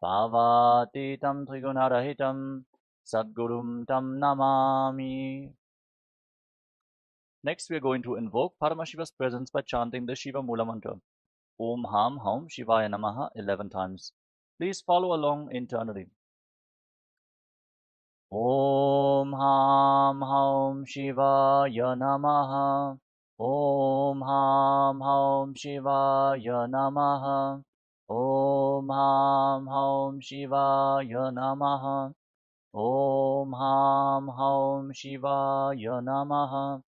Bhavatitam Trigunarahitam Sadgurum Tam Namami. Next, we are going to invoke Paramashiva's presence by chanting the Shiva Mula mantra. Om Ham Haum Shivaya Namaha 11 times. Please follow along internally. Om Ham Haum Shivaya Namaha. Om Ham Haum Shivaya Namaha. Om Ham Haum Shivaya Namaha. Om Ham Haum Shivaya Namaha.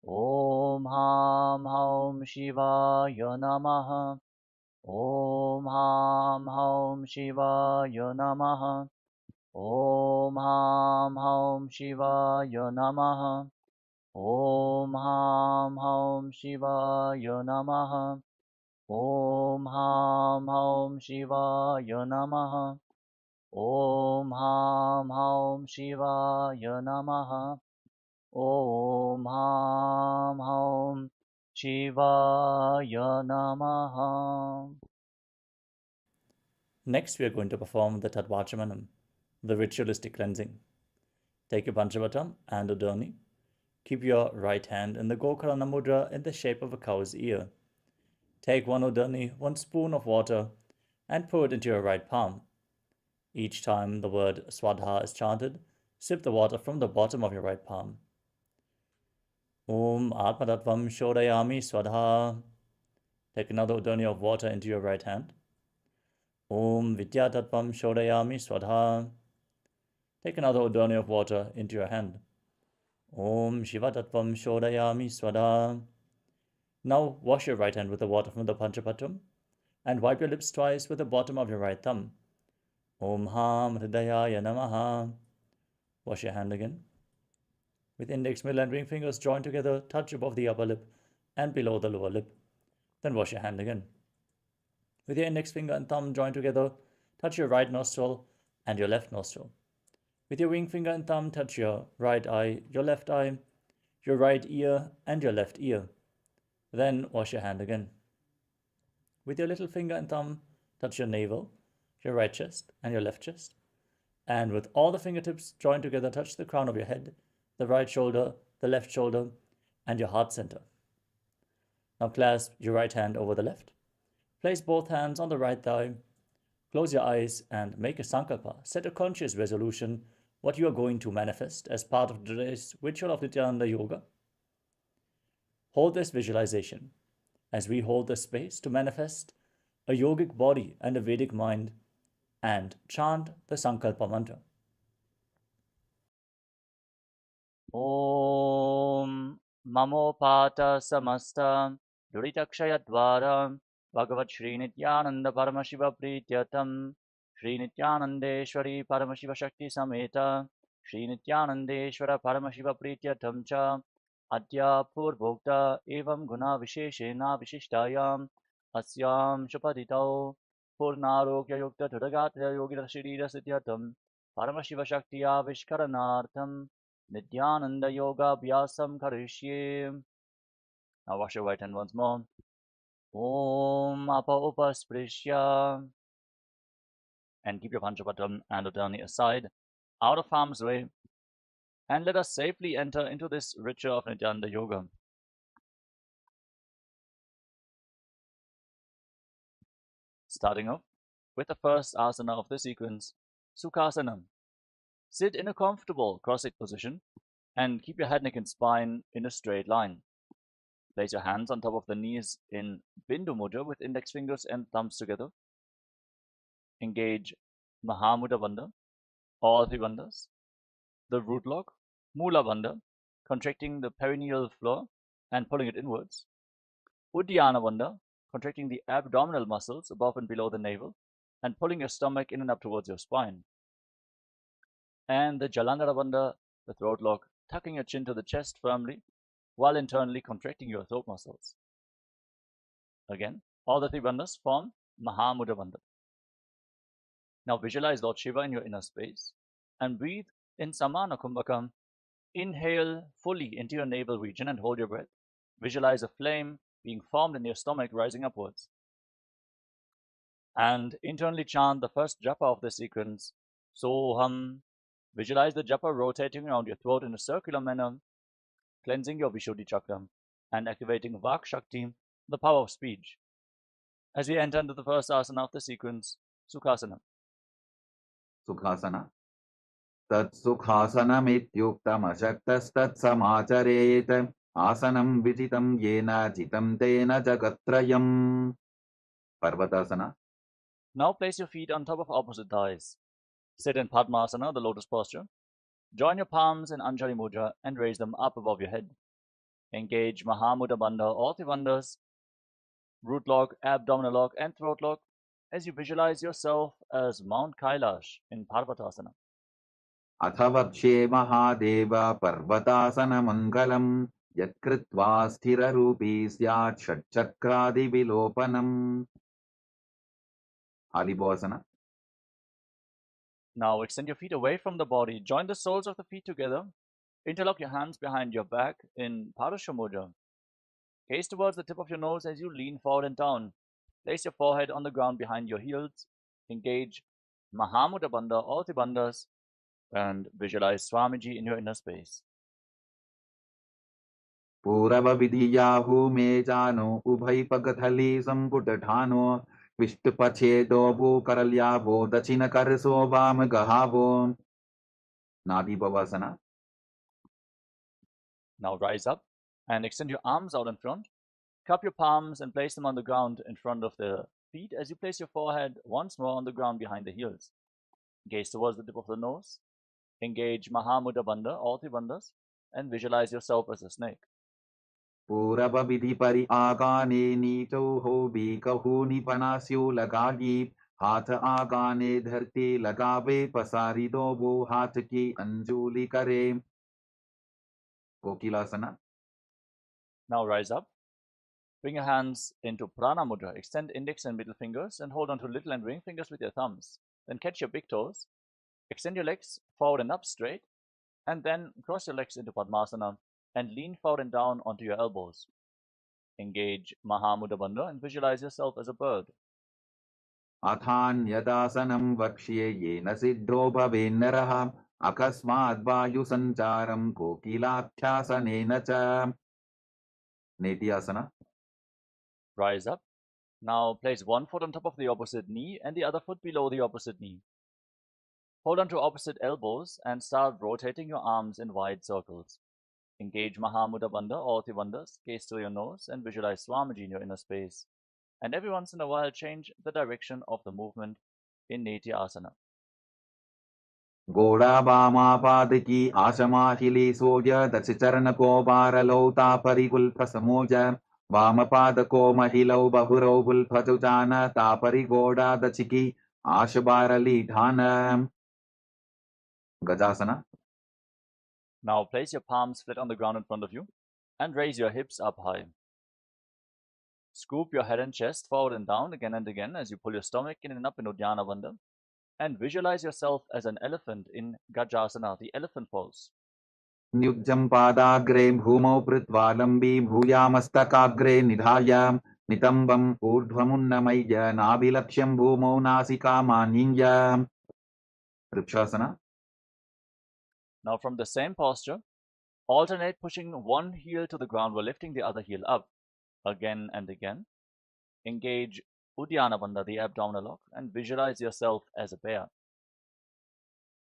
Om Ham Haum Shivaya Namaha. Om Ham Haum Shivaya Namaha. Om Ham Haum Shivaya Namaha. Om Ham Haum Shivaya Namaha. Om Ham Haum Shivaya Namaha. Om Ham Haum Shivaya Namaha. Om Ham Haum Shivaya Namaha. Next, we are going to perform the Tadvachamanam, the ritualistic cleansing. Take your Panchavatam and Udani. Keep your right hand in the Gokarana Mudra in the shape of a cow's ear. Take one Udani, 1 spoon of water, and pour it into your right palm. Each time the word Swadha is chanted, sip the water from the bottom of your right palm. Om Atmatattvam Shodayami Swadha. Take another Udani of water into your right hand. Om Vidyatattvam Shodayami Swadha. Take another Udani of water into your hand. Om Shivatattvam Shodayami Swadha. Now wash your right hand with the water from the Panchapatam and wipe your lips twice with the bottom of your right thumb. Om Ham Hridayaya Namaha. Wash your hand again. With index, middle and ring fingers joined together, touch above the upper lip and below the lower lip. Then wash your hand again. With your index finger and thumb joined together, touch your right nostril and your left nostril. With your ring finger and thumb, touch your right eye, your left eye, your right ear and your left ear. Then wash your hand again. With your little finger and thumb, touch your navel, your right chest and your left chest. And with all the fingertips joined together, touch the crown of your head, the right shoulder, the left shoulder, and your heart center. Now clasp your right hand over the left. Place both hands on the right thigh. Close your eyes and make a sankalpa. Set a conscious resolution what you are going to manifest as part of today's ritual of Nityananda Yoga. Hold this visualization as we hold the space to manifest a yogic body and a Vedic mind, and chant the Sankalpa mantra. Om Mamopata Samasta Duritakshayadvara Bhagavat Sri Nithyananda Paramashiva Prityatam Sri Nithyanandeshwari Paramashiva Shakti Sameta Sri Nithyanandeshwara Paramashiva Prityatam Cha Adya Purvokta Evam Guna Visheshena Vishishtayam Asyam Shupaditau Purnarokya Yukta Tudagatra Yogita Shirira Sityatam Paramashiva Shaktiya Vishkaranartham Nityananda Yoga Abhyasam Karishye. Now wash your right hand once more. Om Apa Upasprishya. And keep your Panchapatam and Udani aside, out of harm's way. And let us safely enter into this ritual of Nityananda Yoga. Starting off with the first asana of the sequence, Sukhasana. Sit in a comfortable cross-legged position and keep your head, neck and spine in a straight line. Place your hands on top of the knees in Bindu Mudra with index fingers and thumbs together. Engage Mahamudra Bandha, all 3 bandhas. The root lock, Mula Bandha, contracting the perineal floor and pulling it inwards. Uddiyana Bandha, contracting the abdominal muscles above and below the navel and pulling your stomach in and up towards your spine. And the Jalandhara Bandha, the throat lock, tucking your chin to the chest firmly while internally contracting your throat muscles. Again, all the 3 bandhas form Mahamudra Bandha. Now visualize Lord Shiva in your inner space and breathe in Samana Kumbhakam. Inhale fully into your navel region and hold your breath. Visualize a flame being formed in your stomach rising upwards. And internally chant the first japa of the sequence, Soham. Visualize the japa rotating around your throat in a circular manner, cleansing your Vishuddhi chakra and activating Vak Shakti, the power of speech. As we enter into the first asana of the sequence, Sukhasana. Sukhasana. Tat Sukhasanamityuktam Ashaktastat Asanam Vijitam Yena Jitam Tena Jagatrayam. Parvatasana. Now place your feet on top of opposite thighs. Sit in Padmasana, the lotus posture. Join your palms in Anjali Mudra and raise them up above your head. Engage Mahamudra Bandha, all Trivandhas, root lock, abdominal lock, and throat lock as you visualize yourself as Mount Kailash in Parvatasana. Athavakshe Mahadeva Parvatasana Mangalam Yatkritva Sthira Rupi Syat Shatchakradi Vilopanam. Halibhasana. Now extend your feet away from the body. Join the soles of the feet together. Interlock your hands behind your back in Parasha Mudra. Gaze towards the tip of your nose as you lean forward and down. Place your forehead on the ground behind your heels. Engage Mahamudra Bandha, all the bandhas, and visualize Swamiji in your inner space. Purava Vidiyahu Mejano Ubhai Pagathali Samputatano Vishtupachedo Bhukaralyaho Dachina Karso Vam Gahavo. Nadi Bhavasana. Now rise up and extend your arms out in front. Cup your palms and place them on the ground in front of the feet as you place your forehead once more on the ground behind the heels. Gaze towards the tip of the nose. Engage Mahamudra Bandha, all the bandhas, and visualize yourself as a snake. Purava Vidhi Pari Agane Nito Ho Bikahuni Panasyo Lagagi Hatha Agane Dharti Lagave Pasari Dobo Hataki Anjuli Kare. Kokilasana. Now rise up. Bring your hands into Prana Mudra. Extend index and middle fingers and hold on to little and ring fingers with your thumbs. Then catch your big toes. Extend your legs forward and up straight. And then cross your legs into Padmasana and lean forward and down onto your elbows. Engage Mahamudra Bandha and visualize yourself as a bird. Athanyadasanam Vakshye Yena Siddho Bhavennaraha Akasmad Vayu Sancharam Kokilakhyasanena Cha. Nityasana. Rise up. Now place one foot on top of the opposite knee and the other foot below the opposite knee. Hold on to opposite elbows and start rotating your arms in wide circles. Engage Mahamudra Bandha, all Trivandhas, gaze to your nose and visualize Swamiji in your inner space. And every once in a while change the direction of the movement in Nityasana. Goda Bama Padiki Ashamahili Soja Dachitarana Kobara Lota Parigulpa Samoja Vama Padako Mahilo Bahuro Vulpatutana Tapari Goda Dachiki Ashabara Lidhana. Gajasana. Now place your palms flat on the ground in front of you and raise your hips up high. Scoop your head and chest forward and down again and again as you pull your stomach in and up in Uddiyana Bandha. And visualize yourself as an elephant in Gajasana, the elephant pose. Nyujjam Padagre Bhumo Pritvalambi Bhuyamastakaagre Nidhaya Nitambam Urdhvamunnamaya Nabilaksham Bhumo Nasika Maninya. Rikshasana. Now from the same posture, alternate pushing one heel to the ground while lifting the other heel up again and again. Engage Uddiyana Bandha, the abdominal lock, and visualize yourself as a bear.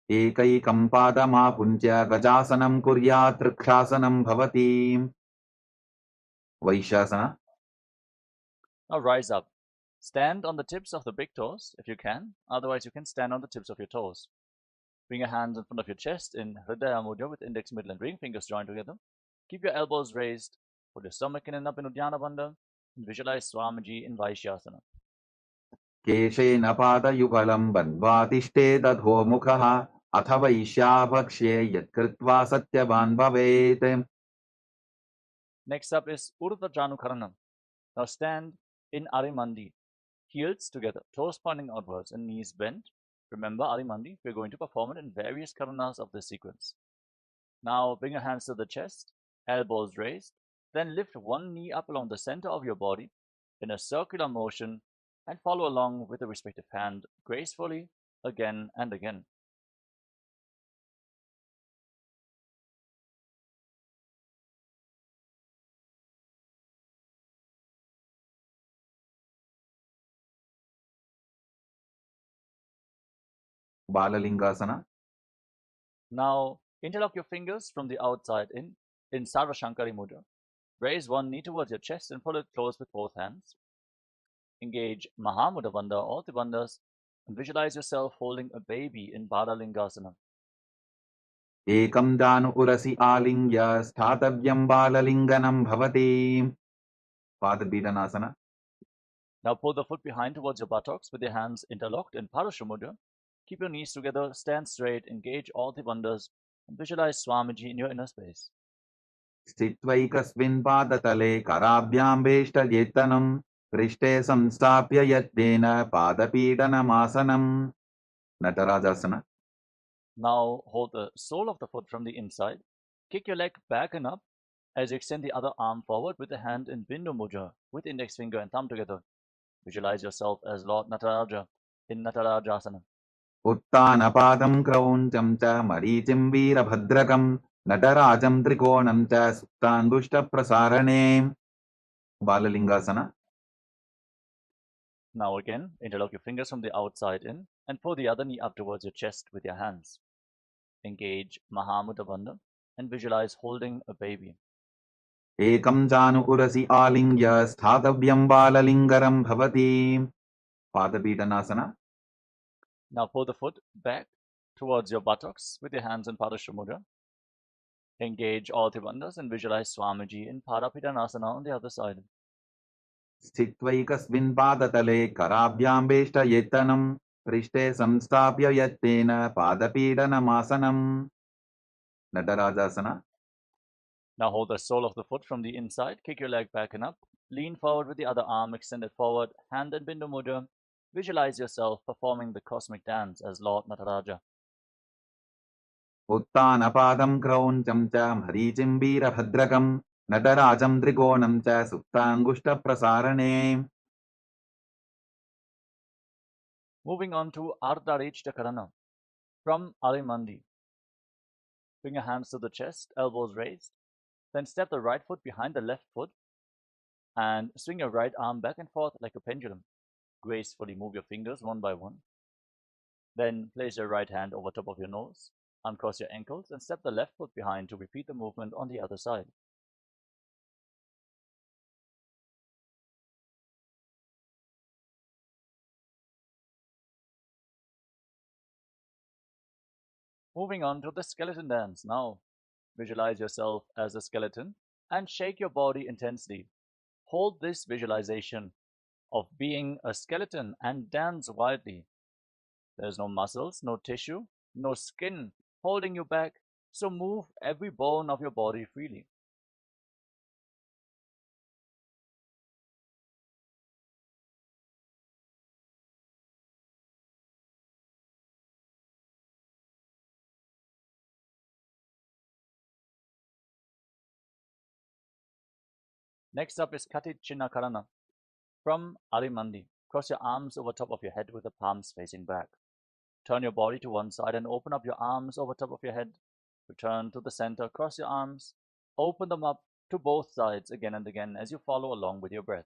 Ekaikam Padamapuntya Gajasanam Kuryat Rikshasana Bhavati. Vaishasana. Now rise up. Stand on the tips of the big toes if you can, otherwise you can stand on the tips of your toes. Bring your hands in front of your chest in Hridaya Mudra with index, middle and ring fingers joined together. Keep your elbows raised, put your stomach in and up in Uddiyana Bandha, and visualize Swamiji in Vaishyasana. Keshena Padayugalam Bandvatishte Dadho Mukhaha Atha Vaishyapakshe Yatkritva Satyavan Bhavet. Next up is Urdhva Janukarana. Now stand in Arimandi, heels together, toes pointing outwards and knees bent. Remember Arimandi, we're going to perform it in various karanas of this sequence. Now bring your hands to the chest, elbows raised, then lift one knee up along the center of your body in a circular motion and follow along with the respective hand gracefully again and again. Balalingasana. Now, interlock your fingers from the outside in Sarva Shankari Mudra. Raise one knee towards your chest and pull it close with both hands. Engage Mahamudra Bandha or the bandhas and visualize yourself holding a baby in Balalingasana. Ekam danu urasi alingya sthatavyam balalinganam bhavati. Padmasana. Now pull the foot behind towards your buttocks with your hands interlocked in Parasha Mudra. Keep your knees together, stand straight, engage all the bandhas, and visualize Swamiji in your inner space. स्थित्वैकस्मिन् पादतले कराभ्यां वेष्टयेत्तनं पृष्ठे संस्थाप्य यत्नेन पादपीडनमासनम्. Natarajasana. Now hold the sole of the foot from the inside. Kick your leg back and up as you extend the other arm forward with the hand in Bindu Mudra with index finger and thumb together. Visualize yourself as Lord Nataraja in Natarajasana. उत्तानपादं क्रौञ्चं च मरीचिं वीरभद्रकं नटराजं त्रिकोणं च सुप्ताङ्गुष्ठप्रसारणे. Balalingasana. Now again, interlock your fingers from the outside in and pull the other knee up towards your chest with your hands. Engage Mahamudra Bandha and visualize holding a baby. एकं जानु उरसि आलिङ्ग्य स्थातव्यं बाललिङ्गरं भवति. Padapीडनासana. Now pull the foot back towards your buttocks with your hands in Padasha Mudra. Engage all the bandhas and visualize Swamiji in Parapidanasana on the other side. स्थित्वैकस्मिन् पादतले कराभ्यां वेष्टयेत्तनं पृष्ठे संस्थाप्य यत्नेन पादपीडनमासनम्. Natarajasana. Now hold the sole of the foot from the inside, kick your leg back and up, lean forward with the other arm extended forward, hand in Bindu Mudra. Visualize yourself performing the cosmic dance as Lord Nataraja. उत्तानपादं क्रौञ्चं च मरीचिं वीरभद्रकं नटराजं त्रिकोणं च सुप्ताङ्गुष्ठप्रसारणे. Moving on to Ardharishta Karana from Arimandi. Bring your hands to the chest, elbows raised. Then step the right foot behind the left foot and swing your right arm back and forth like a pendulum. Gracefully move your fingers one by one. Then place your right hand over top of your nose, uncross your ankles, and step the left foot behind to repeat the movement on the other side. Moving on to the skeleton dance now. Visualize yourself as a skeleton and shake your body intensely. Hold this visualization of being a skeleton and dance wildly. There's no muscles, no tissue, no skin holding you back, so move every bone of your body freely. Next up is Kati Chinna Karana from Arimandi. Cross your arms over top of your head with the palms facing back. Turn your body to one side and open up your arms over top of your head. Return to the center, cross your arms, open them up to both sides again and again as you follow along with your breath.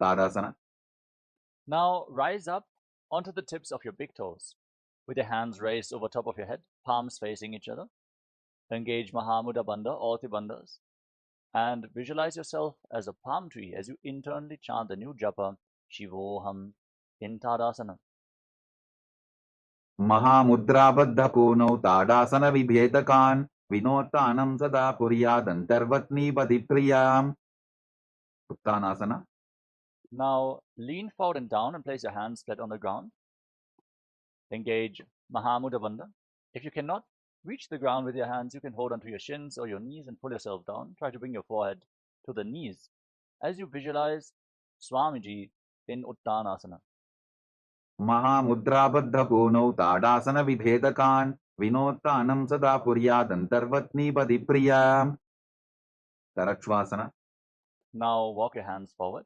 Tadasana. Now rise up onto the tips of your big toes with your hands raised over top of your head, palms facing each other. Engage Mahamudra Bandha or the bandhas and visualize yourself as a palm tree as you internally chant the new japa Shivoham in Tadasana. महामुद्राबद्धपूर्णौ ताडासनविभेदकान् विनोत्तानं सदा कुर्यादन्तर्वत्नीपतिप्रियाम्. उत्तानासना. Now lean forward and down and place your hands flat on the ground. Engage Mahamudra Bandha. If you cannot reach the ground with your hands, you can hold onto your shins or your knees and pull yourself down. Try to bring your forehead to the knees as you visualize Swamiji in Uttanasana. महामुद्राबद्धपूनौ ताडासनविभेदकान् विनोत्तानं सदा कुर्यादन्तर्वत्नीपतिप्रिया Tarakshvasana. Now walk your hands forward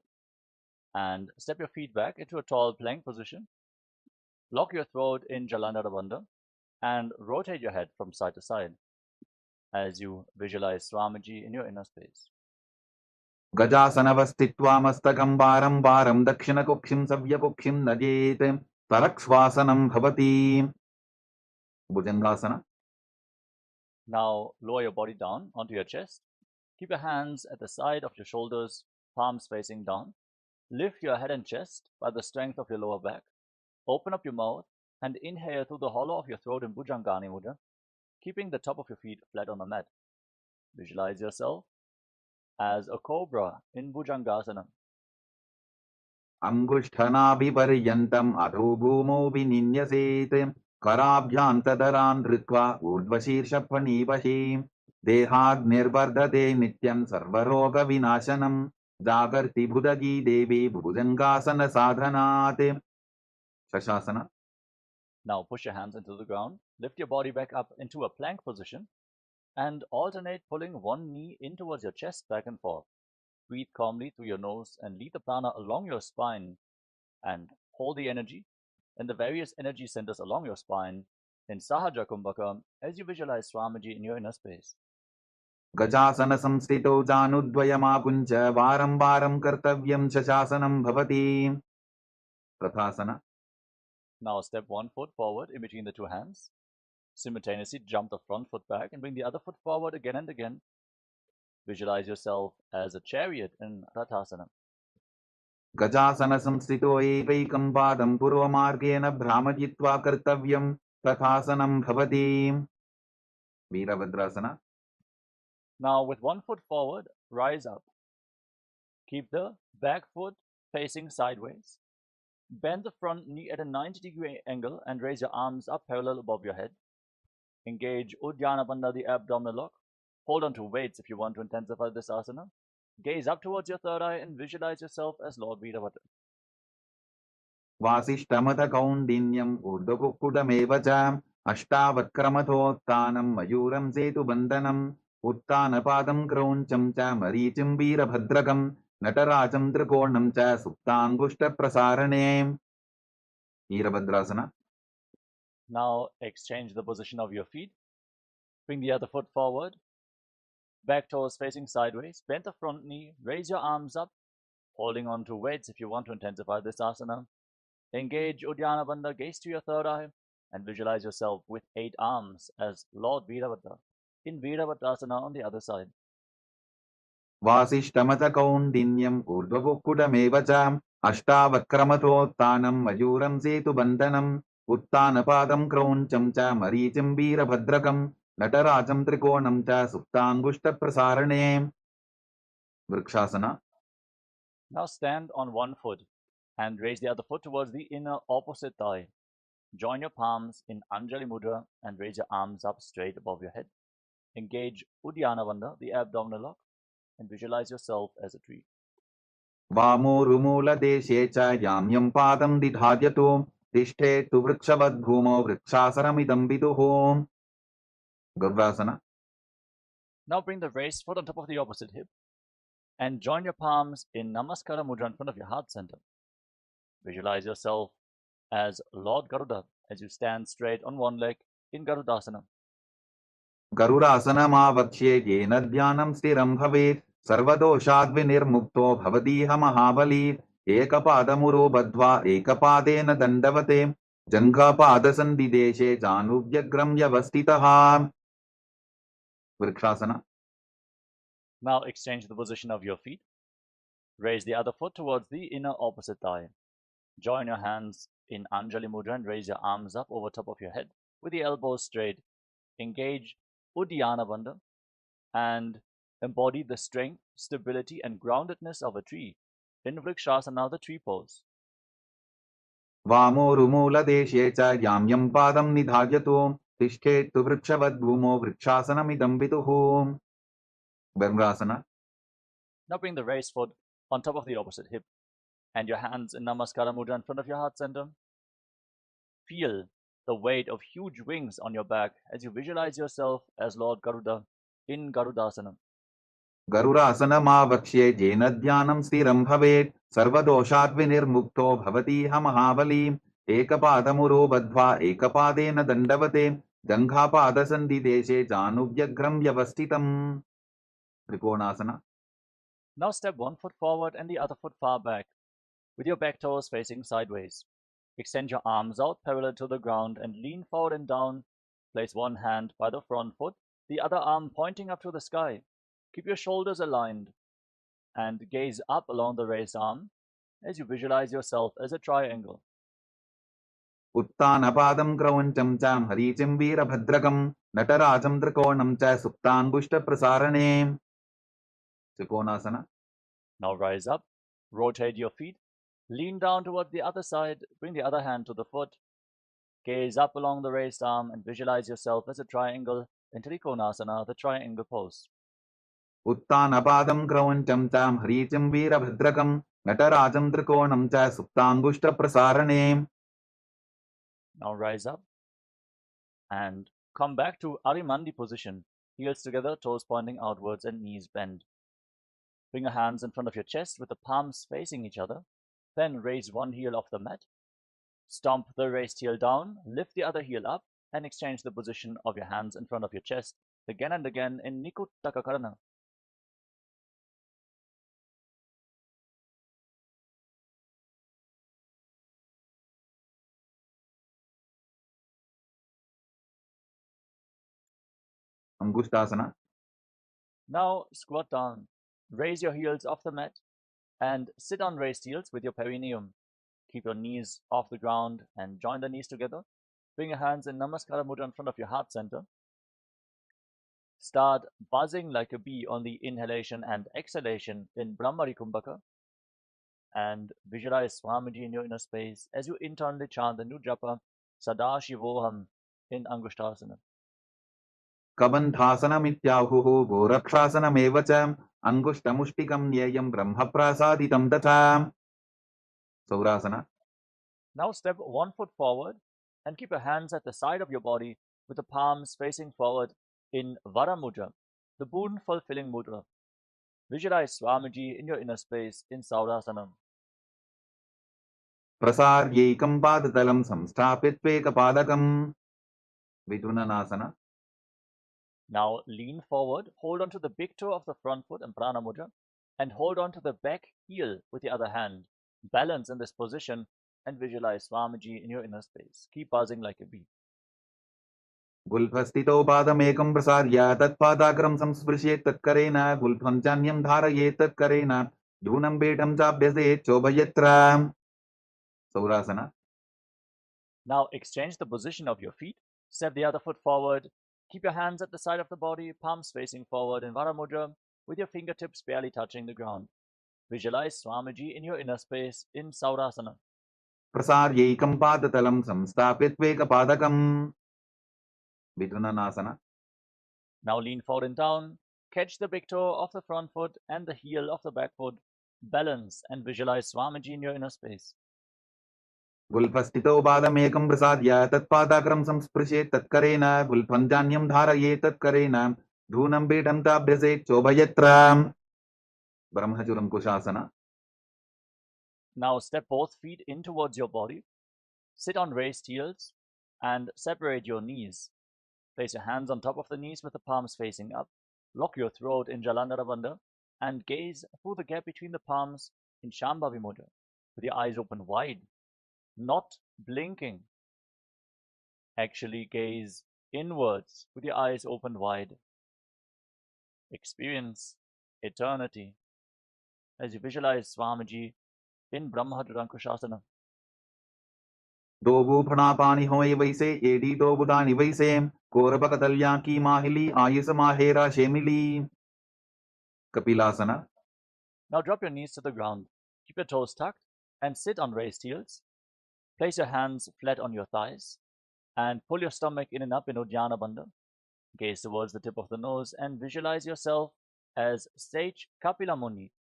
and step your feet back into a tall plank position. Lock your throat in Jalandhara Bandha and rotate your head from side to side as you visualize Swamiji in your inner space. गजासनवस्थित्वा मस्तकं वारं वारं दक्षिणकुक्षिं सव्यकुक्षिं नजेत् तरक्ष्वासनं भवति Bhujangasana. Now lower your body down onto your chest. Keep your hands at the side of your shoulders, palms facing down. Lift your head and chest by the strength of your lower back. Open up your mouth and inhale through the hollow of your throat in Bhujangani Mudra, keeping the top of your feet flat on the mat. Visualize yourself as a cobra in Bhujangasana. अङ्गुष्ठनाभिपर्यन्तम् अधो भूमौ विनिन्यसेत् कराभ्यान्तदरान् धृत्वा ऊर्ध्वशीर्षफणीवशी देहाग्निर्वर्धते नित्यं सर्वरोगविनाशनं जागर्ति भुजगी देवी भुजङ्गासनसाधनात् Shashasana. Now push your hands into the ground, lift your body back up into a plank position, and alternate pulling one knee in towards your chest back and forth. Breathe calmly through your nose and lead the prana along your spine and hold the energy and the various energy centers along your spine in Sahaja Kumbhaka as you visualize Swamiji in your inner space. गजासनसंस्थितौ जानुद्वयमापुञ्च वारं वारं कर्तव्यं शशासनं भवति प्रथासना. Now step one foot forward in between the two hands. Simultaneously jump the front foot back and bring the other foot forward again and again. Visualize yourself as a chariot in Rathasana. गजासनसंस्थितो एकैकं पादं पूर्वमार्गेण भ्रामयित्वा कर्तव्यं तथासनं भवति Virabhadrasana. Now with one foot forward, rise up. Keep the back foot facing sideways. Bend the front knee at a 90-degree angle and raise your arms up parallel above your head. Engage Uddiyana Bandha, the abdominal lock. Hold on to weights if you want to intensify this asana. Gaze up towards your third eye and visualize yourself as Lord Veerabhadra. वासिष्ठमथ कौण्डिन्यम् ऊर्ध्वकुक्कुटमेव च अष्टावक्रमथोत्थानं मयूरं सेतुबन्धनम् उत्थानपादं क्रौञ्चं च मरीचिं वीरभद्रकं नटराजं त्रिकोणं च सुप्ताङ्गुष्ठप्रसारणे Virabhadrasana. Now exchange the position of your feet. Bring the other foot forward. Back toes facing sideways. Bend the front knee. Raise your arms up, holding on to weights if you want to intensify this asana. Engage Uddiyana Bandha, gaze to your third eye, and visualize yourself with 8 arms as Lord Veerabhadra in Veerabhadrasana on the other side. वासिष्ठमथ कौण्डिन्यम् ऊर्ध्वकुक्कुटमेव च अष्टावक्रमथोत्थानं मयूरं सेतुबन्धनम् उत्थानपादं क्रौञ्चं च मरीचिं वीरभद्रकं नटराजं त्रिकोणं च सुप्ताङ्गुष्ठप्रसारणे vrikshasana. Now stand on one foot and raise the other foot towards the inner opposite thigh. Join your palms in Anjali Mudra and raise your arms up straight above your head. Engage Uddiyana Bandha, the abdominal lock, and visualize yourself as a tree. वामोरुमूलदेशे च याम्यं पादं दिधार्यतो तिष्ठेत्तु वृक्षवद्भूमौ वृक्षासनमिदं विदुः गर्वासना. Now bring the raised foot on top of the opposite hip and join your palms in Namaskara Mudra in front of your heart center. Visualize yourself as Lord Garuda as you stand straight on one leg in Garudasana. गरुडासनमावक्ष्ये येन ध्यानं स्थिरं भवेत् सर्वदोषाद्विनिर्मुक्तो भवतीह महाबली एकपादमुरो बद्ध्वा एकपादेन दण्डवते जङ्घापादसन्धिदेशे जानुभ्यग्रं व्यवस्थितः vrikshasana. Now exchange the position of your feet. Raise the other foot towards the inner opposite thigh. Join your hands in Anjali Mudra and raise your arms up over top of your head with the elbows straight. Engage Uddiyana Bandha and embody the strength, stability, and groundedness of a tree in Vrikshasana, the tree pose. वामोरुमूलदेशे च याम्यं पादं निधार्यतो तिष्ठेत्तु वृक्षवद्भूमौ वृक्षासनमिदं विदुः ब्रह्मासना. Now bring the raised foot on top of the opposite hip and your hands in Namaskara Mudra in front of your heart center. Feel the weight of huge wings on your back as you visualize yourself as Lord Garuda in Garudasana. गरुडासनमावक्ष्ये येन ध्यानं स्थिरं भवेत् सर्वदोषाद्विनिर्मुक्तो भवतीह महाबली एकपादमुरो बद्ध्वा एकपादेन दण्डवते जङ्घापादसन्धिदेशे जानुभ्यग्रं व्यवस्थितम् त्रिकोणासना. Now step one foot forward and the other foot far back, with your back toes facing sideways. Extend your arms out parallel to the ground and lean forward and down. Place one hand by the front foot, the other arm pointing up to the sky. Keep your shoulders aligned and gaze up along the raised arm as you visualize yourself as a triangle. उत्तानपादं क्रौञ्चं च हरीचिं वीरभद्रकं नटराजं त्रिकोणं च सुप्ताङ्गुष्ठप्रसारणे त्रिकोणासना. Now rise up, rotate your feet, lean down toward the other side, bring the other hand to the foot, gaze up along the raised arm and visualize yourself as a triangle in Trikonasana, the triangle pose. उत्तानपादं क्रौञ्चं च हरीचिं वीरभद्रकं नटराजं त्रिकोणं च सुप्ताङ्गुष्ठप्रसारणे. Now rise up and come back to Arimandi position, heels together, toes pointing outwards and knees bent. Bring your hands in front of your chest with the palms facing each other. Then raise one heel off the mat. Stomp the raised heel down, lift the other heel up, and exchange the position of your hands in front of your chest again and again in Nikuttaka Karana. अंगुष्ठासना. Now squat down. Raise your heels off the mat and sit on raised heels with your perineum. Keep your knees off the ground and join the knees together. Bring your hands in Namaskara Mudra in front of your heart center. Start buzzing like a bee on the inhalation and exhalation in Brahmari Kumbhaka. And visualize Swamiji in your inner space as you internally chant the new japa Sadashivoham in Angushtasana. कबन्धासनमित्याहुः गोरक्षासनमेव च अङ्गुष्ठमुष्टिकं न्येयं ब्रह्मप्रासादितं तथा सौरासना. Now step one foot forward and keep your hands at the side of your body with the palms facing forward in Vara Mudra, the boon fulfilling mudra. Visualize Swamiji in your inner space in Saurasana. प्रसार्यैकं पादतलं संस्थाप्य त्वेकपादकं विदुननासना. Now lean forward, hold on to the big toe of the front foot in Prana Mudra, and hold on to the back heel with the other hand. Balance in this position and visualize Swamiji in your inner space. Keep buzzing like a bee. गुल्फस्थितो पादमेकं प्रसार्य तत्पादाग्रं संस्पृशेत् तत्करेण गुल्फं चान्यं धारयेत् तत्करेण धूनं पीठं चाभ्यसेत् चोभयत्र सौरासना. Now exchange the position of your feet. Step the other foot forward. Keep your hands at the side of the body, palms facing forward in Vara Mudra, with your fingertips barely touching the ground. Visualize Swamiji in your inner space in Saurasana. प्रसार्यैकं पादतलं संस्थाप्य त्वेकपादकं विदुननासना. Now lean forward and down. Catch the big toe of the front foot and the heel of the back foot. Balance and visualize Swamiji in your inner space. गुल्फस्थितो पादमेकं प्रसाद्य तत्पादाग्रं संस्पृशेत् तत्करेण गुल्फं जान्यं धारयेत् तत्करेण धूनं पीठं चाभ्यसेत् चोभयत्र ब्रह्मचुरं कुशासना. Now step both feet in towards your body. Sit on raised heels and separate your knees. Place your hands on top of the knees with the palms facing up. Lock your throat in Jalandhara Bandha and gaze through the gap between the palms in Shambhavi Mudra with your eyes open wide, not blinking. Actually gaze inwards with your eyes open wide. Experience eternity as you visualize Swamiji in Brahmadrankashasana. दो भूफणा पानी होए वैसे AD दो बुदानी वैसे कोरबकतल्या की माहिली Ayush माहेरा शेमिली कपिलासना. Now drop your knees to the ground. Keep your toes tucked and sit on raised heels. Place your hands flat on your thighs and pull your stomach in and up in Uddiyana Bandha. Gaze towards the tip of the nose and visualize yourself as sage Kapila Muni,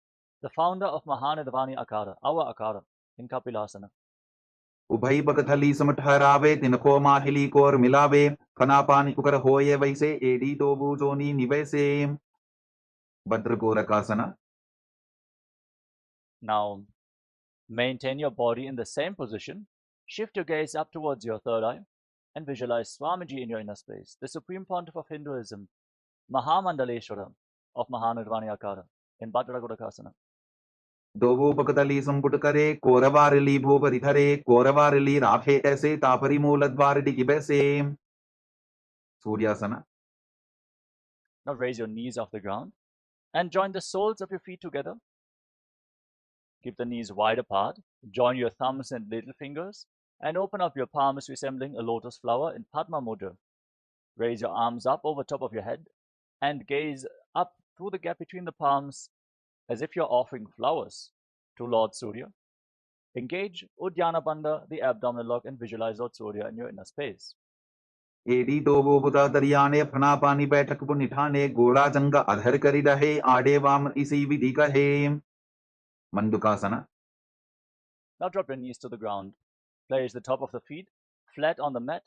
the founder of Mahanidvani Akara, our Akara, in Kapilasana. उभई बगथली सम ठहरावे तिनको माहिली core मिलावे फना पानी उकर होए वैसे AD दो बूजोनी निवैसे भद्रगोरकासना. Now, maintain your body in the same position. Shift your gaze up towards your third eye and visualize Swamiji in your inner space, the Supreme Pontiff of Hinduism, Mahamandaleshwara of Mahanirvanayakara in Bhadragodakasana. दोवो बगतली संपुट करे कोरवारली भूपरि धरे कोरवारली Rafe ऐसे तापरी मूलद्वार डिगी बैसे. सूर्यासना. Now raise your knees off the ground and join the soles of your feet together. Keep the knees wide apart. Join your thumbs and little fingers and open up your palms resembling a lotus flower in Padma Mudra. Raise your arms up over top of your head and gaze up through the gap between the palms as if you're offering flowers to Lord Surya. Engage Uddiyana Bandha, the abdominal lock, and visualize Lord Surya in your inner space. एडी दोवो बुता दरियाने फना पानी बैठक पुन निठाने गोड़ा जंगा अधर करी रहे आडे वाम इसी विधि कहे. मंडुकासना. Now drop your knees to the ground. Place the top of the feet flat on the mat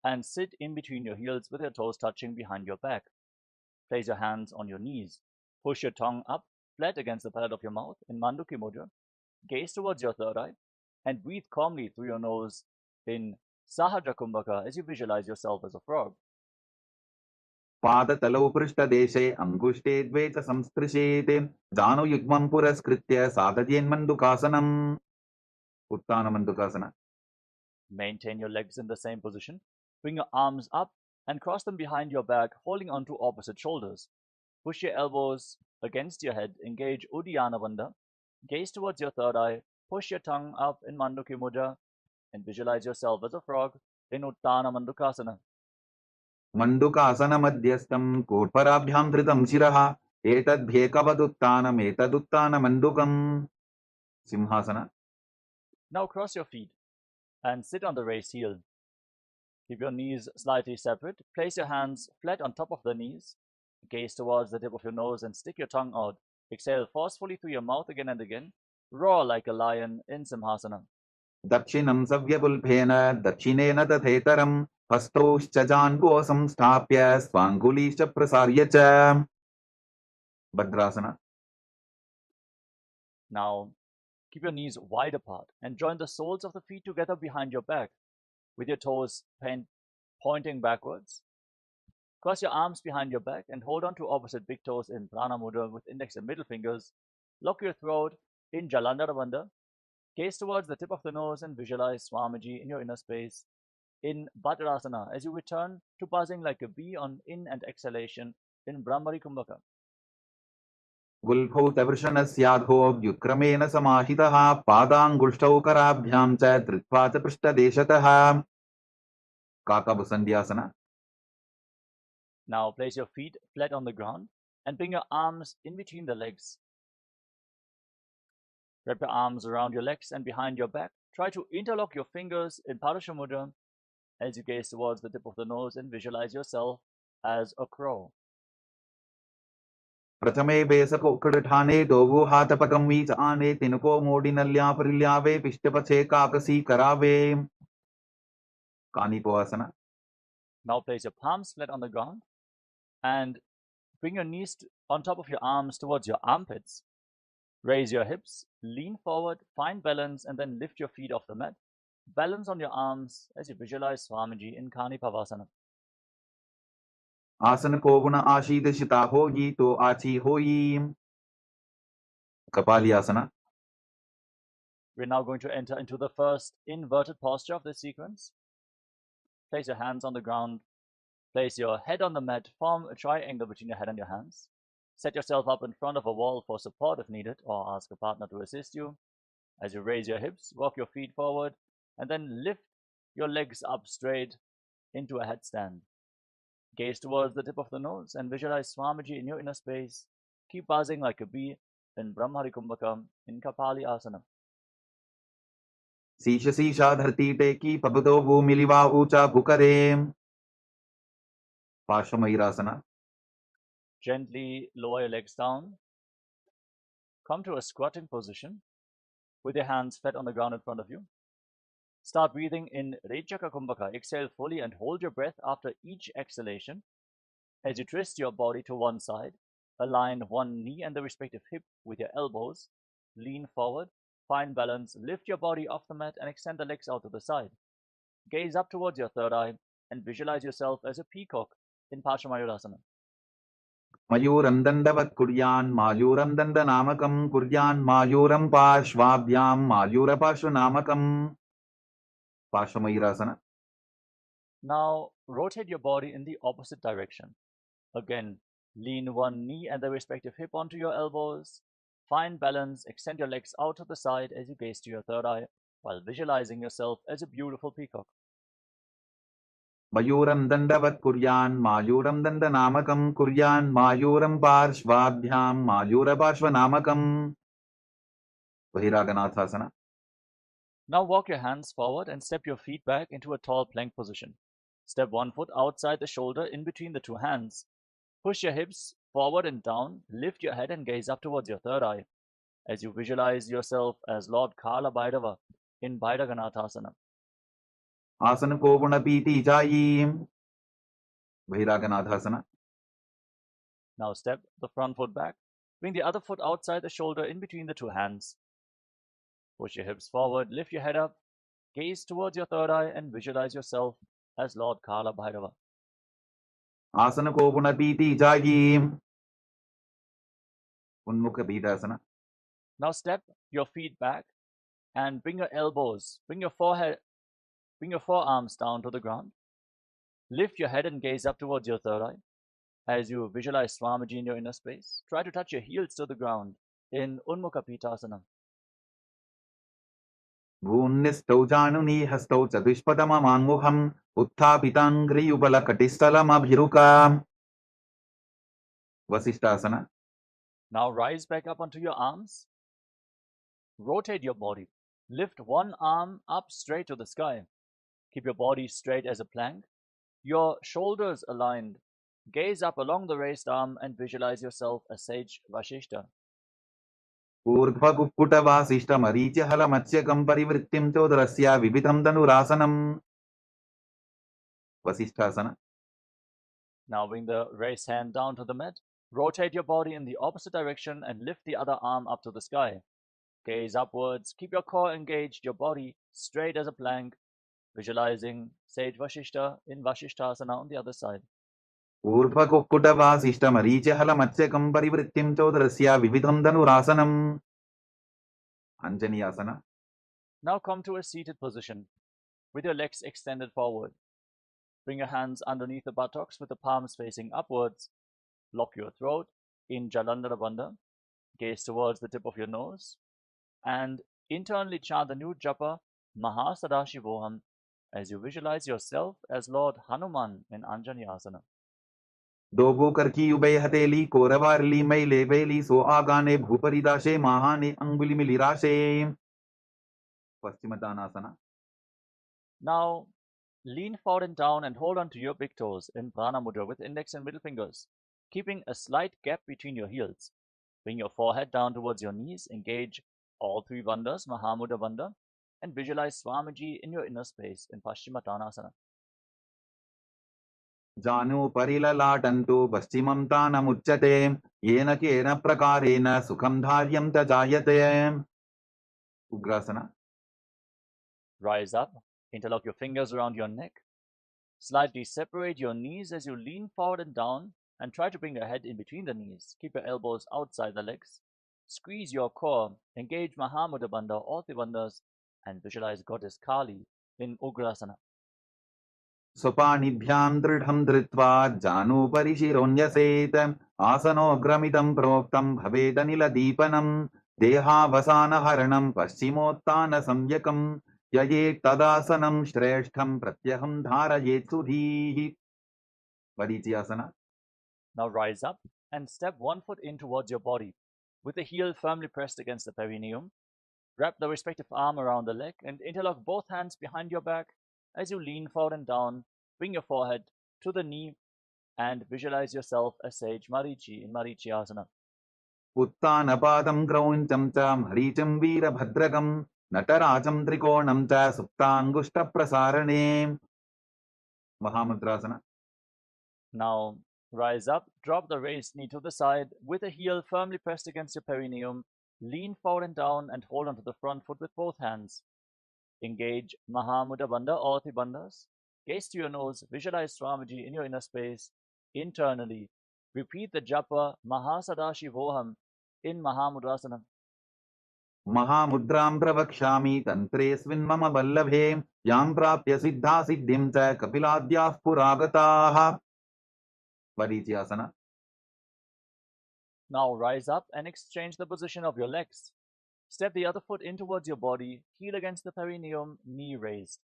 and sit in between your heels with your toes touching behind your back. Place your hands on your knees. Push your tongue up flat against the palate of your mouth in Manduki Mudra. Gaze towards your third eye and breathe calmly through your nose in Sahaja Kumbhaka as you visualize yourself as a frog. पाद तलौ पृष्ठ देशे अंगुष्टे द्वे च संस्पृशेते जानु युग्मं पुरस्कृत्य साधयेन्मण्डुकासनम्. उत्तानमण्डुकासना. Maintain your legs in the same position. Bring your arms up and cross them behind your back, holding onto opposite shoulders. Push your elbows against your head. Engage Uddiyana Bandha. Gaze towards your third eye. Push your tongue up in Manduki Mudra and visualize yourself as a frog in Uttana Mandukasana. मण्डुकासन मध्यस्थं कोटपराभ्यां धृतं शिरः एतद्भ्येकवदुत्तानम् एतदुत्तानमण्डुकम्. सिंहासना. Now cross your feet and sit on the raised heel. Keep your knees slightly separate. Place your hands flat on top of the knees. Gaze towards the tip of your nose and stick your tongue out. Exhale forcefully through your mouth again and again. Roar like a lion in Simhasana. दक्षिणं सव्यपुल्भेन दक्षिणेन तथेतरम् हस्तौश्च जान्वो संस्थाप्य स्वाङ्गुलीश्च प्रसार्य च. भद्रासना. Now, keep your knees wide apart and join the soles of the feet together behind your back with your toes pointing backwards. Cross your arms behind your back and hold on to opposite big toes in Prana Mudra with index and middle fingers. Lock your throat in Jalandhara Bandha. Gaze towards the tip of the nose and visualize Swamiji in your inner space in Bhadrasana as you return to buzzing like a bee on in and exhalation in Brahmari Kumbhaka. गुल्फौ तवृषणस्याधो व्युत्क्रमेण समाहितः पादाङ्गुष्ठौ कराभ्यां च धृत्वा च पृष्ठदेशतः. काकभुसन्ध्यासना. Now place your feet flat on the ground and bring your arms in between the legs. Wrap your arms around your legs and behind your back. Try to interlock your fingers in Padmasana Mudra as you gaze towards the tip of the nose and visualize yourself as a crow. प्रथमे बेसकोकड़ठाने दोवो हाथ पकम वीच आने तिनको मोड़ी नल्या परिल्यावे पिष्टपछे काकसी करावे. कानिपोआसना. Now place your palms flat on the ground and bring your knees on top of your arms towards your armpits. Raise your hips, lean forward, find balance, and then lift your feet off the mat. Balance on your arms as you visualize Swamiji in Kanipavasana. आसन को गुण आशीर्षिता होगी तो आची होई. कपालियासना. We're now going to enter into the first inverted posture of this sequence. Place your hands on the ground. Place your head on the mat. Form a triangle between your head and your hands. Set yourself up in front of a wall for support if needed, or ask a partner to assist you. As you raise your hips, walk your feet forward, and then lift your legs up straight into a headstand. Gaze towards the tip of the nose and visualize Swamiji in your inner space. Keep buzzing like a bee in Brahmari Kumbhaka in Kapali Asana. शीश शीशा धरती टेकी पबदो वो मिलिवा ऊंचा भुकरे. पार्श्वमयूरासना. Gently lower your legs down. Come to a squatting position with your hands flat on the ground in front of you. Start breathing in Rechaka Kumbhaka. Exhale fully and hold your breath after each exhalation. As you twist your body to one side, align one knee and the respective hip with your elbows. Lean forward, find balance, lift your body off the mat and extend the legs out to the side. Gaze up towards your third eye and visualize yourself as a peacock in Parsvamayurasana. मयूरं दण्डवत् कुर्यान् मायूरं दण्डनामकं कुर्यान् मायूरं पार्श्वाभ्यां मायूरपार्श्वनामकं पार्श्वमयूरासना. Now rotate your body in the opposite direction. Again, lean one knee and the respective hip onto your elbows. Find balance, extend your legs out to the side as you gaze to your third eye while visualizing yourself as a beautiful peacock. मयूरं दण्डवत् कुर्यान् मायूरं दण्डनामकं कुर्यान् मायूरं पार्श्वाभ्यां मायूरपार्श्वनामकं बहिरागनाथासना. Now walk your hands forward and step your feet back into a tall plank position. Step one foot outside the shoulder in between the two hands. Push your hips forward and down, lift your head and gaze up towards your third eye as you visualize yourself as Lord Kala Bhairava in Bhairaganathasana. आसन को गुणपीति जायी बहिरागनाथासना. Now step the front foot back. Bring the other foot outside the shoulder in between the two hands. Push your hips forward, lift your head up, gaze towards your third eye and visualize yourself as Lord Kala Bhairava. आसन को गुणपीति जायी उन्मुख पीठासना. Now step your feet back and bring your elbows, bring your forehead, bring your forearms down to the ground. Lift your head and gaze up towards your third eye. As you visualize Swamiji in your inner space, try to touch your heels to the ground in Unmukha Pitasana. भून्निष्ठौ जानुनी हस्तौ चतुष्पदममाङ्मुखम् उत्थापिताङ्घ्रियुगलकटिस्थलमभिरुका वसिष्ठासना. Now rise back up onto your arms. Rotate your body. Lift one arm up straight to the sky. Keep your body straight as a plank. Your shoulders aligned. Gaze up along the raised arm and visualize yourself as Sage Vashishta. ऊर्ध्वकुक्कुटवासिष्ठमरीचिहलमत्स्यकं परिवृत्तिं चोदरस्य विविधं धनुरासनम् वसिष्ठासना. Now bring the raised hand down to the mat. Rotate your body in the opposite direction and lift the other arm up to the sky. Gaze upwards. Keep your core engaged, your body straight as a plank. Visualizing Sage Vashishta in Vashishthasana on the other side. ऊर्ध्वकुक्कुटवासिष्ठमरीचिहलमत्स्यकं परिवृत्तिं चोदरस्य विविधं धनुरासनम् अंजनीयासना. Now come to a seated position with your legs extended forward. Bring your hands underneath the buttocks with the palms facing upwards. Lock your throat in Jalandhara Bandha. Gaze towards the tip of your nose and internally chant the new japa Mahasadashivoham as you visualize yourself as Lord Hanuman in Anjaneyasana. दोबो करकी ube हथेली कोरवारली मैले बेली सो आगाने भूपरिदाशे महाने अंगुली मिलिराशे पश्चिमतानासना. Now lean forward and down and hold on to your big toes in Prana Mudra with index and middle fingers, keeping a slight gap between your heels. Bring your forehead down towards your knees, engage all three bandhas, Mahamudra Bandha, and visualize Swamiji in your inner space in Paschimottanasana. जानु परिललाटन्तु पश्चिमं तानमुच्यते येन केन प्रकारेण सुखं धार्यं च जायते ugrasana. Rise up, interlock your fingers around your neck. Slightly separate your knees as you lean forward and down and try to bring your head in between the knees. Keep your elbows outside the legs. Squeeze your core, engage Mahamudra Bandha, all three bandhas, and visualize Goddess Kali in Ugrasana. स्वपाणिभ्यां दृढं धृत्वा जानुपरि शिरोन्यसेत् आसनोग्रमिदं प्रोक्तं भवेदनिलदीपनं देहावसानहरणं पश्चिमोत्तानसंज्ञकं ययेत् तदासनं श्रेष्ठं प्रत्यहं धारयेत् सुधीः वरीच्यासना. Now rise up and step one foot in towards your body with the heel firmly pressed against the perineum. Wrap the respective arm around the leg and interlock both hands behind your back. As you lean forward and down, bring your forehead to the knee and visualize yourself as Sage Marichi in Marichiasana. उत्तानपादं क्रौञ्चं च मरीचिं वीरभद्रकं नटराजं त्रिकोणं च सुप्ताङ्गुष्ठप्रसारणे Mahamudrasana. Now, rise up, drop the raised knee to the side, with the heel firmly pressed against your perineum, lean forward and down and hold onto the front foot with both hands. Engage Mahamudra Bandha or Tribandhas. Gaze to your nose, visualize Swamiji in your inner space. Internally, repeat the japa Mahasadashivoham in Mahamudrasana. महामुद्रां प्रवक्ष्यामि तन्त्रेऽस्मिन् मम वल्लभे यां प्राप्य सिद्धा सिद्धिं च कपिलाद्याः पुरागताः Varityasana. Now rise up and exchange the position of your legs. Step the other foot in towards your body, heel against the perineum, knee raised.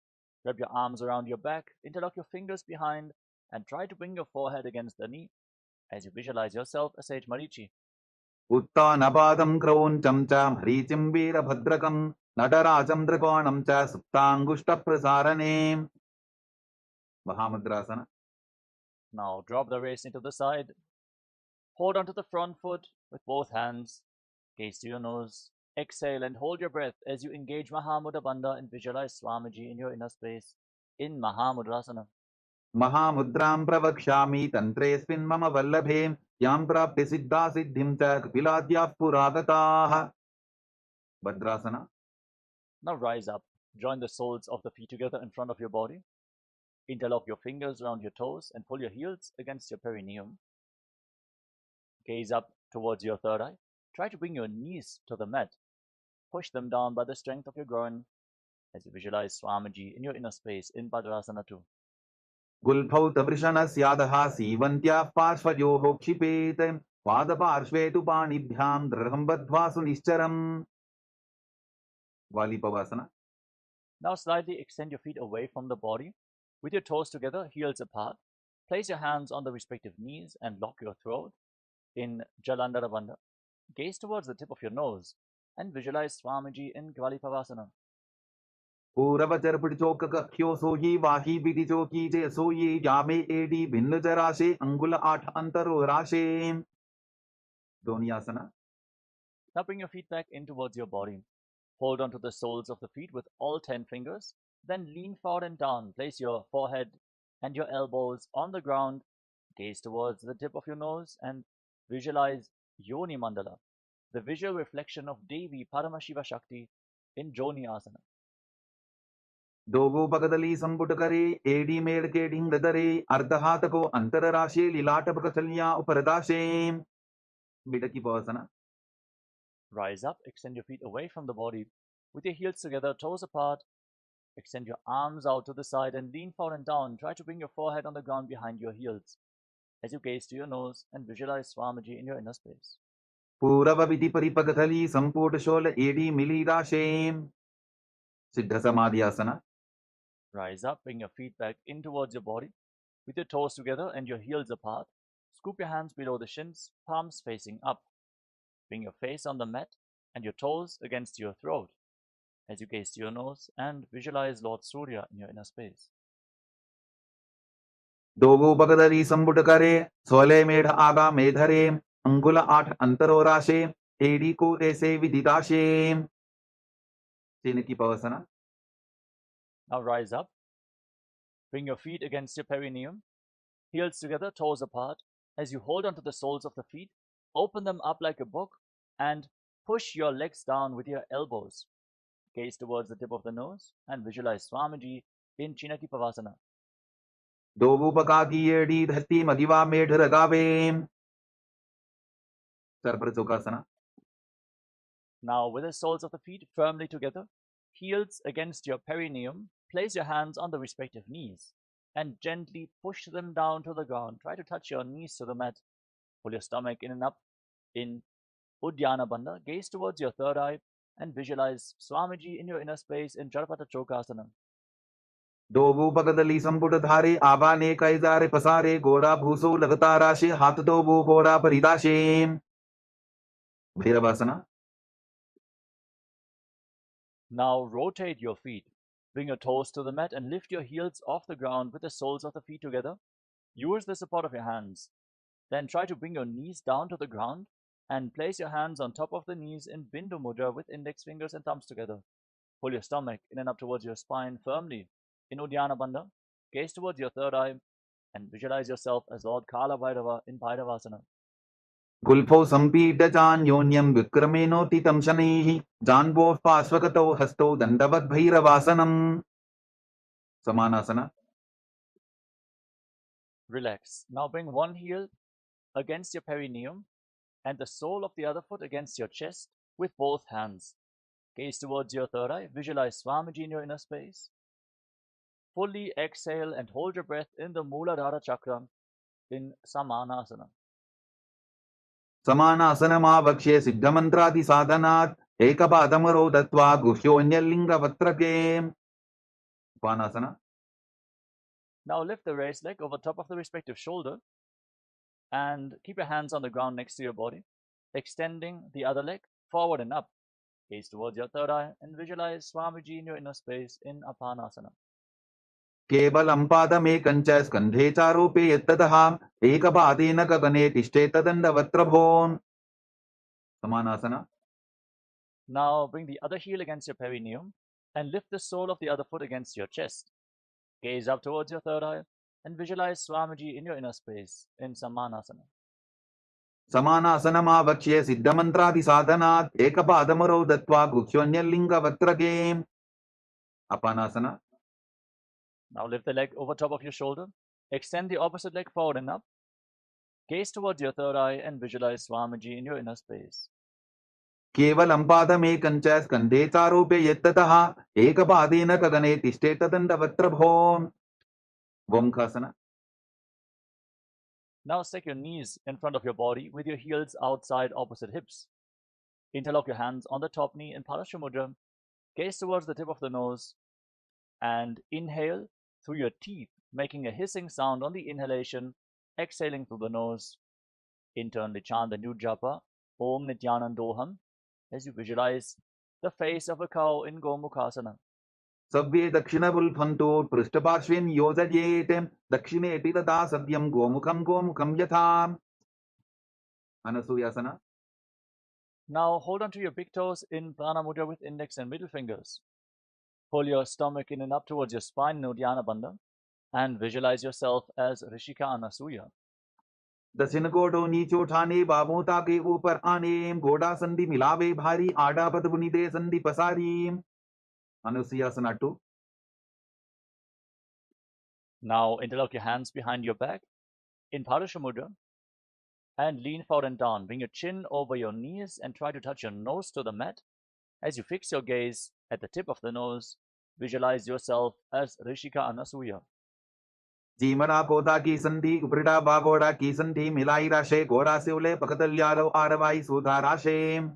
Wrap your arms around your back, interlock your fingers behind, and try to bring your forehead against the knee as you visualize yourself as Sage Marichi. उत्तानपादं क्रौञ्चं च मरीचिं वीरभद्रकं नटराजं त्रिकोणं च सुप्ताङ्गुष्ठप्रसारणे Mahamudrasana. Now drop the waist into the side. Hold onto the front foot with both hands. Gaze to your nose. Exhale and hold your breath as you engage Mahamudra Bandha and visualize Swamiji in your inner space in Mahamudrasana. महामुद्रां प्रवक्ष्यामि तन्त्रेऽस्मिन् मम वल्लभे यां प्राप्य सिद्धा सिद्धिं च कपिलाद्याः पुरागताः Bhadrasana. Now rise up. Join the soles of the feet together in front of your body. Interlock your fingers around your toes and pull your heels against your perineum. Gaze up towards your third eye. Try to bring your knees to the mat. Push them down by the strength of your groin as you visualize Swamiji in your inner space in Padmasana 2. गुल्फौ तवृषणस्यादः सीवन्त्याः पार्श्वयोः क्षिपेत् पादपार्श्वे तु पाणिभ्यां दृढं बद्ध्वा सुनिश्चरम् Valipavasana. Now slightly extend your feet away from the body. With your toes together, heels apart. Place your hands on the respective knees and lock your throat in Jalandhara Bandha. Gaze towards the tip of your nose and visualize Swamiji in Valipavasana. पूरवचर पिടിचोक कख्यो सोयी वाही बिधि चोकी जे सोयी जामे AD भिन्न जराशे अंगुल 8 अंतरो राशे Donyasana. Now bring your feet back in towards your body. Hold onto the soles of the feet with all 10 fingers. Then lean forward and down. Place your forehead and your elbows on the ground. Gaze towards the tip of your nose and visualize Yoni Mandala, the visual reflection of Devi Paramashiva Shakti in Joni Asana. दोगो पगदली संपुट करे AD मेड़ के ढिंग दरे अर्धहात को अंतर राशे लीलाट पकचलिया उपरदाशे बिडकी पवसना. Rise up, extend your feet away from the body. With your heels together, toes apart. Extend your arms out to the side and lean forward and down. Try to bring your forehead on the ground behind your heels as you gaze to your nose and visualize Swamiji in your inner space. पूरव विधि परिपगथली संपुट शोल एडी मिली राशे सिद्ध समाधि आसना. Rise up, bring your feet back in towards your body. With your toes together and your heels apart. Scoop your hands below the shins, palms facing up. Bring your face on the mat and your toes against your throat as you gaze to your nose and visualize Lord Surya in your inner space. दोगो पगदली संपुट करे सोले मेढ़ आगा मेधरे अंगुल 8 अंतरो राशे AD को ऐसे विदिताशे की पवसना. Now rise up. Bring your feet against your perineum. Heels together, toes apart. As you hold onto the soles of the feet, open them up like a book and push your legs down with your elbows. Gaze towards the tip of the nose and visualize Swamiji in Chinaki Pavasana. दोगुपका की AD धरती मदिवा मेढ़ रगावे सरपर Sukhasana. Now with the soles of the feet firmly together, heels against your perineum, place your hands on the respective knees and gently push them down to the ground. Try to touch your knees to the mat. Pull your stomach in and up in Uddiyana Bandha. Gaze towards your third eye and visualize Swamiji in your inner space in Jarapata Chokasana. Dogu पगदली संपुट धारे आबा ने कैजारे पसारे गोड़ा भूसो लगता राशे हाथ Dogu गोड़ा परिदाशे भैरवासना. Now rotate your feet. Bring your toes to the mat and lift your heels off the ground with the soles of the feet together. Use the support of your hands. Then try to bring your knees down to the ground and place your hands on top of the knees in Bindu Mudra with index fingers and thumbs together. Pull your stomach in and up towards your spine firmly. In Uddiyana Bandha, gaze towards your third eye and visualize yourself as Lord Kala Bhairava in Bhairavasana. Gulpo sampita chanyonyam vikramenotitam shanaihi janvo pasvakato hasto dandavat bhairavasanam. Samanasana. Relax. Now bring one heel against your perineum and the sole of the other foot against your chest with both hands. Gaze towards your third eye. Visualize Swamiji in your inner space. Fully exhale and hold your breath in the Mooladhara Chakra in Samanasana. Samanasanamavakshe siddhamantradi sadhanat ekapadamaro dattva guhyonyalingavatrake. Upanasana. Now lift the raised leg over top of the respective shoulder and keep your hands on the ground next to your body, extending the other leg forward and up. Gaze towards your third eye and visualize Swamiji in your inner space in Apanasana. केवलं पादमेकं च स्कन्धे चारोपे यत्ततः एकपादेन गगने तिष्ठेतदण्डवत्रभोन्. Samanasana. Now bring the other heel against your perineum and lift the sole of the other foot against your chest. Gaze up towards your third eye and visualize Swamiji in your inner space in Samanasana. Samanasanamavakshe siddhamantradi sadhanat ekapadamaro dattva guhyonyalingavatrake. Apanasana. Now lift the leg over top of your shoulder. Extend the opposite leg forward and up. Gaze towards your third eye and visualize Swamiji in your inner space. केवलं पादमेकं च स्कन्धे चारोपे यत्ततः एकपादेन गगने तिष्ठेतदण्डवत्रभोन्. Vomkhasana. Now stick your knees in front of your body with your heels outside opposite hips. Interlock your hands on the top knee in Parashamudra. Gaze towards the tip of the nose and inhale through your teeth, making a hissing sound on the inhalation, exhaling through the nose. Internally chant the new japa, Om Nithyanandoham, as you visualize the face of a cow in Gomukhasana. Savve dakshinabulphanto prishtaparshven yojayetem dakshine tata sadyam gomukam yatham. Anasuyasana. Now hold on to your big toes in Prana Mudra with index and middle fingers. Pull your stomach in and up towards your spine in Uddiyana Bandha and visualize yourself as Rishika Anasuya. दक्षिण गोडो नीचो ठाने बाबों ताके ऊपर आने गोडा संधि मिलावे भारी आडा पदपुनि दे संधि पसारी. Anusuyasana 2. Now interlock your hands behind your back in Parashamudra and lean forward and down. Bring your chin over your knees and try to touch your nose to the mat. As you fix your gaze at the tip of the nose, visualize yourself as Rishika Anasuya. जीमना कोदा की संधि उपरिटा बागोड़ा की संधि मिलाई राशे गोड़ा से उले पकतल्यालो आरवाई सुधा राशे.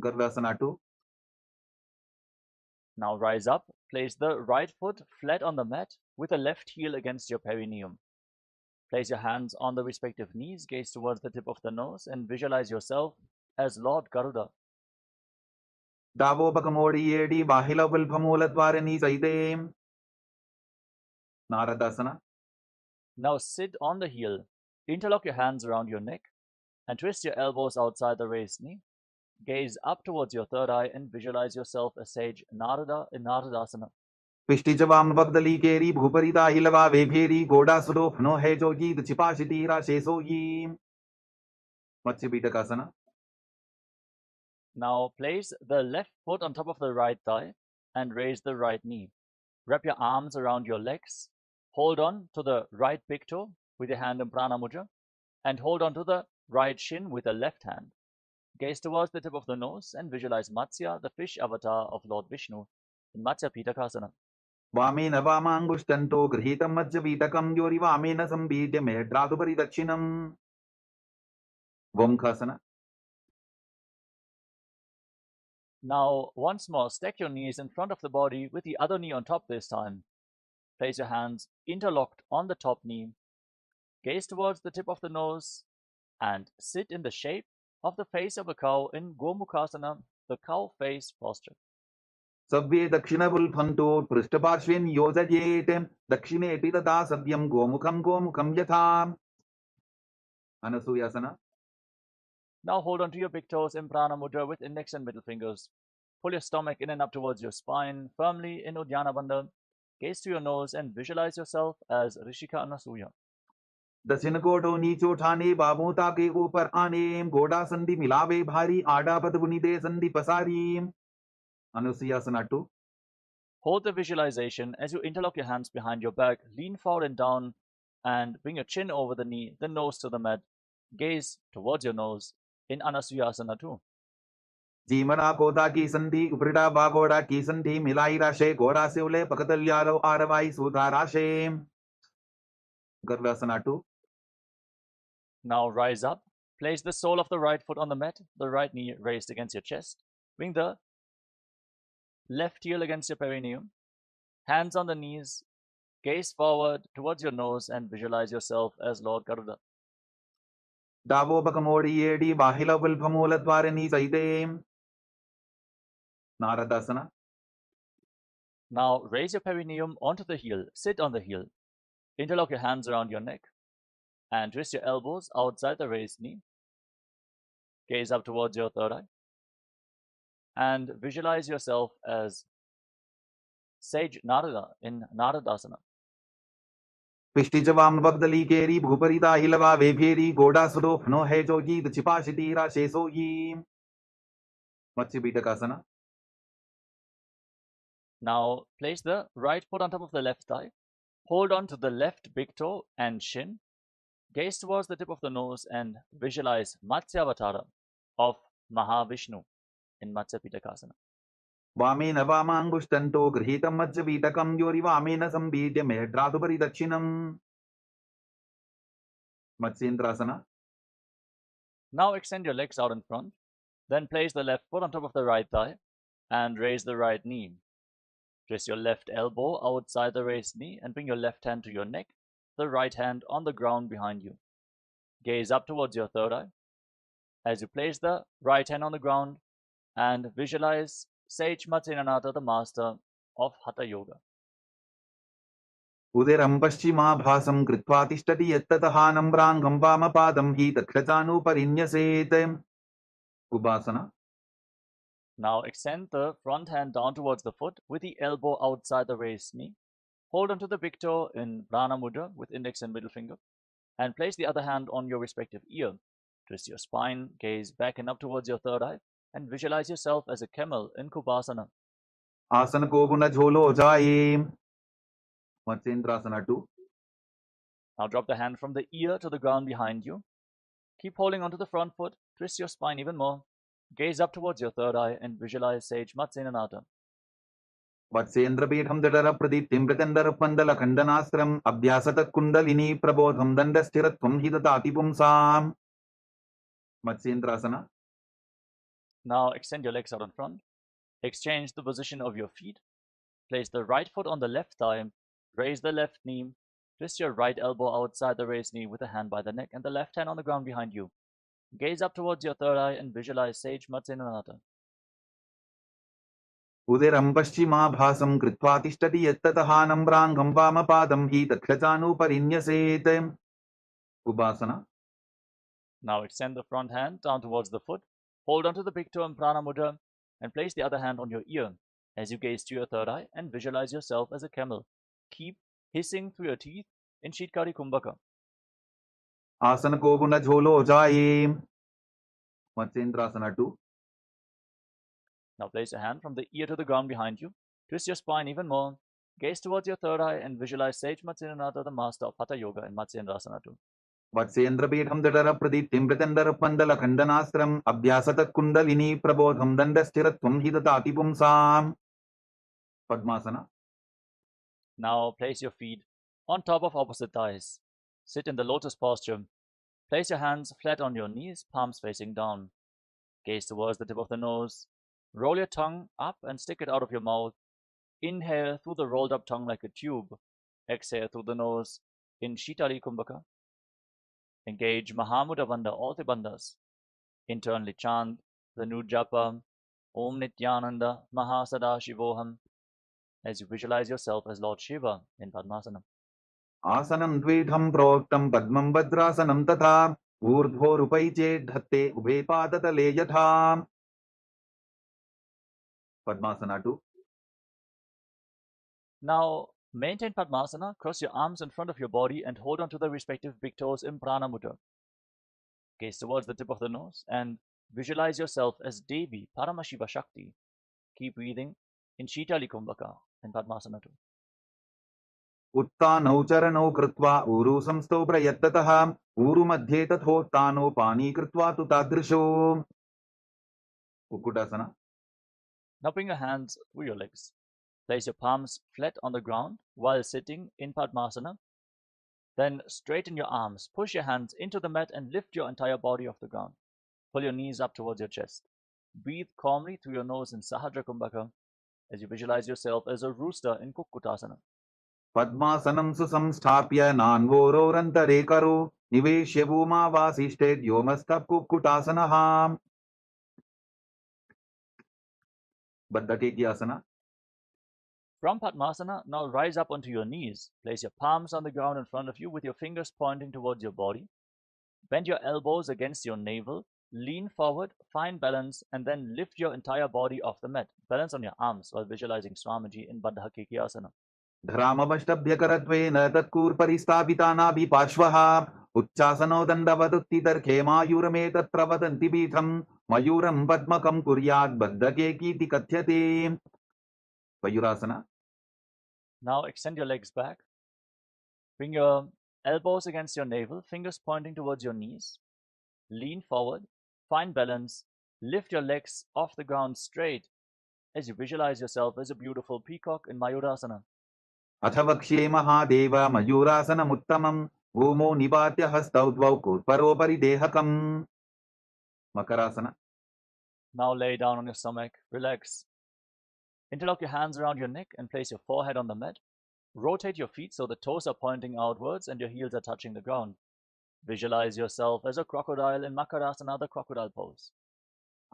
Garvasana 2. Now rise up, place the right foot flat on the mat with the left heel against your perineum. Place your hands on the respective knees, gaze towards the tip of the nose and visualize yourself as Lord Garuda. दावो बकमोड़ी येडी बाहिला विल्पमूलद्वारनी सैदे. Naradasana. Now sit on the heel. Interlock your hands around your neck and twist your elbows outside the raised knee. Gaze up towards your third eye and visualize yourself as sage Narada in Naradasana. पिष्टि जवाम बगदली केरी भूपरिता हिलवा वेभेरी गोडा सुरो फनो है जोगी छिपाशिती राशे सोगी. Matsya. Now place the left foot on top of the right thigh and raise the right knee. Wrap your arms around your legs. Hold on to the right big toe with your hand in Prana Mudra and hold on to the right shin with the left hand. Gaze towards the tip of the nose and visualize Matsya, the fish avatar of Lord Vishnu, in Matsya Pitakasana. वामेन वामाङ्गुष्टन्तो गृहीतं मज्जपीठकं योरि वामेन संबीड्य मेढ्रादुपरि दक्षिणम्. Vomkhasana. Now, once more, stack your knees in front of the body with the other knee on top this time. Place your hands interlocked on the top knee. Gaze towards the tip of the nose and sit in the shape of the face of a cow in Gomukhasana, the cow face posture. Savve dakshinabulphanto prishtaparshven yojayetem dakshine tata sadyam gomukam yatham. Anasuyasana. Now hold on to your big toes in Prana Mudra with index and middle fingers. pull your stomach in and up towards your spine, firmly in Uddiyana Bandha. Gaze to your nose and visualize yourself as Rishika Anasuya. दक्षिण कोटो नीचो ठाने बाबू ताके ऊपर आने गोड़ा संधि मिलावे भारी आड़ा पद बुनिदे संधि पसारी अनुसुयासना 2. Hold the visualization as you interlock your hands behind your back, lean forward and down, and bring your chin over the knee, the nose to the mat. Gaze towards your nose in Anasuyasana 2. जीमना कोदा की संधि उपरिटा बागोड़ा की संधि मिलाई राशे गोड़ा से उले पकतल्यारो आरवाई सुधा राशे गर्वासना 2. Now rise up. Place the sole of the right foot on the mat, the right knee raised against your chest. Bring the left heel against your perineum. Hands on the knees. Gaze forward towards your nose and visualize yourself as Lord Garuda. दावो बकमोड़ी येडी बाहिला विल्पमूल द्वारे नी सैदे नारदासना. Now raise your perineum onto the heel. Sit on the heel. Interlock your hands around your neck and twist your elbows outside the raised knee. Gaze up towards your third eye and visualize yourself as Sage Narada in Naradasana. पिष्टि जवाम बगदली केरी भूपरिता हिलवा वे फेरी गोड़ा सुदो फनो है जोगी the छिपा शितीरा शेसोगी मत्स्य बीटकासना. Now place the right foot on top of the left thigh. Hold on to the left big toe and shin. Gaze towards the tip of the nose and visualize Matsyavatara of Mahavishnu in Matsya Pitakasana. वामेन वामांगुष्टन्तो गृहीतं मत्स्य बीटकं योरि वामेन संबीड्य मेढ्रातु परिदक्षिणम् मत्स्येन्द्रासना. Now extend your legs out in front. Then place the left foot on top of the right thigh and raise the right knee. Twist your left elbow outside the raised knee and bring your left hand to your neck, the right hand on the ground behind you. Gaze up towards your third eye. As you place the right hand on the ground and visualize Sage Matsyenananda, the master of Hatha Yoga. उदरं पश्चिमाभासं कृत्वा तिष्ठति यत्ततः नम्राङ्गं वामपादं हि तत्क्षचानुपरिन्यसेत् उपासना. Now extend the front hand down towards the foot with the elbow outside the raised knee. Hold onto the big toe in Prana Mudra with index and middle finger and place the other hand on your respective ear. Twist your spine, gaze back and up towards your third eye and visualize yourself as a camel in Kubasana. आसन को गुण झोलो जाए मत्स्येन्द्रासना 2. Now drop the hand from the ear to the ground behind you. Keep holding onto the front foot. Twist your spine even more. Gaze up towards your third eye and visualize Sage Matsyenananda. वत्सेन्द्रपीठं दडर प्रदीप्तिं प्रचण्डर पन्दल खण्डनास्त्रम् अभ्यासत kundalini प्रबोधं दण्डस्थिरत्वं हि ददाति पुंसाम् मत्स्येन्द्रासना. Now extend your legs out in front. Exchange the position of your feet. Place the right foot on the left thigh. Raise the left knee. Twist your right elbow outside the raised knee with a hand by the neck and the left hand on the ground behind you. Gaze up towards your third eye and visualize Sage Matsyenananda. उदरं पश्चिमाभासं कृत्वा तिष्ठति यत्ततः नम्राङ्गं वामपादं हि तत्क्षचानुपरिन्यसेत् उपासना. Now extend the front hand down towards the foot. Hold onto the big toe in Prana Mudra and place the other hand on your ear as you gaze to your third eye and visualize yourself as a camel. Keep hissing through your teeth in Shitkari Kumbhaka. आसन को गुण झोलो जाए मत्स्येन्द्रासना 2. Now place your hand from the ear to the ground behind you. Twist your spine even more. Gaze towards your third eye and visualize Sage Matsyenananda, the master of Hatha Yoga in Matsyendrasana 2. वत्सेन्द्रपीठं दडर प्रदीप्तिं प्रचण्डर पन्दल खण्डनास्त्रम् अभ्यासत kundalini प्रबोधं दण्डस्थिरत्वं हि ददाति पुंसाम् padmasana. Now place your feet on top of opposite thighs. Sit in the lotus posture. Place your hands flat on your knees, palms facing down. Gaze towards the tip of the nose. Roll your tongue up and stick it out of your mouth. Inhale through the rolled up tongue like a tube. Exhale through the nose in Shitali Kumbhaka. Engage Mahamudra Bandha, all the bandhas. Internally chant the new japa, Om Nithyananda Mahasadaashivoham, as you visualize yourself as Lord Shiva in Padmasana. आसनं द्विधं प्रोक्तं पद्मं भद्रासनं तथा ऊर्ध्वोरुपैचेद्धत्ते उभे पादतले यथा Padmasana 2. Now, maintain Padmasana, cross your arms in front of your body and hold on to the respective big toes in Prana Mudra. Gaze towards the tip of the nose and visualize yourself as Devi, Paramashiva Shakti. Keep breathing in Shitali Kumbhaka in Padmasana 2. उत्तानौ चरणौ कृत्वा ऊरु संस्थौ प्रयत्ततः ऊरु मध्ये तथोत्तानो पानी कृत्वा तु तादृशो. Kukkutasana. Now bring your hands through your legs. Place your palms flat on the ground while sitting in Padmasana. Then straighten your arms, push your hands into the mat and lift your entire body off the ground. Pull your knees up towards your chest. Breathe calmly through your nose in Sahadra Kumbhaka as you visualize yourself as a rooster in Kukkutasana. पद्मासनं सुसंस्थाप्य नान्वोरोरन्तरे करो निवेश्य भूमावासिष्ठे व्योमस्थः कुक्कुटासनः. बद्धकेक्यासना. From Padmasana, now rise up onto your knees. Place your palms on the ground in front of you with your fingers pointing towards your body. Bend your elbows against your navel. Lean forward, find balance, and then lift your entire body off the mat. Balance on your arms while visualizing Swamiji in Baddha Kekyasana. धरामवष्टभ्यकरत्वेन तत्कूर्परिस्थापितानाभिपार्श्वः उच्चासनो दण्डवदुत्तितर्खेमायूरमे तत्र वदन्ति पीठम् मयूरं पद्मकं कुर्यात् बद्धकेकीति कथ्यते. Vayurasana. Now extend your legs back. Bring your elbows against your navel, fingers pointing towards your knees. Lean forward, find balance, lift your legs off the ground straight as you visualize yourself as a beautiful peacock in Mayurasana. अथ वक्ष्ये महादेव मयूरासनमुत्तमं भूमौ निपात्य हस्तौ द्वौ कूर्परोपरि देहकम्. Makarasana. Now lay down on your stomach, relax. Interlock your hands around your neck and place your forehead on the mat. Rotate your feet so the toes are pointing outwards and your heels are touching the ground. Visualize yourself as a crocodile in Makarasana, the crocodile pose.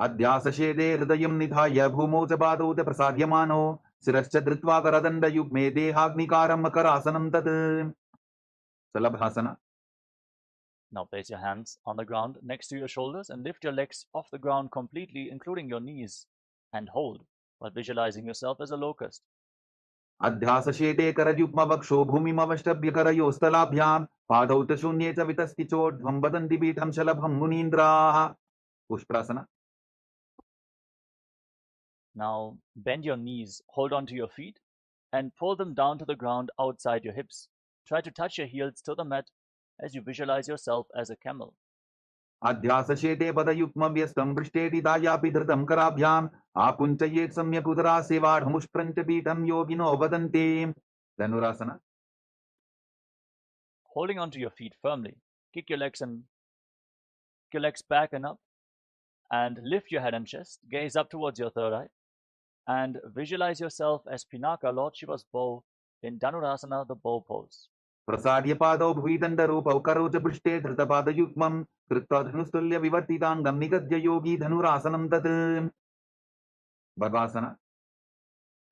अध्यासशेदे हृदयं निधाय भूमौ च पादौ च प्रसाद्यमानो शिरश्च धृत्वा करदण्डयुग्मे देहाग्निकारं मकरासनं तत्. Salabhasana. Now place your hands on the ground next to your shoulders and lift your legs off the ground completely, including your knees, and hold while visualizing yourself as a locust. अध्यासशेते करयुग्मवक्षो भूमिमवष्टभ्यकरयोस्तलाभ्यां पादौ च शून्ये च वितस्ति चोर्ध्वं वदन्ति पीठं शलभं मुनीन्द्राः. पुष्टासना. Now bend your knees, hold on to your feet, and pull them down to the ground outside your hips. Try to touch your heels to the mat as you visualize yourself as a camel. अध्यासशेते पदयुग्मव्यस्तं पृष्ठेति दायापि धृतं कराभ्याम् आकुञ्चयेत् सम्यक् उदरासेवाढमुष्प्रञ्च पीठं योगिनो वदन्ति. Dhanurasana. Holding onto your feet firmly, kick your legs back and up, and lift your head and chest. Gaze up towards your third eye, and visualize yourself as Pinaka, Lord Shiva's bow, in Dhanurasana, the bow pose. प्रसाद्य पादौ भुविदण्डरूपौ करौ च पृष्ठे धृतपादयुग्मं कृत्वा धनुस्तुल्य विवर्तिताङ्गं निगद्य योगी धनुरासनं तत्. Padmasana.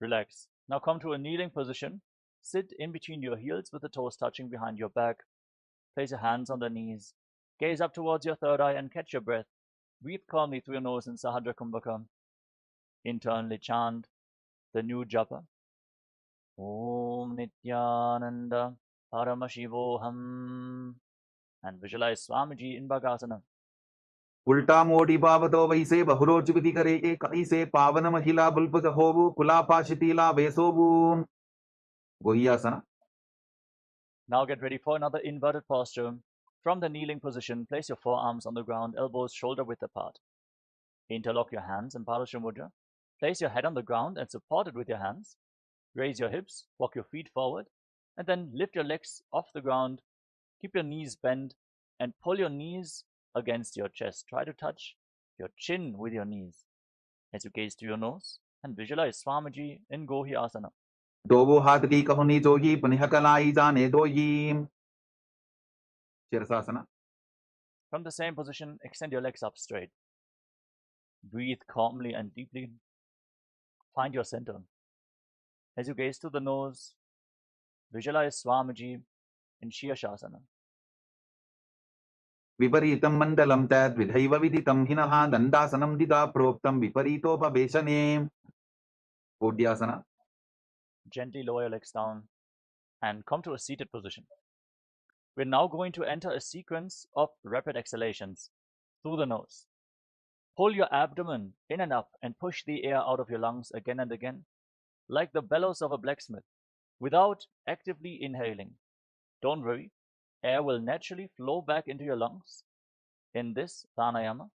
Relax. Now come to a kneeling position. Sit in between your heels with the toes touching behind your back. Place your hands on the knees. Gaze up towards your third eye and catch your breath. Breathe calmly through your nose in Sahadra Kumbhaka. Internally chant the new japa. Om Nithyananda Paramashivoham. And visualize Swamiji in Bhagasana. उल्टा मोडी पावतो वैसे बहुरोचुविति करे एक ऐसे पावन महिला बुल्पुज होवु कुलापाशितीला वेसोवु. गोहियासना. Now get ready for another inverted posture. From the kneeling position, place your forearms on the ground, elbows shoulder width apart. Interlock your hands in Parasha Mudra. Place your head on the ground and support it with your hands. Raise your hips, walk your feet forward, and then lift your legs off the ground. Keep your knees bent and pull your knees against your chest. Try to touch your chin with your knees as you gaze through your nose and visualize Swamiji in Gohyasana. दोवो हाथ की कहुनी जोगी पुनिह कलाई जाने दोयी. Shirasasana. From the same position, extend your legs up straight. Breathe calmly and deeply. Find your center. As you gaze through the nose, visualize Swamiji in Shirshasana. विपरीतं मण्डलं तद्विधैव विदितं हिनः दण्डासनं दिदा प्रोक्तं विपरीतोपवेशने. Podhyasana. Gently lower your legs down and come to a seated position. We're now going to enter a sequence of rapid exhalations through the nose. Pull your abdomen in and up and push the air out of your lungs again and again, like the bellows of a blacksmith, without actively inhaling. Don't worry, air will naturally flow back into your lungs in this pranayama,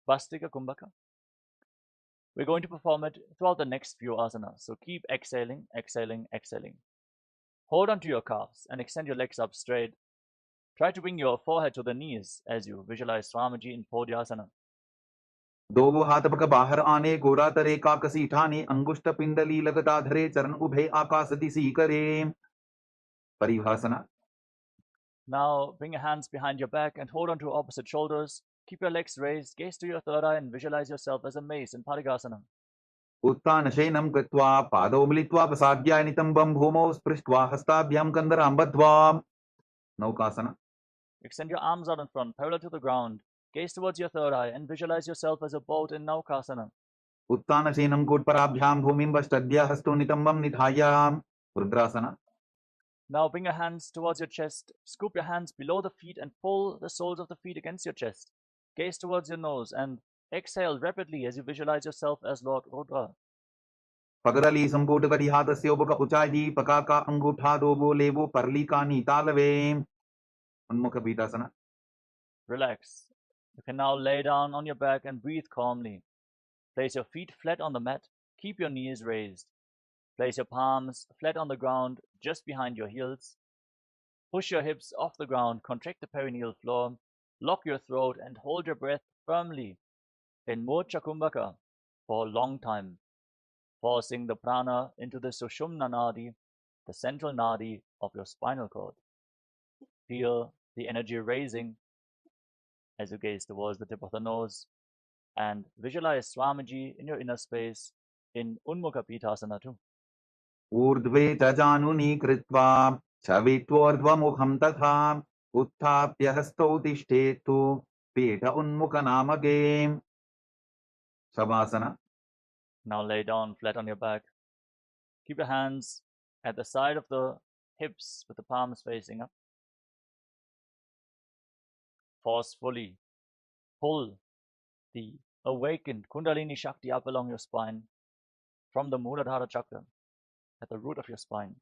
Vastika Kumbhaka. We're going to perform it throughout the next few asanas, so keep exhaling, exhaling, exhaling. Hold onto your calves and extend your legs up straight. Try to bring your forehead to the knees as you visualize Swamiji in Podhyasana. दोगो हाथ पक बाहर आने गोरा तरे काकसी ठाने अंगुष्ठ पिंडली लगता धरे चरण उभे आकाश दिशी करे परिभाषना. Now bring your hands behind your back and hold on to opposite shoulders. Keep your legs raised, gaze to your third eye and visualize yourself as a mace in Parigasana. उत्थान शयनं कृत्वा पादौ मिलित्वा प्रसाद्याय नितम्बं भूमौ स्पृष्ट्वा हस्ताभ्यां कन्दरां बद्ध्वा नौकासना. Extend your arms out in front, parallel to the ground. Gaze towards your third eye and visualize yourself as a boat in Naukasana. उत्थान शयनं कोट्पराभ्यां भूमिं पश्चाद्य हस्तो नितम्बं निधाय रुद्रासना. Now bring your hands towards your chest, scoop your hands below the feet and pull the soles of the feet against your chest. Gaze towards your nose and exhale rapidly as you visualize yourself as Lord Rudra. पगरली संकोट करी हाथस्य उपक उचाई पकाका अंगूठा दोबो लेबो परलिका नीतालवे उन्मुख पीठासना. Relax. You can now lay down on your back and breathe calmly. Place your feet flat on the mat. Keep your knees raised. Place your palms flat on the ground just behind your heels. Push your hips off the ground, contract the perineal floor, lock your throat and hold your breath firmly in Mocha Kumbhaka for a long time, forcing the prana into the Sushumna Nadi, the central nadi of your spinal cord. Feel the energy raising as you gaze towards the tip of the nose and visualize Swamiji in your inner space in Unmukha Pīthāsana too. ऊर्ध्वे च जानुनी कृत्वा छवित्वोर्ध्वमुखं तथा उत्थाप्य हस्तौ तिष्ठेतु पीठ उन्मुखनामके शवासना. Now lay down flat on your back. Keep your hands at the side of the hips with the palms facing up. Forcefully pull the awakened Kundalini Shakti up along your spine from the Muladhara chakra at the root of your spine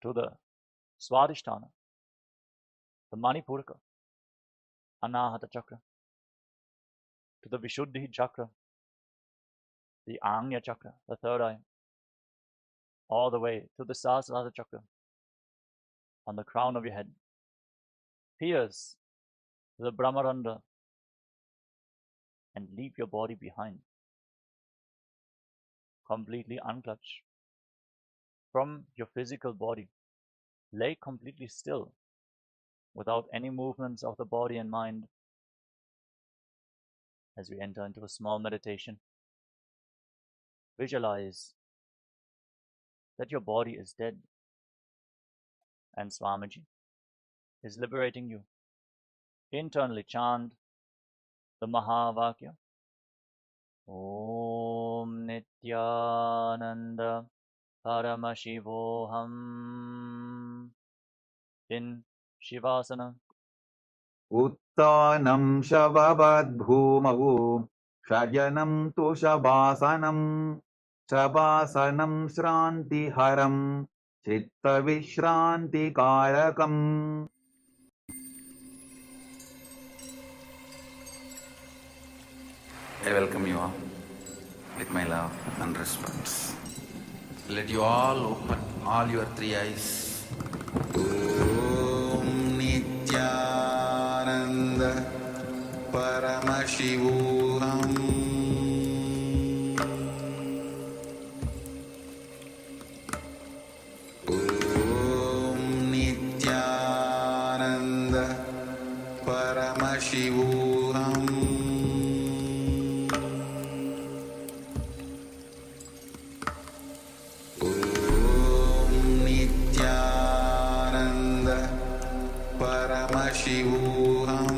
to the Swadhisthana, the Manipuraka, Anahata chakra, to the Vishuddhi chakra, the Anya chakra, the third eye, all the way to the Sahasrara chakra on the crown of your head. Pierce the Brahmarandha and leave your body behind. Completely unclutch from your physical body. Lay completely still without any movements of the body and mind as we enter into a small meditation. Visualize that your body is dead and Swamiji is liberating you. Internally chant the Mahavakya. Om Nityananda Paramashivoham in Shivasana. उत्थानं शववद्भूमौ शयनं तु शवासनं शवासनं श्रान्तिहरं चित्तविश्रान्तिकारकम्. I welcome you all with my love and respect. Let you all open all your three eyes. Om Nityananda Paramashivoham. Om Nityananda Paramashivoham. Paramashivoham.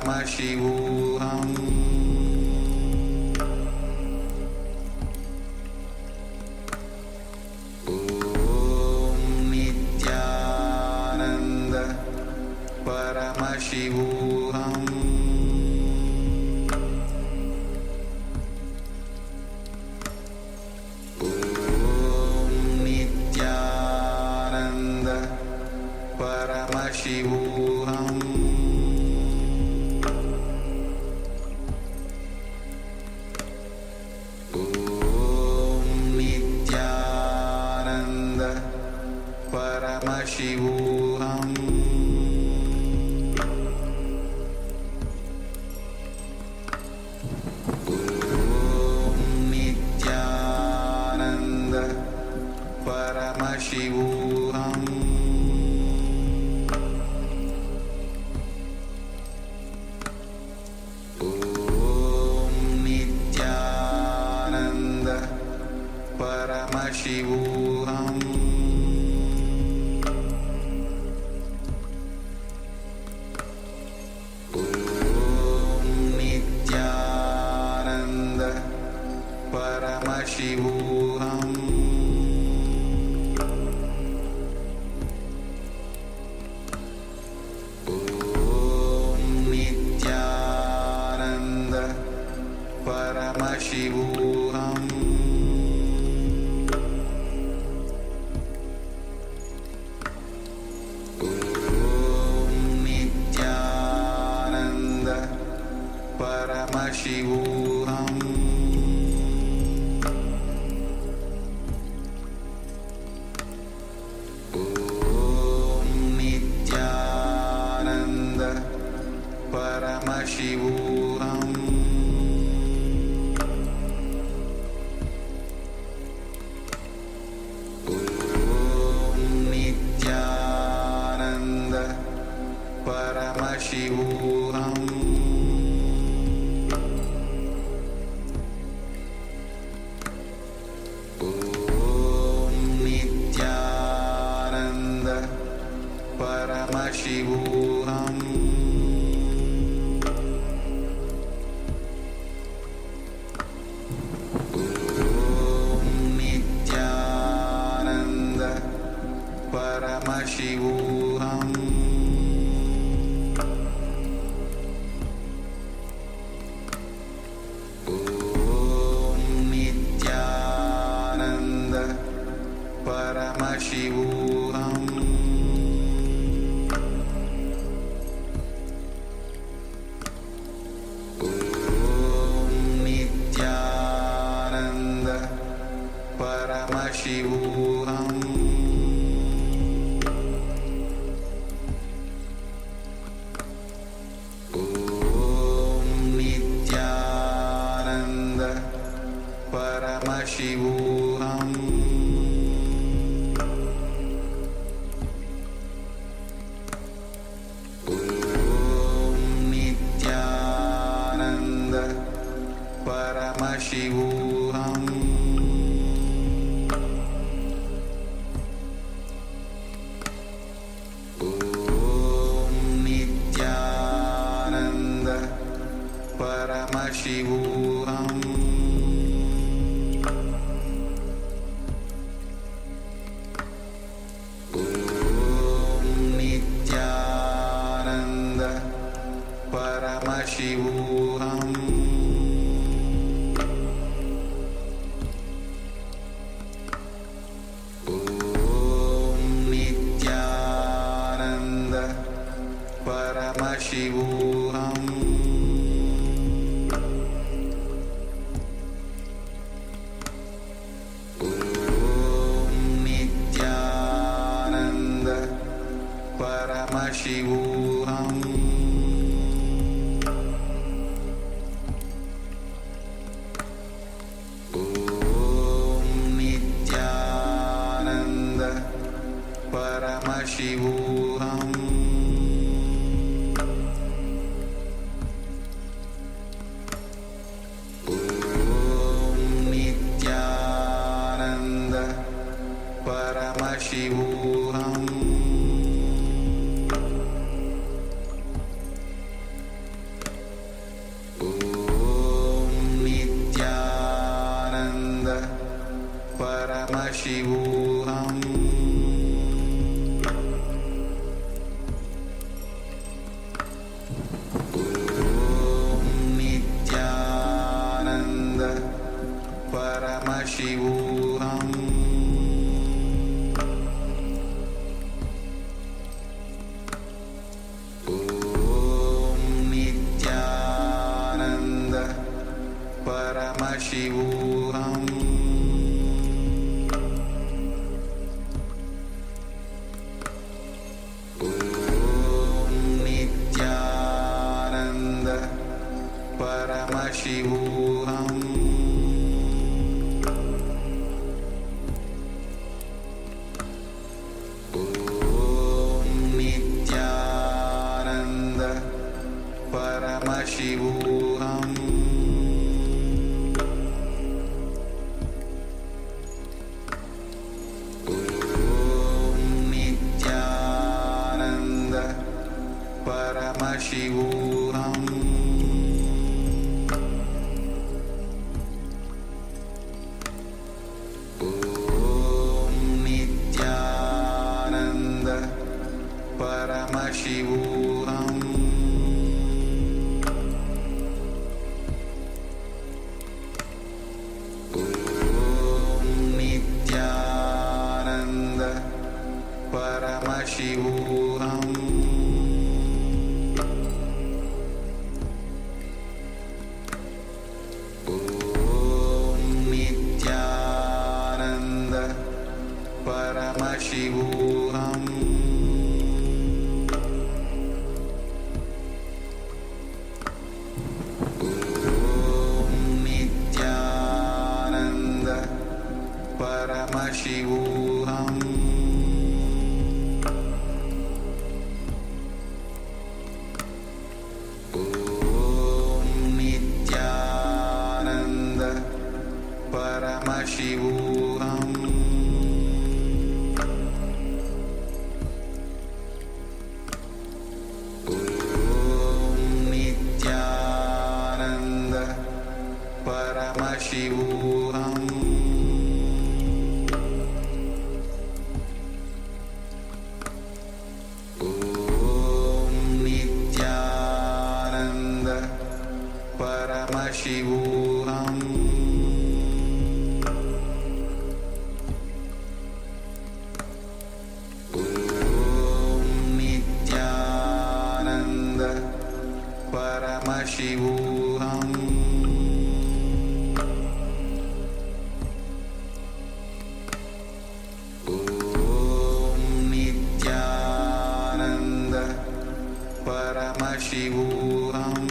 Paramashivoham Om Nityananda Paramashivoham Om Nityananda Paramashivoham Paramashivoham Om Nityananda Paramashivoham Om Nityananda Paramashivoham Paramashivoham Om Nityananda Paramashivoham Om Nityananda Paramashivoham Paramashivoham Om Nityananda Paramashivoham Om Nityananda Paramashivoham Paramashivoham Om Nityananda Paramashivoham Om Nityananda Paramashivoham Paramashivoham Om Nityananda Paramashivoham Om Nityananda Paramashivoham Paramashivoham Om Nityananda Paramashivoham Om Nityananda Paramashivoham Paramashivoham Paramashivoham Om Nityananda Paramashivoham Om Nityananda Paramashivoham Paramashivoham Om Nityananda Paramashivoham Om Nityananda Paramashivoham Paramashivoham Om Nityananda Paramashivoham Om Nityananda Paramashivoham Paramashivoham Om Nityananda Paramashivoham Om Nityananda Paramashivoham Paramashivoham Om Nityananda Paramashivoham Om Nityananda Paramashivoham Paramashivoham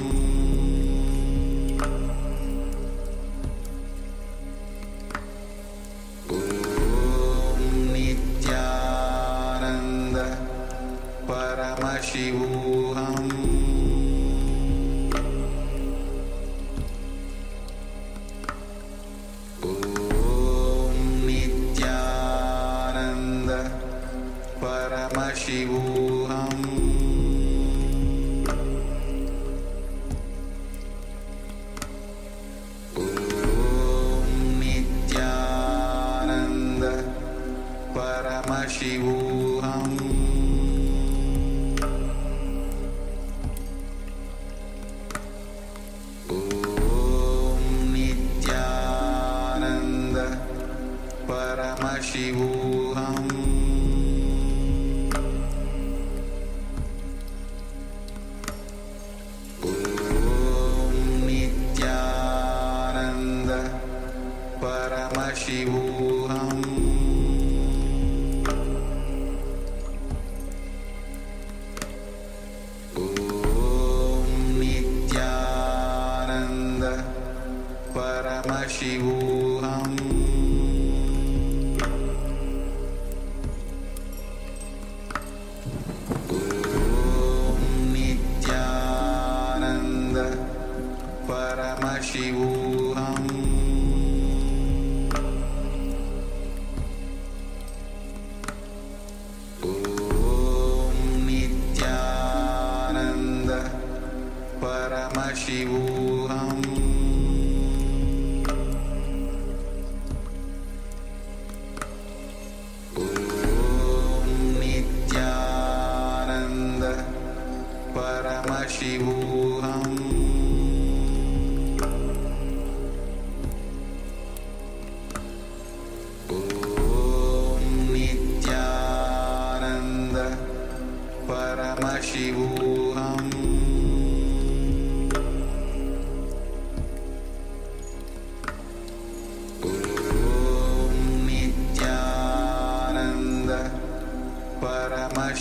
Om Nityananda Paramashivoham Om Nityananda Paramashivoham Paramashivoham Om Nityananda Paramashivoham Om Nityananda Paramashivoham Paramashivoham Om Nityananda Paramashivoham Om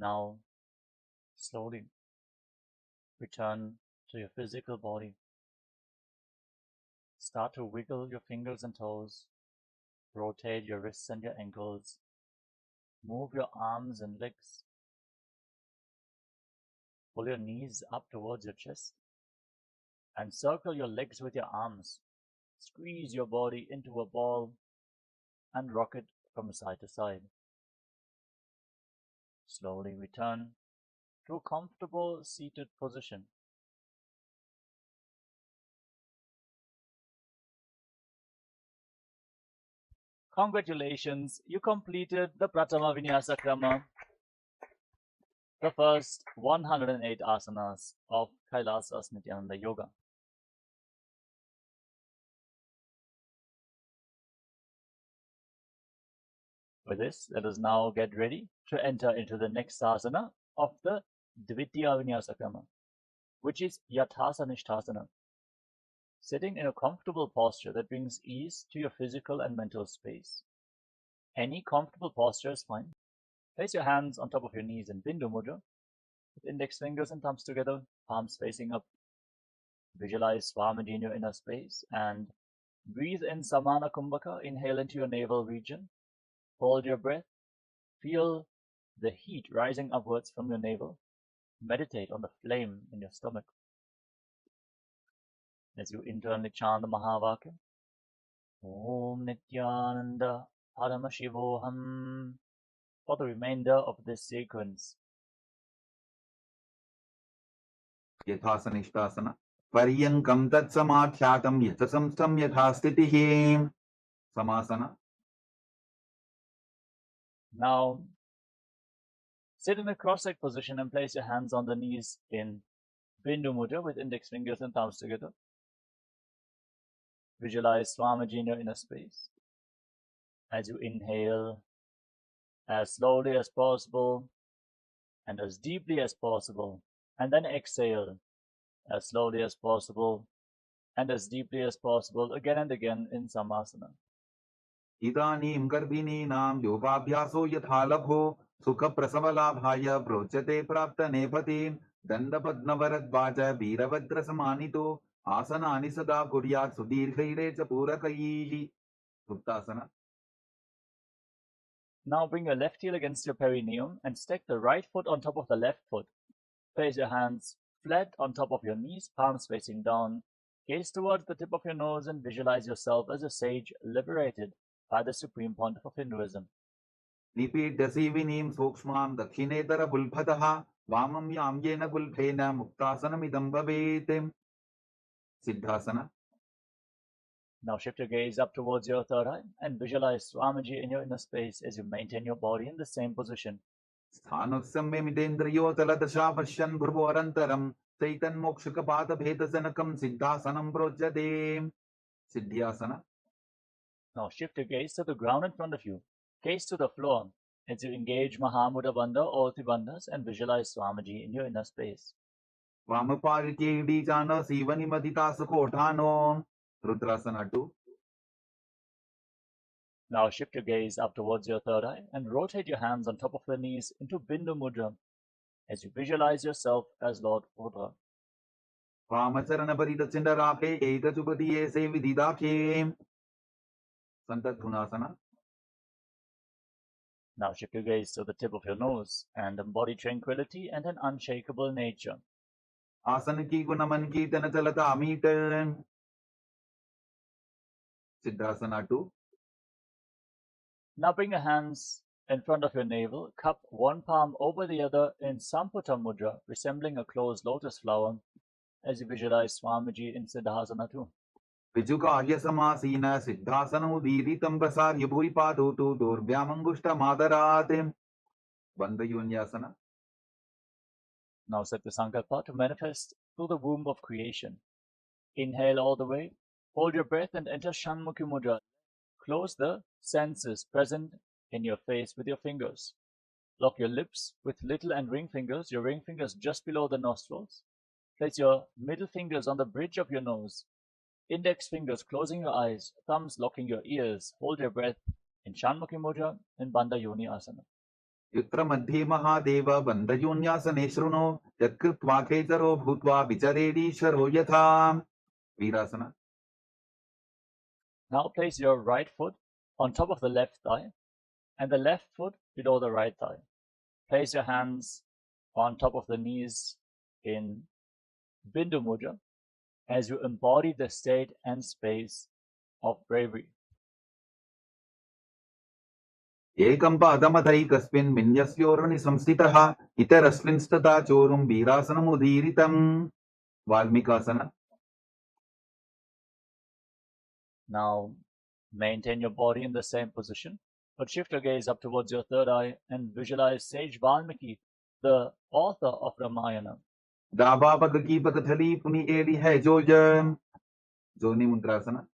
Now, slowly return to your physical body. Start to wiggle your fingers and toes, rotate your wrists and your ankles, move your arms and legs, pull your knees up towards your chest, and circle your legs with your arms. Squeeze your body into a ball and rock it from side to side. Slowly return to a comfortable seated position. Congratulations, you completed the Pratama Vinyasa Krama, the first 108 asanas of Kailasas Nityananda Yoga. With this, let us now get ready to enter into the next asana of the Dvitiya Vinyasa Krama, which is Yathasa Nishthasana, sitting in a comfortable posture that brings ease to your physical and mental space. Any comfortable posture is fine. Place your hands on top of your knees in Bindu Mudra, with index fingers and thumbs together, palms facing up. Visualize Swamiji in your inner space and breathe in Samana Kumbhaka. Inhale into your navel region. Hold your breath. Feel the heat rising upwards from your navel. Meditate on the flame in your stomach. As you internally chant the Mahavakya, Om Nityananda Paramashivoham, for the remainder of this sequence. यथासनिष्ठासन पर्यङ्कं तत्समाख्यातं यथसंस्थं यथा स्थितिः Samasana. Now, sit in a cross-legged position and place your hands on the knees in Bindu Mudra with index fingers and thumbs together. Visualize Swamiji in your inner space. As you inhale, as slowly as possible and as deeply as possible, and then exhale as slowly as possible and as deeply as possible again and again in Samasana. इदानीं गर्भिणीनां योगाभ्यासो यथा लभो सुखप्रसवलाभाय प्रोच्यते प्राप्तनेपथि दण्डपद्मवरद्वाज वीरभद्रसमानितो आसनानि सदा कुर्यात् सुदीर्घैरे च पूरकैः सुप्तासना. Now bring your left heel against your perineum and stack the right foot on top of the left foot. Place your hands flat on top of your knees, palms facing down. Gaze towards the tip of your nose and visualize yourself as a sage liberated by the Supreme Pontiff of Hinduism. निपीड्यसीविनीं सूक्ष्मां दक्षिणेतरगुल्फतः वामं याम्येन गुल्फेन मुक्तासनमिदं भवेत्. सिद्धासना. Now shift your gaze up towards your third eye and visualize Swamiji in your inner space as you maintain your body in the same position. स्थानोत्सम्यमितेन्द्रियो तलदशा पश्यन् भ्रुवोरन्तरं चैतन्मोक्षकपातभेदजनकं सिद्धासनं प्रोच्यते. सिद्ध्यासना. Now shift your gaze to the ground in front of you. Gaze to the floor as you engage Mahamudra Bandha or Tribandhas and visualize Swamiji in your inner space. वामपार्श्वे इडीजान सीवनिमदिता सुकोठानो. रुद्रासना 2. Now shift your gaze up towards your third eye and rotate your hands on top of the knees into Bindu Mudra as you visualize yourself as Lord Rudra. वामचरणपरितचिण्डरापे एकचुपतिये सेविदिदाख्ये. सन्तद्धुनासना. Now shift your gaze to the tip of your nose and embody tranquility and an unshakable nature. आसन की गुणमन कीर्तन चलता metre. सिद्धासना 2. Now bring your hands in front of your navel, cup one palm over the other in Samputa Mudra, resembling a closed lotus flower, as you visualize Swamiji in Siddhasana 2. विजुकार्य समासीन सिद्धासनमुदीरितं प्रसार्य भूरिपादौ तु दोर्भ्यामङ्गुष्ठमादरात्. बन्धयोन्यासना. Now set the sankalpa to manifest through the womb of creation. Inhale all the way, hold your breath and enter Shanmukhi Mudra. Close the senses present in your face with your fingers. Lock your lips with little and ring fingers, your ring fingers just below the nostrils. Place your middle fingers on the bridge of your nose. Index fingers closing your eyes, thumbs locking your ears. Hold your breath in Shanmukhi Mudra in Bandha Yoni Asana. युत्र मध्ये महादेव बन्धयोन्यासने शृणु यत्कृत्वा खेचरो भूत्वा विचरेदीश्वरो यथा वीरासना. Now place your right foot on top of the left thigh and the left foot below the right thigh. Place your hands on top of the knees in Bindu Mudra as you embody the state and space of bravery. एकं पादमथैकस्मिन् विन्यस्योर्नि संस्थितः इतरस्मिंस्तथा चोरुं वीरासनमुदीरितम् वाल्मीकासना. Now maintain your body in the same position, but shift your gaze up towards your third eye and visualize sage Valmiki, the author of Ramayana. दाबा पग की पगथली पुनि एड़ी है जोनी मुद्रासना.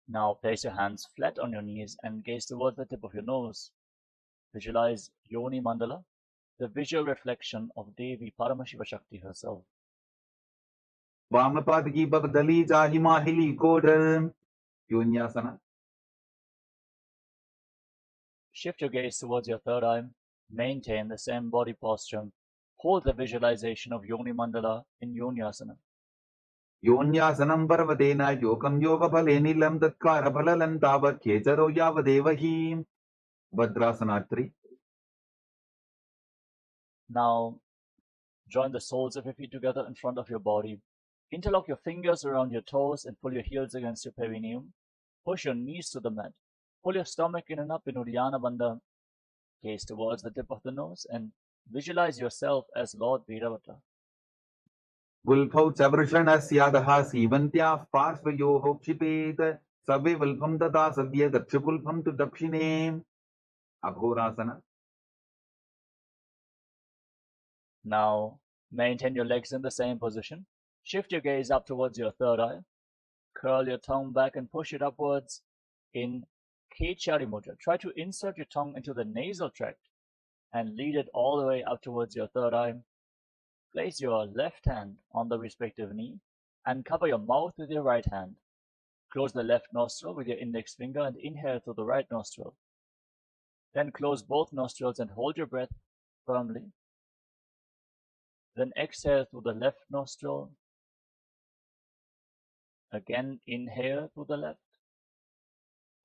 Now place your hands flat on your knees and gaze towards the tip of your nose. Visualize Yoni Mandala, the visual reflection of Devi Paramashiva Shakti herself. वाम पाद की पगदली चाहि माहिली code योन्यासना. Shift your gaze towards your third eye. Maintain the same body posture. Hold the visualization of Yoni Mandala in Yonyasana. योन्यासनं पर्वतेन योगं योगफले नीलं तत्कारफलनं तावत् खेचरो यावदेव हि भद्रासनात्रि. Now join the soles of your feet together in front of your body. Interlock your fingers around your toes and pull your heels against your perineum. Push your knees to the mat. Pull your stomach in and up in Uddiyana Bandha. Gaze towards the tip of the nose and visualize yourself as Lord Viravata. गुल्फौ च वृषणस्यादः सीवन्त्याः पार्श्वयोः क्षिपेत सवे वल्फं तथा सव्य दक्षगुल्फं तु दक्षिणे अघोरासना. Now maintain your legs in the same position. Shift your gaze up towards your third eye. Curl your tongue back and push it upwards in Kechari Mudra. Try to insert your tongue into the nasal tract and lead it all the way up towards your third eye. Place your left hand on the respective knee and cover your mouth with your right hand. Close the left nostril with your index finger and inhale through the right nostril. Then close both nostrils and hold your breath firmly. Then exhale through the left nostril. Again, inhale through the left.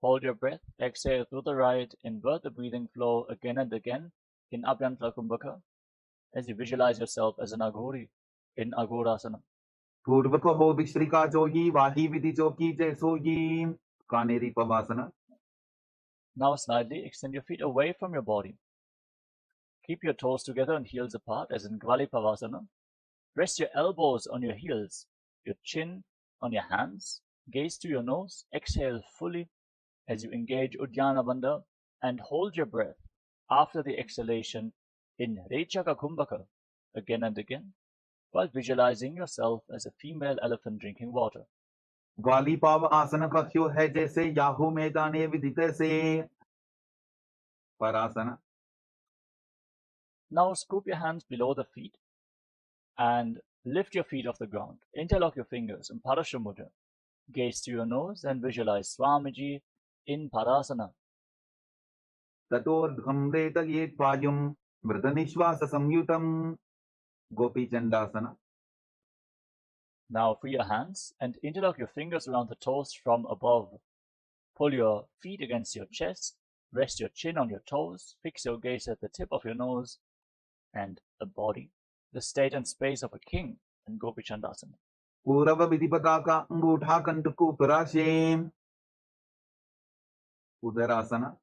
Hold your breath, exhale through the right, invert the breathing flow again and again in Abhyantara Kumbhaka as you visualize yourself as an Aghori in Aghorasana. पूर्वको हो विश्रिका जोगी वाही विधि चौकी जैसोगी Kanheri पवासना. Now slightly extend your feet away from your body. Keep your toes together and heels apart as in Gvali Pavasana. Rest your elbows on your heels, your chin on your hands. Gaze to your nose. Exhale fully as you engage Uddiyana Bandha and hold your breath after the exhalation in Rechaka Kumbhaka again and again while visualizing yourself as a female elephant drinking water. ग्वाली पाव आसन कख्यो है जैसे Yahoo मैदाने विदित से परासना. Now scoop your hands below the feet and lift your feet off the ground. Interlock your fingers in Parasha Mudra. Gaze to your nose and visualize Swamiji in Parasana. ततोर्ध्वं रेतयेत् वायुं मृतनिश्वास संयुतं Gopi चंडासना. Now free your hands and interlock your fingers around the toes from above. Pull your feet against your chest, rest your chin on your toes, fix your gaze at the tip of your nose, and embody the state and space of a king in Gopi Chandasana. पूरव विधिपता का अंगूठा कंटकू पराशे उदरासना.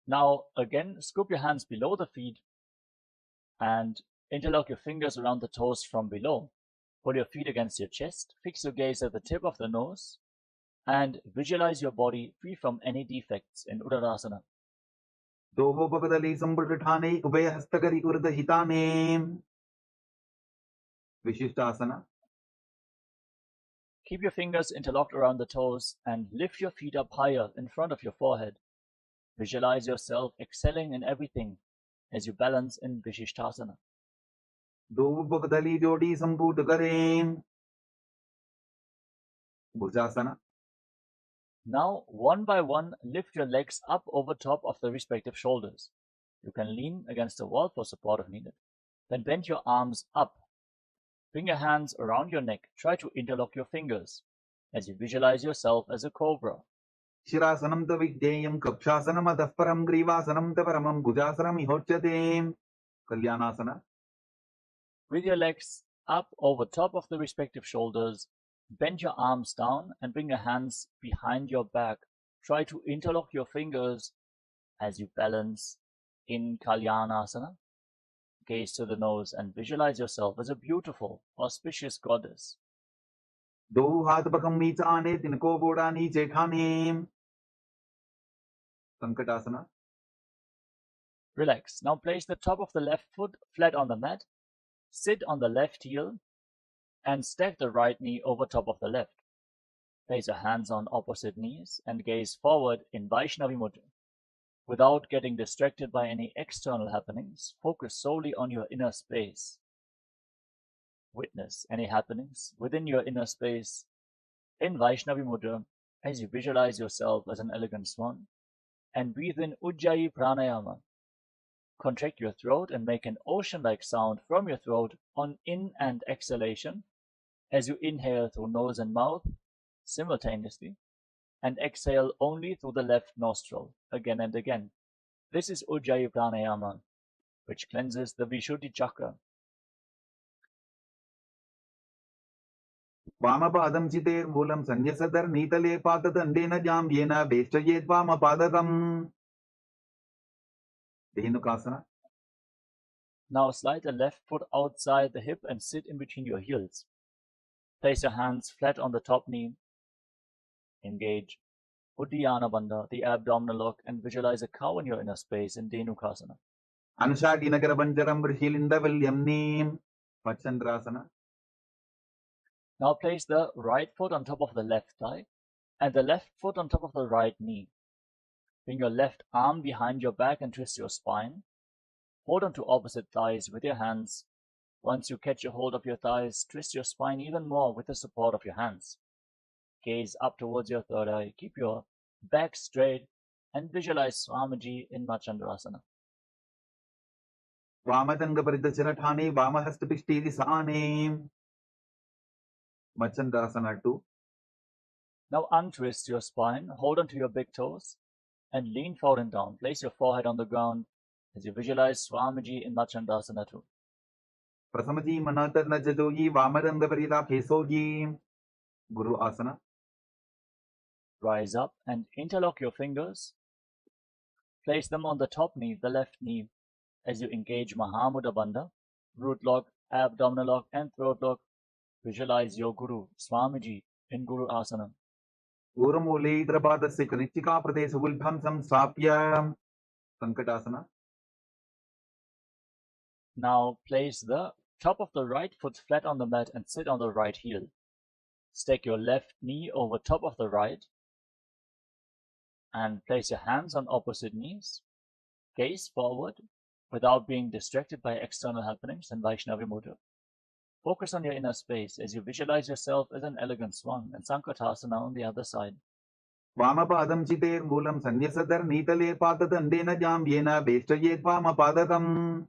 Now again, scoop your hands below the feet and interlock your fingers around the toes from below. Pull your feet against your chest, fix your gaze at the tip of the nose, and visualize your body free from any defects in Udarasana. दोहो पगदली संबुठाने उभय हस्तकरी उर्द हिताने विशिष्टासना. Keep your fingers interlocked around the toes and lift your feet up higher in front of your forehead. Visualize yourself excelling in everything as you balance in Vishishtasana. दो पगदली जोड़ी संपूट करें भुजासना. Now, one by one, lift your legs up over top of the respective shoulders. You can lean against the wall for support if needed. Then bend your arms up. Bring your hands around your neck. Try to interlock your fingers as you visualize yourself as a cobra. Shirasanam ta vidyayam kapshasanam atah param grivasanam ta paramam bhujasanam ihochate. Kalyanasana. With your legs up over top of the respective shoulders, bend your arms down and bring your hands behind your back. Try to interlock your fingers as you balance in Kalyanasana. Gaze to the nose and visualize yourself as a beautiful, auspicious goddess. दो हाथ पकम नीचा आने तिनको बोड़ा नीचे खाने. Sankatasana. Relax. Now place the top of the left foot flat on the mat. Sit on the left heel and stack the right knee over top of the left. Place your hands on opposite knees and gaze forward in Vaishnavi Mudra. Without getting distracted by any external happenings, focus solely on your inner space. Witness any happenings within your inner space in Vaishnavi Mudra as you visualize yourself as an elegant swan, and breathe in Ujjayi Pranayama. Contract your throat and make an ocean-like sound from your throat on in and exhalation as you inhale through nose and mouth simultaneously, and exhale only through the left nostril again and again. This is Ujjayi Pranayama, which cleanses the Vishuddhi chakra. वामपादं चितेर मूलं संन्यसदर नीतले पातदण्डेन जाम्येन वेष्टयेत् वामपादकम्. Dhenukasana. Now slide the left foot outside the hip and sit in between your heels. Place your hands flat on the top knee. Engage Uddiyana Bandha, the abdominal lock, and visualize a cow in your inner space in Dhenukasana. Anushadinagarabanjaram Vrishilindavalyamnim. Pachandrasana. Now place the right foot on top of the left thigh and the left foot on top of the right knee. Bring your left arm behind your back and twist your spine. Hold on to opposite thighs with your hands. Once you catch a hold of your thighs, twist your spine even more with the support of your hands. Gaze up towards your third eye. Keep your back straight and visualize Swamiji in Machandrasana. Vamatangaparidacharatthane Vamahastapishti Sane. Machandrasana 2. Now untwist your spine, hold on to your big toes, and lean forward and down. Place your forehead on the ground as you visualize Swamiji in Machandrasana 2. Prasamaji Manatarna Jajogi Vamaranga Kesoji. Guru Asana. Rise up and interlock your fingers. Place them on the top knee, the left knee, as you engage Mahamudra Bandha, root lock, abdominal lock, and throat lock. Visualize your Guru, Swamiji, in Guru Asana. Uramule Idrapadasya Kanichika Pradesh Vulbham Samsapya. Sankatasana. Now place the top of the right foot flat on the mat and sit on the right heel. Stack your left knee over top of the right and place your hands on opposite knees. Gaze forward without being distracted by external happenings in Vaishnavi Mudra. Focus on your inner space as you visualize yourself as an elegant swan, and Sankatasana on the other side. Vamapadam chiter moolam sanyasadar nitale patadandena jamyena veshtayet vamapadakam.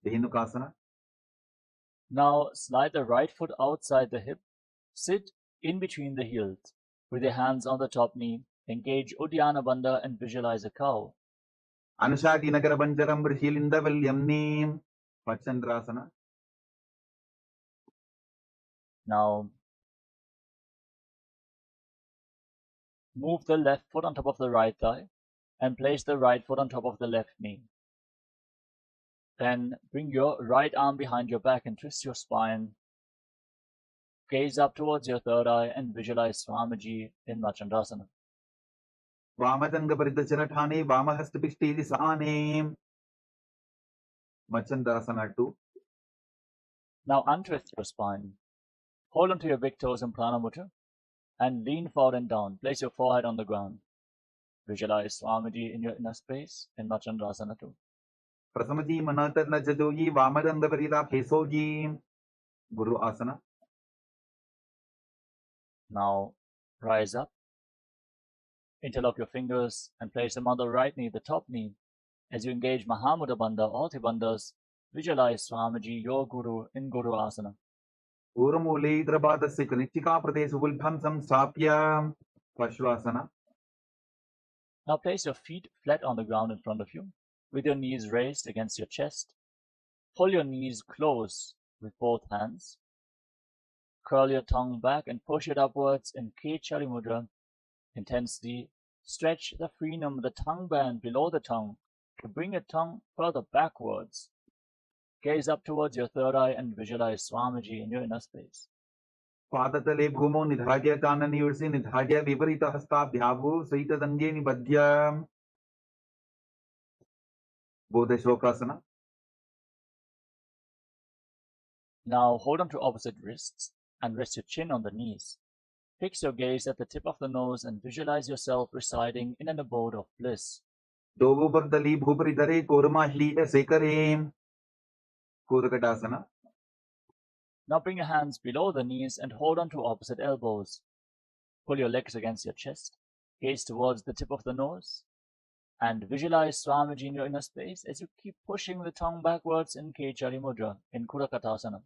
Dhenukasana. Now slide the right foot outside the hip. Sit in between the heels with your hands on the top knee. Engage Uddiyana Bandha and visualize a cow. Anushadinagarabanjaram Vrishilindavalyamnim. Pachandrasana. Now move the left foot on top of the right thigh and place the right foot on top of the left knee. Then bring your right arm behind your back and twist your spine. Gaze up towards your third eye and visualize Swamiji in Machandrasana. Vamatangaparidacharatthane Vamahastapishti Sane. Machandrasana 2. Now untwist your spine. Hold onto your big toes in Prana Mudra and lean forward and down. Place your forehead on the ground. Visualize Swamiji in your inner space in Machandrasana 2. Prasamaji Manatarna Jajogi Vamaranga Kesoji. Guru Asana. Now Rise up. Interlock your fingers and place them on the right knee, the top knee. As you engage Mahamudra Bandha, all three bandhas, visualize Swamiji, your Guru, in Guru Asana. ऊर्मूले द्रपादस्य कनिष्ठिका प्रदेशे उल्भं संस्थाप्य Pashvasana. Now place your feet flat on the ground in front of you, with your knees raised against your chest. Pull your knees close with both hands. Curl your tongue back and push it upwards in Kechari Mudra. Intensely stretch the frenum, the tongue band below the tongue, to bring your tongue further backwards. Gaze up towards your third eye and visualize Swamiji in your inner space. पादतले भूमौ निधार्य काननयोर्षि निधार्य विपरीतहस्ताभ्याभू सहितदङ्गे निबध्य Bodhishokhasana. Now hold on to opposite wrists and rest your chin on the knees. Fix your gaze at the tip of the nose and visualize yourself residing in an abode of bliss. Dogopardali bhuparidare kormahli sekare Kodakatasana. Now bring your hands below the knees and hold on to opposite elbows. Pull your legs against your chest. Gaze towards the tip of the nose. And visualize Swamiji in your inner space as you keep pushing the tongue backwards in Kechari Mudra, in Kodakatasana.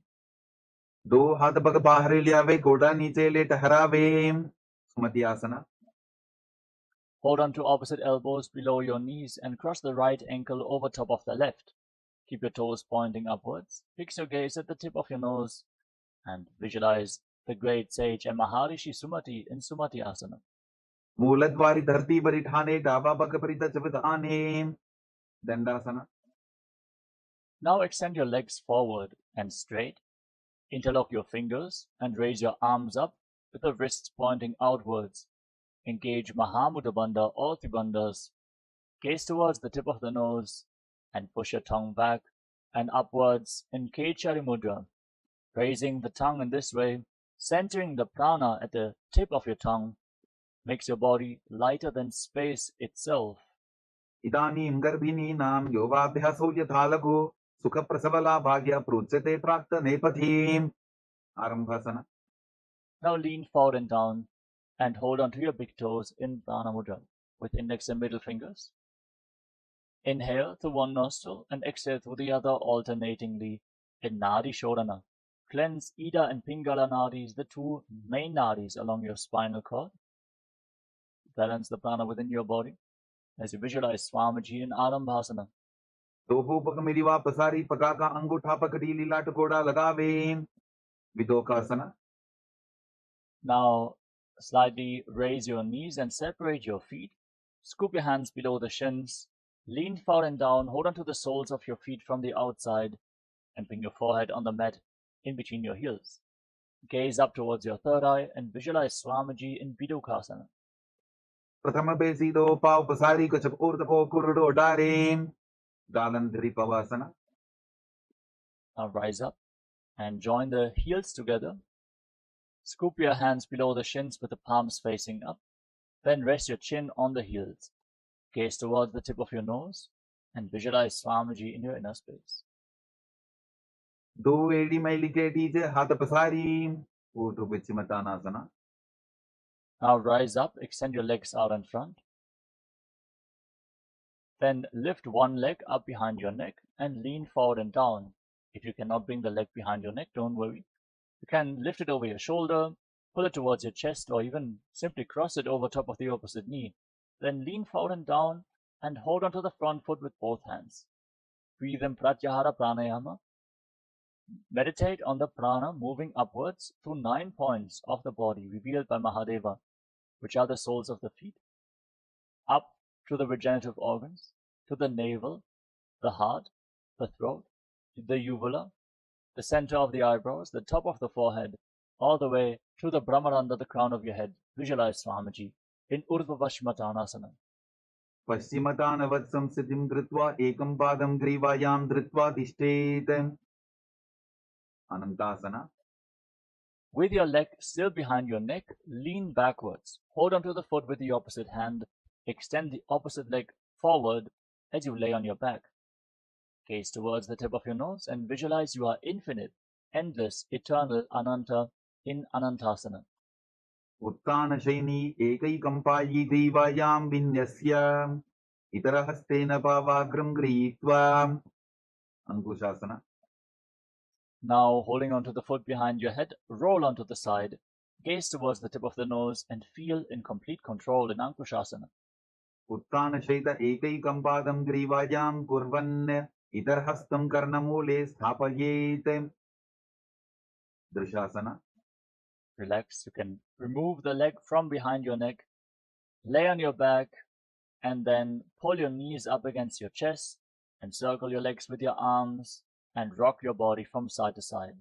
दो हाथ पग बाहर लियावे गोड़ा नीचे ले टहरावे सुमति आसना. Hold on to opposite elbows below your knees and cross the right ankle over top of the left. Keep your toes pointing upwards. Fix your gaze at the tip of your nose and visualize the great sage and Maharishi Sumati in Sumati Asana. मूलद्वारी धरती पर इठाने डाबा पग परित चविधाने दंडासना. Now extend your legs forward and straight. Interlock your fingers and raise your arms up with the wrists pointing outwards. Engage Mahamudra Bandha, all three bandhas. Gaze towards the tip of the nose and push your tongue back and upwards in Kechari Mudra. Raising the tongue in this way, centering the prana at the tip of your tongue, makes your body lighter than space itself. इदानीं गर्भिणीनां योगाभ्यासो यथा लघु सुखप्रसवला भाग्य प्रोच्यते प्राप्त नेपथीम्. आरंभासना. Now lean forward and down and hold on to your big toes in Prana Mudra with index and middle fingers. Inhale through one nostril and exhale through the other alternatingly in Nadi Shodhana. Cleanse Ida and Pingala Nadis, the two main nadis along your spinal cord. Balance the prana within your body as you visualize Swamiji in Arambhasana. दोहो पग मेरी वापसारी पगा का अंगूठा पकड़ी लीला टकोड़ा लगावे विदोकासना. Now slightly raise your knees and separate your feet. Scoop your hands below the shins. Lean forward and down. Hold on to the soles of your feet from the outside and bring your forehead on the mat in between your heels. Gaze up towards your third eye and visualize Swamiji in Bidokasana. प्रथम बेसी दो पाव पसारी कुछ ऊर्ध को कुरुडो डारे दालंधरी पवासना. Now rise up and join the heels together. Scoop your hands below the shins with the palms facing up. Then rest your chin on the heels. Gaze towards the tip of your nose and visualize Swamiji in your inner space. दो AD मैली के टीचे हाथ पसारी ऊर्ध विचिमतानासना. Now rise up, extend your legs out in front. Then lift one leg up behind your neck and lean forward and down. If you cannot bring the leg behind your neck, don't worry. You can lift it over your shoulder, pull it towards your chest, or even simply cross it over top of the opposite knee. Then lean forward and down and hold onto the front foot with both hands. Breathe in Pratyahara Pranayama. Meditate on the prana moving upwards through 9 points of the body revealed by Mahadeva, which are the soles of the feet, up to the regenerative organs, to the navel, the heart, the throat, the uvula, the center of the eyebrows, the top of the forehead, all the way to the Brahmaranda, the crown of your head. Visualize Swamiji in Urdhva Vashmatanasana. पश्चिमतानवत् संसिद्धिं धृत्वा एकं पादं ग्रीवायां धृत्वा तिष्ठेत्. अनन्तासना. With your leg still behind your neck, lean backwards. Hold onto the foot with the opposite hand. Extend the opposite leg forward as you lay on your back. Gaze towards the tip of your nose and visualize you are infinite, endless, eternal, Ananta in Anantasana. उत्तानशयनी एकैकम्पायी ग्रीवायां विन्यस्य इतरहस्तेन पावाग्रं गृहीत्वा अंकुशासना. Now, holding onto the foot behind your head, roll onto the side, gaze towards the tip of the nose, and feel in complete control in Ankushasana. उत्तानशयित एकैकम्पादं ग्रीवायां कुर्वन् इतरहस्तं कर्णमूले स्थापयेत्. दृशासना. Relax. You can remove the leg from behind your neck, lay on your back, and then pull your knees up against your chest and circle your legs with your arms and rock your body from side to side.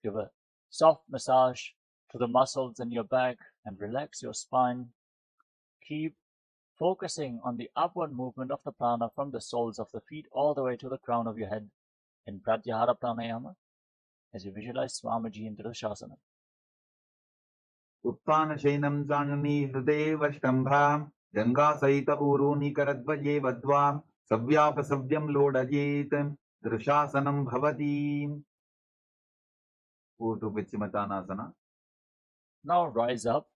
Give a soft massage to the muscles in your back and relax your spine. Keep focusing on the upward movement of the prana from the soles of the feet all the way to the crown of your head in Pratyahara Pranayama as you visualize Swamiji in Dhrishasana. उत्तानशयनं जाननी हृदये वष्टम्भां गङ्गासहित ऊरूनि करद्वये वद्वां सव्यापसव्यं लोडयेत्. दृशासनं भवति. ऊर्ध्वपिच्छमतानासना. Now rise up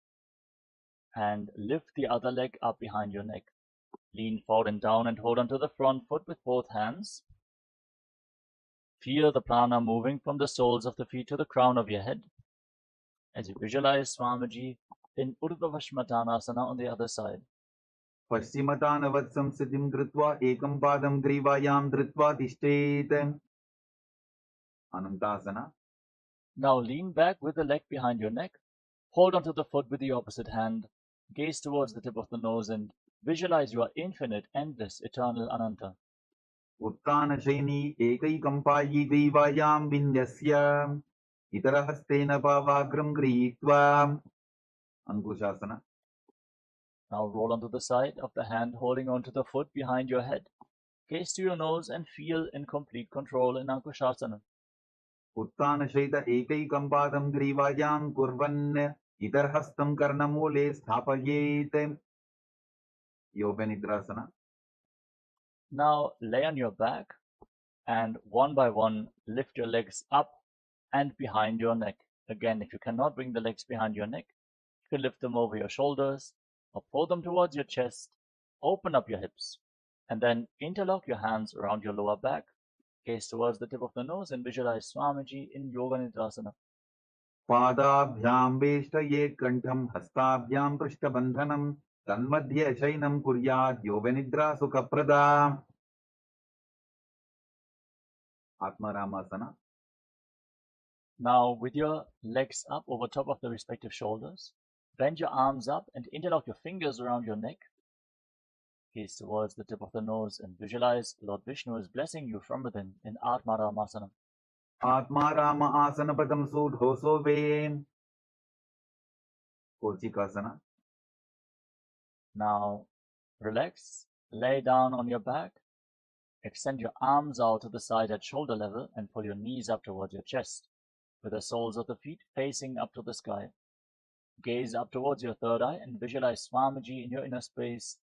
and lift the other leg up behind your neck. Lean forward and down and hold onto the front foot with both hands. Feel the prana moving from the soles of the feet to the crown of your head as you visualize Swamiji in Urdhva-Vashmatanasana on the other side. पश्चिमतानवत् संस्थितिं कृत्वा एकं पादं ग्रीवायां धृत्वा तिष्ठेत्. अनन्तासना. Now lean back with the leg behind your neck. Hold onto the foot with the opposite hand. Gaze towards the tip of the nose and visualize you are infinite, endless, eternal Ananta. उत्तानशयनी एकैकम्पायी ग्रीवायां विन्यस्य इतरहस्तेन पावाग्रं गृहीत्वा. अंकुशासना. Now roll onto the side of the hand, holding onto the foot behind your head. Gaze to your nose and feel in complete control in Ankushasana. उत्तानशयित एकैकं पादं ग्रीवायां कुर्वन् इतरहस्तं कर्णमूले स्थापयेत्. योगनिद्रासना. Now lay on your back and one by one lift your legs up and behind your neck. Again, if you cannot bring the legs behind your neck, you can lift them over your shoulders or pull them towards your chest, open up your hips, and then interlock your hands around your lower back, gaze towards the tip of the nose and visualize Swamiji in Yoga Nidrasana. पादाभ्यां वेष्टयेत् कण्ठं हस्ताभ्यां पृष्ठबन्धनं तन्मध्ये शयनं कुर्यात् योगनिद्रा सुखप्रदा. आत्मारामासना. Now, with your legs up over top of the respective shoulders, bend your arms up and interlock your fingers around your neck. Gaze towards the tip of the nose and visualize Lord Vishnu is blessing you from within in Atmaramasana. Atmaram आसनपदं सुढोसोवे. कोचिकासना. Now, relax, lay down on your back, extend your arms out to the side at shoulder level and pull your knees up towards your chest, with the soles of the feet facing up to the sky. Gaze up towards your third eye and visualize Swamiji in your inner space.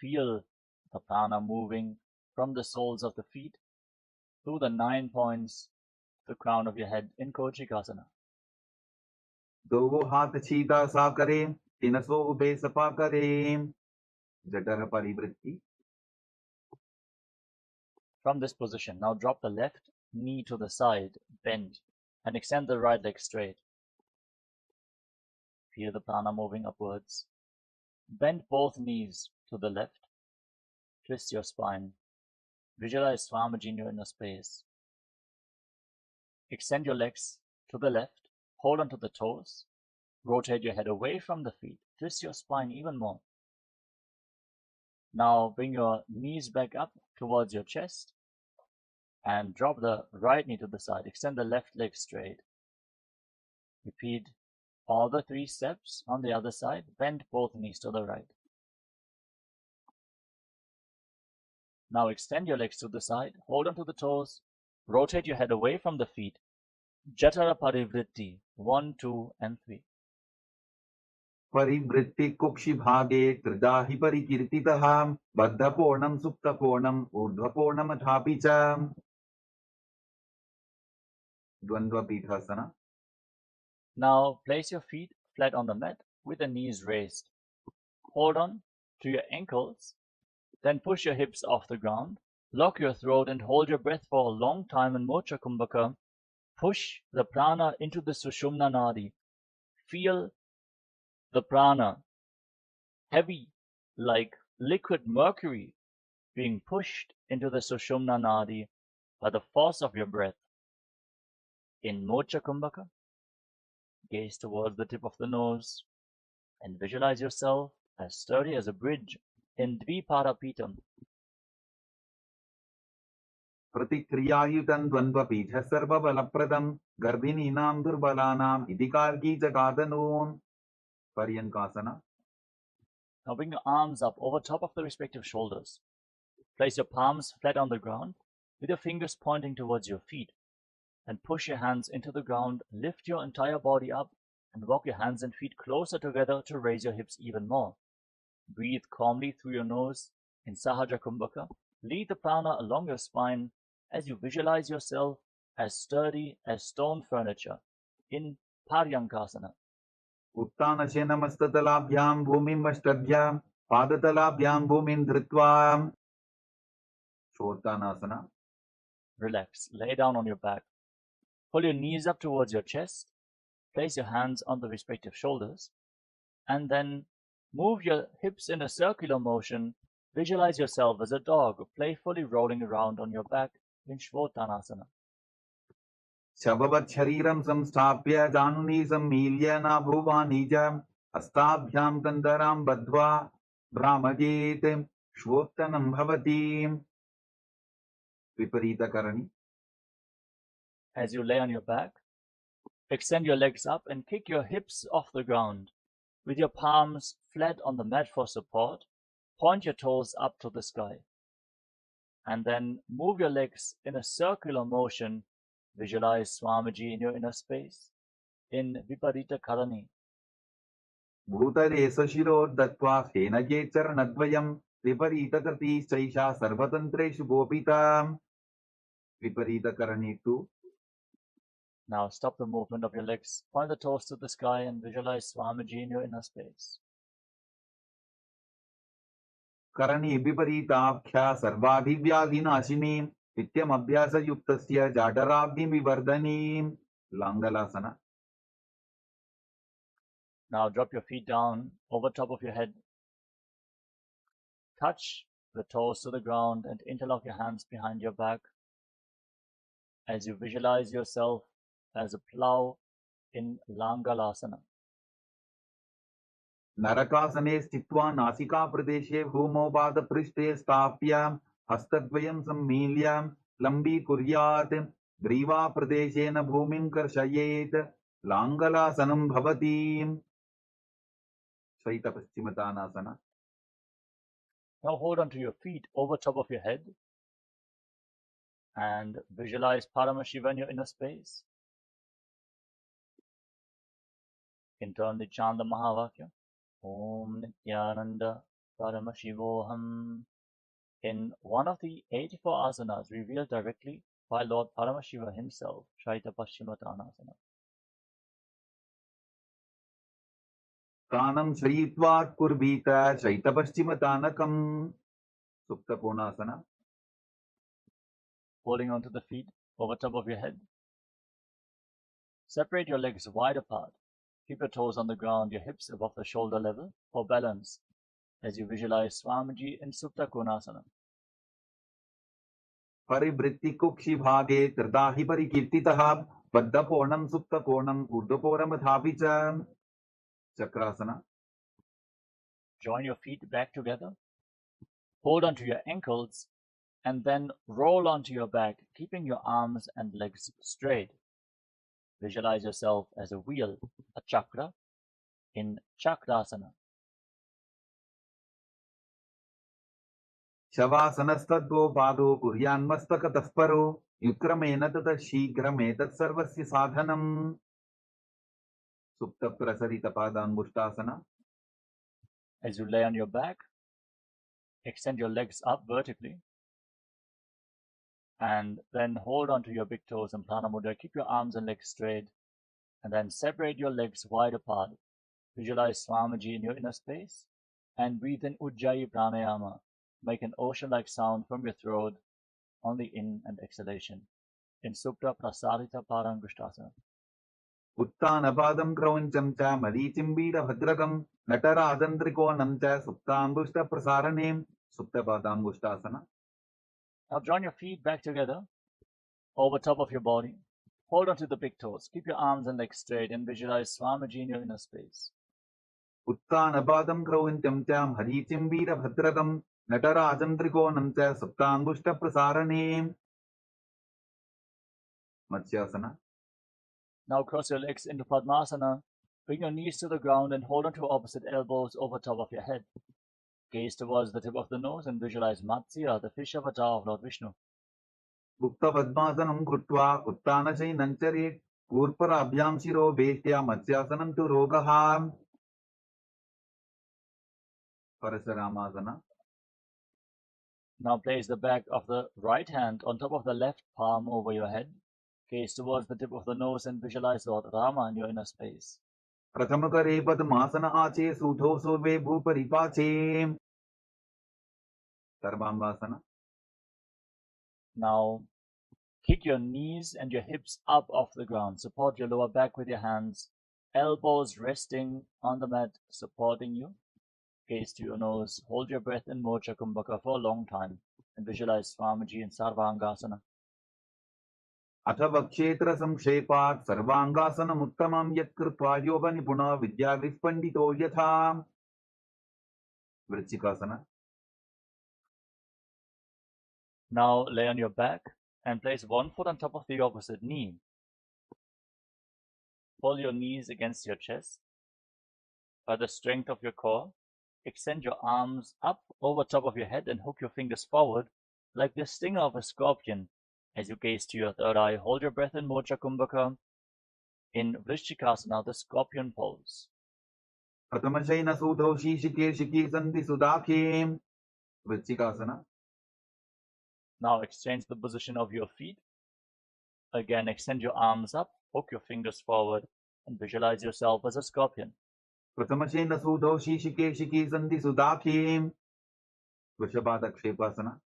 Feel the prana moving from the soles of the feet through the 9 points to the crown of your head in Kochikasana. दो हाथ छीता सा करे तिनसो उभे सपा करे. जठर परिवृत्ति. From this position, now drop the left knee to the side, bend, and extend the right leg straight. Feel the prana moving upwards. Bend both knees to the left. Twist your spine. Visualize Swamiji in your inner space. Extend your legs to the left. Hold onto the toes. Rotate your head away from the feet. Twist your spine even more. Now bring your knees back up towards your chest and drop the right knee to the side. Extend the left leg straight. Repeat all the 3 steps on the other side. Bend both knees to the right. Now extend your legs to the side. Hold onto the toes. Rotate your head away from the feet. Jatara Parivritti. 1, 2, and 3. परिवृत्ति कुक्षि भागे त्रिदाहि परिकीर्तितः बद्धकोणं सुप्तकोणं ऊर्ध्वकोणमथापि च. द्वन्द्वपीठासना. Now place your feet flat on the mat with the knees raised. Hold on to your ankles, then push your hips off the ground. Lock your throat and hold your breath for a long time in Mocha Kumbhaka. Push the prana into the Sushumna Nadi. Feel the prana heavy like liquid mercury being pushed into the Sushumna Nadi by the force of your breath. In Mocha Kumbhaka, gaze towards the tip of the nose and visualize yourself as sturdy as a bridge in Dvipadapitam. प्रतिक्रियायुतं द्वन्द्वपीठः सर्वबलप्रदं गर्भिणीनां दुर्बलानाम् इति कार्गीजगादनून् पर्यङ्कासना. Now bring your arms up over top of the respective shoulders. Place your palms flat on the ground with your fingers pointing towards your feet, and push your hands into the ground. Lift your entire body up and walk your hands and feet closer together to raise your hips even more. Breathe calmly through your nose in Sahaja Kumbhaka. Lead the prana along your spine as you visualize yourself as sturdy as stone furniture in Paryankasana. उत्तानशयनमस्ततलाभ्यां भूमिम् अष्टभ्यां पादतलाभ्यां भूमिं धृत्वा शोत्तानासना. Relax. Lay down on your back. Pull your knees up towards your chest. Place your hands on the respective shoulders. And then move your hips in a circular motion. Visualize yourself as a dog, playfully rolling around on your back in Shvottanasana. शववत् शरीरं संस्थाप्य जानुनी सम्मील्य नाभुवानी च हस्ताभ्यां कन्दरां बद्ध्वा भ्रामयेत् श्वोत्तनं भवति. विपरीतकरणी. As you lay on your back, extend your legs up and kick your hips off the ground. With your palms flat on the mat for support, point your toes up to the sky. And then move your legs in a circular motion. Visualize Swamiji in your inner space in Viparita Karani. भूतले स्वशिरोर्दत्त्वा फेनके चरणद्वयं विपरीतकृतिश्चैषा सर्वतन्त्रेषु गोपिता. विपरीतकरणी तु. Now stop the movement of your legs, point the toes to the sky and visualize Swamiji in your inner space. Karni विपरीताख्या सर्वाभिव्याधिनाशिनी नित्यमभ्यासयुक्तस्य जाडराग्निविवर्धनीं. लाङ्गलासना. Now drop your feet down over top of your head. Touch the toes to the ground and interlock your hands behind your back as you visualize yourself as a plow in Langalasana. नरकासने स्थित्वा नासिकाप्रदेशे भूमौ पादपृष्ठे स्थाप्य हस्तद्वयं सम्मील्य लम्बीकुर्यात् ग्रीवाप्रदेशेन भूमिं कर्षयेत्. लाङ्गलासनं भवति. श्वैतपश्चिमतानासना. Now hold on to your feet over top of your head and visualize Paramashiva in your inner space. Internally chant the Mahavakya. Om Nityananda Paramashivoham. In one of the 84 asanas revealed directly by Lord Paramashiva himself, Shaita Paschimottanasana. स्थानं शयित्वा कुर्वीत शैतपश्चिमतानकम्. सुप्तकोणासना. Holding onto the feet over top of your head. Separate your legs wide apart. Keep your toes on the ground, your hips above the shoulder level for balance as you visualize Swamiji in Supta Konasana. परिवृत्तिकुक्षिभागे त्रिदाहि परिकीर्तितः बद्धकोणं सुप्तकोणम् ऊर्ध्वकोणमथापि च. Chakrasana. Join your feet back together. Hold onto your ankles and then roll onto your back, keeping your arms and legs straight. Visualize yourself as a wheel, a chakra, in Chakrasana. शवासनस्तद्वो पादो कुर्यान्मस्तकतः परो युक्रमेण ततः शीघ्रमेतत् सर्वस्य साधनम्. सुप्तप्रसरितपादाङ्गुष्ठासना. As you lay on your back, extend your legs up vertically and then hold onto your big toes in Prana Mudra. Keep your arms and legs straight and then separate your legs wide apart. Visualize Swamiji in your inner space and breathe in Ujjayi Pranayama. Make an ocean-like sound from your throat on the in and exhalation in Supta Prasarita Parangushtasana. उत्तानपादं क्रौञ्चं च मरीचिम्बीडभद्रकं नटराजन्त्रिकोणं च सुप्ताङ्गुष्ठप्रसारणे सुप्तपादाङ्गुष्ठासना. Now join your feet back together over top of your body. Hold on to the big toes. Keep your arms and legs straight and visualize Swamiji in your inner space. उत्तानपादं क्रौञ्चं च मरीचिम्बीडभद्रकं नटराजन्त्रिकोणं च सुप्ताङ्गुष्ठप्रसारणे मत्स्यासना. Now cross your legs into Padmasana. Bring your knees to the ground and hold on to opposite elbows over top of your head. Gaze towards the tip of the nose and visualize Matsya, the fish avatar of Lord Vishnu. उक्तपद्मासनं कृत्वा उत्तानशयनं चरेत् कूर्पराभ्यां शिरो वेष्ट्या मत्स्यासनं तु रोगः. परशुरामासना. Now place the back of the right hand on top of the left palm over your head. Gaze towards the tip of the nose and visualize Lord Rama in your inner space. प्रथमकरे पद्मासन आचे सूठो सोवे भूपरिपाचे सर्वांगासना. Now kick your knees and your hips up off the ground. Support your lower back with your hands. Elbows resting on the mat, supporting you. Gaze to your nose. Hold your breath in Mocha Kumbhaka for a long time and visualize Swamiji in Sarvangasana. अथवा क्षेत्र संक्षेपात् सर्वांगासनमुत्तमं यत्कृत्वा योगनिपुणो विद्यावित्पण्डितो यथा. वृश्चिकासना. Now lay on your back and place one foot on top of the opposite knee. Pull your knees against your chest. By the strength of your core, extend your arms up over top of your head and hook your fingers forward like the stinger of a scorpion. As you gaze to your third eye, hold your breath in Mocha Kumbhaka. In Vrishchikasana, the scorpion pose. प्रथमशयन सूतौ शीशिके शिखी सन्धि सुदाखे. वृश्चिकासना. Now exchange the position of your feet. Again, extend your arms up, hook your fingers forward, and visualize yourself as a scorpion. प्रथमशयन सूतौ शीशिके शिखी सन्धि सुदाखे. वृषभादक्षेपासना.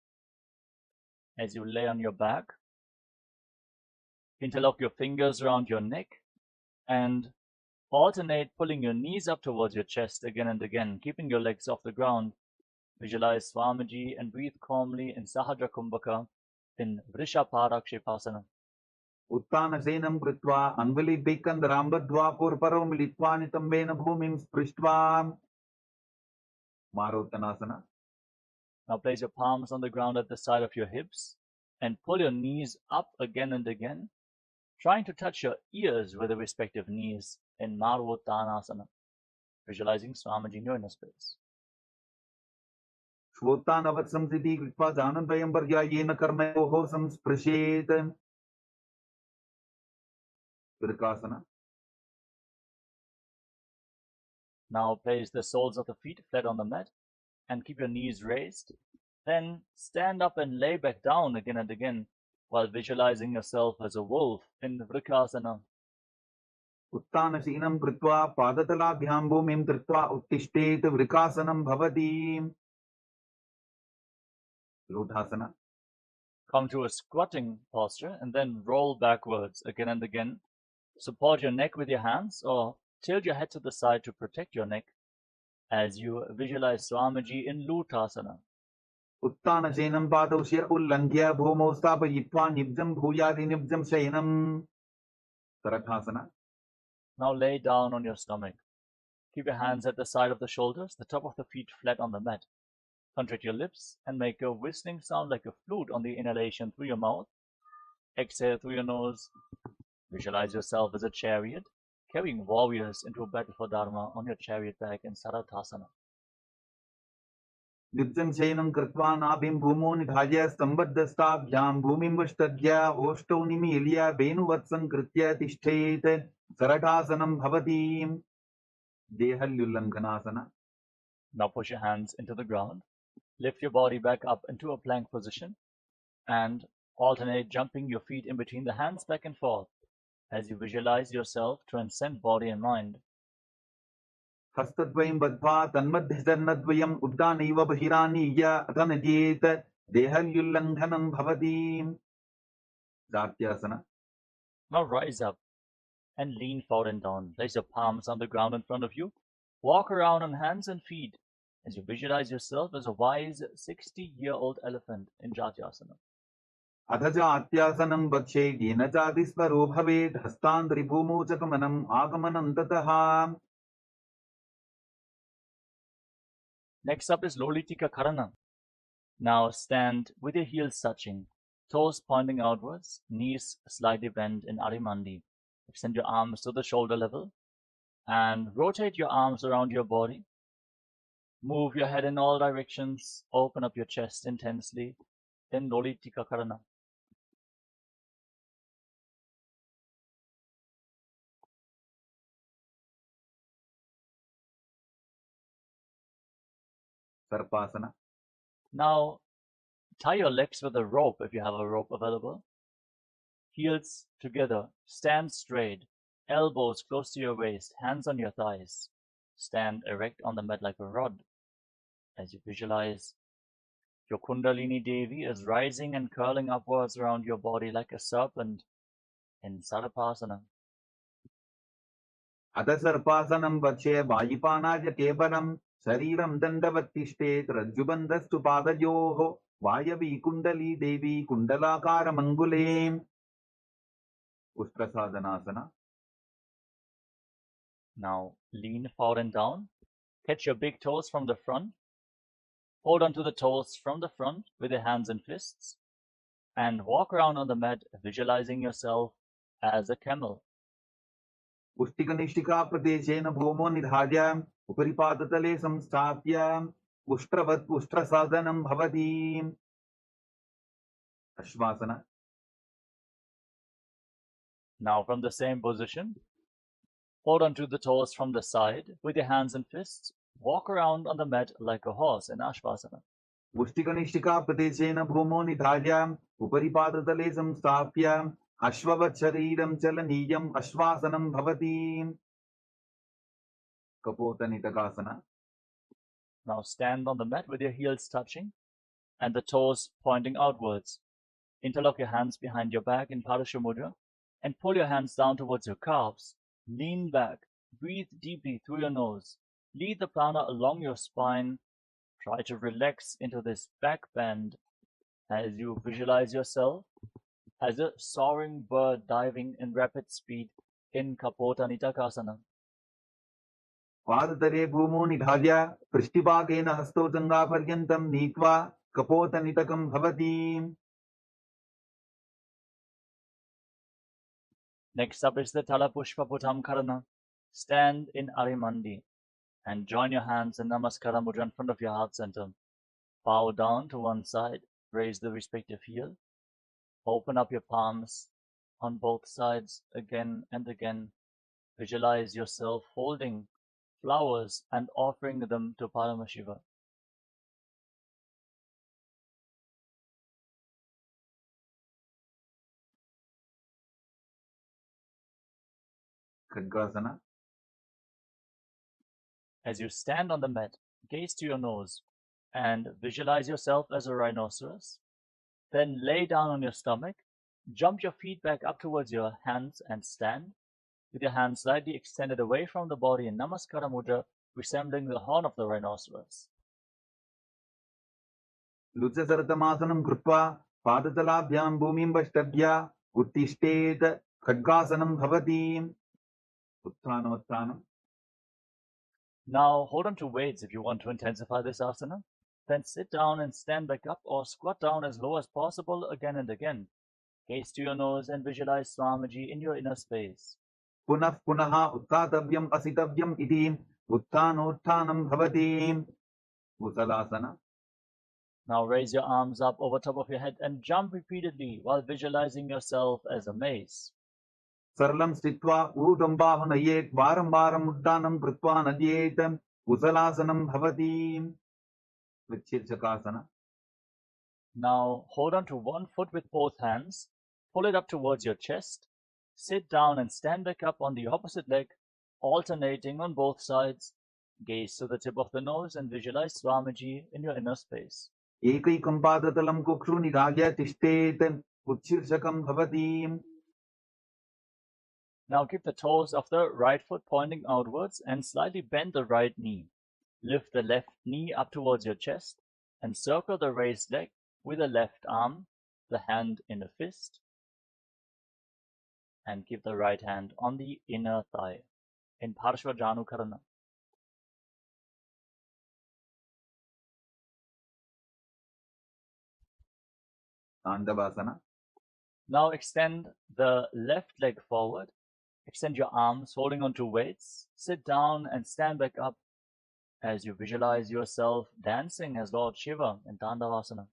As you lay on your back, interlock your fingers around your neck and alternate pulling your knees up towards your chest again and again, keeping your legs off the ground. Visualize Swamiji and breathe calmly in Sahadra Kumbhaka in Vrishaparakshipasana. उत्तानशयनं कृत्वा अन्वलिभिक्कन्दरां बद्ध्वा कूर्परो मिलित्वा नितम्बेन भूमिं स्पृष्ट्वा. मारोत्तनासना. Now place your palms on the ground at the side of your hips and pull your knees up again and again, trying to touch your ears with the respective knees in Marvottanasana, visualizing Swamiji in your inner space. श्वोत्तानवत्संसिद्धि कृत्वा जानद्वयं पर्यायेन कर्मयोः संस्पृशेत्. वृकासना. Now place the soles of the feet flat on the mat and keep your knees raised. Then stand up and lay back down again and again while visualizing yourself as a wolf in Vrikasana. उत्तानशीनं कृत्वा पादतलाभ्यां भूमिं धृत्वा उत्तिष्ठेत्. वृकासनं भवति. लूढासना. Come to a squatting posture and then roll backwards again and again. Support your neck with your hands or tilt your head to the side to protect your neck as you visualize Swamiji in Lutasana. उत्तानशयनं पादौ शिर उल्लङ्घ्य भूमौ स्थापयित्वा निब्जं भूयादिनिब्जं शयनं. सरठासना. Now lay down on your stomach. Keep your hands at the side of the shoulders, the top of the feet flat on the mat. Contract your lips and make a whistling sound like a flute on the inhalation through your mouth. Exhale through your nose. Visualize yourself as a chariot, carrying warriors into a battle for Dharma on your chariot back in Sarathasana. निब्जं शयनं कृत्वा नाभिं भूमौ निधाय स्तम्भद्धस्ताभ्यां भूमिं वष्टद्य ओष्ठौ निमील्य वेणुवत्सं कृत्य तिष्ठेत्. सरठासनं भवति. देहल्युल्लङ्घनासना. Now push your hands into the ground. Lift your body back up into a plank position and alternate jumping your feet in between the hands back and forth as you visualize yourself transcend body and mind. हस्तद्वयं बद्ध्वा तन्मध्यचरणद्वयम् उद्दानैव बहिरानीय अतनजेत देहल्युल्लङ्घनं भवति. जात्यासन. Now rise up and lean forward and down. Place your palms on the ground in front of you. Walk around on hands and feet as you visualize yourself as a wise 60-year-old elephant in Jatyasana. अथ जात्यासनं वक्षे येन चातिस्वरो भवेत् हस्तान्त्रिभूमौ च गमनम् आगमनं ततः. Next up is Lolitika Karana. Now stand with your heels touching, toes pointing outwards, knees slightly bent in Arimandi. Extend your arms to the shoulder level and rotate your arms around your body. Move your head in all directions. Open up your chest intensely in Lolitika Karana. सर्पासन. Now tie your legs with a rope if you have a rope available. Heels together, stand straight, elbows close to your waist, hands on your thighs. Stand erect on the mat like a rod. As you visualize, your Kundalini Devi is rising and curling upwards around your body like a serpent in Sarapasana. अथ सर्पासनं वक्षे वायुपानाय केवलं शरीरं दण्डवत्तिष्ठेत् रज्जुबन्धस्तु पादयोः वायवी कुण्डली देवी कुण्डलाकारमङ्गुले. उष्ट्रसाधनासन. Now lean forward and down. Catch your big toes from the front. Hold on to the toes from the front with your hands and fists. And walk around on the mat, visualizing yourself as a camel. उष्टिकनिष्ठिकाप्रदेशेन भूमो निधाय उपरिपादतले संस्थाप्य उष्ट्रवत् उष्ट्रसाधनं भवति. अश्वासन. Now from the same position, hold on to the toes from the side with your hands and fists. Walk around on the mat like a horse in Ashvasana. उष्टिकनिष्ठिकाप्रदेशेन भूमो निधाय उपरिपादतले संस्थाप्य अश्ववत् शरीरं चलनीयम् अश्वासनं भवति. कपोतनितकासन. Now stand on the mat with your heels touching and the toes pointing outwards. Interlock your hands behind your back in Padmasana Mudra and pull your hands down towards your calves. Lean back, breathe deeply through your nose. Lead the prana along your spine. Try to relax into this back bend as you visualize yourself as a soaring bird diving in rapid speed in Kapota Nitakasana. पादतले भूमो निधाय पृष्ठभागेन हस्तौ जङ्घापर्यन्तं नीत्वा कपोतनितकं भवति. Next up is the Talapushpa Putam Karana. Stand in Arimandi and join your hands in Namaskara Mudra in front of your heart center. Bow down to one side, raise the respective heel. Open up your palms on both sides again and again. Visualize yourself holding flowers and offering them to Paramashiva. खड्गासन. As you stand on the mat, gaze to your nose and visualize yourself as a rhinoceros. Then lay down on your stomach, jump your feet back up towards your hands and stand with your hands slightly extended away from the body in Namaskara Mudra, resembling the horn of the rhinoceros. लुचसरतमासनं कृत्वा पादतलाभ्यां भूमिं वष्टभ्य उत्तिष्ठेत् खड्गासनं भवति. उत्थानोत्थानम्. Now hold on to weights if you want to intensify this asana. Then sit down and stand back up or squat down as low as possible again and again. Gaze to your nose and visualize Swamiji in your inner space. पुनः पुनः उत्थातव्यम् असितव्यम् इति उत्थानोत्थानं भवति. कुशलासन. Now raise your arms up over top of your head and jump repeatedly while visualizing yourself as a mace. सरलं स्थित्वा ऊर्ध्वं बाहु नयेत् वारं वारम् उड्डानं कृत्वा नयेत् कुशलासनं भवति. विच्छेदकासन. Now hold on to one foot with both hands, pull it up towards your chest, sit down and stand back up on the opposite leg, alternating on both sides, Gaze to the tip of the nose and visualize Swamiji in your inner space. एकैकं पादतलं कुक्षु निधाय तिष्ठेत् उत्शीर्षकं भवति. Now keep the toes of the right foot pointing outwards and slightly bend the right knee. Lift the left knee up towards your chest and circle the raised leg with the left arm, the hand in a fist, and keep the right hand on the inner thigh in Parshvajanukarana. Dandavasana. Now extend the left leg forward. Extend your arms, holding onto weights. Sit down and stand back up as you visualize yourself dancing as Lord Shiva in Dandavasana.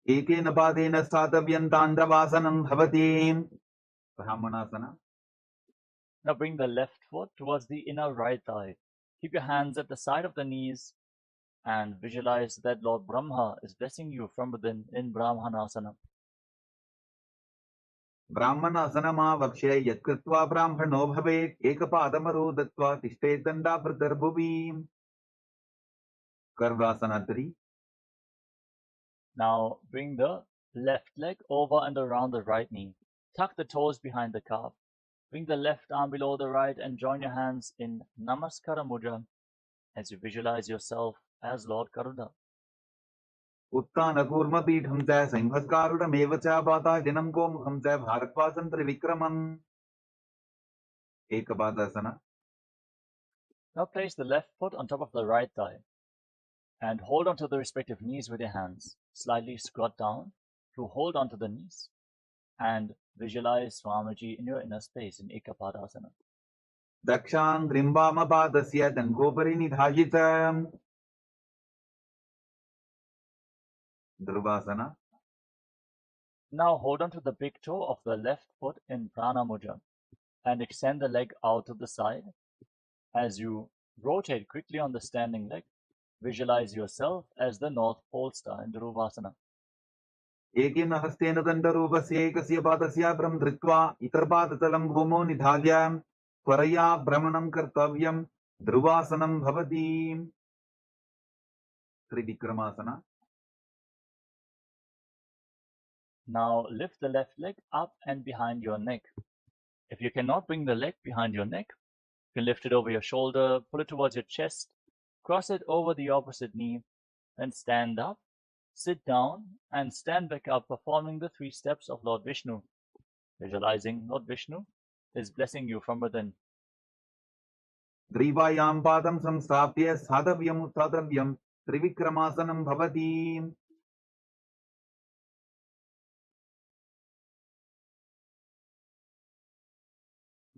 एकेन पादेन स्थातव्यं ताण्डवासनं भवति. Brahmanasana. Now bring the left foot towards the inner right thigh. Keep your hands at the side of the knees and visualize that Lord Brahma is blessing you from within in Brahmanasana. ब्राह्मणासनमावक्ष्य यत्कृत्वा ब्राह्मणो भवेत् एकपादमरो दत्त्वा तिष्ठेत् दण्डाभृतर्भुवि. Karvasana 3. Now bring the left leg over and around the right knee. Tuck the toes behind the calf. Bring the left arm below the right and join your hands in Namaskara Mudra as you visualize yourself as Lord Garuda. उत्तानकूर्मपीठं च संहस्कारुडमेव च पातादिनं गोमुखं च भारद्वासं त्रिविक्रमम्. एकपादासना. Now place the left foot on top of the right thigh and hold onto the respective knees with your hands. Slightly squat down to hold onto the knees and visualize Swamiji in your inner space in Ekapadasana. दक्षां द्रिम्बामपादस्य दण्डोपरि निधाय च. Dhruvasana. Now hold on to the big toe of the left foot in Prana Mudra and extend the leg out to the side. As you rotate quickly on the standing leg, visualize yourself as the North Pole Star in Dhruvasana. एकेन हस्तेन दण्डरूपस्य एकस्य पादस्य भ्रं धृत्वा इतरपादतलं भूमौ निधाय त्वरया भ्रमणं कर्तव्यं. ध्रुवासनं भवति. त्रिविक्रमासना. Now lift the left leg up and behind your neck. If you cannot bring the leg behind your neck, you can lift it over your shoulder, pull it towards your chest, cross it over the opposite knee, then stand up, sit down, and stand back up, performing the 3 steps of Lord Vishnu. Visualizing Lord Vishnu is blessing you from within. ग्रीवायां पादं संस्थाप्य स्थातव्यम् उत्थातव्यं. त्रिविक्रमासनं भवति.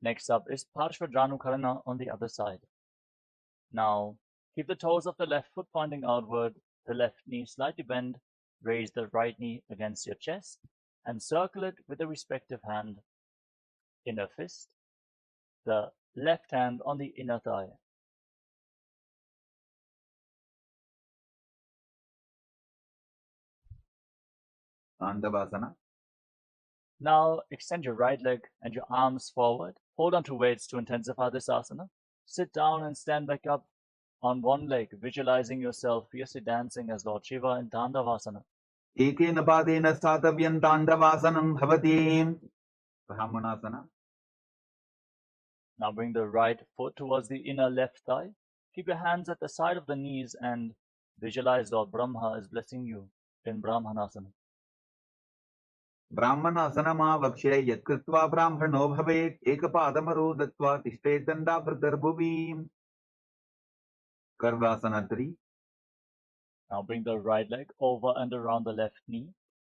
Next up is Parshvajanukarana on the other side. Now, keep the toes of the left foot pointing outward, the left knee slightly bent, raise the right knee against your chest, and circle it with the respective hand in a fist, the left hand on the inner thigh. Dandavasana. Now, extend your right leg and your arms forward. Hold on to weights to intensify this asana. Sit down and stand back up on one leg, visualizing yourself fiercely dancing as Lord Shiva in Dandavasana. एकेन पादेन स्थातव्यं ताण्डवासनं भवति. Brahmanasana. Now bring the right foot towards the inner left thigh. Keep your hands at the side of the knees and visualize Lord Brahma is blessing you in Brahmanasana. ब्राह्मणासनमावक्ष्य यत्कृत्वा ब्राह्मणो भवेत् एकपादमरो दत्त्वा तिष्ठेत् दण्डाभृतर्भुवि. Karvasana 3. Now bring the right leg over and around the left knee.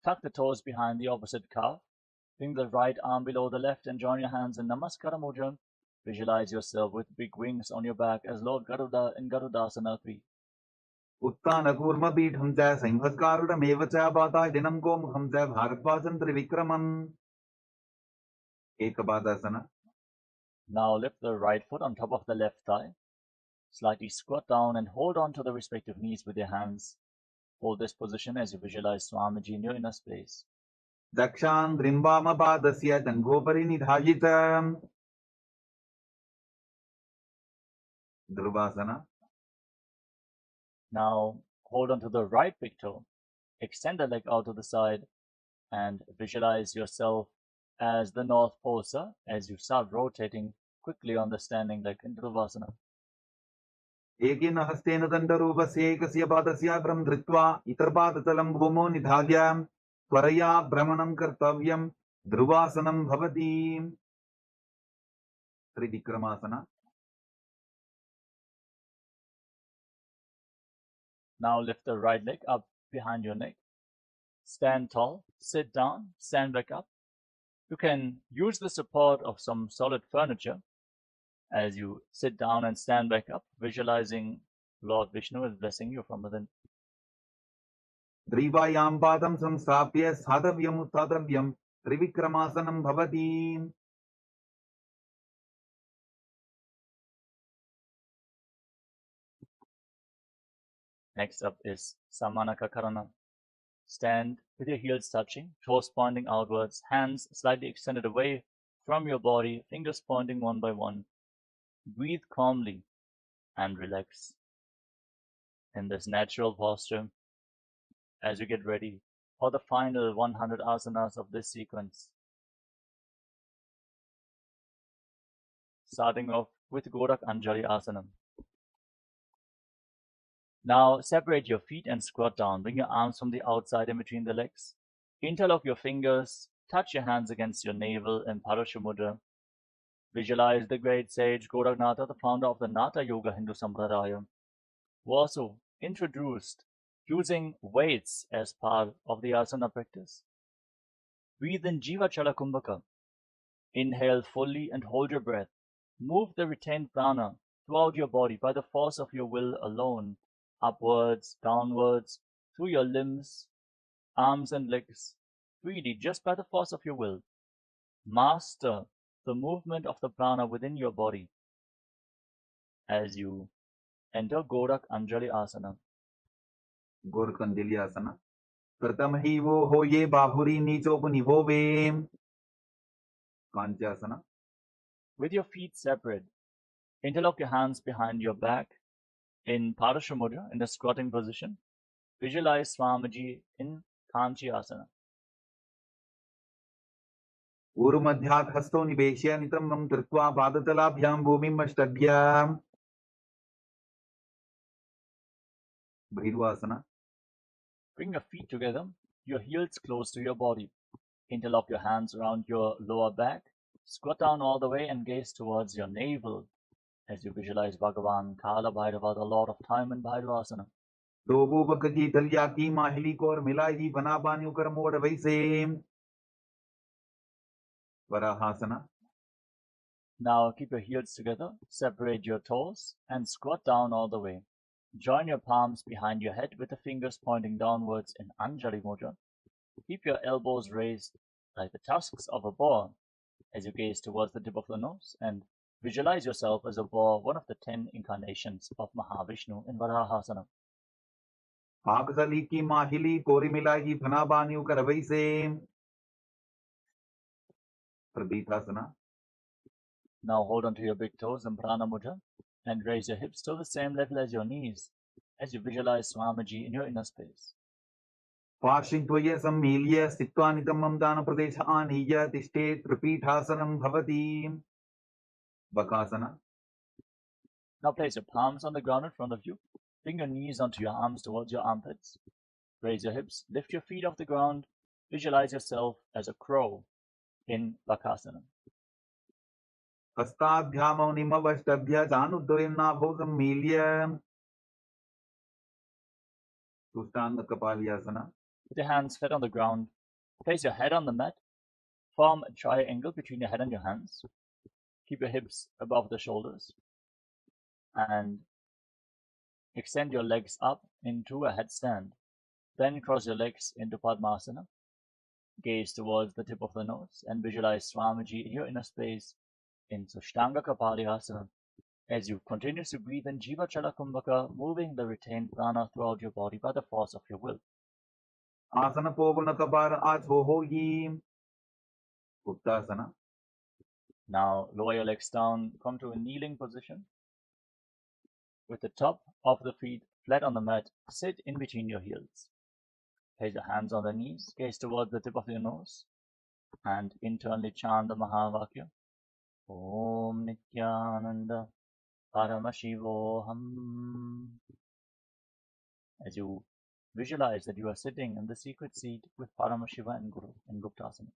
Tuck the toes behind the opposite calf. Bring the right arm below the left and join your hands in Namaskara Mudra. Visualize yourself with big wings on your back as Lord Garuda in Garudasana 3. उत्तानकूर्मपीठं च संहस्कारुडमेव च पातादिनं गोमुखं च भारद्वासं त्रिविक्रमम्. एकपादासना. Now lift the right foot on top of the left thigh. Slightly squat down and hold on to the respective knees with your hands. Hold this position as you visualize Swamiji in your inner space. दक्षां द्रिम्बामपादस्य दण्डोपरि निधाय च. Dhruvasana. Now hold on to the right big toe, extend the leg out to the side, and visualize yourself as the North Pole, sir, as you start rotating quickly on the standing leg into the Vasana. एकेन हस्तेन दण्डरूपस्य एकस्य पादस्याग्रं धृत्वा इतरपादतलं भूमौ निधाय त्वरया भ्रमणं कर्तव्यं ध्रुवासनं भवति त्रिविक्रमासना. Now lift the right leg up behind your neck. Stand tall, sit down, stand back up. You can use the support of some solid furniture as you sit down and stand back up, visualizing Lord Vishnu is blessing you from within. ग्रीवायां पादं संस्थाप्य स्थातव्यम् उत्थातव्यं त्रिविक्रमासनं भवति. Next up is Samanaka Karana. Stand with your heels touching, toes pointing outwards, hands slightly extended away from your body, fingers pointing one by one. Breathe calmly and relax in this natural posture as you get ready for the final 100 asanas of this sequence. Starting off with Gorak Anjali Asana. Now separate your feet and squat down. Bring your arms from the outside in between the legs. Interlock your fingers. Touch your hands against your navel in Parashamudra. Visualize the great sage Goraknatha, the founder of the Natha Yoga Hindu Sampradaya, who also introduced using weights as part of the asana practice. Breathe in Jiva Chala Kumbhaka. Inhale fully and hold your breath. Move the retained prana throughout your body by the force of your will alone, upwards, downwards, through your limbs, arms and legs, freely just by the force of your will. Master the movement of the prana within your body as you enter Gorak Anjali Asana. Gorakh Anjali आसना. प्रथम ही वो हो ये बाहुरी नीचोपनिभो वेम. कांचासना. With your feet separate, interlock your hands behind your back in Parashamudra in the squatting position. Visualize Swamiji in Kanchi Asana. ऊरुमध्यात् हस्तौ निवेश्य नितम्बं कृत्वा पादतलाभ्यां भूमिम् अष्टभ्याम्. भृगुआसना. Bring your feet together, your heels close to your body. Interlock your hands around your lower back. Squat down all the way and gaze towards your navel as you visualize Bhagavan Kala Bhairava, the Lord of Time in Bhairavasana. दो बक की तलिया की माहिली को और मिलाई बना बानी कर मोड़ वैसे. वराहासना. Now keep your heels together, separate your toes, and squat down all the way. Join your palms behind your head with the fingers pointing downwards in Anjali Mudra. Keep your elbows raised like the tusks of a boar as you gaze towards the tip of the nose and visualize yourself as a boar, one of the 10 incarnations of Mahavishnu in Varahasana. पाकसली की माहिली कोरी मिलाई बना बानी कर वैसे. प्रदीतासना. Now hold on to your big toes in Prana Mudra and raise your hips to the same level as your knees as you visualize Swamiji in your inner space. पार्श्वद्वये सम्मील्य स्थित्वा नितम्बं दानप्रदेश आनीय तिष्ठे त्रिपीठासनं भवति. Bakasana. Now place your palms on the ground in front of you. Bring your knees onto your arms towards your armpits. Raise your hips, lift your feet off the ground. Visualize yourself as a crow in Bakasana. हस्ताभ्यामौ निमवष्टभ्य जानुद्वयन्नाभौ सम्मील्य. तुष्टांग कपाल्यासना. With your hands flat on the ground, place your head on the mat. Form a triangle between your head and your hands. Keep your hips above the shoulders. And extend your legs up into a headstand. Then cross your legs into Padmasana. Gaze towards the tip of the nose and visualize Swamiji in your inner space in Sushtanga Kapalyasana as you continuously breathe in Jiva Chala Kumbhaka, moving the retained prana throughout your body by the force of your will. आसन पोवन कपार आछो होगी. उत्तासना. Now lower your legs down, come to a kneeling position with the top of the feet flat on the mat, sit in between your heels. Place your hands on the knees, gaze towards the tip of your nose, and internally chant the Mahavakya. Om Nithyananda Paramashivoham. As you visualize that you are sitting in the secret seat with Paramashiva and Guru in Guptasana.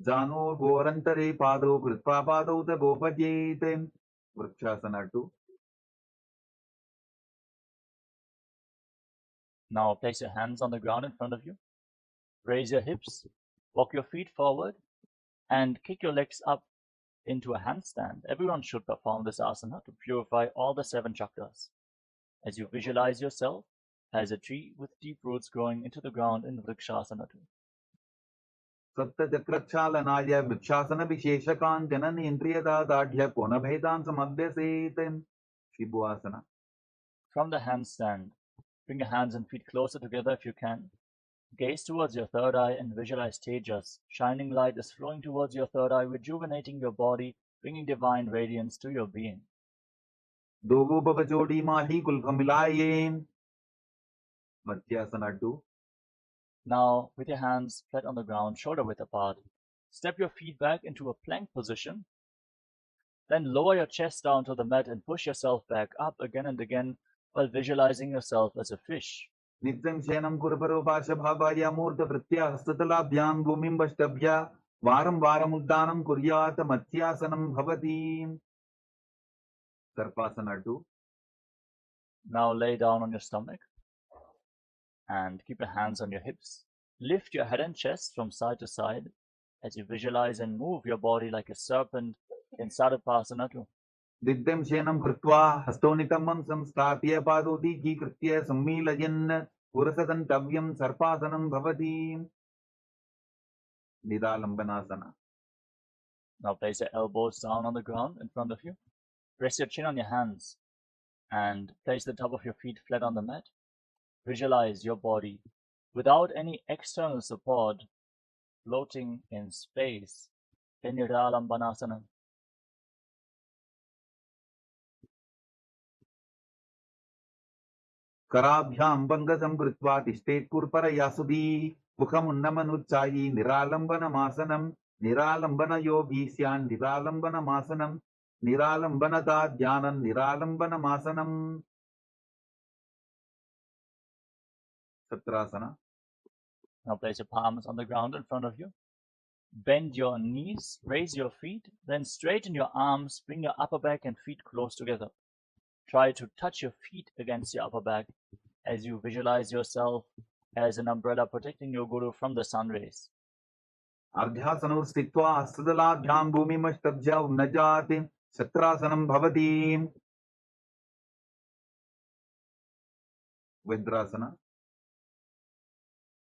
Jano Gorantare Pado Kritva Pado the Gopajete. Vrikshasana 2. Now place your hands on the ground in front of you. Raise your hips, walk your feet forward, and kick your legs up into a handstand. Everyone should perform this asana to purify all the 7 chakras. As you visualize yourself as a tree with deep roots growing into the ground in Vrikshasana 2. Saptachakrachalanaya Vrikshasana Visheshakan Janan Indriyada Dadhya Konabhedan Samabhyasetem. Shibhuasana. From the handstand, bring your hands and feet closer together if you can. Gaze towards your third eye and visualize Tejas. Shining light is flowing towards your third eye, rejuvenating your body, bringing divine radiance to your being. Dogo Babajodi Mahi Kulkamilayem. Mathyasana 2. Now, with your hands flat on the ground, shoulder width apart, step your feet back into a plank position. Then lower your chest down to the mat and push yourself back up again and again while visualizing yourself as a fish. Nityam Shenam Kurparo Pashabhavaya Murta Pritya Hastatalabhyam Bhumim Bashtabhya Varam Varam Uddanam Kuryata Mathyasanam Bhavati. Sarpasana 2. Now lay down on your stomach and keep your hands on your hips. Lift your head and chest from side to side as you visualize and move your body like a serpent in Sarpasana 2. Didyam Shenam Krutva Hastonitamam Samstapya Padoti Ki Kritya Sammilayan Purasadantavyam Sarpasanam Bhavati. Nidalambanasana. Now place your elbows down on the ground in front of you. Rest your chin on your hands and place the top of your feet flat on the mat. Visualize your body without any external support floating in space in Nidalambanasana. Karabhyam Bangasam Krutva Tishtet Kurpara Yasudi Mukhamunnamanutsayi Niralambana Masanam Niralambana Yogi Syan Niralambana Masanam Niralambana Dhyanan Niralambana Masanam. Satrasana. Now place your palms on the ground in front of you. Bend your knees, raise your feet, then straighten your arms, bring your upper back and feet close together. Try to touch your feet against your upper back as you visualize yourself as an umbrella protecting your Guru from the sun rays. Ardhyasanur Stitva Astadaladhyam Bhumimashtabhya Unnajati Satrasanam Bhavati. Vedrasana.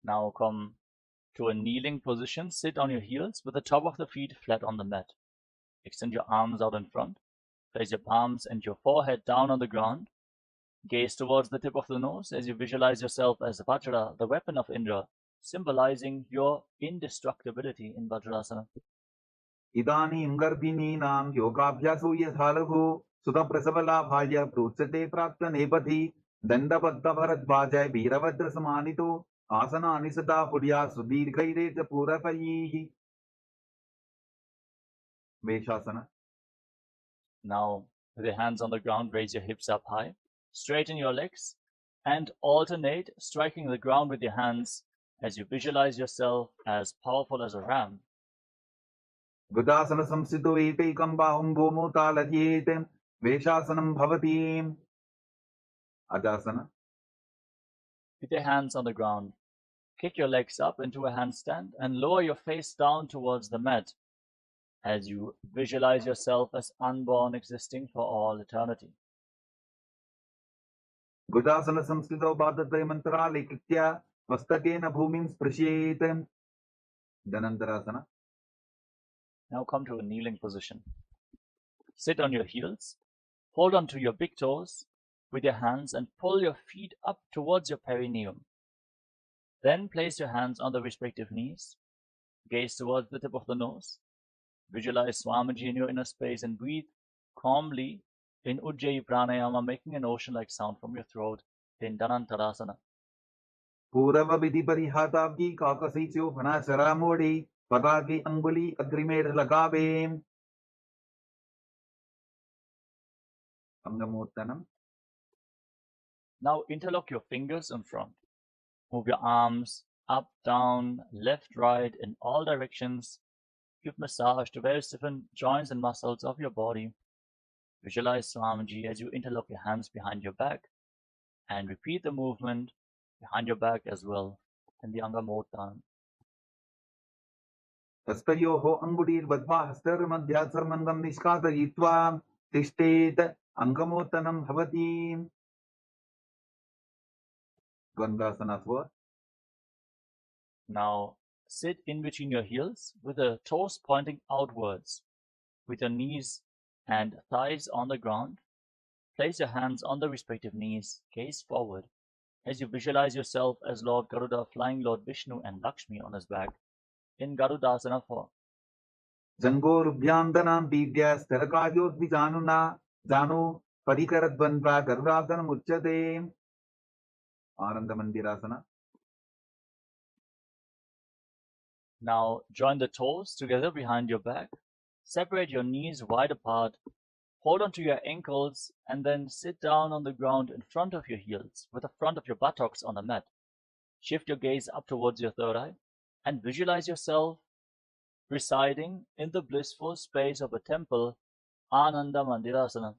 Now come to a kneeling position. Sit on your heels with the top of the feet flat on the mat. Extend your arms out in front. Place your palms and your forehead down on the ground. Gaze towards the tip of the nose as you visualize yourself as Vajra, the weapon of Indra, symbolizing your indestructibility in Vajrasana. Idani Imgardini Nam Yogabhyasu Yathalabhu Sudha Prasavala Bhaya Prutsate Prapta Nepati Dandabadda Bharadvajay Veeravadra Samanito Asana Anisata Pudya Sudirghaireta Purapayihi. Veshasana. Now, with your hands on the ground, raise your hips up high, straighten your legs, and alternate striking the ground with your hands as you visualize yourself as powerful as a ram. Gudasana Samsito Etekam Bahum Bhomo Talajyetem Veshasanam Bhavati. Ajasana. With your hands on the ground, kick your legs up into a handstand and lower your face down towards the mat as you visualize yourself as unborn, existing for all eternity. Gudasana Samskrito Bhadatraya Mantra Lekitya Vastakena Bhumim Sprashetem. Dhanantarasana. Now come to a kneeling position. Sit on your heels, hold on to your big toes with your hands and pull your feet up towards your perineum. Then place your hands on the respective knees, gaze towards the tip of the nose, visualize Swamiji in your inner space and breathe calmly in Ujjayi Pranayama, making an ocean-like sound from your throat in Dhanantarasana. पूर्व विधि परिहाताब्दी काकसी चो फना चरा मोड़ी पगा की अंगुली अग्रिमेर लगावे अंगमोत्तनम. Now interlock your fingers in front. Move your arms up, down, left, right, in all directions. Give massage to various different joints and muscles of your body. Visualize Swamiji as you interlock your hands behind your back and repeat the movement behind your back as well in the Angamottanam. हस्तयोः अंगुलीर्बद्ध्वा हस्तर्मध्यात् सर्वङ्गं निष्कासयित्वा तिष्ठेत् अंगमोत्तनं भवति. द्वन्द्वासना for. Now sit in between your heels with the toes pointing outwards, with your knees and thighs on the ground. Place your hands on the respective knees, gaze forward, as you visualize yourself as Lord Garuda flying Lord Vishnu and Lakshmi on his back in Garudasana 4. जंगोरुभ्यां पीड्य स्थिरकायोद्विजानुना जानो परिकरद्वन्द्वा गरुडासनमुच्यते. आनंदमंदिरासना. Now join the toes together behind your back. Separate your knees wide apart. Hold onto your ankles and then sit down on the ground in front of your heels with the front of your buttocks on the mat. Shift your gaze up towards your third eye and visualize yourself residing in the blissful space of a temple, Ananda Mandirasana.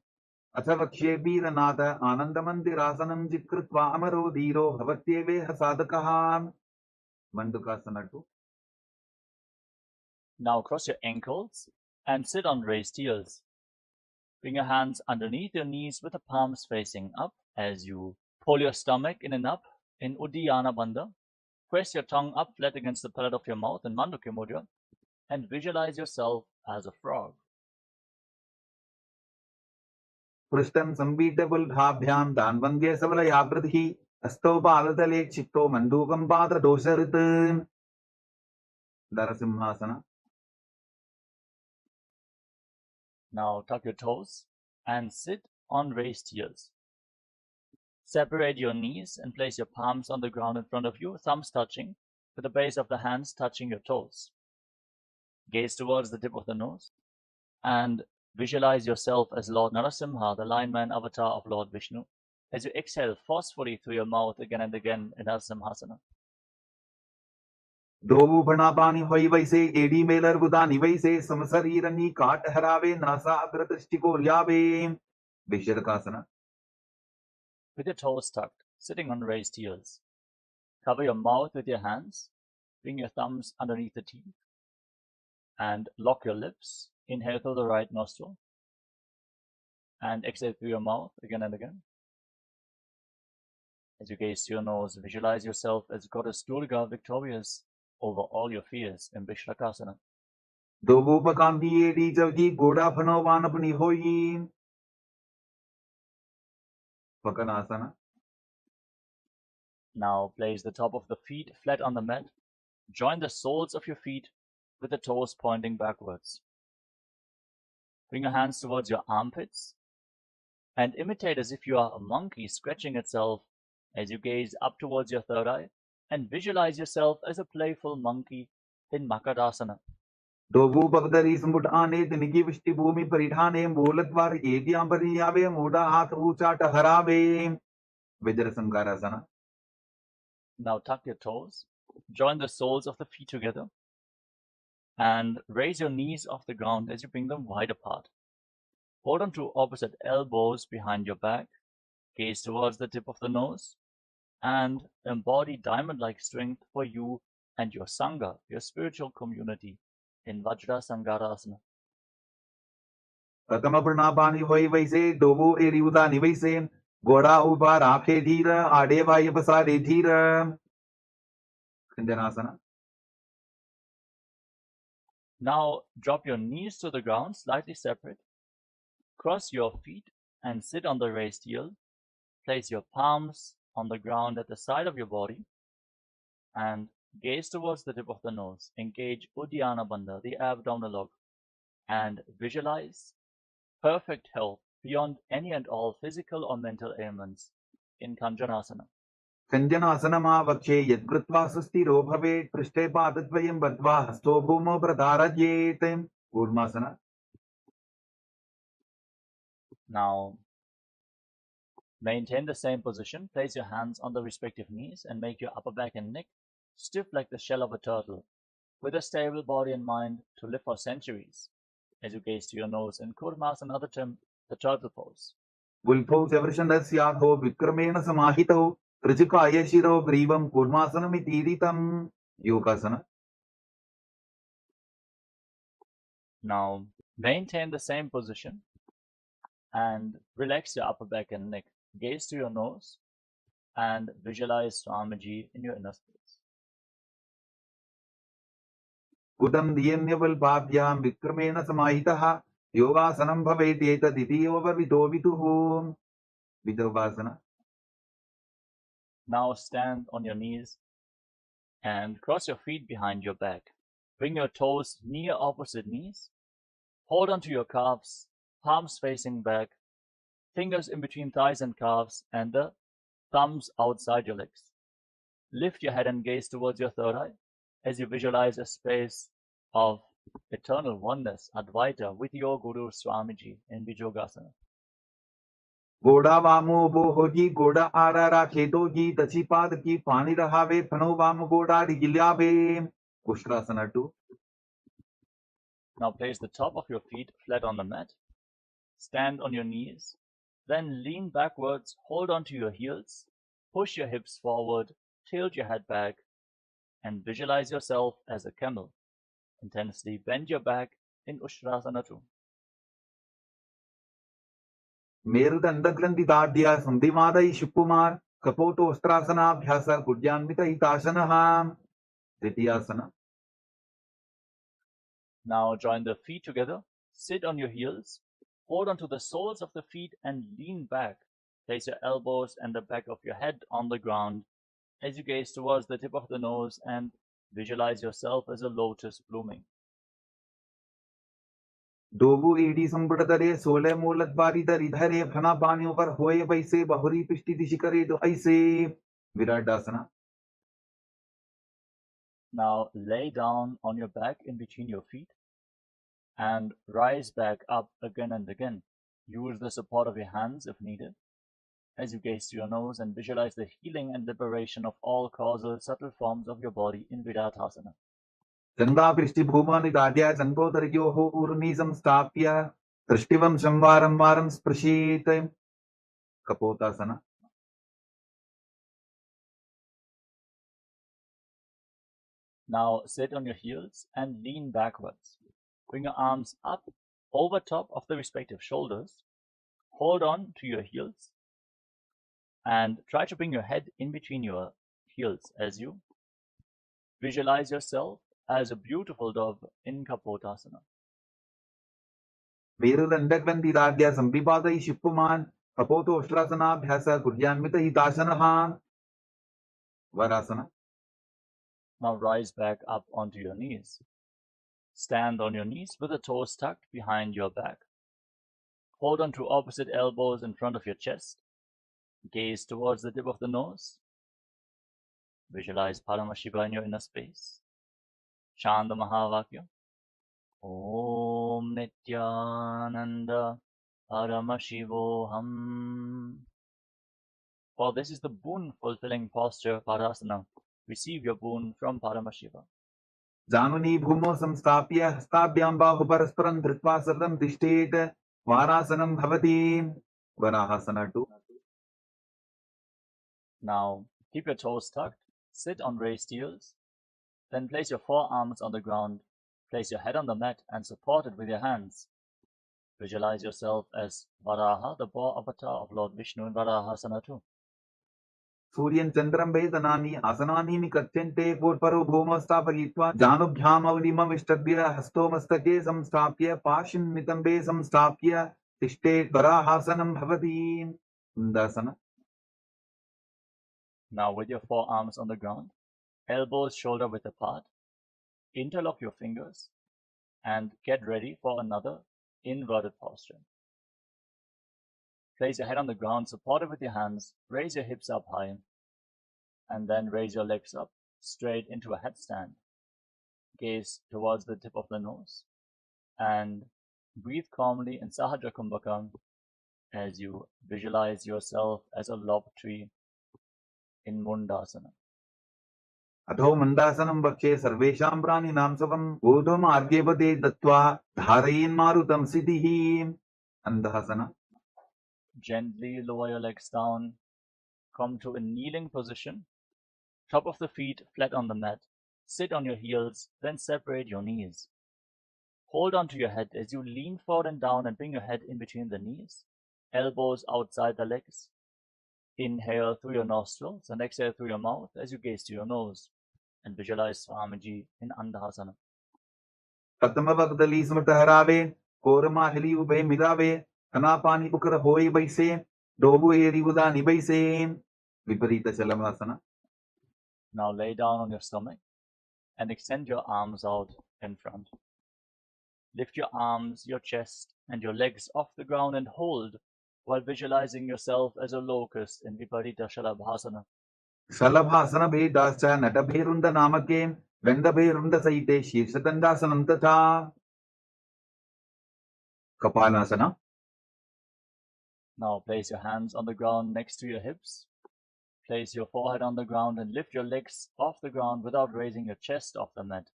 अथ वक्ष्ये वीरनाथ आनंदमंदिरासनं जित्कृत्वा अमरो धीरो भवत्येवेह साधकः. मंडूकासना 2. Now cross your ankles and sit on raised heels. Bring your hands underneath your knees with the palms facing up as you pull your stomach in and up in Uddiyana Bandha. Press your tongue up flat against the palate of your mouth in Mandukya Mudra and visualize yourself as a frog. पृष्ठं संपीड्यबुल्भाभ्यां दान्वन्द्य सबलयावृतिः हस्तौ पादतले क्षिप्तो मण्डूकं पाददोषऋत्. नरसिंहासना. Now tuck your toes and sit on raised heels. Separate your knees and place your palms on the ground in front of you, thumbs touching, with the base of the hands touching your toes. Gaze towards the tip of the nose and visualize yourself as Lord Narasimha, the lion man avatar of Lord Vishnu, as you exhale forcefully through your mouth again and again in Narasimhasana. दोबू भना पानी होई वैसे AD Mailer बुदा निवैसे समशरीरनी काट हरावे NASA अग्रदृष्टिको ल्यावे. विशर्कासना. With your toes tucked, sitting on raised heels. Cover your mouth with your hands, bring your thumbs underneath the teeth, and lock your lips. Inhale through the right nostril, and exhale through your mouth again and again. As you gaze to your nose, visualize yourself as Goddess Durga victorious over all your fears in Vishrakasana. दोबू पकांदी एडी जवगी गोड़ा फनो वान अपनी होई. पकनासना. Now place the top of the feet flat on the mat. Join the soles of your feet with the toes pointing backwards. Bring your hands towards your armpits and imitate as if you are a monkey scratching itself as you gaze up towards your third eye and visualize yourself as a playful monkey in Makarasana. दोबू पगदरी समुट आने दिनगी विष्टि भूमि परिधाने मूलद्वार एदियां परियावे मोड़ा हाथ ऊंचाट हरावे. विजर संगारासना. Now tuck your toes, join the soles of the feet together, and raise your knees off the ground as you bring them wide apart. Hold on to opposite elbows behind your back, gaze towards the tip of the nose, and embody diamond-like strength for you and your Sangha, your spiritual community, in Vajra Sangarasana. प्रथम प्रणापानी होई वैसे डोबो एरी उदा निवैसे गोड़ा उबा Rafe धीर आडे वाय पसारे धीर. खंजनासना. Now drop your knees to the ground, slightly separate. Cross your feet and sit on the raised heel. Place your palms on the ground at the side of your body and gaze towards the tip of the nose. Engage Uddiyana Bandha, the abdominal log, and visualize perfect health beyond any and all physical or mental ailments in Kanjanasana. कञ्जनासनमावक्षे यद्कृत्वा सुस्थिरो भवेत् पृष्ठे पादद्वयं बद्ध्वा हस्तो भूमौ प्रधारयेत् Kurmasana. Now, maintain the same position. Place your hands on the respective knees and make your upper back and neck stiff like the shell of a turtle, with a stable body and mind to live for centuries, as you gaze to your nose in Kurmasana, the turtle pose. उल्फौ चवृषणस्याधो विक्रमेण समाहितौ ऋजुकाय शिरो ग्रीवं कूर्मासनमितीरितं योगासना. Now, maintain the same position and relax your upper back and neck. Gaze to your nose and visualize Swamiji in your inner space. कुटं दियन्यवल्पाभ्यां विक्रमेण समाहितः योगासनं भवेत् एतदितीयोपवितो विदुः विदोपासना. Now stand on your knees and cross your feet behind your back. Bring your toes near opposite knees. Hold onto your calves, palms facing back, fingers in between thighs and calves, and the thumbs outside your legs. Lift your head and gaze towards your third eye as you visualize a space of eternal oneness, Advaita, with your Guru Swamiji in Bijogasana. गोड़ा वामो बोहो जी गोड़ा आरारा खेदो जी दची पाद की पानी रहावे फनो वाम गोड़ा डिगिल्यावे कुशलासना 2. Now place the top of your feet flat on the mat. Stand on your knees. Then lean backwards, hold onto your heels, push your hips forward, tilt your head back, and visualize yourself as a camel. Intensely bend your back in Ustrasana 2. मेरुदण्डग्रन्थिदाढ्य सन्धिमादयि शुक्कुमार कपोतोस्त्रासनाभ्यास कुड्यान्वितहितासनः द्वितीयासना. Now join the feet together, sit on your heels, hold onto the soles of the feet and lean back. Place your elbows and the back of your head on the ground as you gaze towards the tip of the nose and visualize yourself as a lotus blooming. डोबू ईडी संबुड़तरे सोले मूलद्वारी धरे फना पानियों पर होए वैसे बहुरी पिष्टि दिशि करे तो ऐसे विराटासना. Now lay down on your back in between your feet and rise back up again and again. Use the support of your hands if needed as you gaze to your nose and visualize the healing and liberation of all causal subtle forms of your body in Viratasana. Ganga पृष्ठि भूमानिदाद्य संकोदरयोः ऊर्मी संस्थाप्य दृष्टिवं संवारं वारं स्पृशेत् कपोतासना. Now sit on your heels and lean backwards. Bring your arms up over top of the respective shoulders. Hold on to your heels and try to bring your head in between your heels as you visualize yourself as a beautiful dove in Kapotasana. मेरुदण्डग्रन्थिदाद्य संविपादयि शुक्कुमान् कपोतोष्ट्रासनाभ्यास कुड्यान्वितहितासनः वरासना. Now rise back up onto your knees. Stand on your knees with the toes tucked behind your back. Hold on to opposite elbows in front of your chest. Gaze towards the tip of the nose. Visualize Paramashiva in your inner space. Chant the Mahavakya. Om Nityananda Paramashivoham. For this is the boon-fulfilling posture, Padmasana. Receive your boon from Paramashiva. जानुनी भूमौ संस्थाप्य हस्ताभ्यां बाहु परस्परं धृत्वा सततं तिष्ठेत् वारासनं भवति वराहासना 2. Now keep your toes tucked, sit on raised heels, then place your forearms on the ground, place your head on the mat and support it with your hands. Visualize yourself as Varaha, the boar avatar of Lord Vishnu in Varahasana 2. सूर्यं चन्द्रं वेदनानि आसनानि निकथ्यन्ते पूर्वरो भूमौ स्थापयित्वा जानुभ्यामवनिमविष्टभ्य हस्तो मस्तके संस्थाप्य पाशिं नितम्बे संस्थाप्य तिष्ठेत् वराहासनं भवति वृन्दासना. Now with your forearms on the ground, elbows shoulder width apart, interlock your fingers and get ready for another inverted posture. Place your head on the ground, support it with your hands, raise your hips up high, and then raise your legs up straight into a headstand. Gaze towards the tip of the nose, and breathe calmly in Sahaja Kumbhaka as you visualize yourself as a lob tree in Mundasana. अथो मन्दासनं वक्षे सर्वेषां प्राणिनां सुखम् ऊर्ध्वम् आर्घ्यपदे दत्त्वा धारयेन्मारुतं सिद्धिः अन्धासना. Gently lower your legs down, come to a kneeling position, top of the feet flat on the mat, sit on your heels, then separate your knees. Hold on to your head as you lean forward and down and bring your head in between the knees, elbows outside the legs. Inhale through your nostrils and exhale through your mouth as you gaze to your nose and visualize Swamiji in Andhasana. कतमवगदली स्मृतहरावे कोरमाहली उभे मिलावे कनापानी pucker होई बैसे डोबु एरी उदानी बैसे विपरीत चलमासना. Now lay down on your stomach and extend your arms out in front. Lift your arms, your chest, and your legs off the ground and hold while visualizing yourself as a locust in Viparita Shalabhasana. शलभासन भेदाश्च नटभेरुन्द नामके गन्धभेरुन्द सहिते शीर्षदण्डासनं तथा कपालासना. Now place your hands on the ground next to your hips. Place your forehead on the ground and lift your legs off the ground without raising your chest off the mat.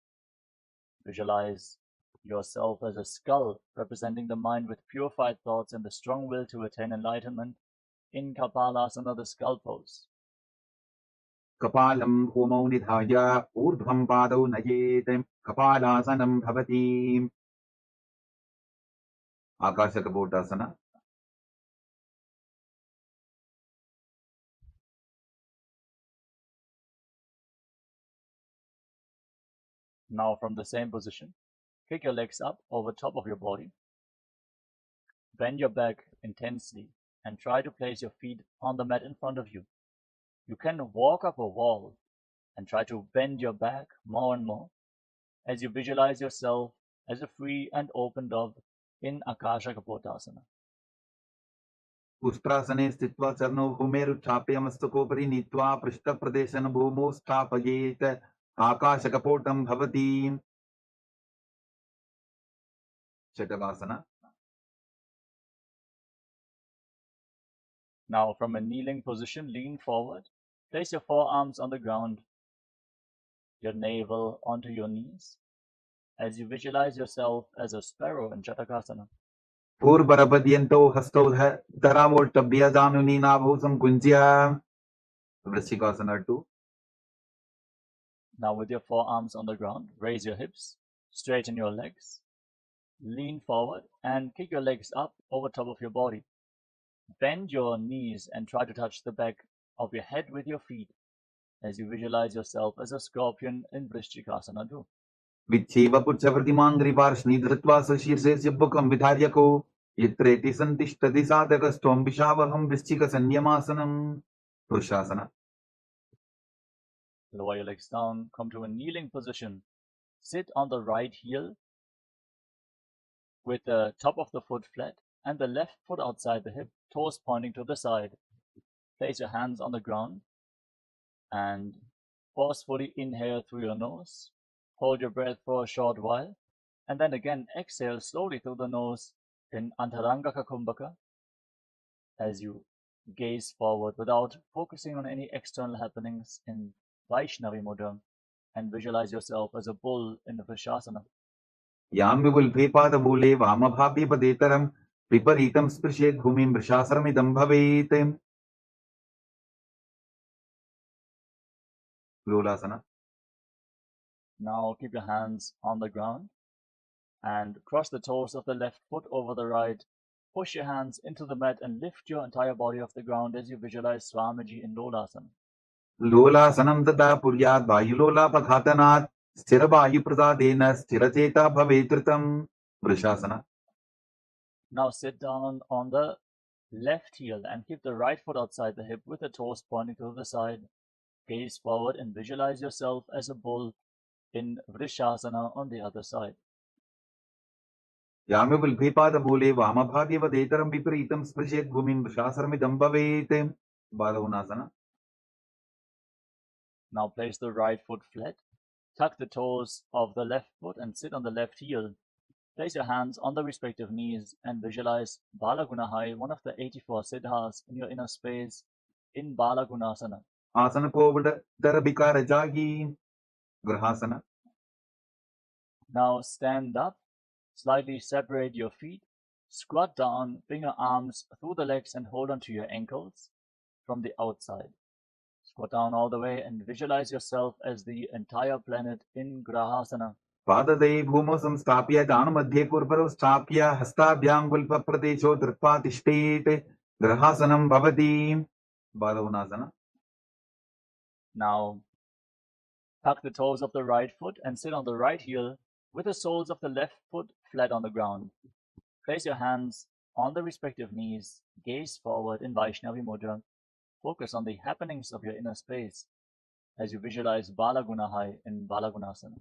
Visualize yourself as a skull representing the mind with purified thoughts and the strong will to attain enlightenment in Kapalasana, the skull pose. कपालं होमौ निधाय ऊर्ध्वं पादौ नयेत् कपालासनं भवति आकाशकपोटासना. Now from the same position, kick your legs up over top of your body. Bend your back intensely and try to place your feet on the mat in front of you. You can walk up a wall and try to bend your back more and more as you visualize yourself as a free and open dove in Akasha Kapotasana. पुष्त्रासने स्थित्वा चरणौ भूमेरुच्छाप्यमस्तकोपरि नीत्वा पृष्ठप्रदेशन भूमौ स्थापयेत् आकाशकपोटं भवति शटवासना. Now from a kneeling position, lean forward. Place your forearms on the ground, your navel onto your knees, as you visualize yourself as a sparrow in Chatakasana. पूर्वरपद्यन्तौ हस्तौ धरावोट्टभ्य जानुनी नाभौ संकुञ्ज्य वृश्चिकासना 2. Now with your forearms on the ground, raise your hips, straighten your legs, lean forward and kick your legs up over top of your body. Bend your knees and try to touch the back of your head with your feet as you visualize yourself as a scorpion in Vrishchikasana 2. विच्छेव पुच्छप्रतिमाङ्घ्रिपार्ष्णि धृत्वा स्वशीर्षे चिब्बुकं विधार्यको यत्रेति सन्तिष्ठति साधकस्त्वं विशावहं वृश्चिकसंयमासनं पुरुषासना. Lower your legs down, come to a kneeling position. Sit on the right heel with the top of the foot flat and the left foot outside the hip, toes pointing to the side. Place your hands on the ground and forcefully inhale through your nose. Hold your breath for a short while and then again exhale slowly through the nose in Antarangaka Kumbhaka as you gaze forward without focusing on any external happenings in Vaishnavi mudra and visualize yourself as a bull in the Vrishasana. यां विपुल्भे पादमूले वामभागे पदेतरं विपरीतं स्पृशेत् भूमिं वृषासनमिदं भवेत् लोलासना. Now keep your hands on the ground and cross the toes of the left foot over the right. Push your hands into the mat and lift your entire body off the ground as you visualize Swamiji in Lolasana. लोलासनं तदा पुर्यात् वायुलोलापघातनात् स्थिरवायुप्रसादेन स्थिरचेता भवेत् ऋतं वृषासना. Now sit down on the left heel and keep the right foot outside the hip with the toes pointing to the side. Gaze forward and visualize yourself as a bull in Vrishasana on the other side. याम्यवल्भेपादमूले वामभागेवदेतरं विपरीतं स्पृशेत् भूमिं वृषासनमिदं भवेत् बालवनासना. Now place the right foot flat. Tuck the toes of the left foot and sit on the left heel. Place your hands on the respective knees and visualize Balagunahai, one of the 84 siddhas in your inner space, in Balagunasana. आसन को दर बिकार जागी ग्रहासना. Now stand up, slightly separate your feet, squat down, bring your arms through the legs and hold onto your ankles from the outside. Squat down all the way and visualize yourself as the entire planet in Grahasana. पाददये भूमौ संस्थाप्य दानमध्ये कुर्वरौ स्थाप्य हस्ताभ्यां गुल्पप्रदेशो धृत्वा तिष्ठेत् ग्रहासनं भवति बालवनासना. Now tuck the toes of the right foot and sit on the right heel with the soles of the left foot flat on the ground. Place your hands on the respective knees, gaze forward in Vaishnavi Mudra. Focus on the happenings of your inner space as you visualize Balagunahai in Balagunasana.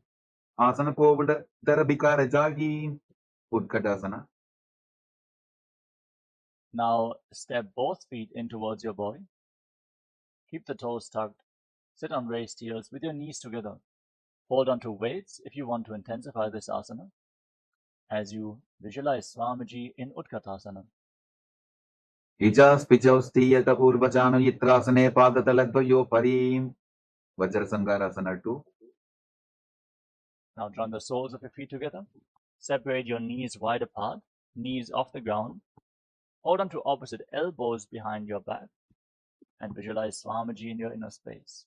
आसन को दर बिकार जागी उत्कटासना. Now step both feet in towards your body. Keep the toes tucked. Sit on raised heels with your knees together. Hold on to weights if you want to intensify this asana as you visualize Swamiji in Utkatasana. इजास् पिजौस्तीयत पूर्वजानु यत्रासने पादतलद्वयो परीं वज्रसंगारासना 2. Now join the soles of your feet together. Separate your knees wide apart, knees off the ground. Hold on to opposite elbows behind your back and visualize Swamiji in your inner space.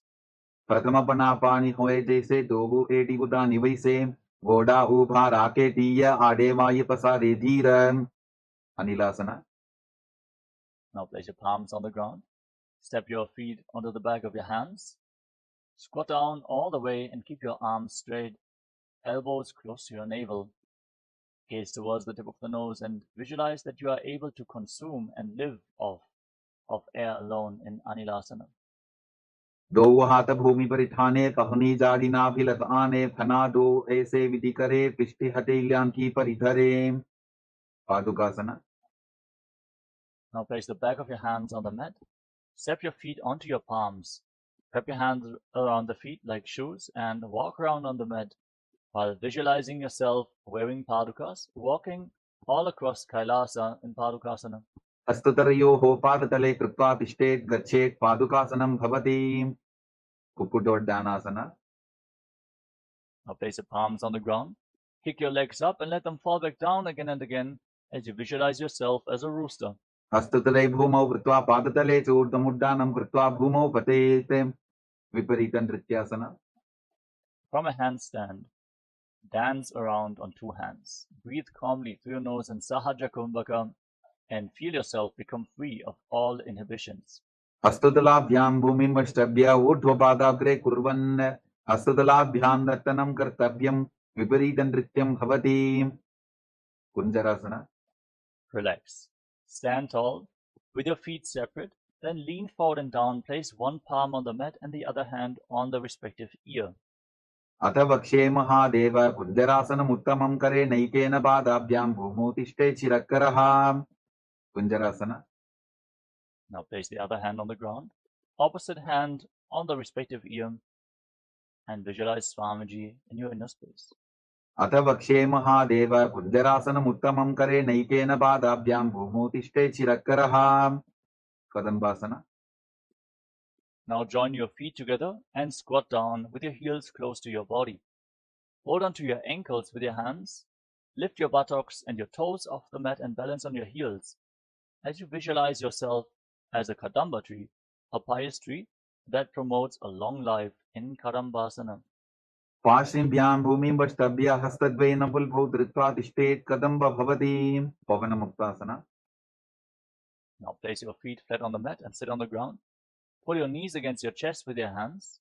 प्रथम बना पानी होए जैसे Dogu AD उदानी वैसे घोड़ा उभा राकेटीय आडे वाय पसारे धीर अनिलासना. Now place your palms on the ground. Step your feet onto the back of your hands. Squat down all the way and keep your arms straight, elbows close to your navel. Gaze towards the tip of the nose and visualize that you are able to consume and live off of air alone in Anilasana. दो हाथ भूमि पर ठाने कहनी जाड़ी नाभिलत आने फना दो ऐसे विधि करे पिष्टि हथेलियां की परिधरे पादुकासना. Now place the back of your hands on the mat. Step your feet onto your palms. Wrap your hands around the feet like shoes and walk around on the mat while visualizing yourself wearing padukas, walking all across Kailasa in Padukasana. हस्ततरयोः पादतले कृत्वा तिष्ठेत् गच्छेत् पादुकासनं भवति कुक्कुटोड्डानासना. Now place your palms on the ground. Kick your legs up and let them fall back down again and again as you visualize yourself as a rooster. हस्ततले भूमौ कृत्वा पादतले च ऊर्ध्वमुड्डानं कृत्वा भूमौ पतेत् विपरीतं नृत्यासना. From a handstand, dance around on two hands. Breathe calmly through your nose in Sahaja Kumbhaka and feel yourself become free of all inhibitions. हस्ततलाभ्यां भूमिं वष्टभ्य ऊर्ध्वपादाग्रे कुर्वन् हस्ततलाभ्यां नर्तनं कर्तव्यं विपरीतं नृत्यं भवति कुञ्जरासना. Relax. Stand tall with your feet separate. Then lean forward and down. Place one palm on the mat and the other hand on the respective ear. अथ वक्षे महादेव कुञ्जरासनम् उत्तमं करे नैकेन पादाभ्यां भूमौ तिष्ठेत् शिरःकरः कुञ्जरासना. Now place the other hand on the ground, opposite hand on the respective ear, and visualize Swamiji in your inner space. अथ वक्षे महादेव कुञ्जरासनम् उत्तमं करे नैकेन पादाभ्यां भूमौ तिष्ठेत् शिरःकरः कदम्बासना. Now join your feet together and squat down with your heels close to your body. Hold onto your ankles with your hands. Lift your buttocks and your toes off the mat and balance on your heels as you visualize yourself as a Kadamba tree, a pious tree that promotes a long life in Kadambasana. पार्श्वभ्यां भूमिं वष्टभ्य हस्तद्वयेन पुल्भौ धृत्वा तिष्ठेत् कदम्ब भवति पवनमुक्तासना. Now place your feet flat on the mat and sit on the ground. Pull your knees against your chest with your hands.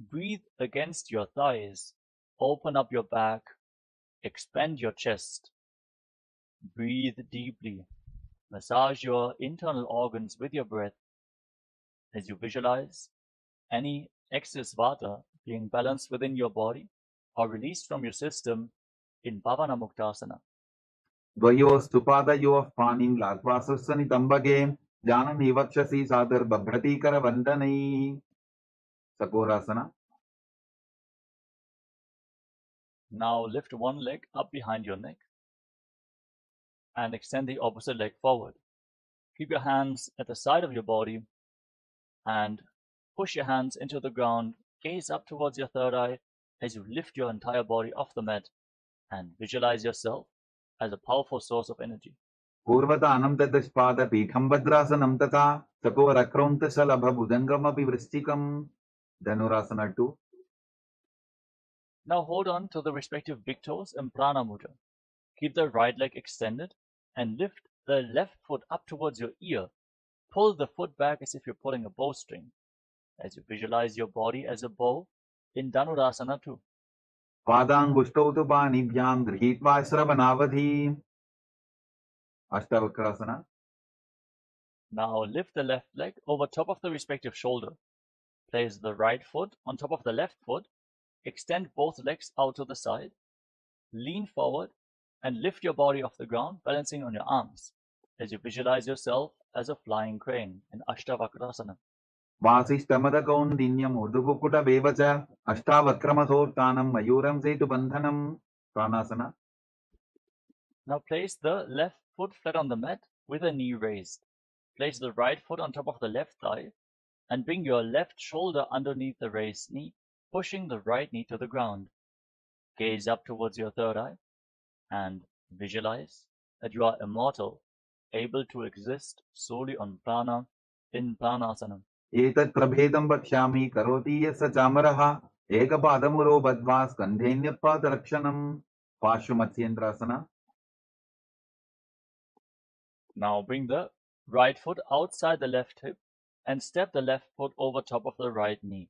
Breathe against your thighs. Open up your back. Expand your chest. Breathe deeply. Massage your internal organs with your breath as you visualize any excess vata being balanced within your body or released from your system in Bhavana Muktasana. द्वयोस्तुपादयोः पाणिं लाघ्वासुस्सनितम्बगे जानन् वक्षसि सादर्बभ्रतीकरवन्दनैः Sakorasana. Now lift one leg up behind your neck and extend the opposite leg forward. Keep your hands at the side of your body and push your hands into the ground. Gaze up towards your third eye as you lift your entire body off the mat and visualize yourself as a powerful source of energy. पूर्वतानं ततस्पादपीठं भद्रासनं तथा चकोरक्रौन्तशलभभुजङ्गमपि वृश्चिकं Dhanurasana 2. Now hold on to the respective big toes in Prana Mudra. Keep the right leg extended and lift the left foot up towards your ear. Pull the foot back as if you're pulling a bowstring as you visualize your body as a bow in Dhanurasana 2. पादाङ्गुष्ठौ तु पाणिभ्यां गृहीत्वा श्रवणावधि अष्टावक्रasana. Now lift the left leg over top of the respective shoulder. Place the right foot on top of the left foot. Extend both legs out to the side. Lean forward and lift your body off the ground, balancing on your arms as you visualize yourself as a flying crane in Ashtavakrasana. वासिष्ठमदकौन्दिन्यमूर्धुकुकुटवेव च अष्टावक्रमसोत्थानं मयूरं सेतुबन्धनं प्राणासना. Now place the left foot flat on the mat with a knee raised. Place the right foot on top of the left thigh and bring your left shoulder underneath the raised knee, pushing the right knee to the ground. Gaze up towards your third eye and visualize that you are immortal, able to exist solely on prana in pranasana. एतत् प्रभेदं वक्ष्यामि करोति यः स चामरः एकपादमुरो बद्ध्वा स्कन्धेऽन्यपादरक्षणं पार्श्वमत्स्येन्द्रासना. Now bring the right foot outside the left hip and step the left foot over top of the right knee.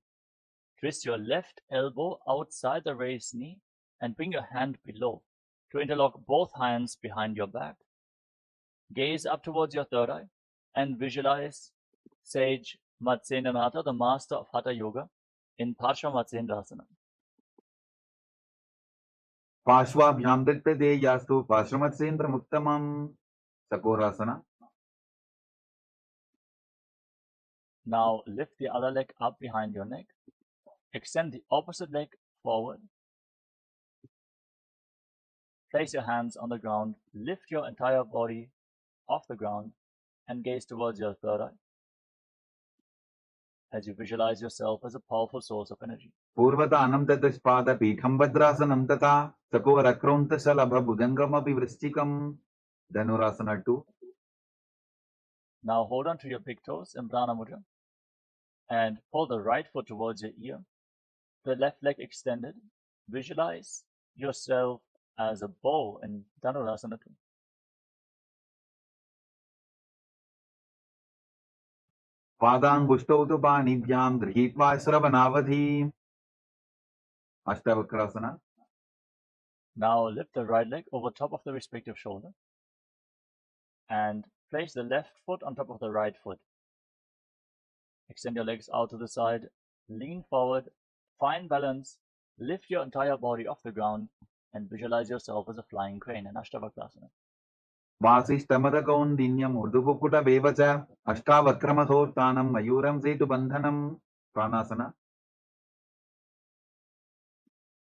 Twist your left elbow outside the raised knee and bring your hand below to interlock both hands behind your back. Gaze up towards your third eye and visualize Sage Matsyendranath, the master of Hatha Yoga, in Parshvamatsendrasana. पार्श्वाभ्यां दृष्टदेयास्तु पार्श्वमत्स्येन्द्रमुत्तमं Sakorasana. Now lift the other leg up behind your neck. Extend the opposite leg forward. Place your hands on the ground. Lift your entire body off the ground and gaze towards your third eye as you visualize yourself as a powerful source of energy. पूर्वतानं ततस्पादपीठं भद्रासनं तथा चकोरक्रौन्तशलभभुजङ्गमपि वृश्चिकं Dhanurasana 2. Now hold on to your big toes in Prana Mudra and pull the right foot towards your ear, the left leg extended. Visualize yourself as a bow in Dhanurasana 2. पादाङ्गुष्ठौ तु पाणिभ्यां गृहीत्वा श्रवणावधि अष्टावक्रasana. Now lift the right leg over top of the respective shoulder and place the left foot on top of the right foot. Extend your legs out to the side, lean forward, find balance, lift your entire body off the ground and visualize yourself as a flying crane in Ashtavakrasana. वासिष्ठमदकौन्दिन्यमूर्धुकुकुटवेव च अष्टावक्रमसोत्थानं मयूरं सेतुबन्धनं प्राणासना.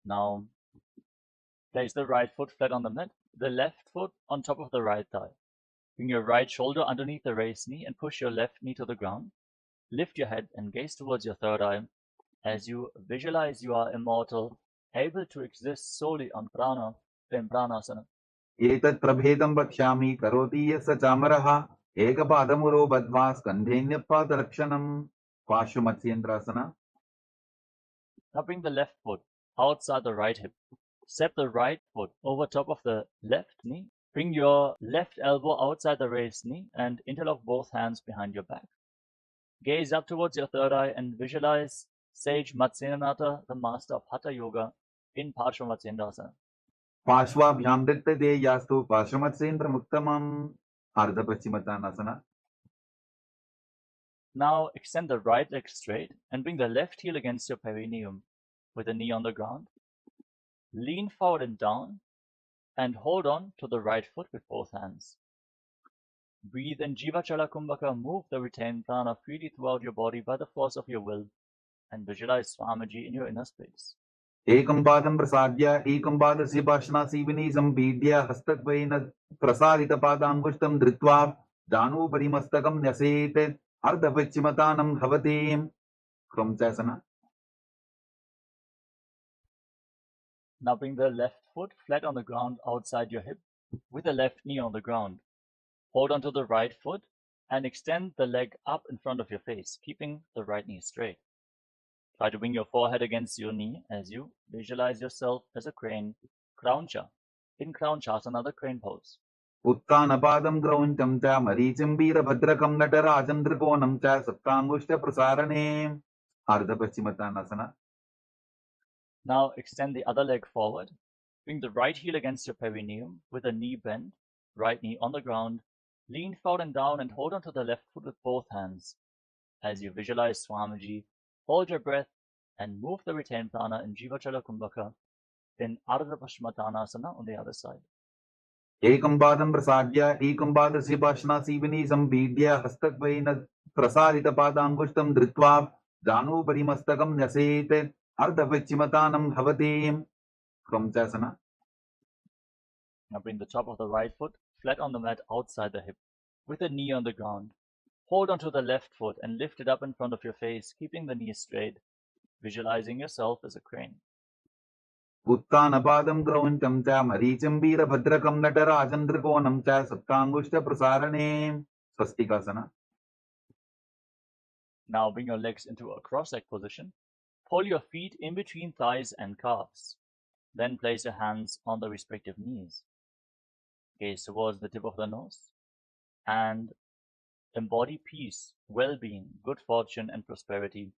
Now place the right foot flat on the mat, the left foot on top of the right thigh. Bring your right shoulder underneath the raised knee and push your left knee to the ground. Lift your head and gaze towards your third eye as you visualize you are immortal, able to exist solely on prana in pranasana. एतत् प्रभेदं वक्ष्यामि करोति यः स चामरः एकपादमुरो बद्ध्वा स्कन्धेऽन्यपादरक्षणं पार्श्वमत्स्येन्द्रासना. Now bring the left foot outside the right hip. Step the right foot over top of the left knee. Bring your left elbow outside the raised knee and interlock both hands behind your back. Gaze up towards your third eye and visualize Sage Matsyendranath, the master of Hatha Yoga, in Parshvamatsendrasana. पार्श्वाभ्यां दृष्टदेयास्तु पार्श्वमत्स्येन्द्रमुत्तमं अर्धपश्चिमोत्तानासना. Now extend the right leg straight and bring the left heel against your perineum with the knee on the ground. Lean forward and down and hold on to the right foot with both hands. Breathe in Jivachala Kumbhaka, move the retained prana freely throughout your body by the force of your will, and visualize Swamiji in your inner space. एकं पादं प्रसाद्य एकं पादस्य पार्श्वनासीविनी सम्पीड्य हस्तद्वयेन प्रसारितपादाङ्गुष्ठं धृत्वा जानुभरि मस्तकं न्यसेत् अर्धपश्चिमतानं भवति क्रमचासना. Now bring the left foot flat on the ground outside your hip, with the left knee on the ground. Hold on to the right foot and extend the leg up in front of your face, keeping the right knee straight. Try to bring your forehead against your knee as you visualize yourself as a crane, Krauncha, in Kraunchasana, the crane pose. उत्तानपादं क्रौञ्चं च मरीचिं वीरभद्रकं नटराजं त्रिकोणं च सप्ताङ्गुष्ठप्रसारणे अर्धपश्चिमतानासना. Now extend the other leg forward. Bring the right heel against your perineum with the knee bent, right knee on the ground. Lean forward and down and hold on to the left foot with both hands. As you visualize Swamiji, hold your breath and move the retained prana in Jivachala Kumbhaka in Ardha Pashmatanasana on the other side. एकं पादं प्रसाद्य एकं पादस्य पार्श्वनासीविनी सम्पीड्य हस्तद्वयेन प्रसारितपादाङ्गुष्ठं धृत्वा जानुभरि मस्तकं न्यसेत् अर्धपश्चिमतानं भवति क्रमचासना. Now bring the top of the right foot flat on the mat outside the hip, with the knee on the ground. Hold onto the left foot and lift it up in front of your face, keeping the knee straight, visualizing yourself as a crane. उत्तानपादं क्रौञ्चं च मरीचिं वीरभद्रकं नटराजं त्रिकोणं च सप्ताङ्गुष्ठप्रसारणे स्वस्तिकासना. Now bring your legs into a cross-leg position. Pull your feet in between thighs and calves. Then place your hands on the respective knees. Gaze towards the tip of the nose and embody peace, well-being, good fortune, and prosperity.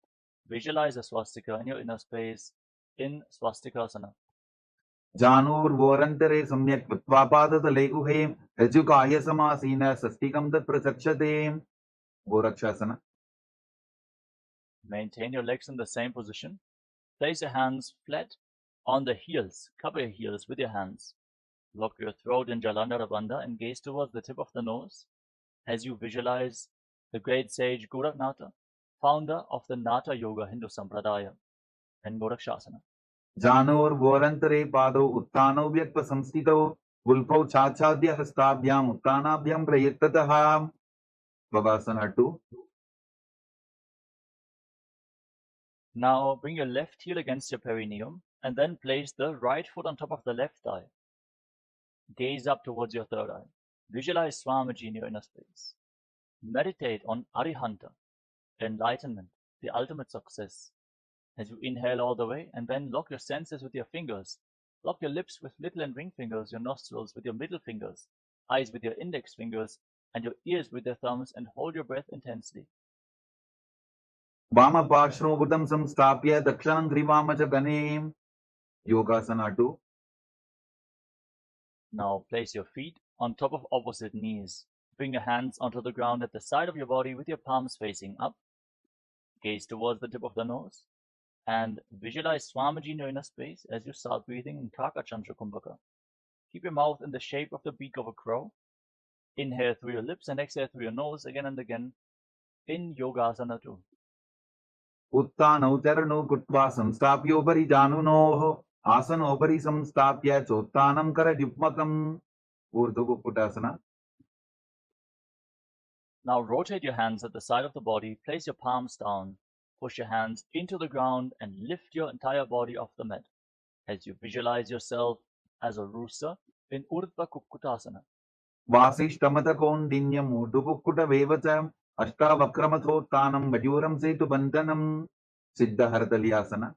Visualize a swastika in your inner space in swastikasana. जानुर्वोरन्तरे सम्यक् कृत्वा पादतले गुहे रजुकाय समासीन स्वस्तिकं तत् प्रचक्षते गोरक्षासना. Maintain your legs in the same position. Place your hands flat on the heels. Cover your heels with your hands. Lock your throat in Jalandhara Bandha and gaze towards the tip of the nose as you visualize the great sage Goraknatha, founder of the Natha Yoga Hindu Sampradaya, and Gorakshasana. जानुर्वोरन्तरे पादौ उत्थानौ व्यक्तसंस्थितौ गुल्फौ छाछाद्य हस्ताभ्याम् उत्थानाभ्यां प्रयत्ततः Babasana 2. Now bring your left heel against your perineum and then place the right foot on top of the left thigh. Gaze up towards your third eye. Visualize Swamiji in your inner space. Meditate on Arihanta, enlightenment, the ultimate success. As you inhale all the way and then lock your senses with your fingers. Lock your lips with little and ring fingers, your nostrils with your middle fingers, eyes with your index fingers, and your ears with your thumbs, and hold your breath intensely. वामपार्श्वभुजं संस्थाप्य दक्षिणग्रीवाम च गणे योगासना 2. Now place your feet on top of opposite knees. Bring your hands onto the ground at the side of your body with your palms facing up. Gaze towards the tip of the nose and visualize Swamiji in your inner space as you start breathing in Kakachandra Kumbhaka. Keep your mouth in the shape of the beak of a crow. Inhale through your lips and exhale through your nose again and again in Yogasana 2. उत्थानौ चरणौ कृत्वा संस्थाप्योपरि जानुनोः आसनोपरि संस्थाप्य चोत्थानं करयुग्मकम् ऊर्ध्वकुक्कुटासना. Now rotate your hands at the side of the body, place your palms down, push your hands into the ground and lift your entire body off the mat as you visualize yourself as a rooster in Urdhva Kukkutasana. वासिष्ठमतकौण्डिन्यम् ऊर्ध्वकुक्कुटवेव च अष्टावक्रमथोत्थानं मयूरं सेतुबन्धनं सिद्धहरतलियासना.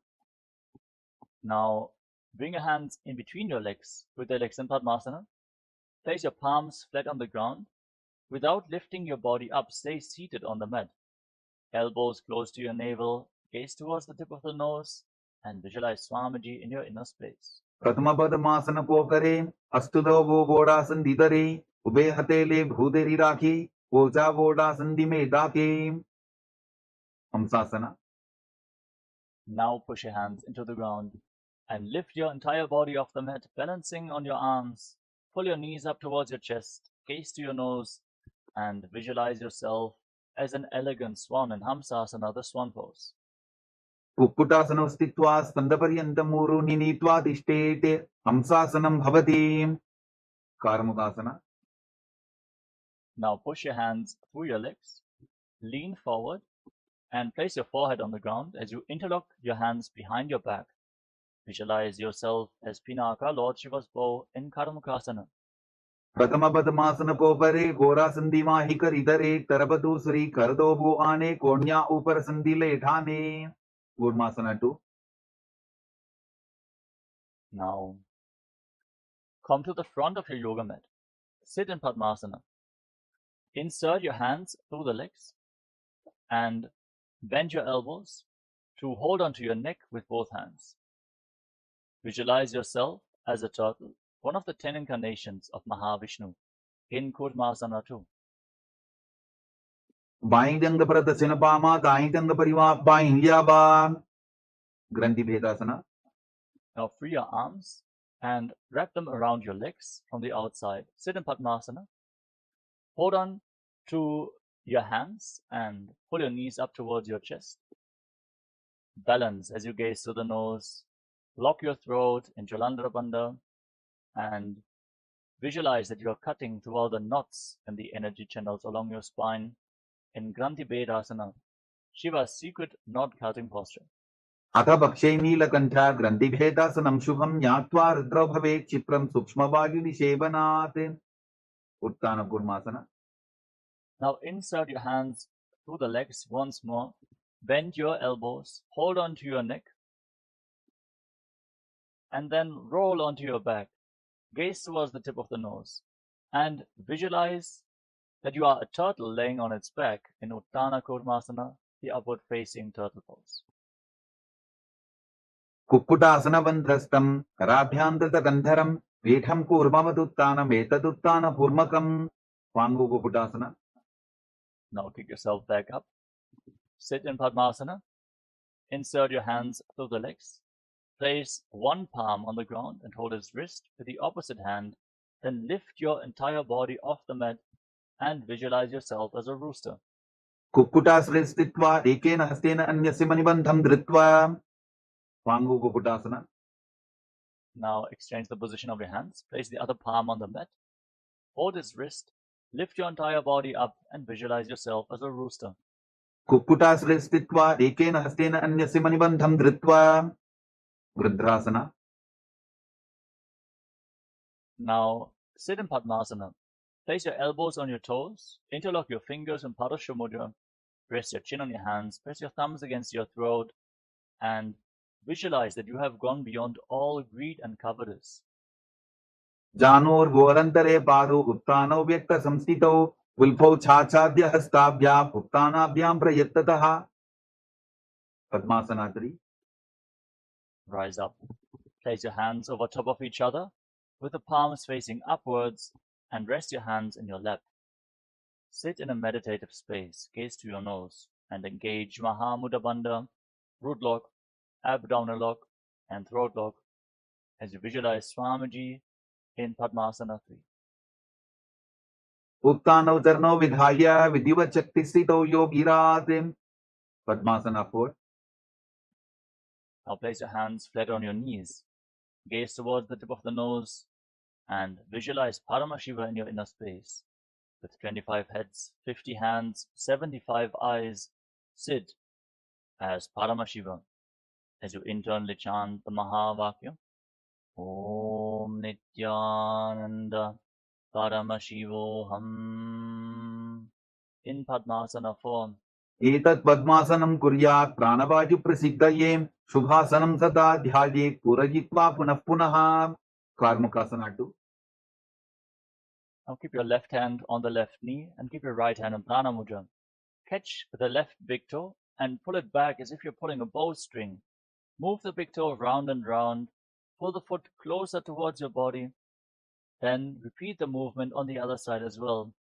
Now bring your hands in between your legs with your legs in Padmasana. Place your palms flat on the ground. Without lifting your body up, stay seated on the mat. Elbows close to your navel, gaze towards the tip of the nose, and visualize Swamiji in your inner space. प्रथमपदमासन पोकरे Astuto वो वोडासन दितरे उभे हतेले भूदेरी राखी ओजा वोडासन दिमे दाके हमसासना. Now push your hands into the ground. And lift your entire body off the mat, balancing on your arms. Pull your knees up towards your chest, gaze to your nose, and visualize yourself as an elegant swan in Hamsasana, the swan pose. कुक्कुटासनं स्थित्वा स्कन्धपर्यन्तं ऊरूनि नीत्वा तिष्ठेत् हंसासनं भवति कार्मुकासना. Now push your hands through your legs, lean forward, and place your forehead on the ground as you interlock your hands behind your back. Visualize yourself as Pinaka, Lord Shiva's bow in Karmukasana. प्रथम पद्मासन कोपरे गोरा संधि माहि कर इधरे तरबतु श्री कर दो वो आने कोण्या ऊपर संधि ले ठाने. Padmasana 2. Now come to the front of your yoga mat. Sit in Padmasana. Insert your hands through the legs and bend your elbows to hold onto your neck with both hands. Visualize yourself as a turtle, one of the 10 incarnations of Mahavishnu, in Padmasana 2. बाईं जंग पर दक्षिण पामा दाईं जंग परिवा बाईं याबा ग्रंथि भेदासना. Now free your arms and wrap them around your legs from the outside. Sit in Padmasana. Hold on to your hands and pull your knees up towards your chest. Balance as you gaze through the nose. Lock your throat in Jalandhara Bandha and visualize that you are cutting through all the knots and the energy channels along your spine in Granthi Bedasana, Shiva's secret knot cutting posture. अथ भक्षे नीलकण्ठा ग्रंथि भेदासनं शुभं ज्ञात्वा रुद्रो भवेत् क्षिप्रं सूक्ष्मवायुनिषेवनात्. उत्तान Kurmasana. Now insert your hands through the legs once more. Bend your elbows, hold on to your neck, and then roll onto your back. Gaze towards the tip of the nose and visualize that you are a turtle laying on its back in Uttana Kurmasana, the upward facing turtle pose. कुक्कुटासनबन्धस्थं कराभ्यान्तरगन्धरं पीठं कूर्मवदुत्तानम् एतदुत्तानपूर्वकं. वाङ्गु कुक्कुटासना. Now kick yourself back up. Sit in Padmasana. Insert your hands through the legs. Place one palm on the ground and hold its wrist with the opposite hand. Then lift your entire body off the mat and visualize yourself as a rooster. कुक्कुटासने स्थित्वा एकेन हस्तेन अन्यस्य मणिबन्धं धृत्वा. वाङ्गु कुक्कुटासना. Now exchange the position of your hands. Place the other palm on the mat. Hold its wrist. Lift your entire body up and visualize yourself as a rooster. कुक्कुटासने स्थित्वा एकेन हस्तेन अन्यस्य मणिबन्धं धृत्वा. वृद्धासना. Now sit in Padmasana. Place your elbows on your toes. Interlock your fingers in Padasha Mudra. Rest your chin on your hands. Press your thumbs against your throat. And visualize that you have gone beyond all greed and covetous. जानोर्गोरन्तरे पादौ उत्तानौ व्यक्तसंस्थितौ उल्फौ छाछाद्य हस्ताभ्याम् उत्तानाभ्यां प्रयत्ततः. Padmasana 3. Rise up. Place your hands over top of each other with the palms facing upwards and rest your hands in your lap. Sit in a meditative space, gaze to your nose and engage Mahamudra Bandha, root lock, abdominal lock and throat lock as you visualize Swamiji in Padmasana 3. उत्तानौ चरणौ विधाय विधिवत् शक्तिस्थितौ योगिरात्. Padmasana 4. Now place your hands flat on your knees. Gaze towards the tip of the nose and visualize Paramashiva in your inner space. With 25 heads, 50 hands, 75 eyes, sit as Paramashiva as you internally chant the Mahavakya. Om Nityananda Paramashivoham in Padmasana form. एतत् पद्मासनं कुर्यात् प्राणवायुप्रसिद्धये शुभासनं सदा ध्यायेत् पूरयित्वा पुनः पुनः. कार्मुकासना 2. Now keep your left hand on the left knee and keep your right hand in Prana Mudra. Catch the left big toe and pull it back as if you're pulling a bowstring. Move the big toe round and round. Pull the foot closer towards your body. Then repeat the movement on the other side as well.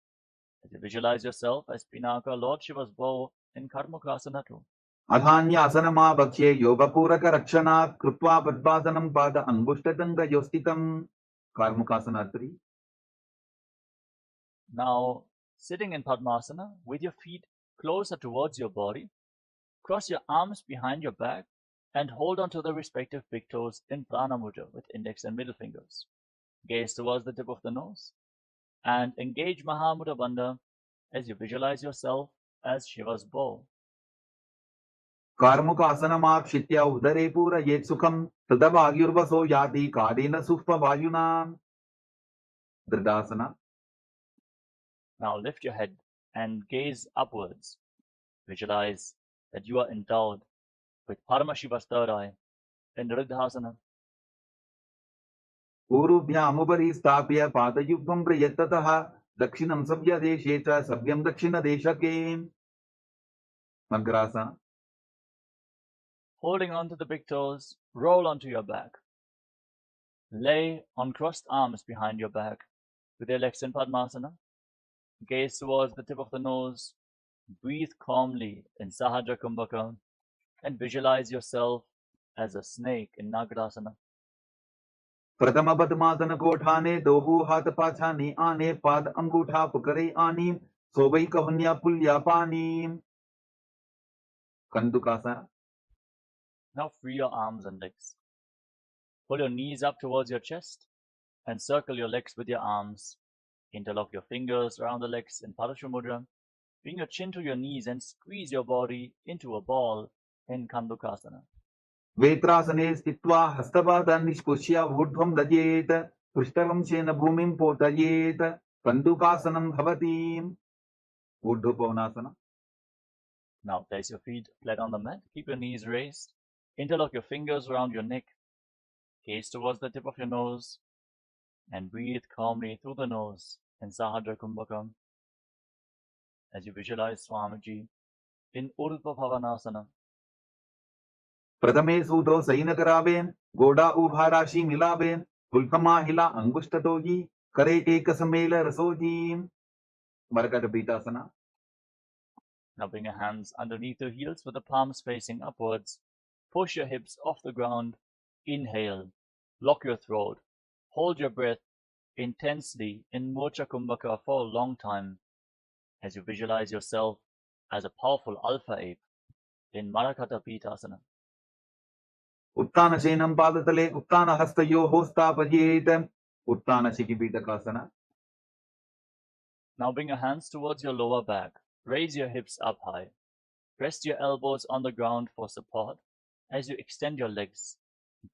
As you visualize yourself as Pinaka, Lord Shiva's bow in Karmukasana 2. अधान्यासनमाभक्ष्ये योगपूरकरक्षणात् कृत्वा पद्मासनं पाद अङ्गुष्ठतङ्गयोस्थितम्. Karmukasana 3. Now, sitting in Padmasana with your feet closer towards your body, cross your arms behind your back and hold on to the respective big toes in Prana Mudra with index and middle fingers. Gaze towards the tip of the nose and engage Mahamudra Bandha as you visualize yourself as Shiva's bow. कार्मुकासनमाक्षित्य उदरे पूरयेत् सुखं तदवायुर्वसो याति कालेन सुप्पवायुना. Dridasana. Now lift your head and gaze upwards. Visualize that you are endowed with Paramashiva's third eye in Dridasana. पूर्वभ्यामुपरि स्थाप्य पादयुग्मं प्रयत्ततः दक्षिणं सव्यदेशे च सव्यं दक्षिणदेशके. Magrasana. Holding on to the big toes, roll onto your back. Lay on crossed arms behind your back with your legs in Padmasana. Gaze towards the tip of the nose. Breathe calmly in Sahadra Kumbhaka and visualize yourself as a snake in Nagarasana. प्रथम पद्मासन कोठाने दोहु हाथ पाछाने आने पाद अंगूठा पकड़े आनी सोबई कहन्या पुल्या पानी. Kandukasana. Now free your arms and legs. Pull your knees up towards your chest and circle your legs with your arms. Interlock your fingers around the legs in Parashu Mudra. Bring your chin to your knees and squeeze your body into a ball in Kandukasana. वेत्रासने स्थित्वा हस्तपादान् निष्कुष्य ऊर्ध्वं दजेत् पृष्ठवंशेन भूमिं पोतयेत्. कन्दुकासनं भवति. ऊर्ध्वकोणासना. Now place your feet flat on the mat. Keep your knees raised. Interlock your fingers around your neck. Gaze towards the tip of your nose and breathe calmly through the nose in Sahadra Kumbhaka as you visualize Swamiji in Urdhva Bhavanasana. प्रथमे सूतो सैनकरावेन गोडा उभाराशि मिलावेन पुल्कमा हिला अंगुष्ठतोजी करे एक समेल रसोजी. Markatapītāsana. Now bring your hands underneath your heels with the palms facing upwards. Push your hips off the ground. Inhale. Lock your throat. Hold your breath intensely in Mocha Kumbhaka for a long time as you visualize yourself as a powerful alpha ape in Marakatapītāsana. उत्तानशयनं पादतले उत्तानहस्तयोः स्थापयेत्. उत्तानशिखिपीठकासना. Now bring your hands towards your lower back. Raise your hips up high. Rest your elbows on the ground for support as you extend your legs.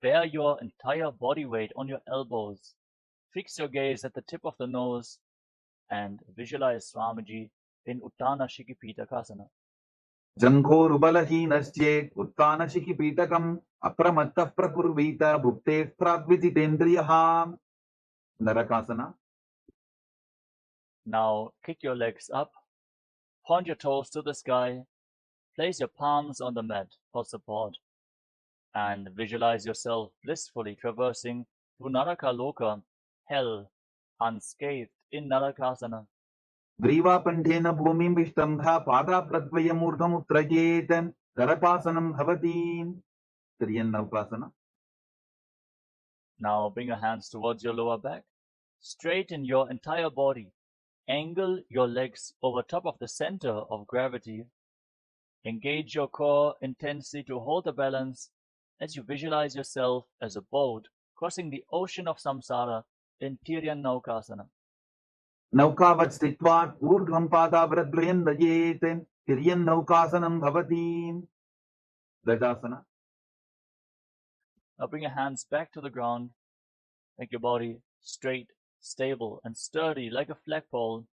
Bear your entire body weight on your elbows. Fix your gaze at the tip of the nose and visualize Swamiji in Uttana Shikhipītakasana. जङ्घोरुबलहीनश्चेत् उत्तानशिखिपीठकम् अप्रमत्तः प्रकुर्वीत भुक्ते प्राग्विजितेन्द्रियः. नरकासना. Now kick your legs up. Point your toes to the sky. Place your palms on the mat for support. And visualize yourself blissfully traversing through Narakaloka, hell, unscathed in Narakasana. ग्रीवापण्ठेन भूमिं विष्टम्भा पादाप्रद्वयमूर्धमुत्रयेत्. करपासनं भवति. त्रियन्नौकासना. Now bring your hands towards your lower back. Straighten your entire body. Angle your legs over top of the center of gravity. Engage your core intensely to hold the balance as you visualize yourself as a boat crossing the ocean of samsara in Tiryannaukasana. नौकावत् स्थित्वा ऊर्ध्वं पादावृद्वयं दयेत्. तिर्यन्नौकासनं भवति. गजासना. Now bring your hands back to the ground. Make your body straight, stable, and sturdy like a flagpole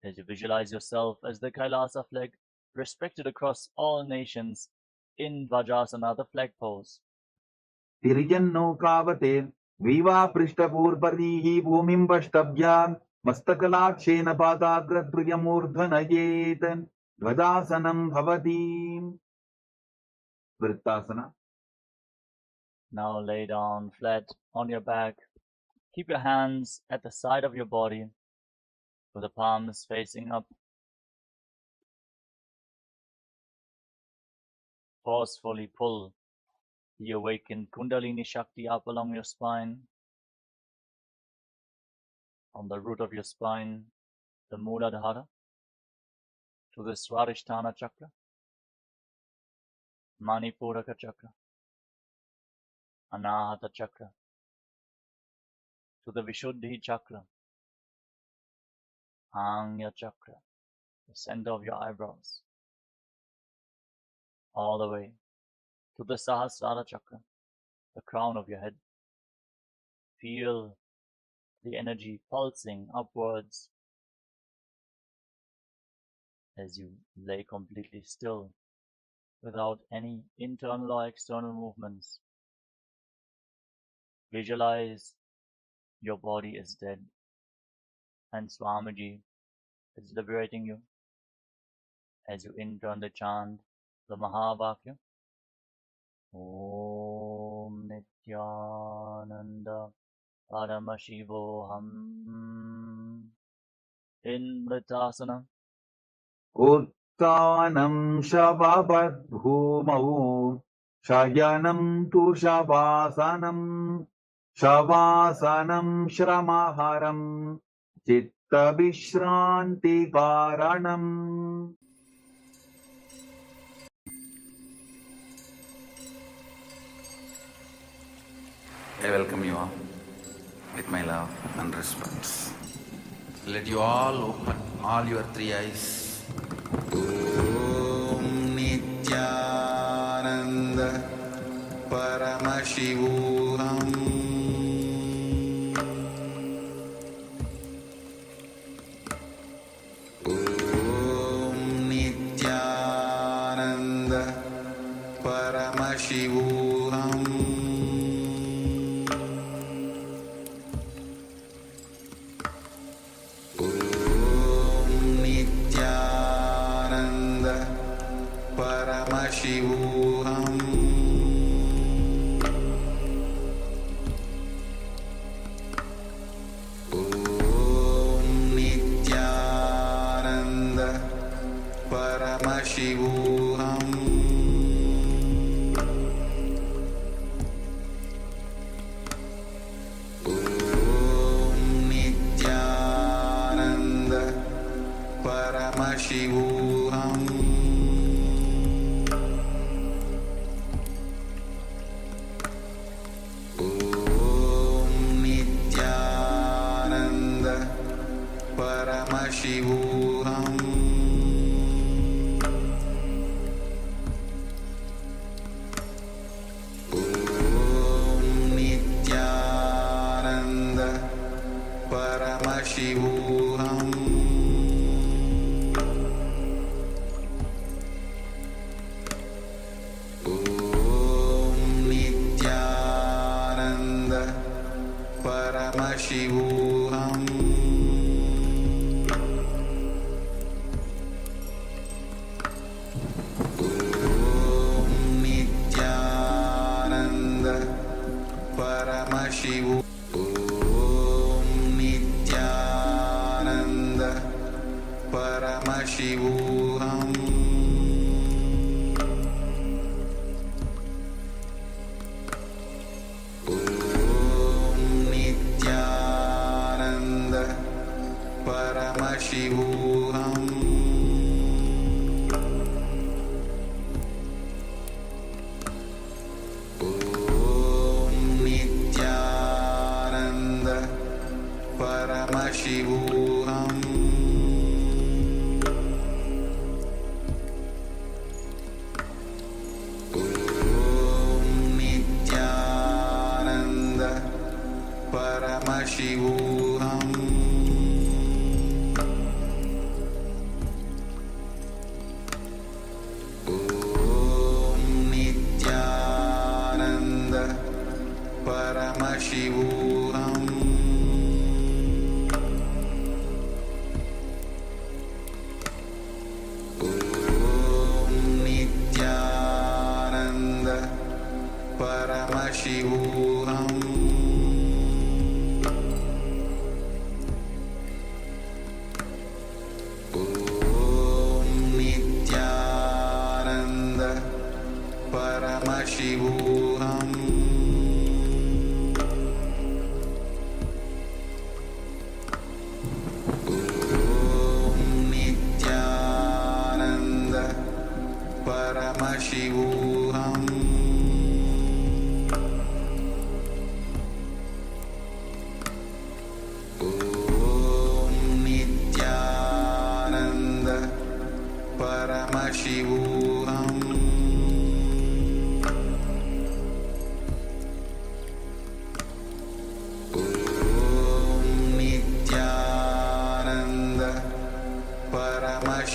as you visualize yourself as the Kailasa flag respected across all nations in Vajrasana, the flag pose. तिर्यन्नौकावते विवापृष्ठपूर्वरीः भूमिं वष्टभ्याम् मस्तकलाक्षेन पादाग्रद्वयमूर्ध्वनयेत्. ध्वजासनं भवति. वृत्तासना. Now lay down flat on your back. Keep your hands at the side of your body with the palms facing up. forcefully pull the awakened Kundalini Shakti up along your spine, from the root of your spine, the Muladhara, to the Swadhisthana Chakra, Manipuraka Chakra, Anahata Chakra, to the Vishuddhi Chakra, Anya Chakra, the center of your eyebrows, all the way to the Sahasrara Chakra, the crown of your head. Feel the energy pulsing upwards as you lay completely still, without any internal or external movements. Visualize your body is dead, and Swamiji is liberating you as you internally chant the Mahavakya. Om Nityananda Paramashivoham in Vritasana. उत्थानं शववद्भूमौ शयनं तु शवासनं शवासनं श्रमहरं चित्तविश्रान्तिकारणम् I welcome you all with my love and respect. Let you all open all your three eyes. Om Nityananda Paramashivoham Om Nityananda Paramashivoham Paramashivoham Om Nityananda Paramashivoham Om Nityananda Paramashivoham Paramashivoham Om Nityananda Paramashivoham Om Nityananda Paramashivoham Paramashivoham Om Nityananda Paramashivoham Om Nityananda Paramashivoham Paramashivoham Om Nityananda Paramashivoham Om Nityananda Paramashivoham Paramashivoham Om Nityananda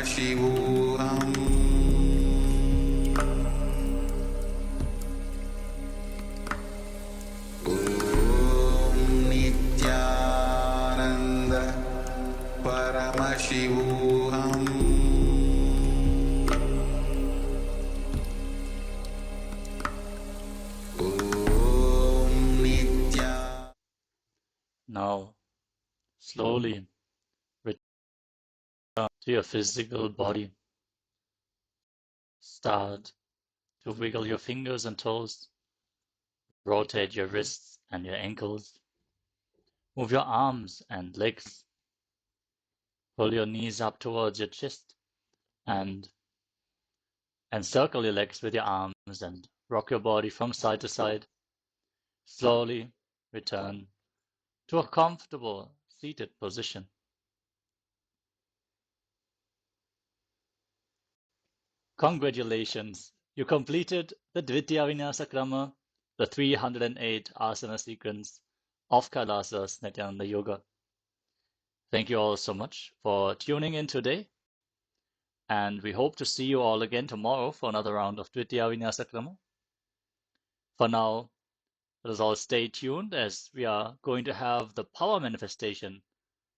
Paramashivoham Nityananda Paramashivoham Now, slowly return to your physical body. Start to wiggle your fingers and toes. Rotate your wrists and your ankles. Move your arms and legs. Pull your knees up towards your chest and circle your legs with your arms and rock your body from side to side. Slowly return to a comfortable seated position. Congratulations! You completed the Dvitiya Vinyasa Krama, the 308 asana sequence of Kailasa's Nityananda Yoga. Thank you all so much for tuning in today, and we hope to see you all again tomorrow for another round of Dvitiya Vinyasa Krama. For now, let us all stay tuned as we are going to have the power manifestation.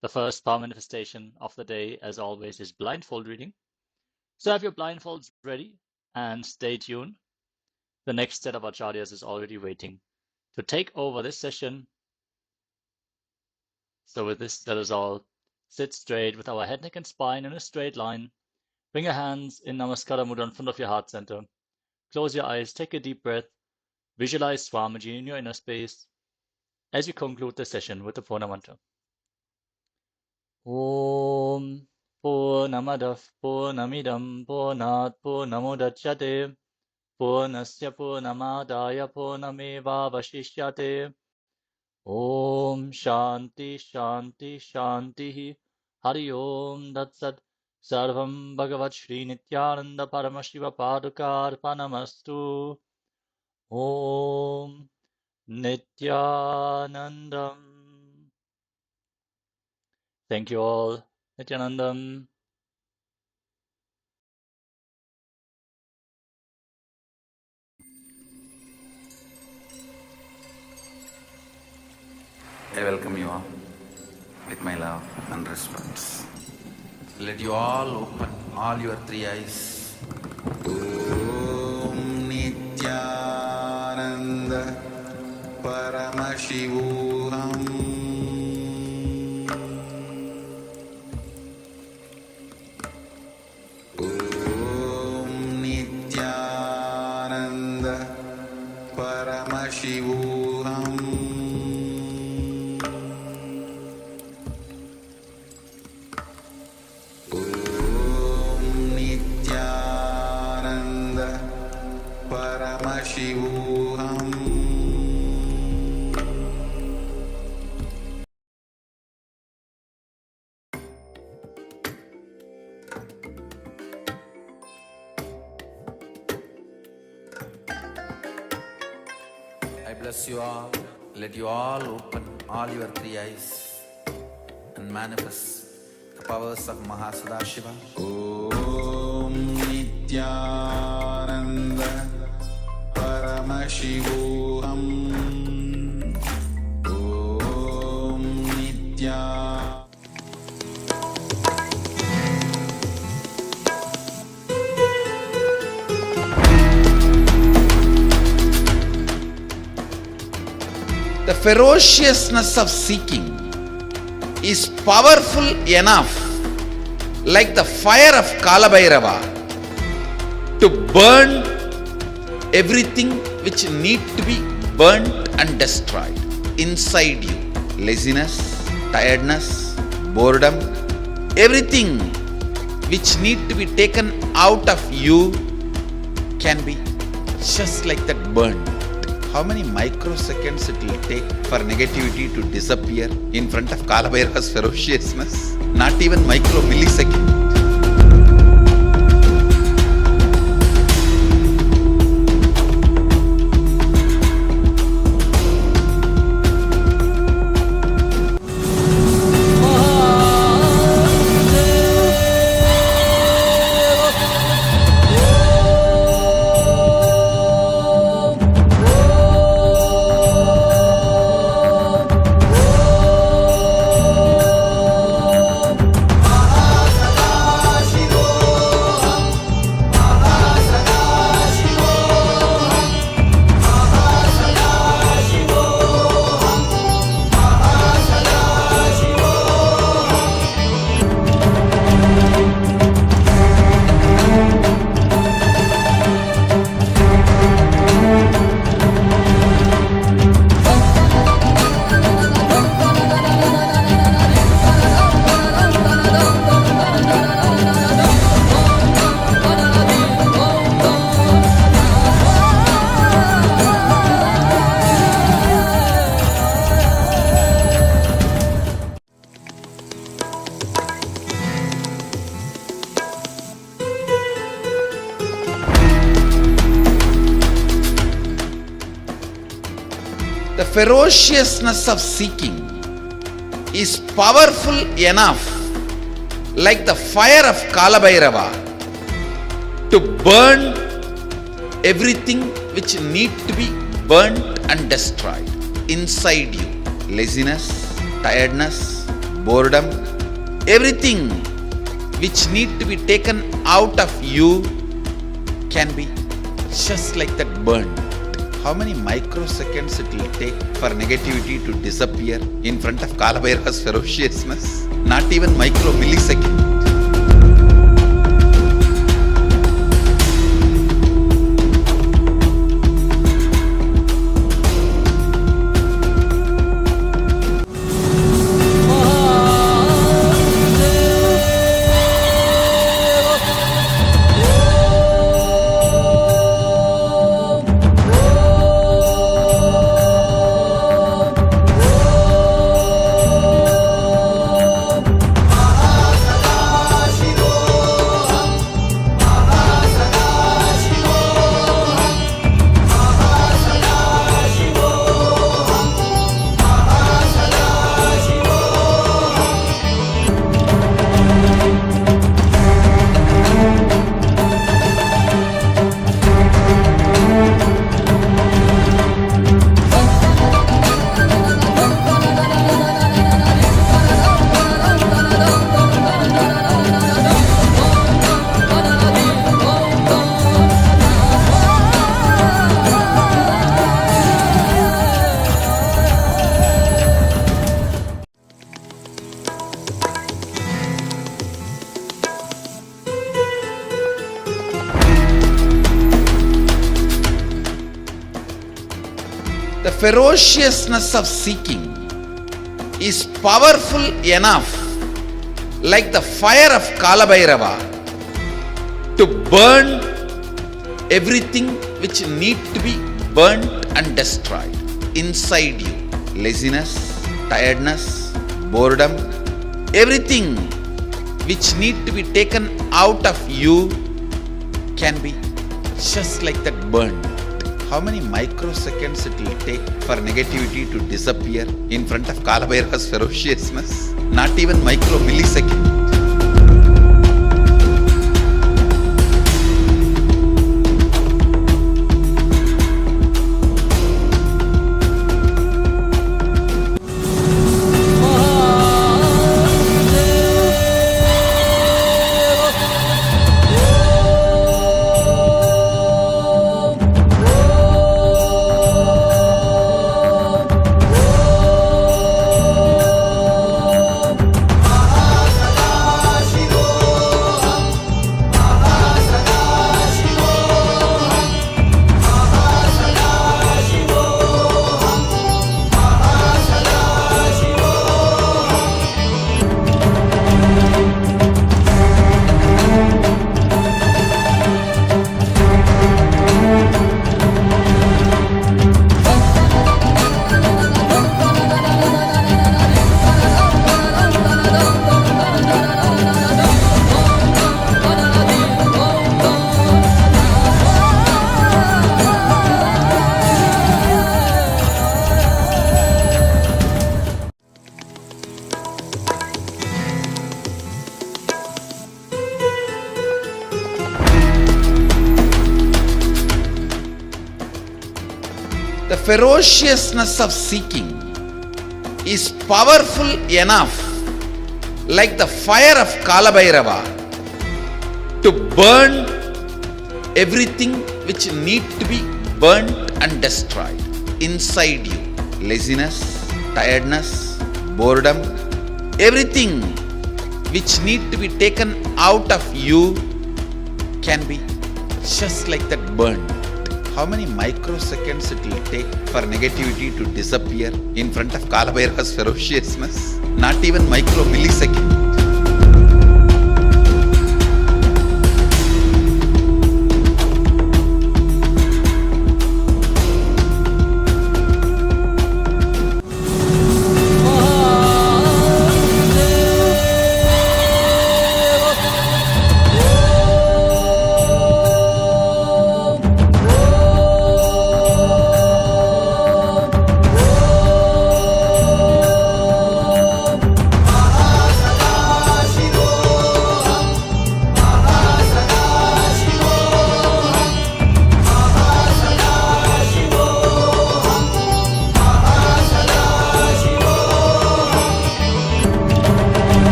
The first power manifestation of the day, as always, is blindfold reading. So have your blindfolds ready and stay tuned. The next set of acharyas is already waiting to take over this session. So with this, let us all sit straight with our head, neck, and spine in a straight line. Bring your hands in Namaskara Mudra in front of your heart center. Close your eyes, take a deep breath. Visualize Swamiji in your inner space as you conclude the session with the Purna mantra. Om Purnamadav Purnamidam Purnat Purnamudachyate Purnasya Purnamadaya Purnamevavashishyate. Om Shanti Shanti Shanti Hari Om Datsat Sarvam Bhagavat Sri Nityananda Paramashiva Padukar Panamastu. Om Nityanandam. Thank you all. Nityanandam. I welcome you all with my love and respect. Let you all open all your three eyes. Om Nityananda Paramashivoham Om Nityananda Paramashivoham Paramashivoham. I bless you all. Let you all open all your three eyes and manifest the powers of Mahasudashiva. Om Nityananda Paramashivoham. Om Nityananda. The ferociousness of seeking is powerful enough, like the fire of Kalabhairava, to burn everything which need to be burnt and destroyed inside you. Laziness, tiredness, boredom, everything which need to be taken out of you can be just like that burned. How many microseconds it will take for negativity to disappear in front of Kalabhairava's ferociousness? Not even micro millisecond. ferociousness of seeking is powerful enough, like the fire of Kalabhairava, to burn everything which need to be burnt and destroyed inside you. Laziness, tiredness, boredom, everything which need to be taken out of you can be just like that burned. How many microseconds it will take for negativity to disappear in front of Kalabhairava's ferociousness? Not even micro millisecond. The ferociousness of seeking is powerful enough, like the fire of Kalabhairava, to burn everything which need to be burnt and destroyed inside you. Laziness, tiredness, boredom, everything which need to be taken out of you can be just like that burned. How many microseconds it will take for negativity to disappear in front of Kalabhairava's ferociousness? Not even micro millisecond. The ferociousness of seeking is powerful enough, like the fire of Kalabhairava, to burn everything which need to be burnt and destroyed inside you. Laziness, tiredness, boredom, everything which need to be taken out of you can be just like that burned. How many microseconds it will take for negativity to disappear in front of Kalabhairava's ferociousness? Not even micro millisecond.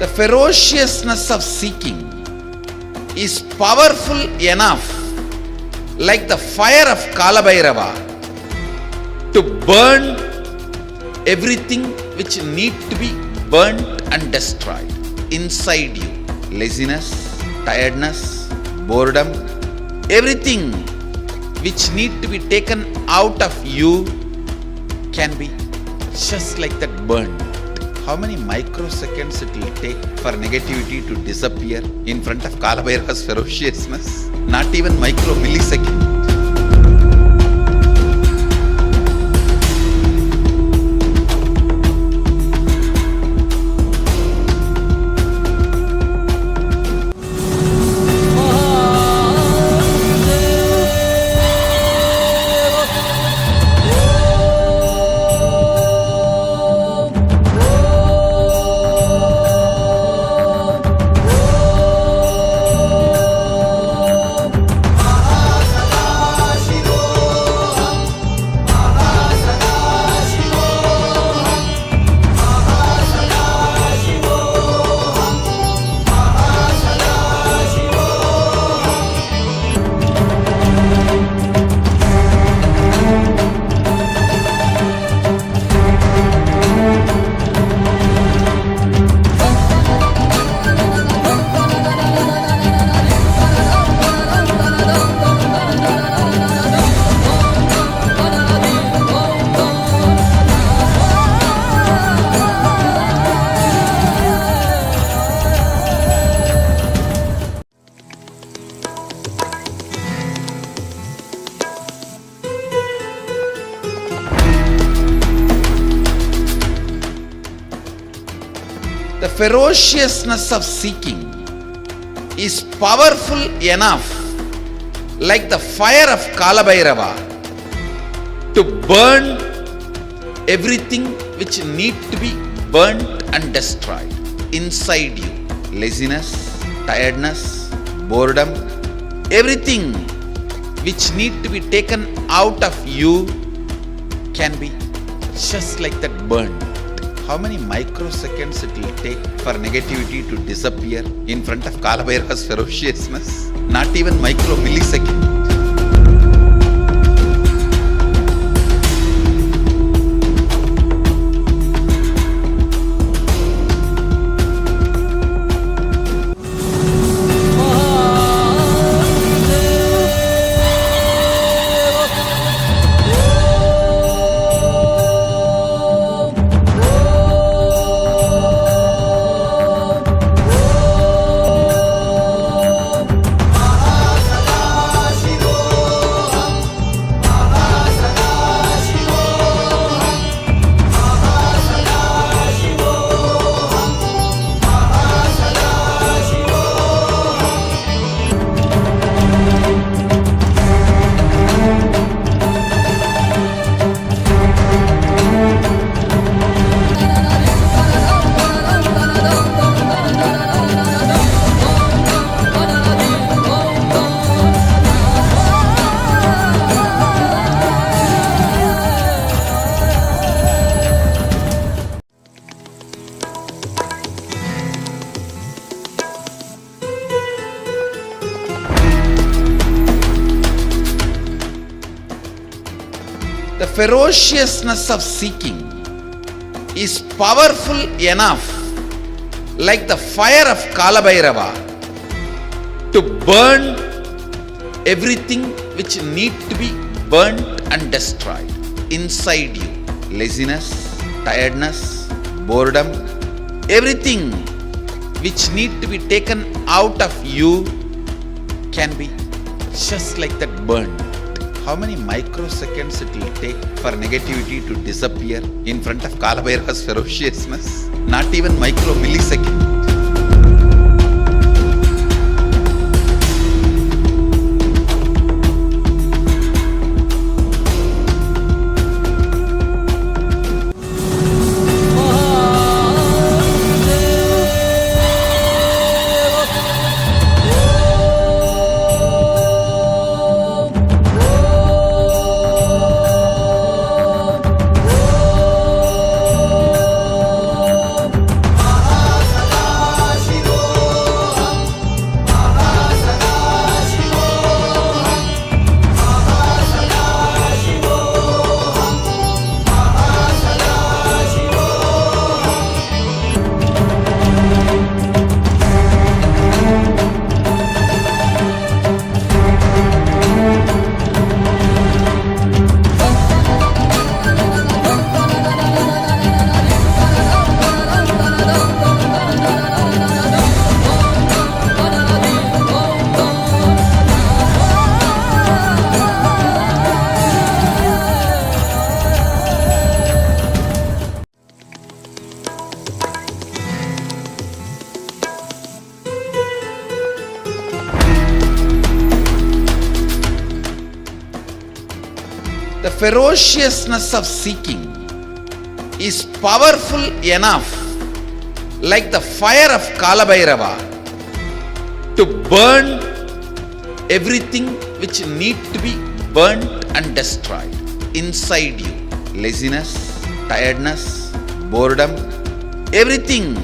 The ferociousness of seeking is powerful enough, like the fire of Kalabhairava, to burn everything which need to be burnt and destroyed inside you. Laziness, tiredness, boredom, everything which need to be taken out of you can be just like that burned. How many microseconds it will take for negativity to disappear in front of Kalabhairava's ferociousness? Not even micro millisecond. The ferociousness of seeking is powerful enough, like the fire of Kalabhairava, to burn everything which need to be burnt and destroyed inside you. Laziness, tiredness, boredom, everything which need to be taken out of you can be just like that burned. How many microseconds it will take for negativity to disappear in front of Kalabhairava's ferociousness? Not even micro millisecond. The ferociousness of seeking is powerful enough, like the fire of Kalabhairava, to burn everything which need to be burnt and destroyed inside you. Laziness, tiredness, boredom, everything which need to be taken out of you can be just like that burned. How many microseconds it will take for negativity to disappear in front of Kalabhairava's ferociousness? Not even micro millisecond. ferociousness of seeking is powerful enough, like the fire of Kalabhairava, to burn everything which need to be burnt and destroyed inside you. Laziness, tiredness, boredom, everything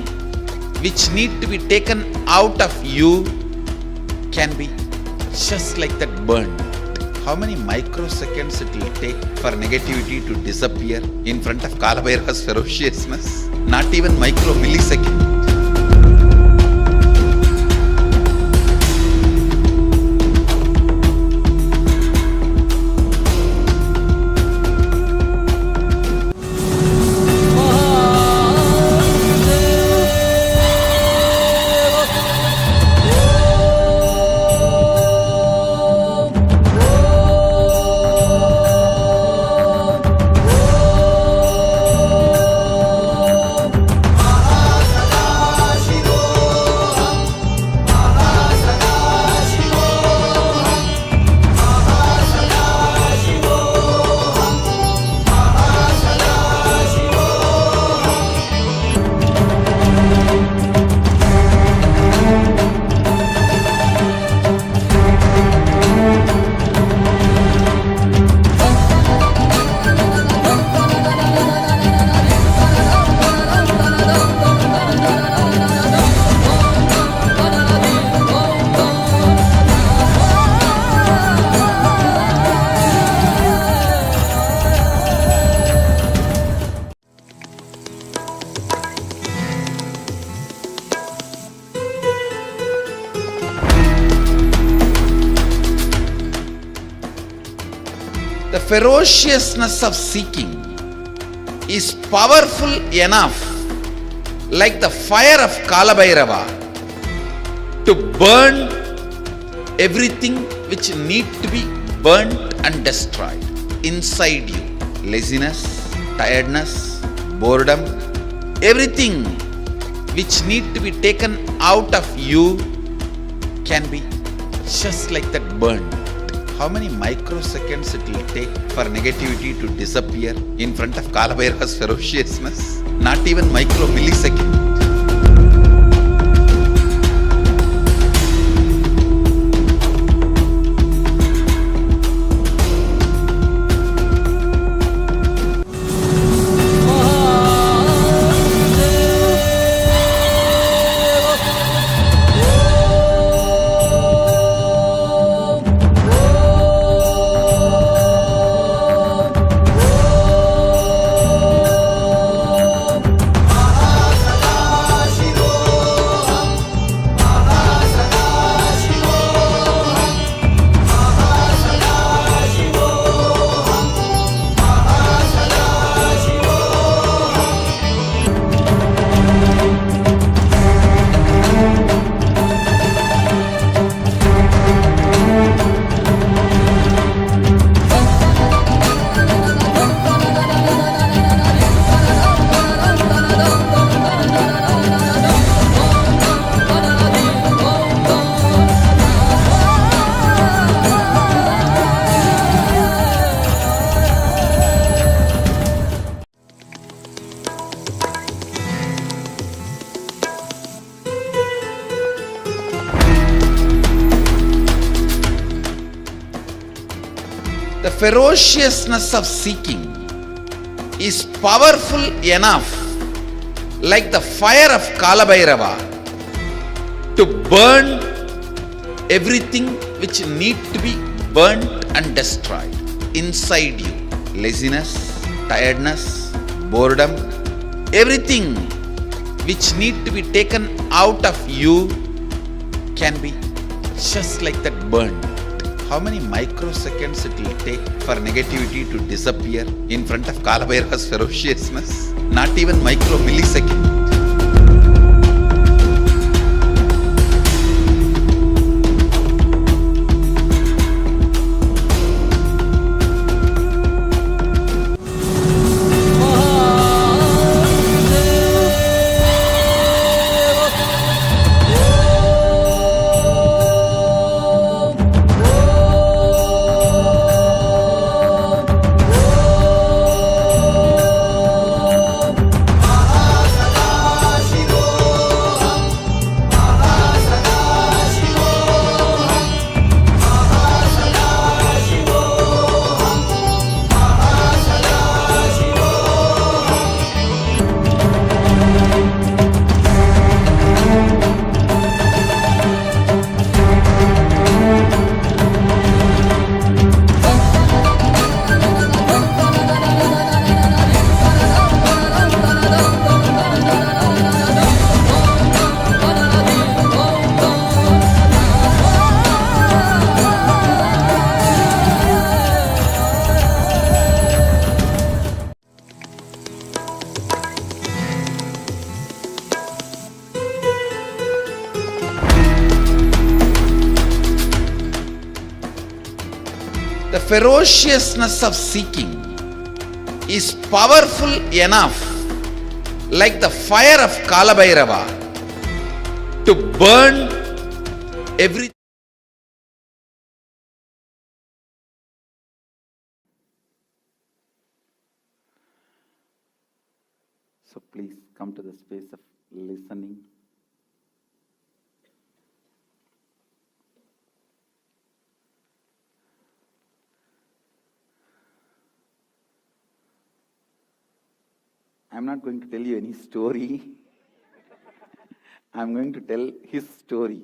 which need to be taken out of you can be just like that burned. How many microseconds it will take for negativity to disappear in front of Kalabhairava's ferociousness? Not even micro millisecond. The ferociousness of seeking is powerful enough, like the fire of Kalabhairava, to burn everything which need to be burnt and destroyed inside you. Laziness, tiredness, boredom, everything which need to be taken out of you can be just like that burned. How many microseconds it will take for negativity to disappear in front of Kalabhairava's ferociousness? Not even micro millisecond. The ferociousness of seeking is powerful enough, like the fire of Kalabhairava, to burn everything which need to be burnt and destroyed inside you. Laziness, tiredness, boredom, everything which need to be taken out of you can be just like that burned. How many microseconds it will take for negativity to disappear in front of Kalabhairava's ferociousness? Not even micro millisecond. ferociousness of seeking is powerful enough, like the fire of Kalabhairava, to burn everything. So please come to the space of listening. I'm not going to tell you any story. I'm going to tell his story.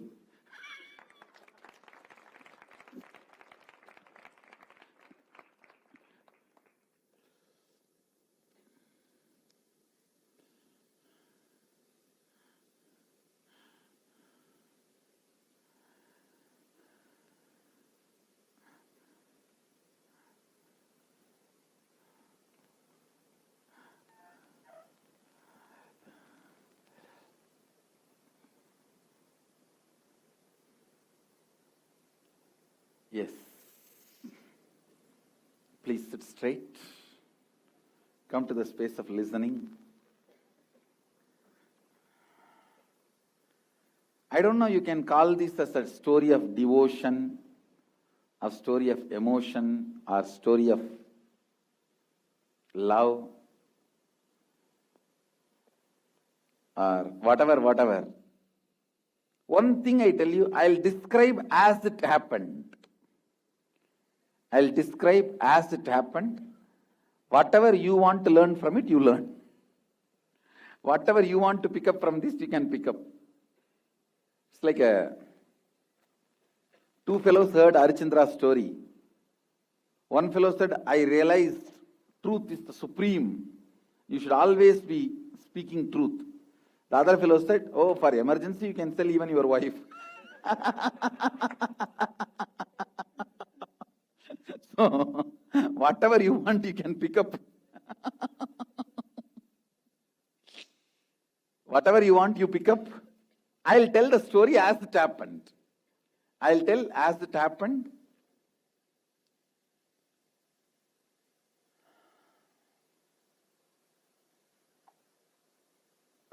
Yes. Please sit straight. Come to the space of listening. I don't know, you can call this as a story of devotion, a story of emotion, or story of love, or whatever. One thing I tell you, I'll describe as it happened. I'll describe as it happened. Whatever you want to learn from it, you learn. Whatever you want to pick up from this, you can pick up. It's like two fellows heard Harichandra's story. One fellow said, I realized truth is the supreme. You should always be speaking truth. The other fellow said, oh, for emergency, you can sell even your wife. So, whatever you want, you can pick up. Whatever you want, you pick up. I'll tell the story as it happened. I'll tell as it happened.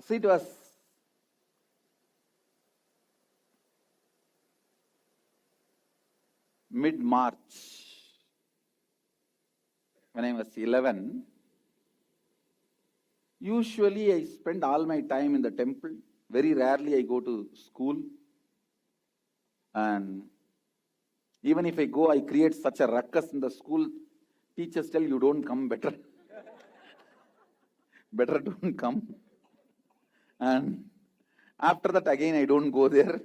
So it was mid-March. When I was 11, usually I spend all my time in the temple. Very rarely I go to school. And even if I go, I create such a ruckus in the school. Teachers tell you don't come, better. Better don't come. And after that again I don't go there.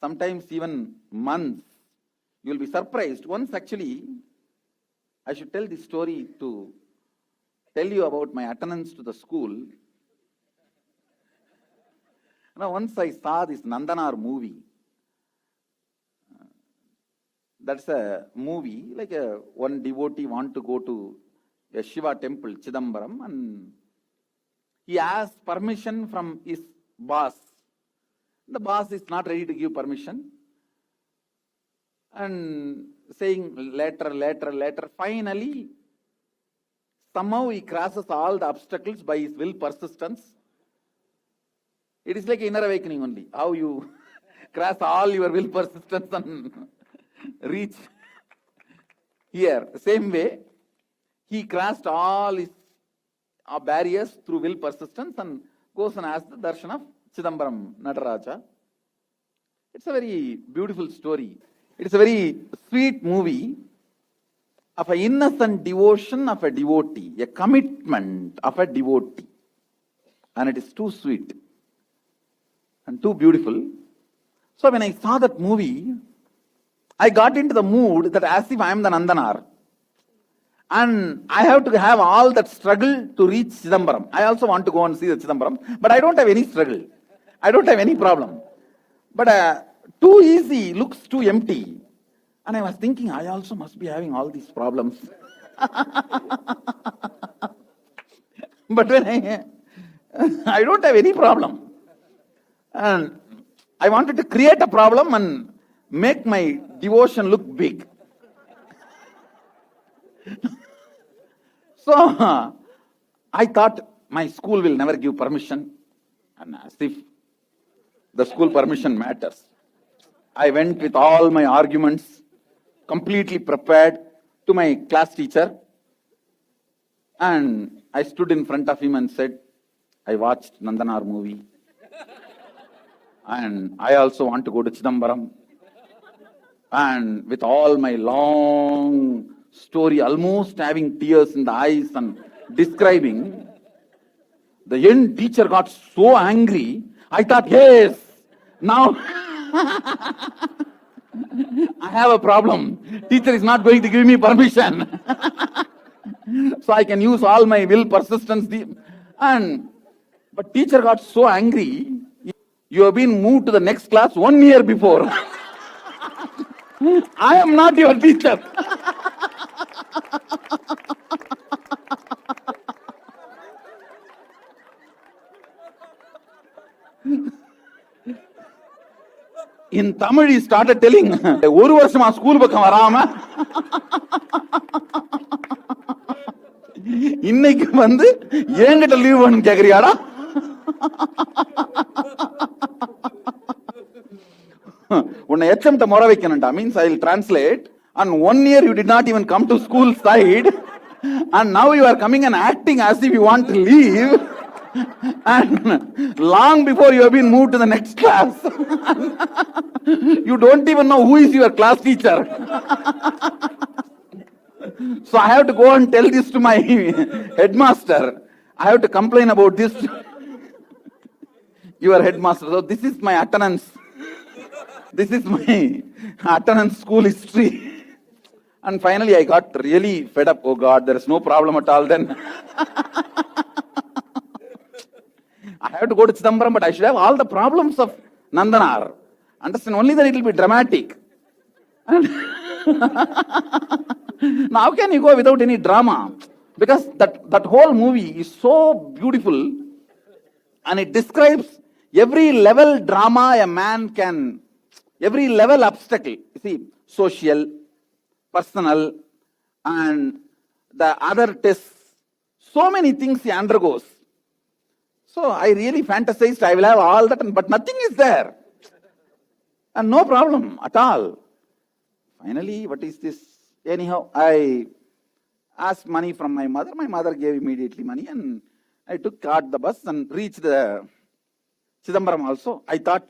Sometimes even months. You will be surprised. Once actually, I should tell this story to tell you about my attendance to the school. Now, once I saw this Nandanar movie. That's a movie, like one devotee want to go to a Shiva temple, Chidambaram, and he asked permission from his boss. The boss is not ready to give permission. And saying later, finally, somehow he crosses all the obstacles by his will persistence. It is like inner awakening only. How you cross all your will persistence and reach here. Same way, he crossed all his barriers through will persistence and goes and asks the darshan of Chidambaram Nataraja. It's a very beautiful story. It's a very sweet movie of an innocent devotion of a devotee, a commitment of a devotee. And it is too sweet and too beautiful. So when I saw that movie, I got into the mood that as if I am the Nandanar. And I have to have all that struggle to reach Chidambaram. I also want to go and see the Chidambaram, but I don't have any struggle. I don't have any problem. But too easy looks too empty. And I was thinking, I also must be having all these problems. But when I don't have any problem. And I wanted to create a problem and make my devotion look big. So I thought my school will never give permission, and as if the school permission matters. I went with all my arguments, completely prepared, to my class teacher, and I stood in front of him and said, I watched Nandanar movie, and I also want to go to Chidambaram. And with all my long story, almost having tears in the eyes and describing, the young teacher got so angry. I thought, yes, now I have a problem. Teacher is not going to give me permission. So I can use all my will, persistence. But teacher got so angry. You have been moved to the next class 1 year before. I am not your teacher. In Tamil, he started telling, ஒரு வருஷமா school பக்கம் வராம இன்னைக்கு வந்து என்கிட்ட leave வேணும்னு கேக்குறியாடா? உன்னை எச்சம்ட்ட முறை வைக்கணும்டா. Means I will translate. And 1 year you did not even come to school side, and now you are coming and acting as if you want to leave, and long before you have been moved to the next class. You don't even know who is your class teacher. So I have to go and tell this to my headmaster. I have to complain about this to your headmaster. So this is my attendance. This is my attendance school history. And finally I got really fed up. Oh God, there is no problem at all then. I have to go to Chidambaram, but I should have all the problems of Nandanar. Understand? Only that it will be dramatic. And now how can you go without any drama? Because that whole movie is so beautiful, and it describes every level drama a man can, every level obstacle. You see, social, personal, and the other tests. So many things he undergoes. So I really fantasized I will have all that, but nothing is there. And no problem at all. Finally, what is this? Anyhow, I asked money from my mother. My mother gave immediately money, and I caught the bus and reached the Chidambaram also. I thought,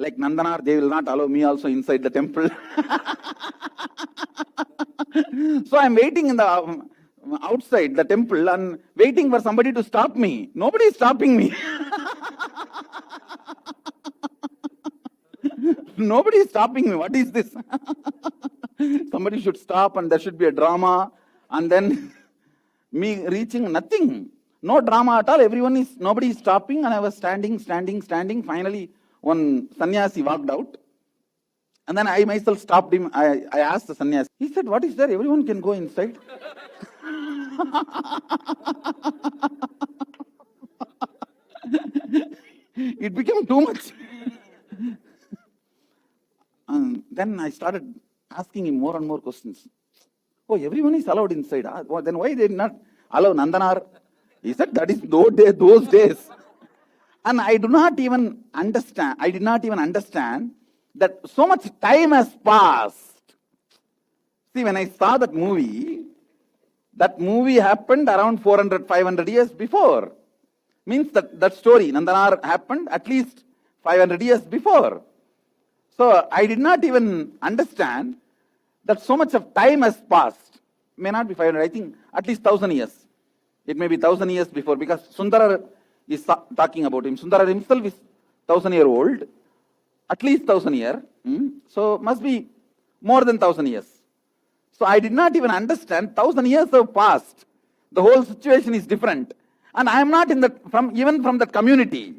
like Nandanar, they will not allow me also inside the temple. So I'm waiting in the outside the temple and waiting for somebody to stop me. Nobody is stopping me. Nobody is stopping me. What is this? Somebody should stop and there should be a drama, and then me reaching, nothing. No drama at all. Nobody is stopping, and I was standing. Finally, one sannyasi walked out, and then I myself stopped him. I asked the sannyasi. He said, what is there? Everyone can go inside. It became too much. And then I started asking him more and more questions. Oh, everyone is allowed inside. Well, then why they did not allow Nandanar? He said that is those days. And I did not even understand that so much time has passed. See, when I saw that movie happened around 400-500 years before. Means that story, Nandanar, happened at least 500 years before. So I did not even understand that so much of time has passed. May not be 500, I think at least 1,000 years. It may be 1,000 years before, because Sundara is talking about him. Sundara himself is 1,000-year-old, at least 1,000 year. So must be more than 1,000 years. So I did not even understand 1,000 years have passed. The whole situation is different. And I am not even from that community.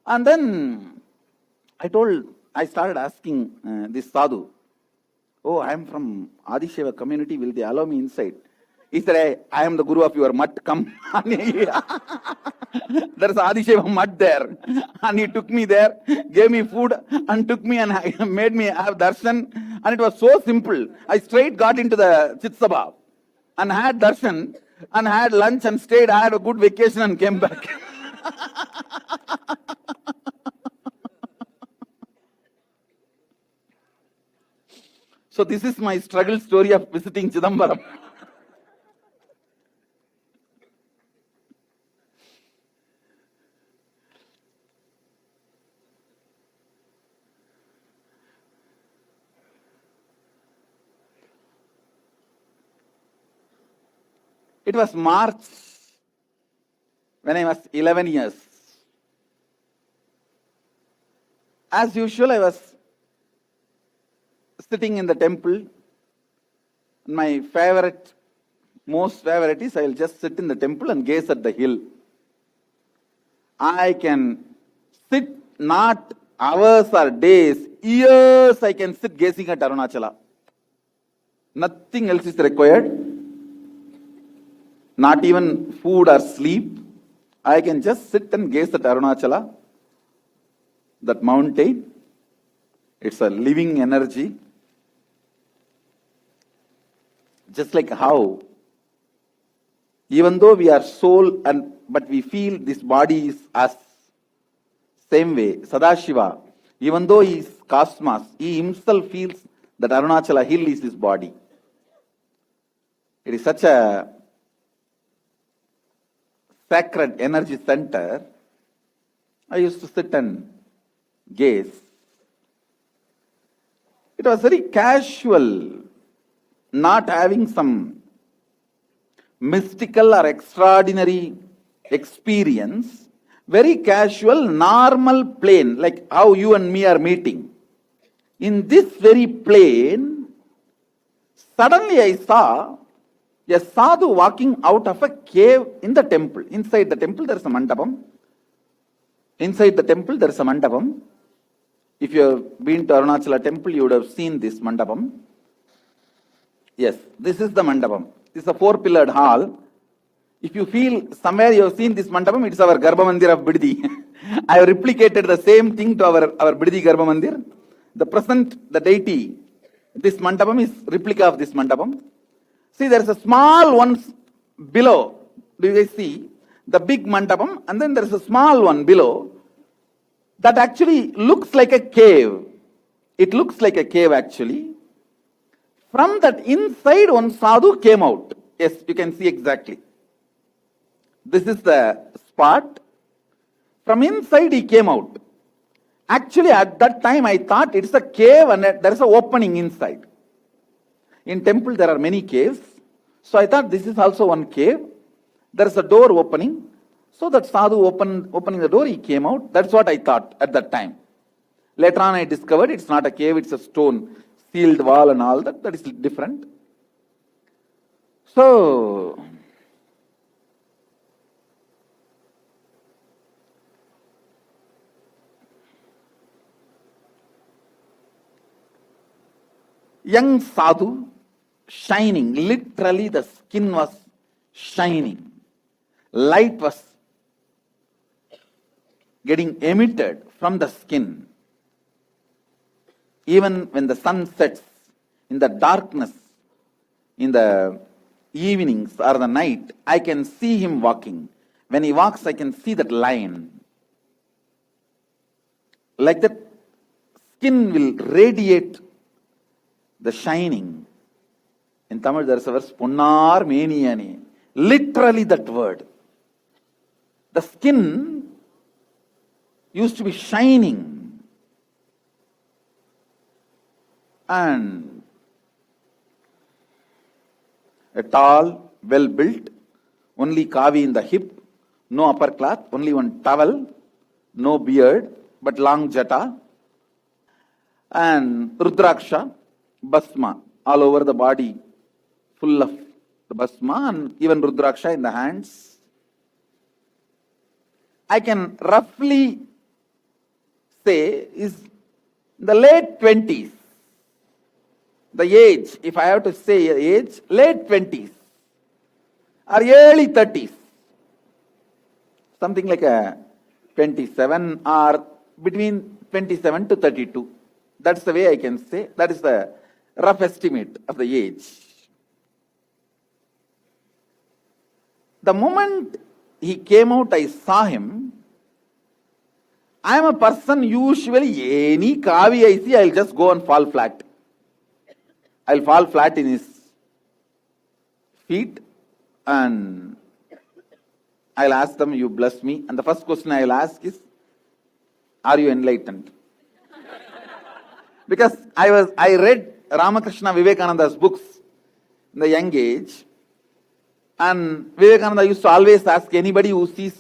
And then I started asking this sadhu, oh, I am from Adisheva community, will they allow me inside? He said, I am the guru of your mutt, come. There is Adisheva mutt there. And he took me there, gave me food, and took me and made me have darshan. And it was so simple. I straight got into the Chitsabha. and had darshan and had lunch and stayed, had a good vacation and came back. So this is my struggle story of visiting Chidambaram. It was March when I was 11 years. As usual, I was sitting in the temple. My most favorite is I'll just sit in the temple and gaze at the hill. I can sit not hours or days, years I can sit gazing at Arunachala. Nothing else is required. Not even food or sleep. I can just sit and gaze at Arunachala, that mountain. It's a living energy. Just like how, even though we are soul, but we feel this body is us. Same way, Sadashiva, even though he is cosmos, he himself feels that Arunachala hill is his body. It is such a sacred energy center. I used to sit and gaze. It was very casual, not having some mystical or extraordinary experience. Very casual, normal plane, like how you and me are meeting. In this very plane, suddenly I saw a sadhu walking out of a cave in the temple. Inside the temple there is a mandapam. Inside the temple there is a mandapam. If you have been to Arunachala temple, you would have seen this mandapam. Yes, this is the mandapam. This is a 4-pillared hall. If you feel somewhere you have seen this mandapam, it is our Garbha Mandir of Biddi. I have replicated the same thing to our Biddi Garbha Mandir. The present, the deity, this mandapam is replica of this mandapam. See, there is a small one below. Do you guys see? The big mandapam, and then there is a small one below that actually looks like a cave. It looks like a cave actually. From that inside, one sadhu came out. Yes, you can see exactly. This is the spot. From inside he came out. Actually, at that time I thought it's a cave and there is an opening inside. In temple there are many caves. So I thought this is also one cave. There is a door opening. So that sadhu opening the door, he came out. That's what I thought at that time. Later on I discovered it's not a cave, it's a stone, sealed wall and all that. That is different. So, young sadhu, shining, literally the skin was shining. Light was getting emitted from the skin. Even when the sun sets, in the darkness, in the evenings or the night, I can see him walking. When he walks, I can see that line. Like that, skin will radiate the shining. In Tamil there is a verse, Punnar Meniyane. Literally that word. The skin used to be shining. And a tall, well built, only kavi in the hip, no upper cloth, only one towel, no beard, but long jata, and rudraksha, bhasma, all over the body, full of the bhasma, and even rudraksha in the hands. I can roughly say is the late 20s. The age, if I have to say age, late 20s or early 30s. Something like a 27 or between 27 to 32. That's the way I can say. That is the rough estimate of the age. The moment he came out, I saw him. I am a person, usually any kavi I see, I'll just go and fall flat. I'll fall flat in his feet and I'll ask them, you bless me. And the first question I'll ask is, are you enlightened? Because I read Ramakrishna Vivekananda's books in the young age, and Vivekananda used to always ask anybody who sees,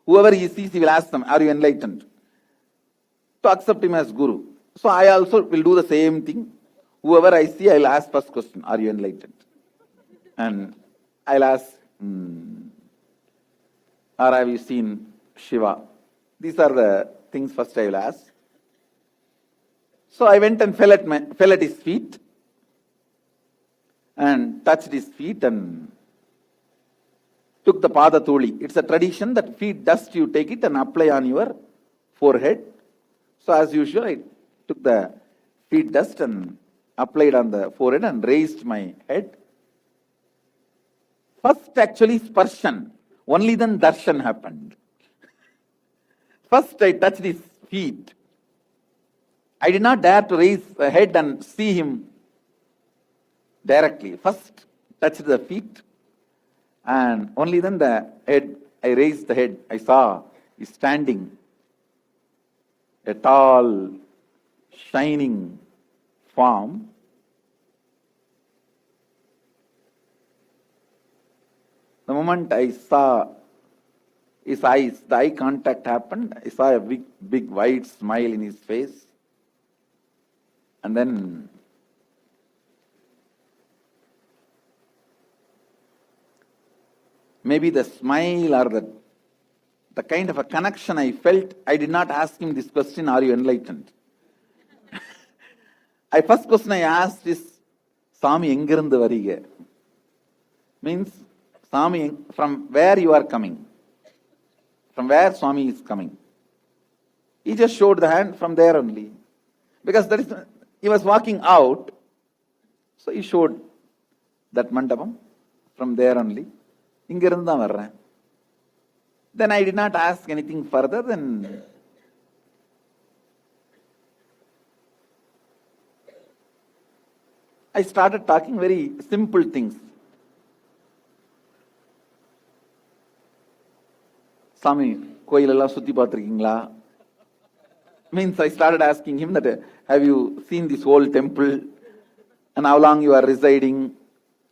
whoever he sees, he will ask them, are you enlightened? To accept him as Guru. So I also will do the same thing. Whoever I see, I'll ask first question, are you enlightened? And I'll ask, or have you seen Shiva? These are the things first I will ask. So I went and fell at his feet and touched his feet and took the pada thuli. It's a tradition that feet dust, you take it and apply on your forehead. So as usual, I took the feet dust and applied on the forehead and raised my head. First actually sparshan, only then darshan happened. First I touched his feet. I did not dare to raise the head and see him directly. First touched the feet and only then the head. I raised the head. I saw he's standing, a tall, shining form. The moment I saw his eyes, the eye contact happened. I saw a big wide smile in his face. And then maybe the smile or the kind of a connection I felt, I did not ask him this question, are you enlightened? First question I asked is, Swami engirandu variga? Means, Swami, from where you are coming? From where Swami is coming? He just showed the hand from there only. Because he was walking out, so he showed that mandapam from there only. Ingirundha varren. Then I did not ask anything further. Then I started talking very simple things. Swami, koilella sutti paathirukingla? Means I started asking him that, have you seen this whole temple and how long you are residing?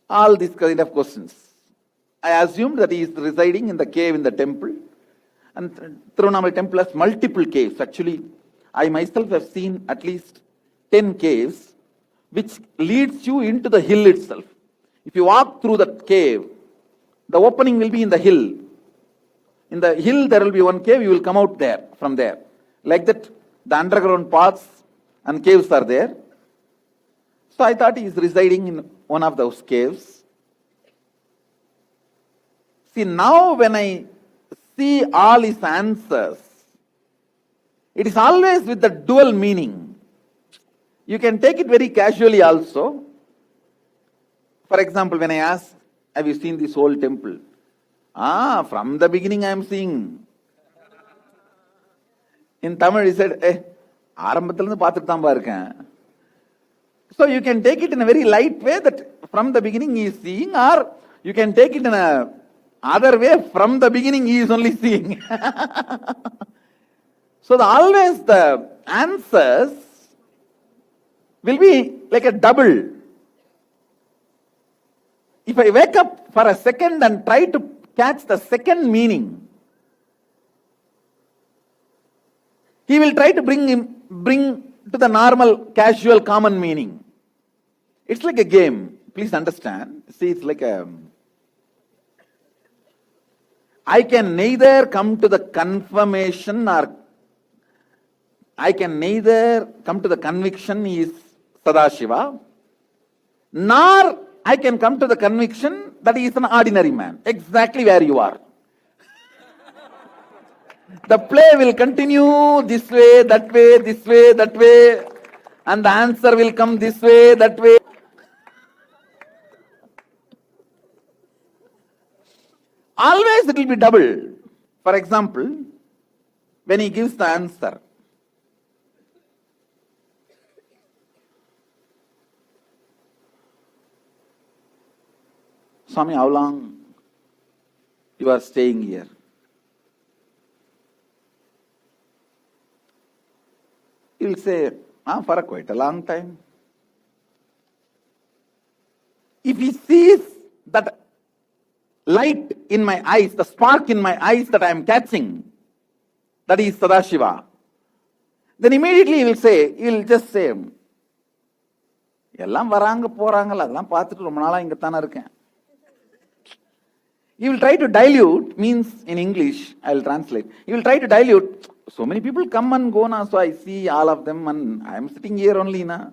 All these kind of questions. I assumed that he is residing in the cave in the temple. And Tiruvannamalai temple has multiple caves. Actually, I myself have seen at least 10 caves which leads you into the hill itself. If you walk through the cave, the opening will be in the hill. In the hill there will be one cave, you will come out there, from there. Like that, the underground paths and caves are there. So I thought he is residing in one of those caves. See, now when I see all his answers, it is always with the dual meaning. You can take it very casually also. For example, when I ask, have you seen this whole temple? From the beginning I am seeing. In Tamil he said, ஆரம்பத்திலிருந்து பார்த்துட்டு தான் இருக்கேன். So you can take it in a very light way that from the beginning he is seeing, or you can take it in a other way, from the beginning he is only seeing. So always the answers will be like a double. If I wake up for a second and try to catch the second meaning, he will try to bring to the normal, casual, common meaning. It's like a game. Please understand. See, it's like I can neither come to the confirmation or I can neither come to the conviction he is Sadashiva, nor I can come to the conviction that he is an ordinary man. Exactly where you are. The play will continue this way, that way, this way, that way, and the answer will come this way, that way. always it will be double. For example, when he gives the answer, Swami, how long you are staying here? He will say, for quite a long time. If he sees that light in my eyes, the spark in my eyes that I am catching, that is Sadashiva, then immediately he will just say, எல்லாம் வராங்க போறாங்கல அதெல்லாம் பார்த்துட்டு ரொம்ப நாளா இங்க தான இருக்கேன். He will try to dilute, means in English, I will translate. He will try to dilute. So many people come and go now, so I see all of them and I am sitting here only now.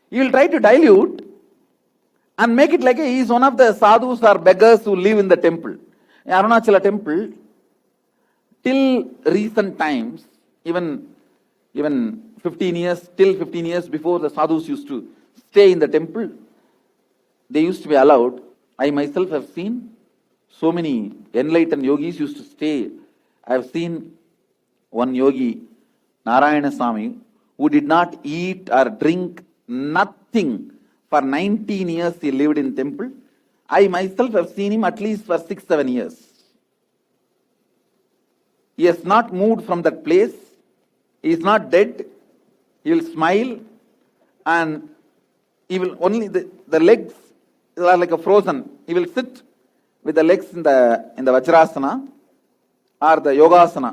He will try to dilute and make it like he is one of the sadhus or beggars who live in the temple. In Arunachala temple, till recent times, even 15 years, till 15 years before, the sadhus used to stay in the temple. They used to be allowed. I myself have seen so many enlightened yogis used to stay. I have seen one yogi, Narayana Swami, who did not eat or drink nothing for 19 years. He lived in temple. I myself have seen him at least for 6-7 years. He has not moved from that place. He is not dead. He will smile and he will only, the legs are like a frozen. He will sit with the legs in the Vajrasana or the Yogasana.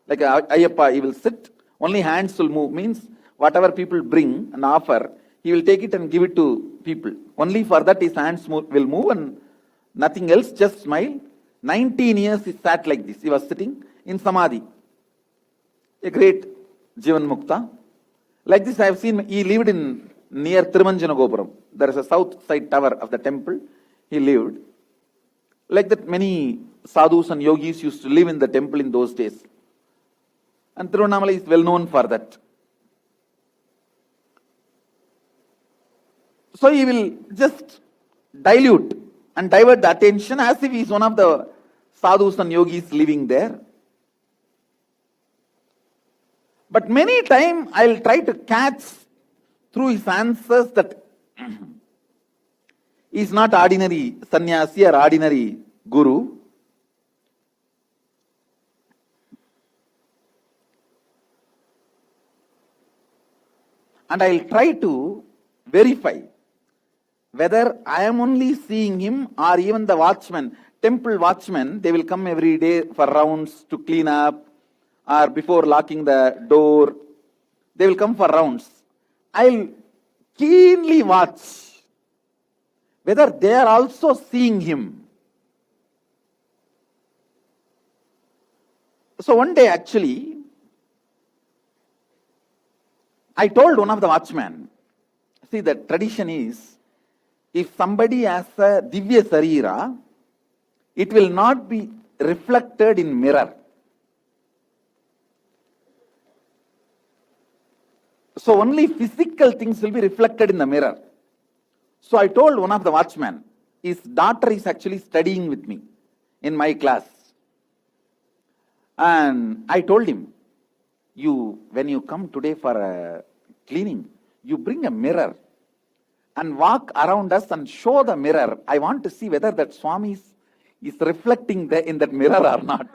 Like Ayyappa, he will sit, only hands will move. Means whatever people bring and offer, he will take it and give it to people. Only for that his hands will move and nothing else, just smile. 19 years he sat like this. He was sitting in Samadhi. A great Jivan Mukta. Like this I have seen, he lived in near Thirumanjana Gopuram. There is a south side tower of the temple. He lived. Like that many sadhus and yogis used to live in the temple in those days. And Tirunamala is well known for that. So he will just dilute and divert the attention as if he is one of the sadhus and yogis living there. But many times I will try to catch through his answers that he is not ordinary sannyasi or ordinary guru. And I will try to verify whether I am only seeing him or even the watchman, temple watchmen, they will come every day for rounds to clean up or before locking the door. They will come for rounds. I will keenly watch whether they are also seeing him. So one day actually, I told one of the watchmen, see, the tradition is, if somebody has a Divya Sarira, it will not be reflected in mirror. So only physical things will be reflected in the mirror. So I told one of the watchmen, his daughter is actually studying with me in my class. And I told him, when you come today for a cleaning, you bring a mirror and walk around us and show the mirror. I want to see whether that Swami is reflecting in that mirror or not.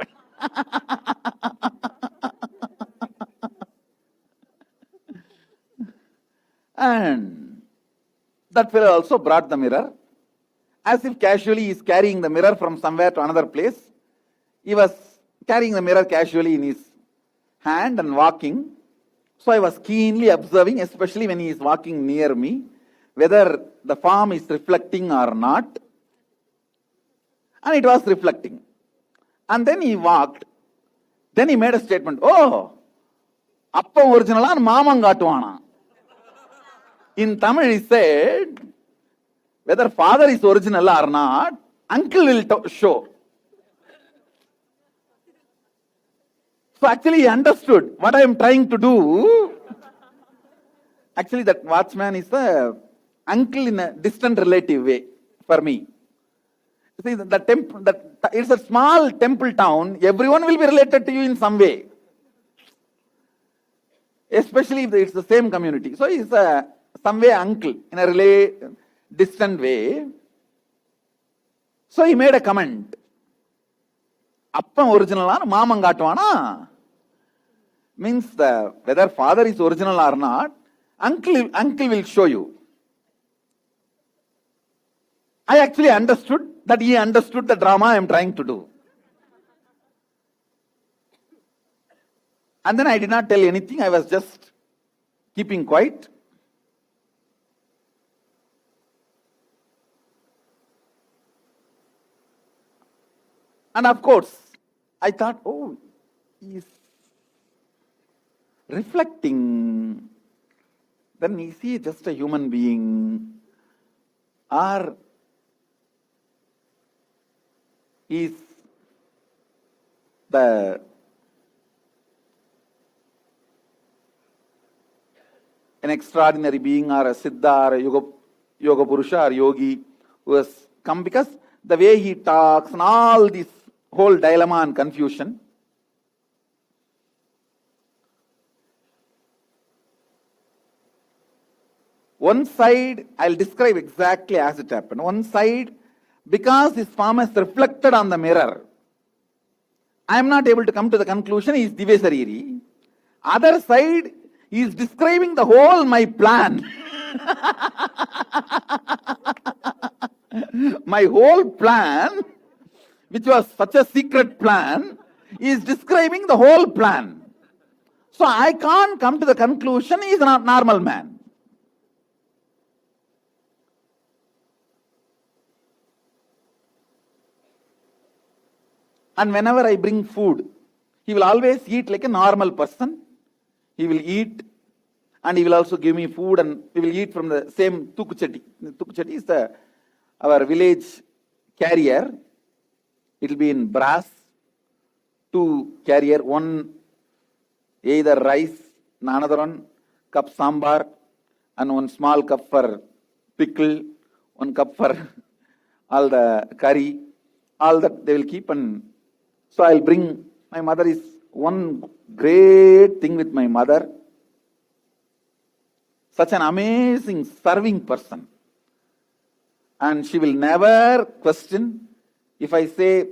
And that fellow also brought the mirror. As if casually he is carrying the mirror from somewhere to another place. He was carrying the mirror casually in his hand and walking. So I was keenly observing, especially when he is walking near me, whether the form is reflecting or not. And it was reflecting. And then he walked. Then he made a statement, oh, appa originala maamam kaatuvana. In Tamil he said, whether father is original or not, uncle will show. So actually he understood what I am trying to do. Actually that watchman is a uncle in a distant relative way for me. See, the temple, it's a small temple town. Everyone will be related to you in some way. Especially if it's the same community. So he's some way uncle in a distant way. So he made a comment. Appa original or mamangatwana? Means whether father is original or not, uncle will show you. I actually understood that he understood the drama I am trying to do. And then I did not tell anything. I was just keeping quiet. And of course, I thought, oh, he's reflecting. Then is he just a human being? Or is an extraordinary being or a siddha or a yoga purusha or yogi who has come? Because the way he talks and all this whole dilemma and confusion. One side, I'll describe exactly as it happened. One side, because his form is reflected on the mirror, I am not able to come to the conclusion he is Divesariri. Other side, he is describing the whole my plan. My whole plan, which was such a secret plan, is describing the whole plan. So I can't come to the conclusion he is not normal man. And whenever I bring food, he will always eat like a normal person. He will eat and he will also give me food, and we will eat from the same tukuchati. Tukuchati is our village carrier. It will be in brass. 2 carrier, one either rice, another one cup sambar, and one small cup for pickle, 1 cup for all the curry. All that they will keep. And so I'll bring. My mother is one great thing with my mother. Such an amazing serving person. And she will never question. If I say,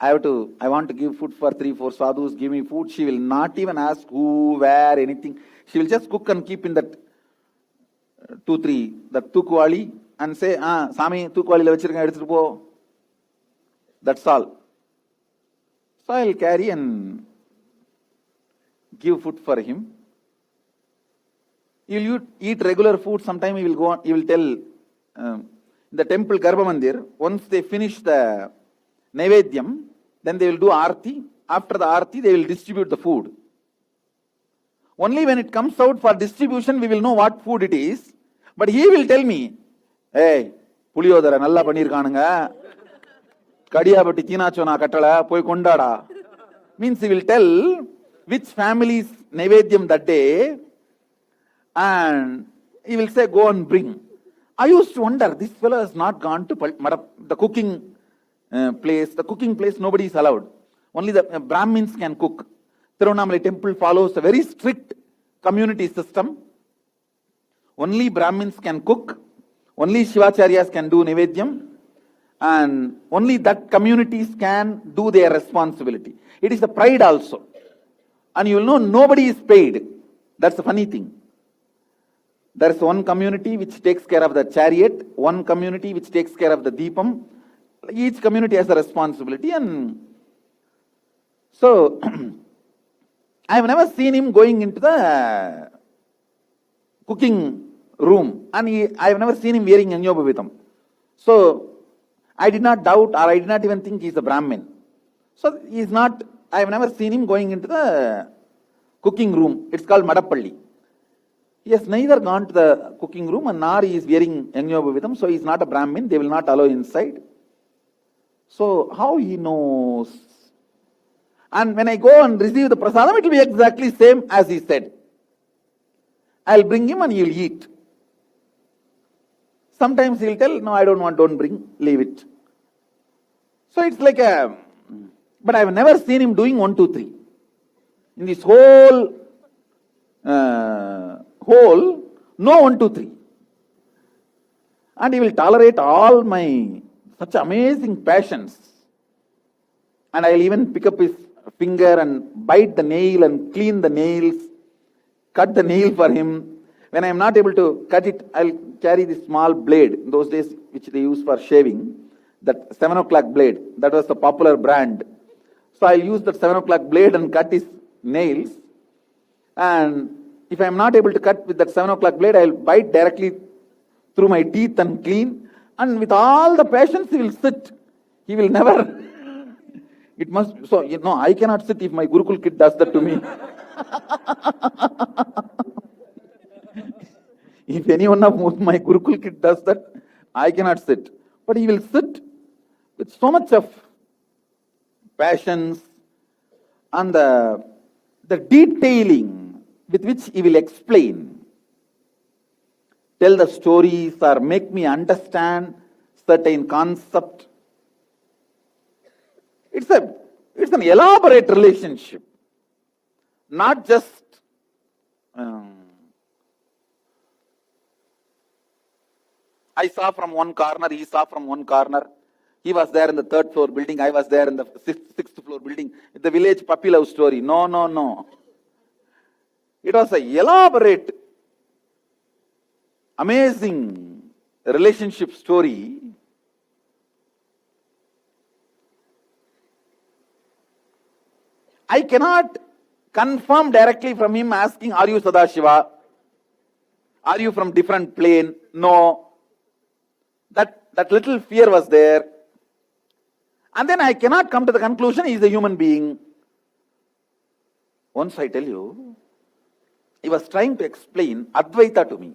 I want to give food for 3-4 sadhus, give me food, she will not even ask who, where, anything. She will just cook and keep in that 2-3, that tukwali, and say, Sami, tukwali la vechirukanga eduthu po. That's all. So I'll carry and give food for him. He will eat regular food. Sometime he will go on, he will tell the temple Garbha Mandir, once they finish the Naivedyam, then they will do Aarti. After the Aarti, they will distribute the food. Only when it comes out for distribution, we will know what food it is. But he will tell me, hey, Puliyodara, nalla panirkananga. Kadiya batti teenacho na kattala, poi kondada. Means he will tell which family's Naivedyam that day, and he will say, go and bring. I used to wonder, this fellow has not gone to the cooking place. The cooking place, nobody is allowed. Only the Brahmins can cook. Tiruvannamalai temple follows a very strict community system. Only Brahmins can cook. Only Shivacharyas can do Naivedyam. And only that communities can do their responsibility. It is a pride also. And you will know nobody is paid. That's the funny thing. There is one community which takes care of the chariot, one community which takes care of the deepam. Each community has a responsibility. And so, I have never seen him going into the cooking room. And I have never seen him wearing Yajñobhavitam. So, I did not doubt, or I did not even think he is a Brahmin. So, he is not, I have never seen him going into the cooking room. It's called Madappalli. He has neither gone to the cooking room and nor he is wearing Yajñobhavitam, so he is not a Brahmin. They will not allow inside. So, how he knows? And when I go and receive the prasadam, it will be exactly same as he said. I'll bring him and he will eat. Sometimes he will tell, no, I don't want, don't bring, leave it. So it's like a, but I've never seen him doing 1, 2, 3. In this whole, no 1, 2, 3. And he will tolerate all my such amazing passions. And I'll even pick up his finger and bite the nail and clean the nails, cut the nail for him. When I am not able to cut it, I'll carry this small blade. In those days, which they use for shaving, that 7 o'clock blade, that was the popular brand. So I'll use that 7 o'clock blade and cut his nails. And if I am not able to cut with that 7 o'clock blade, I'll bite directly through my teeth and clean. And with all the patience, he will sit. He will never. It must. So, I cannot sit if my Gurukul kid does that to me. If any one of my Gurukul kid does that, I cannot sit. But he will sit with so much of passions and the detailing with which he will explain, tell the stories or make me understand certain concept. It's an elaborate relationship, not just I saw from one corner, he saw from one corner. He was there in the 3rd floor building, I was there in the 6th floor building. The village puppy love story. No. It was an elaborate, amazing relationship story. I cannot confirm directly from him asking, are you Sadashiva? Are you from different plane? No. That little fear was there. And then I cannot come to the conclusion he is a human being. Once I tell you, he was trying to explain Advaita to me.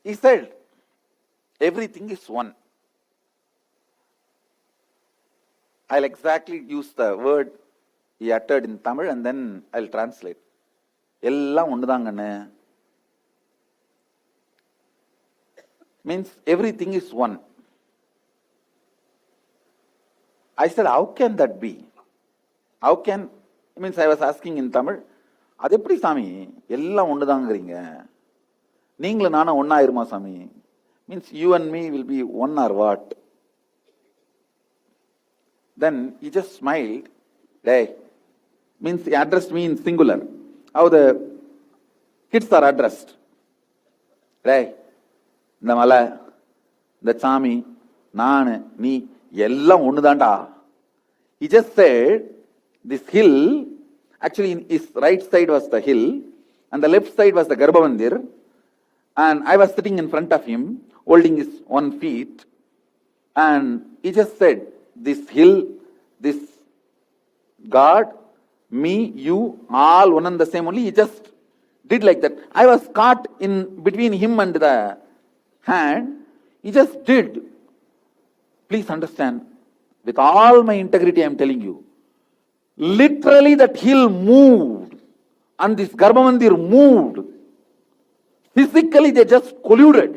He said, everything is one. I'll exactly use the word he uttered in Tamil and then I'll translate. Ellam undudangane. Means everything is one. I said, how can that be? How can, means I was asking in Tamil, அது எப்படி சாமி எல்லாம் ஒண்ணுதாங்கறீங்க, நீங்களும் நானும் ஒண்ணா இருமா சாமி? Means you and me will be one or what? Then he just smiled. Hey, means he addressed me in singular. How the kids are addressed. Hey, இந்த மலை, இந்த சாமி, நானு, நீ எல்லாம் ஒண்ணுதான்டா. He just said, this hill, actually in his right side was the hill, and the left side was the Garbhamandir, and I was sitting in front of him, holding his 1 feet, and he just said, this hill, this God, me, you, all one and the same only. He just did like that. I was caught in between him and the hand. He just did. Please understand, with all my integrity I am telling you, literally that hill moved and this Garbhamandir moved. Physically they just colluded.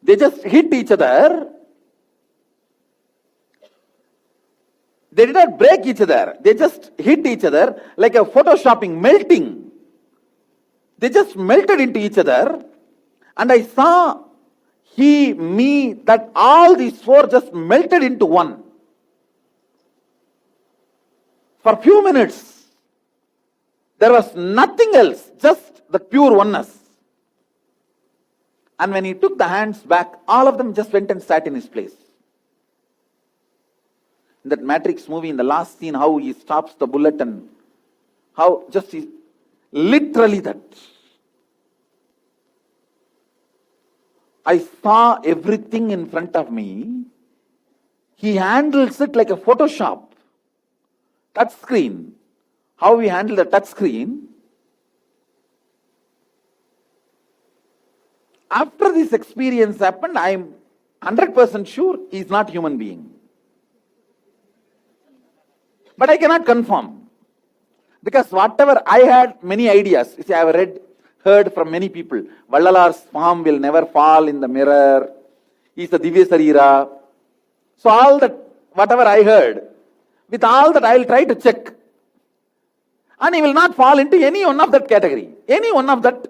They just hit each other. They did not break each other. They just hit each other like a photoshopping, melting. They just melted into each other. And I saw he, me, that all these 4 just melted into one. For a few minutes, there was nothing else, just the pure oneness. And when he took the hands back, all of them just went and sat in his place. In that Matrix movie, in the last scene, how he stops the bullet and how just he, literally that. I saw everything in front of me. He handles it like a Photoshop. Touch screen. How we handle the touch screen. After this experience happened, I am 100% sure he is not a human being. But I cannot confirm. Because whatever I had many ideas. You see, I have heard from many people. Vallalar's palm will never fall in the mirror. He's a Divya Sarira. So all that, whatever I heard, with all that I will try to check. And he will not fall into any one of that category. Any one of that.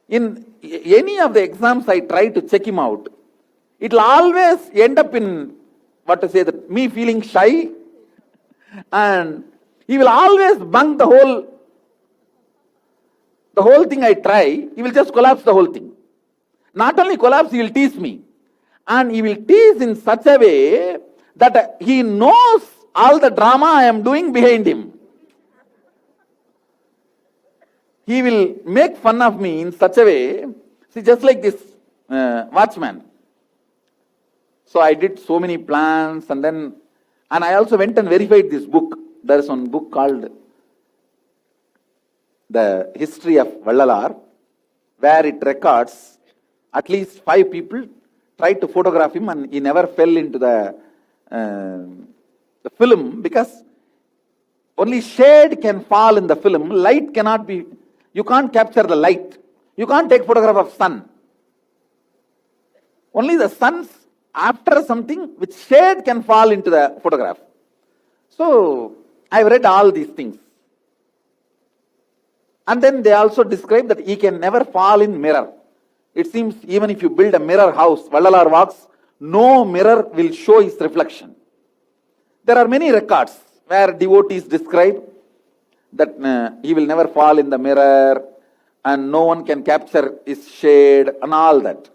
In any of the exams I try to check him out, it will always end up in, me feeling shy, and he will always bunk the whole thing I try, he will just collapse the whole thing. Not only collapse, he will tease me. And he will tease in such a way that he knows all the drama I am doing behind him. He will make fun of me in such a way, see, just like this watchman. So I did so many plans, and I also went and verified this book. There is one book called The History of Vallalar, where it records at least 5 people tried to photograph him, and he never fell into the film, because only shade can fall in the film. Light cannot be, you can't capture the light. You can't take photograph of sun. Only the sun's after something which shade can fall into the photograph. So I've read all these things. And then they also describe that he can never fall in mirror. It seems even if you build a mirror house, Vallalar walks, no mirror will show his reflection. There are many records where devotees describe that he will never fall in the mirror and no one can capture his shade and all that.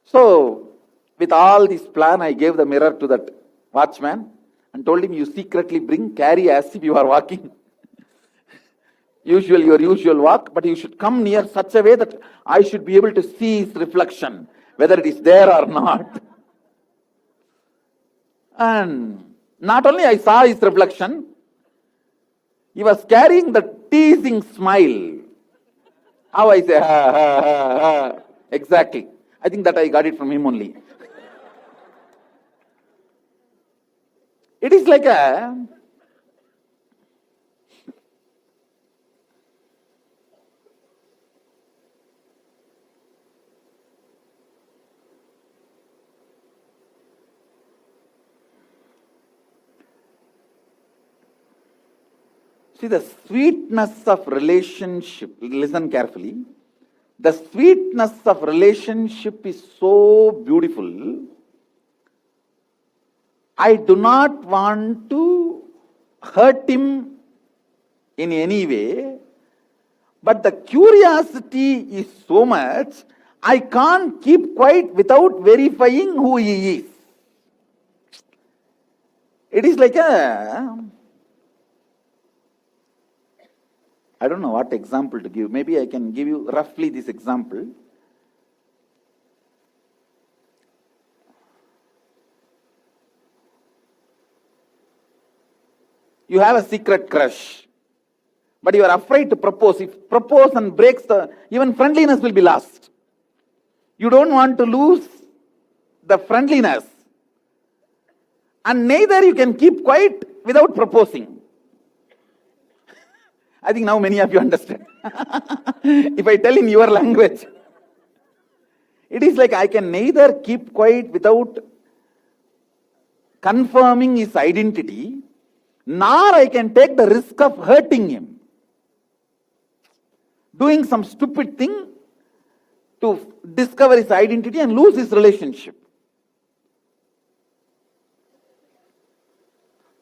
So with all this plan, I gave the mirror to that watchman and told him, you secretly carry as if you are walking. Your usual walk, but you should come near such a way that I should be able to see his reflection, whether it is there or not. And not only I saw his reflection, he was carrying the teasing smile. How I say, ha, ha, ha, ha. Exactly. I think that I got it from him only. It is like a see, the sweetness of relationship, listen carefully, the sweetness of relationship is so beautiful. I do not want to hurt him in any way, but the curiosity is so much, I can't keep quiet without verifying who he is. It is like I don't know what example to give. Maybe I can give you roughly this example. You have a secret crush, but you are afraid to propose. If propose and breaks even friendliness will be lost. You don't want to lose the friendliness. And neither you can keep quiet without proposing. I think now many of you understand. If I tell in your language, it is like I can neither keep quiet without confirming his identity, nor I can take the risk of hurting him. Doing some stupid thing to discover his identity and lose his relationship.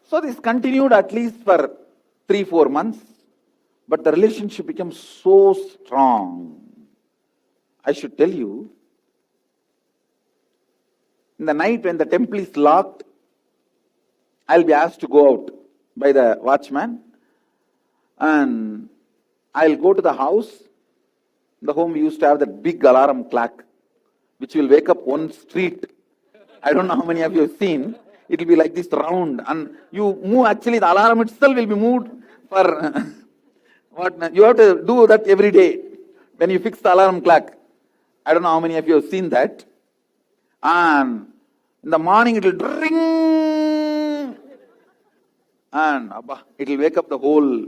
So this continued at least for 3-4 months, but the relationship became so strong. I should tell you, in the night when the temple is locked, I'll be asked to go out by the watchman, and I'll go to the house. In the home we used to have that big alarm clock, which will wake up one street. I don't know how many of you have seen. It will be like this round, and you move, actually the alarm itself will be moved for what you have to do that every day when you fix the alarm clock. I don't know how many of you have seen that. And in the morning it will ring, and it will wake up the whole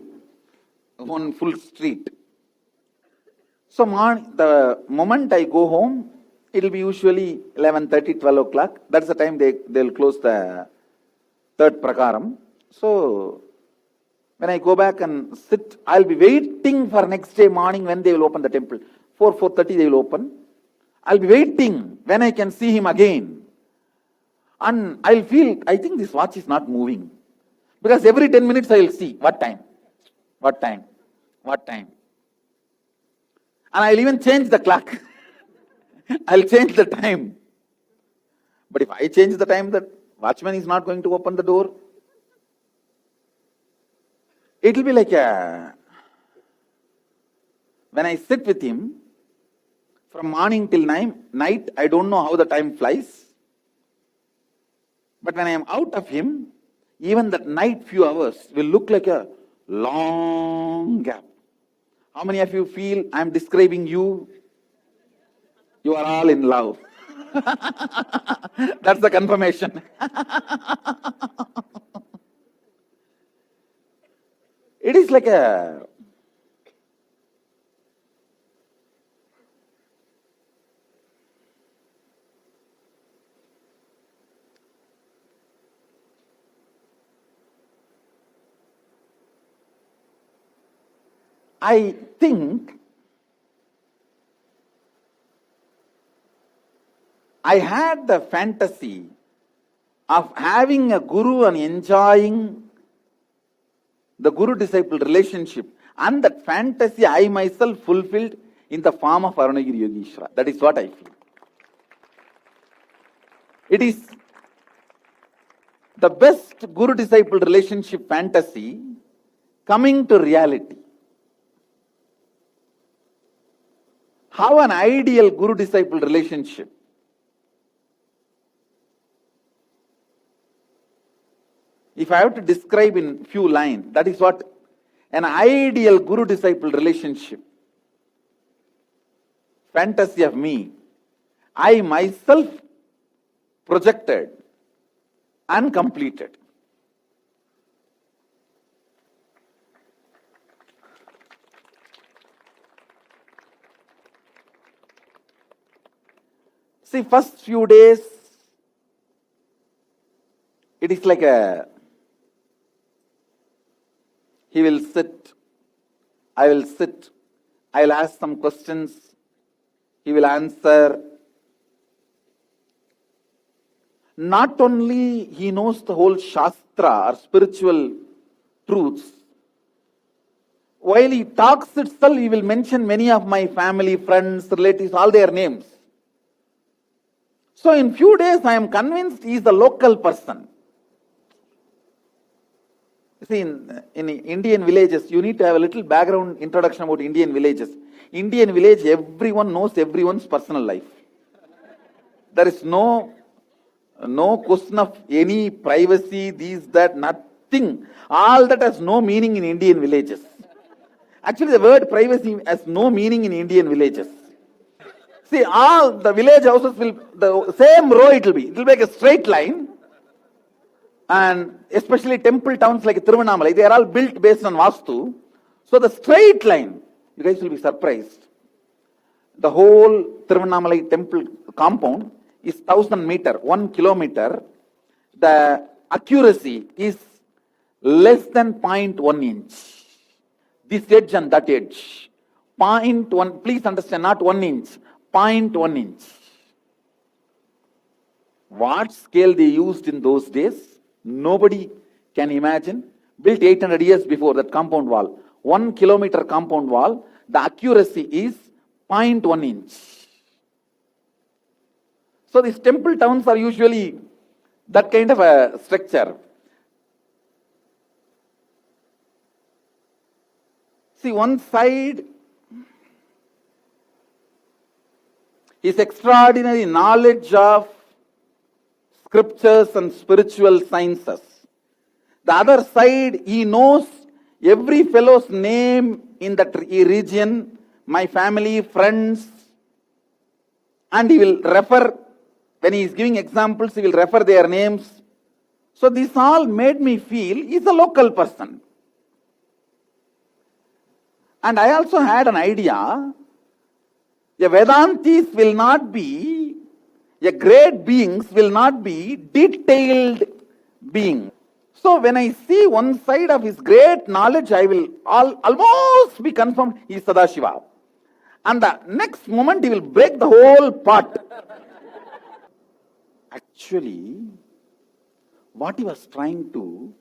full street. So the moment I go home, It will be usually 11:30, 12 o'clock. That's the time they'll close the third prakaram. So when I go back and sit, I'll be waiting for next day morning when they will open the temple. 4:30 they will open. I'll be waiting when I can see him again. And I'll feel, I think this watch is not moving. Because every 10 minutes I will see, what time? And I'll even change the clock. I'll change the time. But if I change the time, the watchman is not going to open the door. It will be like when I sit with him, from morning till night, I don't know how the time flies. But when I am out of him, even that night few hours will look like a long gap. How many of you feel I am describing you? You are all in love. That's the confirmation. It is like I think I had the fantasy of having a guru and enjoying the guru-disciple relationship, and that fantasy I myself fulfilled in the form of Arunagiri Yogeshwara. That is what I feel. It is the best guru-disciple relationship fantasy coming to reality. How an ideal guru-disciple relationship. If I have to describe in few lines, that is what an ideal guru-disciple relationship, fantasy of me, I myself projected and completed. See, first few days, it is like he will sit, I will sit, I will ask some questions, he will answer. Not only he knows the whole Shastra or spiritual truths, while he talks itself, he will mention many of my family, friends, relatives, all their names. So in few days, I am convinced he is a local person. See, in Indian villages, you need to have a little background introduction about Indian villages. Indian village, everyone knows everyone's personal life. There is no question of any privacy, that, nothing. All that has no meaning in Indian villages. Actually, the word privacy has no meaning in Indian villages. See, all the village houses will, the same row it will be. It will be like a straight line. And especially temple towns like Tiruvannamalai, they are all built based on Vastu. So the straight line, you guys will be surprised. The whole Tiruvannamalai temple compound is 1,000 meters, 1 kilometer. The accuracy is less than 0.1 inch. This edge and that edge. 0.1, please understand, not 1 inch, 0.1 inch. What scale they used in those days, nobody can imagine. Built 800 years before, that compound wall. 1 kilometer compound wall, the accuracy is 0.1 inch. So these temple towns are usually that kind of a structure. See, one side, his extraordinary knowledge of scriptures and spiritual sciences. The other side, he knows every fellow's name in that region, my family, friends, and he will refer, when he is giving examples, he will refer their names. So this all made me feel he is a local person. And I also had an idea A Vedantis will not be, a great beings will not be detailed being. So when I see one side of his great knowledge, I will almost be confirmed he is Sadashiva. And the next moment he will break the whole pot. Actually, what he was trying to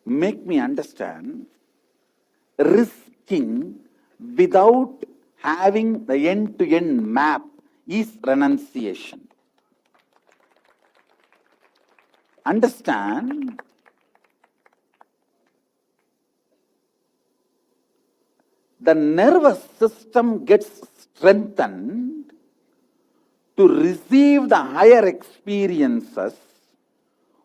make me understand, risking without having the end-to-end map is renunciation. Understand, the nervous system gets strengthened to receive the higher experiences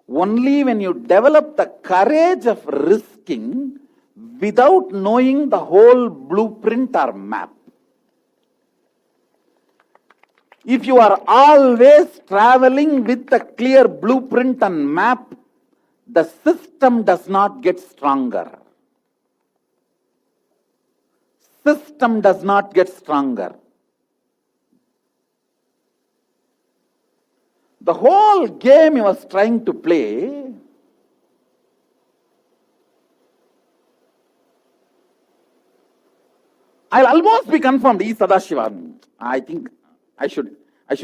only when you develop the courage of risking without knowing the whole blueprint or map. If you are always traveling with the clear blueprint and map, the system does not get stronger. System does not get stronger. The whole game he was trying to play I'll almost be confirmed he is Sadashiva. I think I should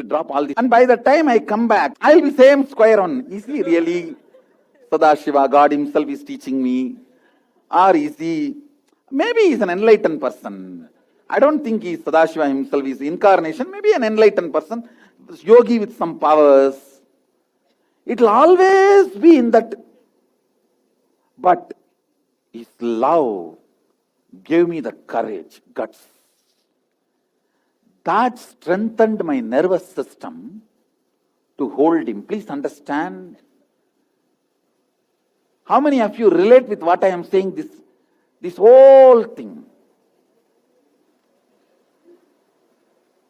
drop all this. And by the time I come back, I'll be same square on. Is he really Sadashiva? God himself is teaching me. Or is he, maybe he's an enlightened person. I don't think he's Sadashiva himself, he's incarnation. Maybe an enlightened person, yogi with some powers. It'll always be in that. But his love gave me the courage, guts. That strengthened my nervous system to hold him. Please understand. How many of you relate with what I am saying, this whole thing?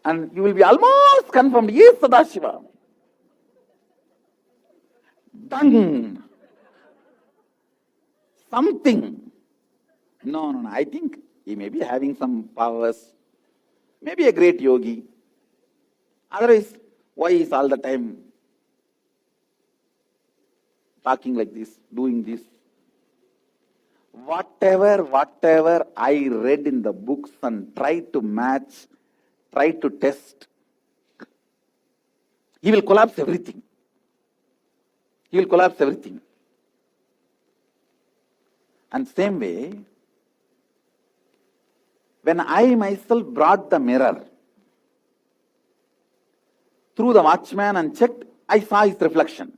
And you will be almost confirmed, yes, Sadashiva. Done. Something. No. I think he may be having some powers. Maybe a great yogi. Otherwise, why is all the time talking like this, doing this? Whatever I read in the books and tried to match, tried to test, he will collapse everything. He will collapse everything. And same way, when I myself brought the mirror through the watchman and checked, I saw his reflection.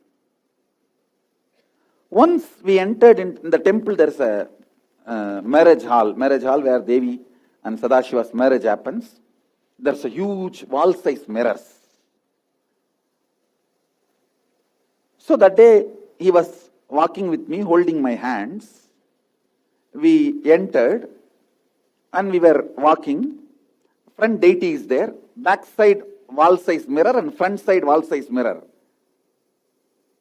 Once we entered in the temple, there is a marriage hall where Devi and Sadashiva's marriage happens. There's a huge wall-sized mirrors. So that day, he was walking with me, holding my hands. We entered and we were walking. Front deity is there, back side wall-sized mirror and front side wall-sized mirror.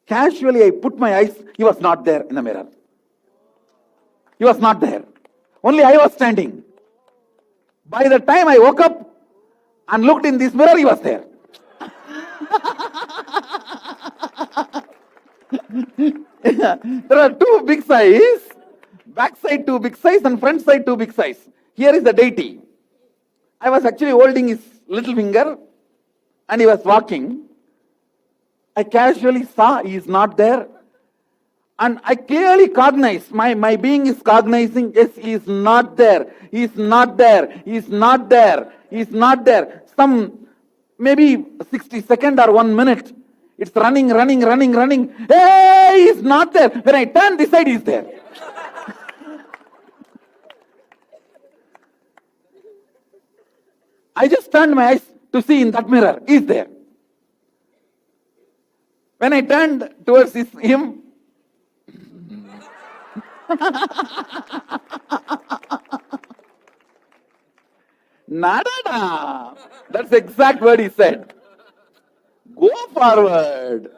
Casually, I put my eyes, he was not there in the mirror. He was not there. Only I was standing. By the time I woke up and looked in this mirror, he was there. There are two big size, back side two big size and front side two big size. Here is the deity. I was actually holding his little finger and he was walking. I casually saw he is not there. And I clearly cognized, my being is cognizing, yes, he is not there. He is not there. He is not there. He is not there. Some maybe 60 seconds or 1 minute. It's running. Hey, he is not there. When I turn this side, he is there. I just turned my eyes to see in that mirror, he is there. When I turned towards him, nada. That's the exact word he said. Go forward.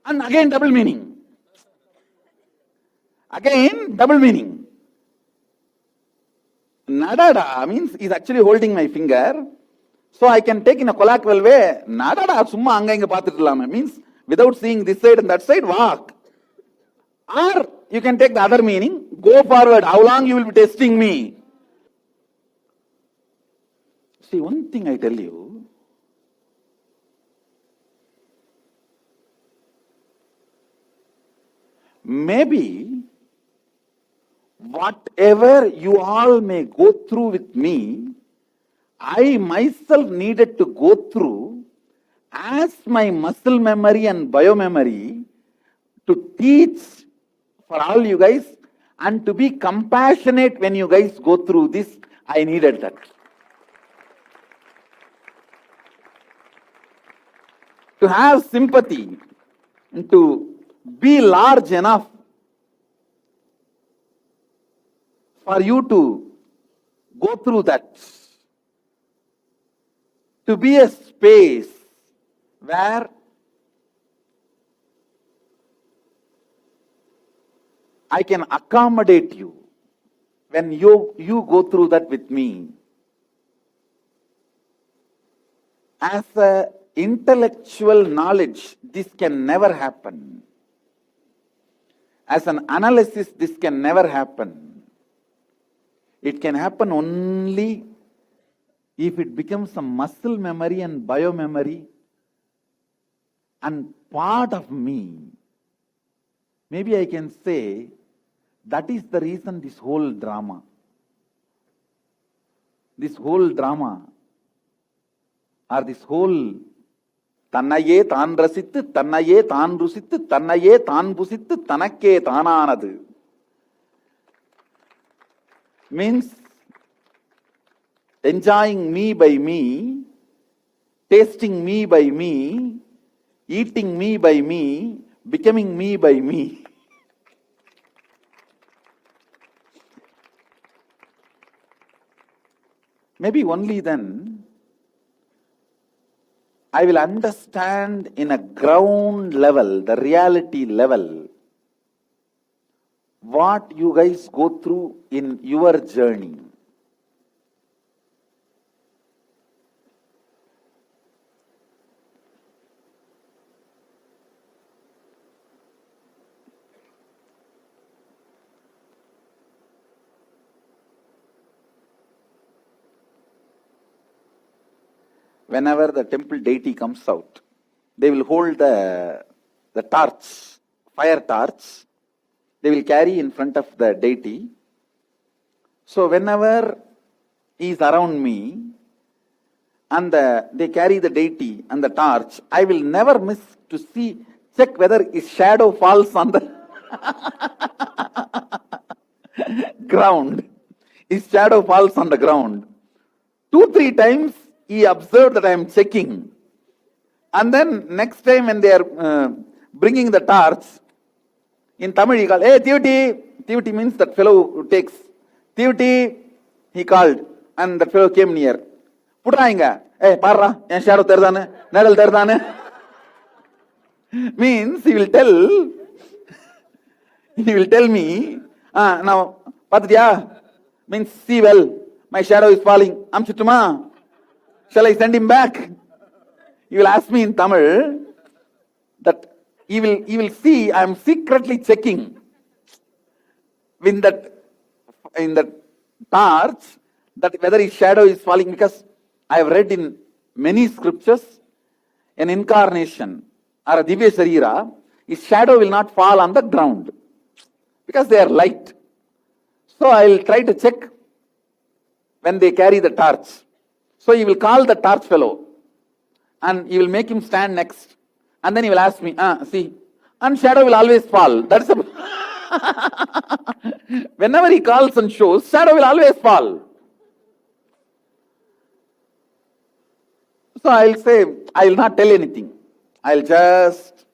And again double meaning. Nadada means he's actually holding my finger. So I can take in a colloquial way, Nadada summa anga inga paathirullama means without seeing this side and that side, walk. Or you can take the other meaning, go forward. How long you will be testing me? See, one thing I tell you, maybe whatever you all may go through with me, I myself needed to go through as my muscle memory and biomemory to teach for all you guys and to be compassionate when you guys go through this. I needed that. To have sympathy and to be large enough for you to go through that. To be a space where I can accommodate you when you go through that with me. As a intellectual knowledge, this can never happen. As an analysis, this can never happen. It can happen only if it becomes a muscle memory and biomemory and part of me. Maybe I can say that is the reason this whole drama or this whole Tannaye Tan Rasittu, Tannaye Tan Rusittu, Tannaye Tan Pusittu, Tanakke Tananadu means enjoying me by me, tasting me by me, eating me by me, becoming me by me. Maybe only then I will understand in a ground level, the reality level, what you guys go through in your journey. Whenever the temple deity comes out, they will hold the torch, fire torch, they will carry in front of the deity. So whenever he is around me and they carry the deity and the torch, I will never miss to check whether his shadow falls on the ground. His shadow falls on the ground. 2-3 times he observed that I am checking. And then next time when they are bringing the torch, in Tamil he called, hey, Tiviti. Tiviti means that fellow who takes. Tiviti, he called. And that fellow came near. Putta inga. Hey, parra, en shadow terdane, nadal terdane. Means he will tell me, now, Patriya, means see well, my shadow is falling. Amchituma. Shall I send him back? He will ask me in Tamil that he will see I am secretly checking in that torch that whether his shadow is falling, because I have read in many scriptures an incarnation or a Divya Sarira, his shadow will not fall on the ground because they are light. So I will try to check when they carry the torch. So he will call the torch fellow and he will make him stand next. And then he will ask me, see, and shadow will always fall. That's whenever he calls and shows, shadow will always fall. So I'll say, I will not tell anything. I'll just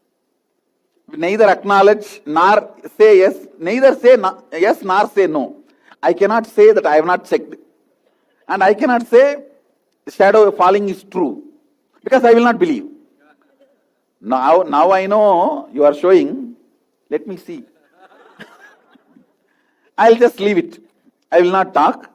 neither acknowledge nor say yes, neither say yes nor say no. I cannot say that I have not checked. And I cannot say shadow falling is true, because I will not believe. Now I know you are showing. Let me see. I'll just leave it. I will not talk.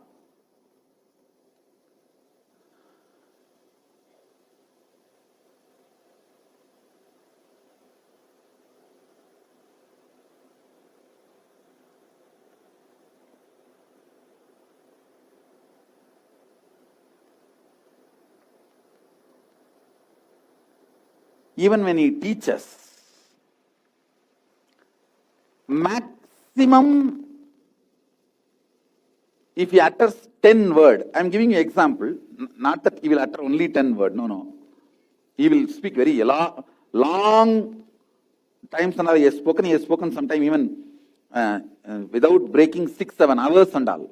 even when he teaches, maximum, if he utters 10 words, I am giving you an example, not that he will utter only 10 words, no. He will speak very long times and all. He has spoken sometime even without breaking 6-7 hours and all.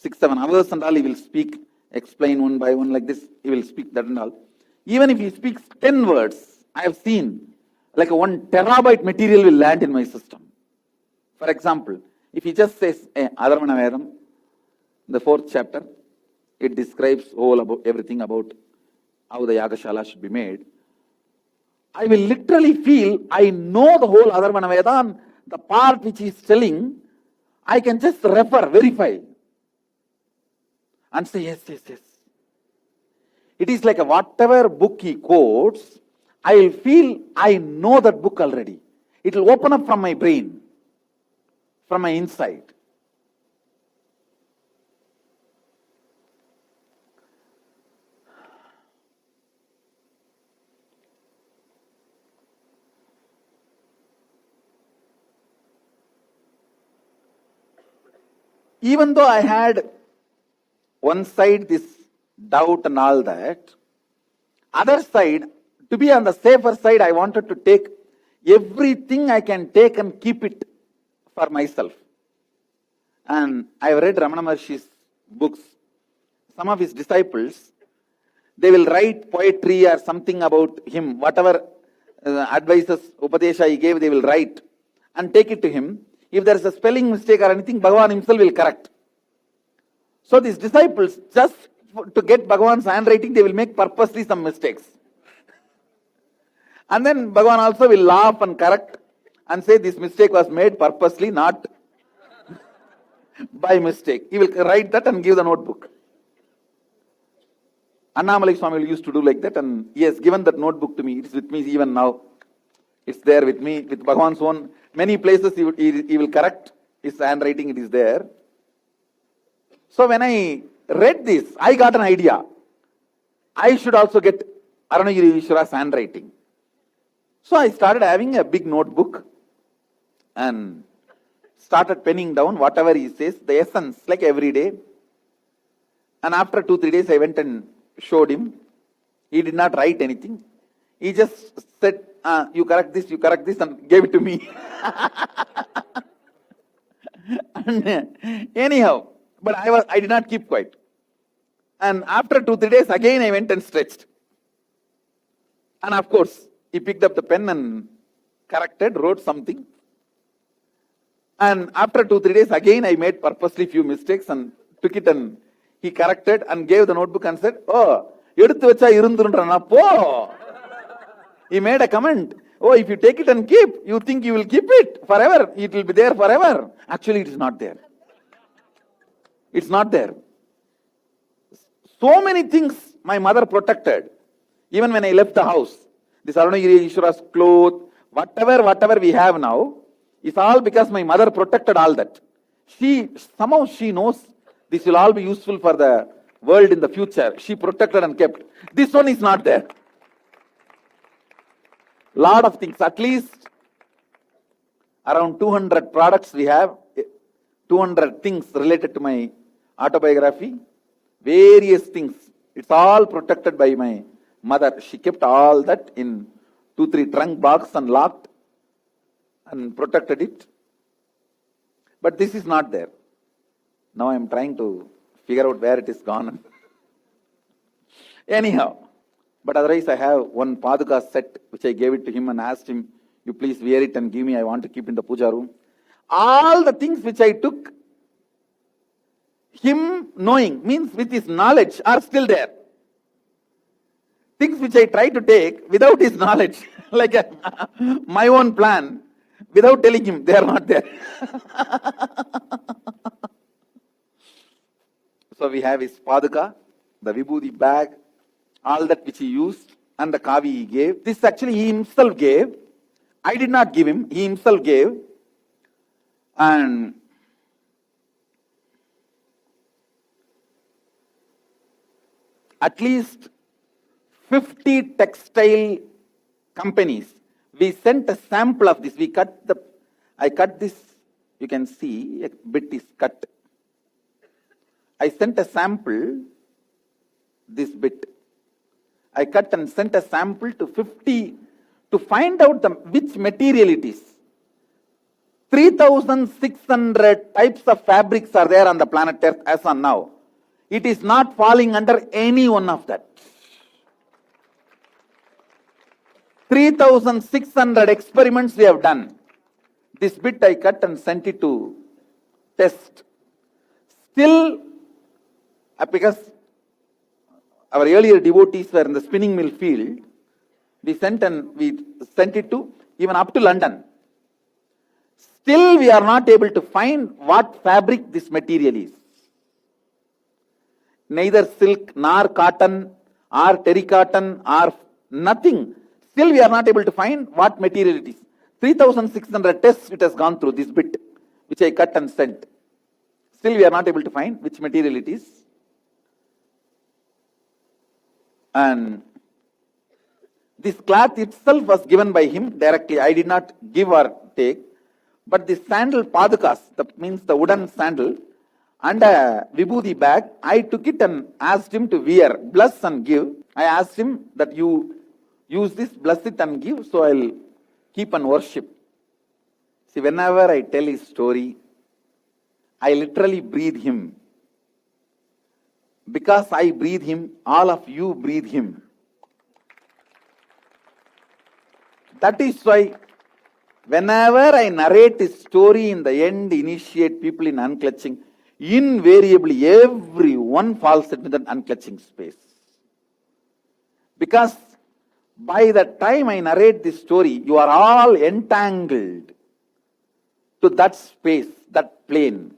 6-7 hours and all he will speak, explain one by one like this, he will speak that and all. Even if he speaks 10 words, I have seen like a 1 terabyte material will land in my system. For example, if he just says, Adharvana Vedam, the 4th chapter, it describes everything about how the Yagashala should be made. I will literally feel, I know the whole Adharvana Veda, and the part which he is telling, I can just verify, and say, yes. It is like whatever book he quotes, I will feel, I know that book already. It will open up from my brain, from my inside. Even though I had one side this doubt and all that, other side, to be on the safer side, I wanted to take everything I can take and keep it for myself. And I have read Ramana Maharshi's books. Some of his disciples, they will write poetry or something about him, whatever advices, upadesha he gave, they will write and take it to him. If there is a spelling mistake or anything, Bhagavan himself will correct. So these disciples, just to get Bhagavan's handwriting, they will make purposely some mistakes. And then Bhagavan also will laugh and correct and say this mistake was made purposely, not by mistake. He will write that and give the notebook. Annamalai Swami used to do like that, and he has given that notebook to me. It is with me even now. It's there with me, with Bhagavan's own. Many places he will correct his handwriting, it is there. So when I read this, I got an idea. I should also get Arunagiri Ishwara's handwriting. So I started having a big notebook and started penning down whatever he says, the essence, like every day. And after 2-3 days, I went and showed him. He did not write anything. He just said, you correct this, and gave it to me. And, anyhow, but I did not keep quiet. And after 2-3 days, again I went and stretched. And of course, he picked up the pen and corrected, wrote something. And after 2-3 days, again I made purposely few mistakes and took it, and he corrected and gave the notebook and said, oh, eduthu vecha irundundrana po. He made a comment. Oh, if you take it and keep, you think you will keep it forever. It will be there forever. Actually, it is not there. It's not there. So many things my mother protected. Even when I left the house, this Arunagiri Ishwara's cloth, whatever we have now, is all because my mother protected all that. Somehow she knows this will all be useful for the world in the future. She protected and kept. This one is not there. Lot of things, at least around 200 products we have, 200 things related to my autobiography, various things. It's all protected by my mother. She kept all that in 2-3 trunk box and locked and protected it. But this is not there. Now I am trying to figure out where it is gone. Anyhow, but otherwise I have one Paduka set which I gave it to him and asked him, you please wear it and give me, I want to keep in the puja room. All the things which I took, him knowing, means with his knowledge, are still there. Things which I try to take without his knowledge, like my own plan, without telling him, they are not there. So we have his Paduka, the Vibhuti bag, all that which he used, and the kavi he gave. This actually he himself gave. I did not give him, he himself gave. And at least 50 textile companies. We sent a sample of this. I cut this. You can see a bit is cut. I sent a sample, this bit. I cut and sent a sample to 50 to find out which material it is. 3,600 types of fabrics are there on the planet Earth as on now. It is not falling under any one of that. 3,600 experiments we have done. This bit I cut and sent it to test. Still, because our earlier devotees were in the spinning mill field, we sent it to even up to London. Still, we are not able to find what fabric this material is. Neither silk, nor cotton, or terry cotton, or nothing. Still, we are not able to find what material it is. 3,600 tests it has gone through, this bit, which I cut and sent. Still, we are not able to find which material it is. And this cloth itself was given by him directly. I did not give or take. But the sandal padukas, that means the wooden sandal, and a vibhuti bag, I took it and asked him to wear, bless and give. I asked him that you use this, bless it and give, so I'll keep and worship. See, whenever I tell his story, I literally breathe him. Because I breathe him, all of you breathe him. That is why whenever I narrate his story, in the end, initiate people in unclutching, invariably everyone falls into that unclutching space. Because by the time I narrate this story, you are all entangled to that space, that plane.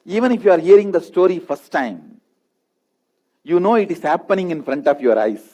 Even if you are hearing the story first time, you know it is happening in front of your eyes.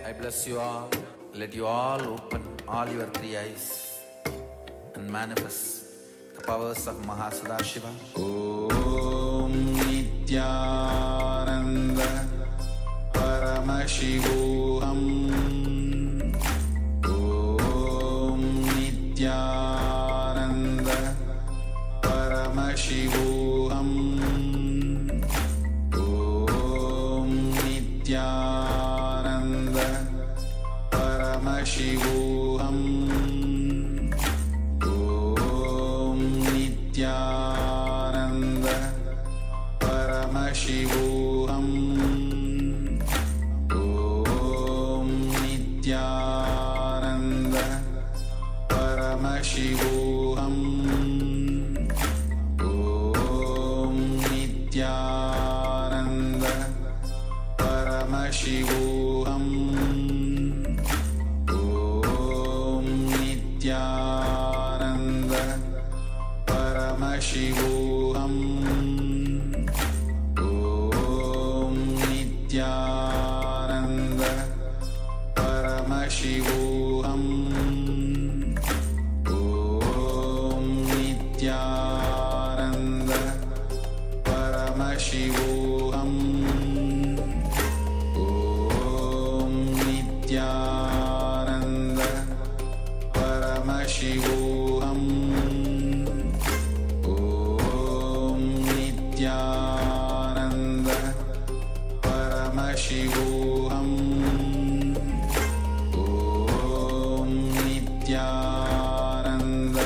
I bless you all. Let you all open all your three eyes and manifest the powers of Mahasadashiva. Om Nityananda Paramashivoham. Om Nityananda Paramashivoham. Om Nityananda Paramashivoham. Om Nityananda Paramashivoham. Om Nityananda Paramashivoham. Om Nityananda Paramashivoham. Om Nityananda Paramashivoham. Om Nityananda Paramashivoham. Om Nityananda Paramashivoham. Om Nityananda Paramashivoham. Om Nityananda Paramashivoham. Om Nityananda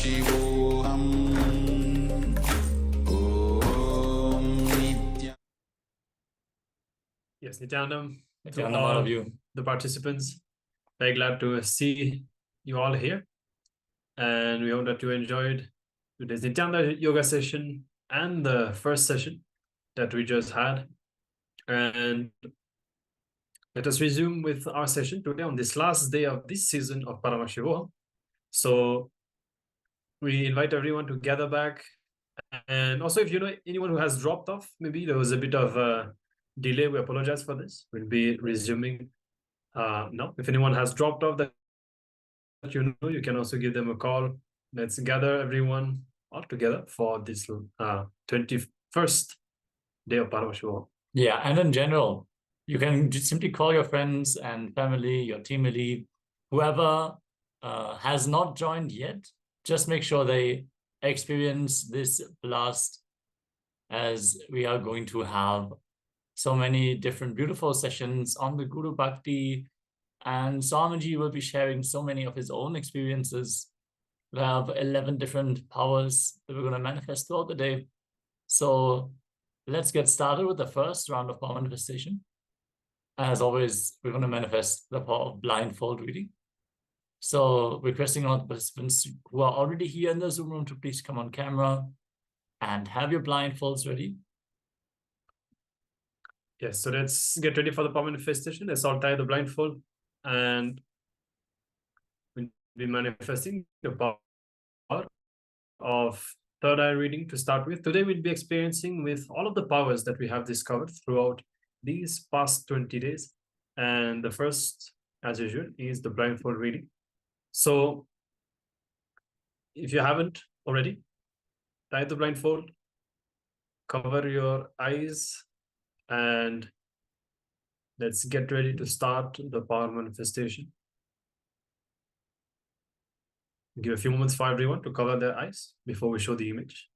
Paramashivoham. Om Nitya. Yes, Nityanandam, to Nityanandam, all all of of you. the participants. Very glad to see you all here. And we hope that you enjoyed today's Nityananda yoga session and the first session that we just had. And let us resume with our session today on this last day of this season of Paramashivoham. So we invite everyone to gather back. And also, if you know anyone who has dropped off, maybe there was a bit of a delay, we apologize for this. We'll be resuming now. If anyone has dropped off that you know, you can also give them a call. Let's gather everyone all together for this 21st day of Paramashiva. Yeah, and in general, you can just simply call your friends and family, your team lead, whoever has not joined yet. Just make sure they experience this blast, as we are going to have so many different beautiful sessions on the Guru Bhakti, and Swamiji will be sharing so many of his own experiences. We have 11 different powers that we're going to manifest throughout the day. So let's get started with the first round of power manifestation. As always, we're going to manifest the power of blindfold reading. So requesting all the participants who are already here in the Zoom room to please come on camera and have your blindfolds ready. Yes, so let's get ready for the power manifestation. Let's all tie the blindfold and we'll be manifesting the power of third eye reading to start with. Today we'll be experiencing with all of the powers that we have discovered throughout these past 20 days. And the first, as usual, is the blindfold reading. So if you haven't already, tie the blindfold, cover your eyes, and let's get ready to start the power manifestation. Give a few moments for everyone to cover their eyes before we show the image.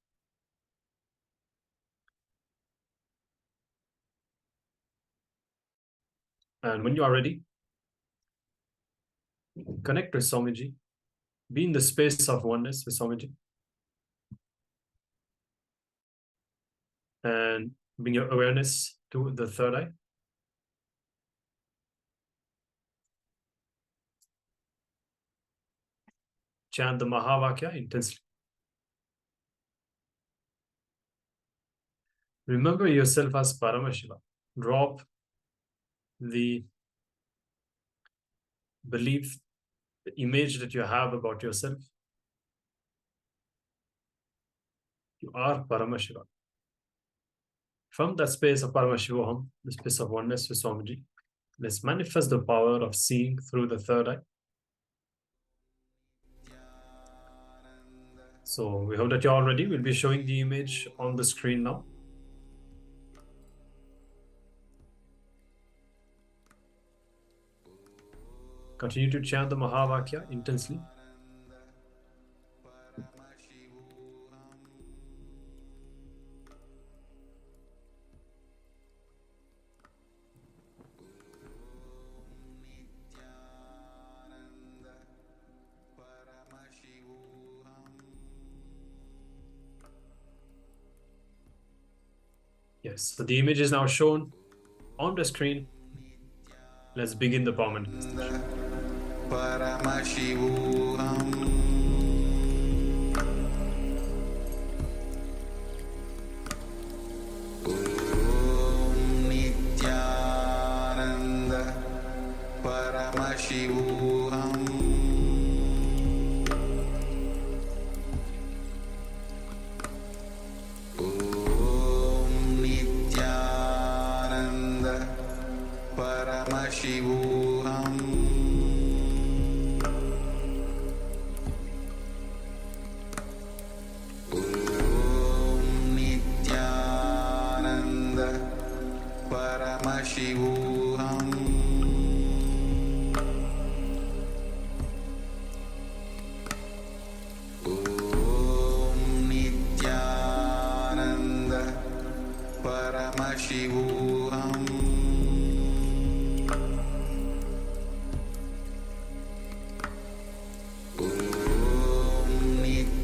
And when you are ready, connect with Swamiji. Be in the space of oneness with Swamiji. And bring your awareness to the third eye. Chant the Mahavakya intensely. Remember yourself as Paramashiva. Drop the belief, the image that you have about yourself. You are Paramashiva. From that space of Paramashivoham, the space of oneness with Swamiji, let's manifest the power of seeing through the third eye. So we hope that you're all ready. We'll be showing the image on the screen now. Continue to chant the Mahavakya intensely. Yes, so the image is now shown on the screen. Let's begin the power manifestation. Paramashivoham. Om Nityananda Paramashivoham. Om Nityananda Paramashivoham. Paramashivoham. Om Nityananda Paramashivoham. Om Nityananda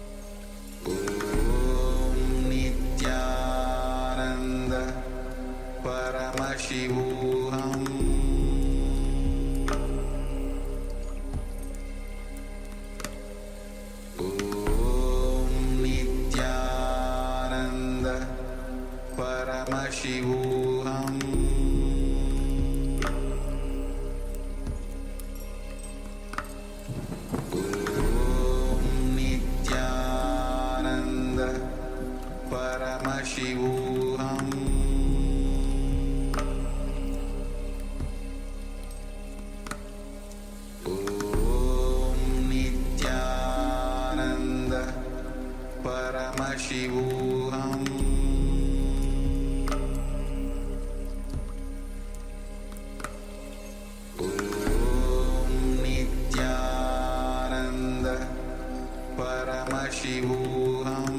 Paramashivoham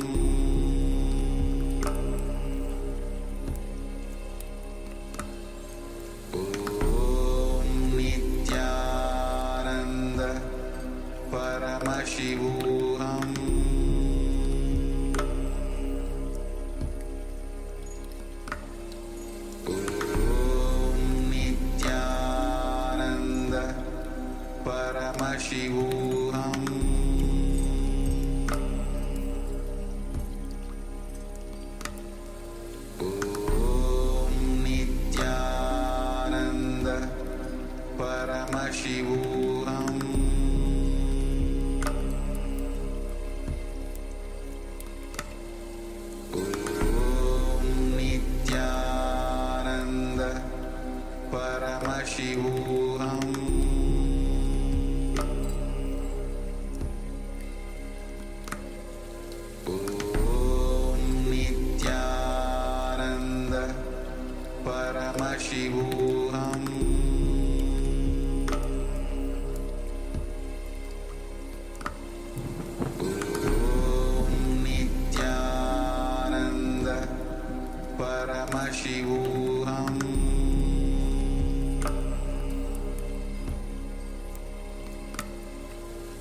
Om Nityananda Paramashivoham Om Nityananda Paramashivoham Om Nityananda Paramashivoham Om Nityananda Paramashivoham Om Nityananda Paramashivoham Om Nityananda Paramashivoham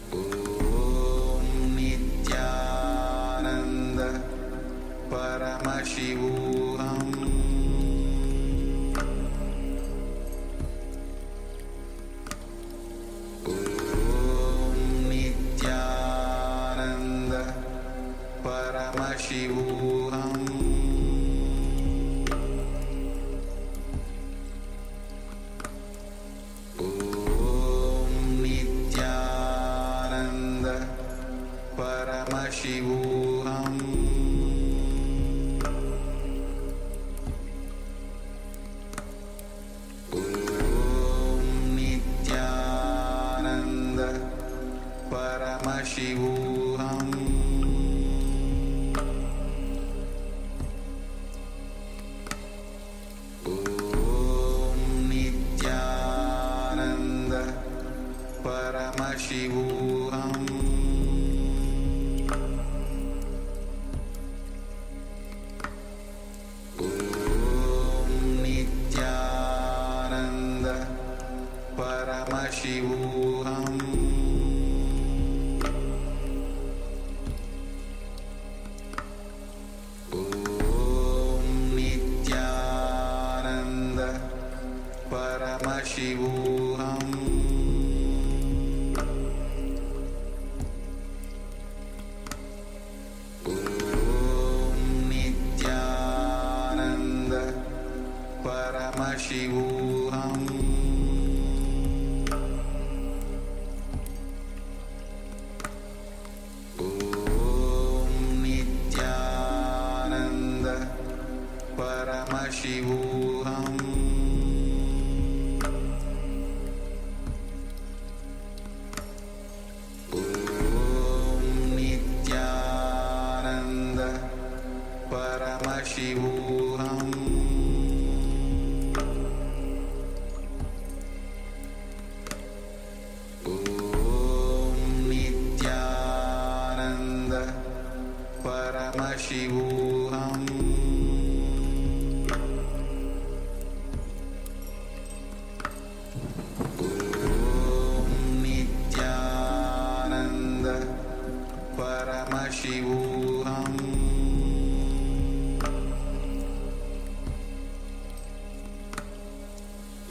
Om Nityananda Paramashivoham Om Nityananda Paramashivoham Om Nityananda Paramashivoham Om Nityananda Paramashivoham Om Nityananda Paramashivoham Om Nityananda Paramashivoham Om Nityananda Paramashivoham Om Nityananda Paramashivoham Om Nityananda Paramashivoham Om Nityananda Paramashivoham Om Nityananda Paramashivoham Om Nityananda Paramashivoham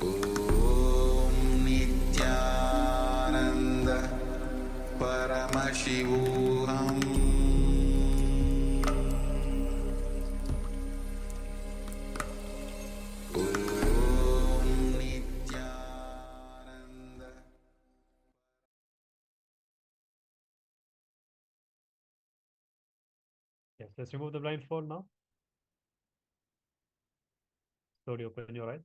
Om Nityananda Paramashivoham Om Nityananda. Yes, let's remove the blindfold now. Slowly open your eyes.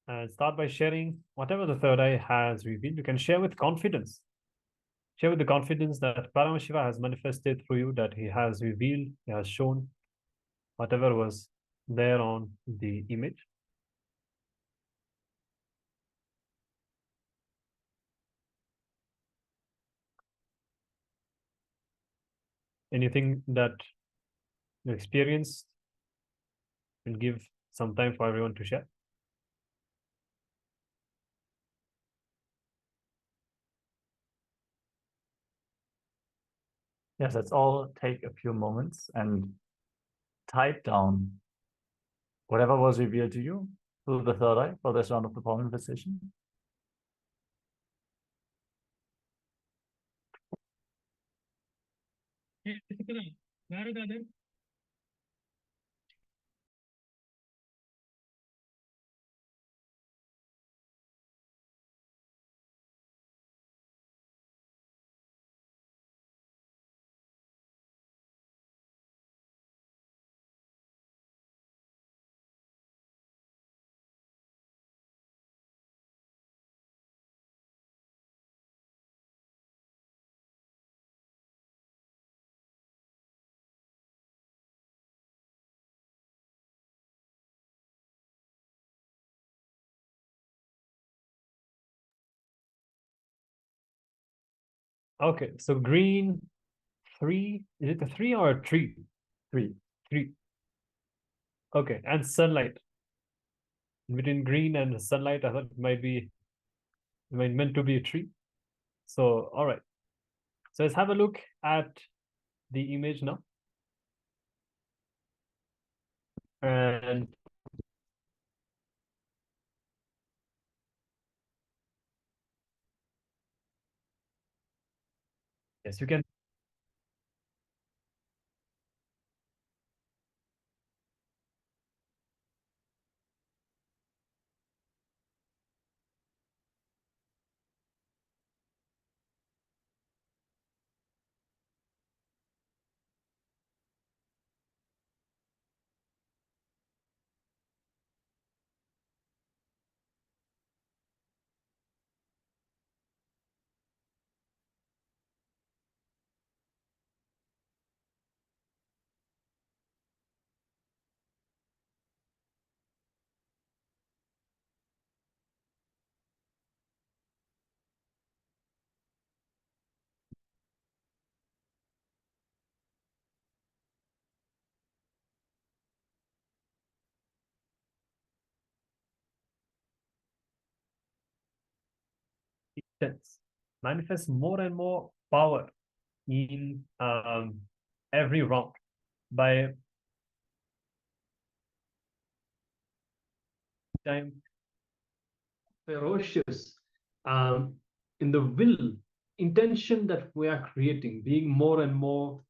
And start by sharing whatever the third eye has revealed. You can share with confidence. Share with the confidence that Paramashiva has manifested through you, that he has revealed, he has shown whatever was there on the image. anything that you experienced, and give some time for everyone to share. Yes, let's all take a few moments and type down whatever was revealed to you through the third eye for this round of the power manifestation. Okay, so green 3. Is it a 3 or a tree? 3. 3. Okay, and sunlight. Between green and sunlight, I thought it might be meant to be a tree. So, all right. So let's have a look at the image now. And yes, you can. Sense. Manifest more and more power in every round by time ferocious in the will intention that we are creating, being more and more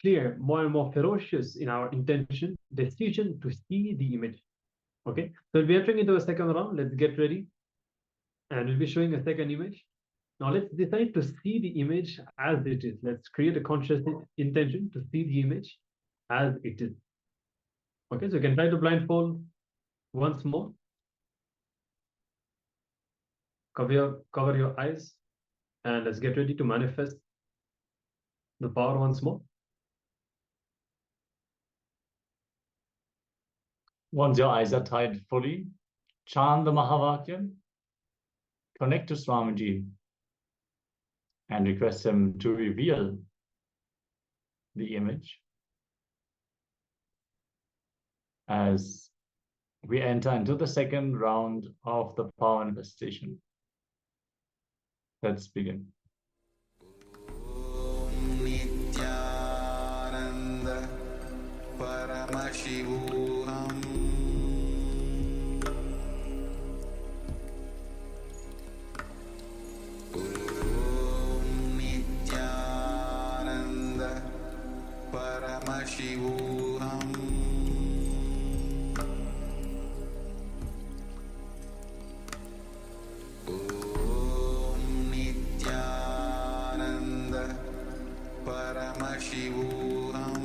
clear, more and more ferocious in our intention, decision to see the image. Okay, so we're entering into a second round. Let's get ready, and we'll be showing a second image. Now let's decide to see the image as it is. Let's create a conscious intention to see the image as it is. Okay, so you can try to blindfold once more. Cover your eyes, and let's get ready to manifest the power once more. Once your eyes are tied fully, chant the Mahavakyam, connect to Swamiji, and request him to reveal the image as we enter into the second round of the power manifestation. Let's begin. Nityananda Paramashivoham Nityananda Paramashivoham Nityananda Paramashivoham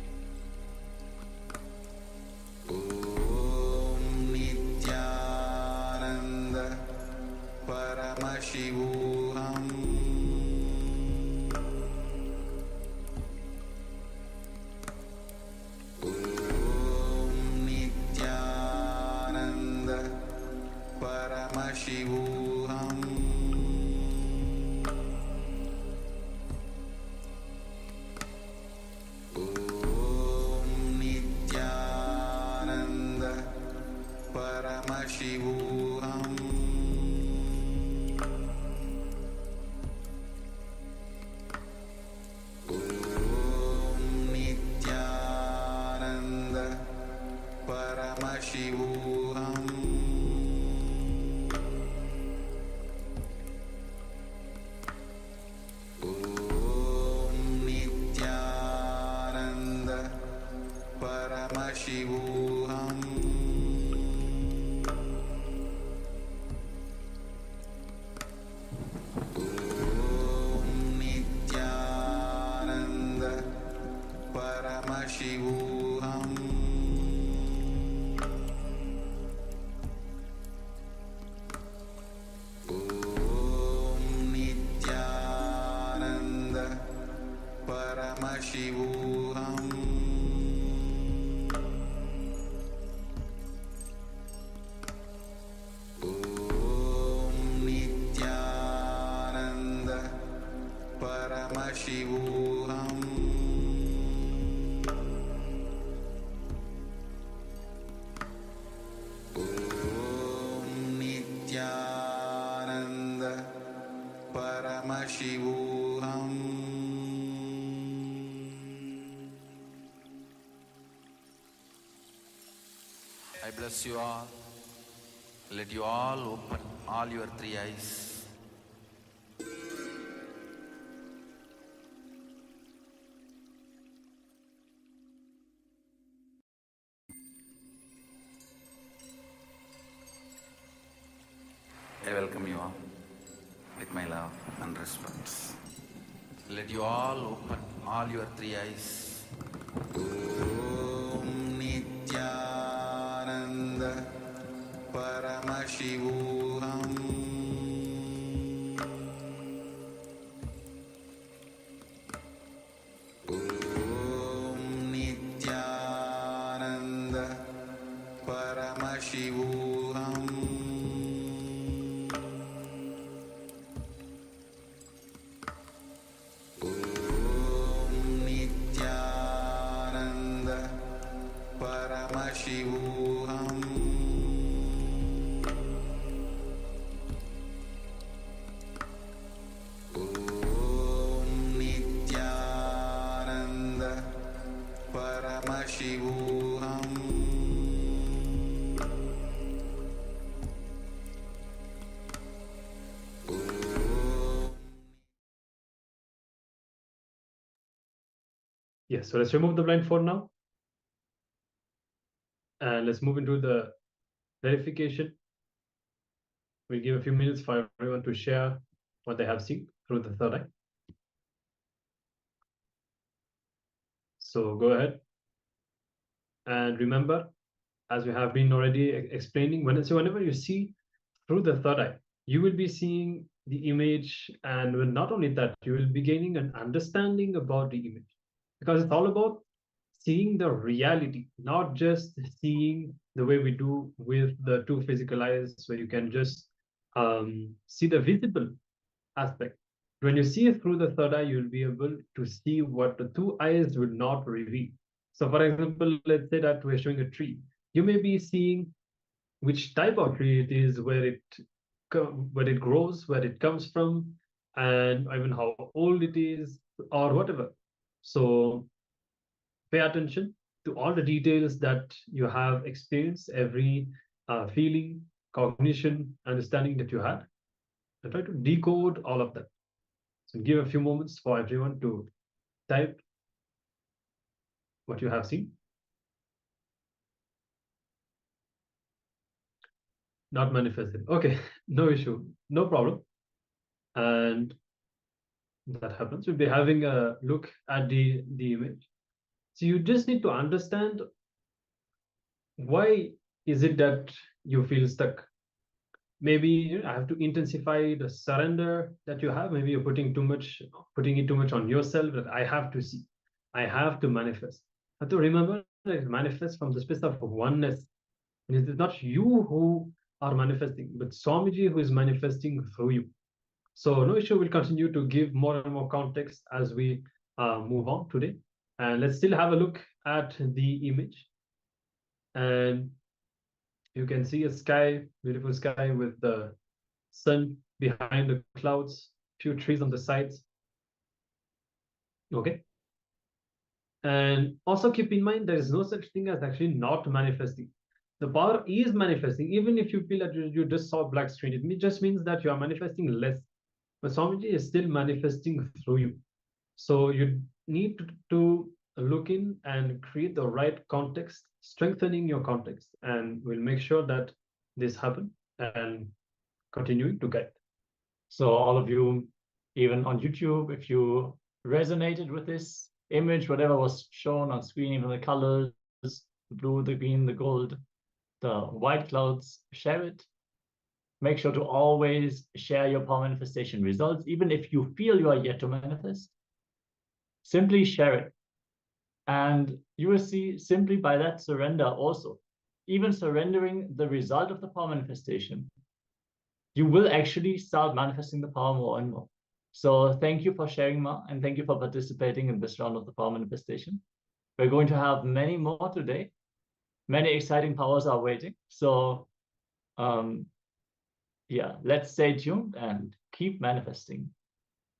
Paramashivoham Om Nityananda Paramashivoham Om Nityananda Paramashivoham Om Nityananda Paramashivoham Om Nityananda Paramashivoham. I bless you all. Let you all open all your three eyes. I welcome you all with my love and respect. Let you all open all your three eyes. Om Nityananda Paramashivoham Om Nityananda Paramashivoham Om Nityananda Paramashivoham Om Nityananda Paramashivoham Yes, so let's remove the blindfold now. And let's move into the verification. We'll give a few minutes for everyone to share what they have seen through the third eye. So go ahead. And remember, as we have been already explaining, whenever you see through the third eye, you will be seeing the image, and not only that, you will be gaining an understanding about the image, because it's all about seeing the reality, not just seeing the way we do with the two physical eyes, where you can just see the visible aspect. When you see it through the third eye, you'll be able to see what the two eyes will not reveal. So for example, let's say that we're showing a tree. You may be seeing which type of tree it is, where it grows, where it comes from, and even how old it is, or whatever. So pay attention to all the details that you have experienced, every feeling, cognition, understanding that you had, and try to decode all of that. So give a few moments for everyone to type what you have seen. Not manifested. Okay, no issue, no problem. And that happens. We'll be having a look at the image. So you just need to understand, why is it that you feel stuck? Maybe I have to intensify the surrender that you have. Maybe you're putting it too much on yourself, that I have to see, I have to manifest. I have to remember that it manifests from the space of oneness. And it is not you who are manifesting, but Swamiji who is manifesting through you. So no issue, we'll continue to give more and more context as we move on today. And let's still have a look at the image. And you can see a sky, beautiful sky with the sun behind the clouds, few trees on the sides. Okay. And also keep in mind, there is no such thing as actually not manifesting. The power is manifesting. Even if you feel that you just saw black screen, it just means that you are manifesting less. But Swamiji is still manifesting through you. So you need to look in and create the right context, strengthening your context, and we'll make sure that this happen and continuing to guide. So all of you, even on YouTube, if you resonated with this image, whatever was shown on screen, even the colors, the blue, the green, the gold, the white clouds, share it. Make sure to always share your power manifestation results, even if you feel you are yet to manifest. Simply share it. And you will see simply by that surrender also, even surrendering the result of the power manifestation, you will actually start manifesting the power more and more. So thank you for sharing, Ma, and thank you for participating in this round of the power manifestation. We're going to have many more today. Many exciting powers are waiting. So yeah, let's stay tuned and keep manifesting.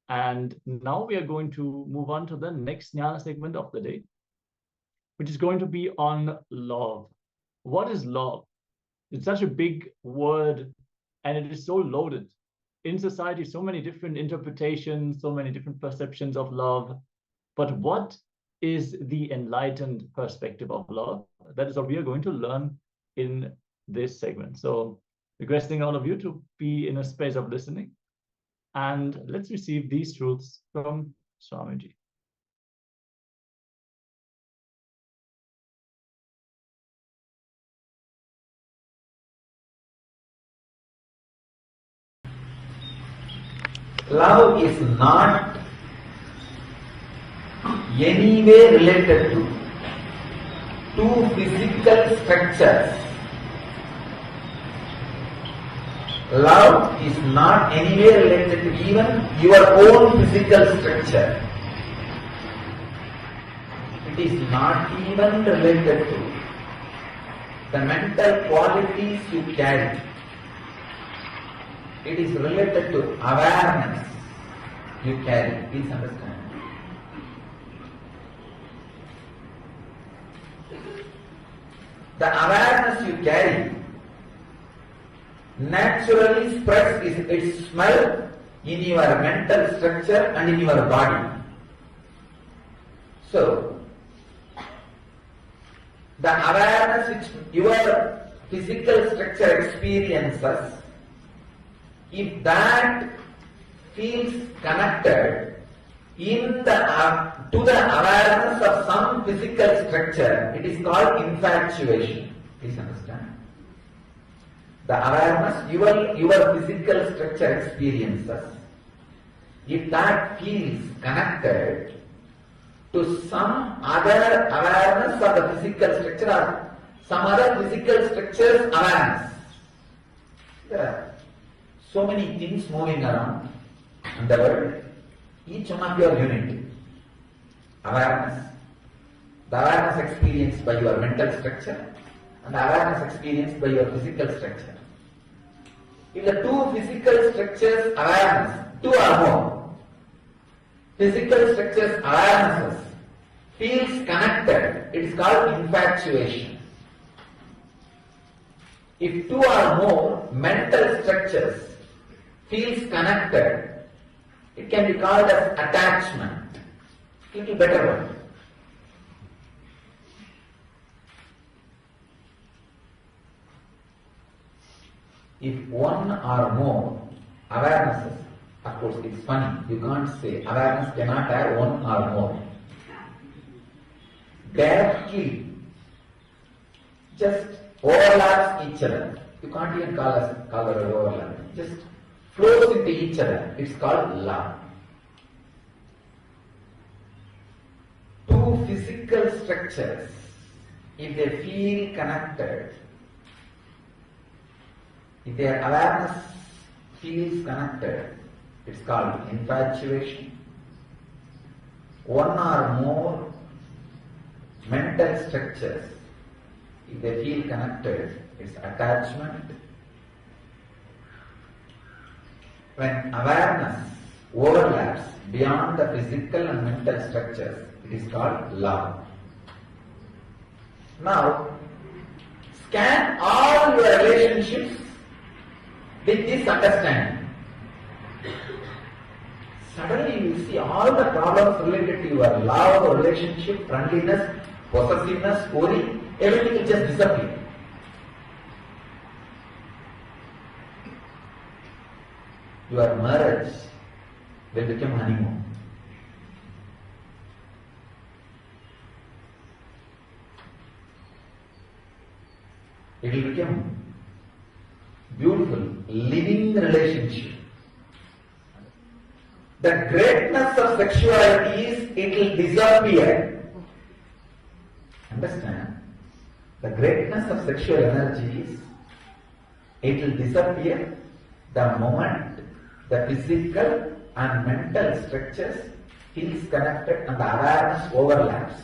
And now we are going to move on to the next jnana segment of the day, which is going to be on love. What is love? It's such a big word, and it is so loaded. In society, so many different interpretations, so many different perceptions of love. But what is the enlightened perspective of love? That is what we are going to learn in this segment. So requesting all of you to be in a space of listening. And let's receive these truths from Swamiji. Love is not anyway related to two physical structures. Love is not anyway related to even your own physical structure. It is not even related to the mental qualities you carry. It is related to awareness you carry. Please understand. The awareness you carry naturally spreads its smell in your mental structure and in your body. So, the awareness which your physical structure experiences, if that feels connected to the awareness of some physical structure, it is called infatuation. Please understand. The awareness your physical structure experiences, if that feels connected to some other awareness of the physical structure or some other physical structure's awareness. There are so many things moving around in the world. Each one of your unit. Awareness. The awareness experienced by your mental structure and awareness experienced by your physical structure. If the two physical structures awareness, two or more, physical structures awarenesses feels connected, it is called infatuation. If two or more mental structures feels connected, it can be called as attachment. Little better word. If one or more awarenesses, of course it's funny, you can't say awareness cannot have one or more. Directly just overlaps each other. You can't even call it overlap. Just flows into each other. It's called love. Two physical structures, if they feel connected, if their awareness feels connected, it's called infatuation. One or more mental structures, if they feel connected, it's attachment. When awareness overlaps beyond the physical and mental structures, it is called love. Now, scan all your relationships with this understanding. suddenly you see all the problems related to your love, relationship, friendliness, possessiveness, worry, everything will just disappear. Your marriage will become honeymoon. It will become beautiful, living relationship. The greatness of sexuality is it will disappear. Understand? The greatness of sexual energy is it will disappear the moment the physical and mental structures feels connected and the awareness overlaps.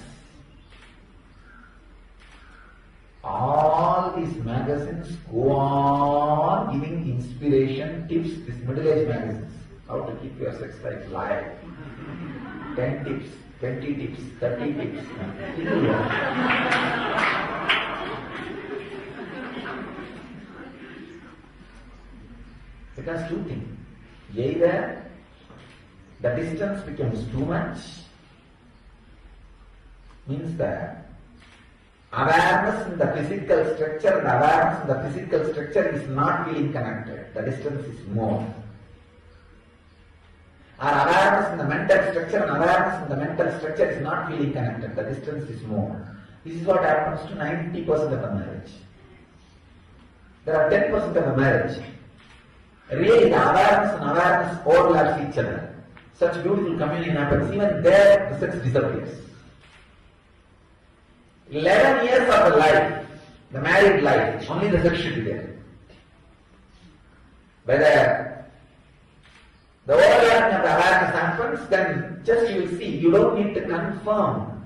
All these magazines go on giving inspiration, tips, these middle-aged magazines. How to keep your sex life live. 10 tips, 20 tips, 30 tips. Because two things. Either the distance becomes too much, means that awareness in the physical structure and awareness in the physical structure is not feeling connected. The distance is more. Or awareness in the mental structure and awareness in the mental structure is not feeling connected. The distance is more. This is what happens to 90% of the marriage. There are 10% of the marriage. Really, the awareness and awareness overlaps each other. Such beautiful communion happens. Even there, the sex disappears. 11 years of the life, the married life, only the sex should be there. Whether the overlapping of the awareness happens, then just you will see, you don't need to confirm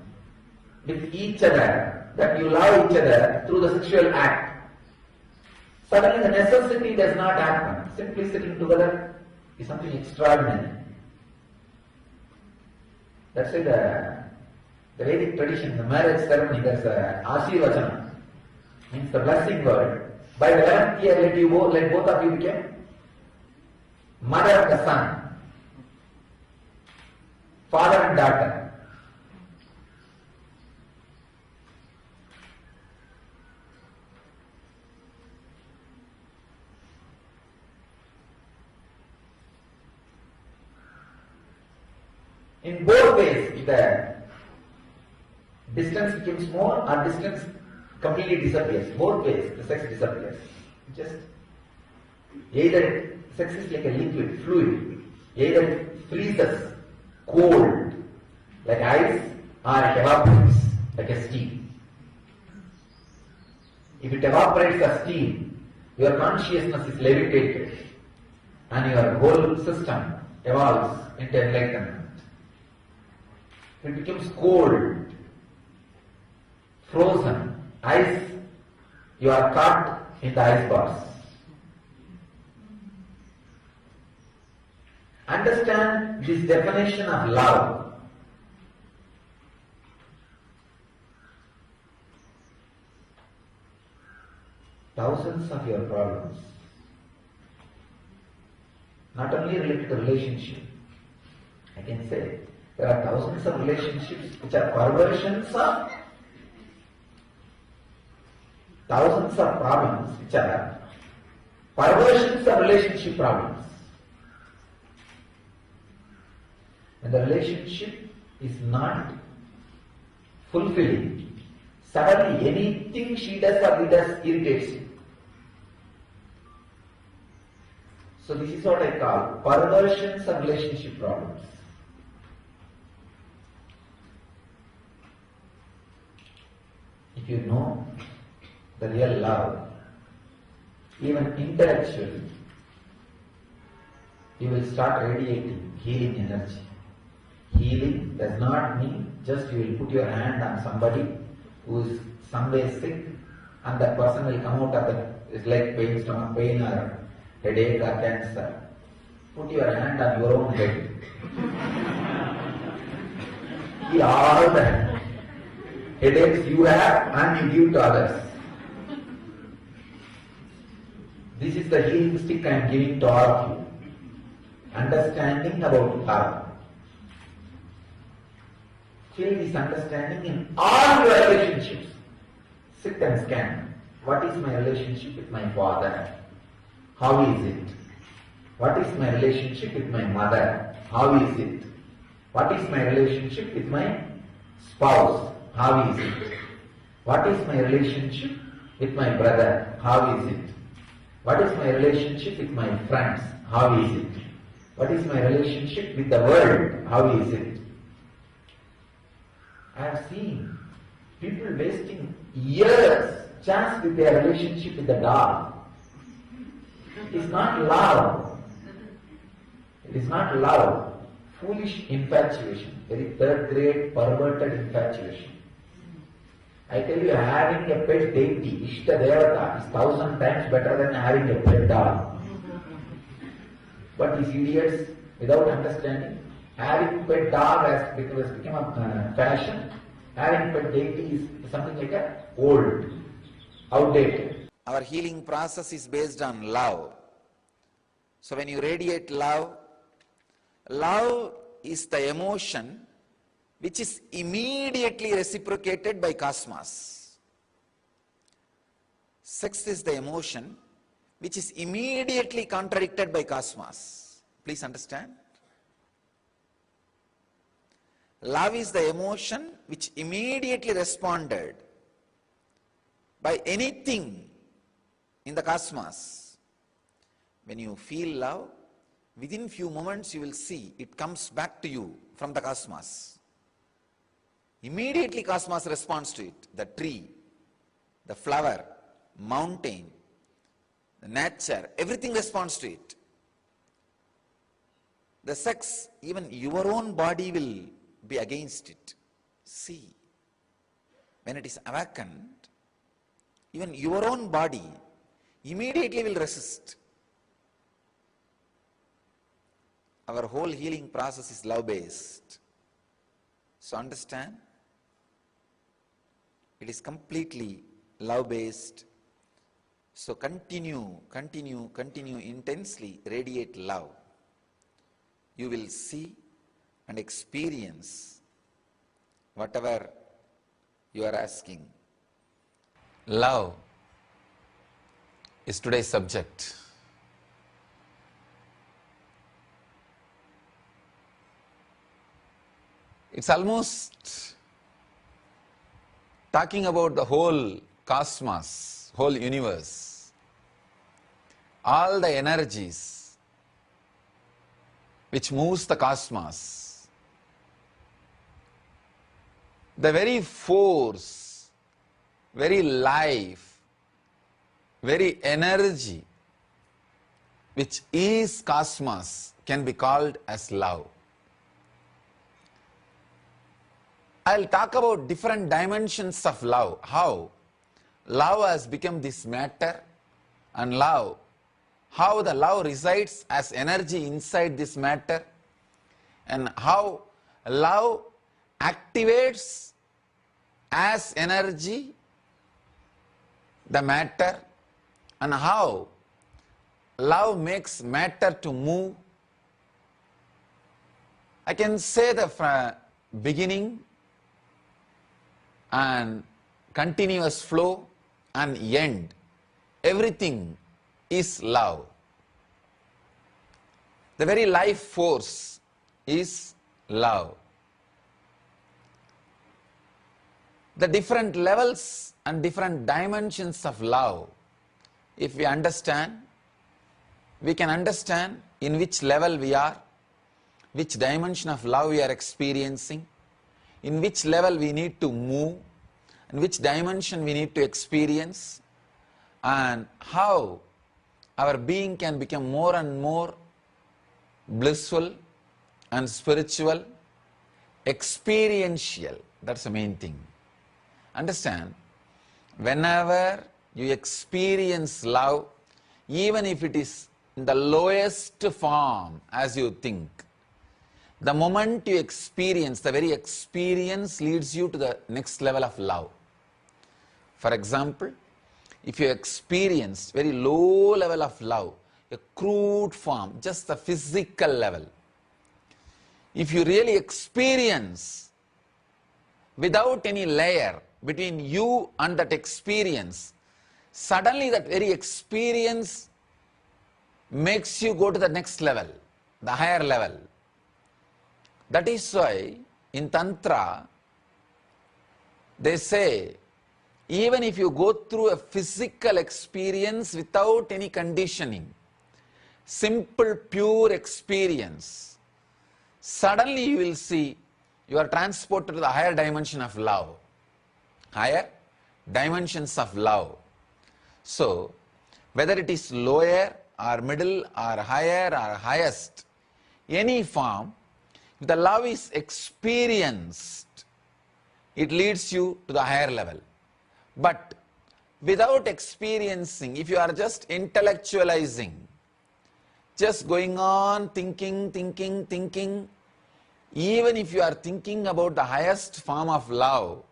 with each other that you love each other through the sexual act. Suddenly the necessity does not happen. Simply sitting together is something extraordinary. That's why the Vedic tradition, the marriage ceremony, there's a Ashirvachana, means the blessing word. By the 11th year, let both of you become mother and the son, father and daughter. In both ways, the distance becomes more or distance completely disappears. Both ways, the sex disappears. Just either sex is like a liquid, fluid. Either it freezes, cold, like ice, or it evaporates, like a steam. If it evaporates as steam, your consciousness is levitated and your whole system evolves into enlightenment. It becomes cold, frozen, ice, you are caught in the ice bars. Understand this definition of love. Thousands of your problems, not only related to relationship, I can say, there are thousands of relationships which are perversions of thousands of problems which are perversions of relationship problems. When the relationship is not fulfilling, suddenly anything she does or he does irritates you. So this is what I call perversions of relationship problems. If you know the real love, even intellectually, you will start radiating healing energy. Healing does not mean just you will put your hand on somebody who is some way sick and that person will come out of it's like pain, stomach pain or headache or cancer. Put your hand on your own head. Heal all the headaches you have and you give to others. This is the healing stick I am giving to all of you. understanding about love. Feel this understanding in all your relationships. Sit and scan. What is my relationship with my father? How is it? What is my relationship with my mother? How is it? What is my relationship with my spouse? How is it? What is my relationship with my brother? How is it? What is my relationship with my friends? How is it? What is my relationship with the world? How is it? I have seen people wasting years just with their relationship with the dog. It is not love. It is not love. Foolish infatuation. Very third grade perverted infatuation. I tell you, having a pet deity, Ishta Devata, is 1,000 times better than having a pet dog. But these idiots, without understanding, having pet dog has become a fashion. Having pet deity is something like a old, outdated. Our healing process is based on love. So when you radiate love, love is the emotion which is immediately reciprocated by cosmos. Sex is the emotion which is immediately contradicted by cosmos. Please understand. Love is the emotion which immediately responded by anything in the cosmos. When you feel love, within few moments you will see it comes back to you from the cosmos. Immediately cosmos responds to it. The tree, the flower, mountain, the nature, everything responds to it. The sex, even your own body will be against it. See, when it is awakened, even your own body immediately will resist. Our whole healing process is love-based. So understand, it is completely love-based. So continue intensely, radiate love. You will see and experience whatever you are asking. Love is today's subject. It's almost talking about the whole cosmos, whole universe, all the energies which moves the cosmos, the very force, very life, very energy which is cosmos can be called as love. I'll talk about different dimensions of love, how love has become this matter, and love, how the love resides as energy inside this matter, and how love activates as energy the matter, and how love makes matter to move. I can say the beginning and continuous flow and end. Everything is love. The very life force is love. The different levels and different dimensions of love, if we understand, we can understand in which level we are, which dimension of love we are experiencing, in which level we need to move, in which dimension we need to experience, and how our being can become more and more blissful and spiritual, experiential. That's the main thing. Understand, whenever you experience love, even if it is in the lowest form as you think, the moment you experience, the very experience leads you to the next level of love. For example, if you experience very low level of love, a crude form, just the physical level. If you really experience without any layer between you and that experience, suddenly that very experience makes you go to the next level, the higher level. That is why in Tantra, they say, even if you go through a physical experience without any conditioning, simple, pure experience, suddenly you will see you are transported to the higher dimension of love. Higher dimensions of love. So, whether it is lower or middle or higher or highest, any form, if the love is experienced, it leads you to the higher level. But without experiencing, if you are just intellectualizing, just going on thinking, even if you are thinking about the highest form of love,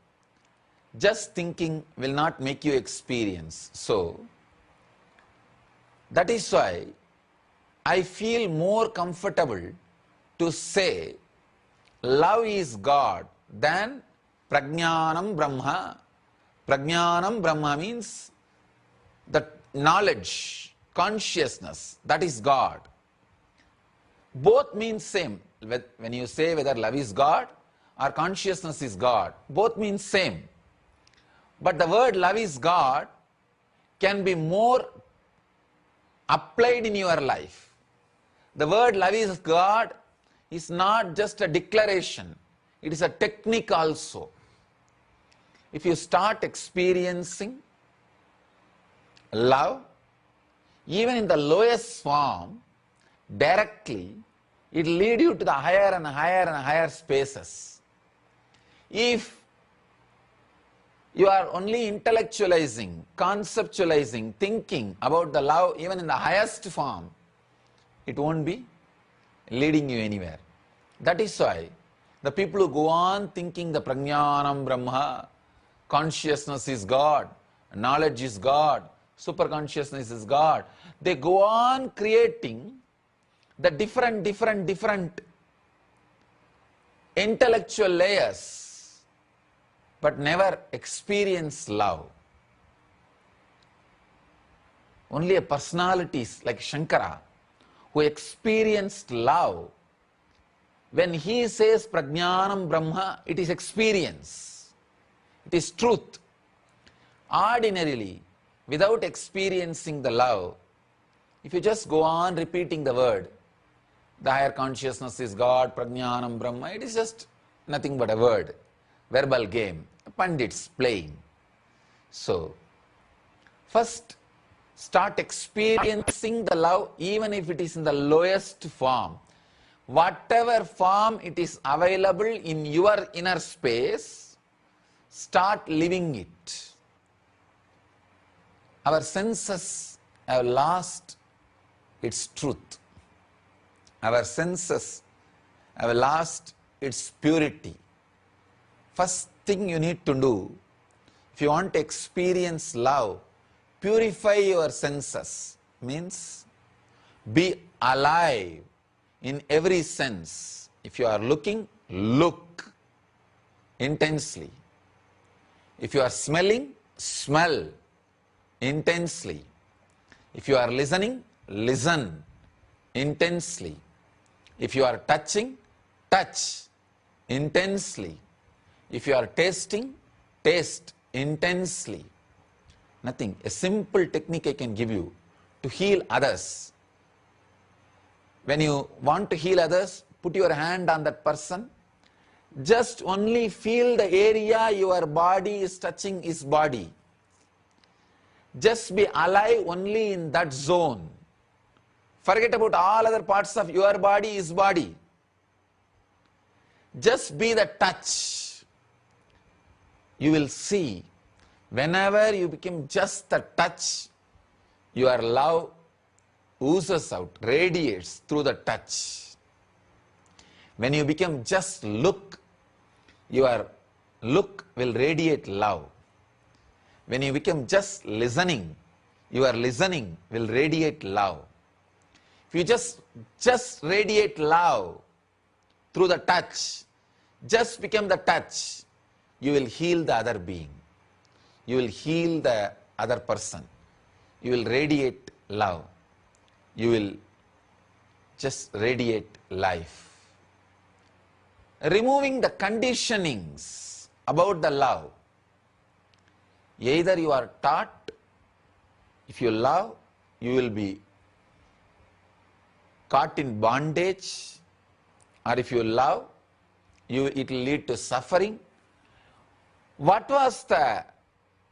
just thinking will not make you experience. So, that is why I feel more comfortable to say love is God than Prajnanam Brahma. Prajnanam Brahma means the knowledge, consciousness, that is God. Both mean same. When you say whether love is God or consciousness is God, both mean same. But the word love is God can be more applied in your life. The word love is God is not just a declaration, it is a technique also. If you start experiencing love, even in the lowest form, directly, it will lead you to the higher and higher and higher spaces. If you are only intellectualizing, conceptualizing, thinking about the love even in the highest form, it won't be leading you anywhere. That is why the people who go on thinking the Prajnanam Brahma, consciousness is God, knowledge is God, superconsciousness is God, they go on creating the different intellectual layers, but never experience love. Only a personalities like Shankara who experienced love, when he says Prajnanam Brahma, it is experience, it is truth. Ordinarily, without experiencing the love, if you just go on repeating the word, the higher consciousness is God, Prajnanam Brahma, it is just nothing but a word, verbal game, pandits playing. So, first start experiencing the love even if it is in the lowest form. Whatever form it is available in your inner space, start living it. Our senses have lost its truth. Our senses have lost its purity. First thing you need to do, if you want to experience love, purify your senses. Means be alive in every sense. If you are looking, look intensely. If you are smelling, smell intensely. If you are listening, listen intensely. If you are touching, touch intensely. If you are tasting, taste intensely. Nothing. A simple technique I can give you to heal others. When you want to heal others, put your hand on that person. Just only feel the area your body is touching his body. Just be alive only in that zone. Forget about all other parts of your body, his body. Just be the touch. You will see, whenever you become just the touch, your love oozes out, radiates through the touch. When you become just look, your look will radiate love. When you become just listening, your listening will radiate love. If you just radiate love through the touch, just become the touch, you will heal the other being. You will heal the other person. You will radiate love. You will just radiate life. Removing the conditionings about the love. Either you are taught, if you love, you will be caught in bondage, or if you love, it will lead to suffering. What was the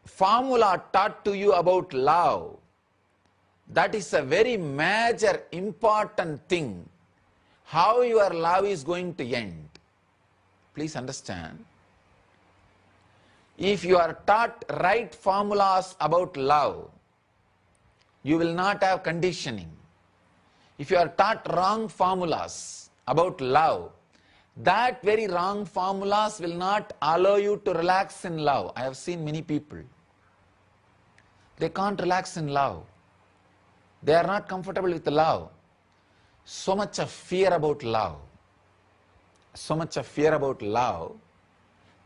formula taught to you about love? That is a very major, important thing. How your love is going to end. Please understand. If you are taught right formulas about love, you will not have conditioning. If you are taught wrong formulas about love, that very wrong formulas will not allow you to relax in love. I have seen many people. They can't relax in love. They are not comfortable with love. So much of fear about love. So much of fear about love.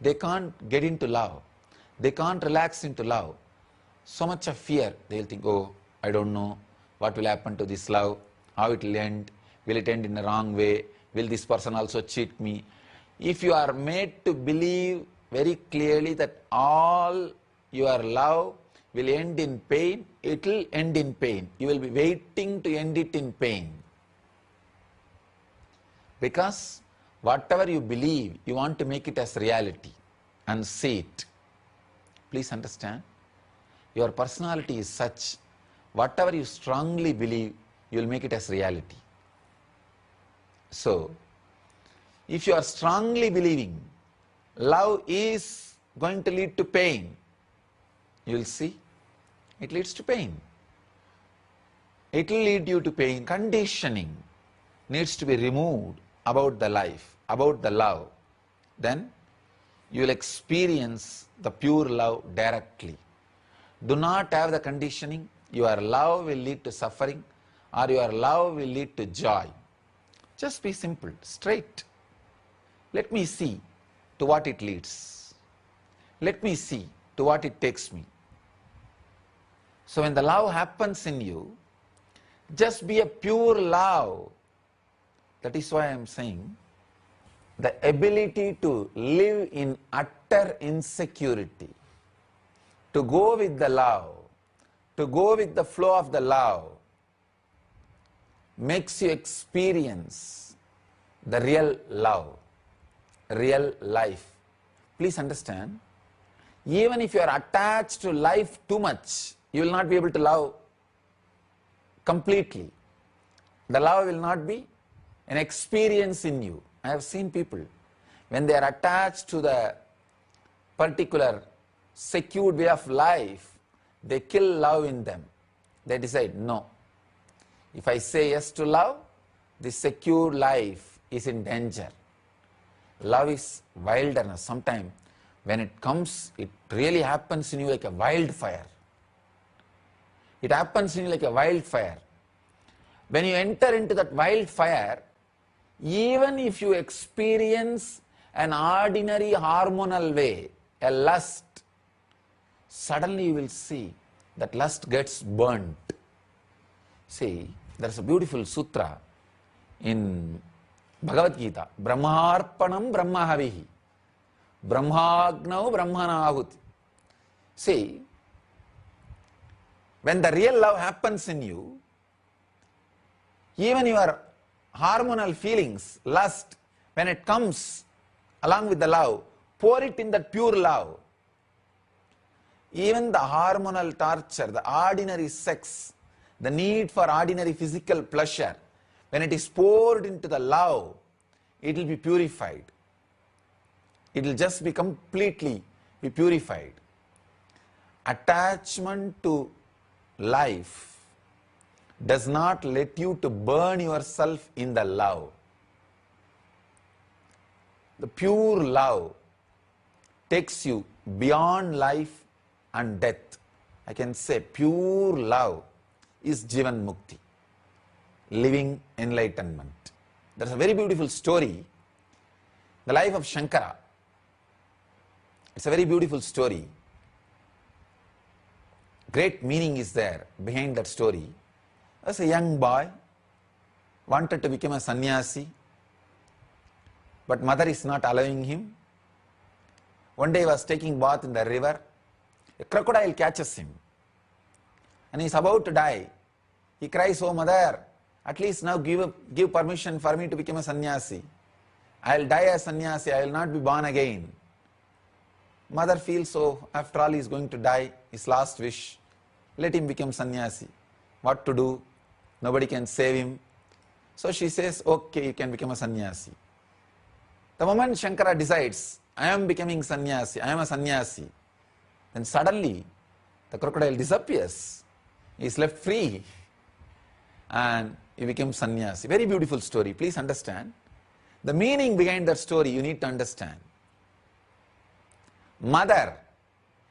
They can't get into love. They can't relax into love. So much of fear. They will think, oh, I don't know what will happen to this love. How it will end. Will it end in a wrong way? Will this person also cheat me? If you are made to believe very clearly that all your love will end in pain, it will end in pain. You will be waiting to end it in pain. Because whatever you believe, you want to make it as reality and see it. Please understand. Your personality is such, whatever you strongly believe, you will make it as reality. So, if you are strongly believing love is going to lead to pain, you will see it leads to pain. It will lead you to pain. Conditioning needs to be removed about the life, about the love. Then you will experience the pure love directly. Do not have the conditioning. Your love will lead to suffering, or your love will lead to joy. Just be simple, straight. Let me see to what it leads. Let me see to what it takes me. So when the love happens in you, just be a pure love. That is why I am saying, the ability to live in utter insecurity, to go with the love, to go with the flow of the love, makes you experience the real love, real life. Please understand, even if you are attached to life too much, you will not be able to love completely. The love will not be an experience in you. I have seen people, when they are attached to the particular secured way of life, they kill love in them. They decide, no, if I say yes to love, this secure life is in danger. Love is wilderness. Sometimes when it comes, it really happens in you like a wildfire. It happens in you like a wildfire. When you enter into that wildfire, even if you experience an ordinary hormonal way, a lust, suddenly you will see that lust gets burnt. See, there is a beautiful sutra in Bhagavad Gita, Brahmarpanam Brahmahavihi, Brahmagnau Brahmanahuti. See, when the real love happens in you, even your hormonal feelings, lust, when it comes along with the love, pour it in that pure love. Even the hormonal torture, the ordinary sex, the need for ordinary physical pleasure, when it is poured into the love, it will be purified. It will just be completely be purified. Attachment to life does not let you to burn yourself in the love. The pure love takes you beyond life and death. I can say pure love is Jivan Mukti. living enlightenment. There's a very beautiful story, the life of Shankara. It's a very beautiful story. Great meaning is there behind that story. As a young boy, wanted to become a sannyasi, but mother is not allowing him. One day he was taking bath in the river. A crocodile catches him and he is about to die. He cries, "Oh mother, at least now give permission for me to become a sannyasi. I will die as sannyasi, I will not be born again." Mother feels, so after all he is going to die, his last wish, let him become sannyasi. What to do? Nobody can save him. So she says, okay, you can become a sannyasi. The moment Shankara decides, I am becoming sannyasi, I am a sannyasi, then suddenly the crocodile disappears. He is left free and he becomes sannyasi. Very beautiful story. Please understand. The meaning behind that story you need to understand. Mother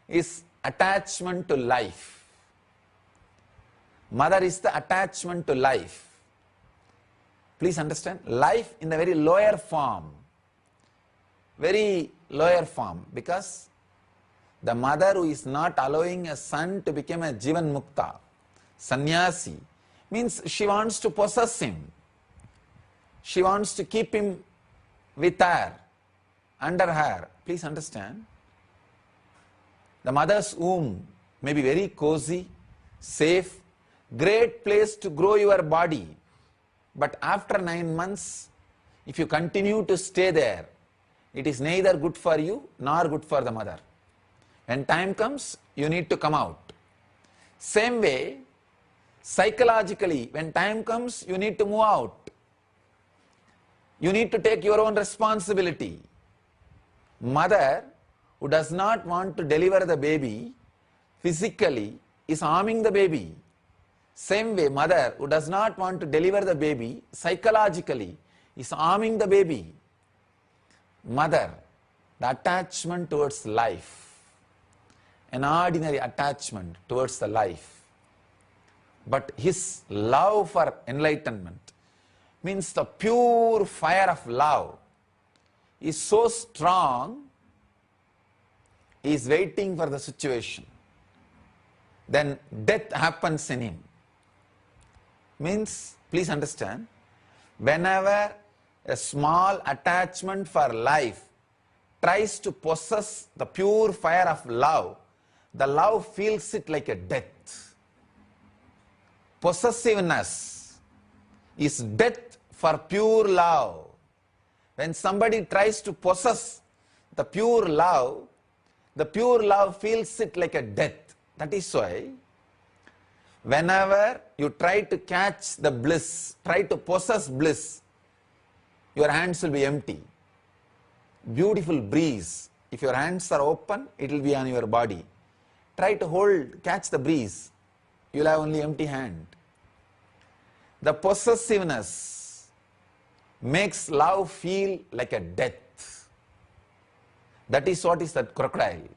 is attachment to life. Mother is the attachment to life. Please understand. Life in the very lower form. Very lower form. Because the mother who is not allowing a son to become a Jivan Mukta, sannyasi, means she wants to possess him. She wants to keep him with her, under her. Please understand. The mother's womb may be very cozy, safe, great place to grow your body. But after 9 months, if you continue to stay there, it is neither good for you nor good for the mother. When time comes, you need to come out. Same way, psychologically, when time comes, you need to move out. You need to take your own responsibility. Mother who does not want to deliver the baby physically is harming the baby. Same way, mother who does not want to deliver the baby psychologically is harming the baby. Mother, the attachment towards life, an ordinary attachment towards the life. But his love for enlightenment means the pure fire of love is so strong, he is waiting for the situation. Then death happens in him. Means, please understand, whenever a small attachment for life tries to possess the pure fire of love, the love feels it like a death. Possessiveness is death for pure love. When somebody tries to possess the pure love feels it like a death. That is why whenever you try to catch the bliss, try to possess bliss, your hands will be empty. Beautiful breeze. If your hands are open, it will be on your body. Try to catch the breeze. You will have only empty hand. The possessiveness makes love feel like a death. That is what is that crocodile.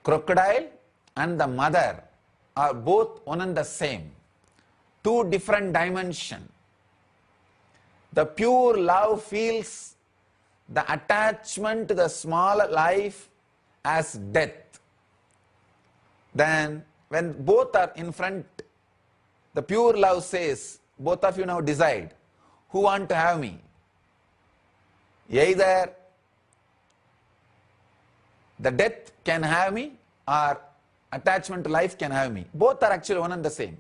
Crocodile and the mother are both one and the same. Two different dimensions. The pure love feels the attachment to the small life as death. Then when both are in front, the pure love says, both of you now decide, who want to have me? Either the death can have me or attachment to life can have me. Both are actually one and the same.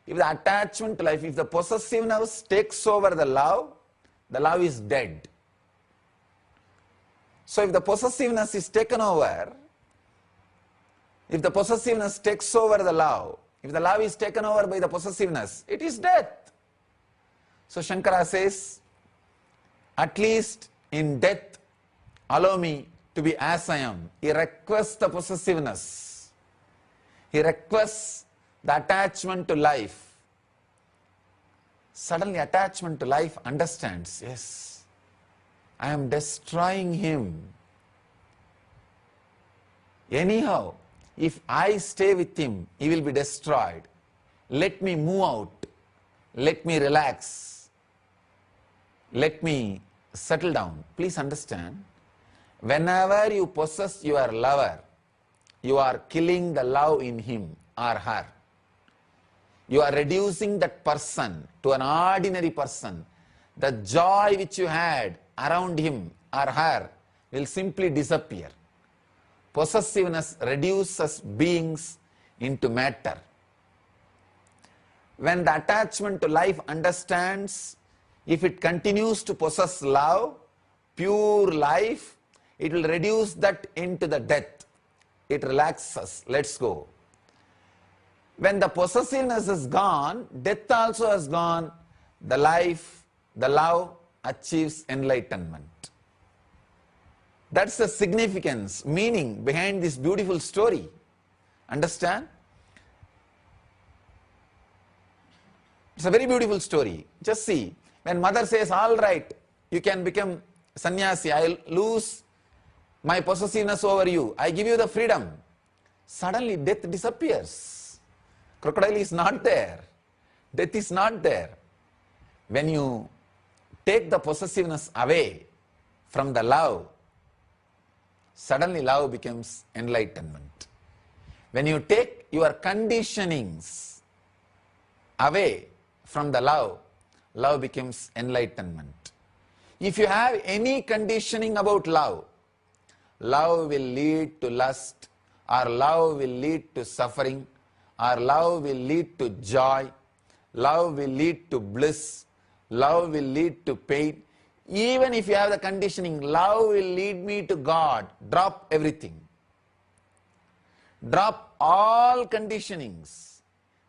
If the attachment to life, if the possessiveness takes over the love is dead. So if the possessiveness is taken over, if the possessiveness takes over the love, if the love is taken over by the possessiveness, it is death. So Shankara says, at least in death, allow me to be as I am. He requests the possessiveness. He requests the attachment to life. Suddenly attachment to life understands, yes, I am destroying him. Anyhow, if I stay with him, he will be destroyed. Let me move out. let me relax, let me settle down. Please understand, whenever you possess your lover, you are killing the love in him or her. You are reducing that person to an ordinary person. The joy which you had around him or her will simply disappear. Possessiveness reduces beings into matter. When the attachment to life understands, if it continues to possess love, pure life, it will reduce that into the death. It relaxes, lets go. When the possessiveness is gone, death also has gone, the life, the love achieves enlightenment. That's the significance, meaning behind this beautiful story. Understand? It's a very beautiful story. Just see, when mother says, all right, you can become sannyasi, I'll lose my possessiveness over you, I give you the freedom. Suddenly death disappears. Crocodile is not there. Death is not there. When you take the possessiveness away from the love, suddenly love becomes enlightenment. When you take your conditionings away from the love, love becomes enlightenment. If you have any conditioning about love, love will lead to lust, or love will lead to suffering, or love will lead to joy, love will lead to bliss, love will lead to pain. Even if you have the conditioning, love will lead me to God, drop everything. Drop all conditionings.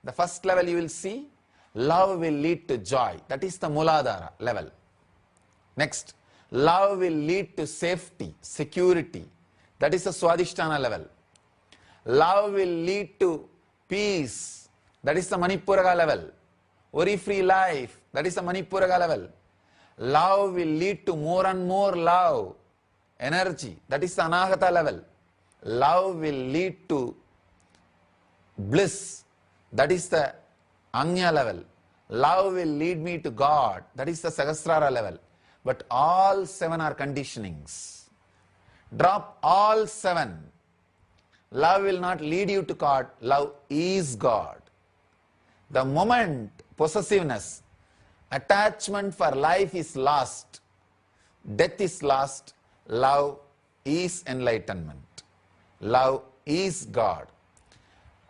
The first level you will see, love will lead to joy. That is the Muladhara level. Next, love will lead to safety, security. That is the Swadhisthana level. Love will lead to peace. That is the Manipuraga level. Worry-free life. That is the Manipuraga level. Love will lead to more and more love, energy. That is the Anahata level. Love will lead to bliss. That is the Anya level. Love will lead me to God. That is the Sahasrara level. But all seven are conditionings. Drop all seven. Love will not lead you to God. Love is God. The moment possessiveness, attachment for life is lost, death is lost, love is enlightenment. Love is God.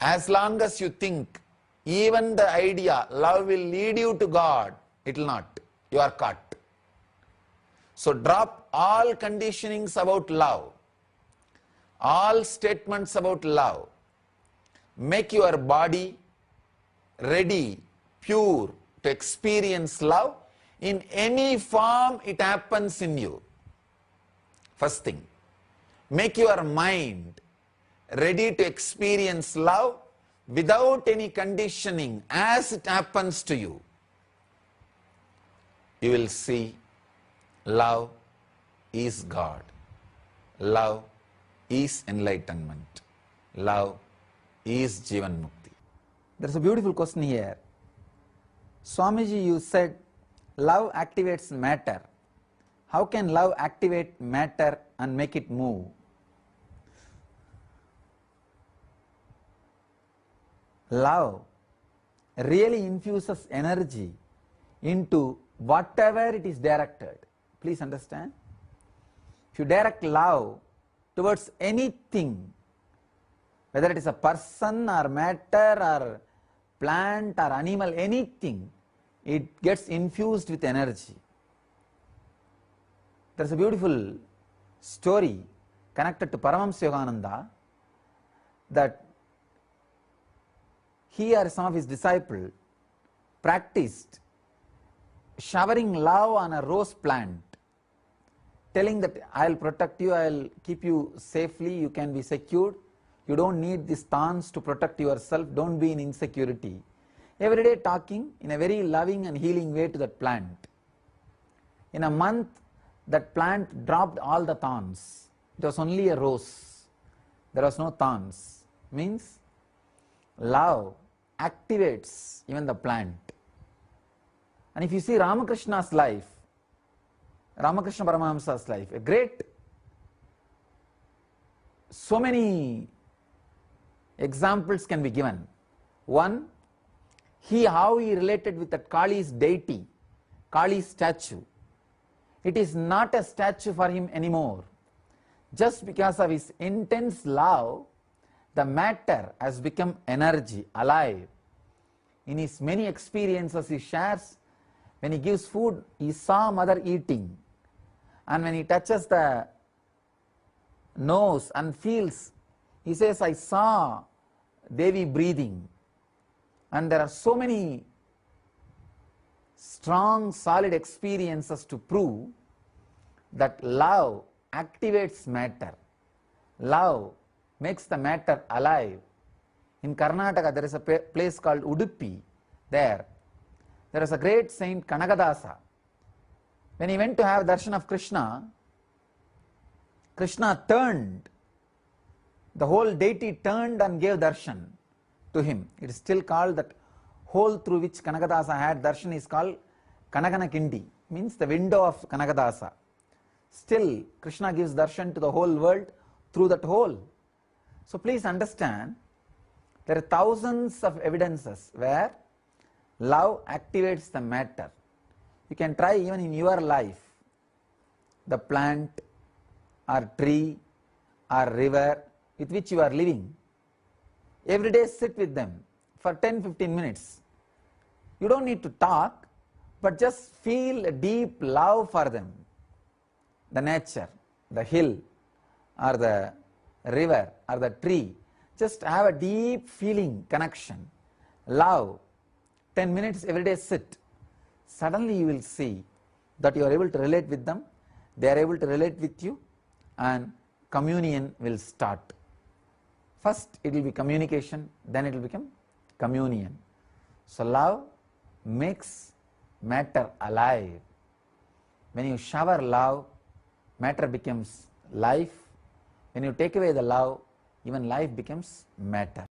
As long as you think, even the idea, love will lead you to God, it will not. You are caught. So drop all conditionings about love, all statements about love. Make your body ready, pure, to experience love in any form it happens in you. First thing, make your mind ready to experience love without any conditioning as it happens to you. You will see love is God. Love is enlightenment. Love is Jivan Mukti. There is a beautiful question here. Swamiji, you said love activates matter. How can love activate matter and make it move? Love really infuses energy into whatever it is directed. Please understand. If you direct love towards anything, whether it is a person or matter or plant or animal, anything, it gets infused with energy. There is a beautiful story connected to Paramahamsa that he or some of his disciples practiced showering love on a rose plant, telling that I will protect you, I will keep you safely, you can be secured, you don't need these thorns to protect yourself, don't be in insecurity. Every day talking in a very loving and healing way to that plant. In a month, that plant dropped all the thorns. It was only a rose. There was no thorns. Means love activates even the plant. And if you see Ramakrishna's life, Ramakrishna Paramahamsa's life, a great, so many examples can be given. One, how he related with that Kali's deity, Kali's statue. It is not a statue for him anymore. Just because of his intense love, the matter has become energy, alive. In his many experiences he shares, when he gives food, he saw mother eating. And when he touches the nose and feels, he says, I saw Devi breathing. And there are so many strong, solid experiences to prove that love activates matter. Love makes the matter alive. In Karnataka, there is a place called Udupi. There is a great saint Kanagadasa. When he went to have darshan of Krishna, Krishna turned, the whole deity turned and gave darshan to him. It is still called, that hole through which Kanagadasa had darshan is called Kanagana Kindi, means the window of Kanagadasa. Still, Krishna gives darshan to the whole world through that hole. So please understand, there are thousands of evidences where love activates the matter. You can try even in your life, the plant or tree or river with which you are living. Every day sit with them for 10-15 minutes. You don't need to talk, but just feel a deep love for them. The nature, the hill or the river or the tree. Just have a deep feeling, connection, love. 10 minutes every day sit. Suddenly you will see that you are able to relate with them, they are able to relate with you, and communion will start. First it will be communication, then it will become communion. So love makes matter alive. When you shower love, matter becomes life. When you take away the love, even life becomes matter.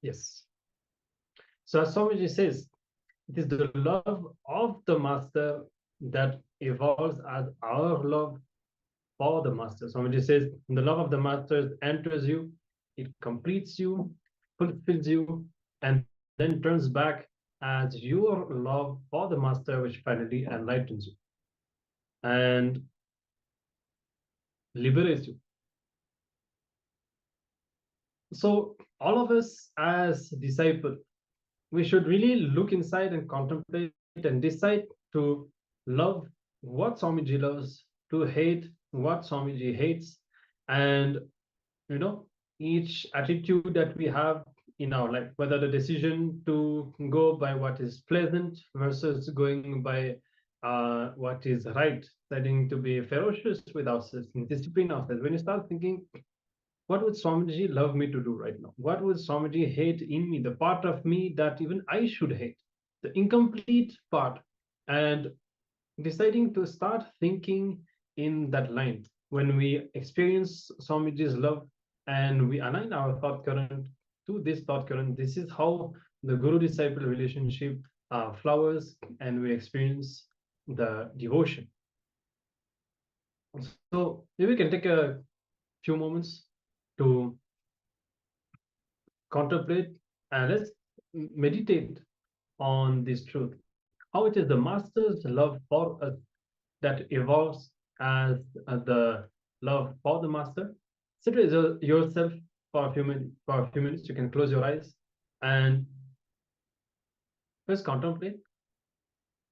Yes. So as Swamiji says, it is the love of the master that evolves as our love for the Master. Swamiji says, the love of the Master enters you, it completes you, fulfills you, and then turns back as your love for the Master, which finally enlightens you and liberates you. So, all of us as disciples, we should really look inside and contemplate and decide to love what Swamiji loves, to hate what Swamiji hates, and each attitude that we have in our life, whether the decision to go by what is pleasant versus going by what is right, deciding to be ferocious with ourselves and discipline ourselves. When you start thinking, what would Swamiji love me to do right now? What would Swamiji hate in me? The part of me that even I should hate, the incomplete part, and deciding to start thinking in that line. When we experience Swamiji's love and we align our thought current to this thought current, this is how the guru-disciple relationship flowers and we experience the devotion. So maybe we can take a few moments to contemplate and let's meditate on this truth. How it is the Master's love for us that evolves as the love for the Master. Sit with yourself for a few minutes. You can close your eyes and first contemplate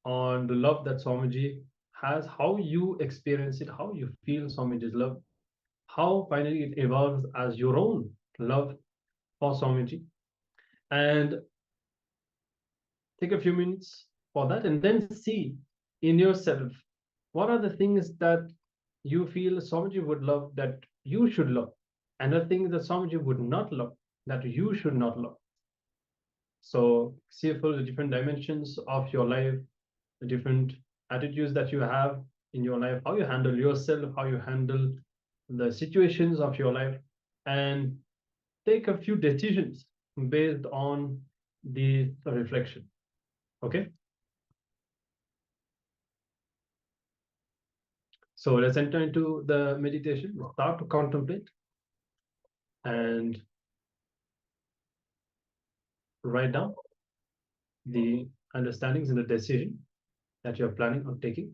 on the love that Swamiji has, how you experience it, how you feel Swamiji's love, how finally it evolves as your own love for Swamiji. And take a few minutes for that and then see in yourself what are the things that you feel Swamiji would love that you should love, and the things that Swamiji would not love that you should not love. So see for the different dimensions of your life, the different attitudes that you have in your life, how you handle yourself, how you handle the situations of your life, and take a few decisions based on the reflection. Okay? So let's enter into the meditation. We'll start to contemplate and write down the understandings and the decision that you're planning on taking.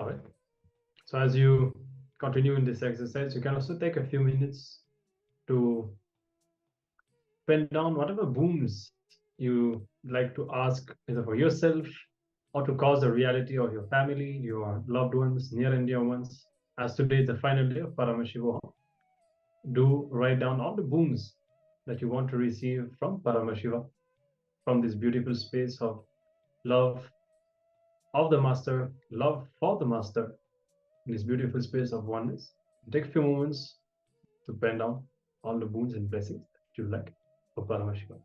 right. So as you continue in this exercise, you can also take a few minutes to pen down whatever booms you like to ask, either for yourself or to cause the reality of your family, your loved ones, near and dear ones. As today is the final day of Paramashivoham, do write down all the booms that you want to receive from Paramashiva, from this beautiful space of love of the Master, love for the Master, in this beautiful space of oneness. Take a few moments to pen down all the boons and blessings that you like for Paramashiva.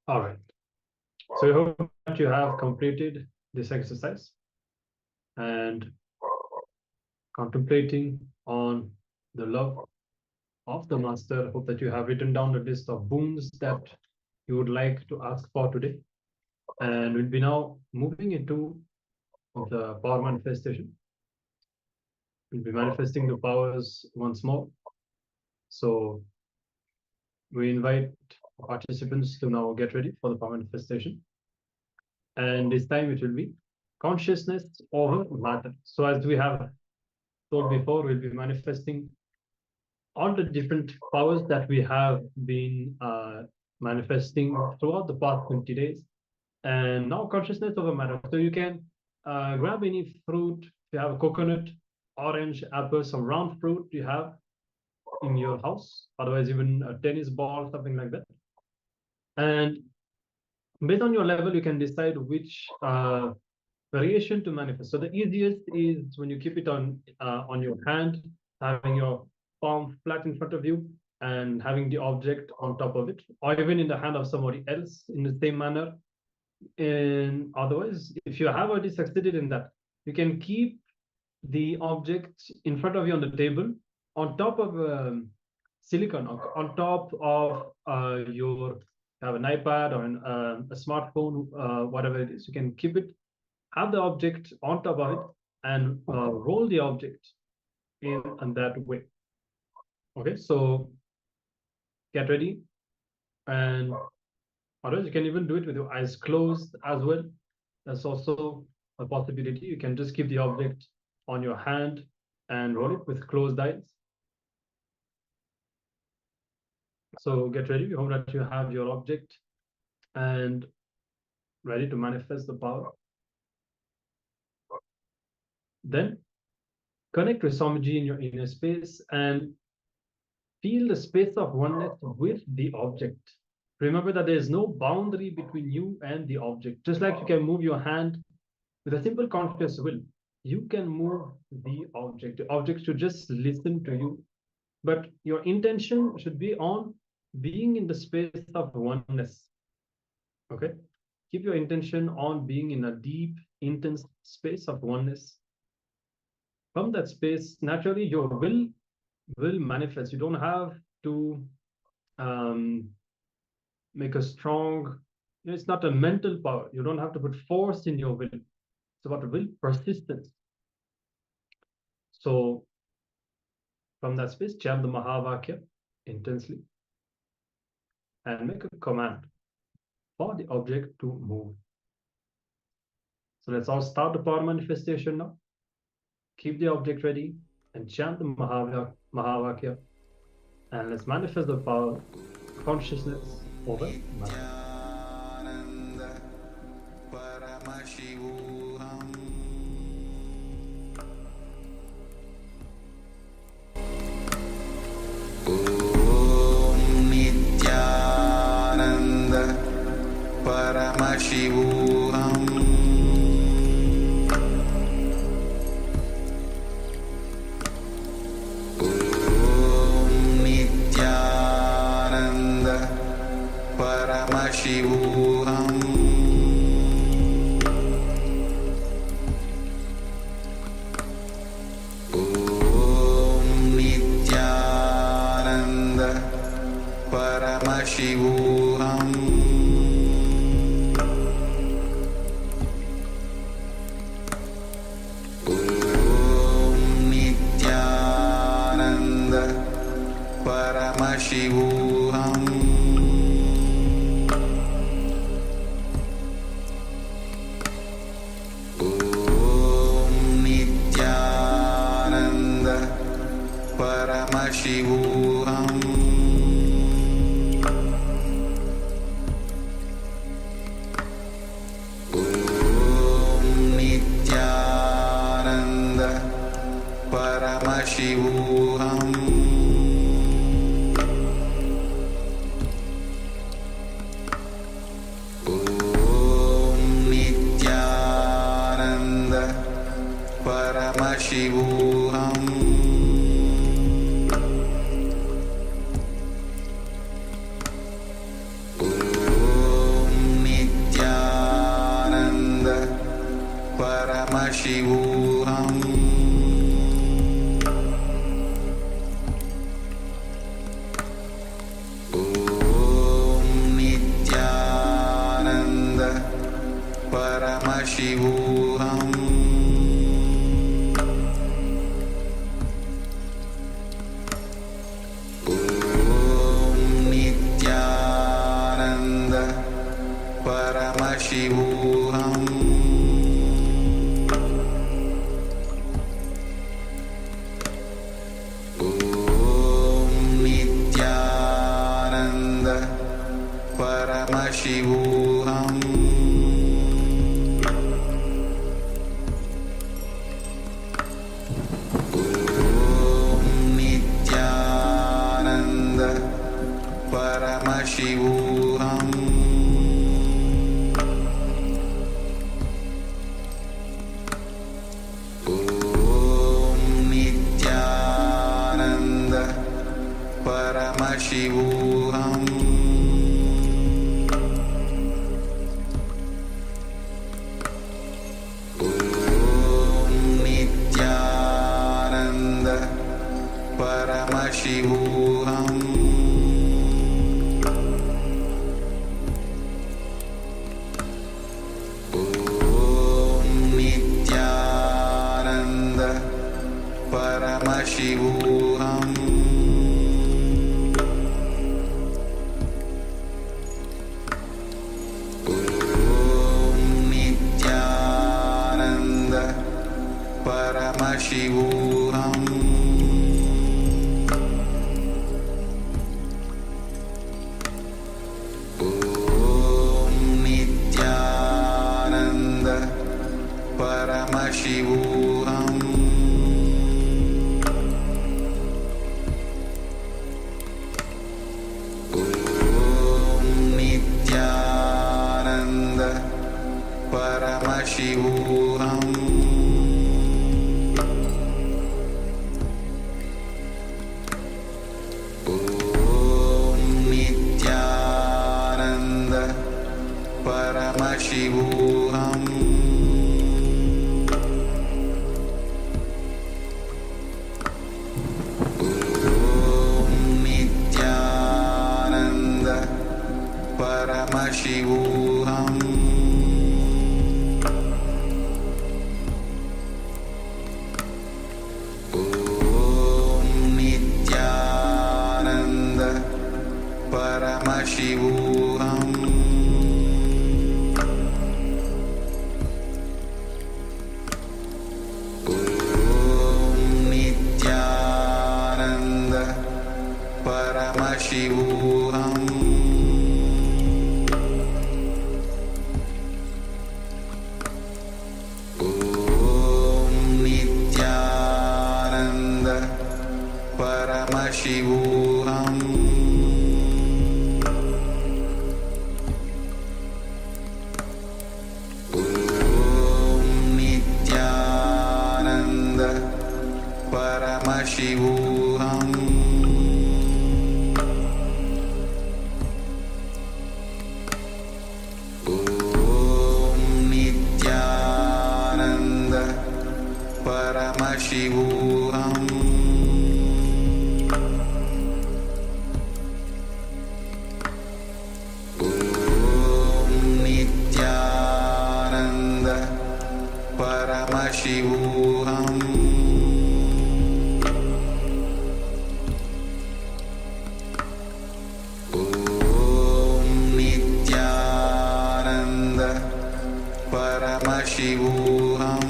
All right. So I hope that you have completed this exercise and contemplating on the love of the master. Hope that you have written down the list of boons that you would like to ask for today. And we'll be now moving into the power manifestation. We'll be manifesting the powers once more. So we invite participants to now get ready for the power manifestation. And this time it will be consciousness over matter. So as we have told before, we'll be manifesting all the different powers that we have been manifesting throughout the past 20 days. And now consciousness over matter. So you can grab any fruit. If you have a coconut, orange, apple, some round fruit you have in your house, otherwise even a tennis ball, something like that. And based on your level, you can decide which variation to manifest. So the easiest is when you keep it on your hand, having your palm flat in front of you and having the object on top of it, or even in the hand of somebody else in the same manner. And otherwise, if you have already succeeded in that, you can keep the object in front of you on the table, on top of silicon, on top of your have an iPad or a smartphone, whatever it is. You can keep it, have the object on top of it, and roll the object in that way. Okay, so get ready, and otherwise you can even do it with your eyes closed as well. That's also a possibility. You can just keep the object on your hand and roll it with closed eyes. So get ready. We hope that you have your object and ready to manifest the power. Then connect with Swamiji in your inner space and feel the space of oneness with the object. Remember that there is no boundary between you and the object. Just like you can move your hand with a simple conscious will, you can move the object. The object should just listen to you. But your intention should be on being in the space of oneness. Okay? Keep your intention on being in a deep, intense space of oneness. From that space, naturally, your will manifest. You don't have to make a strong, it's not a mental power. You don't have to put force in your will. It's about will persistence. So from that space, chant the Mahavakya intensely and make a command for the object to move. So let's all start the power manifestation now. Keep the object ready and chant the Mahavakya, and let's manifest the power consciousness over matter. Paramashivoham Om Nityananda Paramashivoham Paramashivoham Om Nityananda Paramashivoham Om Nityananda Paramashivoham Paramashivoham Om Nityananda Paramashivoham Om Nityananda Paramashivoham Om Paramashivoham Om Nityananda Paramashivoham Paramashivoham Om Nityananda Paramashivoham Om Nityananda Paramashivoham Paramashivoham Om Nityananda Paramashivoham Om Nityananda Paramashivoham Paramashivoham Om Nityananda Paramashivoham Om Nityananda Paramashivoham Paramashivoham Om Nityananda Paramashivoham Om Nityananda Paramashivoham Paramashivoham Om Nityananda Paramashivoham Om Nityananda Paramashivoham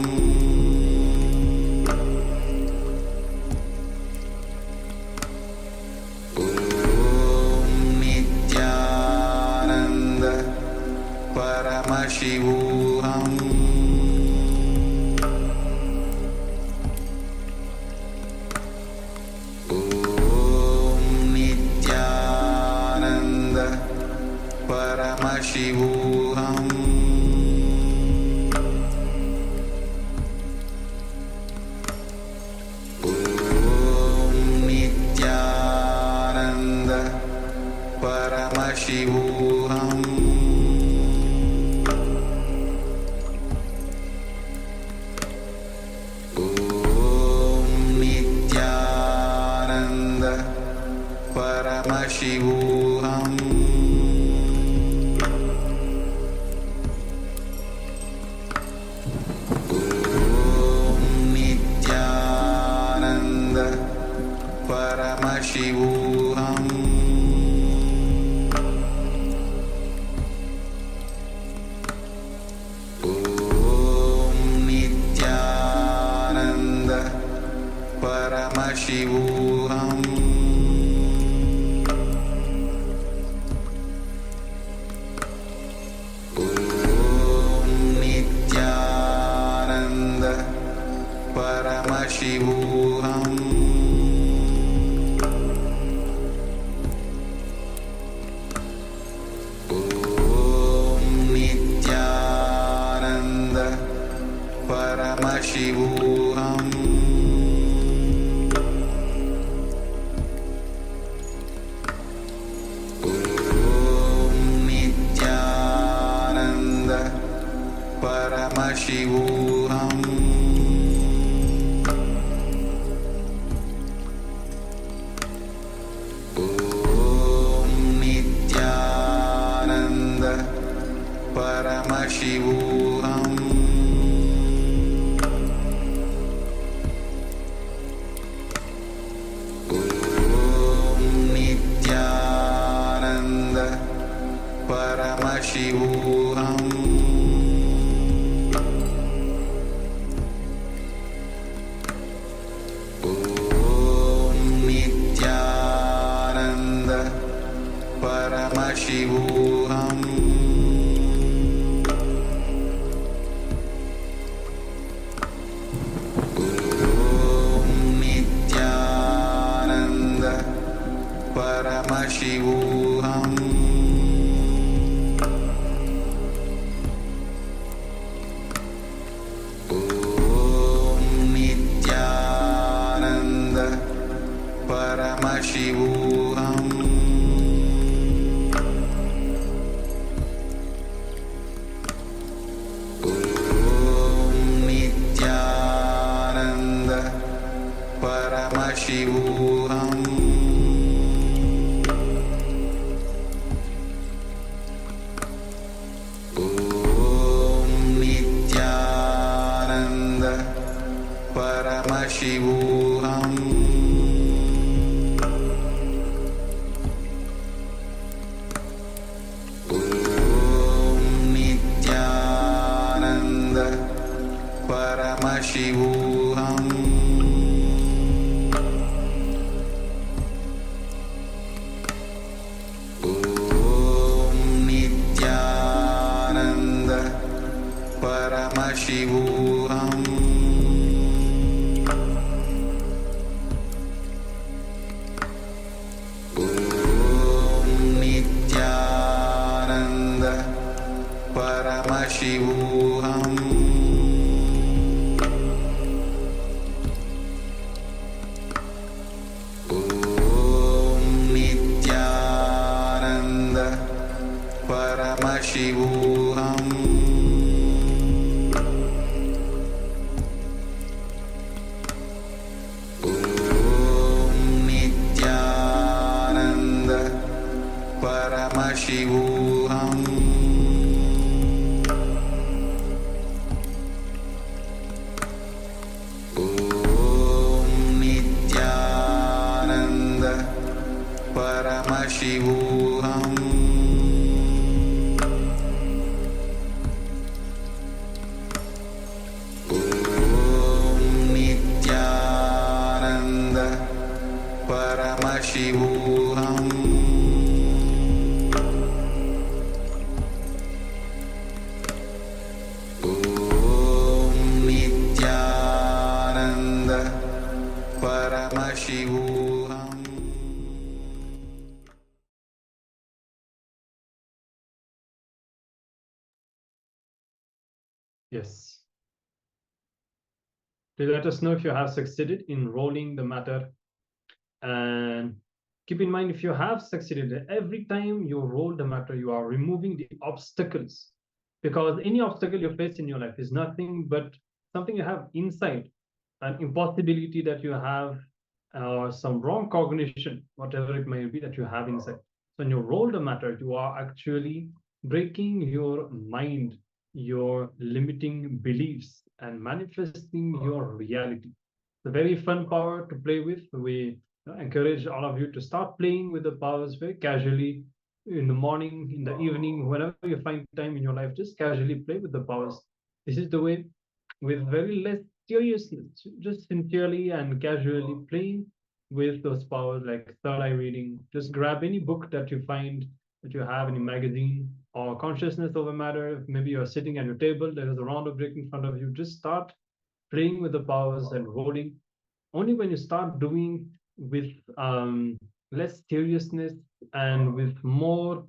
Paramashivoham Om Nityananda Paramashivoham Om Nityananda Paramashivoham Paramashivoham Om Nityananda Paramashivoham Om Nityananda Paramashivoham Paramashivoham Om Nityananda Paramashivoham Om Nityananda Paramashivoham Om Nityananda Paramashivoham Om Nityananda Paramashivoham Om Nityananda Paramashivoham Om Nityananda Paramashivoham Om Nityananda Paramashivoham Om Nityananda Paramashivoham Om Nityananda Paramashivoham Om Nityananda Paramashivoham Om Nityananda Paramashivoham Om Nityananda Paramashivoham Yes. Please let us know if you have succeeded in rolling the matter. And keep in mind, if you have succeeded, every time you roll the matter, you are removing the obstacles. Because any obstacle you face in your life is nothing but something you have inside, an impossibility that you have, or some wrong cognition, whatever it may be that you have inside. So when you roll the matter, you are actually breaking your mind, your limiting beliefs, and manifesting your reality. It's a very fun power to play with. We encourage all of you to start playing with the powers very casually in the morning, in the evening, whenever you find time in your life, just casually play with the powers. This is the way, with very less seriousness, just sincerely and casually playing with those powers, like third eye reading. Just grab any book that you find, that you have, any magazine, or consciousness over matter. Maybe you're sitting at your table, there is a round of brick in front of you. Just start playing with the powers and rolling. Only when you start doing with less seriousness and with more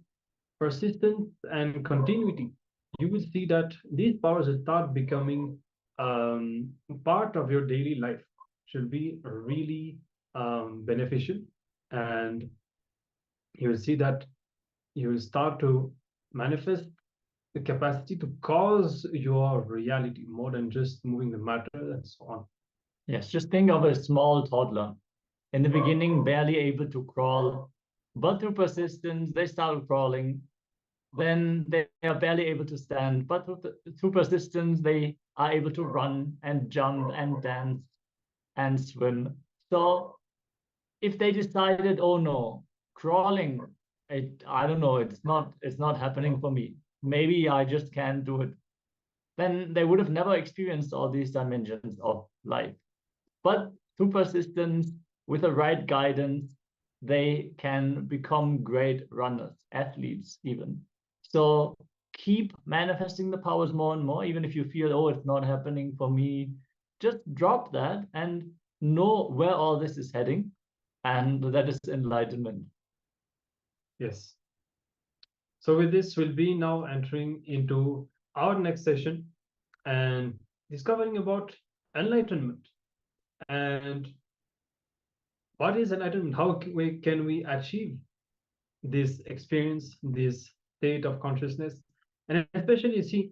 persistence and continuity, you will see that these powers will start becoming part of your daily life. Should be really beneficial, and you will see that you will start to manifest the capacity to cause your reality more than just moving the matter and so on. Yes, just think of a small toddler. In the beginning, barely able to crawl, but through persistence, they started crawling. Then they are barely able to stand, but through persistence, they are able to run and jump and dance and swim. So if they decided, oh no, crawling, I don't know, it's not happening for me. Maybe I just can't do it. Then they would have never experienced all these dimensions of life. But through persistence, with the right guidance, they can become great runners, athletes even. So keep manifesting the powers more and more, even if you feel, oh, it's not happening for me. Just drop that and know where all this is heading, and that is enlightenment. Yes. So with this, we'll be now entering into our next session and discovering about enlightenment. And what is enlightenment? How can we achieve this experience, this state of consciousness? And especially, you see,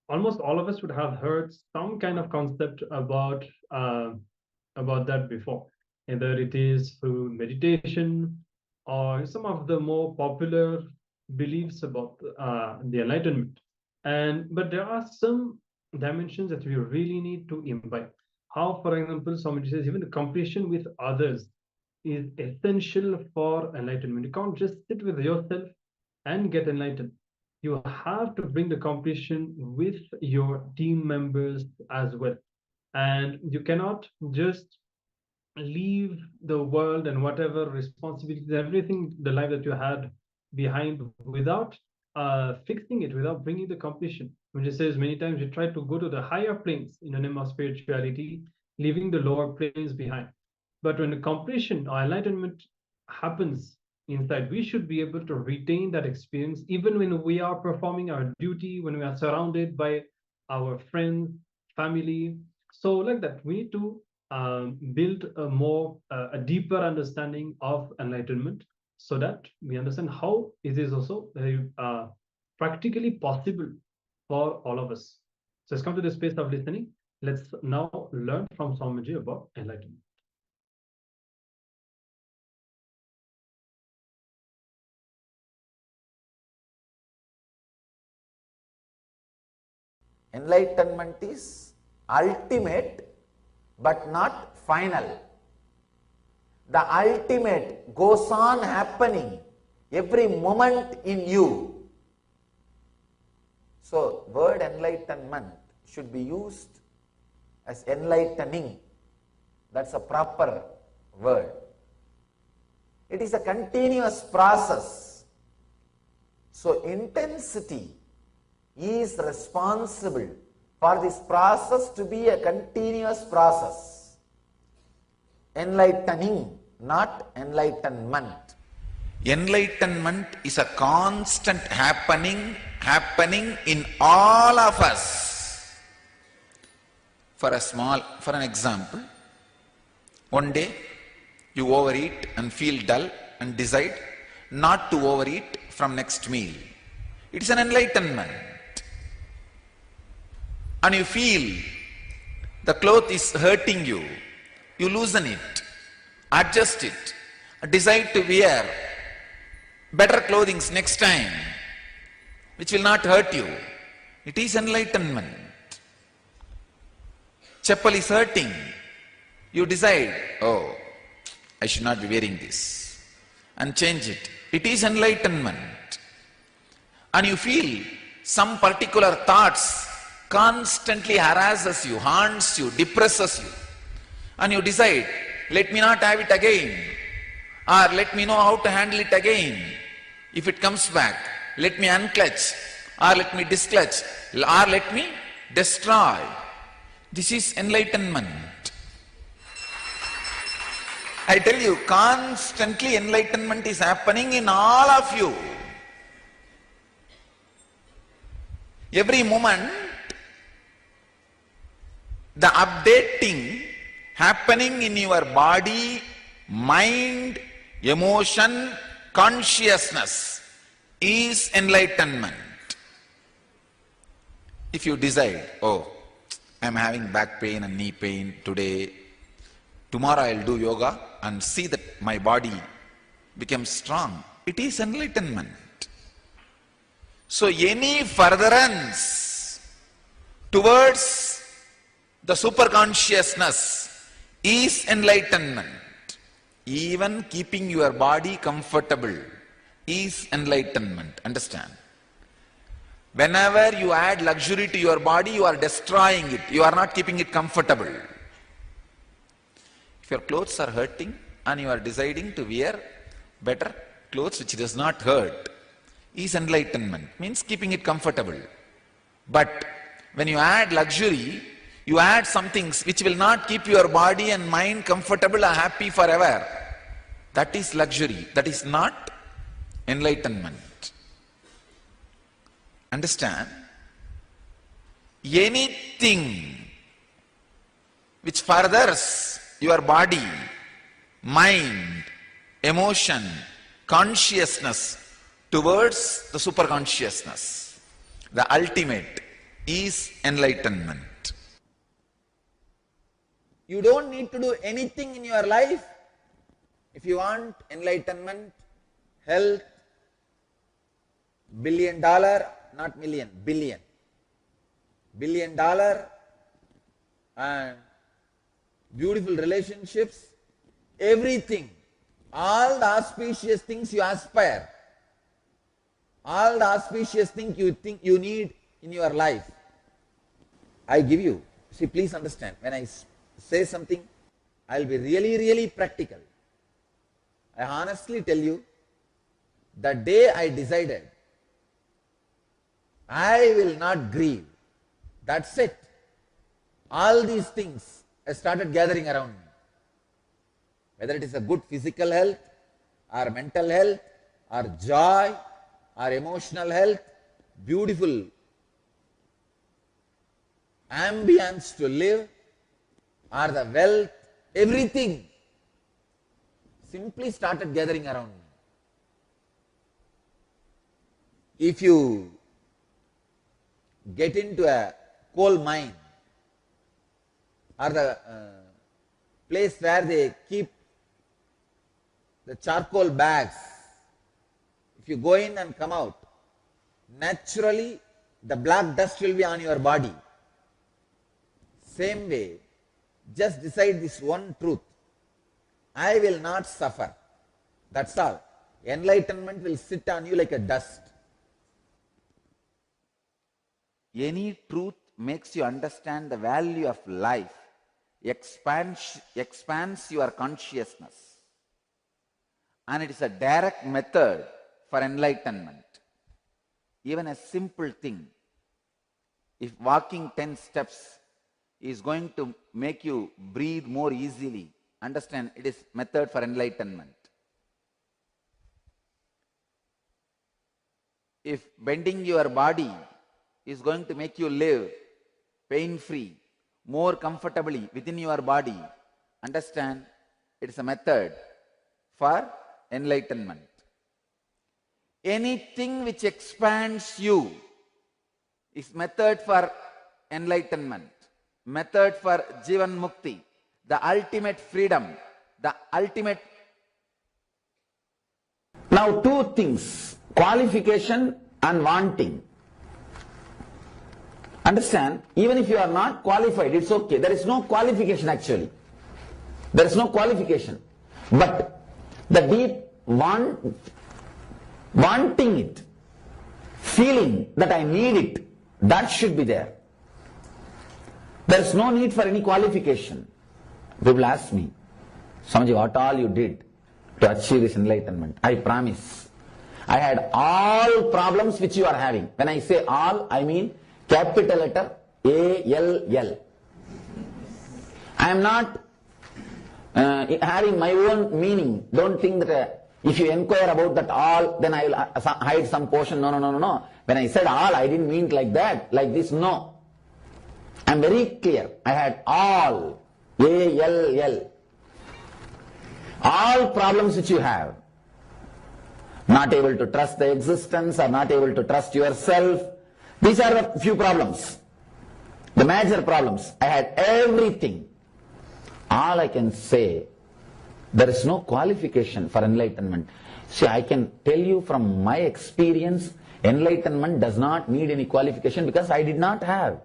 almost all of us would have heard some kind of concept about that before, either it is through meditation or some of the more popular beliefs about the enlightenment. But there are some dimensions that we really need to imbibe. How, for example, somebody says even the completion with others is essential for enlightenment. You can't just sit with yourself and get enlightened. You have to bring the completion with your team members as well. And you cannot just leave the world and whatever responsibilities, everything, the life that you had behind, without fixing it, without bringing the completion. When it says many times, you try to go to the higher planes in the name of spirituality, leaving the lower planes behind. But when the completion or enlightenment happens inside, we should be able to retain that experience even when we are performing our duty, when we are surrounded by our friends, family. So like that, we need to build a deeper understanding of enlightenment, so that we understand how it is also practically possible for all of us. So let's come to the space of listening. Let's now learn from Swamiji about enlightenment. Enlightenment is ultimate but not final. The ultimate goes on happening every moment in you. So, word enlightenment should be used as enlightening. That's a proper word. It is a continuous process. So, intensity is responsible for this process to be a continuous process. Enlightening, not enlightenment. Enlightenment is a constant happening in all of us. For an example, one day you overeat and feel dull and decide not to overeat from next meal. It is an enlightenment. And you feel the cloth is hurting you, you loosen it, adjust it, decide to wear better clothing next time, which will not hurt you. It is enlightenment. Chappal is hurting, you decide, oh, I should not be wearing this, and change it. It is enlightenment. And you feel some particular thoughts constantly harasses you, haunts you, depresses you, and you decide, let me not have it again, or let me know how to handle it again. If it comes back, let me unclutch, or let me disclutch, or let me destroy. This is enlightenment. I tell you, constantly enlightenment is happening in all of you. Every moment, the updating happening in your body, mind, emotion, consciousness is enlightenment. If you decide, oh, I am having back pain and knee pain today, tomorrow I will do yoga and see that my body becomes strong, it is enlightenment. So any furtherance towards the superconsciousness is enlightenment. Even keeping your body comfortable is enlightenment. Understand? Whenever you add luxury to your body, you are destroying it. You are not keeping it comfortable. If your clothes are hurting, and you are deciding to wear better clothes which does not hurt is enlightenment, means keeping it comfortable. But when you add luxury, you add some things which will not keep your body and mind comfortable or happy forever. That is luxury. That is not enlightenment. Understand? Anything which furthers your body, mind, emotion, consciousness towards the superconsciousness, the ultimate, is enlightenment. You don't need to do anything in your life if you want enlightenment, health, $1 billion, not million, billion, $1 billion, and beautiful relationships, everything, all the auspicious things you aspire, all the auspicious things you think you need in your life, I give you. See, please understand, when I say something, I'll be really, really practical. I honestly tell you, the day I decided I will not grieve, that's it. All these things started gathering around me. Whether it is a good physical health, or mental health, or joy, or emotional health, beautiful ambience to live, or the wealth, everything simply started gathering around me. If you get into a coal mine or the place where they keep the charcoal bags, if you go in and come out, naturally the black dust will be on your body. Same way, just decide this one truth: I will not suffer. That's all. Enlightenment will sit on you like a dust. Any truth makes you understand the value of life, expands your consciousness, and it is a direct method for enlightenment. Even a simple thing, if walking 10 steps is going to make you breathe more easily, understand it is method for enlightenment. If bending your body is going to make you live pain-free, more comfortably within your body, understand it is a method for enlightenment. Anything which expands you is method for enlightenment, method for Jivan Mukti, the ultimate freedom, the ultimate. Now, two things: qualification and wanting. Understand, even if you are not qualified, it's okay. There is no qualification actually. There is no qualification. But the deep wanting it, feeling that I need it, that should be there. There is no need for any qualification. People ask me, Swamiji, what all you did to achieve this enlightenment? I promise, I had all problems which you are having. When I say all, I mean capital letter A-L-L. I am not having my own meaning. Don't think that if you inquire about that all, then I will hide some portion. No. When I said all, I didn't mean it like that, like this, no. I am very clear. I had all, A-L-L. All problems which you have. Not able to trust the existence, or not able to trust yourself. These are the few problems, the major problems. I had everything. All I can say, there is no qualification for enlightenment. See, I can tell you from my experience, enlightenment does not need any qualification, because I did not have.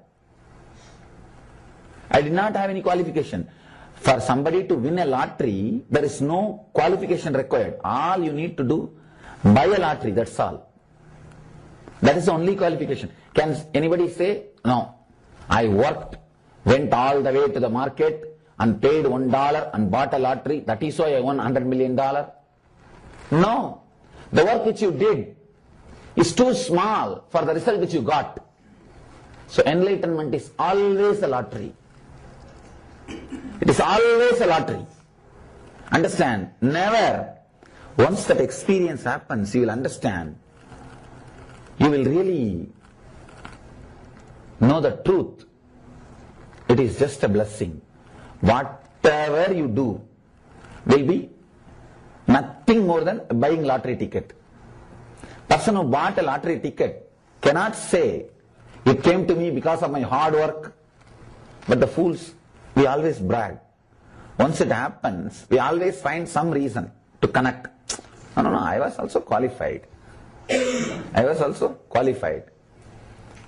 I did not have any qualification. For somebody to win a lottery, there is no qualification required. All you need to do, buy a lottery, that's all. That is the only qualification. Can anybody say, no, I worked, went all the way to the market, and paid $1 and bought a lottery, that is why I won $100 million. No. The work which you did is too small for the result which you got. So enlightenment is always a lottery. It is always a lottery. Understand? Never. Once that experience happens, you will understand. You will really know the truth. It is just a blessing. Whatever you do will be nothing more than buying lottery ticket. Person who bought a lottery ticket cannot say, it came to me because of my hard work. But the fools, we always brag. Once it happens, we always find some reason to connect. No, I was also qualified. I was also qualified.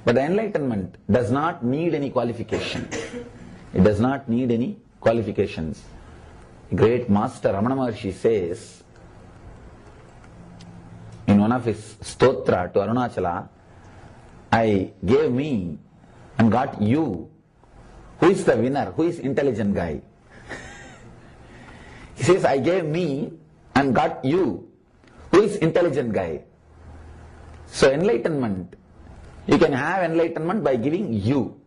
But the enlightenment does not need any qualification. It does not need any qualifications. Great master Ramana Maharshi says in one of his stotra to Arunachala, I gave me and got you. Who is the winner? Who is intelligent guy? He says, I gave me and got you. Who is intelligent guy? So enlightenment, you can have enlightenment by giving you.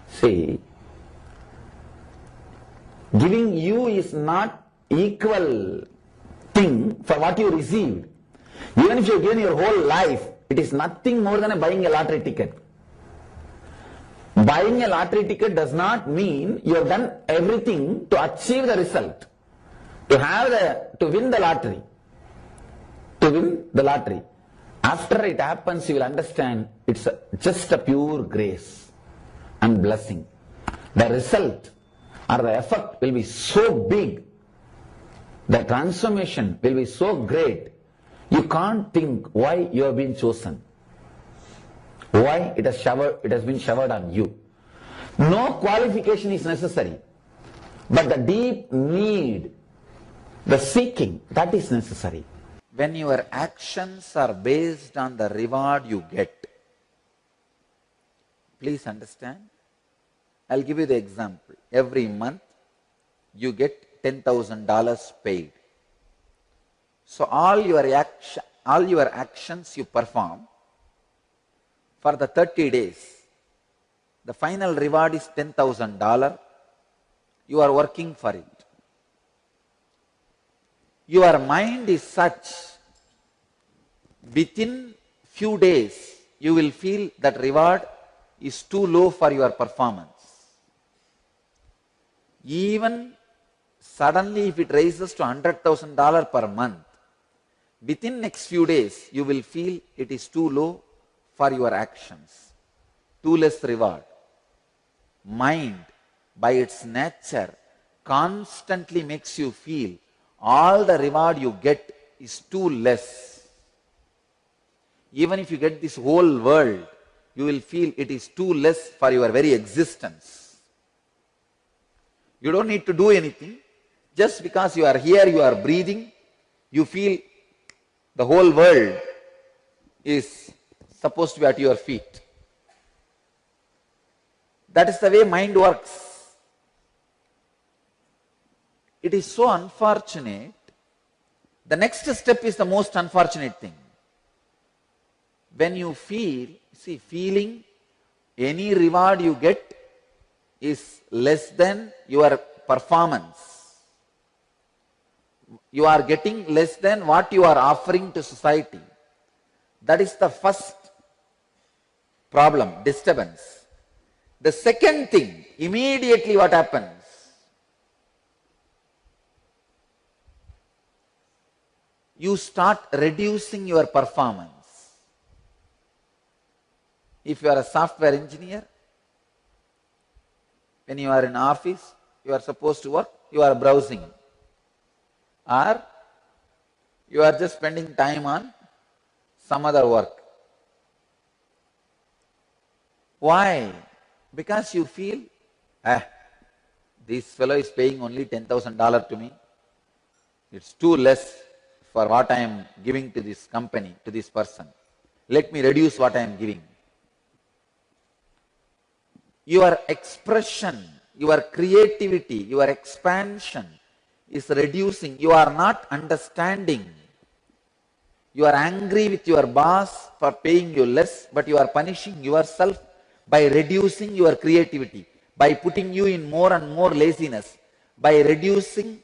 See, giving you is not equal thing for what you received. Even if you have given your whole life, it is nothing more than buying a lottery ticket. Buying a lottery ticket does not mean you have done everything to achieve the result, to win the lottery. To win the lottery. After it happens, you will understand it's just a pure grace and blessing. The result or the effect will be so big, the transformation will be so great, you can't think why you have been chosen, why it has been showered on you. No qualification is necessary, but the deep need, the seeking, that is necessary. When your actions are based on the reward you get, please understand, I'll give you the example. Every month you get $10,000 paid. So all your actions you perform for the 30 days, the final reward is $10,000. You are working for it. Your mind is such, within few days you will feel that reward is too low for your performance. Even suddenly if it rises to $100,000 per month, within next few days you will feel it is too low for your actions, too less reward. Mind by its nature constantly makes you feel all the reward you get is too less. Even if you get this whole world, you will feel it is too less for your very existence. You don't need to do anything. Just because you are here, you are breathing, you feel the whole world is supposed to be at your feet. That is the way mind works. It is so unfortunate. The next step is the most unfortunate thing. When you feel, feeling any reward you get is less than your performance. You are getting less than what you are offering to society. That is the first problem, disturbance. The second thing, immediately what happens? You start reducing your performance. If you are a software engineer, when you are in office, you are supposed to work, you are browsing. Or you are just spending time on some other work. Why? Because you feel, this fellow is paying only $10,000 to me. It's too less for what I am giving to this company, to this person. Let me reduce what I am giving. Your expression, your creativity, your expansion is reducing. You are not understanding. You are angry with your boss for paying you less, but you are punishing yourself by reducing your creativity, by putting you in more and more laziness, by reducing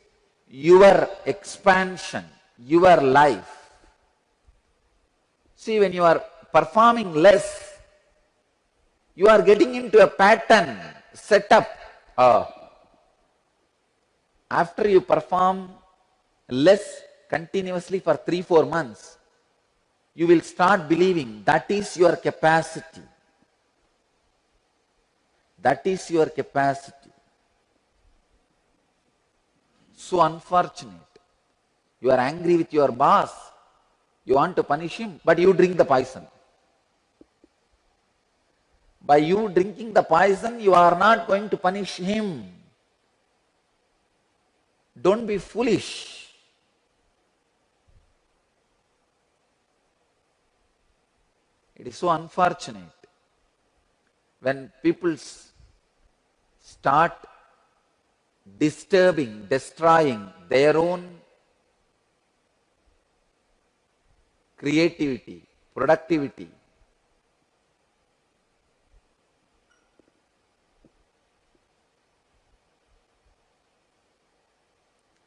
your expansion, your life. See, when you are performing less, you are getting into a pattern, setup. After you perform less continuously for 3-4 months, you will start believing that is your capacity. That is your capacity. So unfortunate. You are angry with your boss. You want to punish him, but you drink the poison. By you drinking the poison, you are not going to punish him. Don't be foolish. It is so unfortunate when people start disturbing, destroying their own creativity, productivity.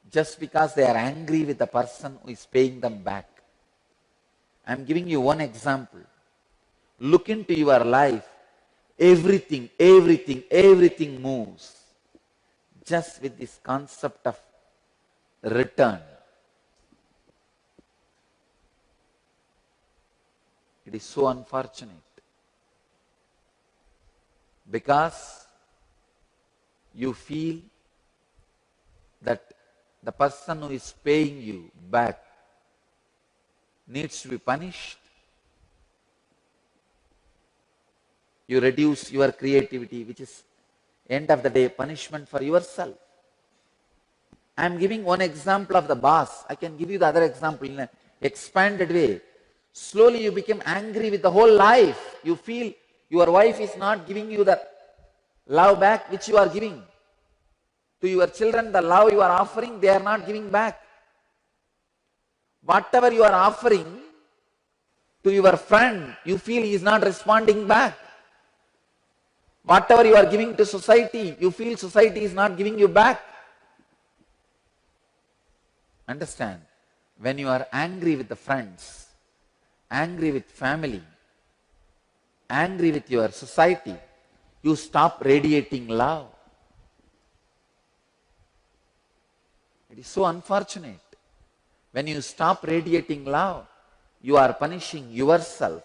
Just because they are angry with the person who is paying them back. I am giving you one example. Look into your life. Everything moves just with this concept of return. It is so unfortunate because you feel that the person who is paying you back needs to be punished. You reduce your creativity, which is, end of the day, punishment for yourself. I am giving one example of the boss. I can give you the other example in an expanded way. Slowly you become angry with the whole life. You feel your wife is not giving you the love back which you are giving. To your children, the love you are offering, they are not giving back. Whatever you are offering to your friend, you feel he is not responding back. Whatever you are giving to society, you feel society is not giving you back. Understand? When you are angry with the friends, angry with family, angry with your society, you stop radiating love. It is so unfortunate. When you stop radiating love, you are punishing yourself.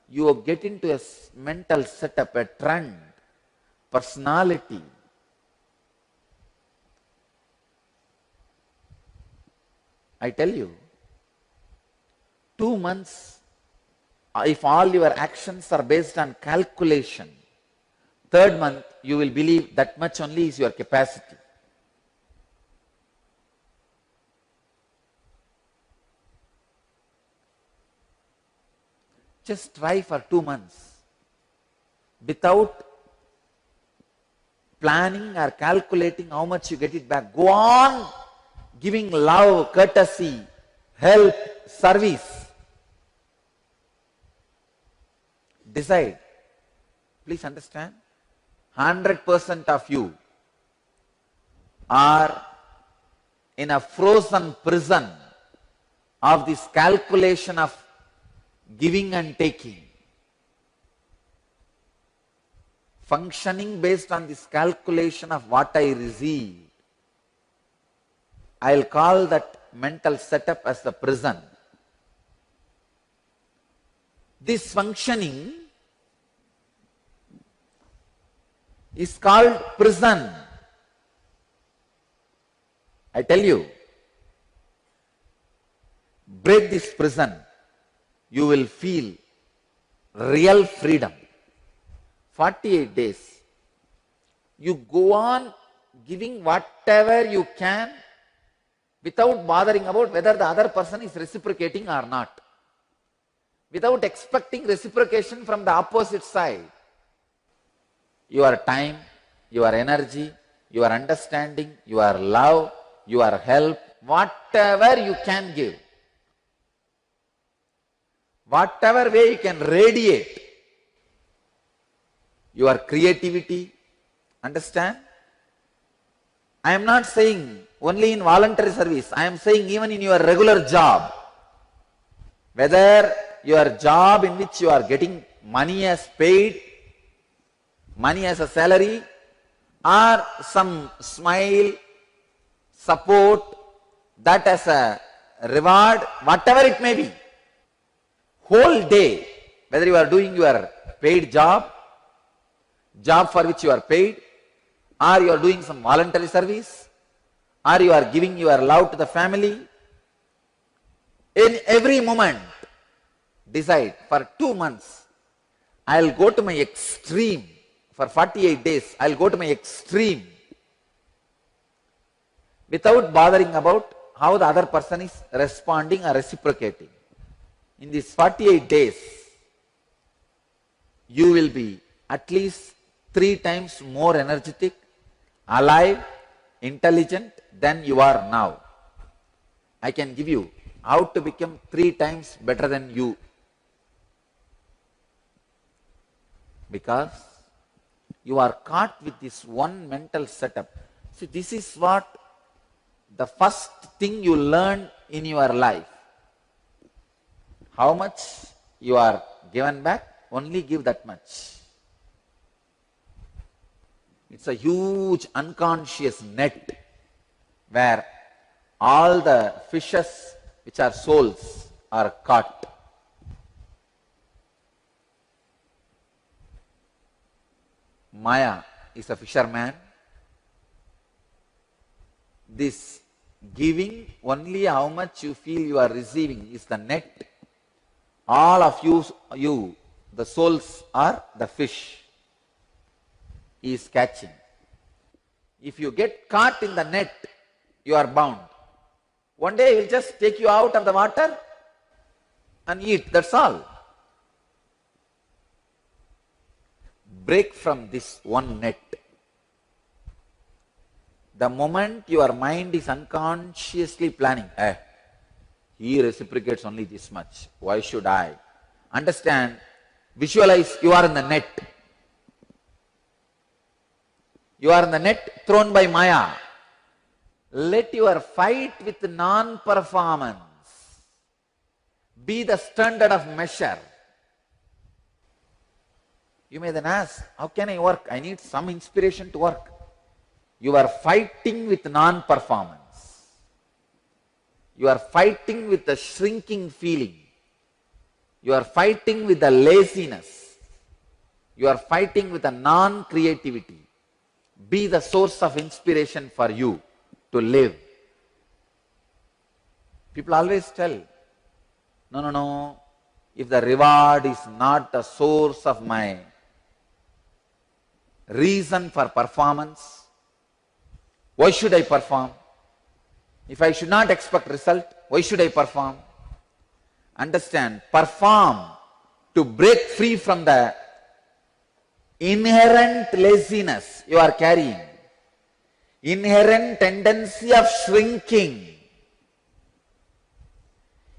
You get into a mental setup, a trend, personality. I tell you, 2 months, if all your actions are based on calculation, 3rd month you will believe that much only is your capacity. Just try for 2 months without planning or calculating how much you get it back. Go on giving love, courtesy, help, service. Decide. Please understand, 100% of you are in a frozen prison of this calculation of giving and taking. Functioning based on this calculation of what I receive. I'll call that mental setup as the prison. This functioning is called prison. I tell you, break this prison, you will feel real freedom. 48 days. You go on giving whatever you can without bothering about whether the other person is reciprocating or not. Without expecting reciprocation from the opposite side. Your time, your energy, your understanding, your love, your help, whatever you can give, whatever way you can radiate your creativity. Understand? I am not saying only in voluntary service. I am saying even in your regular job. Whether your job in which you are getting money as paid, money as a salary, or some smile, support, that as a reward, whatever it may be. Whole day, whether you are doing your paid job for which you are paid, or you are doing some voluntary service, or you are giving your love to the family, in every moment, decide for 2 months, I'll go to my extreme. For 48 days, I'll go to my extreme without bothering about how the other person is responding or reciprocating. In these 48 days, you will be at least 3 times more energetic, alive, intelligent than you are now. I can give you how to become 3 times better than you. Because you are caught with this one mental setup. See, this is what the first thing you learn in your life. How much you are given back? Only give that much. It's a huge unconscious net where all the fishes which are souls are caught. Maya is a fisherman. This giving, only how much you feel you are receiving, is the net. All of you, the souls, are the fish he is catching. If you get caught in the net, you are bound. One day he will just take you out of the water and eat, that's all. Break from this one net. The moment your mind is unconsciously planning, he reciprocates only this much, why should I? Understand, visualize you are in the net. You are in the net thrown by Maya. Let your fight with non-performance be the standard of measure. You may then ask, how can I work? I need some inspiration to work. You are fighting with non-performance. You are fighting with the shrinking feeling. You are fighting with the laziness. You are fighting with the non-creativity. Be the source of inspiration for you to live. People always tell, no, if the reward is not the source of my reason for performance, why should I perform? If I should not expect result, why should I perform? Understand, perform to break free from the inherent laziness you are carrying, inherent tendency of shrinking,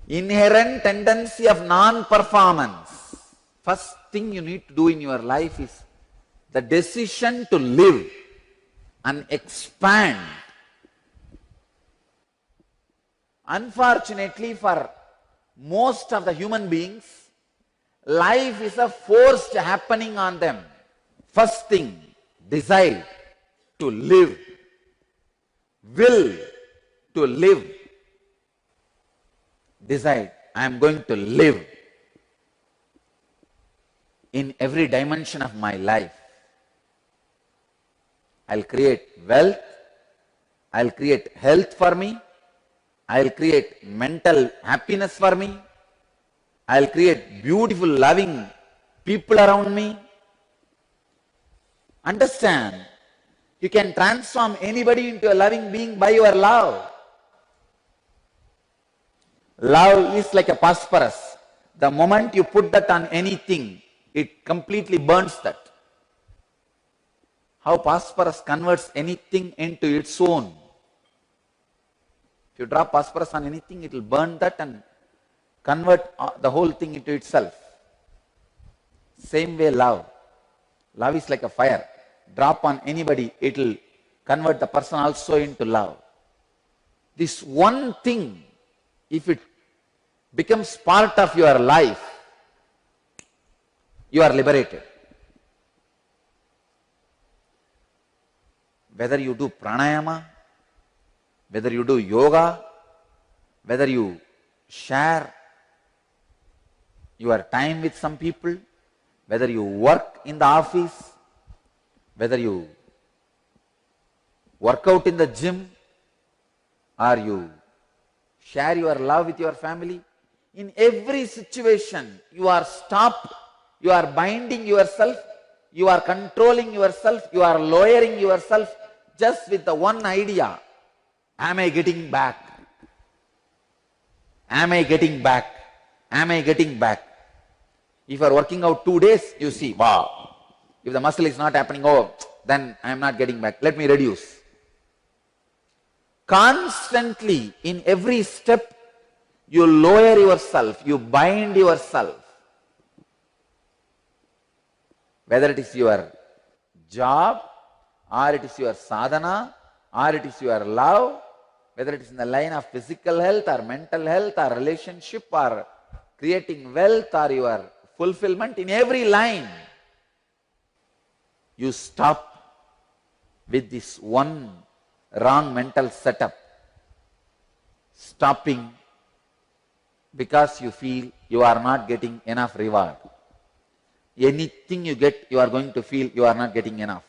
inherent tendency of non-performance. First thing you need to do in your life is the decision to live and expand. Unfortunately for most of the human beings, life is a forced happening on them. First thing, decide to live, will to live. Decide, I am going to live in every dimension of my life. I'll create wealth, I'll create health for me, I'll create mental happiness for me, I'll create beautiful, loving people around me. Understand, you can transform anybody into a loving being by your love. Love is like a phosphorus. The moment you put that on anything, it completely burns that. how phosphorus converts anything into its own. If you drop phosphorus on anything, it will burn that and convert the whole thing into itself. Same way love. Love is like a fire. Drop on anybody, it will convert the person also into love. This one thing, if it becomes part of your life, you are liberated. Whether you do pranayama, whether you do yoga, whether you share your time with some people, whether you work in the office, whether you work out in the gym, or you share your love with your family, in every situation you are stopped, you are binding yourself, you are controlling yourself, you are lowering yourself just with the one idea, am I getting back? Am I getting back? Am I getting back? If you are working out 2 days, you see, wow, if the muscle is not happening, oh, then I am not getting back, let me reduce. Constantly, in every step, you lower yourself, you bind yourself. Whether it is your job, or it is your sadhana, or it is your love, whether it is in the line of physical health, or mental health, or relationship, or creating wealth, or your fulfillment, in every line, you stop with this one wrong mental setup. Stopping because you feel you are not getting enough reward. Anything you get, you are going to feel you are not getting enough.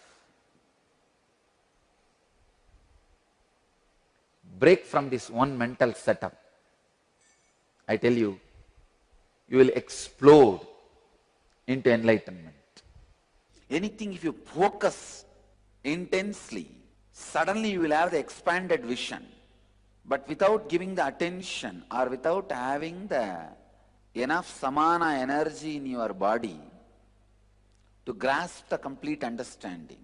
Break from this one mental setup. I tell you, you will explode into enlightenment. Anything, if you focus intensely, suddenly you will have the expanded vision. But without giving the attention, or without having the enough samana energy in your body to grasp the complete understanding.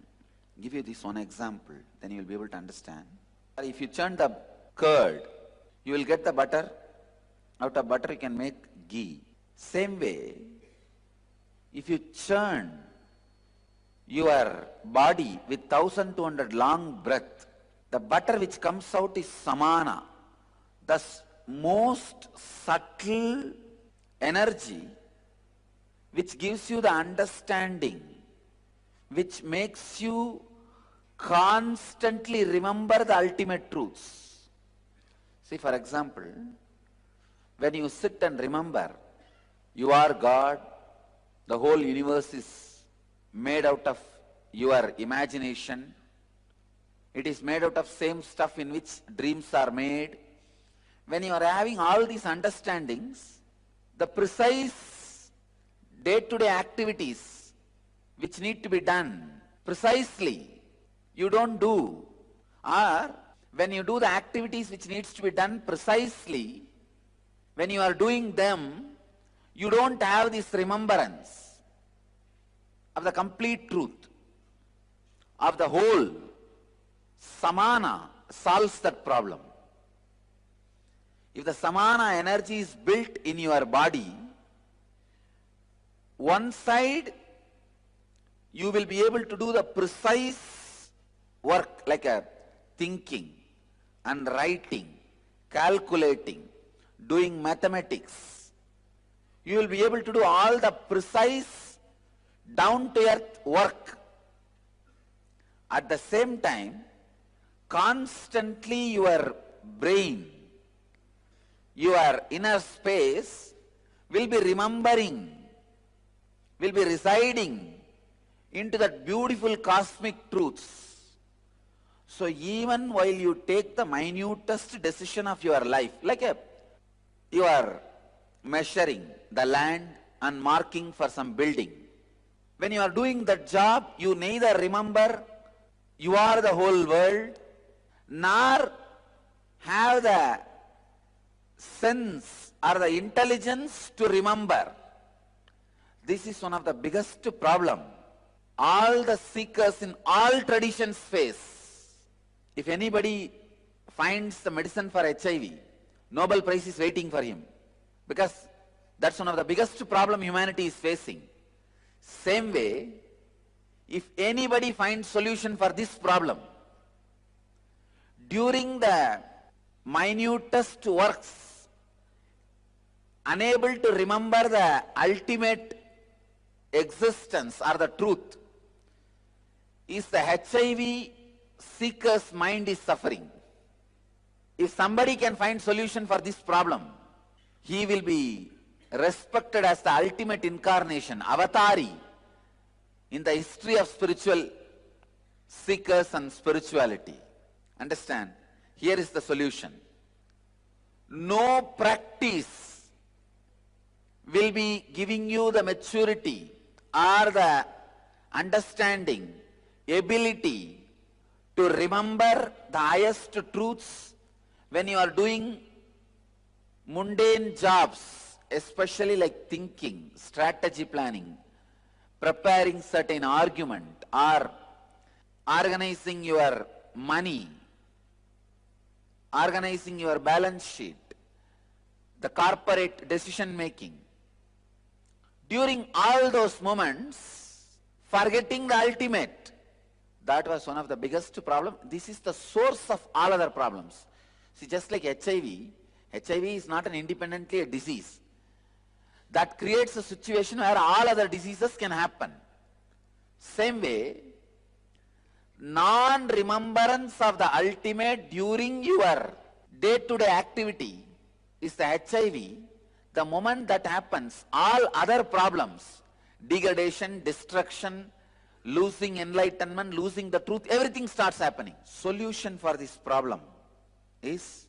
I'll give you this one example, then you will be able to understand. If you churn the curd, you will get the butter. Out of butter you can make ghee. Same way, if you churn your body with 1200 long breath, the butter which comes out is samana, the most subtle energy which gives you the understanding, which makes you constantly remember the ultimate truths. See, for example, when you sit and remember, you are God, the whole universe is made out of your imagination, it is made out of same stuff in which dreams are made. When you are having all these understandings, the precise day-to-day activities which need to be done precisely, you don't do. Or when you do the activities which needs to be done precisely, when you are doing them, you don't have this remembrance of the complete truth, of the whole. Samana solves that problem. If the samana energy is built in your body, one side you will be able to do the precise work like a thinking and writing, calculating, doing mathematics. You will be able to do all the precise down-to-earth work. At the same time, constantly your brain, your inner space will be remembering, will be residing into that beautiful cosmic truths. So even while you take the minutest decision of your life, like you are measuring the land and marking for some building, when you are doing that job, you neither remember you are the whole world, nor have the sense or the intelligence to remember. This is one of the biggest problem all the seekers in all traditions face. If anybody finds the medicine for HIV, Nobel Prize is waiting for him, because that's one of the biggest problem humanity is facing. Same way, if anybody finds solution for this problem, during the minutest works, unable to remember the ultimate existence or the truth, is the HIV seeker's mind is suffering. If somebody can find solution for this problem, he will be respected as the ultimate incarnation, avatari, in the history of spiritual seekers and spirituality. Understand? Here is the solution. No practice will be giving you the maturity or the understanding, ability to remember the highest truths when you are doing mundane jobs, especially like thinking, strategy planning, preparing certain argument, or organizing your money, organizing your balance sheet, the corporate decision making. During all those moments, forgetting the ultimate, that was one of the biggest problems. This is the source of all other problems. See, just like HIV is not an independently a disease. That creates a situation where all other diseases can happen. Same way, non-remembrance of the ultimate during your day-to-day activity is the HIV. The moment that happens, all other problems, degradation, destruction, losing enlightenment, losing the truth, everything starts happening. Solution for this problem is,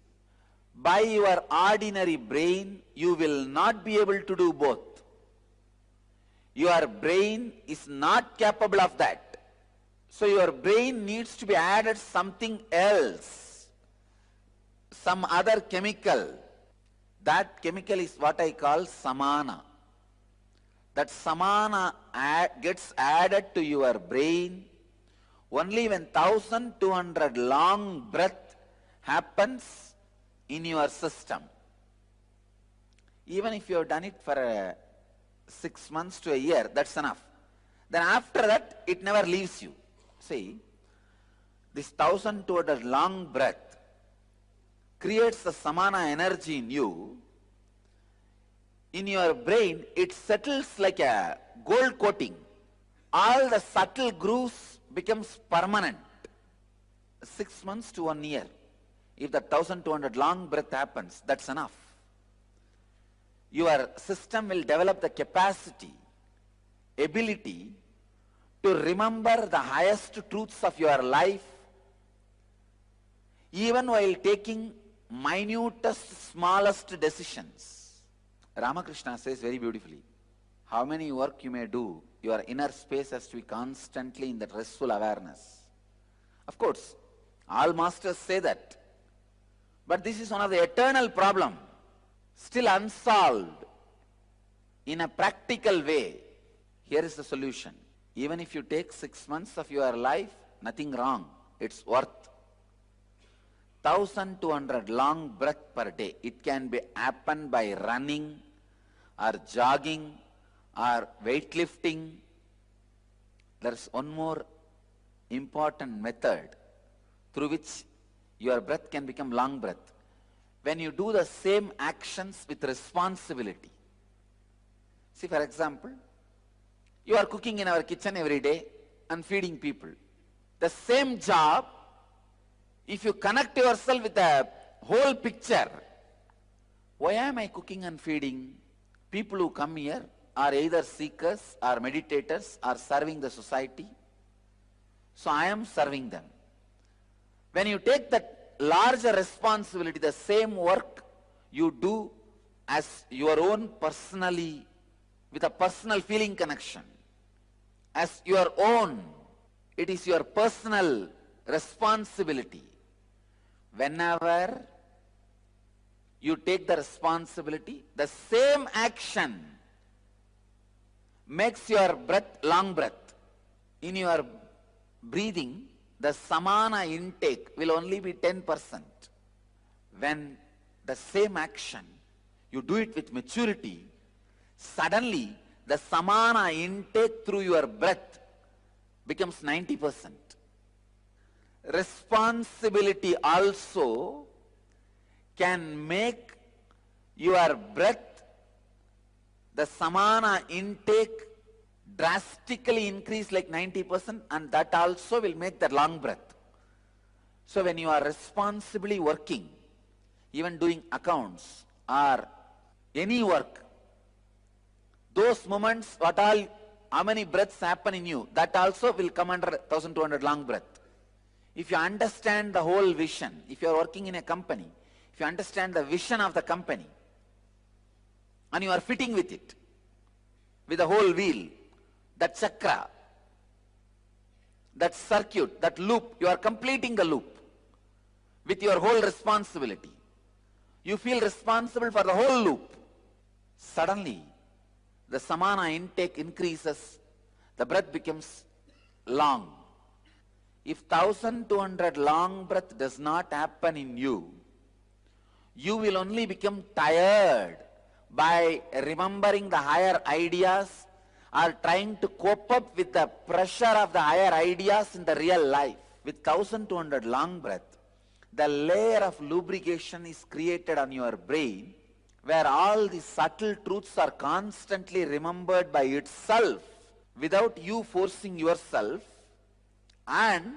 by your ordinary brain, you will not be able to do both. Your brain is not capable of that. So your brain needs to be added something else, some other chemical. That chemical is what I call samana. That samana gets added to your brain only when 1200 long breath happens in your system. Even if you have done it for 6 months to a year, that's enough. Then after that, it never leaves you. See, this 1200 long breath creates the samana energy in you. In your brain, it settles like a gold coating. All the subtle grooves becomes permanent. 6 months to 1 year. If the 1200 long breath happens, that's enough. Your system will develop the capacity, ability to remember the highest truths of your life, even while taking minutest, smallest decisions. Ramakrishna says very beautifully, how many work you may do, your inner space has to be constantly in that restful awareness. Of course, all masters say that. But this is one of the eternal problem, still unsolved in a practical way. Here is the solution. Even if you take 6 months of your life, nothing wrong. It's worth 1200 long breath per day. It can be happen by running or jogging or weightlifting. There's one more important method through which your breath can become long breath. When you do the same actions with responsibility. See, for example, you are cooking in our kitchen every day and feeding people. The same job, if you connect yourself with the whole picture, why am I cooking and feeding? People who come here are either seekers or meditators or serving the society. So I am serving them. When you take that larger responsibility, the same work you do as your own personally, with a personal feeling connection, as your own, it is your personal responsibility. Whenever you take the responsibility, the same action makes your breath long breath. in your breathing, the samana intake will only be 10%. When the same action, you do it with maturity, suddenly the samana intake through your breath becomes 90%. Responsibility also can make your breath, the samana intake, drastically increase like 90%, and that also will make the long breath. So when you are responsibly working, even doing accounts or any work, those moments, how many breaths happen in you, that also will come under 1200 long breath. If you understand the whole vision, if you are working in a company, if you understand the vision of the company, and you are fitting with it, with the whole wheel, that chakra, that circuit, that loop, you are completing the loop with your whole responsibility. You feel responsible for the whole loop. Suddenly, the samana intake increases, the breath becomes long. If 1200 long breath does not happen in you, you will only become tired by remembering the higher ideas or trying to cope up with the pressure of the higher ideas in the real life. With 1200 long breath, the layer of lubrication is created on your brain, where all the subtle truths are constantly remembered by itself without you forcing yourself, and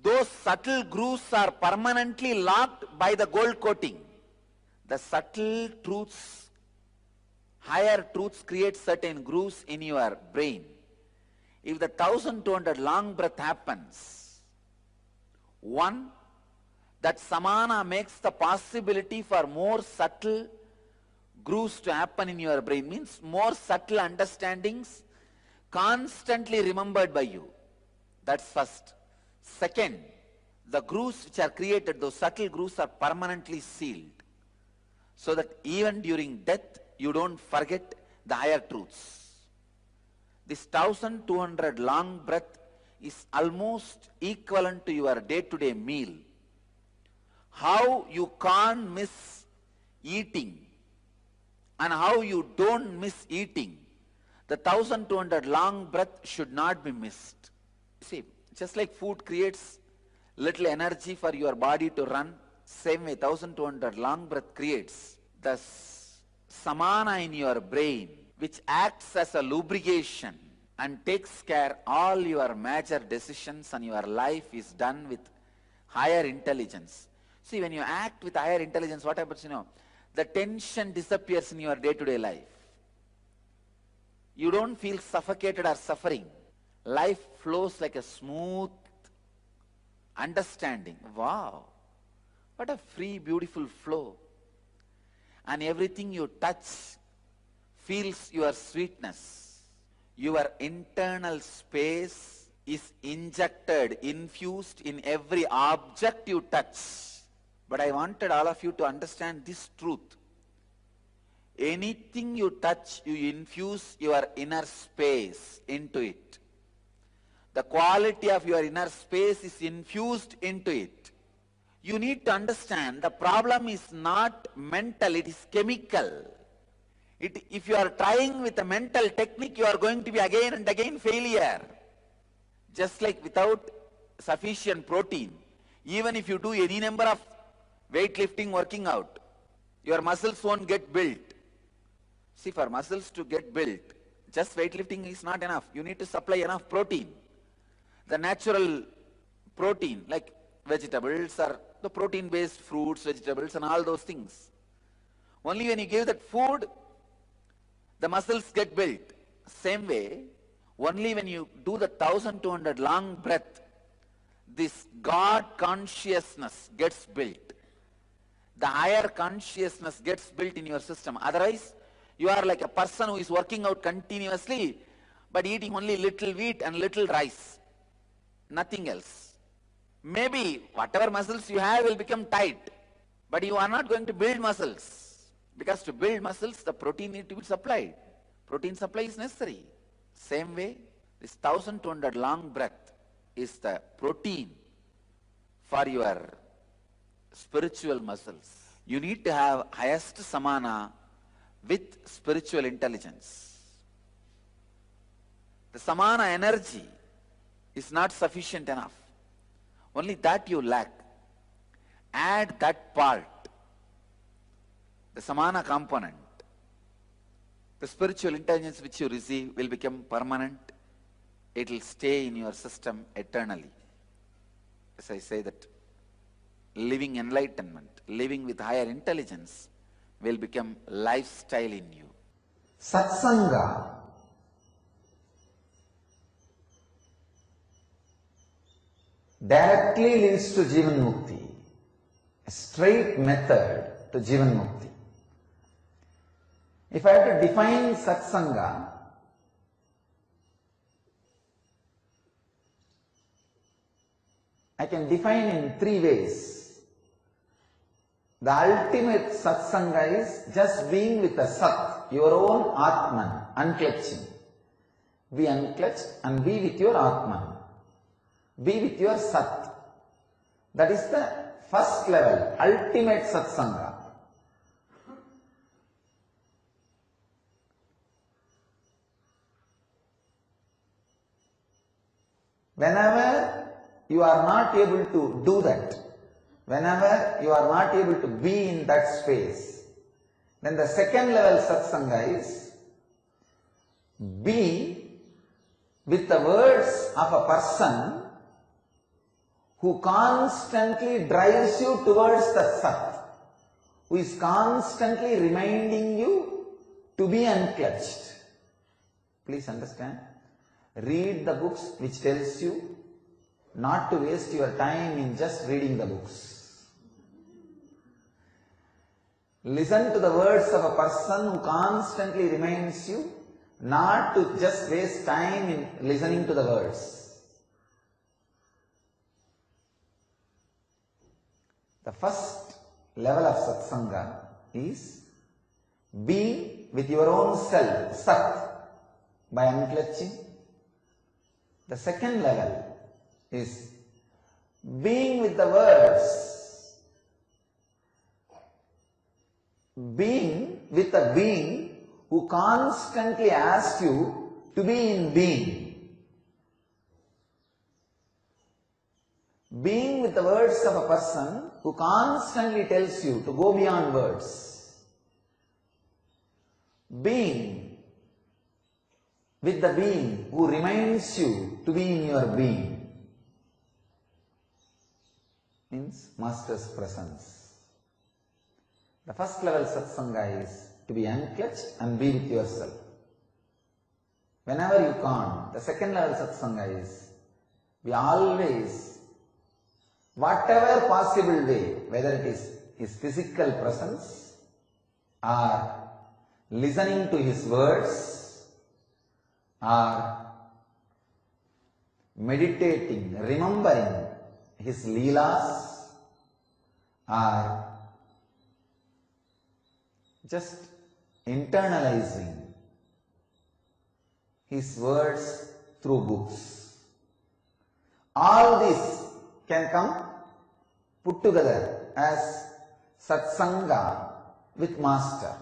those subtle grooves are permanently locked by the gold coating. The subtle truths, higher truths create certain grooves in your brain. If the 1200 long breath happens, one, that samana makes the possibility for more subtle grooves to happen in your brain, means more subtle understandings constantly remembered by you. That's first. Second, the grooves which are created, those subtle grooves are permanently sealed, so that even during death, you don't forget the higher truths. This 1200 long breath is almost equivalent to your day-to-day meal. How you can't miss eating and how you don't miss eating, the 1200 long breath should not be missed. See, just like food creates little energy for your body to run, same way 1200 long breath creates the samana in your brain, which acts as a lubrication and takes care all your major decisions, and your life is done with higher intelligence. See, when you act with higher intelligence, what happens, the tension disappears in your day-to-day life. You don't feel suffocated or suffering. Life flows like a smooth understanding. Wow, what a free, beautiful flow. And everything you touch feels your sweetness. Your internal space is injected, infused in every object you touch. But I wanted all of you to understand this truth. Anything you touch, you infuse your inner space into it. The quality of your inner space is infused into it. You need to understand the problem is not mental, it is chemical. If you are trying with a mental technique, you are going to be again and again failure. Just like without sufficient protein, even if you do any number of weightlifting, working out, your muscles won't get built. See, for muscles to get built, just weightlifting is not enough. You need to supply enough protein. The natural protein, like vegetables or the protein-based fruits, vegetables and all those things. Only when you give that food, the muscles get built. Same way, only when you do the 1200 long breath, this God consciousness gets built. The higher consciousness gets built in your system. Otherwise, you are like a person who is working out continuously, but eating only little wheat and little rice. Nothing else. Maybe whatever muscles you have will become tight, but you are not going to build muscles. Because to build muscles, the protein needs to be supplied. Protein supply is necessary. Same way, This 1200 long breath is the protein for your spiritual muscles. You need to have highest samana with spiritual intelligence. The samana energy is not sufficient enough. Only that you lack. Add that part, the samana component. The spiritual intelligence which you receive will become permanent. It will stay in your system eternally. As I say that living enlightenment, living with higher intelligence will become lifestyle in you. Satsanga directly leads to Jivan Mukti, a straight method to Jivan Mukti. If I have to define Satsanga, I can define in three ways. The ultimate Satsanga is just being with the Sat, your own Atman, unclutching. Be unclutched and be with your Atman. Be with your Sat. That is the first level, ultimate Satsanga. Whenever you are not able to do that, whenever you are not able to be in that space, then the second level Satsanga is be with the words of a person who constantly drives you towards the Sat, who is constantly reminding you to be unclutched. Please understand. Read the books which tells you not to waste your time in just reading the books. Listen to the words of a person who constantly reminds you not to just waste time in listening to the words. The first level of Satsanga is be with your own self, Sat, by unclutching. The second level is being with the words, being with a being who constantly asks you to be in being. Being with the words of a person who constantly tells you to go beyond words. Being with the being who reminds you to be in your being. Means Master's presence. The first level Satsanga is to be unclutched and be with yourself. Whenever you can't, the second level Satsanga is be always, whatever possible way, whether it is his physical presence or listening to his words, or meditating, remembering his leelas, or just internalizing his words through books. All this can come put together as Satsanga with Master,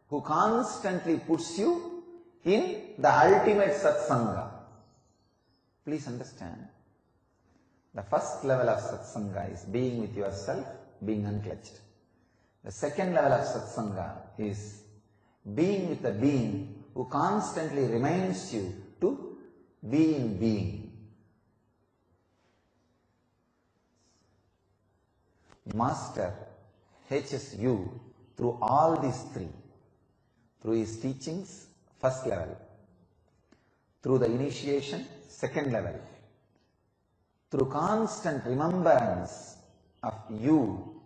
who constantly puts you in the ultimate Satsanga. Please understand, the first level of Satsanga is being with yourself, being unclutched. The second level of Satsanga is being with a being who constantly reminds you to be in being. Master teaches you through all these three, through his teachings, first level, through the initiation, second level, through constant remembrance of you,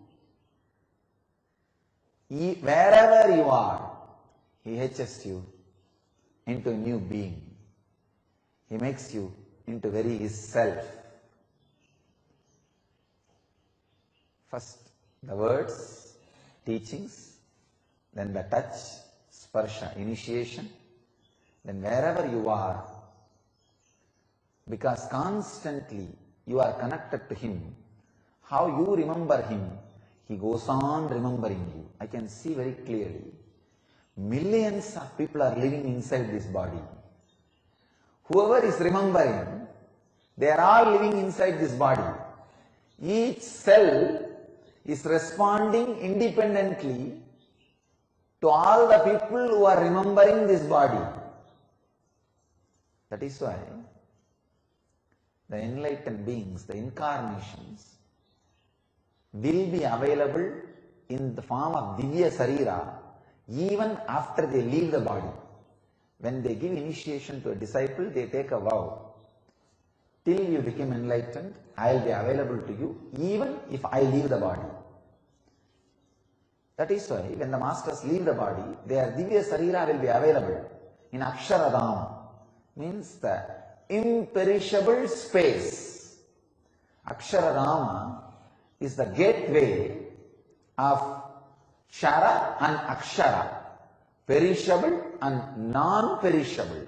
wherever you are, he hatches you into a new being. He makes you into very his self. First the words, teachings, then the touch, sparsha, initiation. Then wherever you are, because constantly you are connected to him. How you remember him, he goes on remembering you. I can see very clearly. Millions of people are living inside this body. Whoever is remembering, they are all living inside this body. Each cell is responding independently to all the people who are remembering this body. That is why the enlightened beings, the incarnations, will be available in the form of Divya Sarira even after they leave the body. When they give initiation to a disciple, they take a vow. Till you become enlightened, I will be available to you even if I leave the body. That is why when the masters leave the body, their Divya Sarira will be available in Aksharadama, means the imperishable space. Aksharadama is the gateway of Kshara and Akshara, perishable and non-perishable.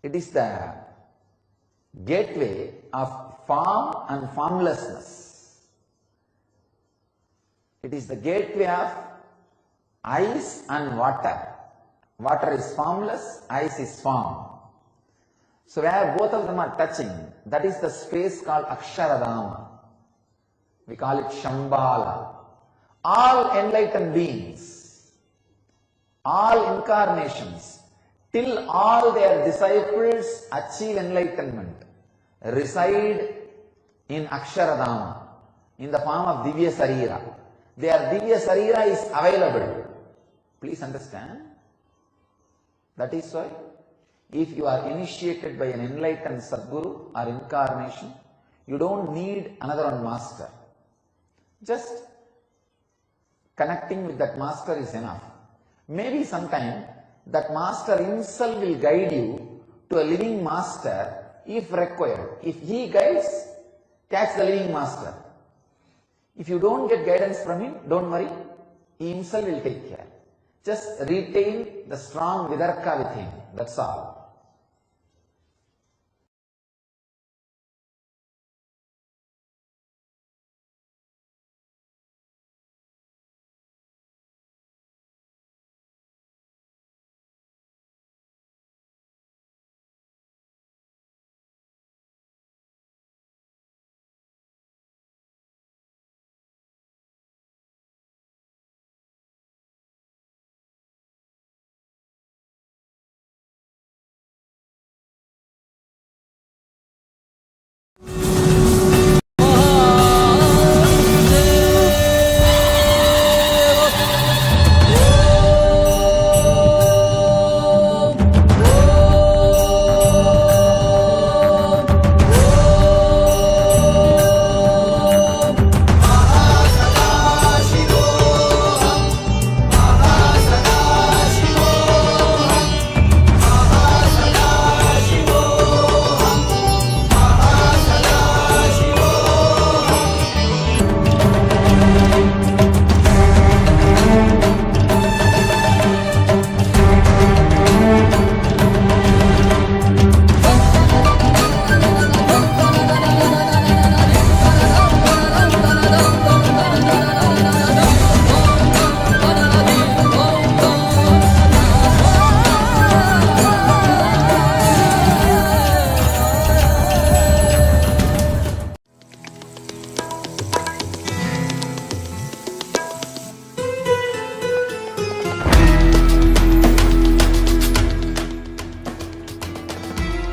It is the gateway of form and formlessness. It is the gateway of ice and water. Water is formless, ice is form. So where both of them are touching, that is the space called Aksharadama. We call it Shambhala. All enlightened beings, all incarnations, till all their disciples achieve enlightenment, reside in Aksharadama, in the form of Divya Sarira. Their Divya Sarira is available. Please understand. That is why, if you are initiated by an enlightened Sadguru or incarnation, you don't need another one master. Just connecting with that master is enough. Maybe sometime that master himself will guide you to a living master if required. If he guides, catch the living master. If you don't get guidance from him, don't worry, he himself will take care. Just retain the strong vidarka with him, that's all.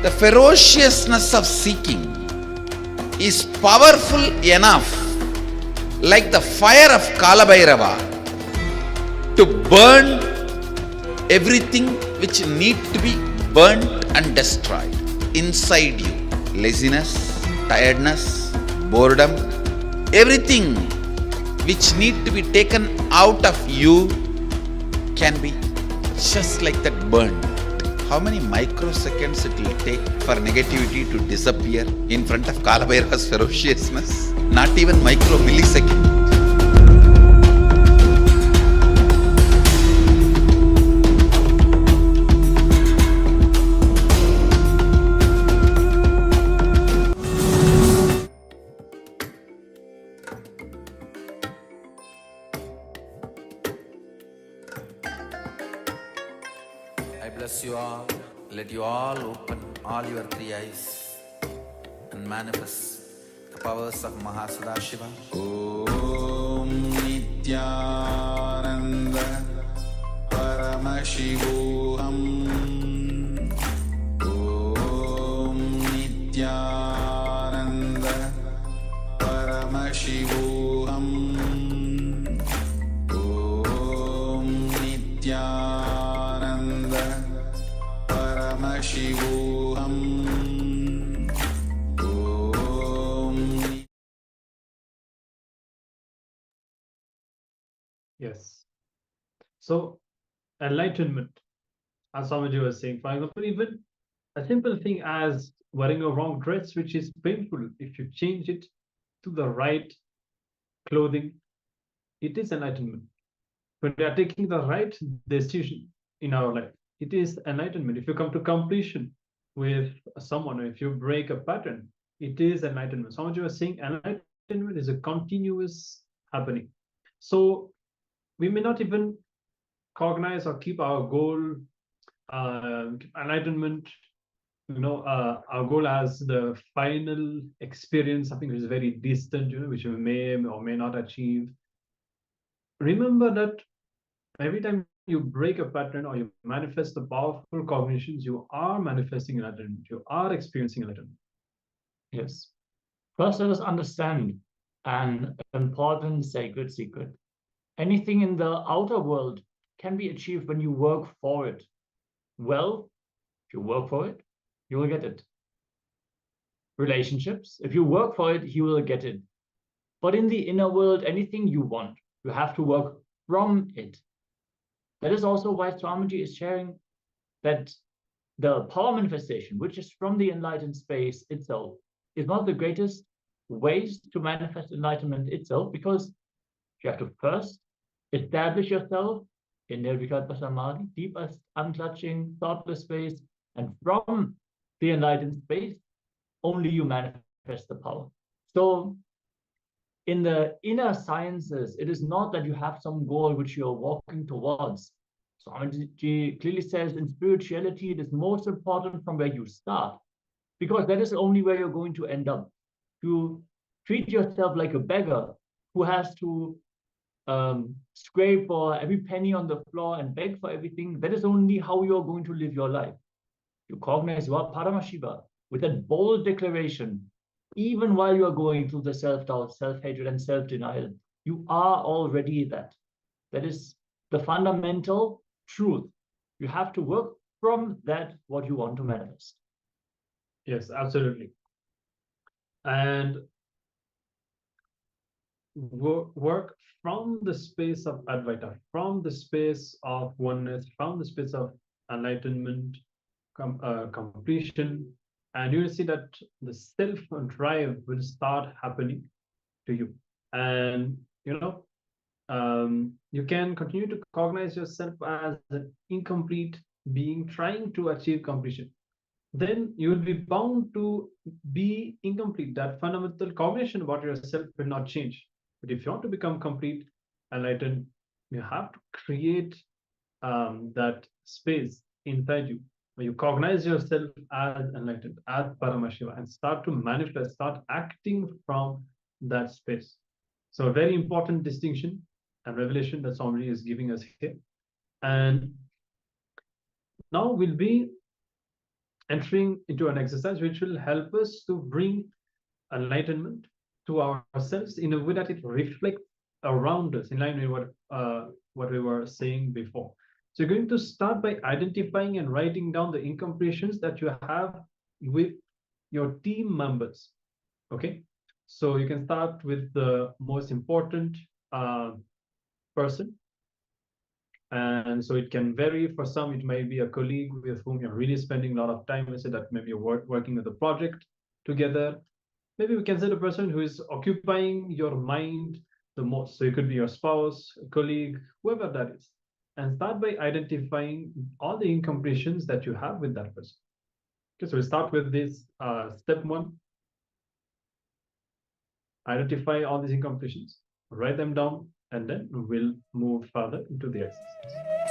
The ferociousness of seeking is powerful enough, like the fire of Kalabhairava, to burn everything which need to be burnt and destroyed inside you. Laziness, tiredness, boredom, everything which need to be taken out of you can be just like that burned. How many microseconds it will take for negativity to disappear in front of Kalabhairava's ferociousness? Not even micro millisecond. bless you all. Let you all open all your three eyes and manifest the powers of Mahasudashiva. Om Nityananda Paramashivoham. Om Nityananda Paramashivoham. Om Nityananda Paramashivoham. Yes. So, enlightenment, as Swamiji was saying, for example, even a simple thing as wearing a wrong dress, which is painful, if you change it to the right clothing, it is enlightenment. When we are taking the right decision in our life, it is enlightenment. If you come to completion with someone, or if you break a pattern, it is enlightenment. Swamiji was saying enlightenment is a continuous happening. So we may not even cognize or keep our goal, enlightenment, our goal as the final experience, something which is very distant, which we may or may not achieve. Remember that every time you break a pattern or you manifest the powerful cognitions, you are manifesting enlightenment. You are experiencing enlightenment. Yes. First, let us understand an important sacred secret. Anything in the outer world can be achieved when you work for it. Well, if you work for it, you will get it. Relationships, if you work for it, you will get it. But in the inner world, anything you want, you have to work from it. That is also why Swamiji is sharing that the power manifestation, which is from the enlightened space itself, is one of the greatest ways to manifest enlightenment itself, because you have to first establish yourself in Nirvikalpa Samadhi, deepest, unclutching, thoughtless space, and from the enlightened space, only you manifest the power. So in the inner sciences, it is not that you have some goal which you're walking towards. Swamiji clearly says in spirituality, it is most important from where you start, because that is the only where you're going to end up. You treat yourself like a beggar who has to scrape for every penny on the floor and beg for everything. That is only how you're going to live your life. You cognize you are Paramashiva with that bold declaration, even while you are going through the self-doubt, self-hatred, and self-denial, you are already that. That is the fundamental truth. You have to work from that what you want to manifest. Yes, absolutely. And work from the space of Advaita, from the space of oneness, from the space of enlightenment, completion, and you will see that the self-drive will start happening to you. And you can continue to cognize yourself as an incomplete being trying to achieve completion. Then you will be bound to be incomplete. That fundamental cognition about yourself will not change. But if you want to become complete, enlightened, you have to create that space inside you where you cognize yourself as enlightened, as Paramashiva, and start to manifest, start acting from that space. So a very important distinction and revelation that Swamiji is giving us here. And now we'll be entering into an exercise which will help us to bring enlightenment to ourselves in a way that it reflects around us, in line with what we were saying before. So you're going to start by identifying and writing down the incompletions that you have with your team members. Okay, so you can start with the most important person. And so it can vary. For some, it may be a colleague with whom you're really spending a lot of time. Let's say that maybe you're working with a project together. Maybe we can say the person who is occupying your mind the most. So it could be your spouse, a colleague, whoever that is. And start by identifying all the incompletions that you have with that person. Okay, so we start with this step one. Identify all these incompletions, write them down, and then we'll move further into the exercise.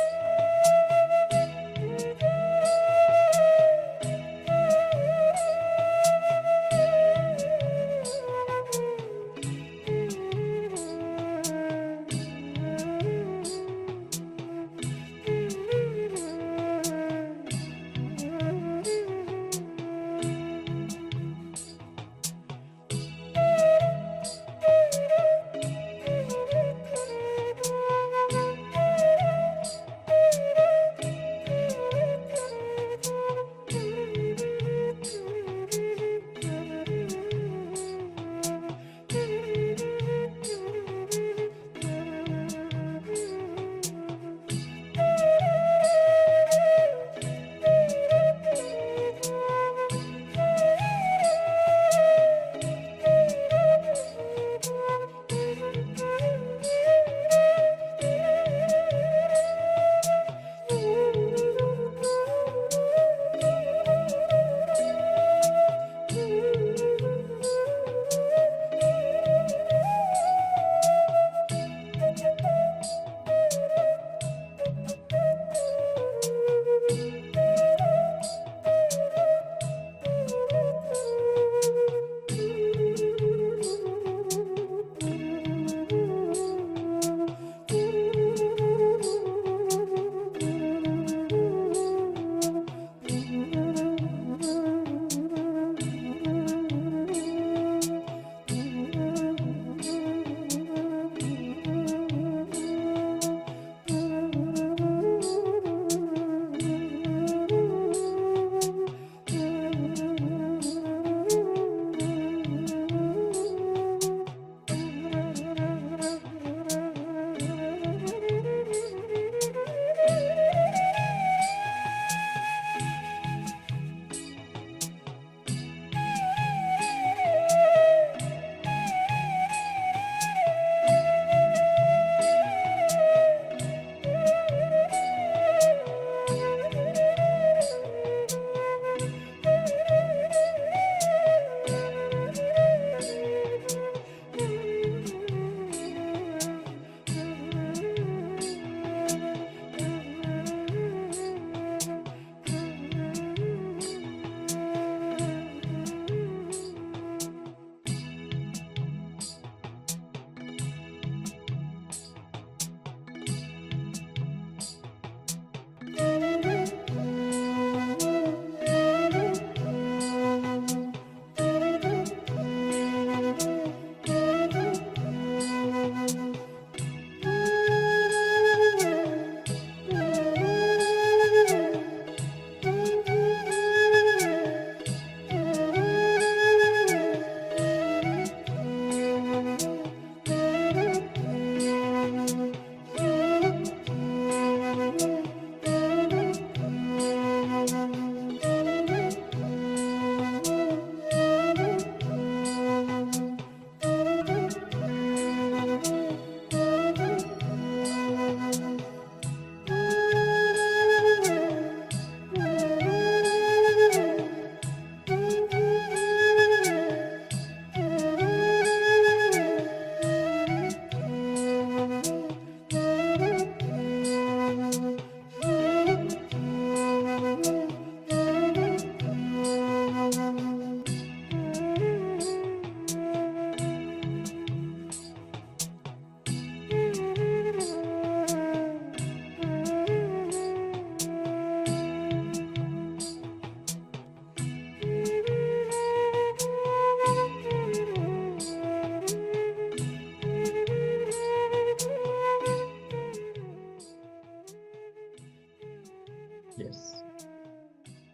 Yes.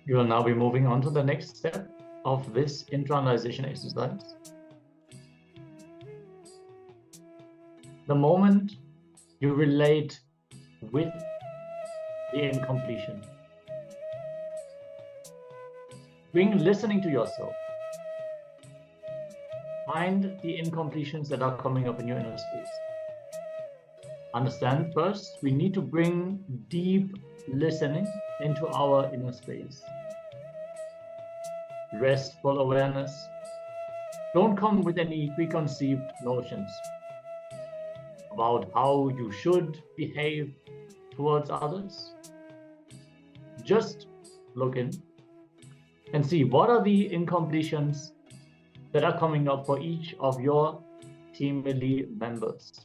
You will now be moving on to the next step of this internalization exercise. The moment you relate with the incompletion, bring listening to yourself. Find the incompletions that are coming up in your inner space. Understand first, we need to bring deep listening into our inner space. Restful awareness. Don't come with any preconceived notions about how you should behave towards others. Just look in and see what are the incompletions that are coming up for each of your team members.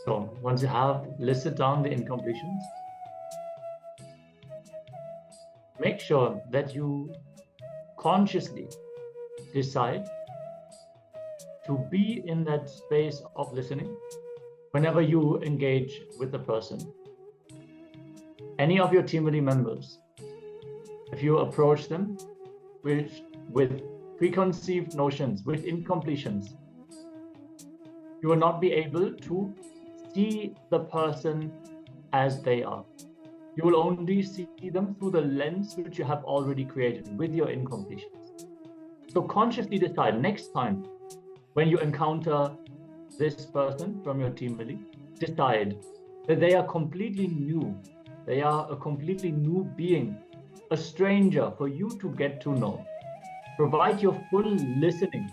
So once you have listed down the incompletions, make sure that you consciously decide to be in that space of listening whenever you engage with the person. Any of your team members, if you approach them with preconceived notions, with incompletions, you will not be able to see the person as they are. You will only see them through the lens which you have already created with your incompletions. So consciously decide next time when you encounter this person from your team, decide that they are completely new. They are a completely new being, a stranger for you to get to know. Provide your full listening.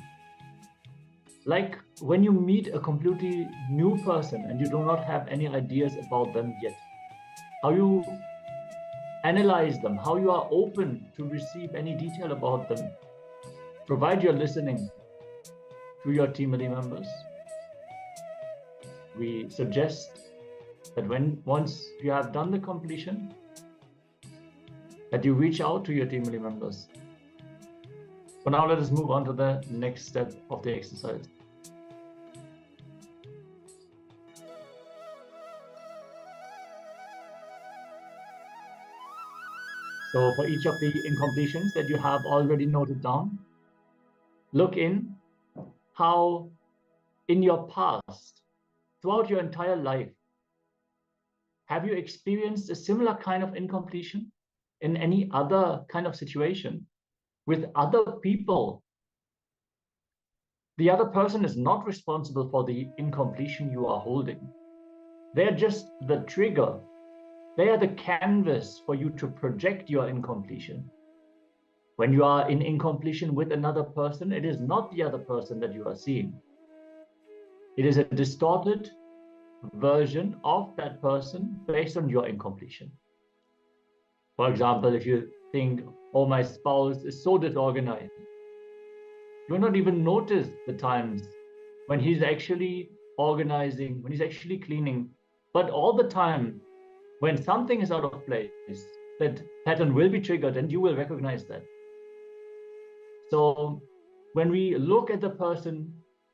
Like when you meet a completely new person and you do not have any ideas about them yet, how you analyze them, how you are open to receive any detail about them. Provide your listening to your team members. We suggest that once you have done the completion, that you reach out to your team members. For now, let us move on to the next step of the exercise. So for each of the incompletions that you have already noted down, look in how in your past, throughout your entire life, have you experienced a similar kind of incompletion in any other kind of situation with other people? The other person is not responsible for the incompletion you are holding. They're just the trigger. They are the canvas for you to project your incompletion. When you are in incompletion with another person, it is not the other person that you are seeing. It is a distorted version of that person based on your incompletion. For example, if you think, oh, my spouse is so disorganized, you will not even notice the times when he's actually organizing, when he's actually cleaning. But all the time, when something is out of place, that pattern will be triggered and you will recognize that. So when we look at the person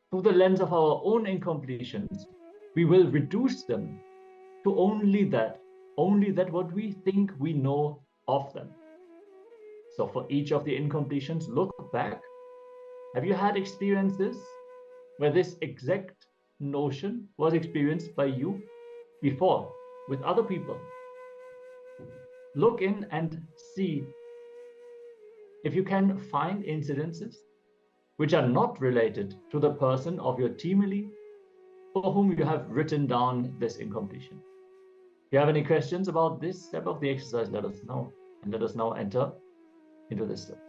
through the lens of our own incompletions, we will reduce them to only that what we think we know of them. So for each of the incompletions, look back. Have you had experiences where this exact notion was experienced by you before with other people? Look in and see if you can find incidences which are not related to the person of your team for whom you have written down this incompletion. If you have any questions about this step of the exercise, let us know. And let us now enter into this step.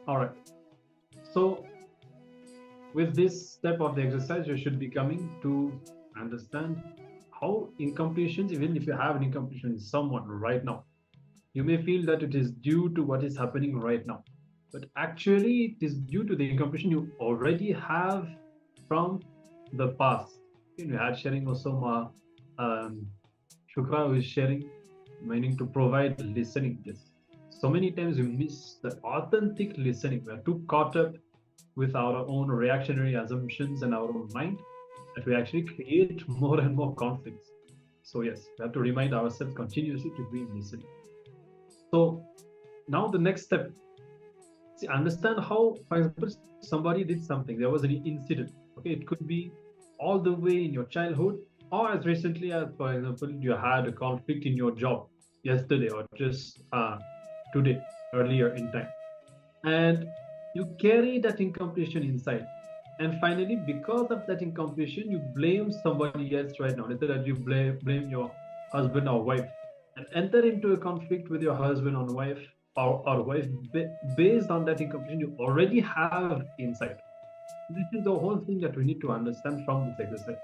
All right. So with this step of the exercise, you should be coming to understand how incompletions, even if you have an incompletion in someone right now, you may feel that it is due to what is happening right now. But actually, it is due to the incompletion you already have from the past. You had sharing also, Shukra is sharing, meaning to provide listening. Yes. So many times we miss the authentic listening. We are too caught up with our own reactionary assumptions and our own mind that we actually create more and more conflicts. So yes, we have to remind ourselves continuously to be listening. So now the next step, see, understand how, for example, somebody did something, there was an incident. Okay, it could be all the way in your childhood, or as recently as, for example, you had a conflict in your job yesterday or just today, earlier in time. And you carry that incompletion inside. And finally, because of that incompletion, you blame somebody else right now. Let's say that you blame your husband or wife and enter into a conflict with your husband or wife or wife based on that incompletion you already have inside. This is the whole thing that we need to understand from this exercise.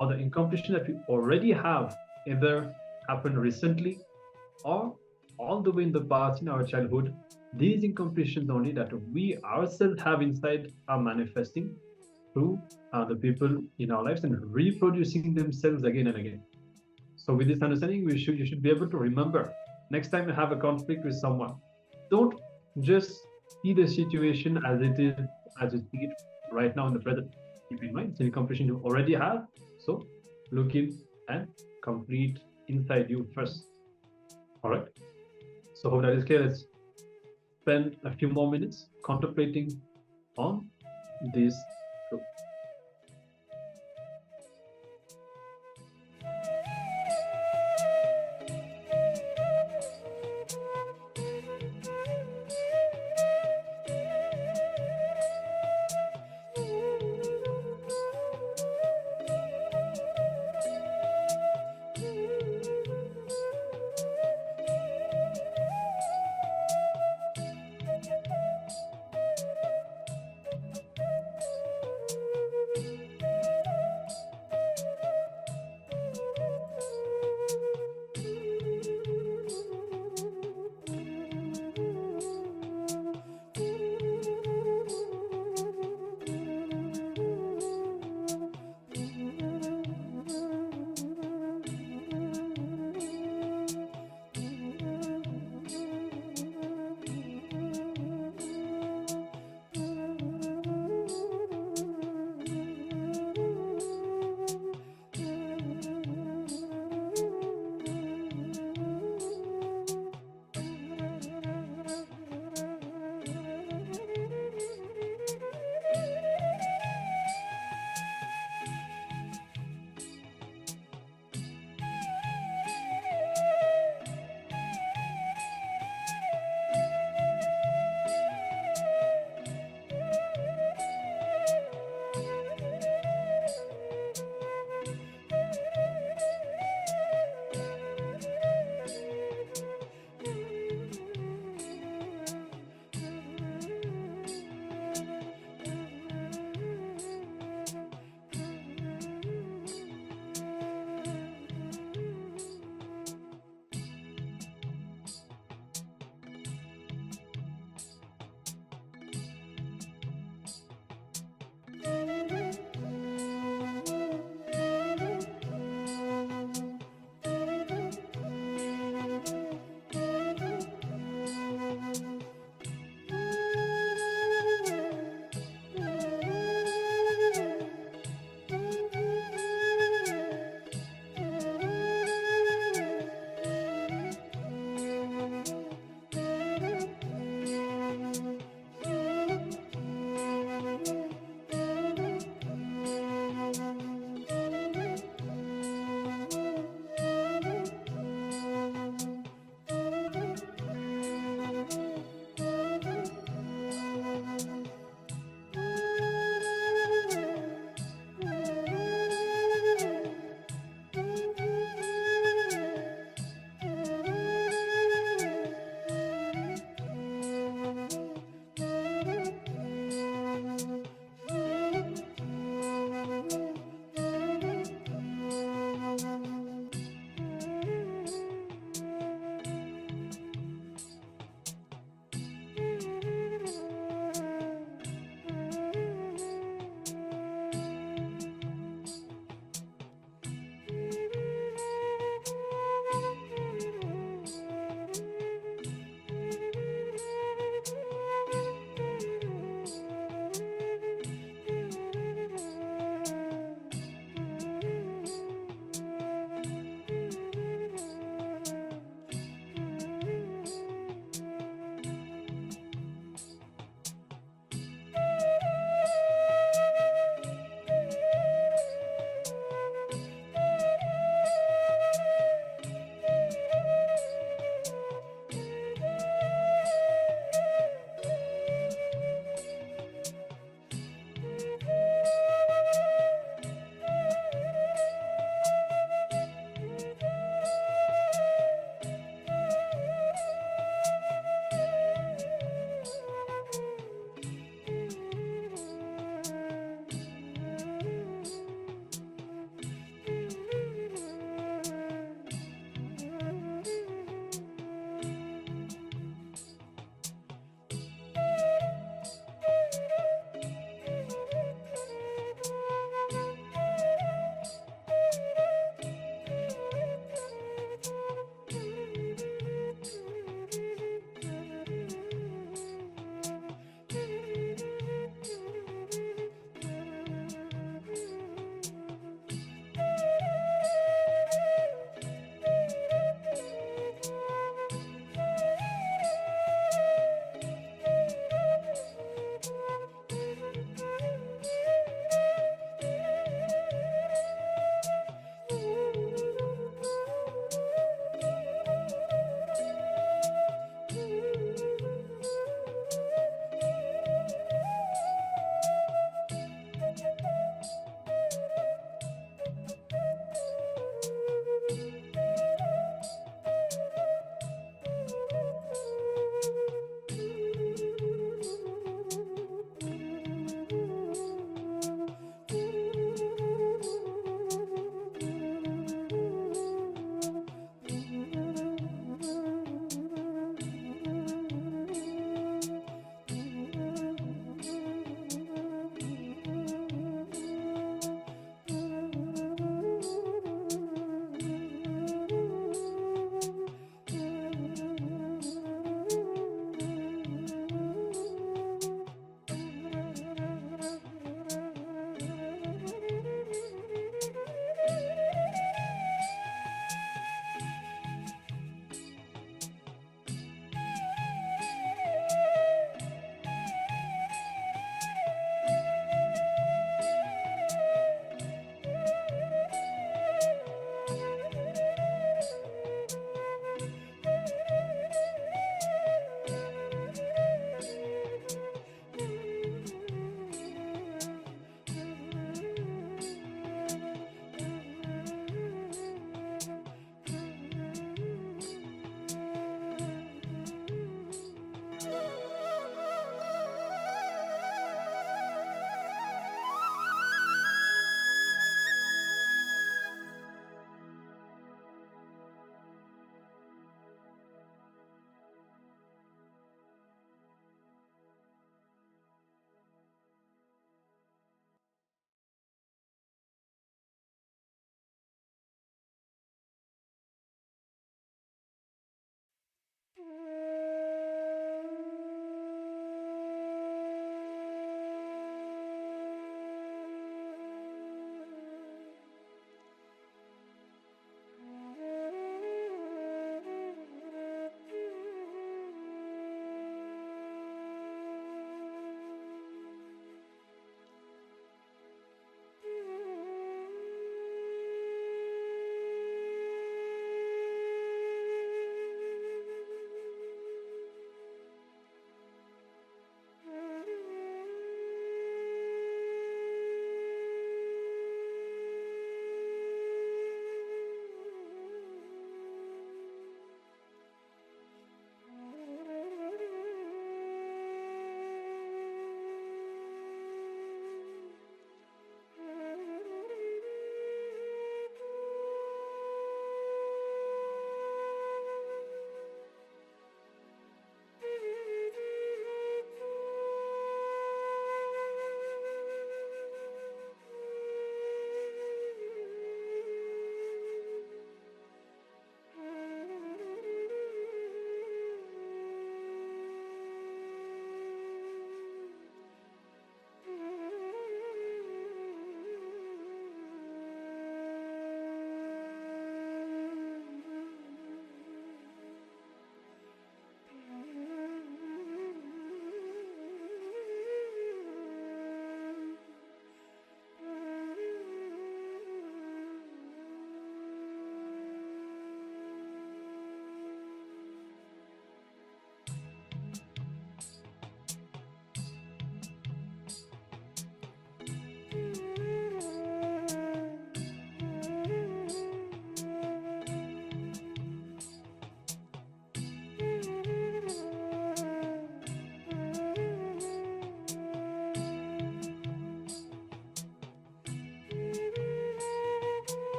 Or the incompletion that we already have either happened recently or all the way in the past in our childhood. These incompletions only that we ourselves have inside are manifesting through the people in our lives and reproducing themselves again and again. So with this understanding, you should be able to remember next time you have a conflict with someone, don't just see the situation as it is, as you see it right now in the present. Keep in mind, it's an incompletion you already have. So look in and complete inside you first. All right. So hope that is clear. Let's spend a few more minutes contemplating on this truth.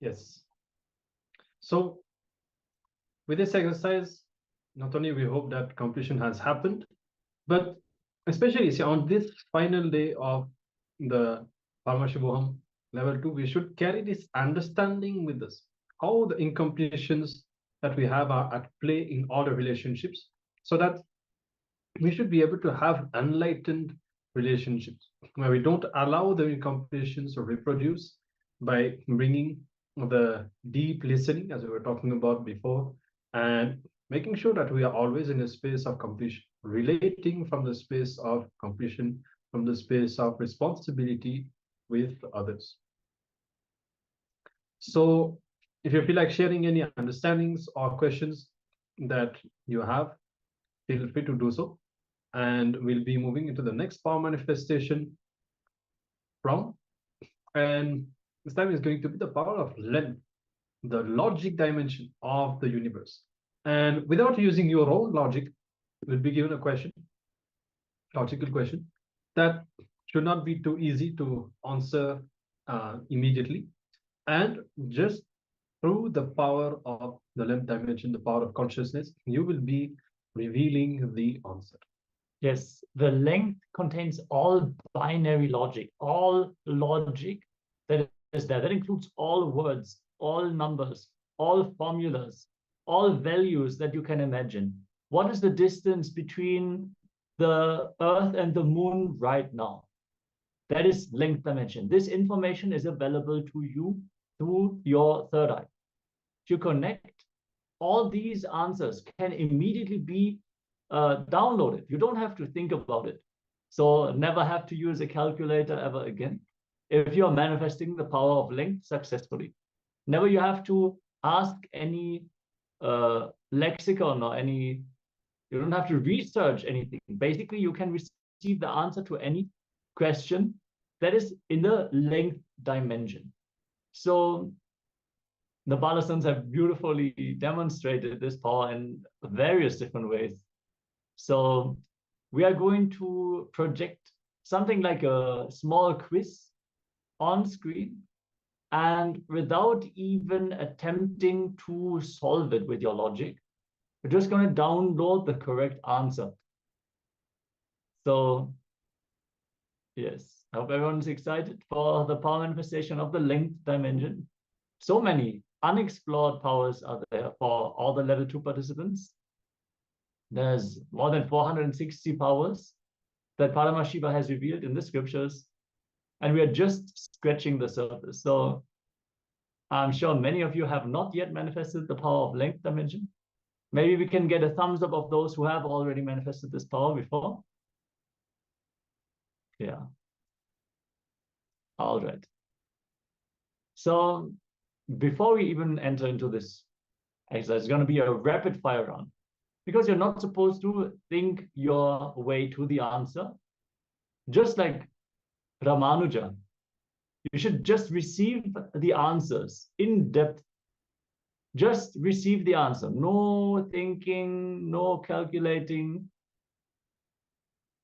Yes. So with this exercise, not only we hope that completion has happened, but especially see, on this final day of the Paramashivoham level 2, we should carry this understanding with us, how the incompletions that we have are at play in all the relationships, so that we should be able to have enlightened relationships where we don't allow the incompletions to reproduce by bringing the deep listening, as we were talking about before, and making sure that we are always in a space of completion, relating from the space of completion, from the space of responsibility with others. So if you feel like sharing any understandings or questions that you have, feel free to do so. And we'll be moving into the next power manifestation and this time is going to be the power of length, the logic dimension of the universe. And without using your own logic, you'll be given a question, logical question, that should not be too easy to answer immediately. And just through the power of the length dimension, the power of consciousness, you will be revealing the answer. Yes, the length contains all binary logic, all logic that is there. That includes all words, all numbers, all formulas, all values that you can imagine. What is the distance between the Earth and the Moon right now? That is length dimension. This information is available to you through your third eye. If you connect, all these answers can immediately be downloaded. You don't have to think about it. So never have to use a calculator ever again. If you're manifesting the power of length successfully, never you have to ask any lexicon or you don't have to research anything. Basically, you can receive the answer to any question that is in the length dimension. So the Balasans have beautifully demonstrated this power in various different ways. So we are going to project something like a small quiz on screen, and without even attempting to solve it with your logic, we're just going to download the correct answer. So yes, I hope everyone's excited for the power manifestation of the length dimension. So many unexplored powers are there for all the level 2 participants. There's more than 460 powers that Paramashiva has revealed in the scriptures, and we are just scratching the surface. So I'm sure many of you have not yet manifested the power of length dimension. Maybe we can get a thumbs up of those who have already manifested this power before. Yeah. All right. So before we even enter into this exercise, it's going to be a rapid fire round, because you're not supposed to think your way to the answer. Just like Ramanuja, you should just receive the answers in depth. Just receive the answer. No thinking, no calculating.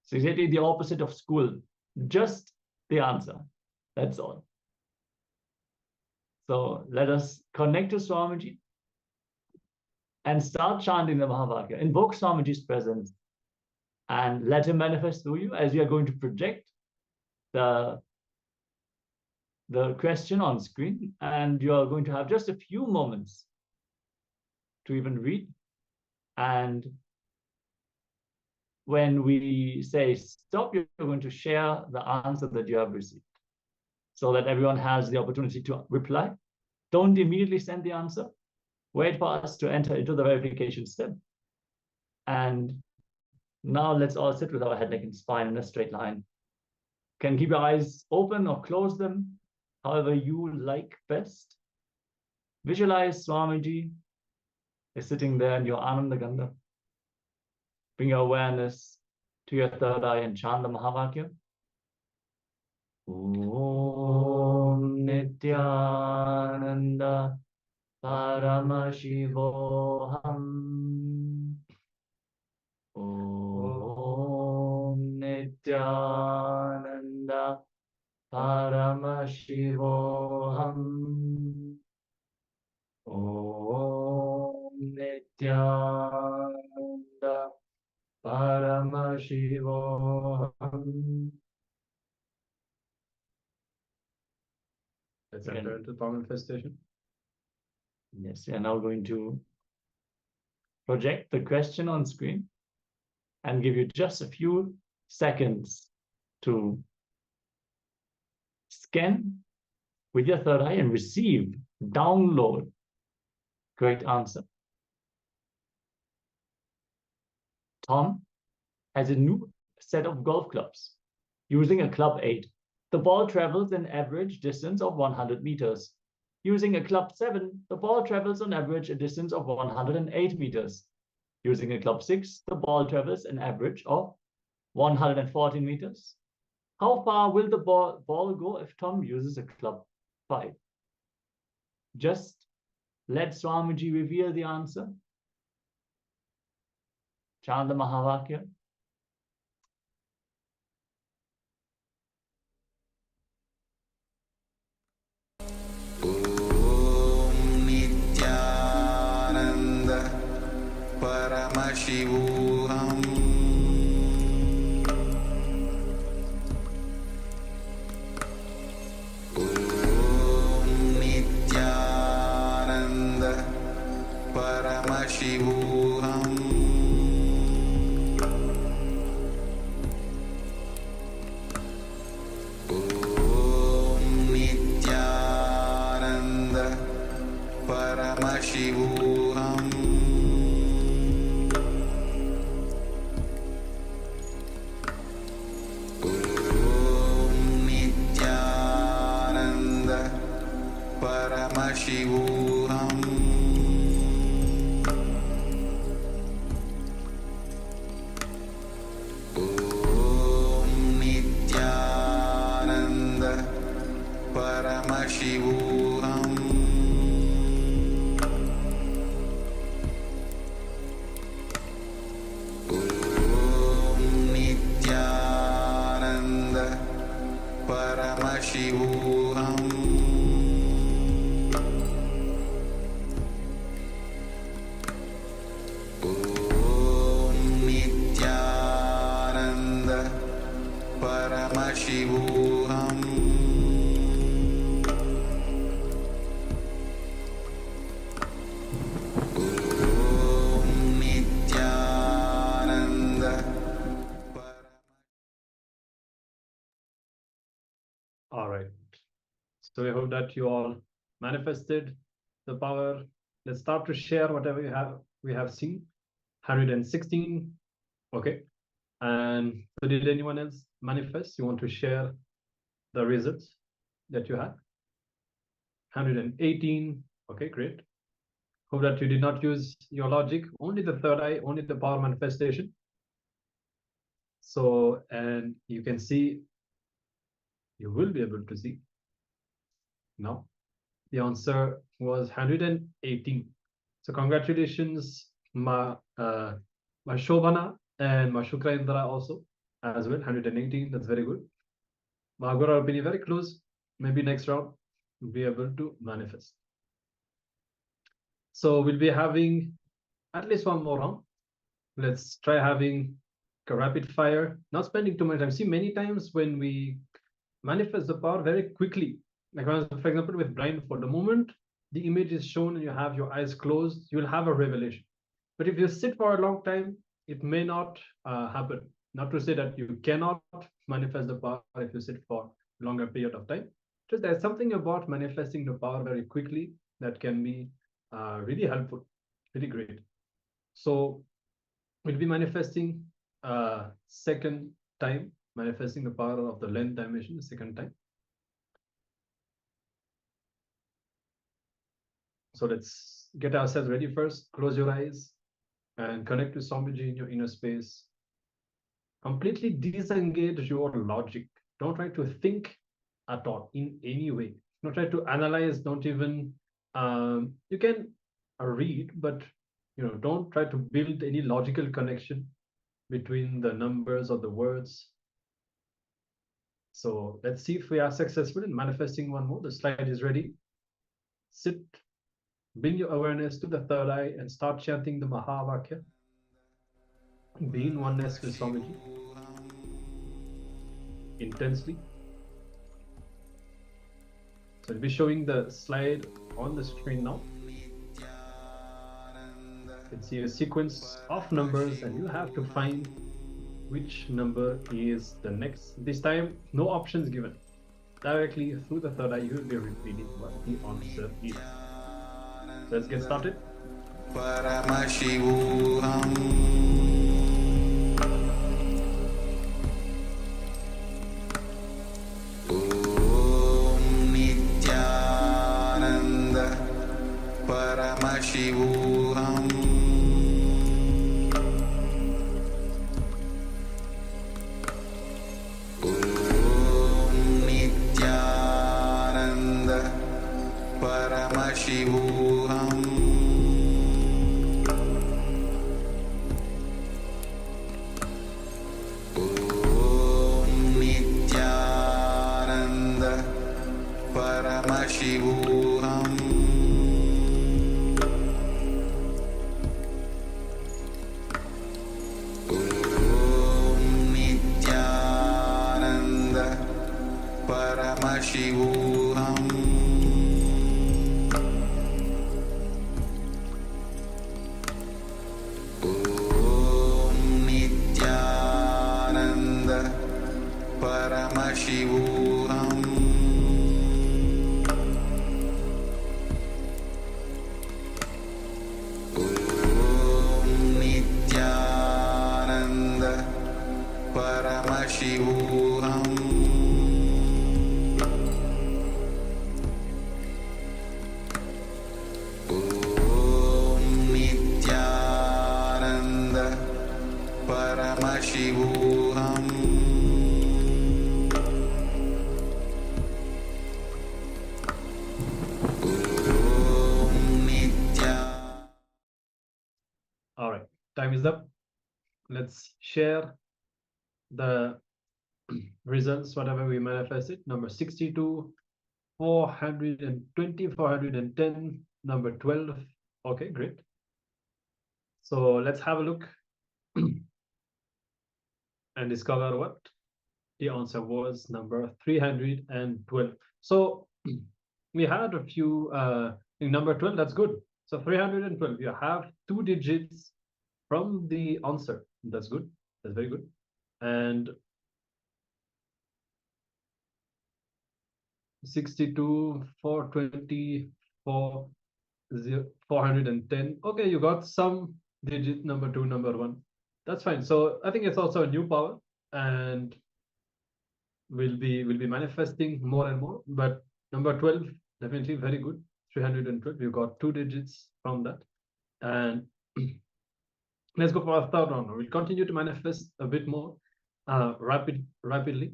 It's exactly the opposite of school. Just the answer. That's all. So let us connect to Swamiji and start chanting the Mahavakya. Invoke Swamiji's presence and let him manifest through you as you are going to project the question on screen, and you are going to have just a few moments to even read. And when we say stop, you're going to share the answer that you have received so that everyone has the opportunity to reply. Don't immediately send the answer. Wait for us to enter into the verification step. And now let's all sit with our head, neck, and spine in a straight line. You can keep your eyes open or close them, however you like best. Visualize Swamiji is sitting there in your Ananda Gandha. Bring your awareness to your third eye and chant the Mahavakya. Om Nityananda Paramashivoham. Om Nityananda Paramashivoham. Om Nityananda Paramashivoham. Let's enter into power manifestation. Yes, we are now going to project the question on screen and give you just a few seconds to scan with your third eye and receive, download. Correct answer. Tom has a new set of golf clubs. Using a club 8, the ball travels an average distance of 100 meters. Using a club 7, the ball travels on average a distance of 108 meters. Using a club 6, the ball travels an average of 114 meters. How far will the ball go if Tom uses a club 5? Just let Swamiji reveal the answer. Chant the Mahavakya. Nityananda Paramashivoham Nityananda Paramashivoham Nityananda Paramashivoham Nityananda Paramashivoham Nityananda Paramashivoham Nityananda Paramashivoham Nityananda Paramashivoham Nityananda All right. So I hope that you all manifested the power. Let's start to share whatever we have seen. 116. Okay. And so did anyone else manifest? You want to share the results that you had? 118. Okay, great. Hope that you did not use your logic, only the third eye, only the power manifestation. So, and you can see, you will be able to see now. The answer was 118. So congratulations, Shobhana and Shukraindra also as well. 118. That's very good. Magura will be very close. Maybe next round we'll be able to manifest. So we'll be having at least one more round. Let's try having a rapid fire, not spending too much time. See, many times when we manifest the power very quickly, like for example with blindfold, the moment the image is shown and you have your eyes closed, you'll have a revelation. But if you sit for a long time, it may not happen. Not to say that you cannot manifest the power if you sit for a longer period of time. Just there's something about manifesting the power very quickly that can be really helpful, really great. So we'll be manifesting second time, manifesting the power of the length dimension the second time. So let's get ourselves ready first. Close your eyes and connect to Swamiji in your inner space. Completely disengage your logic. Don't try to think at all in any way. Don't try to analyze. Don't even, you can read, but don't try to build any logical connection between the numbers or the words. So let's see if we are successful in manifesting one more. The slide is ready. Sit, bring your awareness to the third eye and start chanting the Mahavakya. Be in oneness with Swamiji intensely. So I'll be showing the slide on the screen now. You can see a sequence of numbers and you have to find which number is the next. This time, no options given. directly through the third eye, you will be repeating what the answer is. So let's get started. Paramashivoham Om Nityananda Paramashivoham Om Nityananda Paramashivoham Paramashivoham Om Nityananda Paramashivoham Om Nityananda Paramashivoham Paramashivoham Om Nityananda Paramashivoham Om Nityananda. All right, time is up. Let's share the results, whatever we manifested. Number 62, 420, 410, number 12. Okay, great. So let's have a look and discover what the answer was, number 312. So we had a few in number 12, that's good. So 312, you have 2 digits from the answer. That's good. That's very good. And 62, 420, 410. Okay, you got some digit, number 2, number 1. That's fine. So I think it's also a new power, and will be manifesting more and more. But number 12, definitely very good. 312. You got 2 digits from that. And let's go for our third round. We'll continue to manifest a bit more rapidly.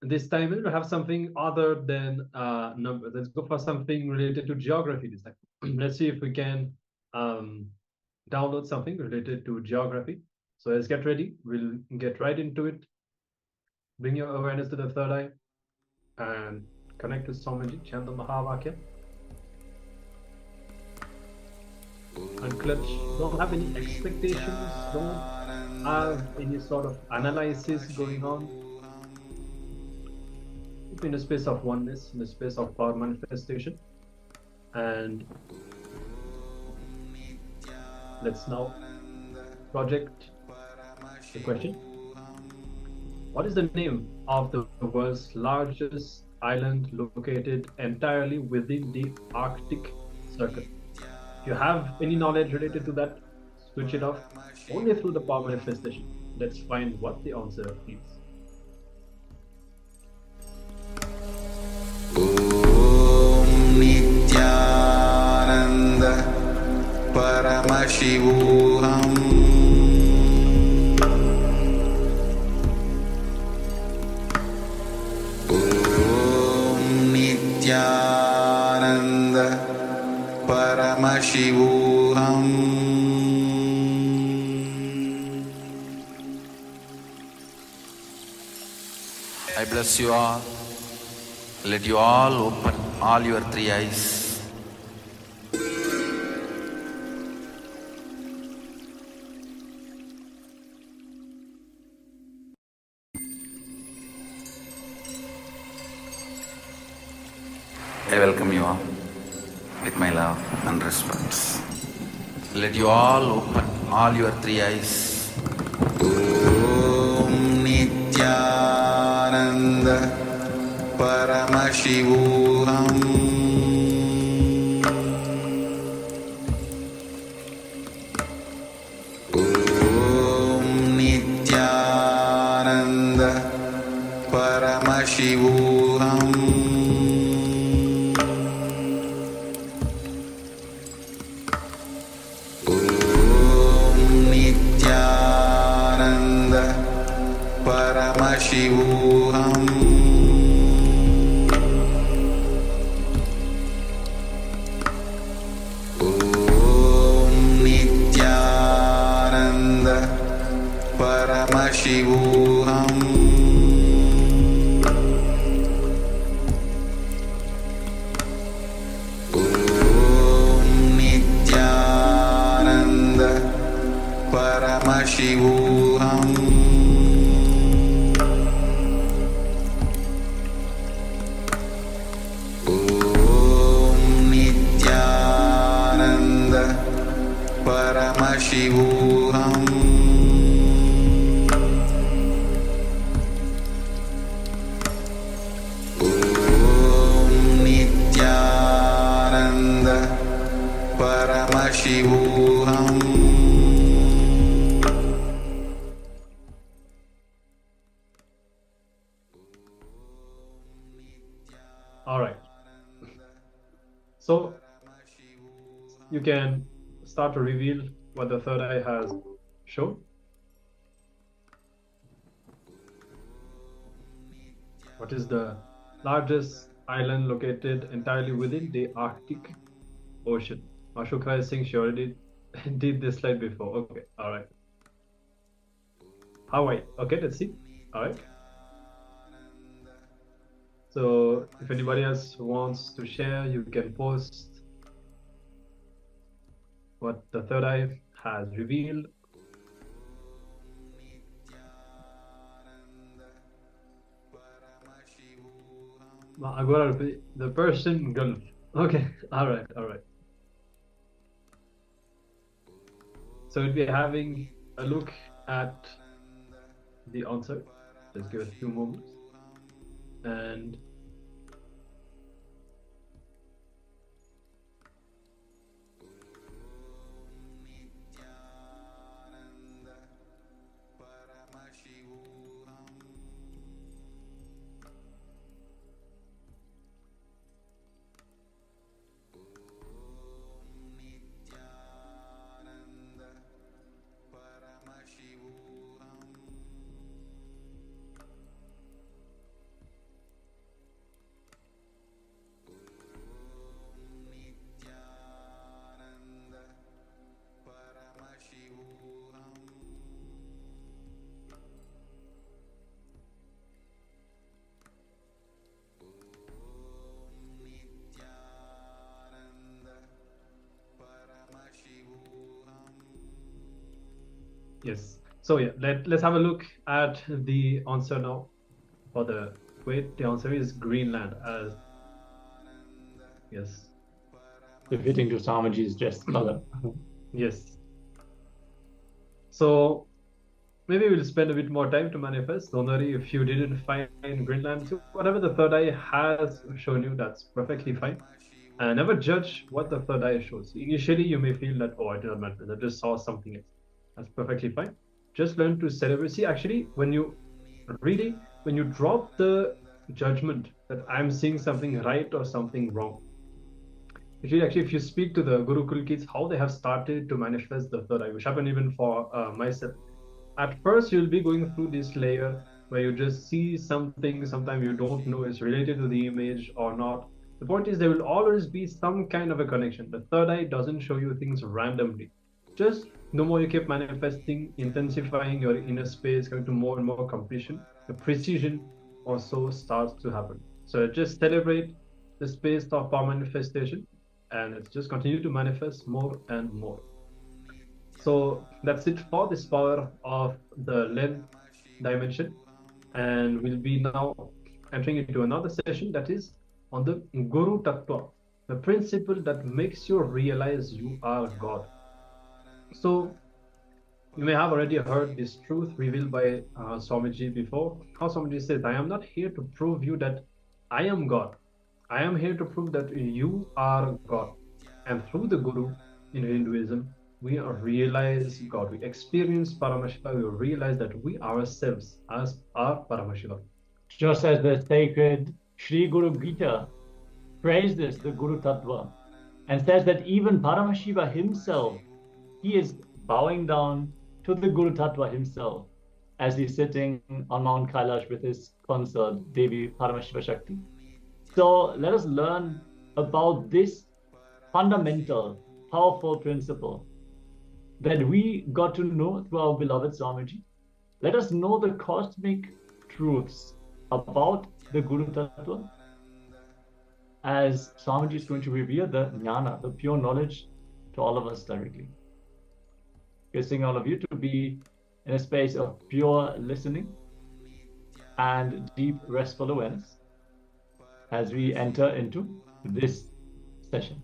This time we'll have something other than numbers. Let's go for something related to geography this time. Let's see if we can download something related to geography. So let's get ready. We'll get right into it. Bring your awareness to the third eye and connect with Swamiji, chant the Mahavakya. Unclutch. Don't have any expectations. Don't have any sort of analysis going on. Keep in a space of oneness, in a space of power manifestation. And let's now project the question. What is the name of the world's largest island located entirely within the Arctic Circle? If you have any knowledge related to that, switch it off only through the power manifestation. Let's find what the answer is. Om Nityananda Paramashivoham Om Nityananda Paramashivoham. I bless you all. Let you all open all your 3 eyes. I welcome you all with my love and respect. Let you all open all your 3 eyes. Om Nityananda Paramashivoham. Om Nityananda Paramashivoham. Om Nityananda Paramashivoham. Paramashivoham. Om Nityananda Paramashivoham. Om Nityananda Paramashivoham. Paramashivoham. All right. So you can start to reveal what the third eye has shown. What is the largest island located entirely within the Arctic Ocean? Ashokra is saying she already did this slide before. Okay, all right. Hawaii. Okay, let's see. All right. So if anybody else wants to share, you can post what the third eye has revealed. Agora, the Persian Gulf. Okay, all right, all right. So we'll be having a look at the answer. Just give us a few moments. And yes. So yeah, let's have a look at the answer now. For the wait, the answer is Greenland. As yes, Befitting to Swamiji's dress color. yes. So maybe we'll spend a bit more time to manifest. Don't worry if you didn't find Greenland. So whatever the third eye has shown you, that's perfectly fine. And never judge what the third eye shows. Initially, you may feel that, oh, I did not manifest. I just saw something else. That's perfectly fine. Just learn to celebrate. See, actually, when you reading, when you drop the judgment that I'm seeing something right or something wrong. Actually, if you speak to the Gurukul kids, how they have started to manifest the third eye, which happened even for myself. At first, you'll be going through this layer where you just see something, sometimes you don't know it's related to the image or not. The point is there will always be some kind of a connection. The third eye doesn't show you things randomly. Just the more you keep manifesting, intensifying your inner space, coming to more and more completion, the precision also starts to happen. So just celebrate the space of our manifestation and let's just continue to manifest more and more. So that's it for this power of the length dimension. And we'll be now entering into another session that is on the Guru Tattva, the principle that makes you realize you are God. So you may have already heard this truth revealed by Swamiji before. How Swamiji says, I am not here to prove you that I am God. I am here to prove that you are God. And through the Guru in Hinduism, we realize God. We experience Paramashiva. We realize that we ourselves are Paramashiva. Just as the sacred Sri Guru Gita praises the Guru Tattva and says that even Paramashiva himself, he is bowing down to the Guru Tattva himself as he's sitting on Mount Kailash with his consort, Devi Paramashiva Shakti. So let us learn about this fundamental, powerful principle that we got to know through our beloved Swamiji. Let us know the cosmic truths about the Guru Tattva as Swamiji is going to reveal the jnana, the pure knowledge, to all of us directly. Requesting all of you to be in a space of pure listening and deep restful awareness as we enter into this session.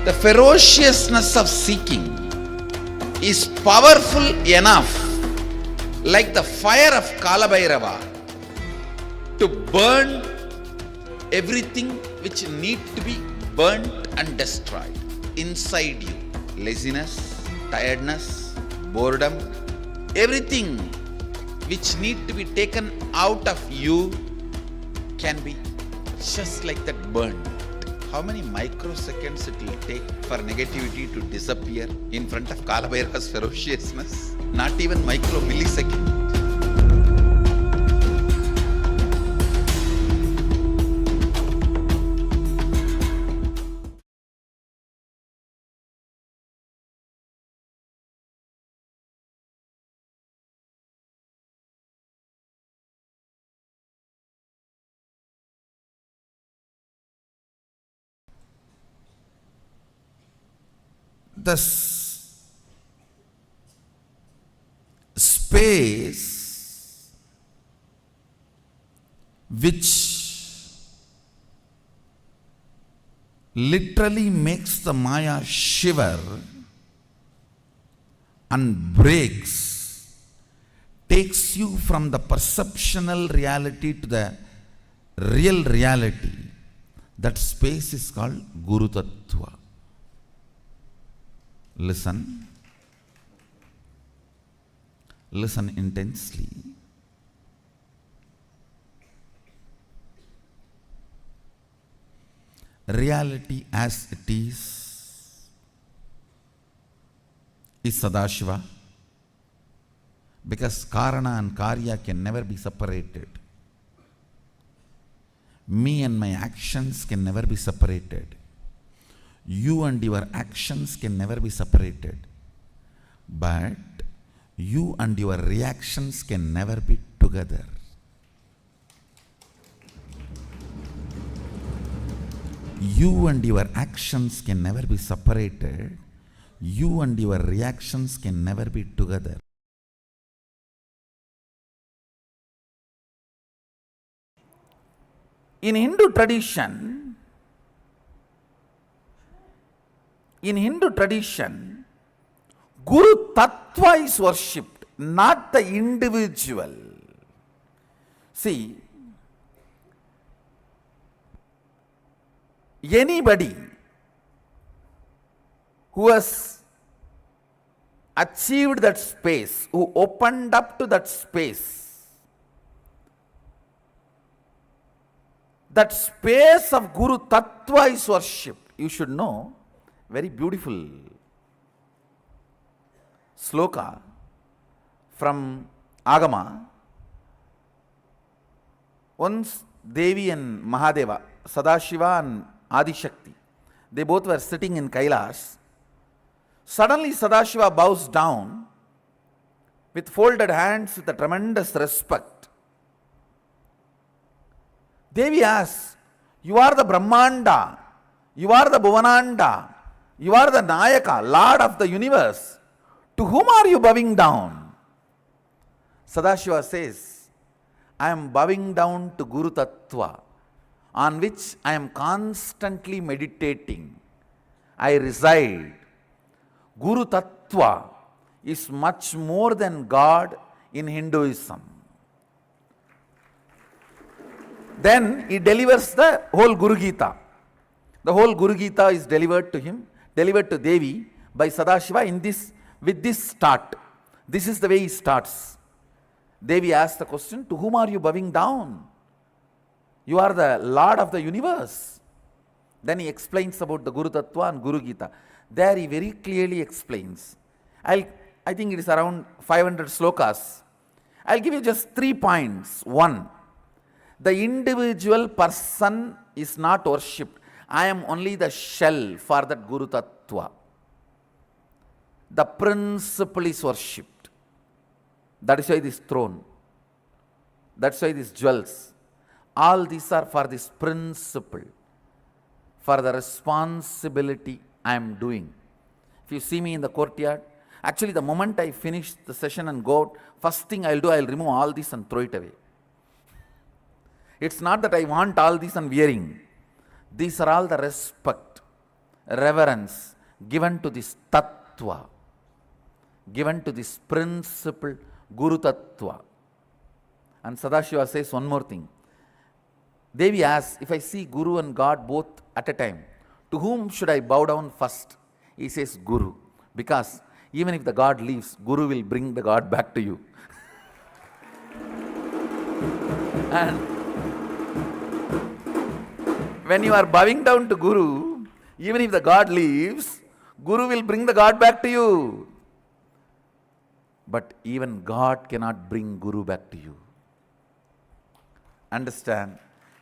The ferociousness of seeking is powerful enough, like the fire of Kalabhairava, to burn everything which need to be burnt and destroyed inside you. Laziness, tiredness, boredom, everything which need to be taken out of you can be just like that burned. How many microseconds it will take for negativity to disappear in front of Kalabhairava's ferociousness? Not even micro millisecond. The space which literally makes the Maya shiver and breaks, takes you from the perceptional reality to the real reality. That space is called Guru Tattva. Listen. Listen intensely. Reality as it is Sadashiva, because Karana and Karya can never be separated. Me and my actions can never be separated. You and your actions can never be separated. But you and your reactions can never be together. You and your actions can never be separated. You and your reactions can never be together. In Hindu tradition, Guru Tattva is worshipped. not the individual. See, anybody who has achieved that space, who opened up to that space of Guru Tattva is worship. You should know, very beautiful sloka from Agama. Once Devi and Mahadeva, Sadashiva and Adishakti, they both were sitting in Kailash. Suddenly Sadashiva bows down with folded hands with a tremendous respect. Devi asks, you are the Brahmanda, you are the Bhuvananda, you are the Nayaka, Lord of the universe. To whom are you bowing down? Sadashiva says, I am bowing down to Guru Tattva, on which I am constantly meditating. I reside. Guru Tattva is much more than God in Hinduism. Then he delivers the whole Guru Gita. The whole Guru Gita is delivered to him, delivered to Devi by Sadashiva with this start. This is the way he starts. Devi asks the question, to whom are you bowing down? You are the Lord of the universe. Then he explains about the Guru Tattva and Guru Gita. There he very clearly explains. I think it is around 500 slokas. I'll give you just 3 points. 1, the individual person is not worshipped. I am only the shell for that Guru Tattva. The principle is worshipped. That is why this throne. That's why these jewels. All these are for this principle, for the responsibility I am doing. If you see me in the courtyard, actually the moment I finish the session and go out, first thing I'll do, I'll remove all this and throw it away. It's not that I want all this and wearing. These are all the respect, reverence given to this Tattva, given to this principle, Guru Tattva. And Sadashiva says one more thing. Devi asks, if I see Guru and God both at a time, to whom should I bow down first? He says Guru, because even if the God leaves, Guru will bring the God back to you. And when you are bowing down to Guru, even if the God leaves, Guru will bring the God back to you. But even God cannot bring Guru back to you. Understand?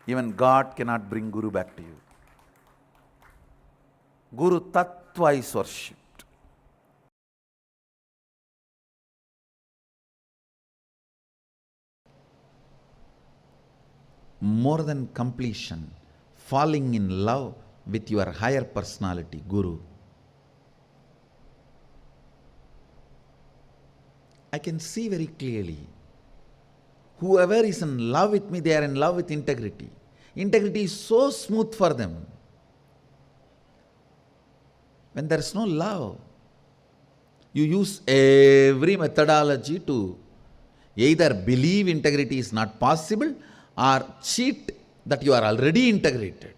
Even God cannot bring Guru back to you. Guru Tattva is worshipped. More than completion, falling in love with your higher personality, Guru. I can see very clearly, whoever is in love with me, they are in love with integrity. Integrity is so smooth for them. When there is no love, you use every methodology to either believe integrity is not possible or cheat that you are already integrated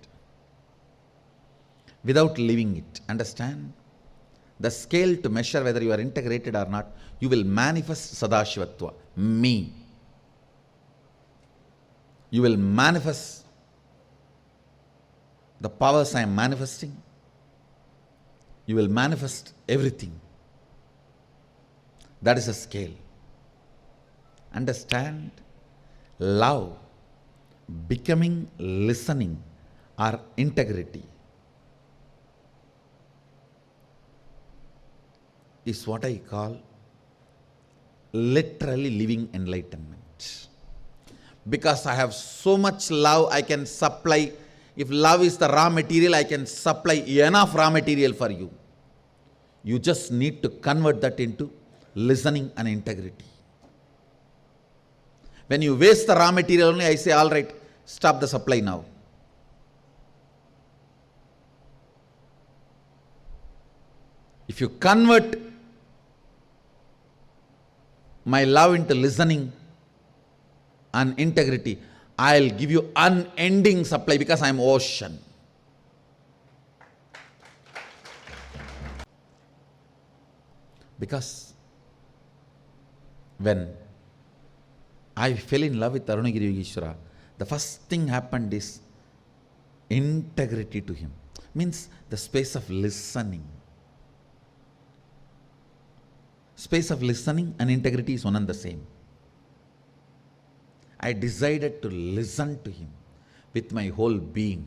without living it. Understand? The scale to measure whether you are integrated or not, you will manifest Sadashivatva, me. You will manifest the powers I am manifesting. You will manifest everything. That is a scale. Understand? Love, becoming, listening, or integrity is what I call literally living enlightenment. Because I have so much love, I can supply. If love is the raw material, I can supply enough raw material for you. You just need to convert that into listening and integrity. When you waste the raw material only, I say, all right, stop the supply now. If you convert my love into listening and integrity, I'll give you unending supply because I'm ocean. Because when I fell in love with Arunagiri Yogeshwara, the first thing happened is integrity to him. Means the space of listening. Space of listening and integrity is one and the same. I decided to listen to him with my whole being.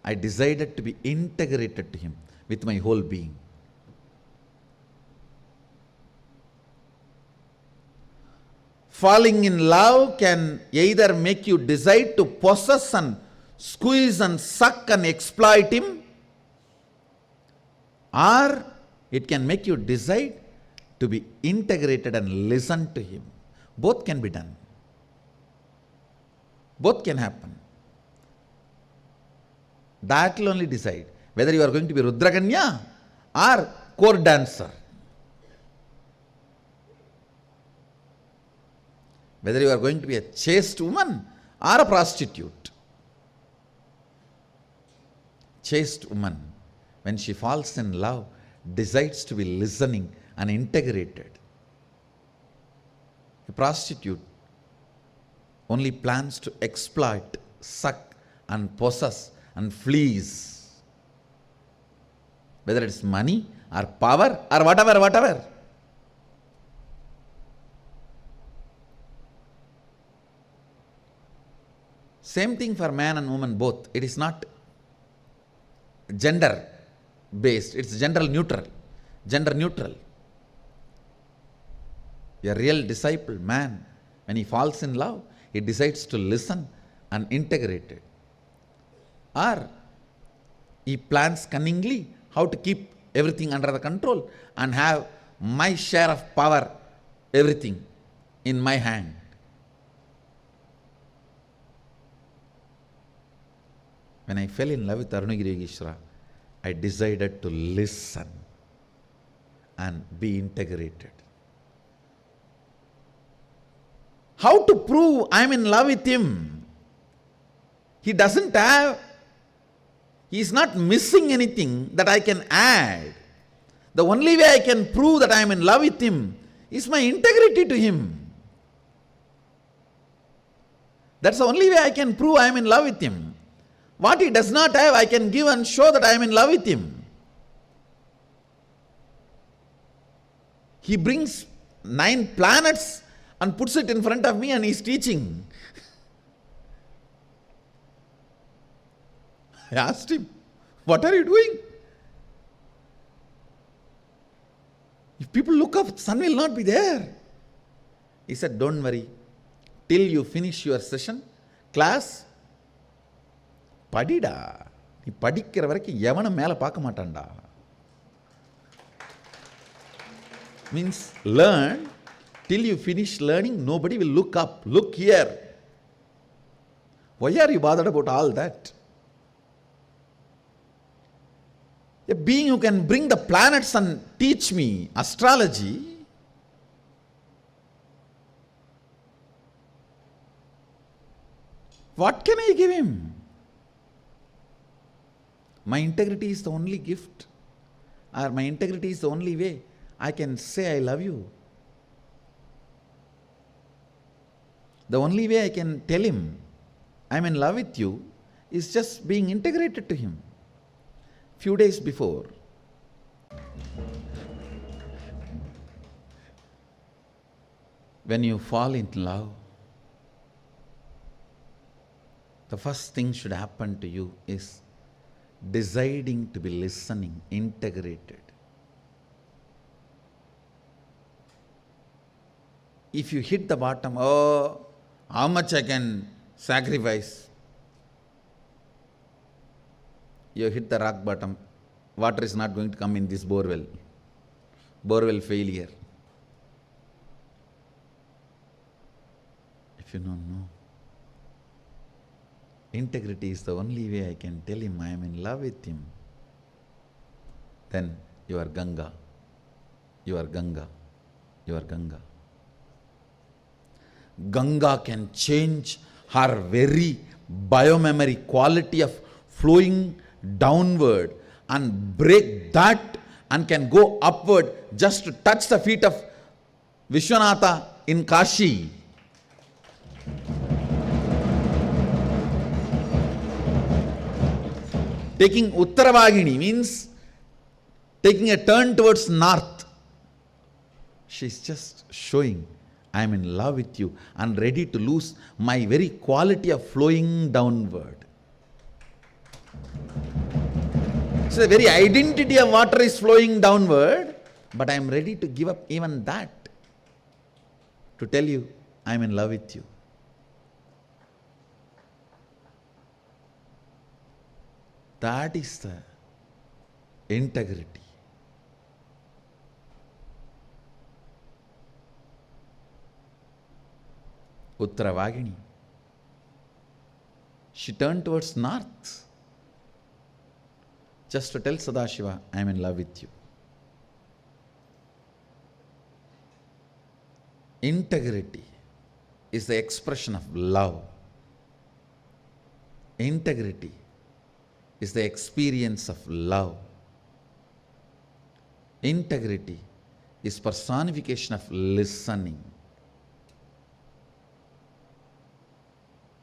I decided to be integrated to him with my whole being. Falling in love can either make you decide to possess and squeeze and suck and exploit him, or it can make you decide to be integrated and listen to him. Both can be done. Both can happen. That will only decide whether you are going to be Rudraganya or court dancer. Whether you are going to be a chaste woman or a prostitute. Chaste woman, when she falls in love, decides to be listening and integrated. A prostitute only plans to exploit, suck and possess and fleece. Whether it's money or power or whatever. Same thing for man and woman both. It is not gender based, it's gender neutral. A real disciple, man, when he falls in love, he decides to listen and integrate it. Or he plans cunningly how to keep everything under the control and have my share of power, everything in my hand. When I fell in love with Arunagiri Yogeshwara, I decided to listen and be integrated. How to prove I am in love with him? He is not missing anything that I can add. The only way I can prove that I am in love with him is my integrity to him. That's the only way I can prove I am in love with him. What he does not have, I can give and show that I am in love with him. He brings 9 planets and puts it in front of me and he is teaching. I asked him, what are you doing? If people look up, the sun will not be there. He said, don't worry. Till you finish your session, class, படிடா, நீ படிக்கிற வரைக்கும் எவனும் மேல பார்க்க மாட்டான்டா. Means learn, till you finish learning, nobody will look up, look here. Why are you bothered about all that? A being who can bring the planets and teach me astrology, what can I give him? My integrity is the only gift, or my integrity is the only way I can say I love you. The only way I can tell him I'm in love with you is just being integrated to him. Few days before, when you fall in love, the first thing should happen to you is deciding to be listening, integrated. If you hit the bottom, oh, how much I can sacrifice? You hit the rock bottom, water is not going to come in this borewell. Borewell failure. If you don't know, integrity is the only way I can tell him I am in love with him. Then you are Ganga. You are Ganga. your Ganga. Ganga can change her very biomemory quality of flowing downward and break that and can go upward just to touch the feet of Vishwanatha in Kashi. Taking Uttaravagini means taking a turn towards north. She's just showing, I am in love with you and ready to lose my very quality of flowing downward. So the very identity of water is flowing downward, but I am ready to give up even that to tell you, I am in love with you. That is the integrity. Uttaravagini. She turned towards north just to tell Sadashiva, I am in love with you. Integrity is the expression of love. Integrity is the experience of love. Integrity is personification of listening.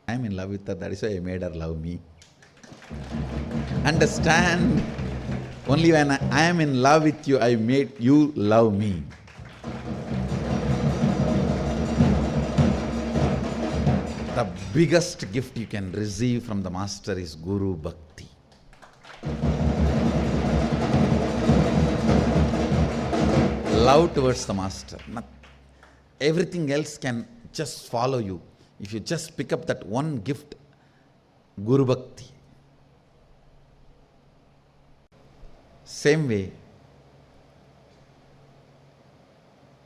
I am in love with her, that is why I made her love me. Understand, only when I am in love with you, I made you love me. The biggest gift you can receive from the Master is Guru Bhakti. Love towards the Master. Everything else can just follow you. If you just pick up that one gift, Guru Bhakti. Same way,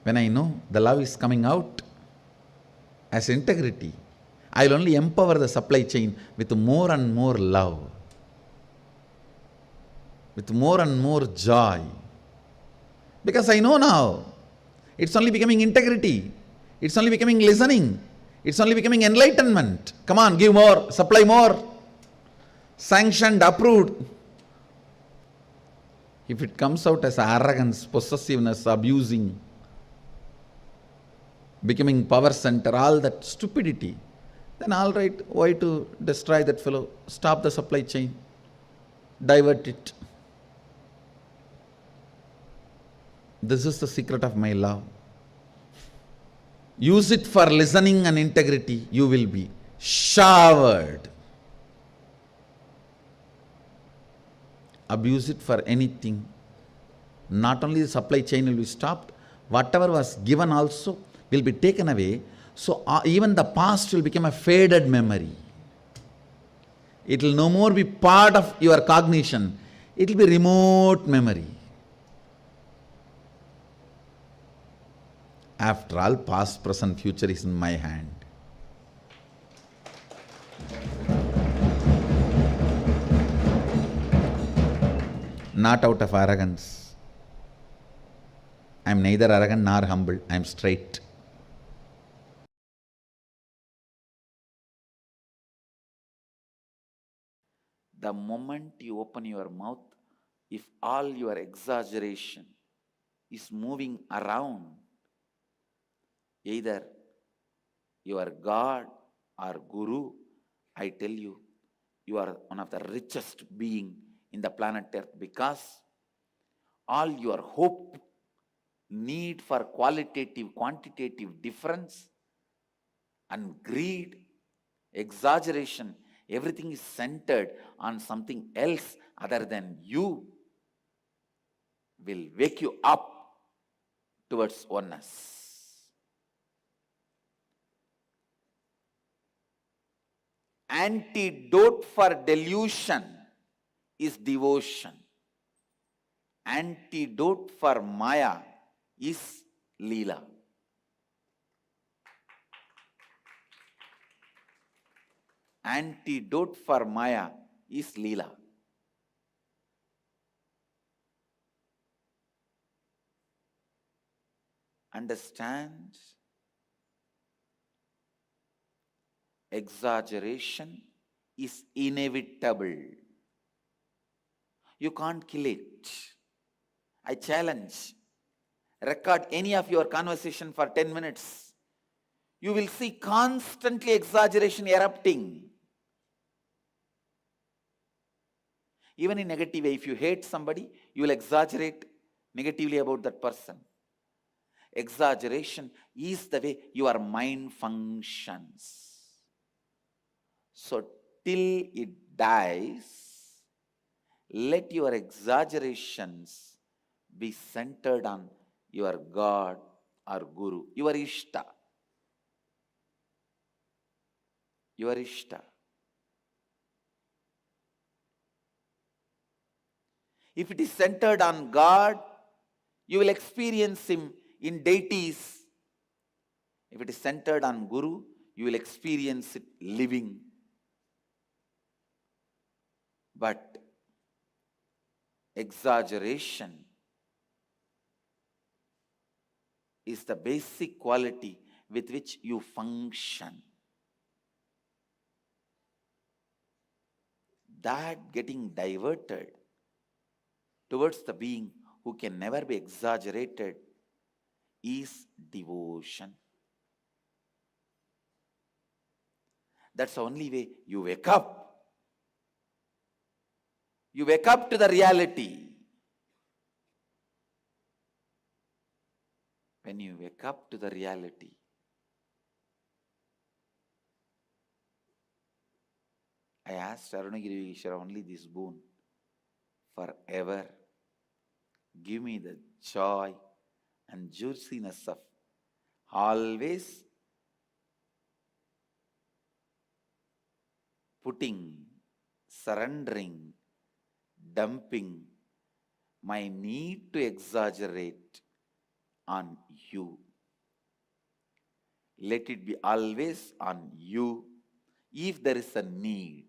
when I know the love is coming out as integrity, I will only empower the supply chain with more and more love, with more and more joy. Because I know now, it's only becoming integrity, it's only becoming listening, it's only becoming enlightenment. Come on, give more, supply more. Sanctioned, approved. If it comes out as arrogance, possessiveness, abusing, becoming power center, all that stupidity, then all right, why to destroy that fellow? Stop the supply chain, divert it. This is the secret of my love. Use it for listening and integrity, you will be showered. Abuse it for anything. Not only the supply chain will be stopped, whatever was given also will be taken away. So even the past will become a faded memory. It will no more be part of your cognition. It will be remote memory. After all, past, present, future is in my hand. Not out of arrogance. I am neither arrogant nor humble. I am straight. The moment you open your mouth, if all your exaggeration is moving around, either your God or Guru, I tell you, you are one of the richest being in the planet Earth, because all your hope, need for qualitative, quantitative difference, and greed, exaggeration, everything is centered on something else other than you, will wake you up towards oneness. Antidote for delusion is devotion. Antidote for Maya is Leela. Antidote for Maya is Leela. Understand? Exaggeration is inevitable. You can't kill it. I challenge. Record any of your conversation for 10 minutes. You will see constantly exaggeration erupting. Even in negative way, if you hate somebody, you will exaggerate negatively about that person. Exaggeration is the way your mind functions. So till it dies, let your exaggerations be centered on your God or Guru, your Ishta. Your Ishta. If it is centered on God, you will experience Him in deities. If it is centered on Guru, you will experience it living. But exaggeration is the basic quality with which you function. That getting diverted towards the being who can never be exaggerated is devotion. That's the only way you wake up. You wake up to the reality. When you wake up to the reality, I asked Arunagiri Ishvara only this boon: forever give me the joy and juiciness of always putting, surrendering, dumping my need to exaggerate on you. Let it be always on you if there is a need.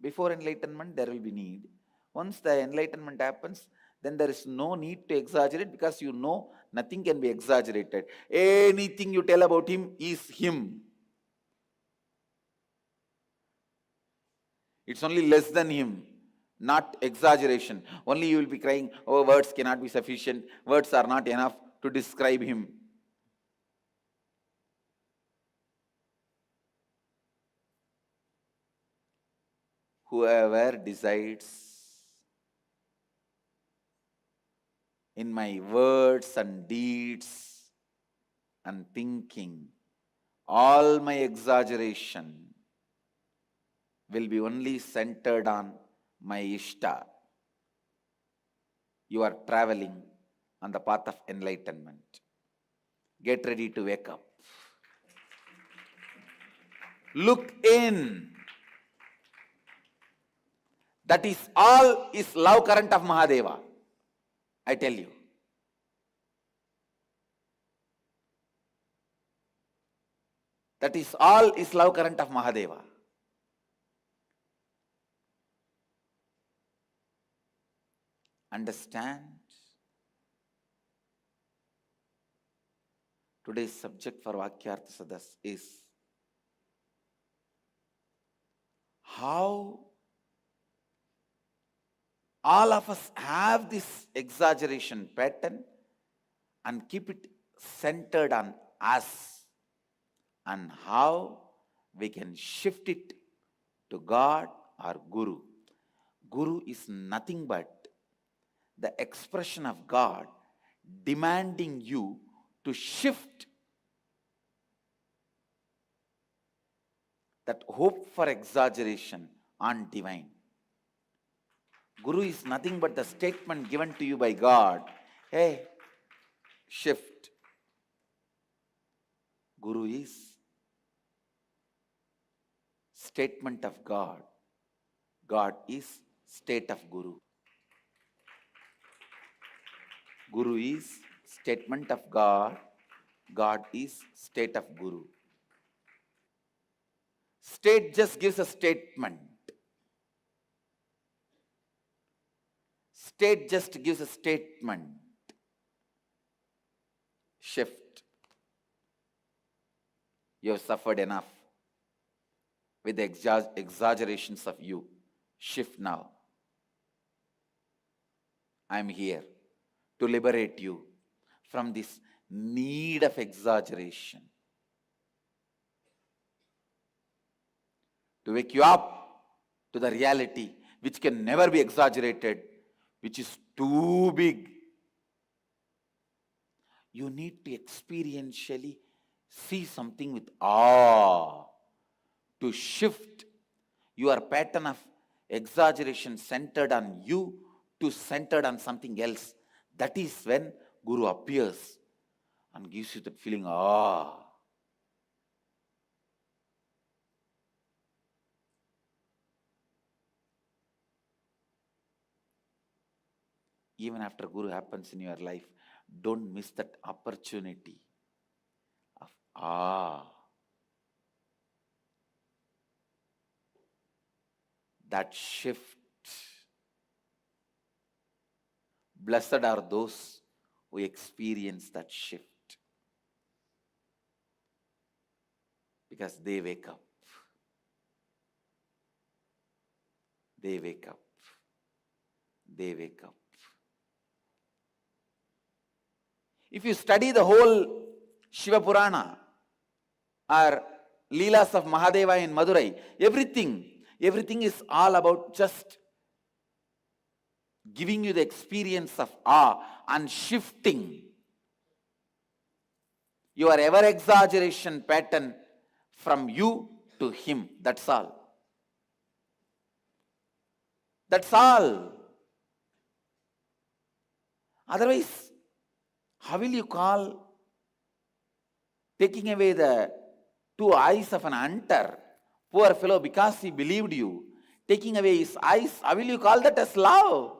Before enlightenment, there will be need. Once the enlightenment happens, then there is no need to exaggerate, because you know nothing can be exaggerated. Anything you tell about Him is Him. It's only less than Him, not exaggeration. Only you will be crying, oh, words cannot be sufficient, words are not enough to describe Him. Whoever decides in my words and deeds and thinking, all my exaggeration will be only centered on my Ishta. You are traveling on the path of enlightenment. Get ready to wake up. Look in. That is all is love current of Mahadeva. I tell you. That is all is love current of Mahadeva. Understand? Today's subject for Vakyartha Sadas is how all of us have this exaggeration pattern and keep it centered on us, and how we can shift it to God or Guru. Guru is nothing but the expression of God demanding you to shift that hope for exaggeration on divine. Guru is nothing but the statement given to you by God. Hey, shift. Guru is statement of God. God is state of Guru. Guru is statement of God. God is state of Guru. State just gives a statement. State just gives a statement. Shift. You have suffered enough with the exaggerations of you. Shift now. I am here to liberate you from this need of exaggeration. To wake you up to the reality which can never be exaggerated, which is too big. You need to experientially see something with awe. To shift your pattern of exaggeration centered on you to centered on something else. That is when Guru appears and gives you that feeling, ah. Even after Guru happens in your life, don't miss that opportunity of ah. That shift. Blessed are those who experience that shift, because they wake up. They wake up. They wake up. If you study the whole Shiva Purana or Leelas of Mahadeva in Madurai, everything is all about just giving you the experience of awe and shifting your ever-exaggeration pattern from you to him. That's all. That's all. Otherwise, how will you call taking away the two eyes of an hunter? Poor fellow, because he believed you, taking away his eyes, how will you call that as love?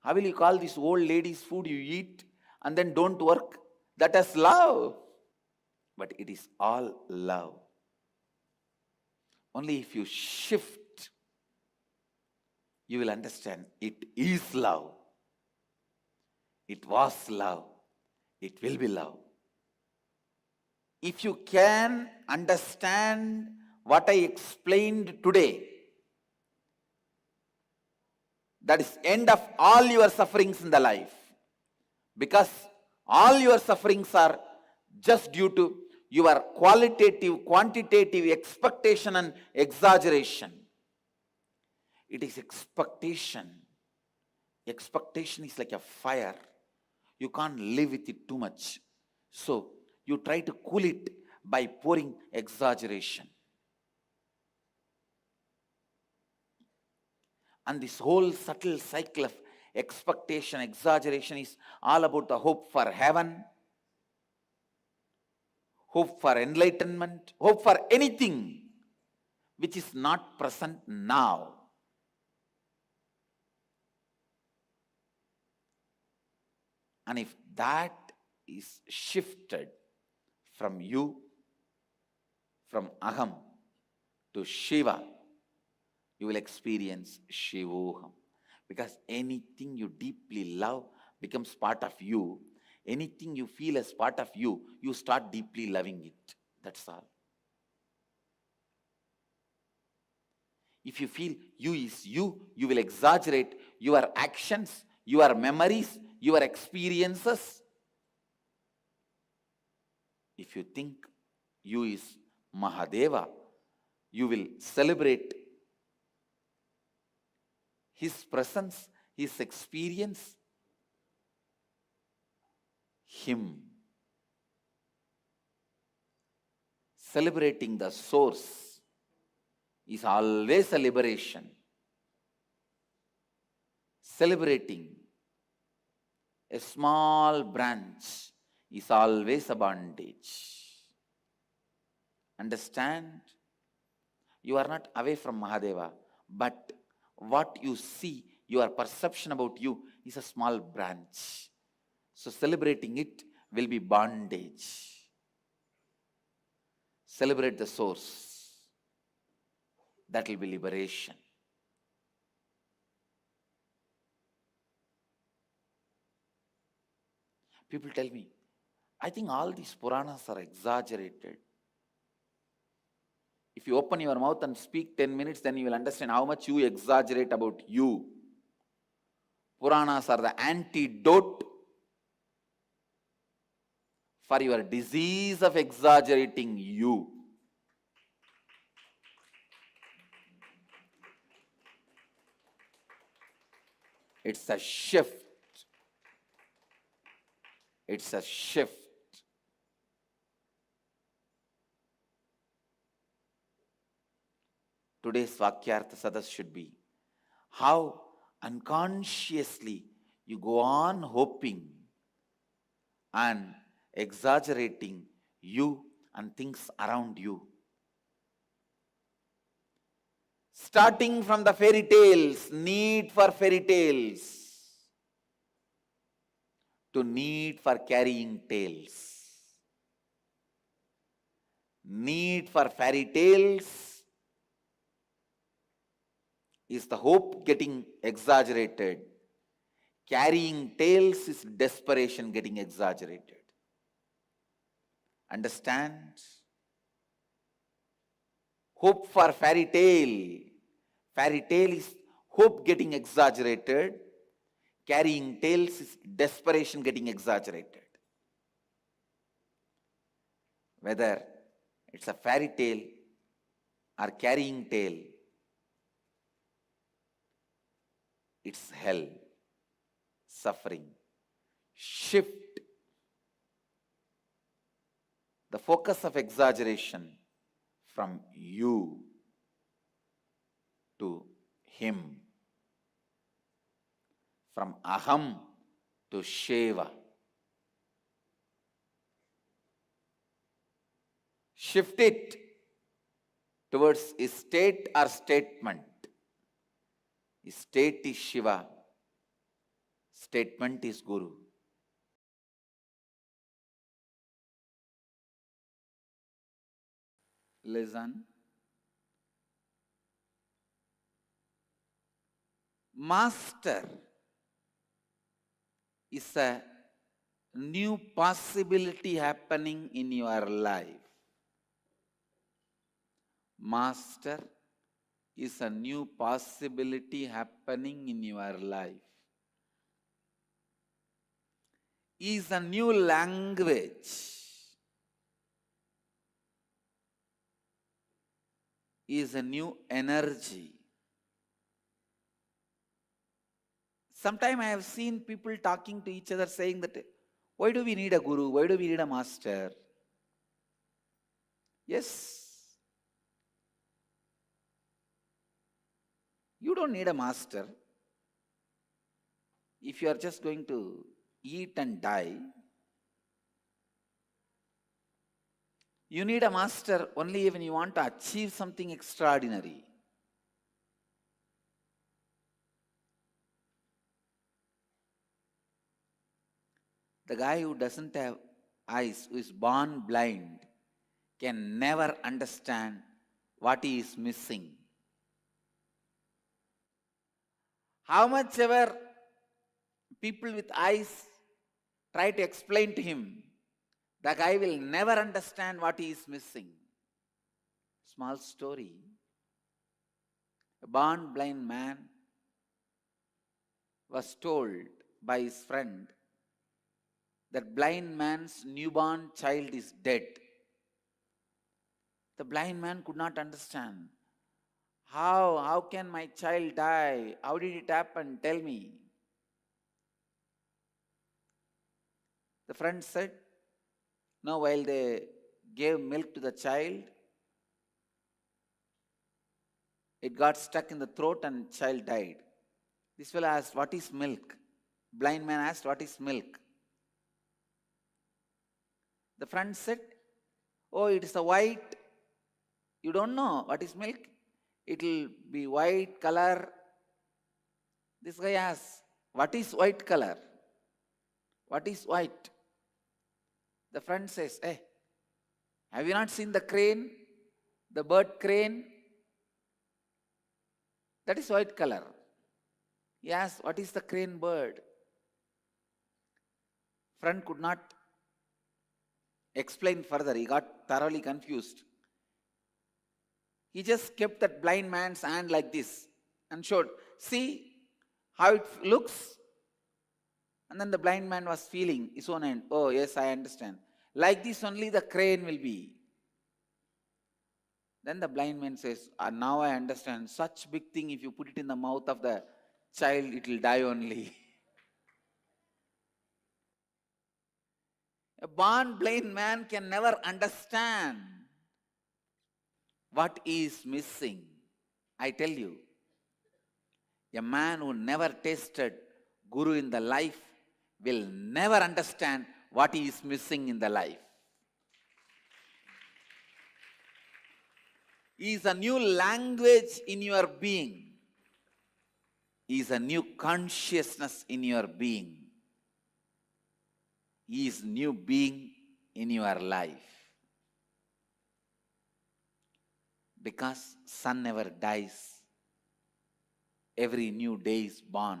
How will you call this old lady's food you eat and then don't work? That as love. But it is all love. Only if you shift, you will understand it is love. It was love. It will be love. If you can understand what I explained today, that is end of all your sufferings in the life. Because all your sufferings are just due to your qualitative, quantitative expectation and exaggeration. It is expectation. Expectation is like a fire. You can't live with it too much. So you try to cool it by pouring exaggeration. And this whole subtle cycle of expectation, exaggeration is all about the hope for heaven, hope for enlightenment, hope for anything which is not present now. And if that is shifted from you, from Aham to Shiva, you will experience Shivoham. Because anything you deeply love becomes part of you. Anything you feel as part of you, you start deeply loving it. That's all. If you feel you is you, you will exaggerate your actions, your memories, your experiences. If you think you is Mahadeva, you will celebrate his presence, his experience, him. Celebrating the source is always a liberation. Celebrating a small branch is always a bondage. Understand? You are not away from Mahadeva, but what you see, your perception about you is a small branch. So celebrating it will be bondage. Celebrate the source. That will be liberation. People tell me, I think all these Puranas are exaggerated. If you open your mouth and speak 10 minutes, then you will understand how much you exaggerate about you. Puranas are the antidote for your disease of exaggerating you. It's a shift. It's a shift. Today's Vakyartha Sadas should be how unconsciously you go on hoping and exaggerating you and things around you. Starting from the fairy tales, need for fairy tales, to need for carrying tales. Need for fairy tales is the hope getting exaggerated. Carrying tales is desperation getting exaggerated. Understand? Hope for fairy tale. Fairy tale is hope getting exaggerated. Carrying tales is desperation getting exaggerated. Whether it's a fairy tale or carrying tale, it's hell, suffering. Shift the focus of exaggeration from you to him, from aham to sheva. Shift it towards state or statement. State is Shiva, statement is Guru. Listen. Master is a new possibility happening in your life. Master is a new possibility happening in your life. Is a new language. Is a new energy. Sometimes I have seen people talking to each other saying that, why do we need a guru? Why do we need a master? Yes. You don't need a master. If you are just going to eat and die, you need a master only when you want to achieve something extraordinary. The guy who doesn't have eyes, who is born blind, can never understand what he is missing. How much ever people with eyes try to explain to him, the guy will never understand what he is missing. Small story. A born blind man was told by his friend that blind man's newborn child is dead. The blind man could not understand. How can my child die? How did it happen? Tell me. The friend said, no, while they gave milk to the child, it got stuck in the throat and child died. This fellow asked, what is milk? Blind man asked, what is milk? The friend said, oh, it is a white. You don't know what is milk? It will be white color. This guy asks, what is white color? What is white? The friend says, hey, have you not seen the crane? The bird crane? That is white color. He asks, what is the crane bird? friend could not explain further. He got thoroughly confused. He just kept that blind man's hand like this and showed, see how it looks? And then the blind man was feeling his own hand. Oh, yes, I understand. Like this only the crane will be. Then the blind man says, now I understand. Such big thing, if you put it in the mouth of the child, it will die only. A born blind man can never understand what is missing. I tell you, a man who never tasted Guru in the life will never understand what is missing in the life. Is a new language in your being. Is a new consciousness in your being. Is new being in your life. Because sun never dies. Every new day is born.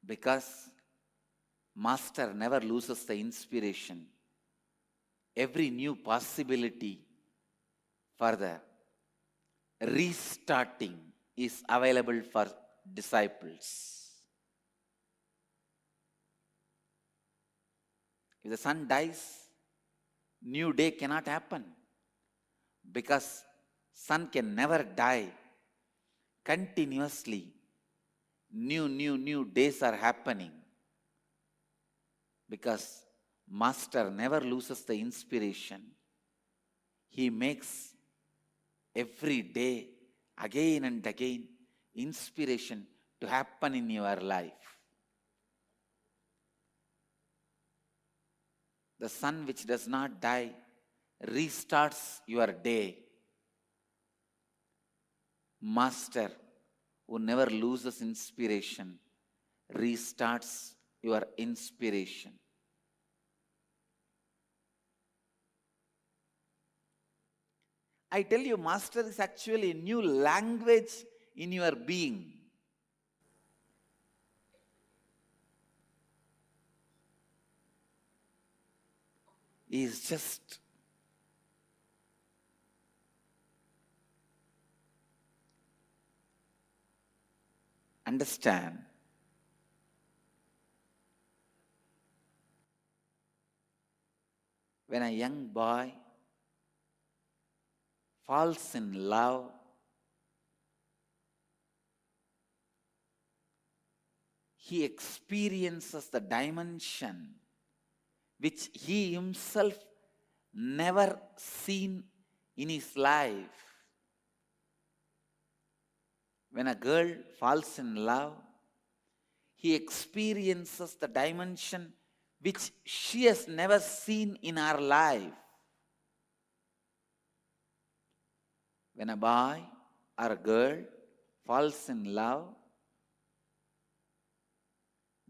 Because Master never loses the inspiration. Every new possibility for the restarting is available for disciples. If the sun dies, new day cannot happen. Because sun can never die. Continuously, new days are happening. Because Master never loses the inspiration. He makes every day, again and again, inspiration to happen in your life. The sun which does not die restarts your day. Master who never loses inspiration restarts your inspiration. I tell you, Master is actually a new language in your being. He is just understand. When a young boy falls in love, he experiences the dimension which he himself never seen in his life. When a girl falls in love, he experiences the dimension which she has never seen in her life. When a boy or a girl falls in love,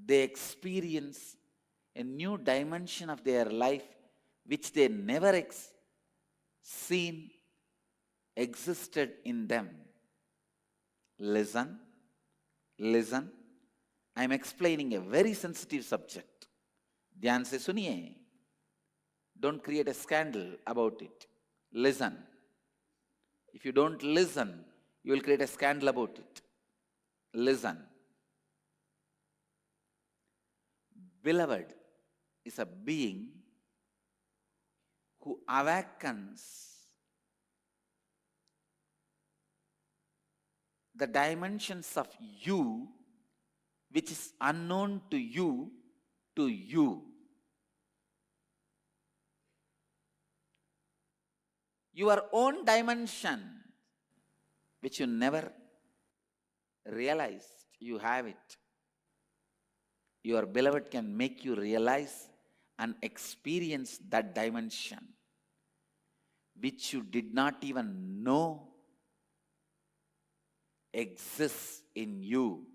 they experience a new dimension of their life which they never seen existed in them. Listen. I am explaining a very sensitive subject. Dhyan se suniye. Don't create a scandal about it. Listen. If you don't listen, you will create a scandal about it. Listen. Beloved is a being who awakens the dimensions of you which is unknown to you to you. Your own dimension which you never realized you have it. Your beloved can make you realize and experience that dimension which you did not even know exists in you,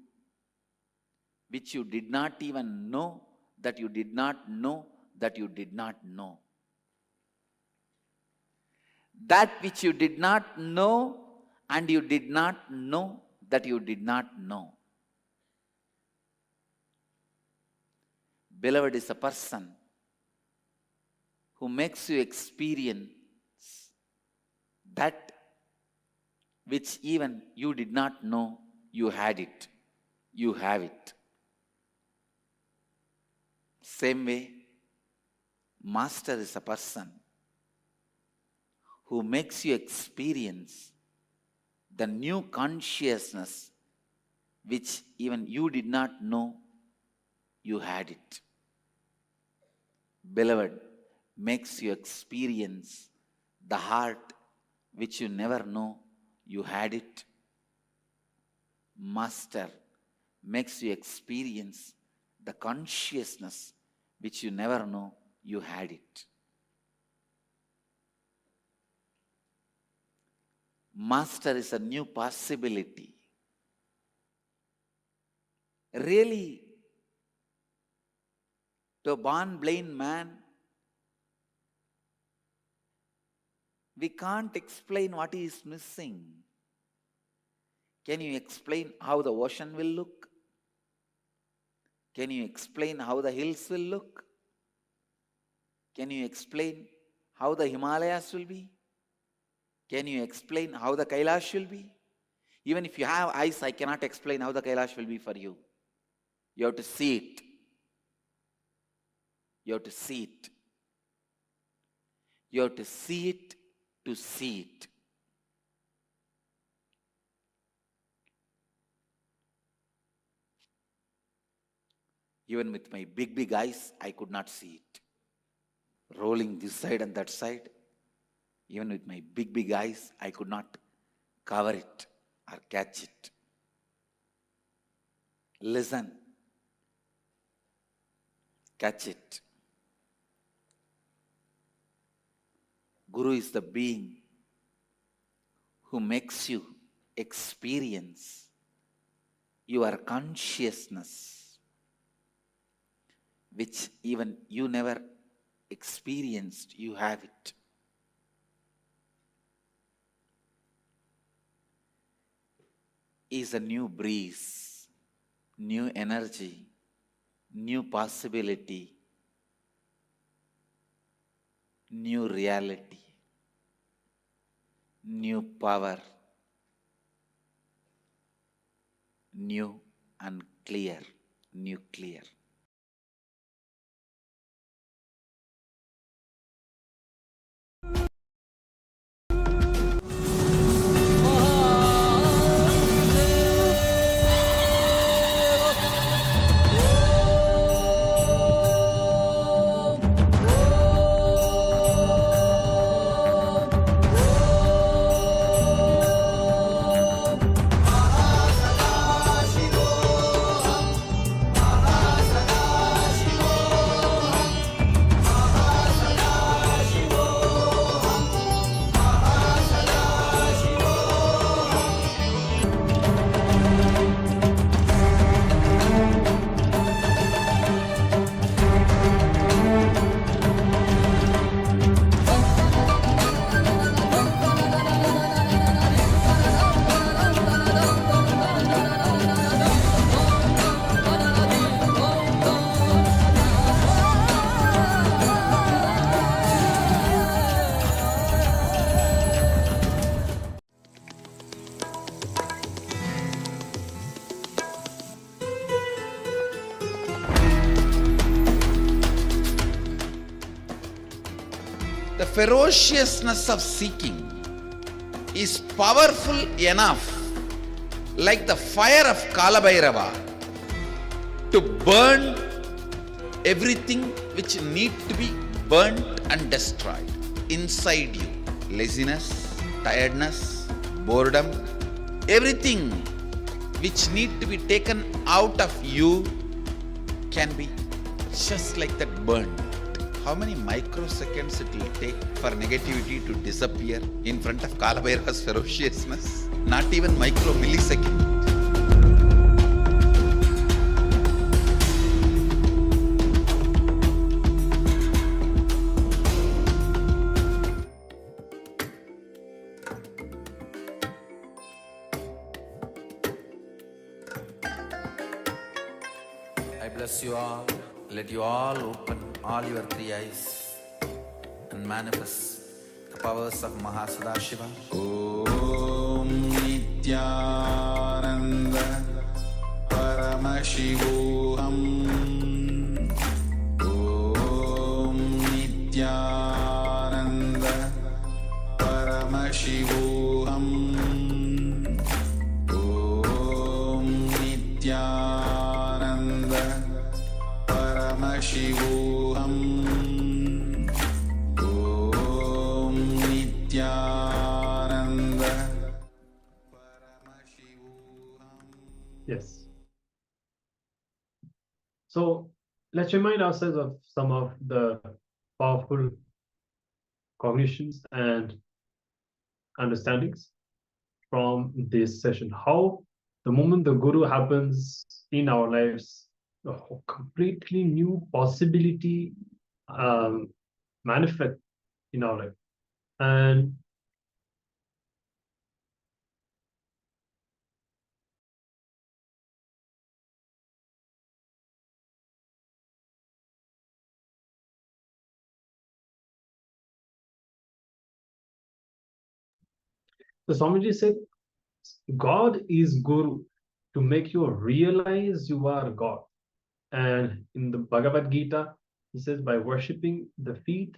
which you did not even know that you did not know that you did not know. That which you did not know and you did not know that you did not know. Beloved is a person who makes you experience that which even you did not know you had it. You have it. Same way, Master is a person who makes you experience the new consciousness which even you did not know you had it. Beloved makes you experience the heart which you never know you had it. Master makes you experience the consciousness which you never know you had it. Master is a new possibility. Really, to a born blind man, we can't explain what he is missing. Can you explain how the ocean will look? Can you explain how the hills will look? Can you explain how the Himalayas will be? Can you explain how the Kailash will be? Even if you have eyes, I cannot explain how the Kailash will be for you. You have to see it. You have to see it. You have to see it to see it. Even with my big eyes, I could not see it. Rolling this side and that side, even with my big eyes, I could not cover it or catch it. Listen. Catch it. Guru is the being who makes you experience your consciousness, which even you never experienced, you have it. Is a new breeze, new energy, new possibility, new reality, new power, new and clear, new clear. The ferociousness of seeking is powerful enough, like the fire of Kalabhairava, to burn everything which need to be burnt and destroyed inside you. Laziness, tiredness, boredom, everything which need to be taken out of you can be just like that burned. How many microseconds it will take for negativity to disappear in front of Kalabhairava's ferociousness? Not even micro millisecond. I bless you all. let you all open all your three eyes and manifest the powers of Mahasadashiva. Om Nityananda Paramashivoham. Om Nityananda Paramashivoham. Om Nityananda Paramashivoham. Om Nityananda Paramashivoham. Yes. So let's remind ourselves of some of the powerful cognitions and understandings from this session. How the moment the Guru happens in our lives, a completely new possibility manifest in our life. And so Swamiji said, God is Guru to make you realize you are God. And in the Bhagavad Gita, he says, by worshipping the feet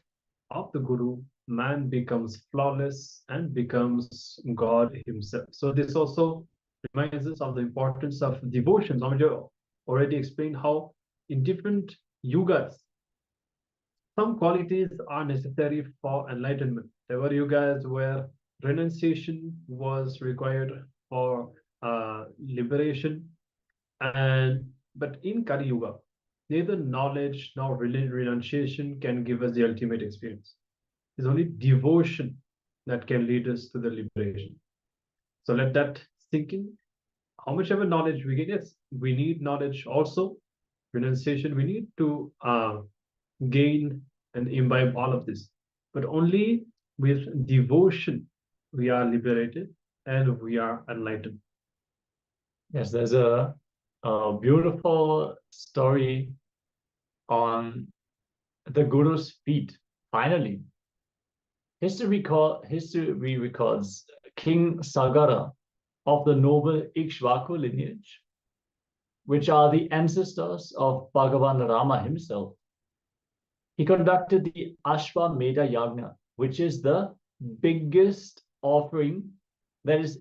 of the Guru, man becomes flawless and becomes God himself. So this also reminds us of the importance of devotion. Swamiji already explained how in different yugas, some qualities are necessary for enlightenment. There were yugas where renunciation was required for liberation, but in Kali Yuga, neither knowledge nor renunciation can give us the ultimate experience. It's only devotion that can lead us to the liberation. So let that sink in. How much ever knowledge we get, yes, we need knowledge also. Renunciation, we need to gain and imbibe all of this. But only with devotion we are liberated and we are enlightened. Yes, there's a beautiful story on the Guru's feet. Finally, history records King Sagara of the noble Ikshvaku lineage, which are the ancestors of Bhagavan Rama himself. He conducted the Ashwamedha Yagna, which is the biggest offering that has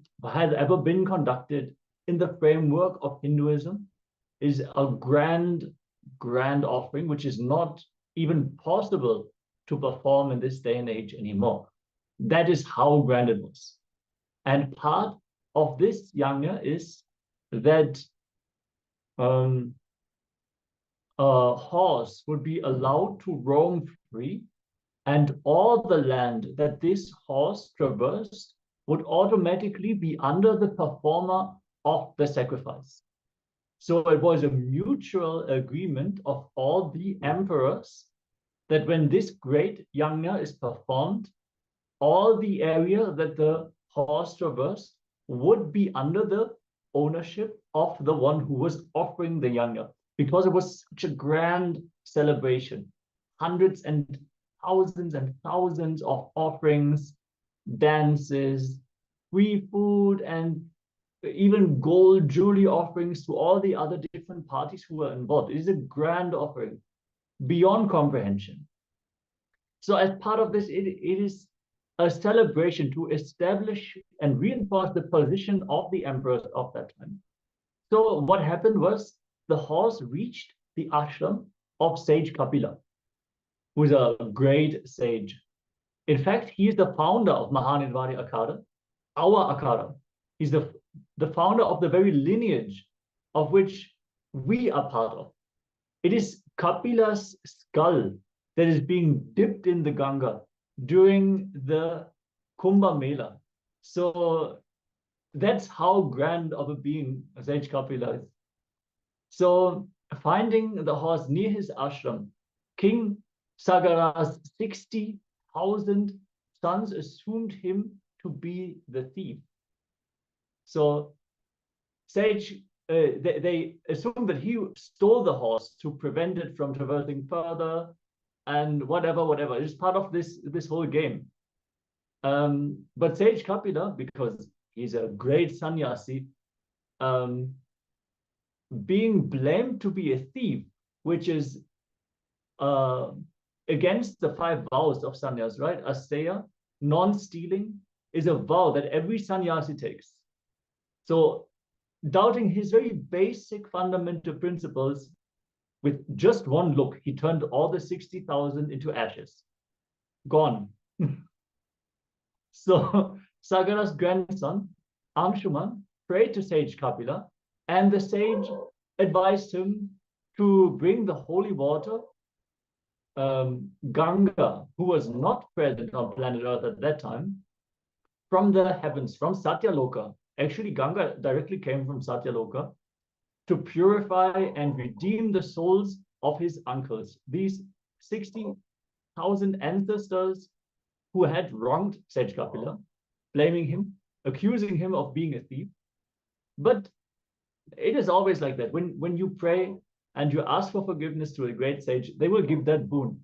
ever been conducted in the framework of Hinduism. Is a grand offering, which is not even possible to perform in this day and age anymore. That is how grand it was. And part of this yagna is that a horse would be allowed to roam free, and all the land that this horse traversed would automatically be under the performer of the sacrifice. So it was a mutual agreement of all the emperors that when this great yagna is performed, all the area that the horse traversed would be under the ownership of the one who was offering the yagna, because it was such a grand celebration. Hundreds and thousands of offerings, dances, free food, and even gold jewelry offerings to all the other different parties who were involved. It is a grand offering beyond comprehension. So as part of this, it is a celebration to establish and reinforce the position of the emperors of that time. So what happened was the horse reached the ashram of sage Kapila, who is a great sage. In fact, he is the founder of Mahanidvari Akhada, our Akhada. He's the founder of the very lineage of which we are part of. It is Kapila's skull that is being dipped in the Ganga during the Kumbh Mela. So that's how grand of a being Sage Kapila is. So finding the horse near his ashram, King Sagara's 60,000 sons assumed him to be the thief. So Sage they assume that he stole the horse to prevent it from traversing further, and whatever. It's part of this whole game. But Sage Kapila, because he's a great sannyasi, being blamed to be a thief, which is against the 5 vows of sannyas, right? Asteya, non-stealing, is a vow that every sannyasi takes. So doubting his very basic fundamental principles, with just one look, he turned all the 60,000 into ashes. Gone. So Sagara's grandson, Anshuman, prayed to Sage Kapila, and the sage advised him to bring the holy water, Ganga, who was not present on planet Earth at that time, from the heavens, from Satyaloka. Actually, Ganga directly came from Satyaloka, to purify and redeem the souls of his uncles, these 60,000 ancestors who had wronged Sage Kapila, blaming him, accusing him of being a thief. But it is always like that. When you pray and you ask for forgiveness to a great sage, they will give that boon.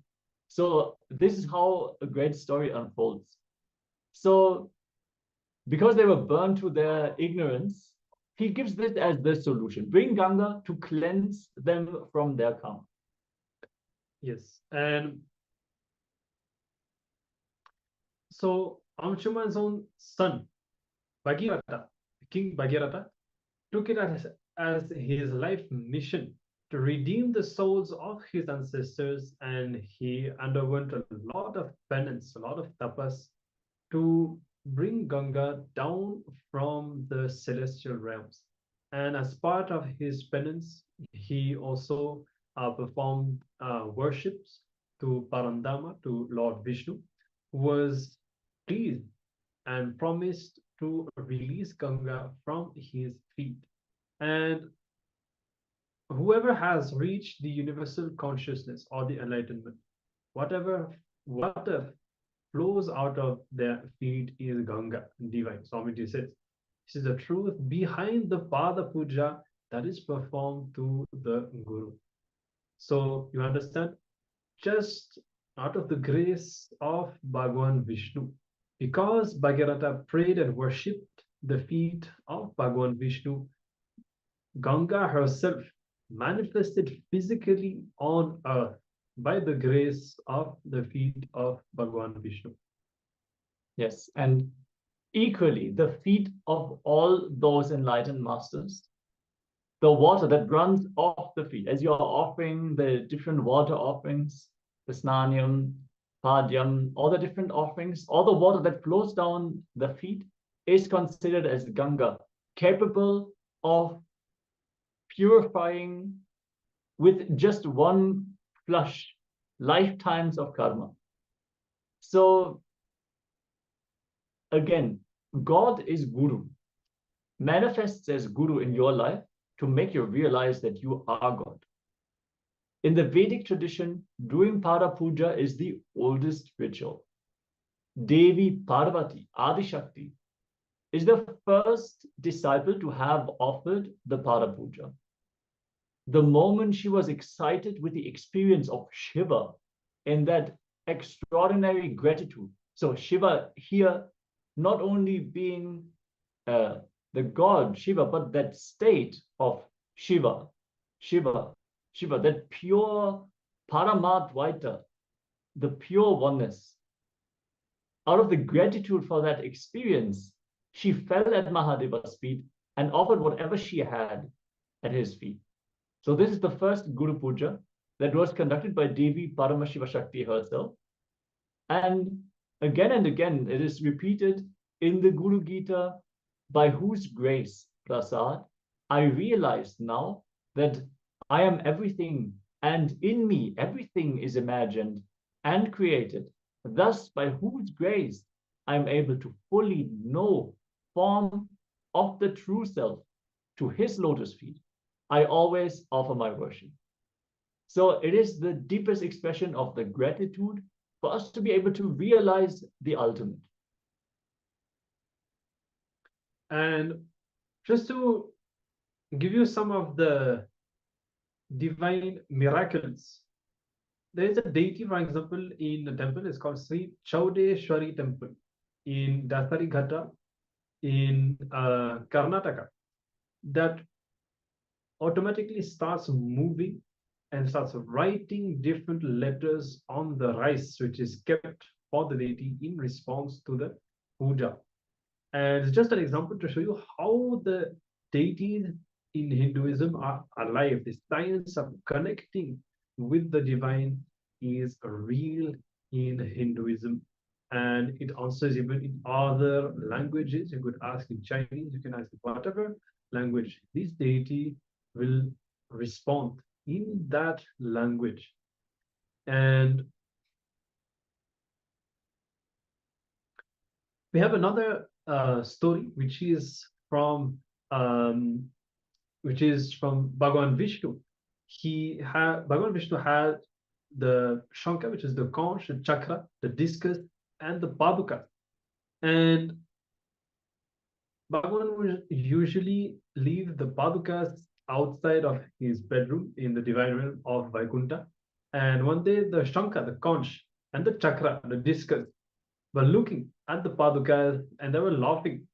So this is how a great story unfolds. So because they were burned to their ignorance, he gives this as the solution. Bring Ganga to cleanse them from their karma. Yes, and so Anshuman's own son, Bhagirath, King Bhagirath, took it as his life mission to redeem the souls of his ancestors, and he underwent a lot of penance, a lot of tapas, to bring Ganga down from the celestial realms. And as part of his penance, he also performed worships to Parandama, to Lord Vishnu, who was pleased and promised to release Ganga from his feet. And whoever has reached the universal consciousness or the enlightenment, whatever water flows out of their feet is Ganga, divine. Swamiji says, this is the truth behind the Pada Puja that is performed to the Guru. So you understand, just out of the grace of Bhagavan Vishnu, because Bhagirata prayed and worshipped the feet of Bhagavan Vishnu, Ganga herself manifested physically on earth by the grace of the feet of Bhagavan Vishnu. Yes, and equally, the feet of all those enlightened masters, the water that runs off the feet, as you are offering the different water offerings, the snanyam, padyam, all the different offerings, all the water that flows down the feet is considered as Ganga, capable of purifying with just one flush lifetimes of karma. So again, God is Guru, manifests as Guru in your life to make you realize that you are God. In the Vedic tradition, doing Pada Puja is the oldest ritual. Devi Parvati, Adi Shakti, is the first disciple to have offered the Pada Puja. The moment she was excited with the experience of Shiva in that extraordinary gratitude. So Shiva here, not only being the god Shiva, but that state of Shiva, that pure Paramadvaita, the pure oneness. Out of the gratitude for that experience, she fell at Mahadeva's feet and offered whatever she had at his feet. So this is the first Guru Puja that was conducted by Devi Paramashiva Shakti herself. And again, it is repeated in the Guru Gita, by whose grace, Prasad, I realized now that I am everything, and in me everything is imagined and created. Thus, by whose grace I am able to fully know form of the true self to his lotus feet, I always offer my worship. So it is the deepest expression of the gratitude for us to be able to realize the ultimate. And just to give you some of the divine miracles. There is a deity, for example, in the temple, it's called Sri Chaudeshwari Temple in Dasarighatta in Karnataka, that automatically starts moving and starts writing different letters on the rice, which is kept for the deity in response to the puja. And it's just an example to show you how the deities in Hinduism are alive. The science of connecting with the divine is real in Hinduism. And it answers even in other languages. You could ask in Chinese, you can ask in whatever language. This deity will respond in that language. And we have another story, which is from Bhagavan Vishnu. Bhagavan Vishnu had the Shankha, which is the conch, the chakra, the discus, and the paduka. And Bhagavan would usually leave the padukas outside of his bedroom in the divine realm of Vaikuntha. And one day the Shankha, the conch, and the chakra, the discus, were looking at the padukas and they were laughing.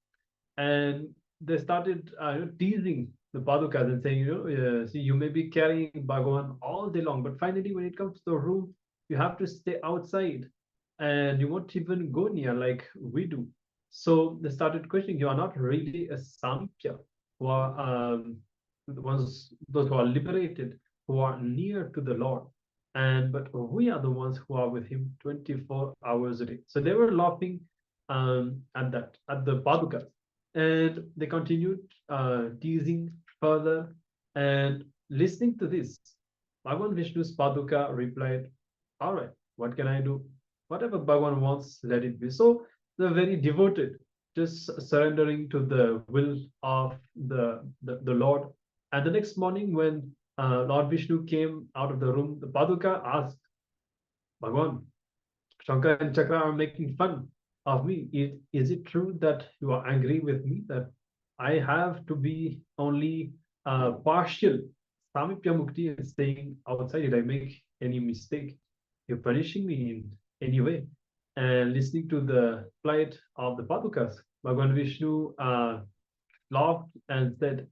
And they started teasing the padukas and saying, see, you may be carrying Bhagavan all day long, but finally when it comes to the room, you have to stay outside and you won't even go near like we do. So they started questioning, you are not really a Samkhya, who are those who are liberated, who are near to the Lord. But we are the ones who are with him 24 hours a day. So they were laughing at the padukas. And they continued teasing further. And listening to this, Bhagavan Vishnu's paduka replied, all right, what can I do? Whatever Bhagavan wants, let it be. So they're very devoted, just surrendering to the will of the Lord. And the next morning, when Lord Vishnu came out of the room, the paduka asked, Bhagavan, Shankar and Chakra are making fun of me. Is it true that you are angry with me, that I have to be only partial Samipya Mukti and staying outside? Did I make any mistake? You're punishing me in any way. And listening to the plight of the padukas, Bhagavan Vishnu laughed and said,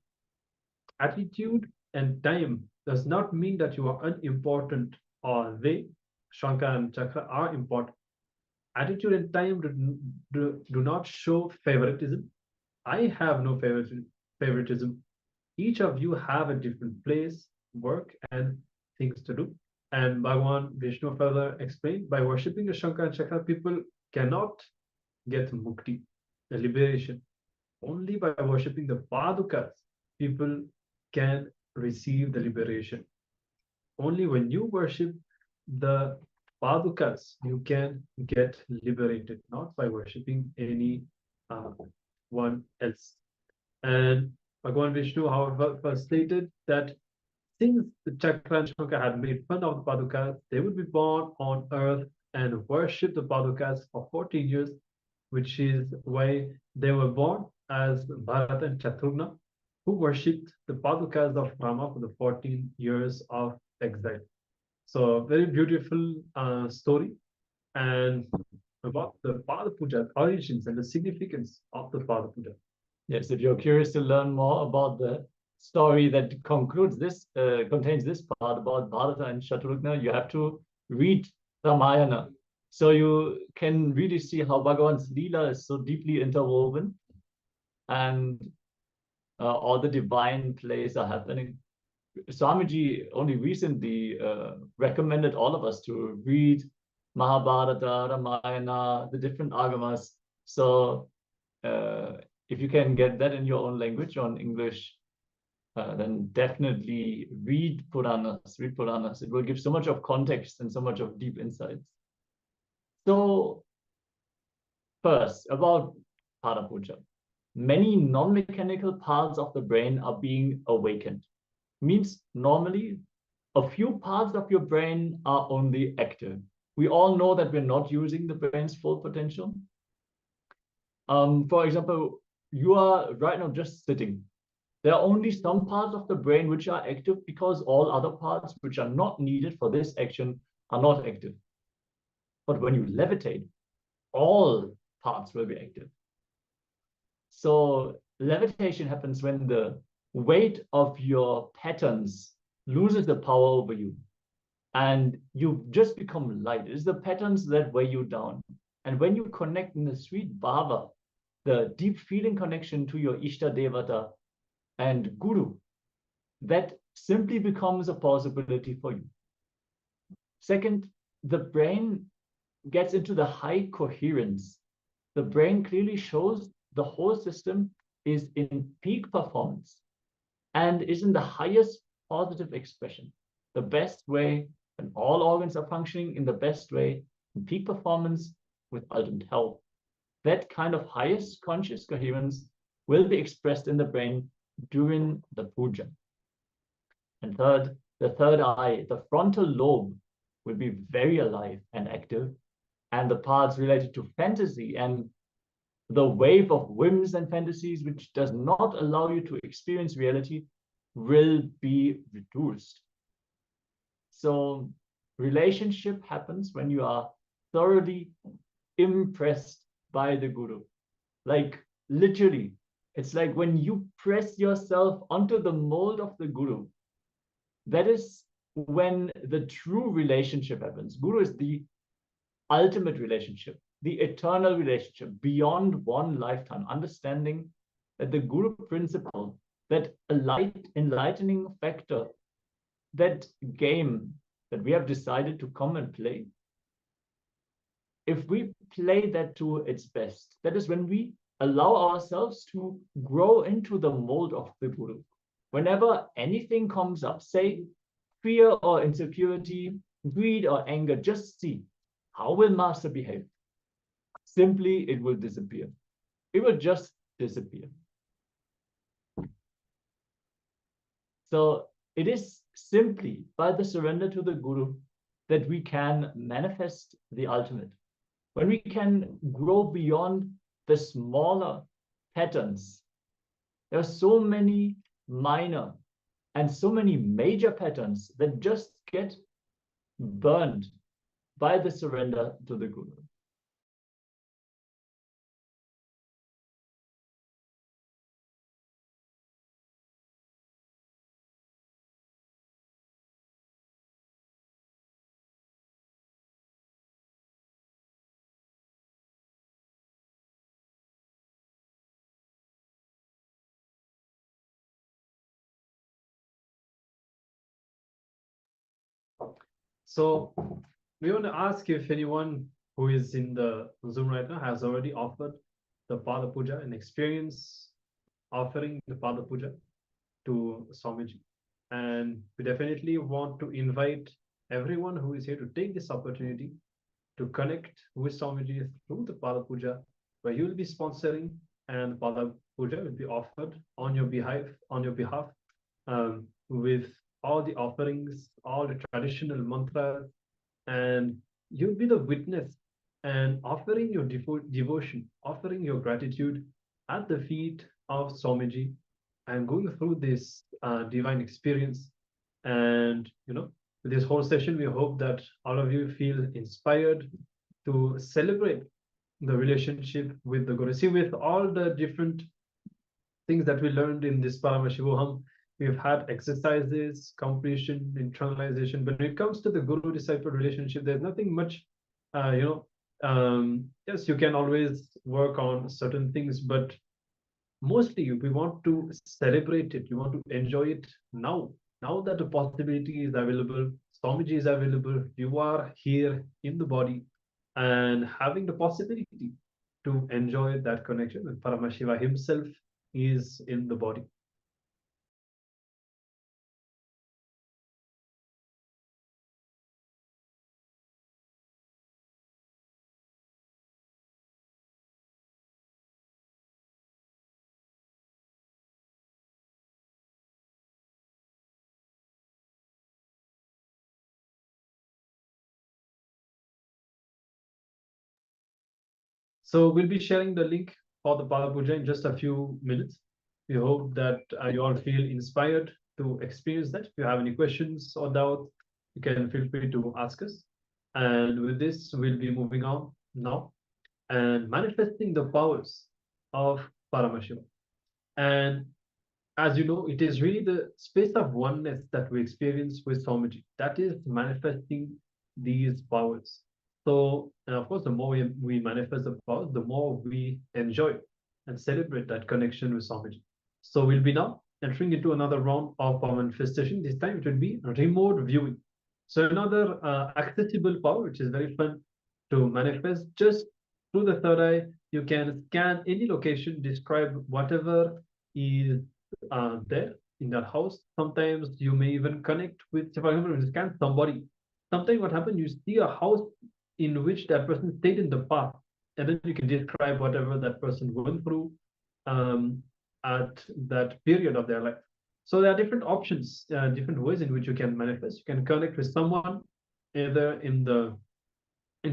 attitude and time does not mean that you are unimportant, or they, Shankar and Chakra, are important. Attitude and time do not show favoritism. I have no favoritism. Each of you have a different place, work, and things to do. And Bhagavan Vishnu further explained, by worshipping the Shankar and Chakra, people cannot get mukti, the liberation. Only by worshipping the padukas, people can receive the liberation. Only when you worship the padukas, you can get liberated, not by worshipping any one else. And Bhagavan Vishnu, however, first stated that since the Chakra and Shankar had made fun of the padukas, they would be born on earth and worship the padukas for 14 years, which is why they were born as Bharata and Shatrugna, who worshipped the padukas of Rama for the 14 years of exile. So very beautiful story, and about the Pada Puja origins and the significance of the Pada Puja. Yes, if you're curious to learn more about the story that concludes this, contains this part about Bharata and Shatrugna, you have to read Ramayana. So you can really see how Bhagavan's Leela is so deeply interwoven, and all the divine plays are happening. Swamiji only recently recommended all of us to read Mahabharata, Ramayana, the different agamas. So if you can get that in your own language, or in English, then definitely read Puranas. It will give so much of context and so much of deep insights. So first, about Pada Puja. Many non-mechanical parts of the brain are being awakened. Means normally a few parts of your brain are only active. We all know that we're not using the brain's full potential. For example, you are right now just sitting. There are only some parts of the brain which are active because all other parts which are not needed for this action are not active. But when you levitate, all parts will be active. So levitation happens when the weight of your patterns loses the power over you and you just become light. It's the patterns that weigh you down. And when you connect in the sweet bhava, the deep feeling connection to your Ishta Devata and Guru, that simply becomes a possibility for you. Second, the brain gets into the high coherence. The brain clearly shows the whole system is in peak performance and is in the highest positive expression. The best way, and all organs are functioning in the best way, in peak performance with ultimate health. That kind of highest conscious coherence will be expressed in the brain during the puja. And third, the third eye, the frontal lobe, will be very alive and active, and the parts related to fantasy and the wave of whims and fantasies which does not allow you to experience reality will be reduced. So relationship happens when you are thoroughly impressed by the Guru. Like literally, it's like when you press yourself onto the mold of the Guru, that is when the true relationship happens. Guru is the ultimate relationship, the eternal relationship beyond one lifetime, understanding that the Guru principle, that enlightening factor, that game that we have decided to come and play, if we play that to its best, that is when we allow ourselves to grow into the mold of the Guru. Whenever anything comes up, say fear or insecurity, greed or anger, just see, how will Master behave? Simply, it will disappear. It will just disappear. So it is simply by the surrender to the Guru that we can manifest the ultimate. When we can grow beyond the smaller patterns, there are so many minor and so many major patterns that just get burned by the surrender to the Guru. So we want to ask if anyone who is in the Zoom right now has already offered the Pada Puja and experience offering the Pada Puja to Swamiji. And we definitely want to invite everyone who is here to take this opportunity to connect with Swamiji through the Pada Puja, where you will be sponsoring and Pada Puja will be offered on your behalf, with all the offerings, all the traditional mantras, and you'll be the witness and offering your devotion, offering your gratitude at the feet of Swamiji and going through this divine experience. And with this whole session, we hope that all of you feel inspired to celebrate the relationship with the Guru. See, with all the different things that we learned in this Paramashivoham, we've had exercises, completion, internalization. But when it comes to the Guru-disciple relationship, there's nothing much, yes, you can always work on certain things, but mostly we want to celebrate it. You want to enjoy it now. Now that the possibility is available, Swamiji is available, you are here in the body and having the possibility to enjoy that connection. And Paramashiva himself is in the body. So we'll be sharing the link for the Pada Puja in just a few minutes. We hope that you all feel inspired to experience that. If you have any questions or doubts, you can feel free to ask us. And with this, we'll be moving on now and manifesting the powers of Paramashiva. And as you know, it is really the space of oneness that we experience with Swamiji that is manifesting these powers. So, and of course, the more we manifest the powers, the more we enjoy and celebrate that connection with Swamiji. So we'll be now entering into another round of power manifestation. This time it will be remote viewing. So another accessible power, which is very fun to manifest just through the third eye. You can scan any location, describe whatever is there in that house. Sometimes you may even connect with, for example, when you scan somebody, sometimes what happens, you see a house in which that person stayed in the past, and then you can describe whatever that person went through at that period of their life. So there are different options, different ways in which you can manifest. You can connect with someone either in the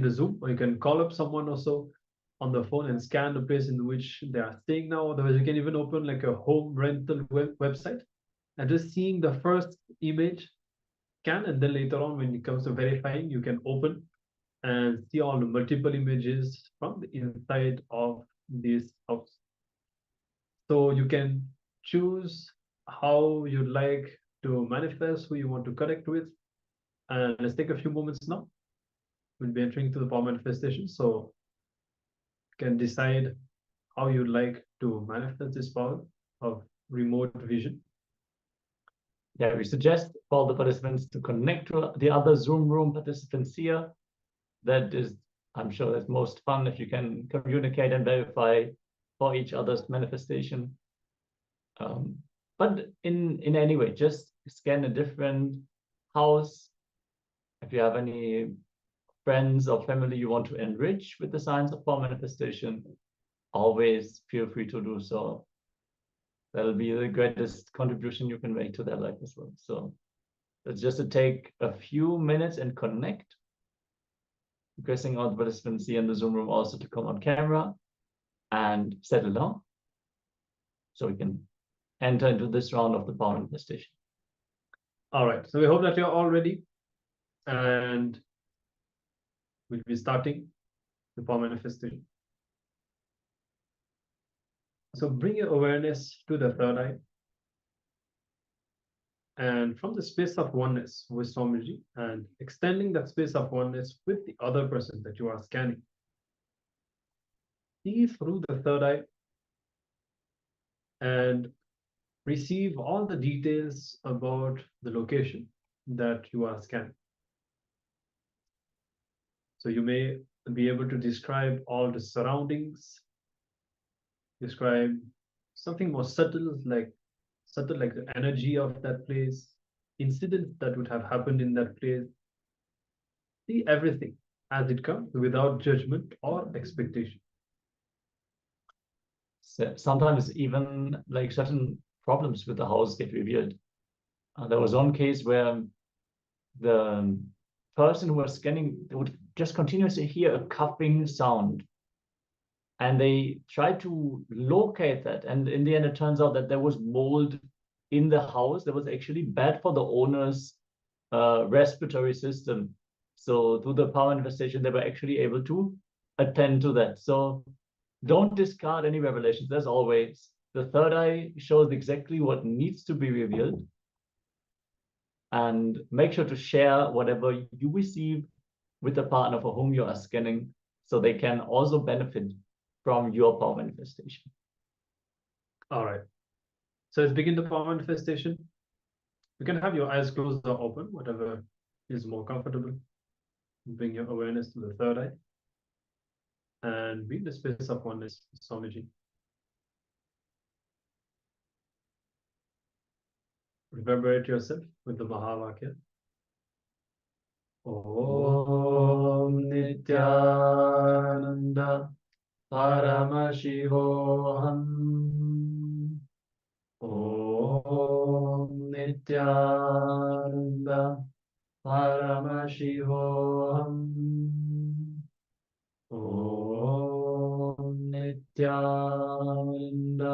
Zoom, or you can call up someone also on the phone and scan the place in which they are staying now. Otherwise, you can even open like a home rental website and just seeing the first image scan, and then later on when it comes to verifying, you can open and see all the multiple images from the inside of this house. So you can choose how you'd like to manifest, who you want to connect with. And let's take a few moments now. We'll be entering to the power manifestation. So you can decide how you'd like to manifest this power of remote vision. Yeah, we suggest all the participants to connect to the other Zoom room participants here. That is, I'm sure that's most fun if you can communicate and verify for each other's manifestation. But in any way, just scan a different house. If you have any friends or family you want to enrich with the science of power manifestation, always feel free to do so. That'll be the greatest contribution you can make to their life as well. So it's just to take a few minutes and connect. Requesting all the participants here in the Zoom room also to come on camera and settle down, so we can enter into this round of the power manifestation. All right, so we hope that you're all ready, and we'll be starting the power manifestation. So bring your awareness to the third eye, and from the space of oneness with Swamiji, and extending that space of oneness with the other person that you are scanning, see through the third eye and receive all the details about the location that you are scanning. So you may be able to describe all the surroundings, describe something more subtle like the energy of that place, incidents that would have happened in that place. See everything as it comes without judgment or expectation. So sometimes even like certain problems with the house get revealed. There was one case where the person who was scanning would just continuously hear a coughing sound, and they tried to locate that, and in the end it turns out that there was mold in the house that was actually bad for the owner's respiratory system. So through the power manifestation, they were actually able to attend to that. So don't discard any revelations. As always, the third eye shows exactly what needs to be revealed, and make sure to share whatever you receive with the partner for whom you are scanning, so they can also benefit from your power manifestation. All right. So let's begin the power manifestation. You can have your eyes closed or open, whatever is more comfortable. Bring your awareness to the third eye and be in the space of oneness, Swamiji. Reverberate yourself with the Mahavakya. Om Nityananda Paramashivoham. Om Nityananda Paramashivoham. Om Nityananda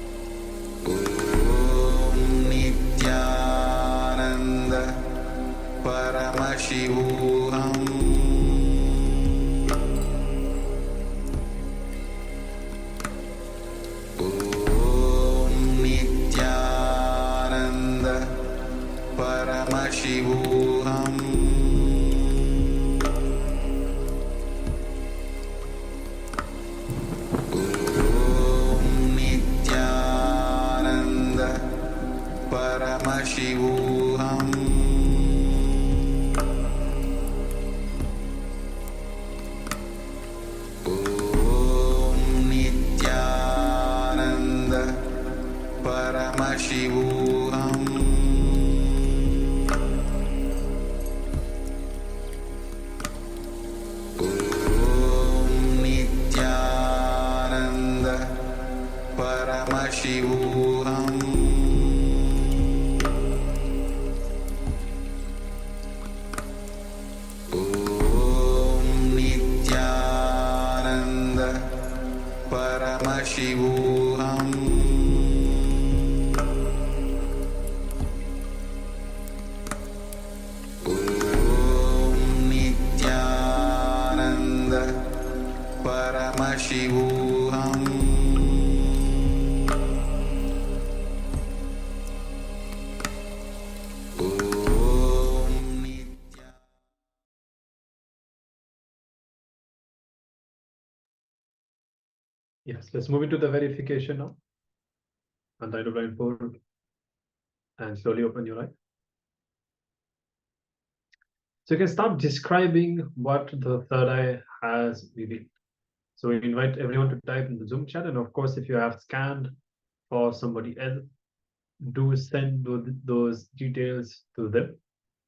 Paramashivoham Om Nityananda Paramashivoham Om Nityananda Paramashivoham Paramashivoham Om Nityananda Paramashivoham Om Nityananda Paramashivoham Paramashivoham Om Nitya. Yes, let's move into the verification now. Untie the blindfold and slowly open your eyes. So you can start describing what the third eye has revealed. So we invite everyone to type in the Zoom chat, and of course, if you have scanned for somebody else, do send those details to them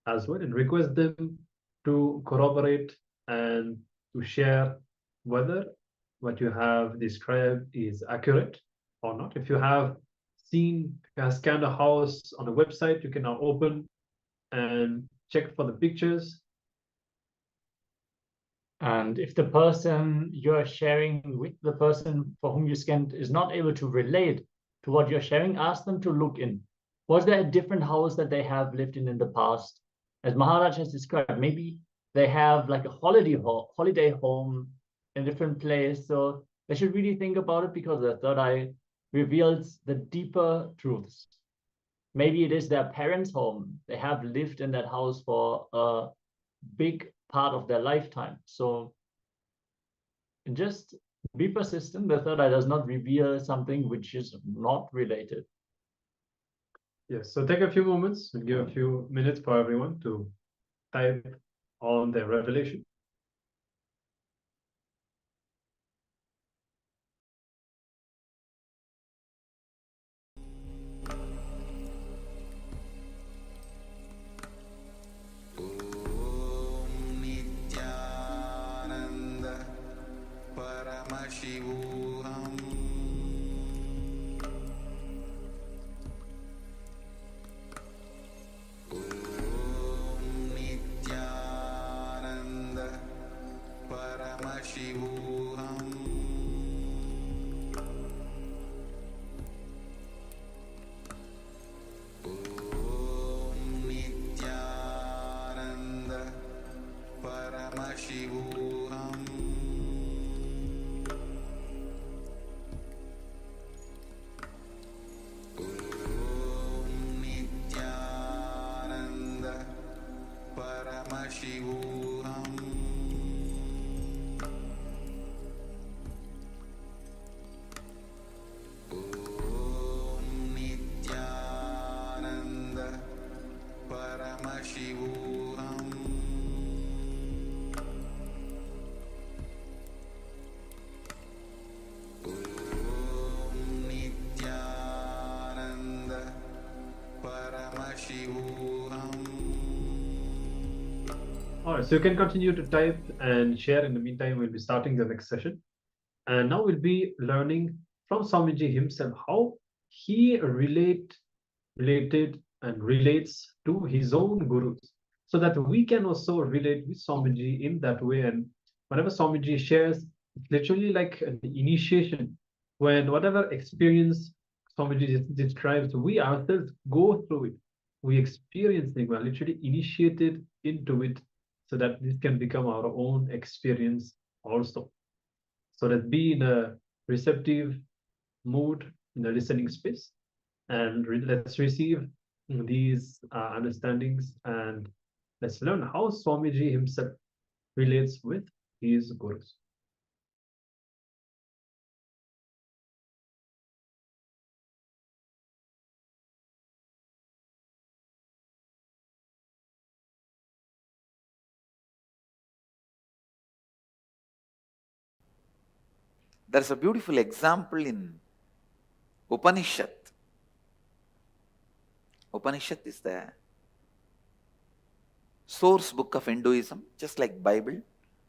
as well, and request them to corroborate and to share whether what you have described is accurate or not. If you have scanned a house on a website, you can now open and check for the pictures. And if the person you're sharing with, the person for whom you scanned, is not able to relate to what you're sharing, ask them to look in. Was there a different house that they have lived in the past? As Maharaj has described, maybe they have like a holiday home in a different place. So they should really think about it, because the third eye reveals the deeper truths. Maybe it is their parents' home. They have lived in that house for a big part of their lifetime. So just be persistent. The third eye does not reveal something which is not related. Yes, so take a few moments and give a few minutes for everyone to type on their revelation. Om Nityananda Paramashivoham Om Nityananda Paramashivoham Om Nityananda Paramashivoham Om Nityananda Paramashivoham Om Nityananda Paramashivoham Om Nityananda Paramashivoham. All right, so you can continue to type and share. In the meantime, we'll be starting the next session. And now we'll be learning from Swamiji himself how he related and relates to his own gurus, so that we can also relate with Swamiji in that way. And whenever Swamiji shares, it's literally like an initiation, when whatever experience Swamiji describes, we ourselves go through it. we experience Nigma, literally initiated into it so that this can become our own experience also. So let's be in a receptive mood in the listening space and let's receive these understandings and let's learn how Swamiji himself relates with his gurus. There's a beautiful example in Upanishad. Upanishad is the source book of Hinduism, just like Bible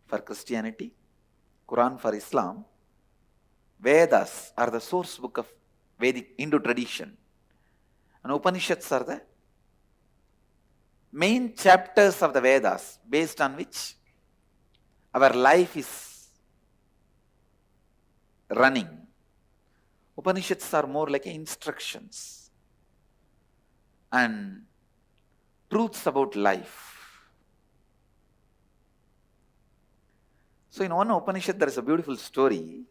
for Christianity, Quran for Islam. Vedas are the source book of Vedic Hindu tradition. And Upanishads are the main chapters of the Vedas based on which our life is running. Upanishads are more like instructions and truths about life. So in one Upanishad there is a beautiful story.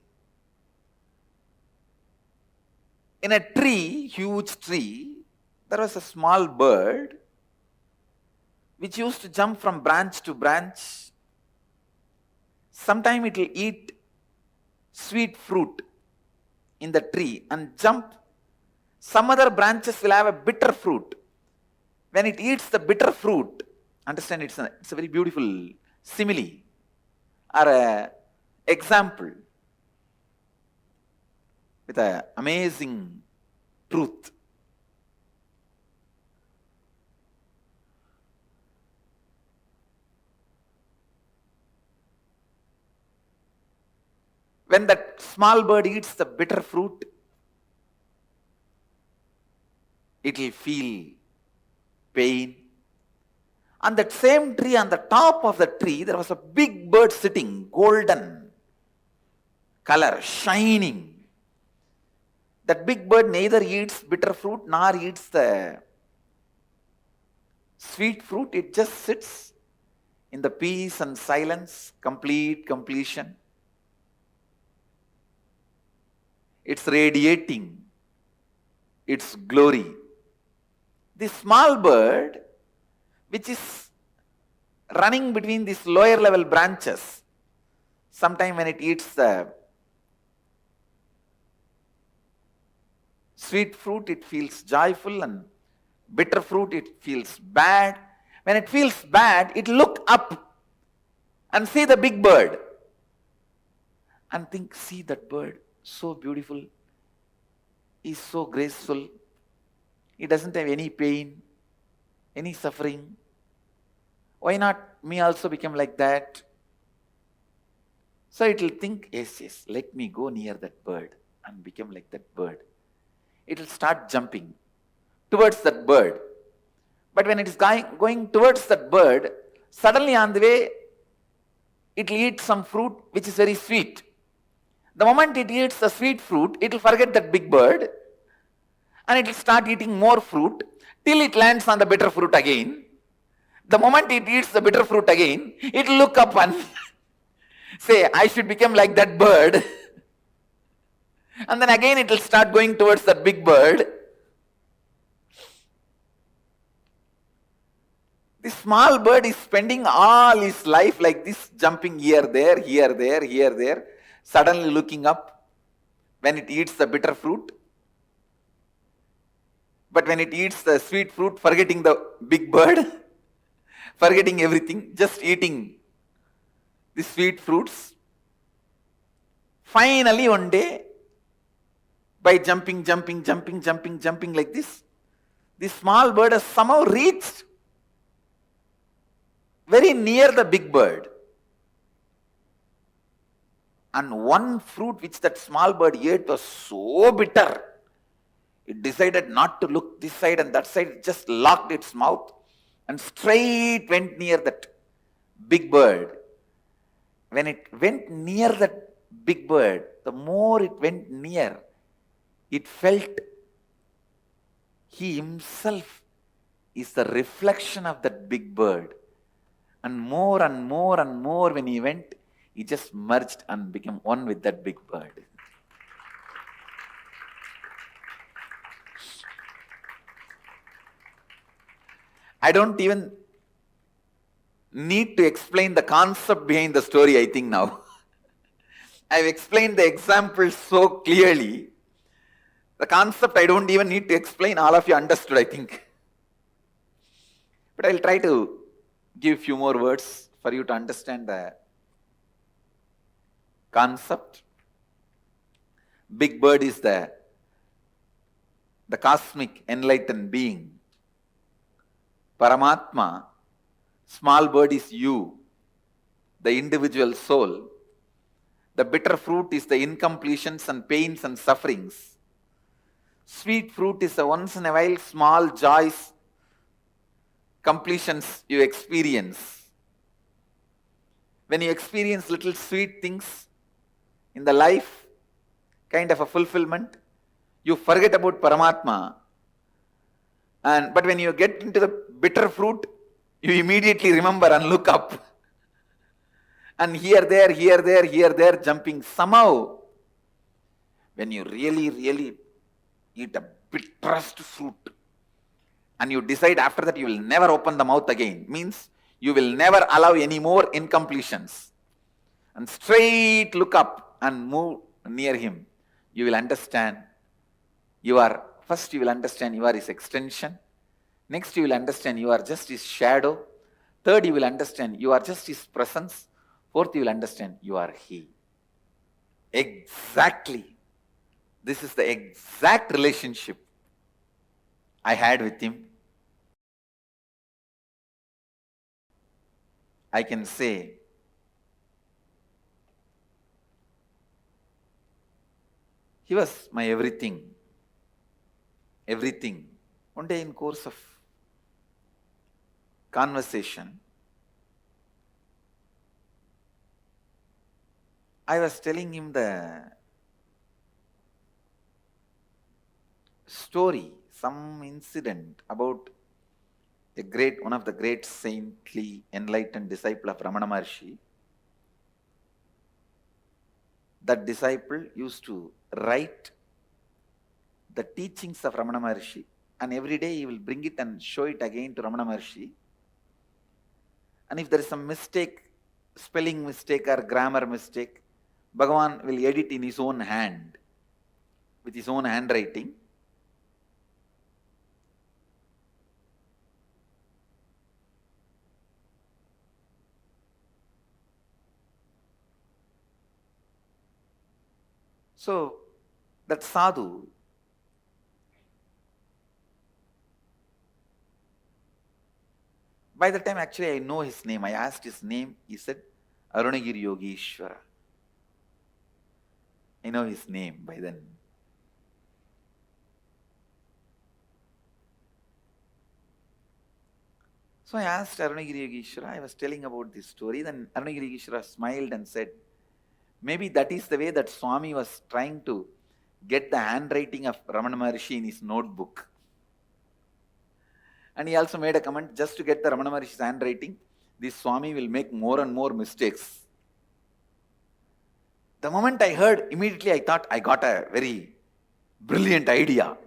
In a tree, huge tree, there was a small bird which used to jump from branch to branch. Sometime it will eat sweet fruit in the tree and jump. Some other branches will have a bitter fruit. When it eats the bitter fruit, understand it's a very beautiful simile or a example with an amazing truth. When that small bird eats the bitter fruit, it will feel pain. On that same tree, on the top of the tree, there was a big bird sitting, golden color, shining. That big bird neither eats bitter fruit nor eats the sweet fruit. It just sits in the peace and silence, complete completion. It's radiating its glory. This small bird, which is running between these lower level branches, sometime when it eats the sweet fruit, it feels joyful, and bitter fruit, it feels bad. When it feels bad, it look up and see the big bird and think, see that bird, so beautiful, he's so graceful, he doesn't have any pain, any suffering. Why not me also become like that? So it will think, yes, let me go near that bird and become like that bird. It will start jumping towards that bird. But when it is going towards that bird, suddenly on the way, it will eat some fruit which is very sweet. The moment it eats the sweet fruit, it will forget that big bird and it will start eating more fruit till it lands on the bitter fruit again. The moment it eats the bitter fruit again, it will look up and say, I should become like that bird. And then again it will start going towards that big bird. This small bird is spending all his life like this, jumping here, there, here, there, here, there, suddenly looking up when it eats the bitter fruit. But when it eats the sweet fruit, forgetting the big bird, forgetting everything, just eating the sweet fruits. Finally one day, by jumping like this small bird has somehow reached very near the big bird. And one fruit which that small bird ate was so bitter, it decided not to look this side and that side, it just locked its mouth and straight went near that big bird. When it went near that big bird, the more it went near, it felt he himself is the reflection of that big bird. And more and more and more when he went, he just merged and became one with that big bird. I don't even need to explain the concept behind the story, I think now. I've explained the example so clearly. The concept I don't even need to explain, all of you understood, I think. But I'll try to give few more words for you to understand the concept. Big bird is the cosmic enlightened being. Paramatma, small bird is you, the individual soul. The bitter fruit is the incompletions and pains and sufferings. Sweet fruit is the once in a while small joys, completions you experience. When you experience little sweet things in the life, kind of a fulfillment, you forget about Paramatma. But when you get into the bitter fruit, you immediately remember and look up. And here, there, jumping. Somehow, when you really eat a bitterest fruit, and you decide after that you will never open the mouth again, means you will never allow any more incompletions, and straight look up and move near him, you will understand first you will understand you are his extension. Next you will understand you are just his shadow. Third you will understand you are just his presence. Fourth you will understand you are he. Exactly. This is the exact relationship I had with him. I can say he was my everything. Everything. One day in course of conversation, I was telling him the story, some incident about one of the great saintly enlightened disciple of Ramana Maharshi. That disciple used to write the teachings of Ramana Maharshi, and every day he will bring it and show it again to Ramana Maharshi. And if there is some mistake, spelling mistake or grammar mistake, Bhagavan will edit in his own hand, with his own handwriting. So, that sadhu, by the time actually I know his name, I asked his name, he said, Arunagiri Yogeshwara. I know his name by then. So I asked Arunagiri Yogeshwara, I was telling about this story, then Arunagiri Yogeshwara smiled and said, maybe that is the way that Swami was trying to get the handwriting of Ramana Maharshi in his notebook. And he also made a comment, just to get the Ramana Maharshi's handwriting, this Swami will make more and more mistakes. The moment I heard, immediately I thought I got a very brilliant idea.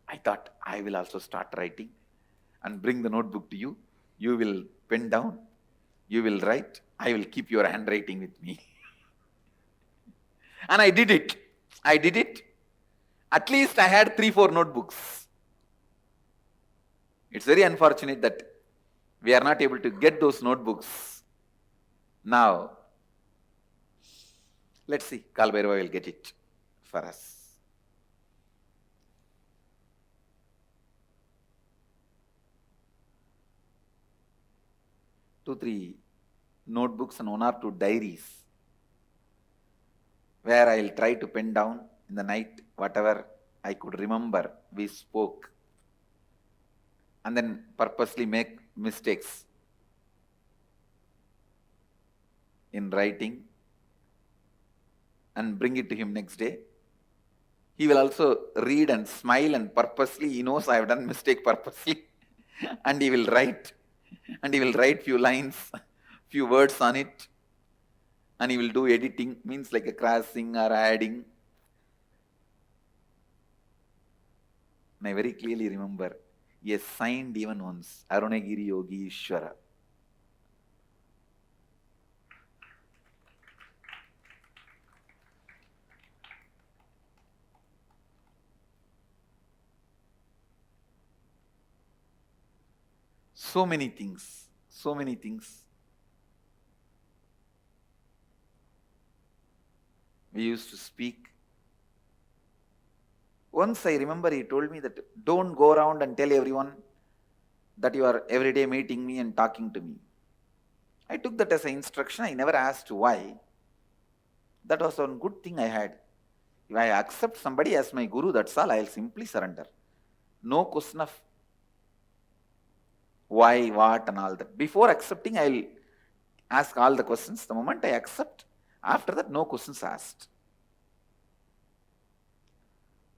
I thought I will also start writing and bring the notebook to you. You will pen down, you will write, I will keep your handwriting with me. And I did it. At least I had 3-4 notebooks. It's very unfortunate that we are not able to get those notebooks now. Let's see, Kal Bhairava will get it for us. Two, 3 notebooks and 1 or 2 diaries where I'll try to pen down in the night whatever I could remember we spoke, and then purposely make mistakes in writing and bring it to him next day. He will also read and smile, and purposely he knows I have done mistake purposely. And he will write. And he will write few lines, few words on it. And he will do editing, means like a crossing or adding. And I very clearly remember, he has signed even once, Arunagiri Yogi Ishwara. So many things, so many things. We used to speak. Once I remember he told me that don't go around and tell everyone that you are every day meeting me and talking to me. I took that as an instruction. I never asked why. That was one good thing I had. If I accept somebody as my guru, that's all. I will simply surrender. No question of why, what and all that. Before accepting, I will ask all the questions. The moment I accept, after that, no questions asked.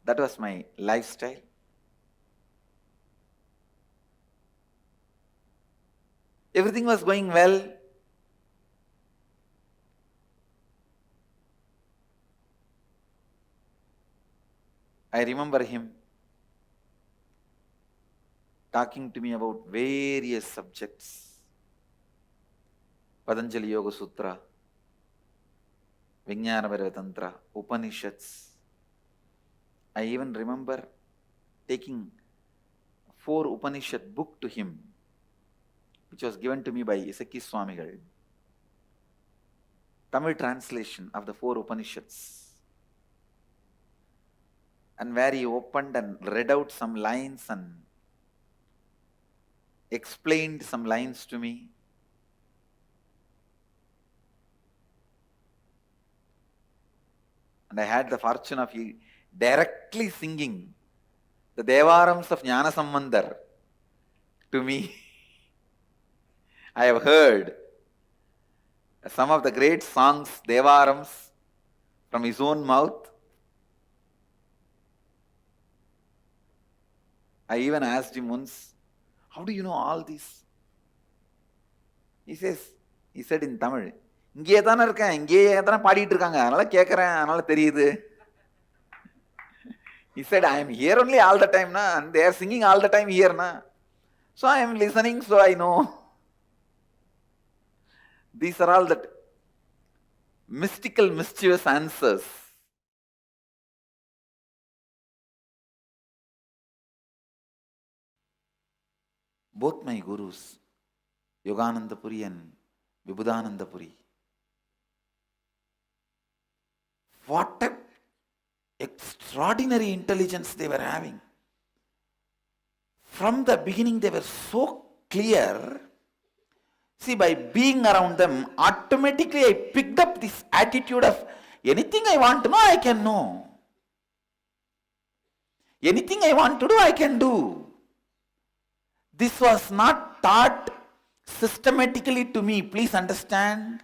That was my lifestyle. Everything was going well. I remember him talking to me about various subjects. Patanjali Yoga Sutra, Vijnana Vairava Tantra, Upanishads. I even remember taking 4 Upanishad book to him, which was given to me by Isaki Swamigal. Tamil translation of the 4 Upanishads. And where he opened and read out some lines and explained some lines to me. And I had the fortune of directly singing the Devarams of Jnana Sambandar to me. I have heard some of the great songs, Devarams, from his own mouth. I even asked him once, how do you know all this? He said in Tamil, இங்கே தானே இருக்கேன், இங்கே தானே பாடிட்டு இருக்காங்க, அதனால கேட்கறேன், அதனால தெரியுது. He said, I am here only all the time, na, and they are singing all the time here, na. So I am listening, so I know. These are all that mystical, mischievous answers. Both my gurus, Yogananda Puri and Vibhudananda Puri, what a extraordinary intelligence they were having. From the beginning they were so clear. See, by being around them, automatically I picked up this attitude of anything I want to know, I can know. Anything I want to do, I can do. This was not taught systematically to me, please understand.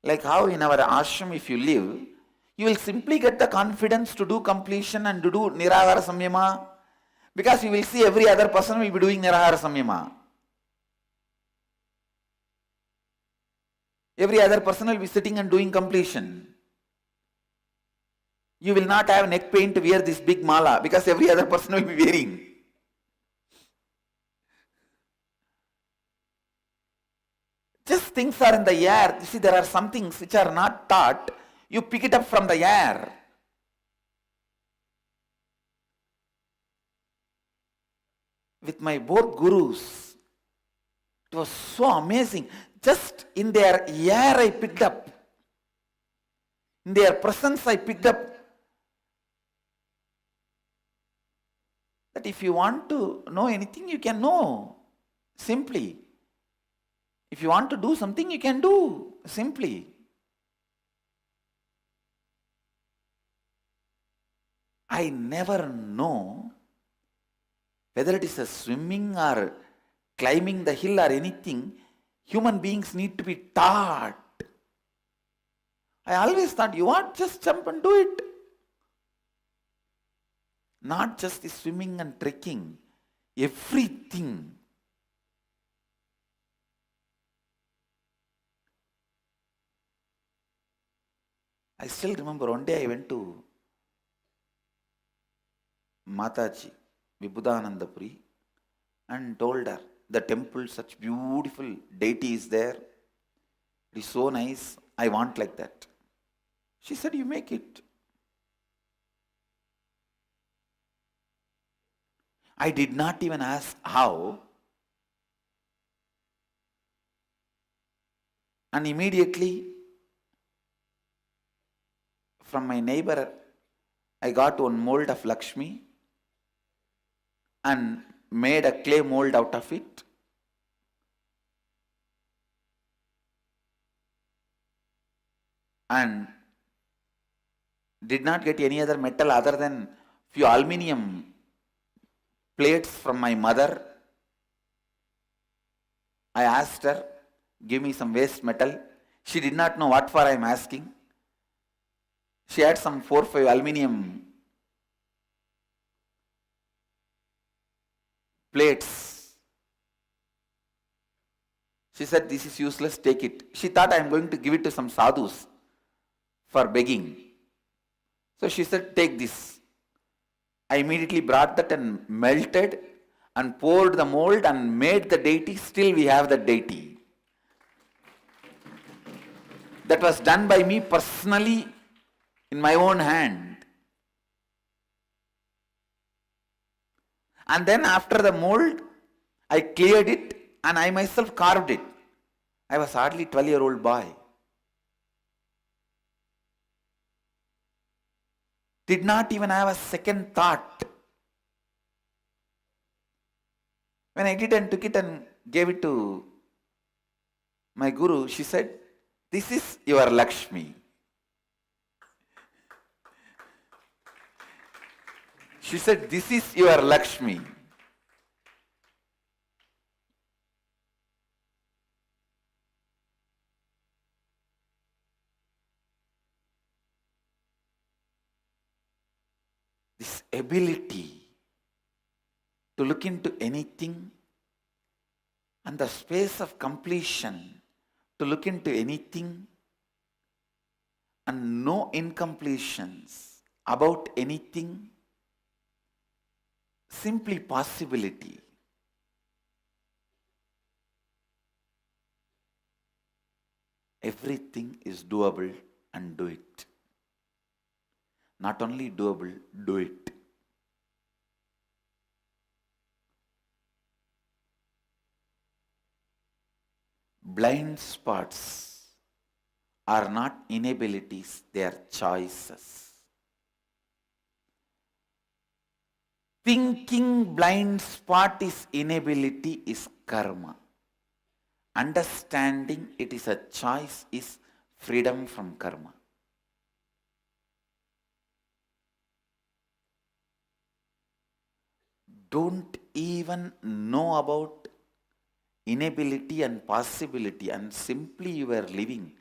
Like how in our ashram, if you live, you will simply get the confidence to do completion and to do Nirahara Samyama, because you will see every other person will be doing Nirahara Samyama. Every other person will be sitting and doing completion. You will not have neck pain to wear this big mala, because every other person will be wearing. Just things are in the air. You see, there are some things which are not taught. You pick it up from the air. With my both gurus, it was so amazing. Just in their air I picked up. In their presence I picked up that if you want to know anything, you can know. Simply. If you want to do something, you can do. Simply. I never know whether it is a swimming or climbing the hill or anything, human beings need to be taught. I always thought, you want, just jump and do it. not just the swimming and trekking, everything. I still remember one day I went to Mataji, Vibhudanandapuri, and told her, the temple, such beautiful deity is there. It is so nice. I want like that. She said, you make it. I did not even ask how. And immediately, from my neighbor, I got one mold of Lakshmi and made a clay mold out of it. And did not get any other metal other than few aluminium plates from my mother. I asked her, give me some waste metal. She did not know what for I am asking. She had some 4 or 5 aluminium plates. She said, this is useless, take it. She thought I am going to give it to some sadhus for begging. So she said, take this. I immediately brought that and melted and poured the mold and made the deity. Still we have the deity. That was done by me personally in my own hand. And then after the mold, I cleared it and I myself carved it. I was hardly 12-year-old boy. Did not even have a second thought. When I did and took it and gave it to my guru, she said, this is your Lakshmi. She said, this is your Lakshmi. This ability to look into anything and the space of completion to look into anything and no incompletions about anything, simply possibility. Everything is doable and do it. Not only doable, do it. Blind spots are not inabilities, they are choices. Thinking blind spot is inability is karma. Understanding it is a choice is freedom from karma. Don't even know about inability and possibility and simply you are living,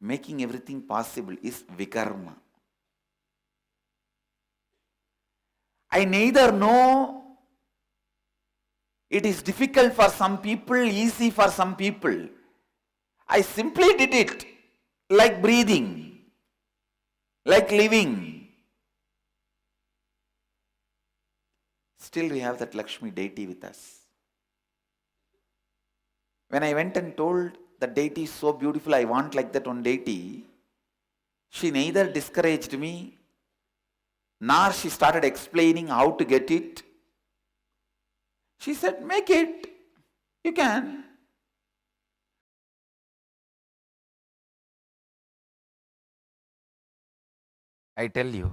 making everything possible is vikarma. I neither know it is difficult for some people, easy for some people. I simply did it like breathing, like living. Still we have that Lakshmi deity with us. When I went and told the deity is so beautiful, I want like that one deity, she neither discouraged me, nor she started explaining how to get it. She said, make it, you can. I tell you,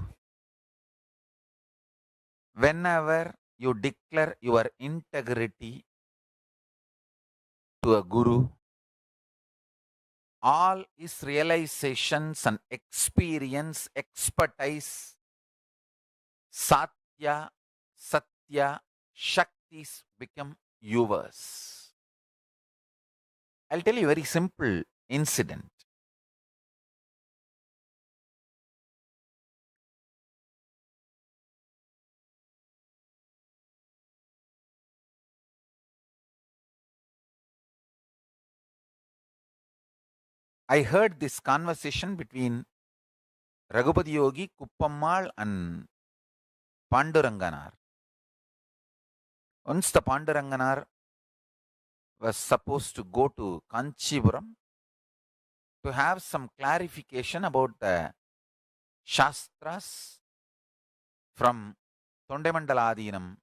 whenever you declare your integrity to a guru, all his realizations and experience, expertise, satya, satya, shaktis become yours. I'll tell you a very simple incident. I heard this conversation between Raghupati Yogi, Kuppammal and Panduranganar. Once the Panduranganar was supposed to go to Kanchipuram to have some clarification about the Shastras from Tondemandala.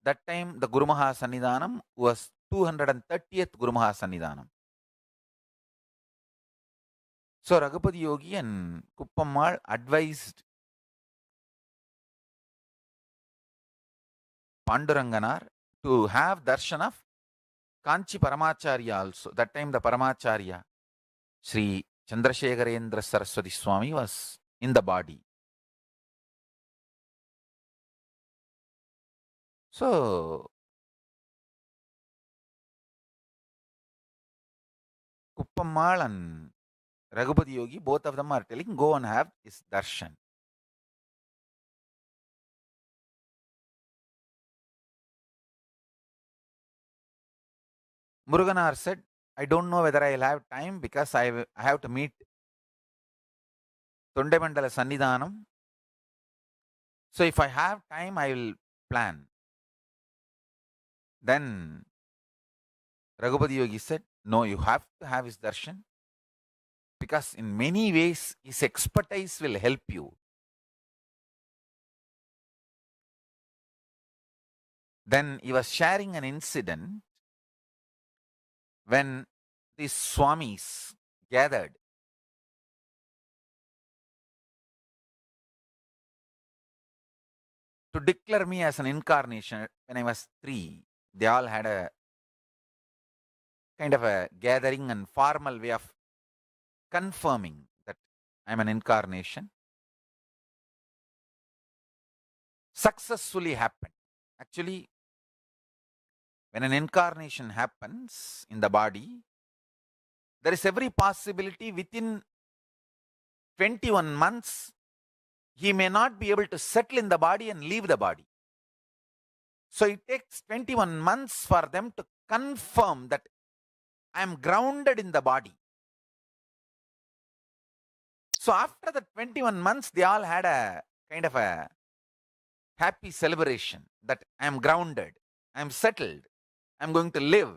That time the Gurumaha Sannidhanam was 230th Gurumaha Sannidhanam. So Raghupati Yogi and Kuppammal advised Panduranganar to have darshan of Kanchi Paramacharya also. That time the Paramacharya, Sri Chandrasekharendra Saraswati Swami, was in the body. So Kuppammal and Raghupati Yogi, both of them are telling, go and have his darshan. Muruganar said, I don't know whether I'll have time because I have to meet Tondemandala Sannidhanam. So if I have time, I will plan. Then Raghupati Yogi said, no, you have to have his darshan because in many ways his expertise will help you. Then he was sharing an incident when these Swamis gathered to declare me as an incarnation when I was 3. They all had a kind of a gathering and formal way of confirming that I'm an incarnation. Successfully happened. Actually, when an incarnation happens in the body, there is every possibility within 21 months, he may not be able to settle in the body and leave the body. So it takes 21 months for them to confirm that I am grounded in the body. So after the 21 months, they all had a kind of a happy celebration that I am grounded, I am settled, I am going to live.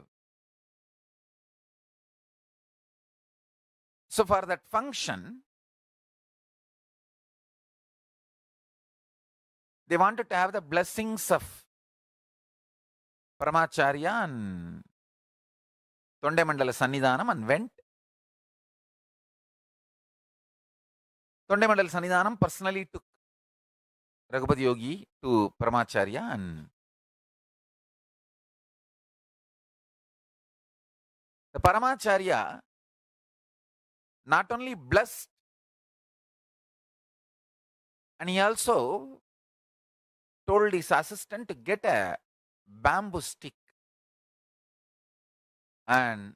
So for that function, they wanted to have the blessings of Paramacharya and Tondemandala Sannidhanam and went. Tondemandala Sannidhanam personally took Raghupati Yogi to Paramacharya, and the Paramacharya not only blessed, and he also told his assistant to get a bamboo stick and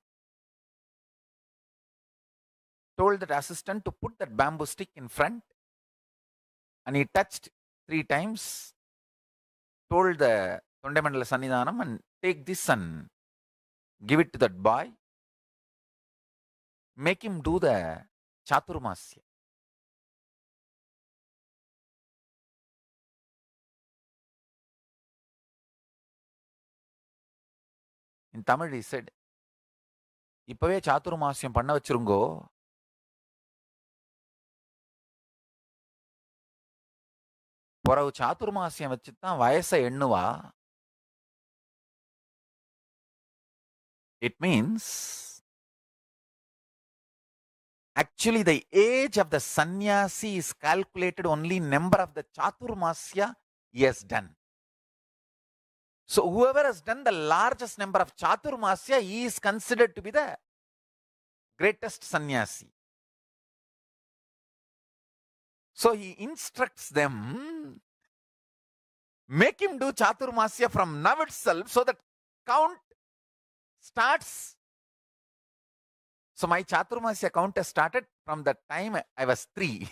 told that assistant to put that bamboo stick in front, and he touched 3 times, told the Tondemandala Sannidhanam, and take this and give it to that boy, make him do the Chaturmasya. In Tamil he said, இப்பவே சாத்துர்மாசியம் பண்ண வச்சிருங்கோ, பிறகு சாத்துர்மாசியம் வச்சுதான் வயசை எண்ணுவா. It means actually the age of the sannyasi is calculated only number of the chaturmasya he has done. So whoever has done the largest number of chaturmasya, he is considered to be the greatest sannyasi. So he instructs them, make him do chaturmasya from now itself so that count starts. So my chaturmasya count has started from the time I was 3.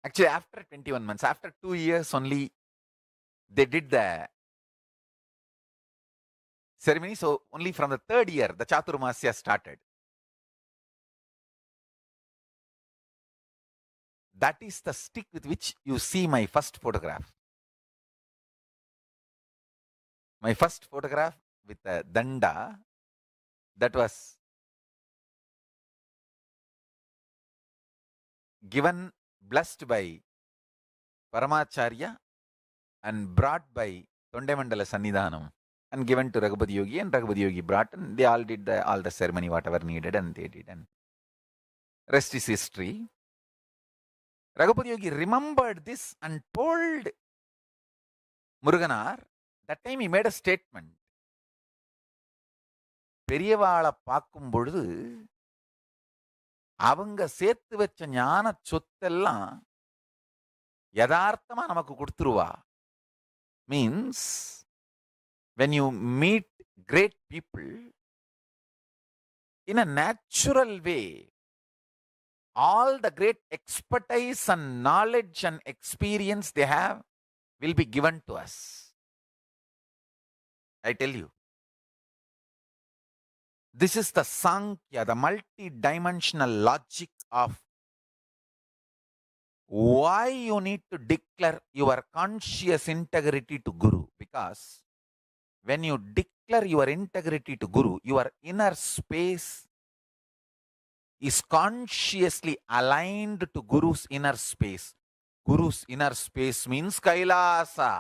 Actually, after 21 months, after 2 years only, they did the ceremony. So only from the third year, the Chaturmasya started. That is the stick with which you see my first photograph. My first photograph with a danda, that was given, blessed by Paramacharya and brought by Tondemandala Sannidhanam and given to Raghupati Yogi, and Raghupati Yogi brought, and they all did all the ceremony, whatever needed, and they did, and rest is history. Raghupati Yogi remembered this and told Muruganar. That time he made a statement. பெரியவாளை பார்க்கும் பொழுது அவங்க சேர்த்து வச்ச ஞான சொத்தெல்லாம் யதார்த்தமா நமக்கு கொடுத்துருவா. Means when you meet great people in a natural way, all the great expertise and knowledge and experience they have will be given to us. I tell you, this is the Sankhya, the multi-dimensional logic of why you need to declare your conscious integrity to Guru. Because when you declare your integrity to Guru, your inner space is consciously aligned to Guru's inner space. Guru's inner space means Kailasa,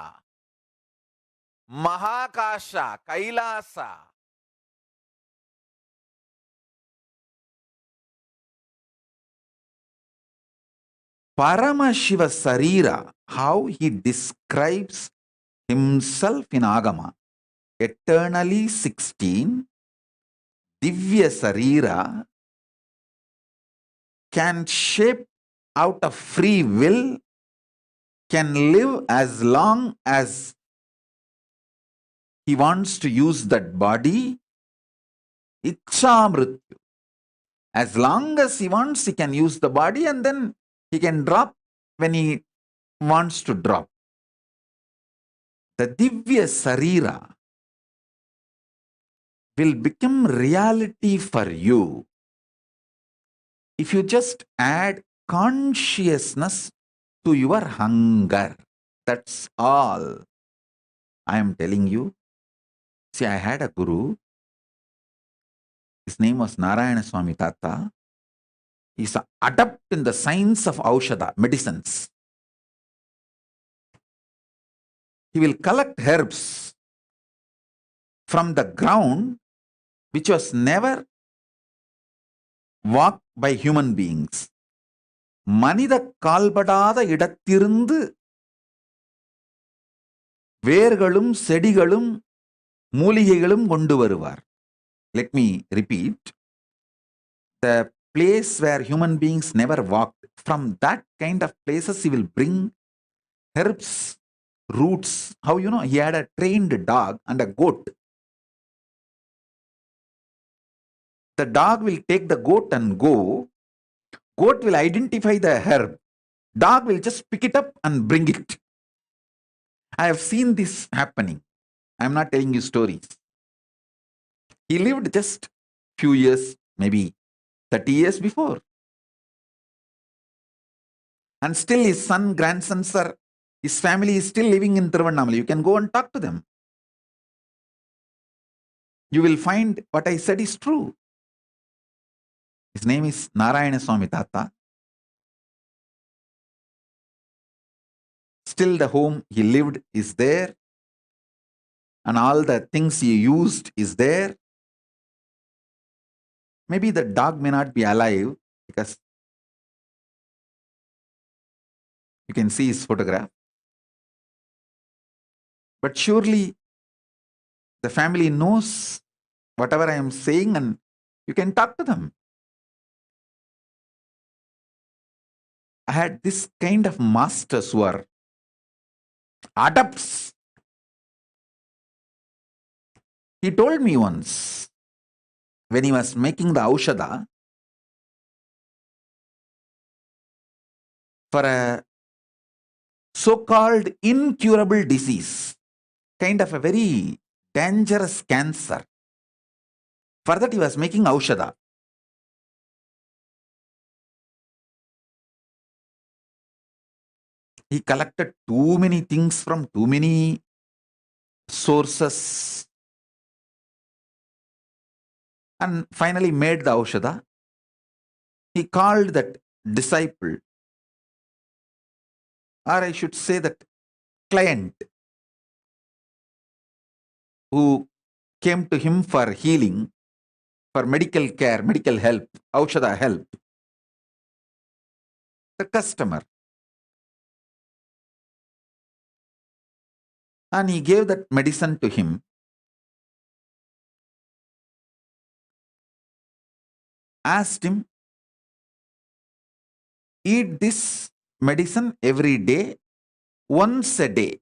Mahakasha, Kailasa. Paramashiva Sarira, how he describes himself in Agama, eternally 16, Divya Sarira, can shape out of free will, can live as long as he wants to use that body, Ichamrityu. As long as he wants, he can use the body, and then he can drop when he wants to drop. The Divya Sarira will become reality for you if you just add consciousness to your hunger. That's all I am telling you. See, I had a guru. His name was Narayana Swami Tata. He's an adept in the science of Aushadha, medicines. He will collect herbs from the ground which was never walked by human beings. மனித கால்படாத இடத்திலிருந்து வேர்களும் செடிகளும் மூலிகைகளும் கொண்டு வருவார். Let me repeat. The place where human beings never walked, from that kind of places he will bring herbs, roots. How you know? He had a trained dog and a goat. The dog will take the goat and go. Goat will identify the herb. Dog will just pick it up and bring it. I have seen this happening. I am not telling you stories. He lived just few years, maybe 30 years before. And still his son, grandsons are, his family is still living in Tiruvannamalai. You can go and talk to them. You will find what I said is true. His name is Narayana Swami Tata. Still the home he lived is there. And all the things he used is there. Maybe the dog may not be alive because you can see his photograph. But surely the family knows whatever I am saying and you can talk to them. I had this kind of masters who are adepts. He told me once, when he was making the Aushadha, for a so-called incurable disease, kind of a very dangerous cancer. For that he was making aushadha. He collected too many things from too many sources and finally made the aushadha. He called that disciple, or I should say that client, who came to him for healing, for medical care, medical help, aushadha help, the customer. And he gave that medicine to him. Asked him, eat this medicine every day, once a day,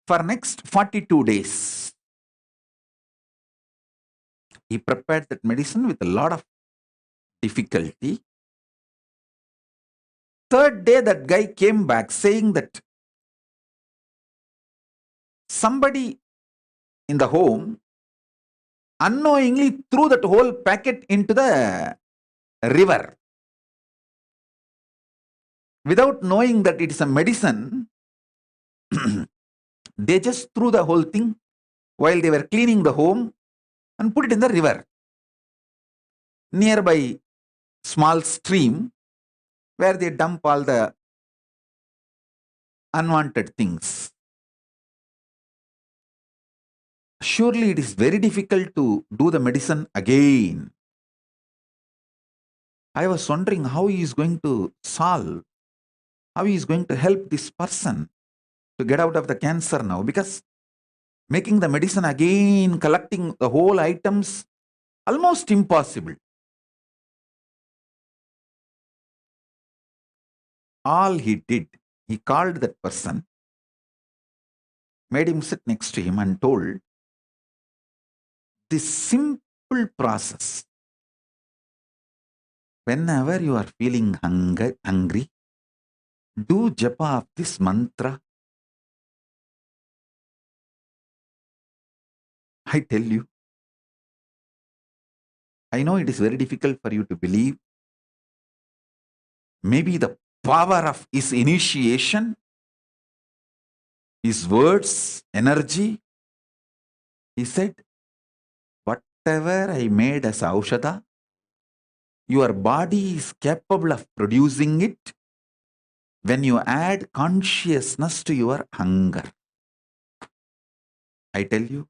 for next 42 days. He prepared that medicine with a lot of difficulty. Third day, that guy came back saying that somebody in the home unknowingly threw that whole packet into the river. Without knowing that it is a medicine, they just threw the whole thing while they were cleaning the home and put it in the river. Nearby small stream where they dump all the unwanted things. Surely it is very difficult to do the medicine again. I was wondering how he is going to solve, how he is going to help this person to get out of the cancer now, because making the medicine again, collecting the whole items, almost impossible. All he did, he called that person, made him sit next to him and told, this simple process, whenever you are feeling hungry, do japa of this mantra. I tell you, I know it is very difficult for you to believe. Maybe the power of his initiation, his words, energy. He said, whatever I made as aushadha, your body is capable of producing it when you add consciousness to your hunger. I tell you,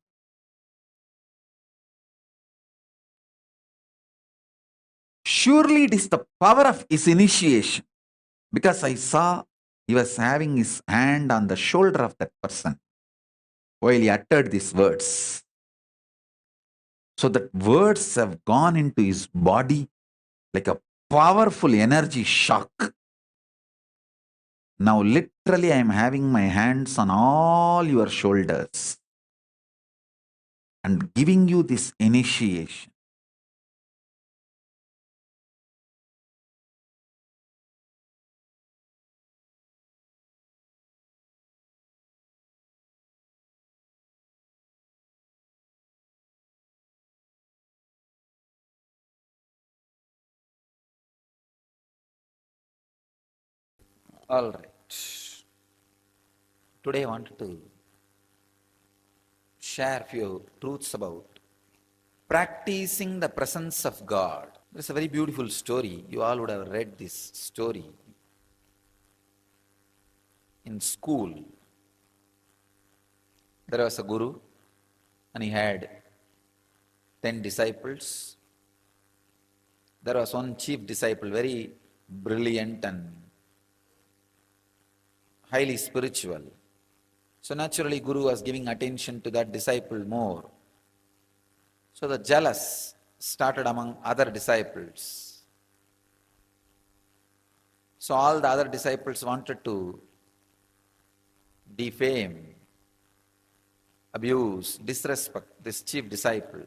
surely it is the power of his initiation, because I saw he was having his hand on the shoulder of that person while he uttered these words. So that words have gone into his body like a powerful energy shock. Now literally I am having my hands on all your shoulders and giving you this initiation. All right. Today I wanted to share a few truths about practicing the presence of God. It's a very beautiful story. You all would have read this story in school. There was a guru and he had 10 disciples. There was one chief disciple, very brilliant and highly spiritual. So naturally Guru was giving attention to that disciple more. So the jealous started among other disciples. So all the other disciples wanted to defame, abuse, disrespect this chief disciple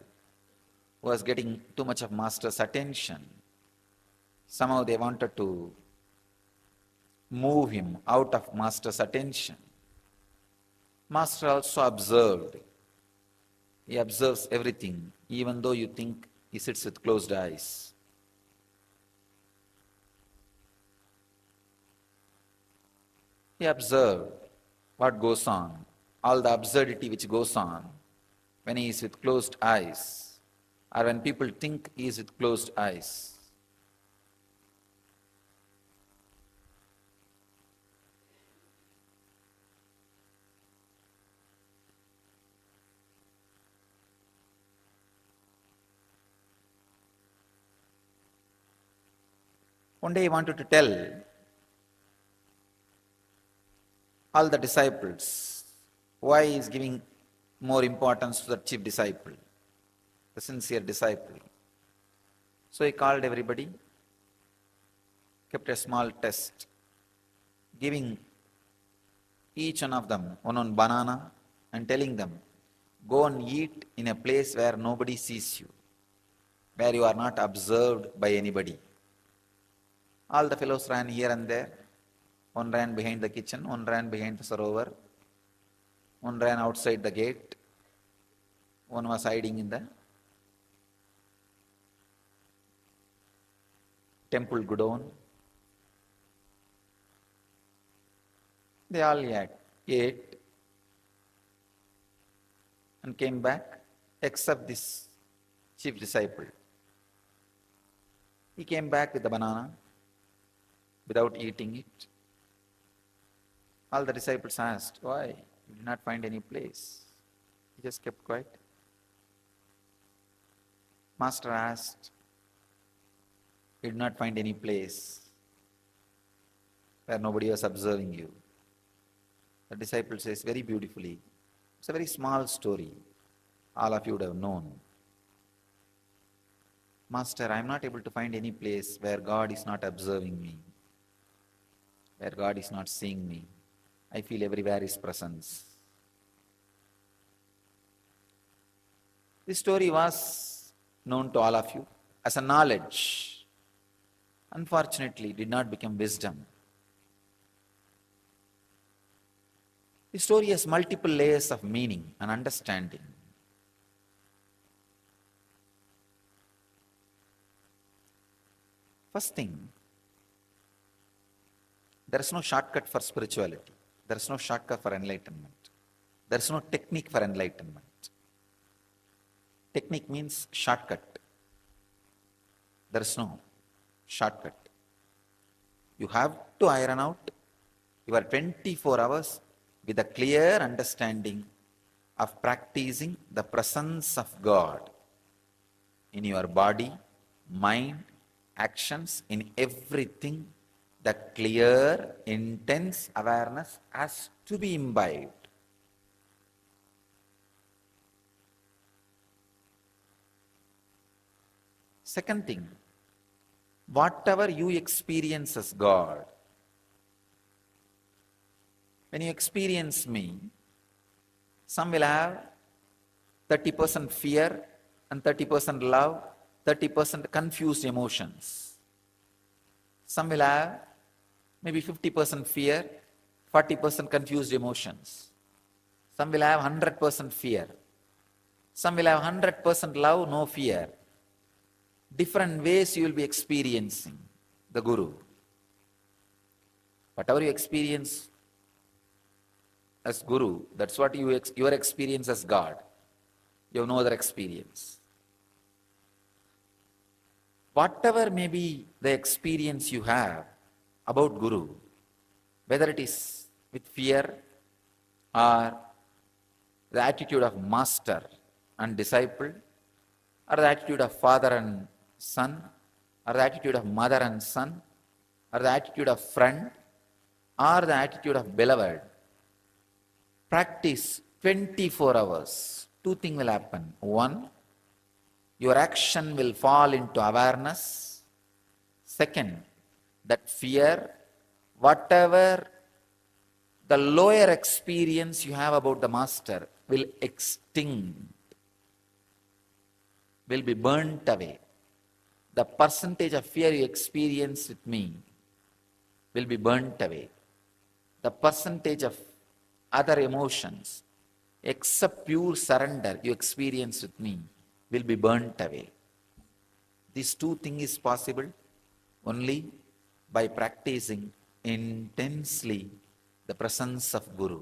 who was getting too much of master's attention. Somehow they wanted to move him out of master's attention. Master also observed He observes everything, even though you think he sits with closed eyes. He observed what goes on, all the absurdity which goes on when he is with closed eyes, or when people think he is with closed eyes. One day he wanted to tell all the disciples why he is giving more importance to the chief disciple, the sincere disciple. So he called everybody, kept a small test, giving each one of them one banana and telling them, go and eat in a place where nobody sees you, where you are not observed by anybody. All the fellows ran here and there. One ran behind the kitchen, one ran behind the sarovar, one ran outside the gate, one was hiding in the temple godown. They all ate and came back, except this chief disciple. He came back with the banana without eating it. All the disciples asked, why? He did not find any place. He just kept quiet. Master asked, he did not find any place where nobody was observing you. The disciple says very beautifully, it's a very small story. All of you would have known. Master, I am not able to find any place where God is not observing me, where God is not seeing me. I feel everywhere His presence. This story was known to all of you as a knowledge. Unfortunately, it did not become wisdom. This story has multiple layers of meaning and understanding. First thing, there is no shortcut for spirituality. There is no shortcut for enlightenment. There is no technique for enlightenment. Technique means shortcut. There is no shortcut. You have to iron out your 24 hours with a clear understanding of practicing the presence of God in your body, mind, actions, in everything. The clear, intense awareness has to be imbibed. Second thing, whatever you experience as God, when you experience me, some will have 30% fear and 30% love, 30% confused emotions. Some will have maybe 50% fear, 40% confused emotions. Some will have 100% fear. Some will have 100% love, no fear. Different ways you will be experiencing the Guru. Whatever you experience as Guru, that's what your experience as God. You have no other experience. Whatever may be the experience you have about Guru, whether it is with fear or the attitude of master and disciple, or the attitude of father and son, or the attitude of mother and son, or the attitude of friend, or the attitude of beloved, practice 24 hours. Two things will happen. One, your action will fall into awareness. Second, that fear, whatever the lower experience you have about the master will extinct, will be burnt away. The percentage of fear you experience with me will be burnt away. The percentage of other emotions, except pure surrender you experience with me will be burnt away. These two things is possible only by practicing intensely the presence of Guru,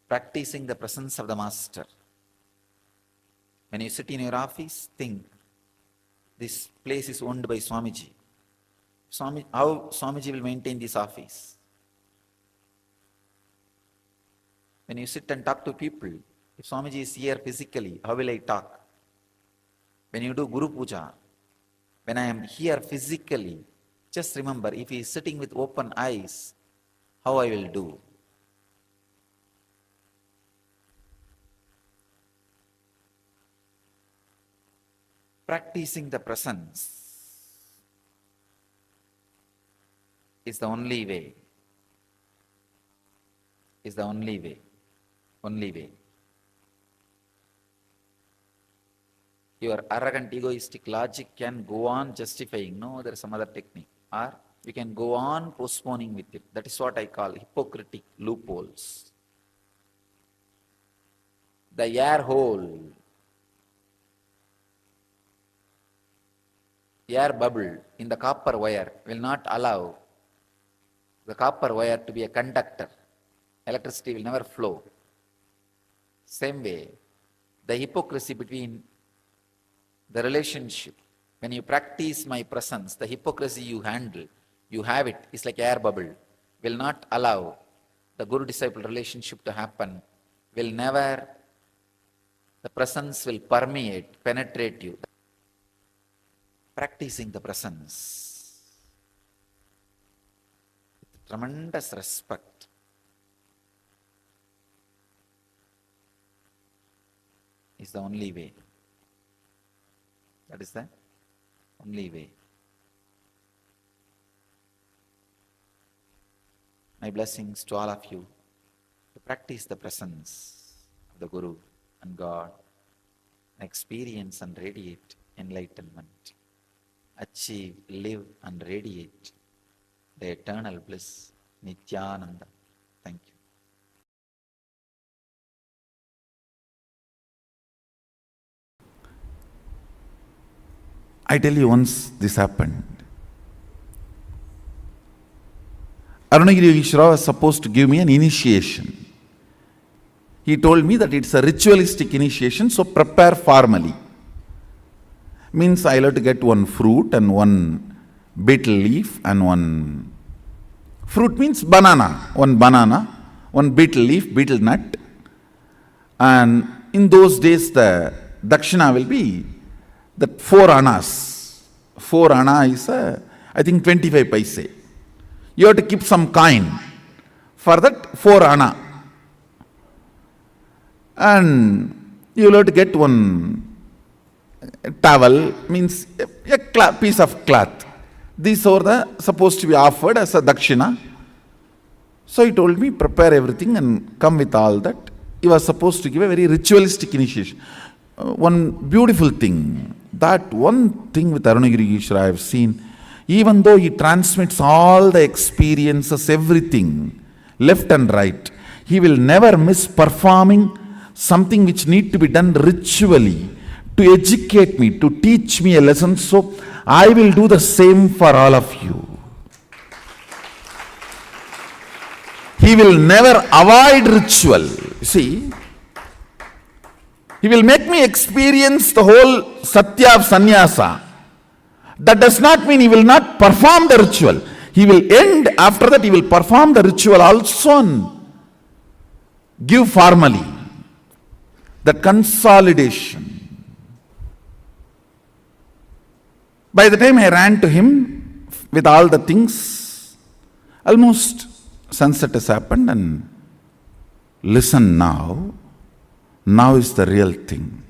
practicing the presence of the Master. When you sit in your office, think, this place is owned by Swamiji. How Swamiji will maintain this office? When you sit and talk to people, if Swamiji is here physically, how will I talk? When you do Guru Puja, when I am here physically, just remember, if he is sitting with open eyes, how I will do? Practicing the presence is the only way. Is the only way. Only way. Your arrogant, egoistic logic can go on justifying, no, there is some other technique. Or you can go on postponing with it. That is what I call hypocritic loopholes. The air hole, air bubble in the copper wire will not allow the copper wire to be a conductor. Electricity will never flow. Same way, the hypocrisy between the relationship, when you practice my presence, the hypocrisy you handle, you have it, it's like air bubble, will not allow the Guru-disciple relationship to happen, will never, the presence will permeate, penetrate you. Practicing the presence with tremendous respect is the only way. That is the only way. My blessings to all of you to practice the presence of the Guru and God, experience and radiate enlightenment, achieve, live and radiate the eternal bliss, Nithyananda. Thank you. I tell you, once this happened, Arunagiri Yogeshwara was supposed to give me an initiation. He told me that it's a ritualistic initiation, so prepare formally. Means I'll have to get one fruit and one betel leaf and one fruit means banana, one betel leaf, betel nut. And in those days the dakshina will be that 4 annas. 4 anna is I think 25 paise. You have to keep some coin for that 4 anna. And you will have to get one towel, means a piece of cloth. These are supposed to be offered as a dakshina. So he told me, prepare everything and come with all that. He was supposed to give a very ritualistic initiation. One beautiful thing, that one thing with Arunagiri Yogeshwara I have seen, even though he transmits all the experiences, everything, left and right, he will never miss performing something which need to be done ritually to educate me, to teach me a lesson. So I will do the same for all of you. He will never avoid ritual. You see, he will make me experience the whole satya of sannyasa. That does not mean he will not perform the ritual. He will end, after that he will perform the ritual also and give formally. The consolidation. By the time I ran to him with all the things, almost sunset has happened, and listen now. Now is the real thing.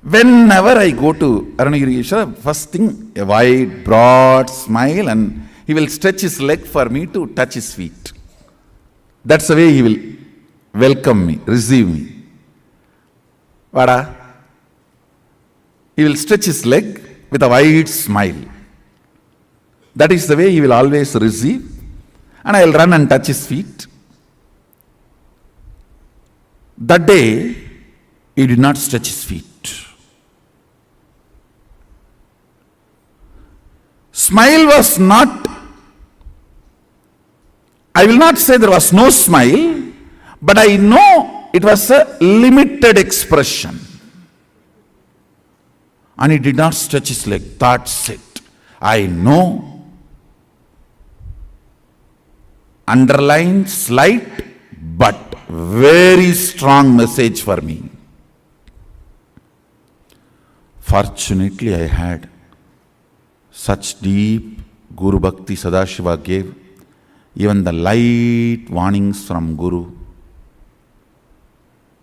Whenever I go to Arunagiri Yogeshwara, first thing, a wide, broad smile, and he will stretch his leg for me to touch his feet. That's the way he will welcome me, receive me. Vada? He will stretch his leg with a wide smile. That is the way he will always receive. And I will run and touch his feet. That day, he did not stretch his feet. Smile was not, I will not say there was no smile, but I know it was a limited expression. And he did not stretch his leg. That's it. I know. Underline, slight, but very strong message for me. Fortunately, I had such deep Guru Bhakti Sadashiva gave. Even the light warnings from Guru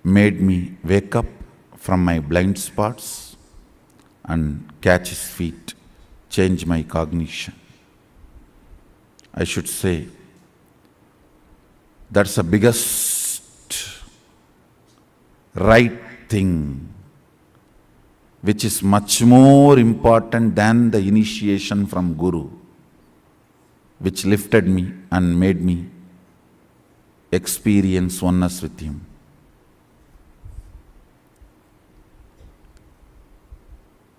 made me wake up from my blind spots and catch his feet, change my cognition. I should say, that's the biggest right thing, which is much more important than the initiation from Guru, which lifted me and made me experience oneness with him.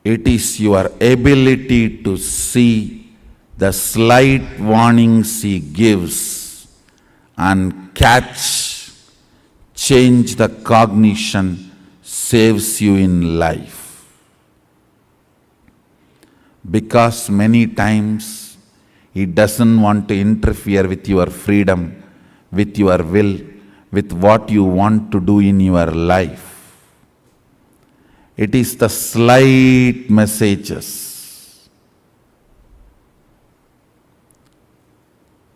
It is your ability to see the slight warnings he gives and catch, change the cognition, saves you in life. Because many times he doesn't want to interfere with your freedom, with your will, with what you want to do in your life. It is the slight messages.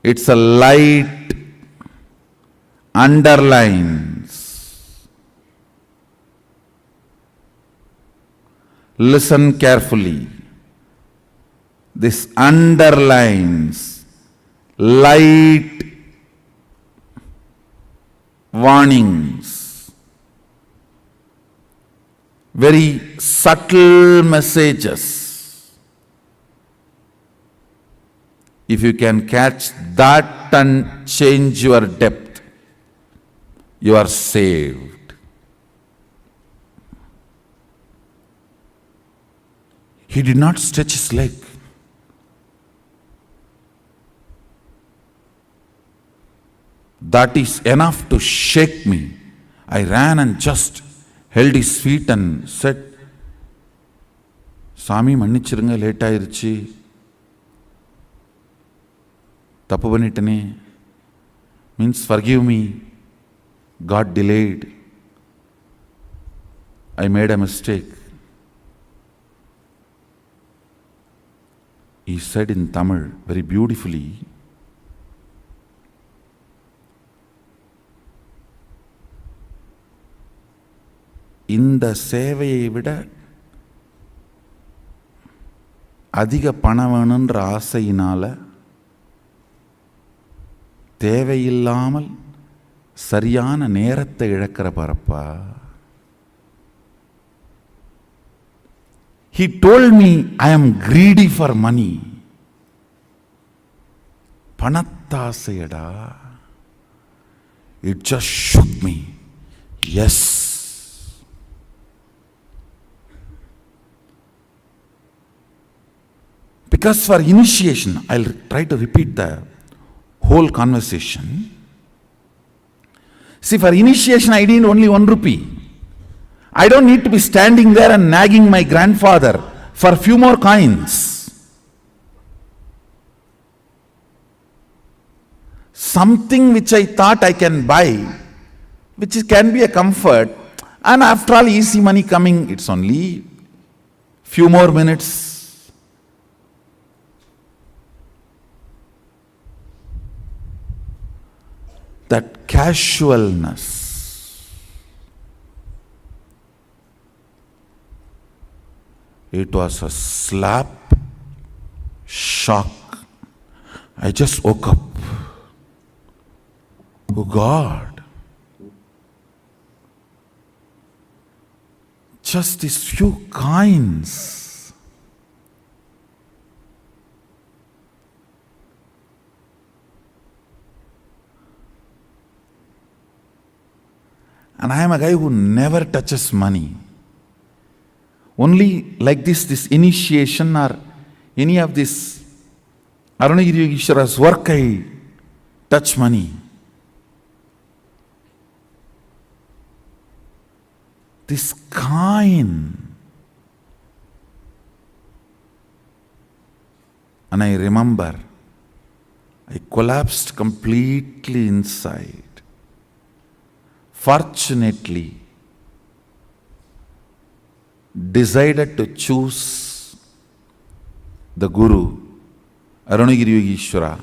It's a light underlines. Listen carefully. This underlines, light warnings. Very subtle messages. If you can catch that and change your depth, you are saved. He did not stretch his leg. That is enough to shake me. I ran and just held his feet and said, Sami mannichirunga late aayirchi. Tappu pannitane. Means forgive me. God delayed. I made a mistake. He said in Tamil very beautifully, இந்த சேவையை விட அதிக பணம் வேணுன்ற ஆசையினால தேவையில்லாமல் சரியான நேரத்தை இழக்கிற பரப்பா. He told me I am greedy for money. பணத்தாசையடா. It just shook me. Yes. Because for initiation, I'll try to repeat the whole conversation. See, for initiation, I need only 1 rupee. I don't need to be standing there and nagging my grandfather for few more coins. Something which I thought I can buy, which can be a comfort, and after all, easy money coming, it's only few more minutes. That casualness, it was a slap, shock. I just woke up. Oh God, just these few coins. And I am a guy who never touches money. Only like this initiation or any of this Arunagiri Yogeshwara's work, I touch money. This coin. And I remember, I collapsed completely inside. Fortunately, decided to choose the Guru, Arunagiri Yogeshwara,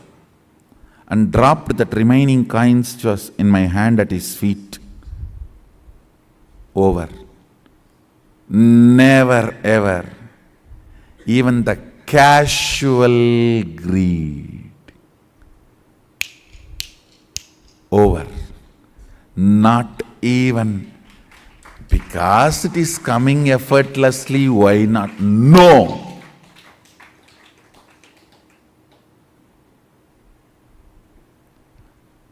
and dropped that remaining coins which was in my hand at his feet. Over. Never ever, even the casual greed. Over. Not even because it is coming effortlessly, why not? No.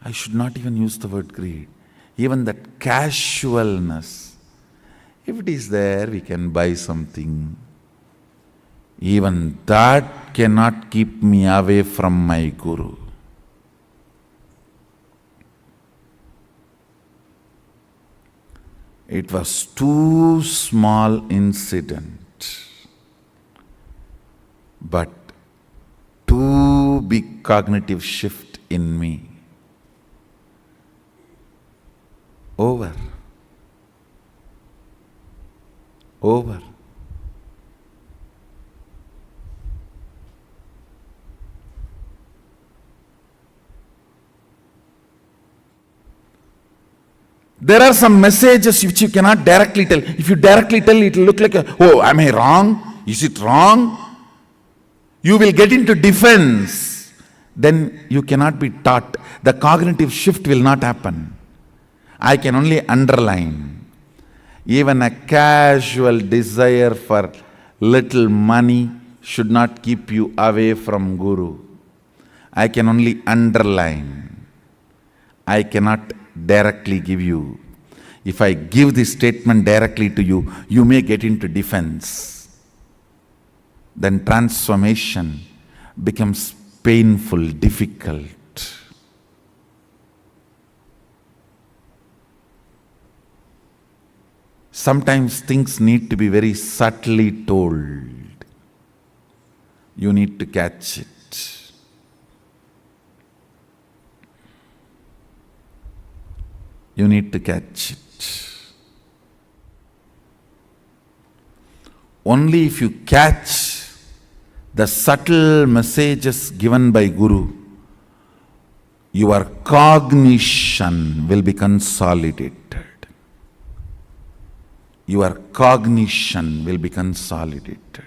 I should not even use the word greed. Even that casualness. If it is there, we can buy something. Even that cannot keep me away from my Guru. It was too small incident, but too big cognitive shift in me. Over. Over. There are some messages which you cannot directly tell. If you directly tell, it will look like, oh, am I wrong? Is it wrong? You will get into defense. Then you cannot be taught. The cognitive shift will not happen. I can only underline. Even a casual desire for little money should not keep you away from Guru. I can only underline. I cannot directly give you. If I give this statement directly to you, you may get into defense. Then transformation becomes painful, difficult. Sometimes things need to be very subtly told. You need to catch it. You need to catch it. Only if you catch the subtle messages given by Guru, your cognition will be consolidated. Your cognition will be consolidated.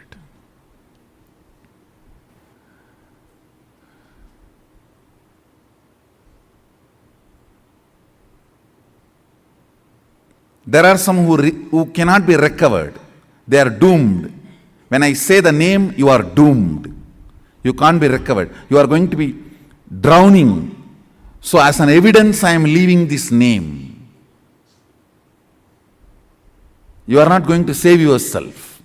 There are some who cannot be recovered. They are doomed. When I say the name, you are doomed. You can't be recovered. You are going to be drowning. So as an evidence, I am leaving this name. You are not going to save yourself.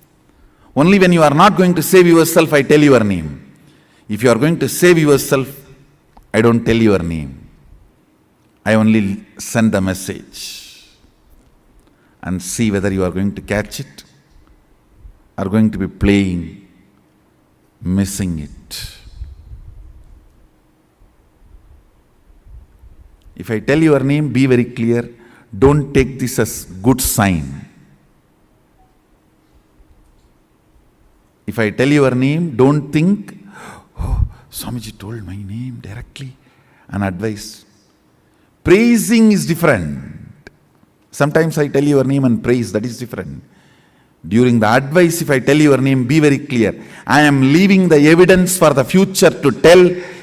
Only when you are not going to save yourself, I tell your name. If you are going to save yourself, I don't tell your name. I only send the message. And see whether you are going to catch it or going to be playing, missing it. If I tell your name, be very clear. Don't take this as good sign. If I tell your name, don't think, oh, Swamiji told my name directly and advice. Praising is different. Sometimes I tell your name and praise, that is different. During the advice, if I tell your name, be very clear. I am leaving the evidence for the future to tell.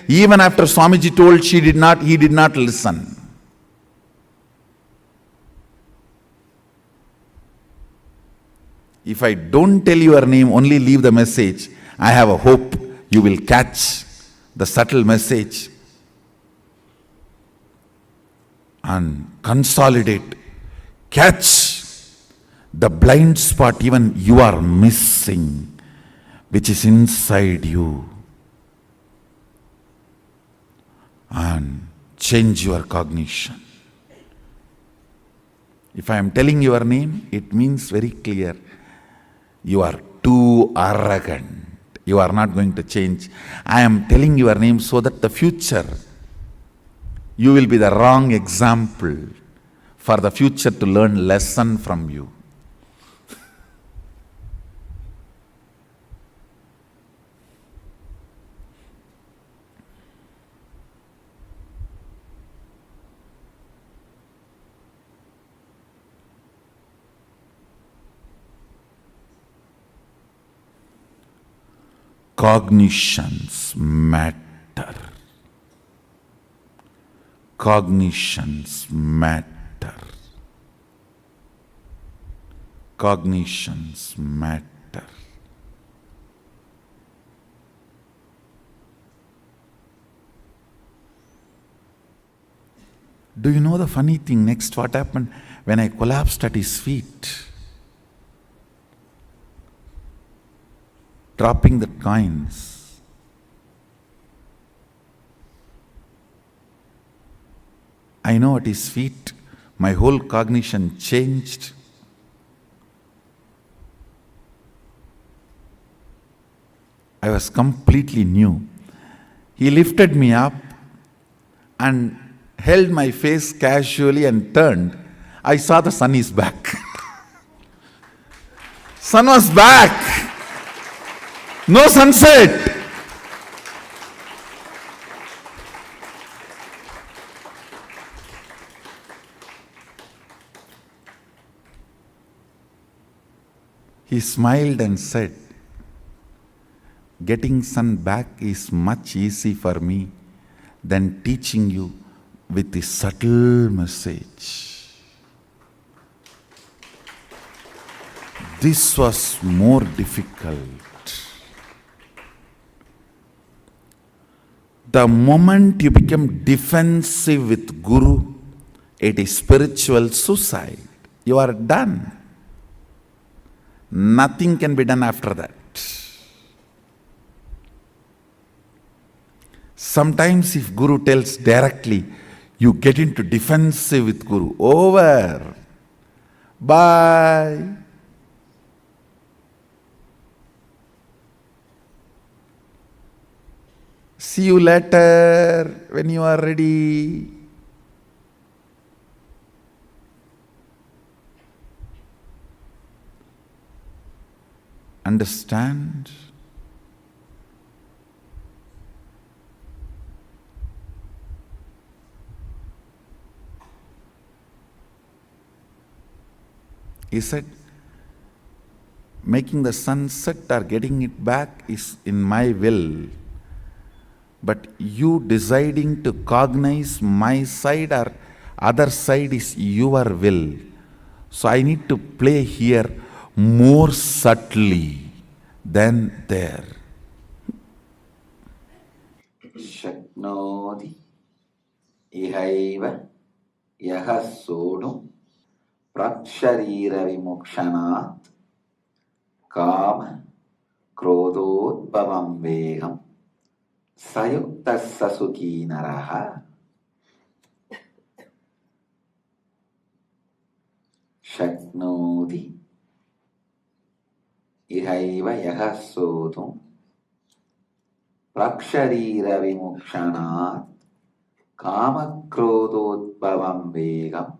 Even after Swamiji told, he did not listen. If I don't tell your name, only leave the message, I have a hope you will catch the subtle message and consolidate. catch the blind spot even you are missing, which is inside you, and change your cognition. If I am telling your name, it means very clear, you are too arrogant. You are not going to change. I am telling your name so that the future, you will be the wrong example for the future to learn lesson from you. Cognitions matter. Cognitions matter. Cognitions matter. Do you know the funny thing next what happened when I collapsed at his feet? Dropping the coins. I know at his feet, my whole cognition changed. I was completely new. He lifted me up and held my face casually and turned. I saw the sun is back. Sun was back. No sunset. He smiled and said, getting sun back is much easy for me than teaching you with the subtle message. This was more difficult. The moment you become defensive with Guru, it is spiritual suicide. You are done. Nothing can be done after that. Sometimes if Guru tells directly, you get into defensive with Guru. Over. Bye. See you later when you are ready. Understand? He said, making the sun set or getting it back is in my will. But you deciding to cognize my side or other side is your will. So I need to play here more subtly than there. Shaknoti ihaiva yahasodu praksharira vimukshanat kama krododbhavam vegam sayuktasya sukhi naraha. Shaknoti ihaiva yahasodu praksharira vimukshanat kama krododbhavam vegam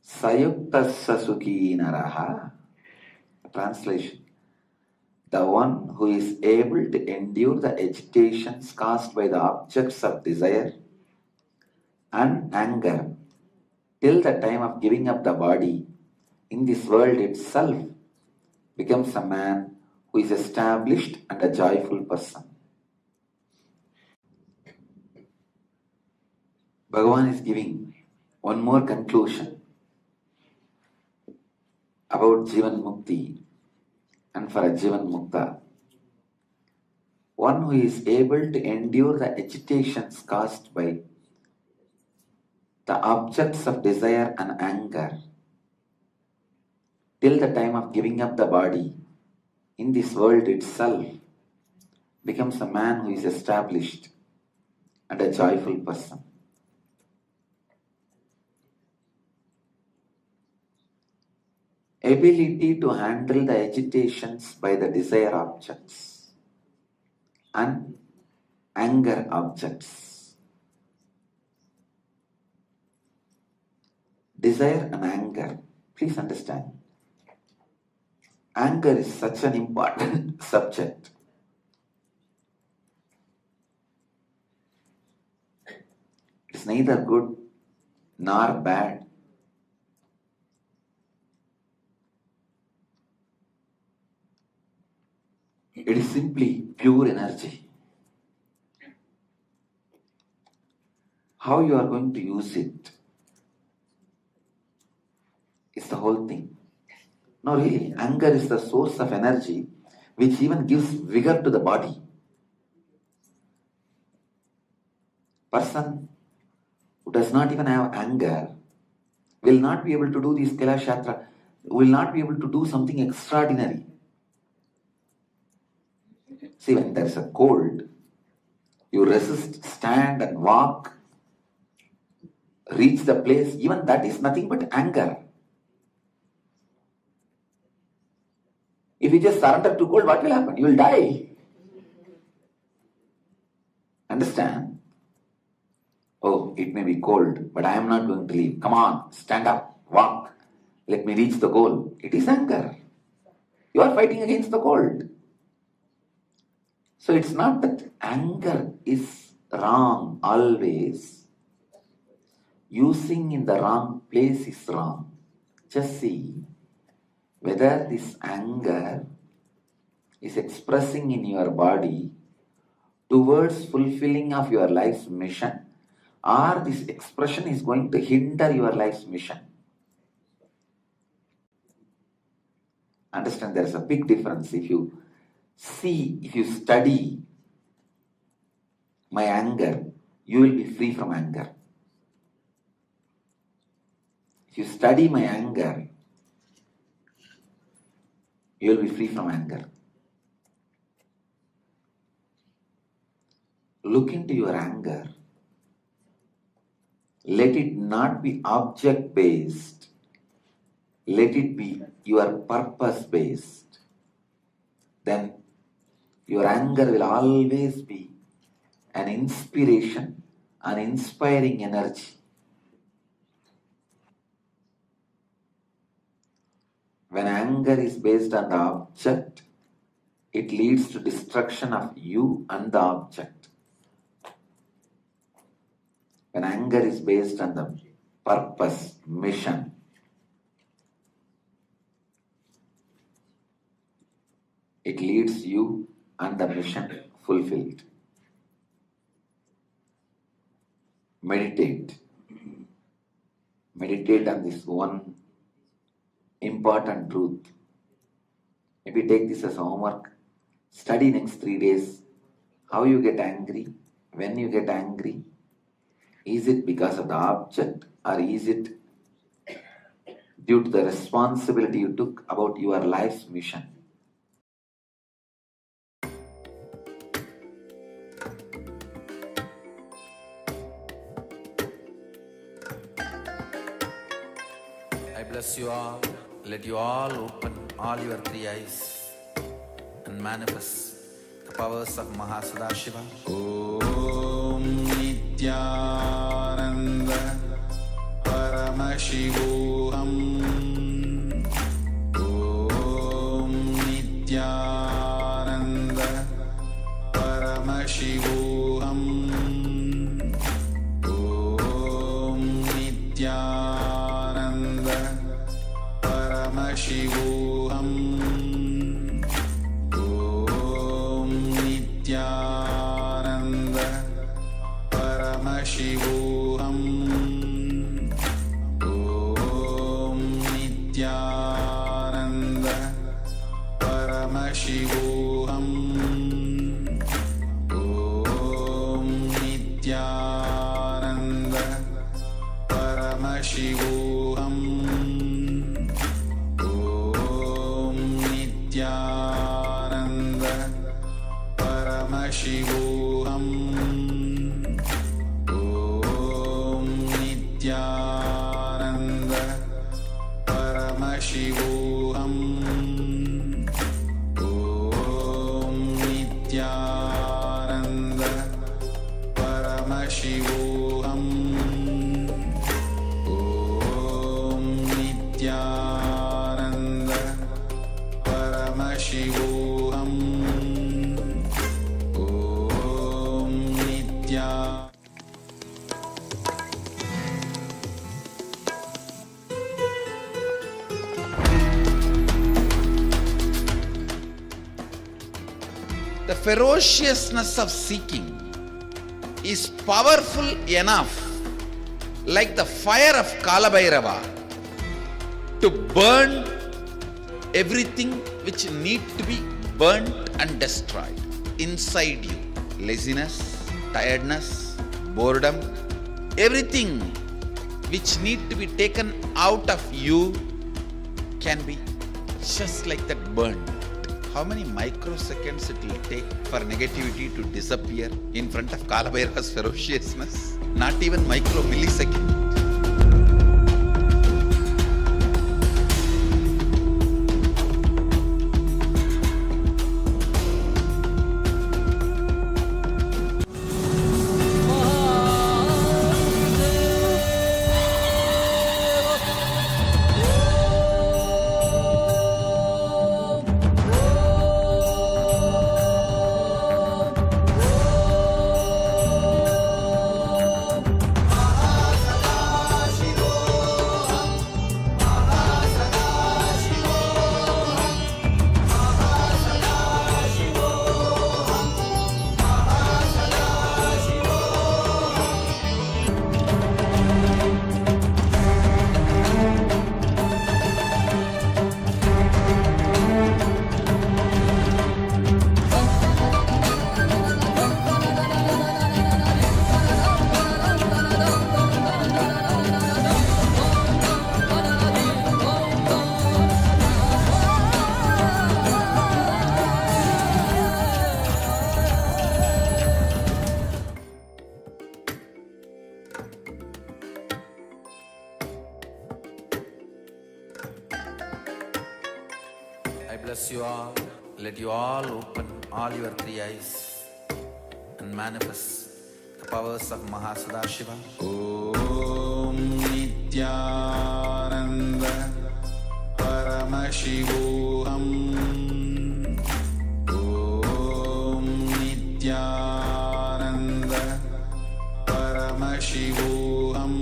sayuktasya sukhi naraha. Translation: the one who is able to endure the agitations caused by the objects of desire and anger till the time of giving up the body in this world itself becomes a man who is established and a joyful person. Bhagavan is giving one more conclusion about Jivan Mukti and for a Jivan Mukta. One who is able to endure the agitations caused by the objects of desire and anger till the time of giving up the body in this world itself, becomes a man who is established and a joyful person. Ability to handle the agitations by the desire objects and anger objects. Desire and anger, please understand. Anger is such an important subject. It's neither good nor bad. It is simply pure energy. How you are going to use it is the whole thing. No, really, anger is the source of energy which even gives vigor to the body. Person who does not even have anger will not be able to do this Kailash Yatra, will not be able to do something extraordinary. See, when there is a cold, you resist, stand and walk, reach the place, even that is nothing but anger. If you just surrender to cold, what will happen? You will die. Understand? Oh, it may be cold, but I am not going to leave. Come on, stand up, walk. Let me reach the goal. It is anger. You are fighting against the cold. So it's not that anger is wrong always. Using in the wrong place is wrong. Just see whether this anger is expressing in your body towards fulfilling of your life's mission, or this expression is going to hinder your life's mission. Understand, there is a big difference. If you study my anger, you will be free from anger. If you study my anger, you will be free from anger. Look into your anger. Let it not be object-based. Let it be your purpose-based. Then your anger will always be an inspiration, an inspiring energy. When anger is based on the object, it leads to destruction of you and the object. When anger is based on the purpose, mission, it leads you and the mission fulfilled. Meditate. Meditate on this one important truth. Maybe take this as homework. Study next 3 days. How you get angry, when you get angry. Is it because of the object, or is it due to the responsibility you took about your life's mission? I bless you all. Let you all open all your 3 eyes and manifest the powers of Mahasadashiva. Om Nityananda Paramashivoham. Om Nityananda Paramashivoham. Om Nityananda Paramashivoham. Om Nityananda Paramashivoham. Om Nityananda Paramashivoham. Om Nityananda Paramashivoham. Om Nityananda Paramashivoham Om Nityananda Paramashivoham Om Nityananda Paramashivoham Om Nityananda. The ferociousness of seeking is powerful enough, like the fire of Kalabhairava, to burn everything which need to be burnt and destroyed inside you. Laziness, tiredness, boredom, everything which need to be taken out of you can be just like that burned. How many microseconds it will take for negativity to disappear in front of Kalabhairava's ferociousness? Not even micro millisecond. I bless you all. Let you all open all your three eyes and manifest the powers of Mahasadashiva. Om Nityananda Paramashivoham Om Nityananda Paramashivoham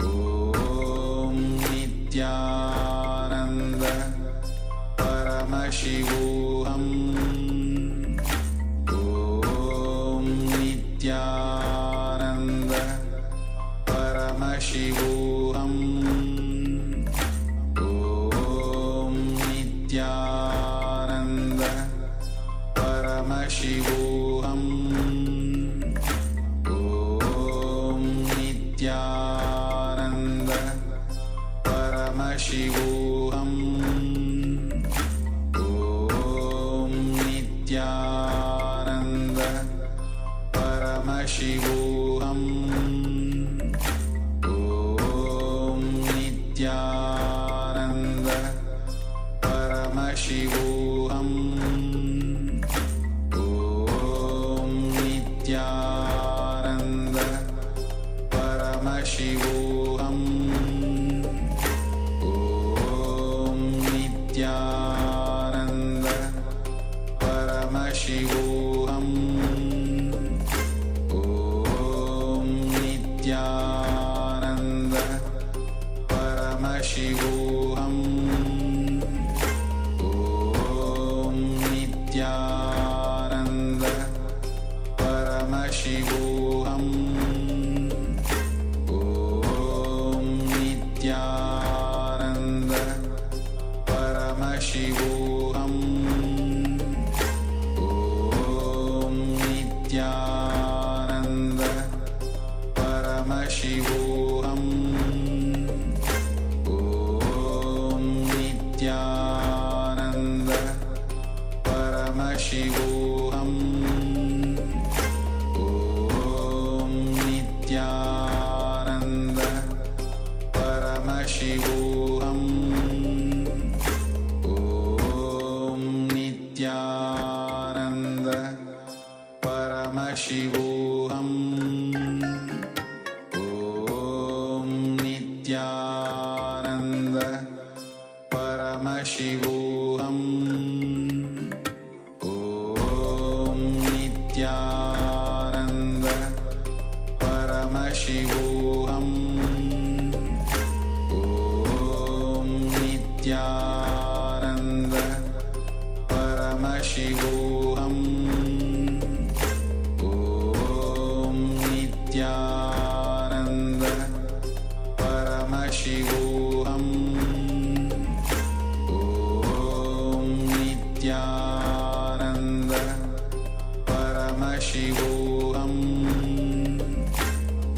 Om Nityananda Paramashivoham Om Nityananda Paramashivoham Om Nityananda Paramashivoham Om Nityananda Paramashivoham Om Nityananda Paramashivoham Om Nityananda Paramashivoham Om Nityananda Paramashivoham Om Nityananda Paramashivoham Om Nityananda Paramashivoham Om Nityananda Paramashivoham Om Nityananda Paramashivoham Om Nityananda Paramashivoham Om Nityananda Paramashivoham Om Nityananda Paramashivoham Om Nityananda Paramashivoham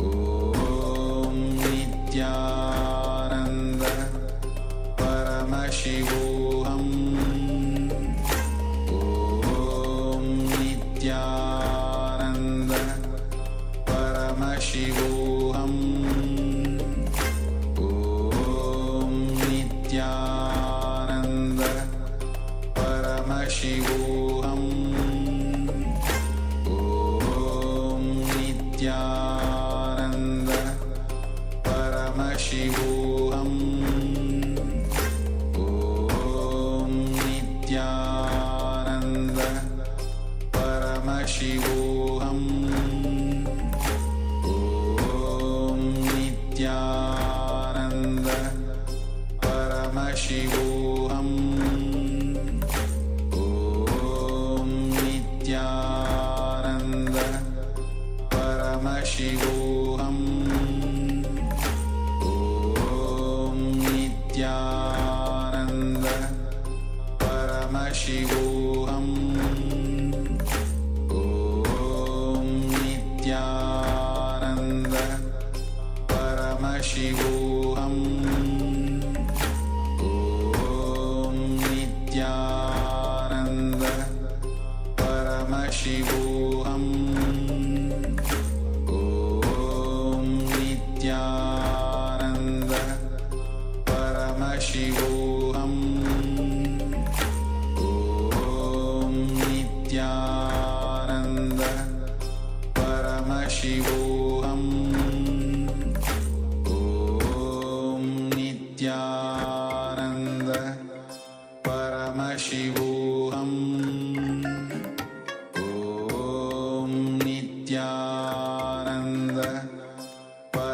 Om Nityananda Paramashivoham Om Nityananda Paramashivoham Om Nityananda Paramashivoham Om Nityananda Paramashivoham Om Nityananda Paramashivoham Om Nityananda Paramashivoham Om Nityananda Paramashivoham Om Nityananda Paramashivoham Om Nityananda Paramashivoham Om Nityananda Paramashivoham Om Nityananda Paramashivoham Om Nityananda Paramashivoham Om Nityananda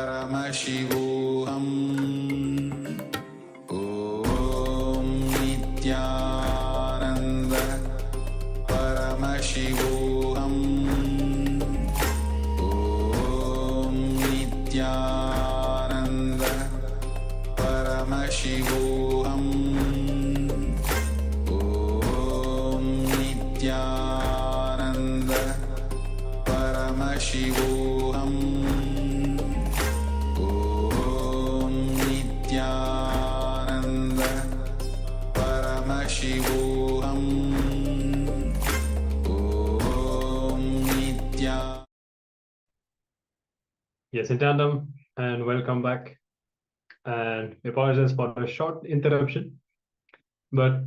Paramashivoham Om Nityananda Paramashivoham Om Nityananda Paramashivoham Om Nityananda Paramashivoham Om Nityananda Paramashivoham Om Nityananda Paramashivoham Om Nitya. Yes, Nityanandam, and welcome back. And we apologize for a short interruption, but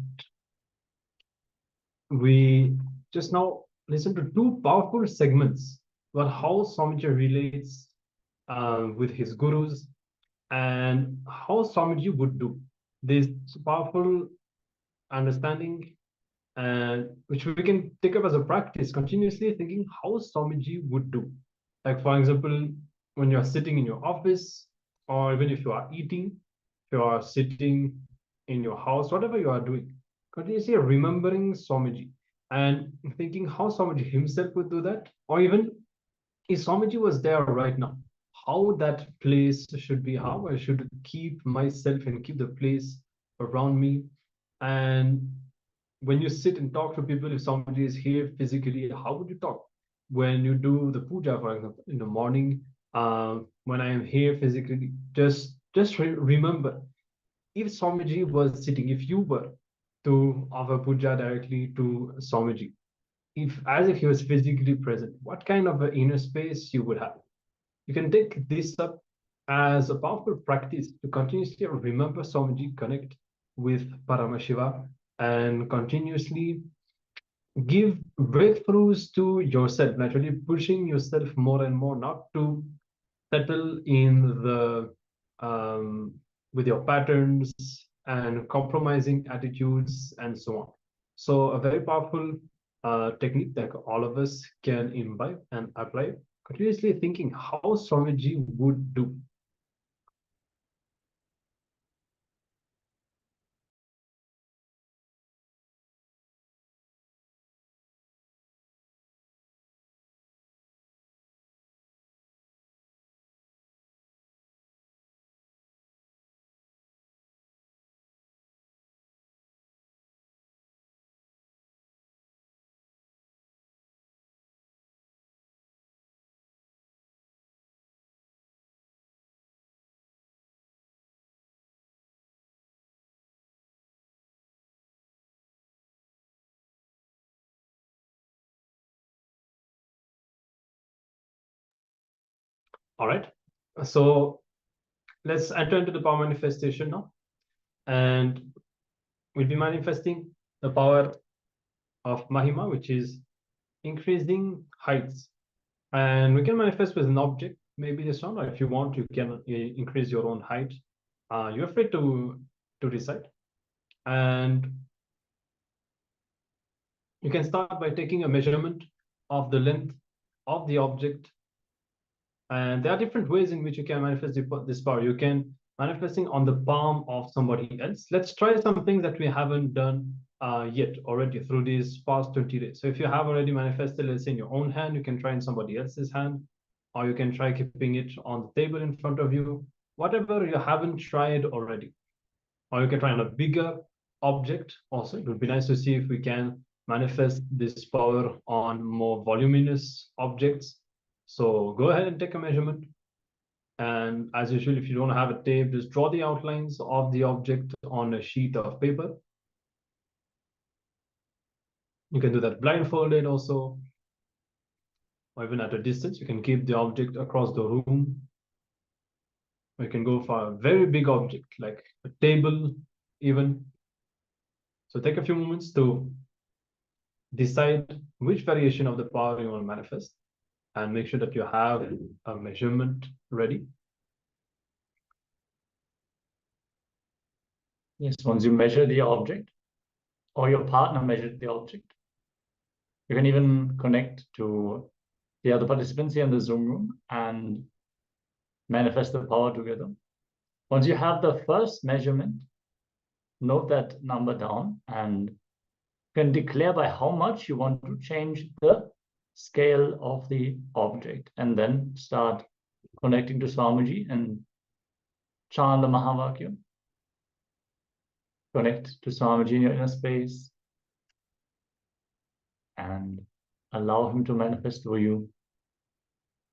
we just now listened to two powerful segments about how Swamiji relates with his gurus and how Swamiji would do this powerful understanding, and which we can take up as a practice, continuously thinking how Swamiji would do. Like, for example, when you're sitting in your office, or even if you are eating, if you are sitting in your house, whatever you are doing, continuously remembering Swamiji and thinking how Swamiji himself would do that, or even if Swamiji was there right now, how that place should be, how I should keep myself and keep the place around me. And when you sit and talk to people, if Swamiji is here physically, how would you talk? When you do the puja, for example, in the morning, when I am here physically, just remember, if Swamiji was sitting, if you were to offer puja directly to Swamiji, as if he was physically present, what kind of an inner space you would have? You can take this up as a powerful practice to continuously remember Swamiji, connect with Paramashiva, and continuously give breakthroughs to yourself, naturally pushing yourself more and more, not to settle in the with your patterns and compromising attitudes and so on. So a very powerful technique that all of us can imbibe and apply, continuously thinking how Swamiji would do. All right. So let's enter into the power manifestation now. And we'll be manifesting the power of Mahima, which is increasing heights. And we can manifest with an object, maybe this one, or if you want, you can increase your own height. You're free to decide. And you can start by taking a measurement of the length of the object. And there are different ways in which you can manifest this power. You can manifesting on the palm of somebody else. Let's try something that we haven't done yet already through these past 20 days. So if you have already manifested, let's say in your own hand, you can try in somebody else's hand, or you can try keeping it on the table in front of you, whatever you haven't tried already. Or you can try on a bigger object also. It would be nice to see if we can manifest this power on more voluminous objects. So go ahead and take a measurement. And as usual, if you don't have a tape, just draw the outlines of the object on a sheet of paper. You can do that blindfolded also, or even at a distance. You can keep the object across the room. You can go for a very big object, like a table even. So take a few moments to decide which variation of the power you want to manifest, and make sure that you have a measurement ready. Yes, once you measure the object, or your partner measured the object, you can even connect to the other participants here in the Zoom room and manifest the power together. Once you have the first measurement, note that number down and can declare by how much you want to change the scale of the object, and then start connecting to Swamiji and chant the Mahavakya. Connect to Swamiji in your inner space and allow him to manifest through you.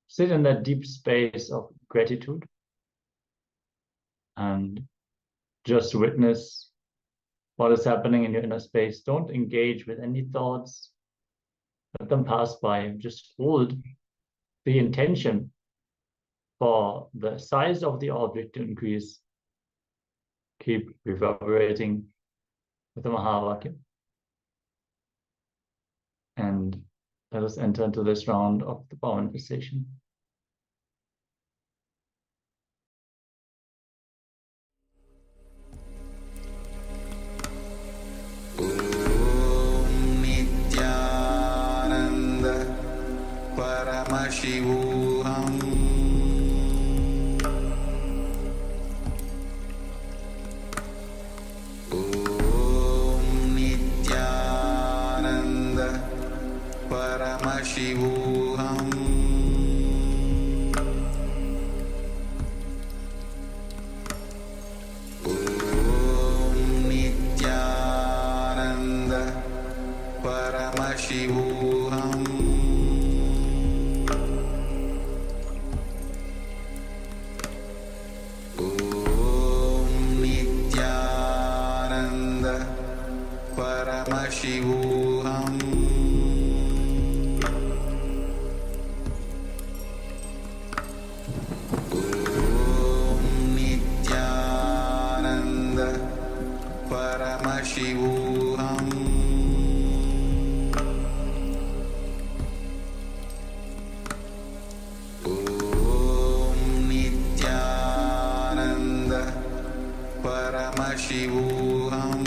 Sit in that deep space of gratitude and just witness what is happening in your inner space. Don't engage with any thoughts. Let them pass by. Just hold the intention for the size of the object to increase. Keep reverberating with the Mahavakya. And let us enter into this round of the power manifestation. Om Nityananda Paramashivoham Paramashivoham Om Nityananda Paramashivoham Om Nityananda Paramashivoham Paramashivoham Om Nityananda Paramashivoham Om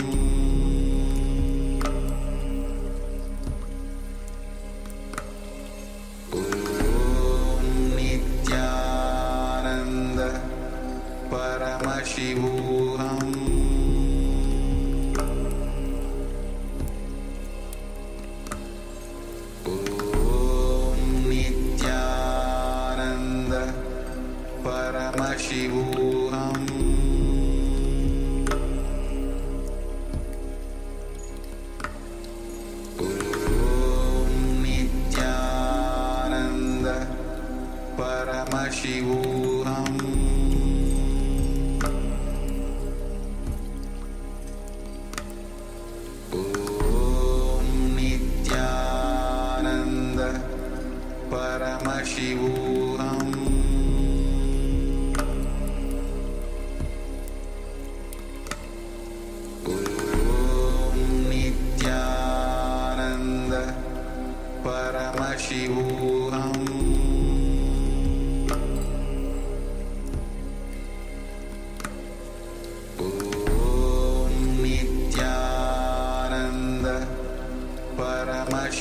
Nityananda Paramashivoham Paramashivoham Om Nityananda Paramashivoham Om Nityananda Paramashivoham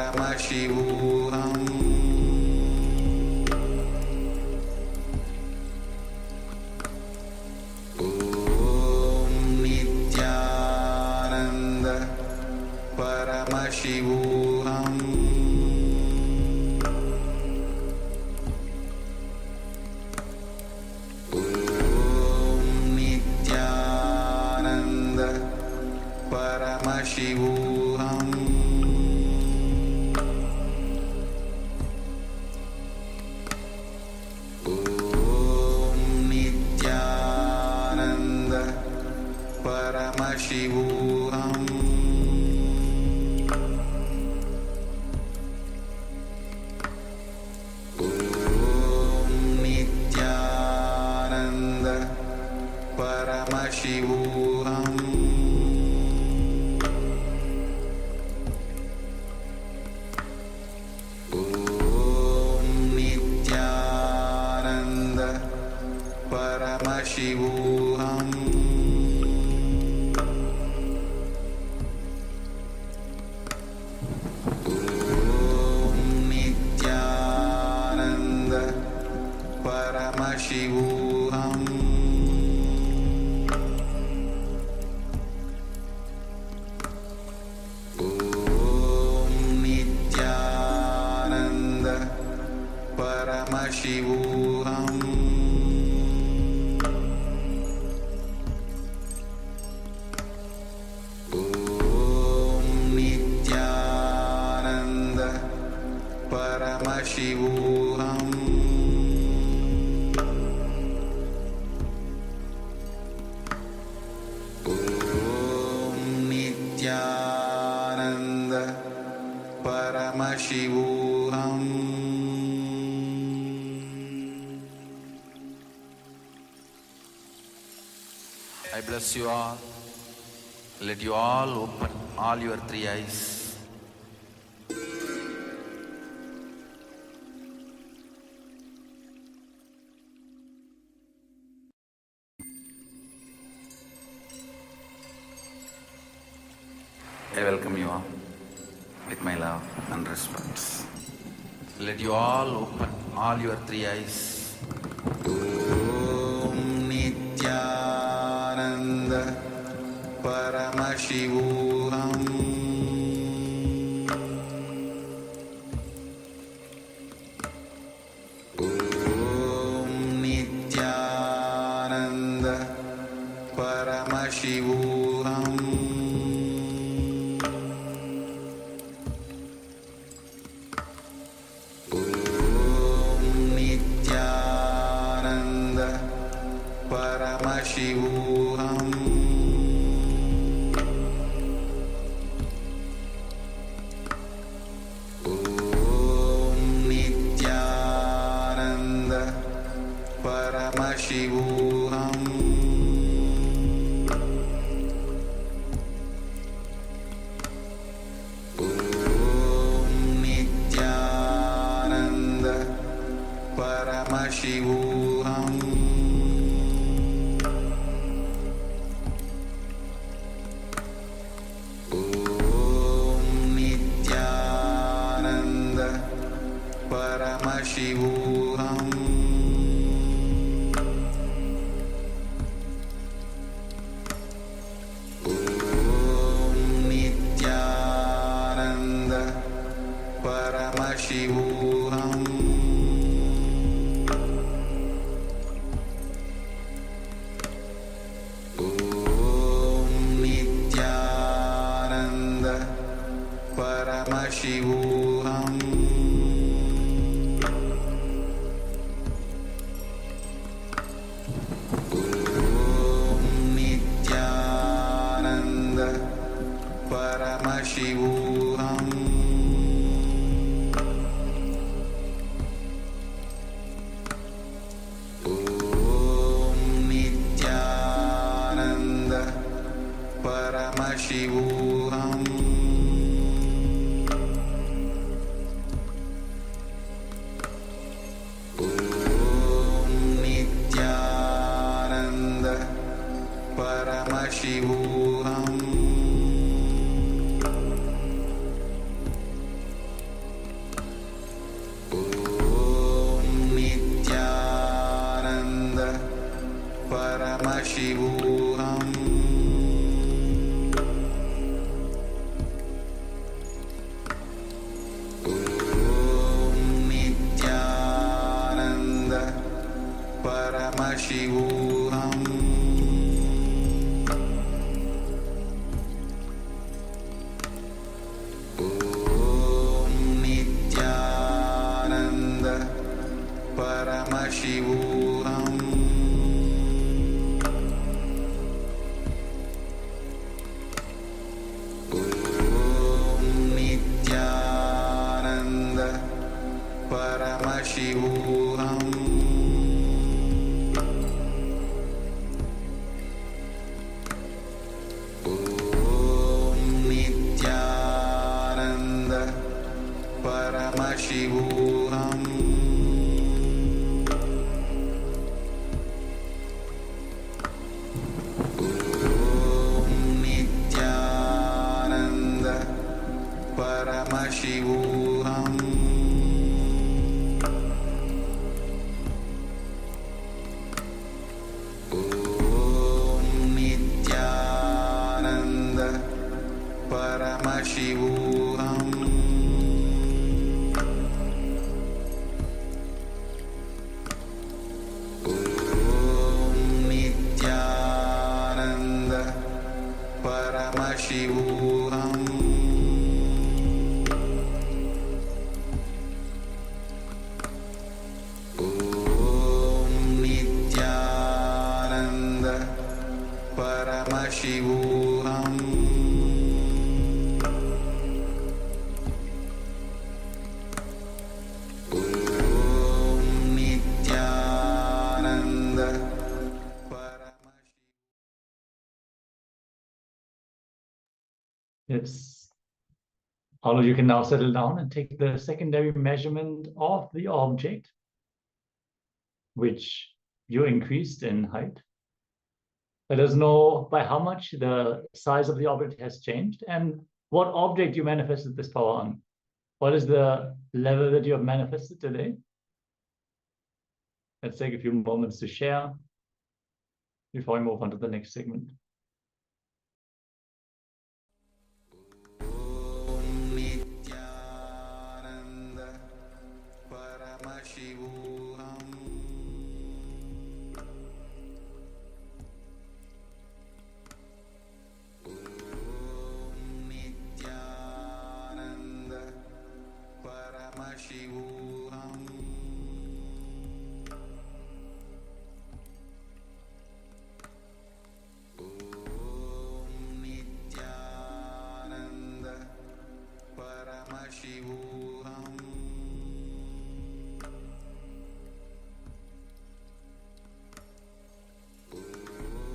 Paramashivoham. Om Nityananda Paramashivoham. Om Nityananda Paramashivoham. Om Nityananda Paramashivoham. Om Nityananda Paramashivoham. Om Nityananda Paramashivoham. Om Nityananda Paramashivoham. Om Nityananda Paramashivoham. Om Nityananda Paramashivoham. Om Nityananda Paramashivoham. I bless you all. Let you all open all your three eyes. I welcome you all with my love and respect. Let you all open all your three eyes. Om Nityananda Paramashivoham. Om Nityananda Paramashivoham. Om Nityananda Paramashivoham. Om Nityananda Paramashivoham. Om Nityananda Paramashivoham. Om Nityananda Paramashivoham. Om Nityananda Paramashivoham. Om Nityananda Paramashivoham. Om Nityananda Paramashivoham. Om Nityananda Paramashivoham. Paramashivoham. Om Nityananda Paramashivoham. Om Nityananda Paramashivoham. Om Nityananda Paramashivoham. Om Nityananda Paramashivoham. Om Nityananda Paramashivoham. Om Nityananda Paramashivoham. Om Nityananda Paramashivoham. Om Nityananda Paramashivoham. Om Nityananda Paramashivoham. Yes. All of you can now settle down and take the secondary measurement of the object, which you increased in height. Let us know by how much the size of the object has changed and what object you manifested this power on. What is the level that you have manifested today? Let's take a few moments to share before we move on to the next segment. Om Nityananda Paramashivoham. Om Nityananda Paramashivoham. Om Nityananda Paramashivoham.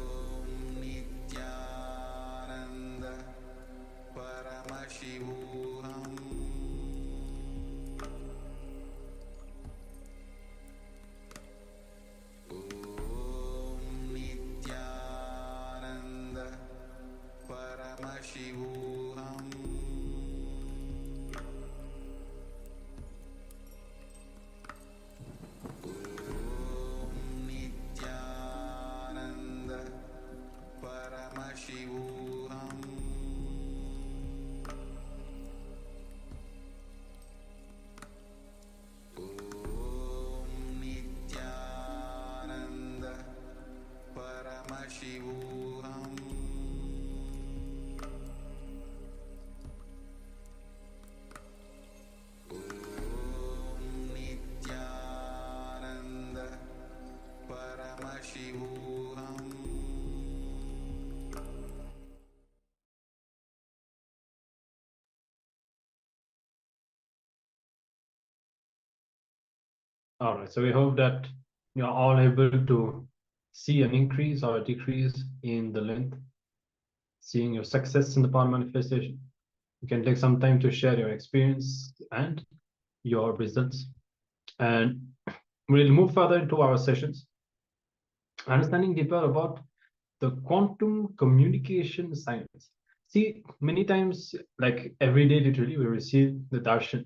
Om Nityananda Paramashivoham. Om Nityananda Paramashivoham. Om Nityananda Paramashivoham. Om Nityananda Paramashivoham. Om Nityananda Paramashivoham. All right, so we hope that you're all able to see an increase or a decrease in the length, seeing your success in the power manifestation. You can take some time to share your experience and your results. And we'll move further into our sessions, understanding deeper about the quantum communication science. See, many times, like every day, literally, we receive the darshan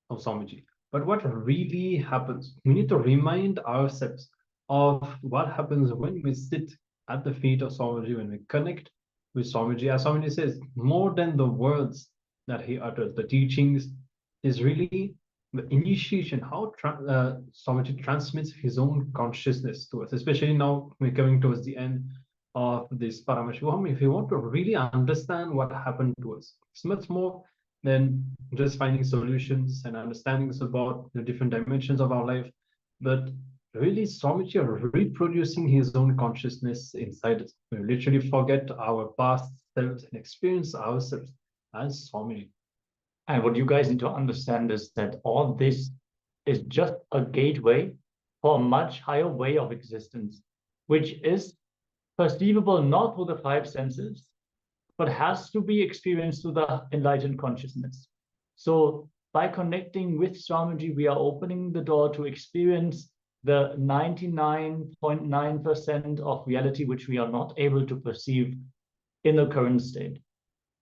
of Swamiji. But what really happens, we need to remind ourselves of what happens when we sit at the feet of Swamiji, when we connect with Swamiji, as Swamiji says, more than the words that he utters, the teachings is really the initiation, how Swamiji transmits his own consciousness to us, especially now we're coming towards the end of this Paramashivoham. If you want to really understand what happened to us, it's much more than just finding solutions and understandings about the different dimensions of our life, but really Swamiji are reproducing his own consciousness inside us. We literally forget our past selves and experience ourselves as Swamiji. And what you guys need to understand is that all this is just a gateway for a much higher way of existence, which is perceivable not through the five senses, but has to be experienced through the enlightened consciousness. So by connecting with Swamiji, we are opening the door to experience the 99.9% of reality which we are not able to perceive in the current state.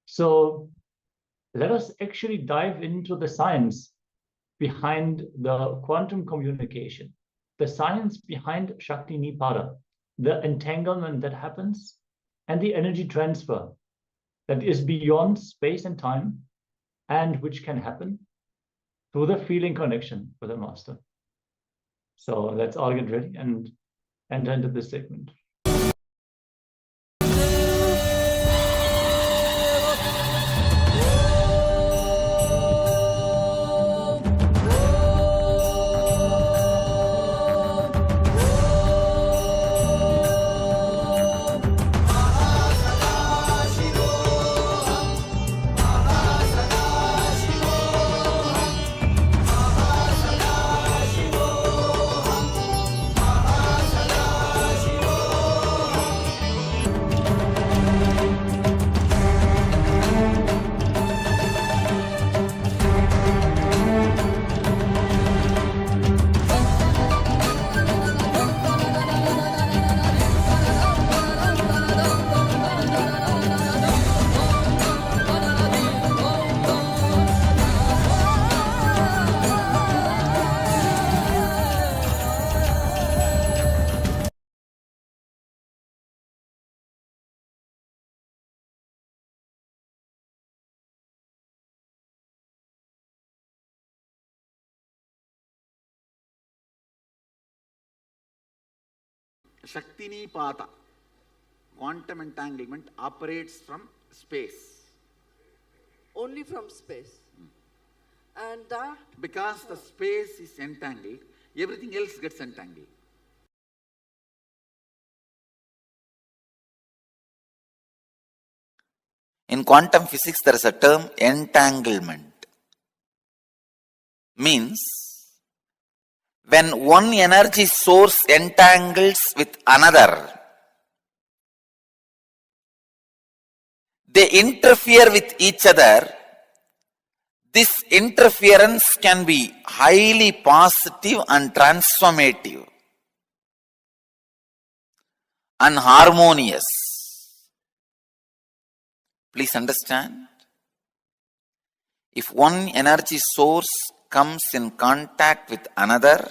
So let us actually dive into the science behind the quantum communication, the science behind Shakti Nipada, the entanglement that happens, and the energy transfer that is beyond space and time, and which can happen through the feeling connection with the Master. So let's all get ready and enter into this segment. Shakti Nipata, quantum entanglement, operates from space. Only from space. And that... Because the space is entangled, everything else gets entangled. In quantum physics, there is a term entanglement. Means, when one energy source entangles with another, they interfere with each other. This interference can be highly positive and transformative and harmonious. Please understand. If one energy source comes in contact with another,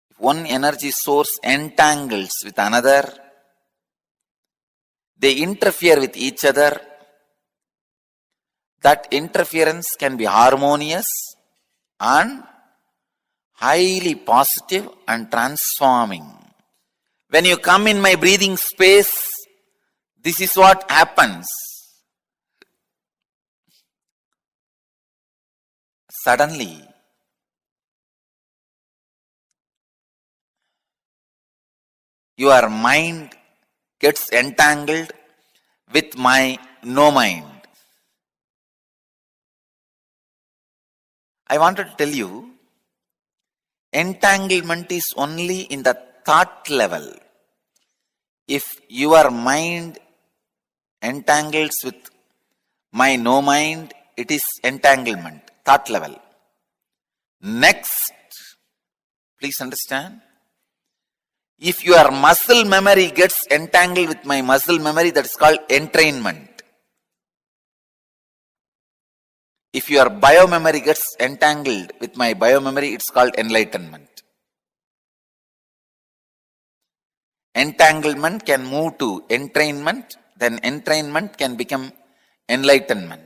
if one energy source entangles with another, they interfere with each other. That interference can be harmonious and highly positive and transforming. When you come in my breathing space, this is what happens. Suddenly, your mind gets entangled with my no mind. I wanted to tell you, entanglement is only in the thought level. If your mind entangles with my no mind, it is entanglement, thought level. Next, please understand, if your muscle memory gets entangled with my muscle memory, that is called entrainment. If your biomemory gets entangled with my biomemory, it's called enlightenment. Entanglement can move to entrainment, then entrainment can become enlightenment.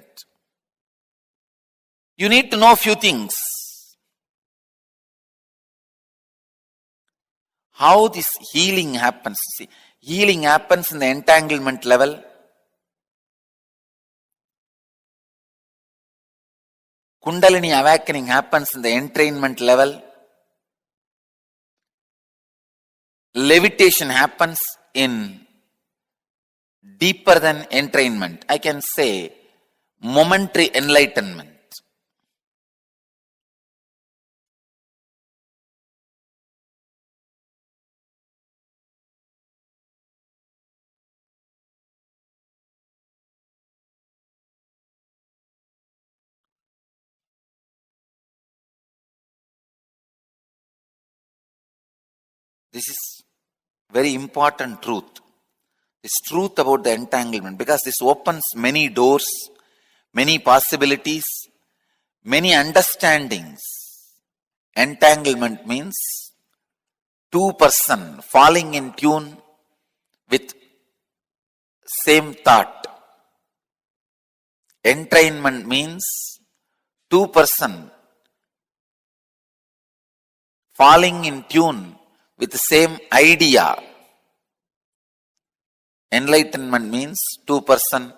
You need to know a few things. How this healing happens. See, healing happens in the entanglement level. Kundalini awakening happens in the entrainment level. Levitation happens in deeper than entrainment. I can say momentary enlightenment. This is very important truth. This truth about the entanglement, because this opens many doors, many possibilities, many understandings. Entanglement means two person falling in tune with same thought. Entrainment means two person falling in tune with the same idea. Enlightenment means two person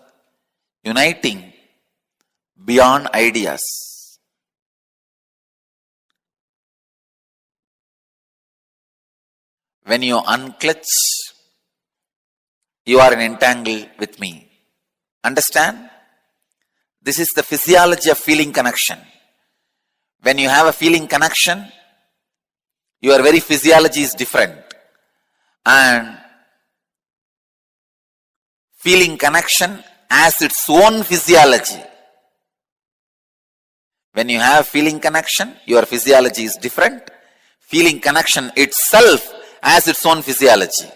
uniting beyond ideas. When you unclutch, you are in entangle with me. Understand? This is the physiology of feeling connection. When you have a feeling connection, your very physiology is different. And feeling connection has its own physiology. When you have feeling connection, your physiology is different. Feeling connection itself has its own physiology.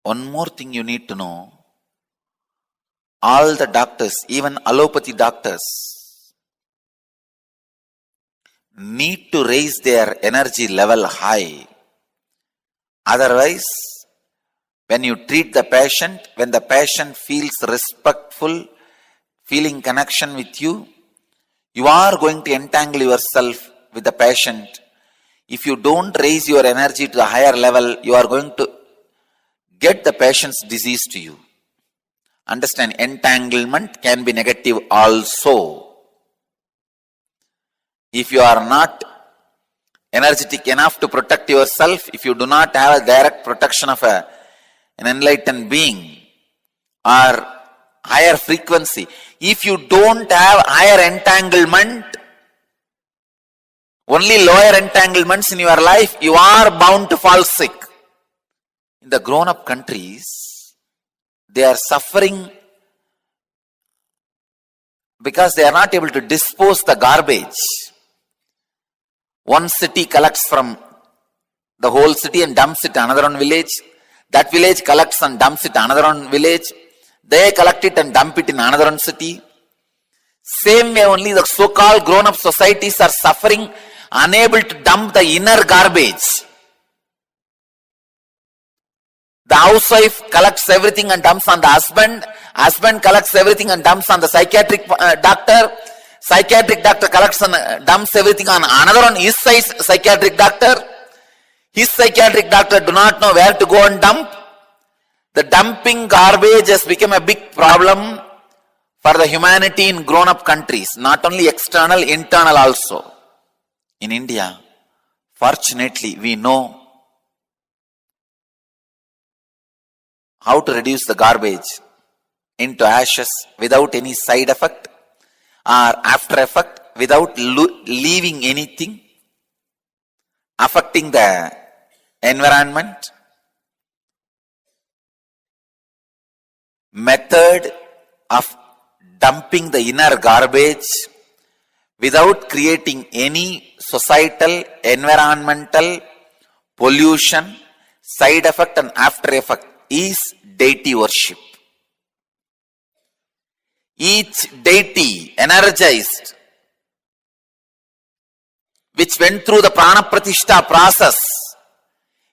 One more thing you need to know. All the doctors, even allopathy doctors, need to raise their energy level high. Otherwise, when you treat the patient, when the patient feels respectful, feeling connection with you, you are going to entangle yourself with the patient. If you don't raise your energy to a higher level, you are going to get the patient's disease to you. Understand, entanglement can be negative also. If you are not energetic enough to protect yourself, if you do not have a direct protection of an enlightened being or higher frequency, if you don't have higher entanglement, only lower entanglements in your life, you are bound to fall sick. In the grown-up countries, they are suffering because they are not able to dispose the garbage. One city collects from the whole city and dumps it to another one village. That village collects and dumps it to another one village. They collect it and dump it in another one city. Same way only the so-called grown-up societies are suffering, unable to dump the inner garbage. The housewife collects everything and dumps on the husband. Husband collects everything and dumps on the psychiatric doctor. Psychiatric doctor collects and dumps everything on another one, his psychiatric doctor. His psychiatric doctor do not know where to go and dump. The dumping garbage has become a big problem for the humanity in grown-up countries. Not only external, internal also. In India, fortunately, we know how to reduce the garbage into ashes without any side effect or after effect, without leaving anything affecting the environment. Method of dumping the inner garbage without creating any societal, environmental pollution, side effect and after effect is deity worship. each deity energized, which went through the prana pratishtha process,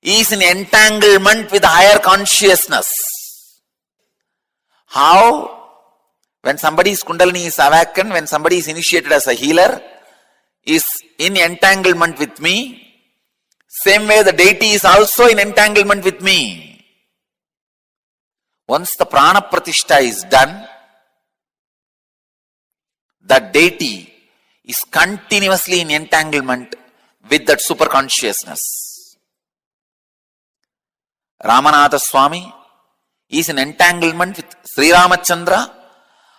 is in entanglement with higher consciousness. How? When somebody's kundalini is awakened, when somebody is initiated as a healer, is in entanglement with me, same way the deity is also in entanglement with me. Once the prana pratishtha is done, the deity is continuously in entanglement with that superconsciousness. Ramanatha Swami is in entanglement with Sri Ramachandra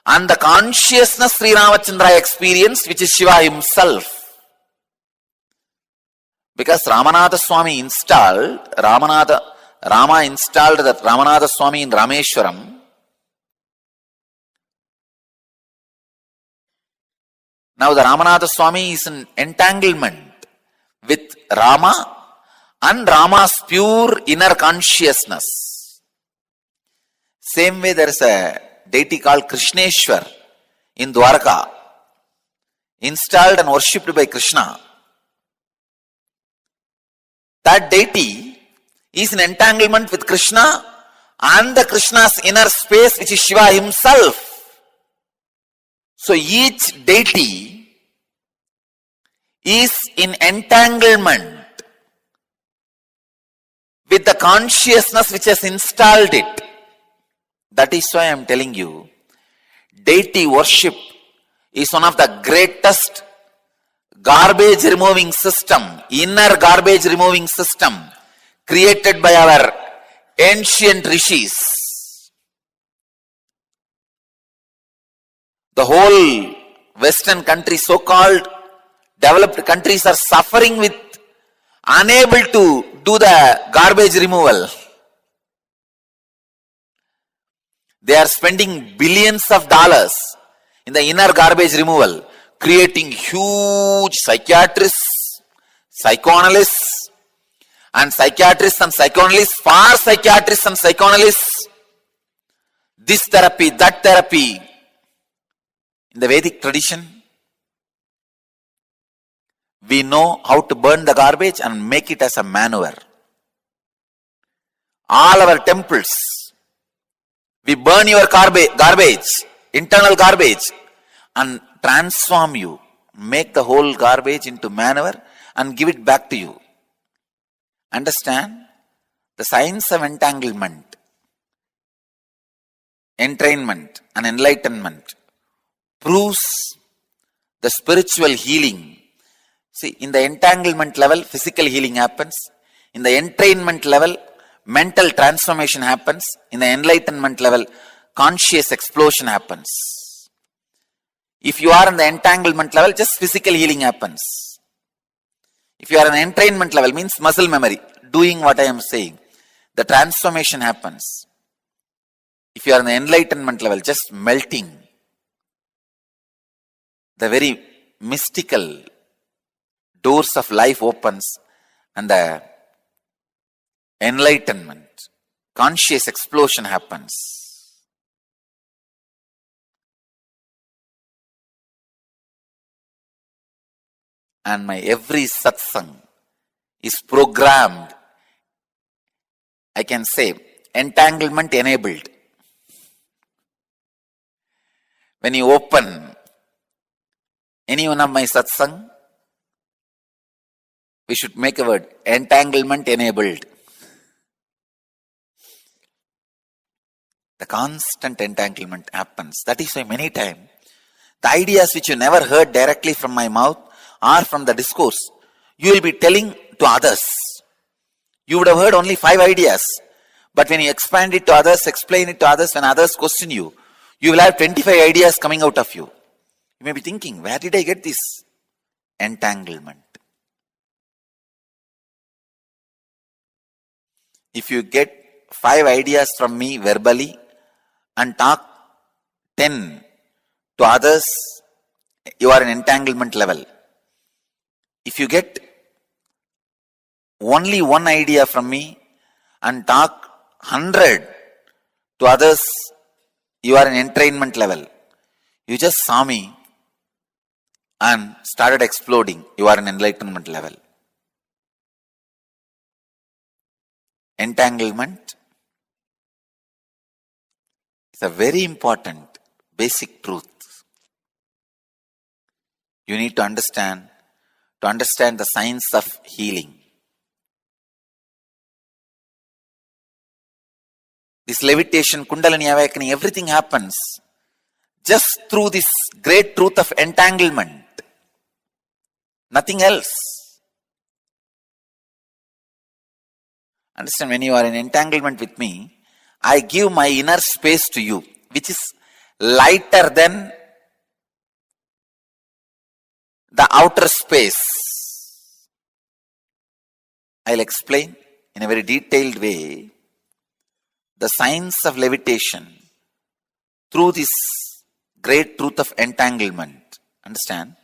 and the consciousness Sri Ramachandra experienced, which is Shiva himself. Because Ramanatha Swami installed, Rama installed that Ramanatha Swami in Rameshwaram. Now the Ramanatha Swami is in entanglement with Rama and Rama's pure inner consciousness. Same way there is a deity called Krishneshwar in Dwarka, installed and worshipped by Krishna. That deity is in entanglement with Krishna and the Krishna's inner space, which is Shiva himself. So each deity is in entanglement with the consciousness which has installed it. That is why I am telling you, deity worship is one of the greatest garbage removing system, inner garbage removing system created by our ancient rishis. The whole Western countries, so-called developed countries, are suffering with unable to do the garbage removal. They are spending billions of dollars in the inner garbage removal, creating huge psychiatrists, psychoanalysts, and psychiatrists and psychoanalysts for psychiatrists and psychoanalysts. This therapy, that therapy. In the Vedic tradition, we know how to burn the garbage and make it as a manure. All our temples, we burn your garbage, internal garbage, and transform you, make the whole garbage into manure and give it back to you. Understand? The science of entanglement, entrainment and enlightenment proves the spiritual healing. See, in the entanglement level, physical healing happens. In the entrainment level, mental transformation happens. In the enlightenment level, conscious explosion happens. If you are in the entanglement level, just physical healing happens. If you are in the entrainment level, means muscle memory, doing what I am saying, the transformation happens. If you are in the enlightenment level, just melting, the very mystical doors of life opens and the enlightenment, conscious explosion happens. And my every satsang is programmed, I can say, entanglement enabled. When you open any one of my satsang, we should make a word, entanglement enabled. The constant entanglement happens. That is why many times, the ideas which you never heard directly from my mouth or from the discourse, you will be telling to others. You would have heard only 5 ideas. But when you expand it to others, explain it to others, when others question you, you will have 25 ideas coming out of you. You may be thinking, where did I get this? Entanglement. If you get 5 ideas from me verbally and talk 10 to others, you are in entanglement level. If you get only 1 idea from me and talk 100 to others, you are in entrainment level. You just saw me and started exploding. You are in enlightenment level. Entanglement is a very important basic truth. You need to understand the science of healing. This levitation, Kundalini awakening, everything happens just through this great truth of entanglement. Nothing else. Understand, when you are in entanglement with me, I give my inner space to you, which is lighter than the outer space. I'll explain in a very detailed way the science of levitation through this great truth of entanglement. Understand?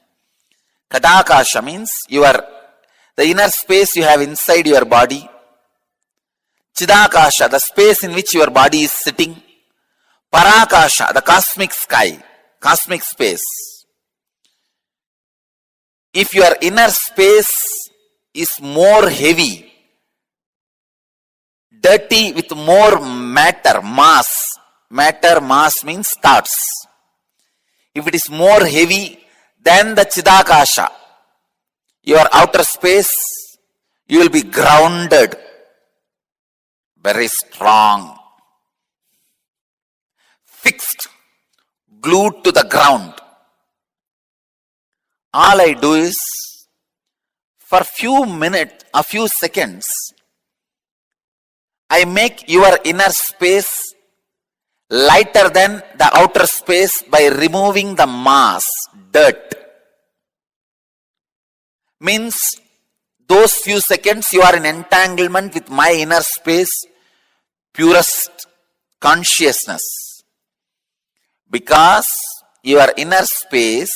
Kadakasha means the inner space you have inside your body. Chidakasha, the space in which your body is sitting. Parakasha, the cosmic sky, cosmic space. If your inner space is more heavy, dirty with more matter, mass. Matter, mass means thoughts. If it is more heavy than the Chidakasha, your outer space, you will be grounded, very strong, fixed, glued to the ground. All I do is, for a few seconds, I make your inner space lighter than the outer space by removing the mass, dirt. Means, those few seconds you are in entanglement with my inner space, purest consciousness. Because your inner space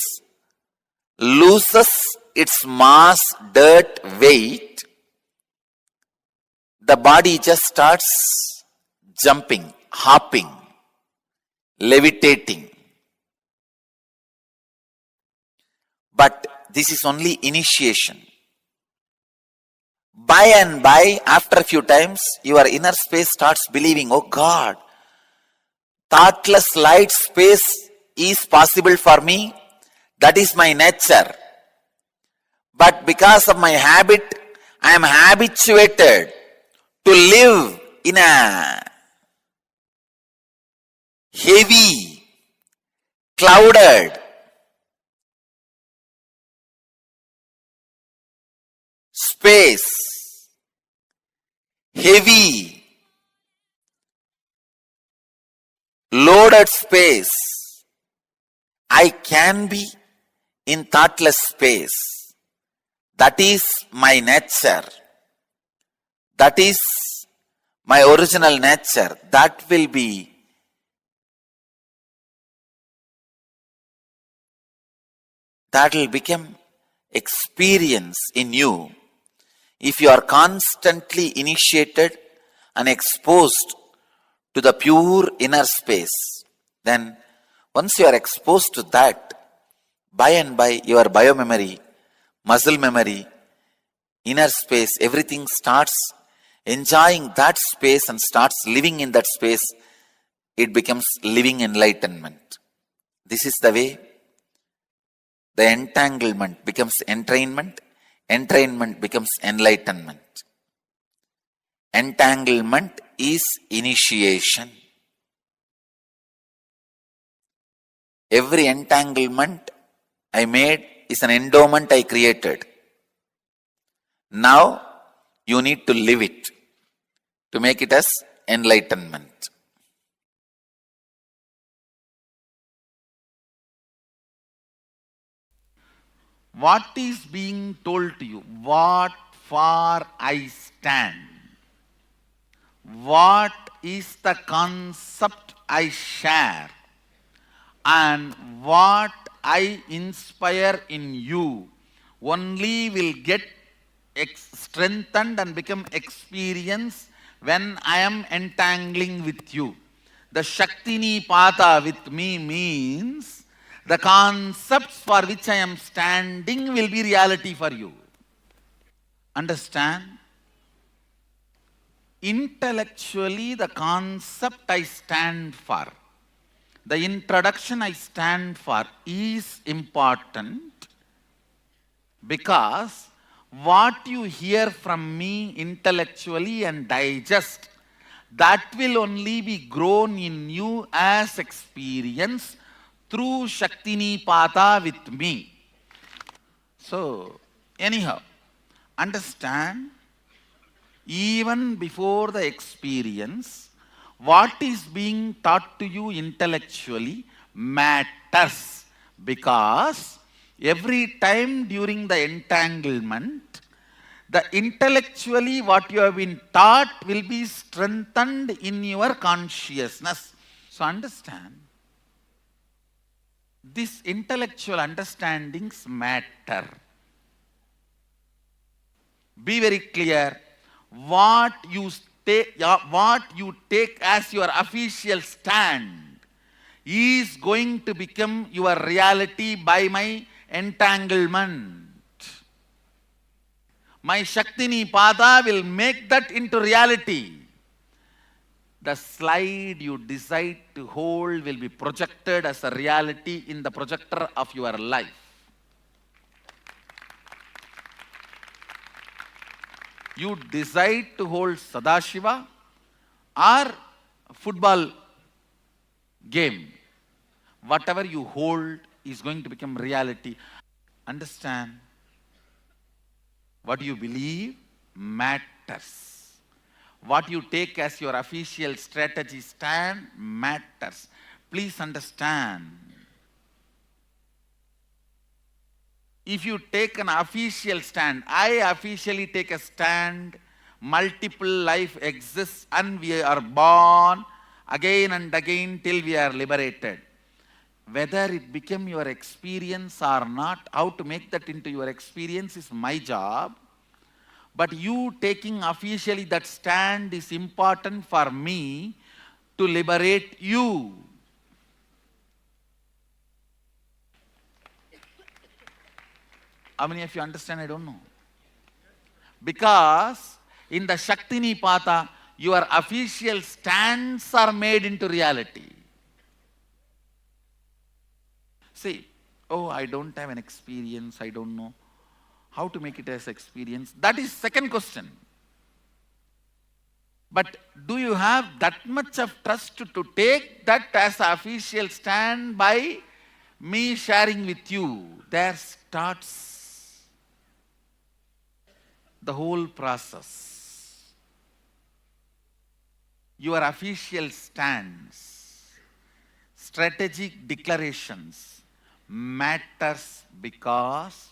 loses its mass, dirt, weight, the body just starts jumping, hopping, levitating. But this is only initiation. By and by, after a few times, your inner space starts believing, oh God, thoughtless light space is possible for me. That is my nature. But because of my habit, I am habituated to live in a heavy, clouded space, heavy, loaded space. I can be in thoughtless space. That is my nature. That is my original nature. That will become experience in you if you are constantly initiated and exposed to the pure inner space. Then once you are exposed to that, by and by your biomemory, muscle memory, inner space, everything starts enjoying that space and starts living in that space. It becomes living enlightenment. This is the way the entanglement becomes entrainment, entrainment becomes enlightenment. Entanglement is initiation. Every entanglement I made is an endowment I created. Now you need to live it to make it as enlightenment. What is being told to you? What for I stand? What is the concept I share? And what I inspire in you only will get strengthened and become experience when I am entangling with you. The Shaktini Pata with me means the concepts for which I am standing will be reality for you. Understand? Intellectually, the concept I stand for, the introduction I stand for is important, because what you hear from me intellectually and digest, that will only be grown in you as experience through Shaktinipata with me. So, anyhow, understand, even before the experience, what is being taught to you intellectually matters, because every time during the entanglement, the intellectually what you have been taught will be strengthened in your consciousness. So understand, these intellectual understandings matter. Be very clear, what you take as your official stand is going to become your reality by my entanglement. My Shaktinipata will make that into reality. The slide you decide to hold will be projected as a reality in the projector of your life. You decide to hold Sadashiva or football game. Whatever you hold is going to become reality. Understand? What you believe matters. What you take as your official strategy stand matters. Please understand. If you take an official stand, I officially take a stand, multiple life exists and we are born again and again till we are liberated. Whether it become your experience or not, how to make that into your experience is my job. But you taking officially that stand is important for me to liberate you. How many of you understand? I don't know. Because in the Shaktinipata, your official stands are made into reality. See, oh, I don't have an experience, I don't know how to make it as experience. That is second question. But do you have that much of trust to take that as an official stand by me sharing with you? There starts the whole process. Your official stands, strategic declarations matters, because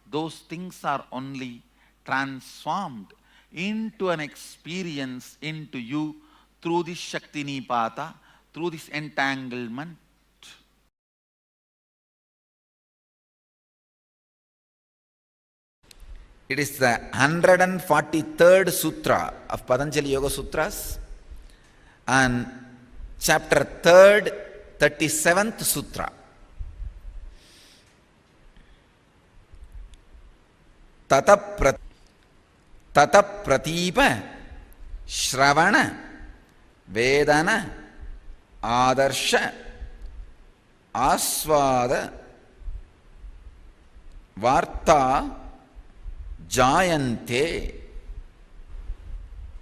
those things are only transformed into an experience into you through this Shaktinipata, through this entanglement. It is the 143rd Sutra of Patanjali Yoga Sutras and chapter 3rd, 37th Sutra. Tata pratipa shravana vedana adarsha asvada varta jayante.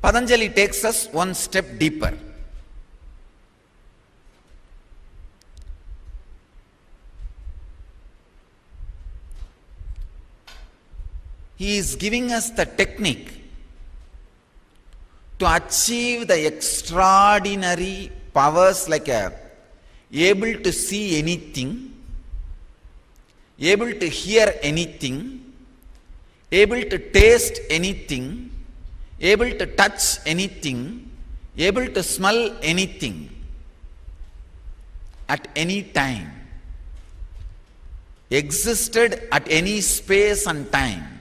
Patanjali takes us one step deeper. He is giving us the technique to achieve the extraordinary powers, like able to see anything, able to hear anything, able to taste anything, able to touch anything, able to smell anything at any time, existed at any space and time.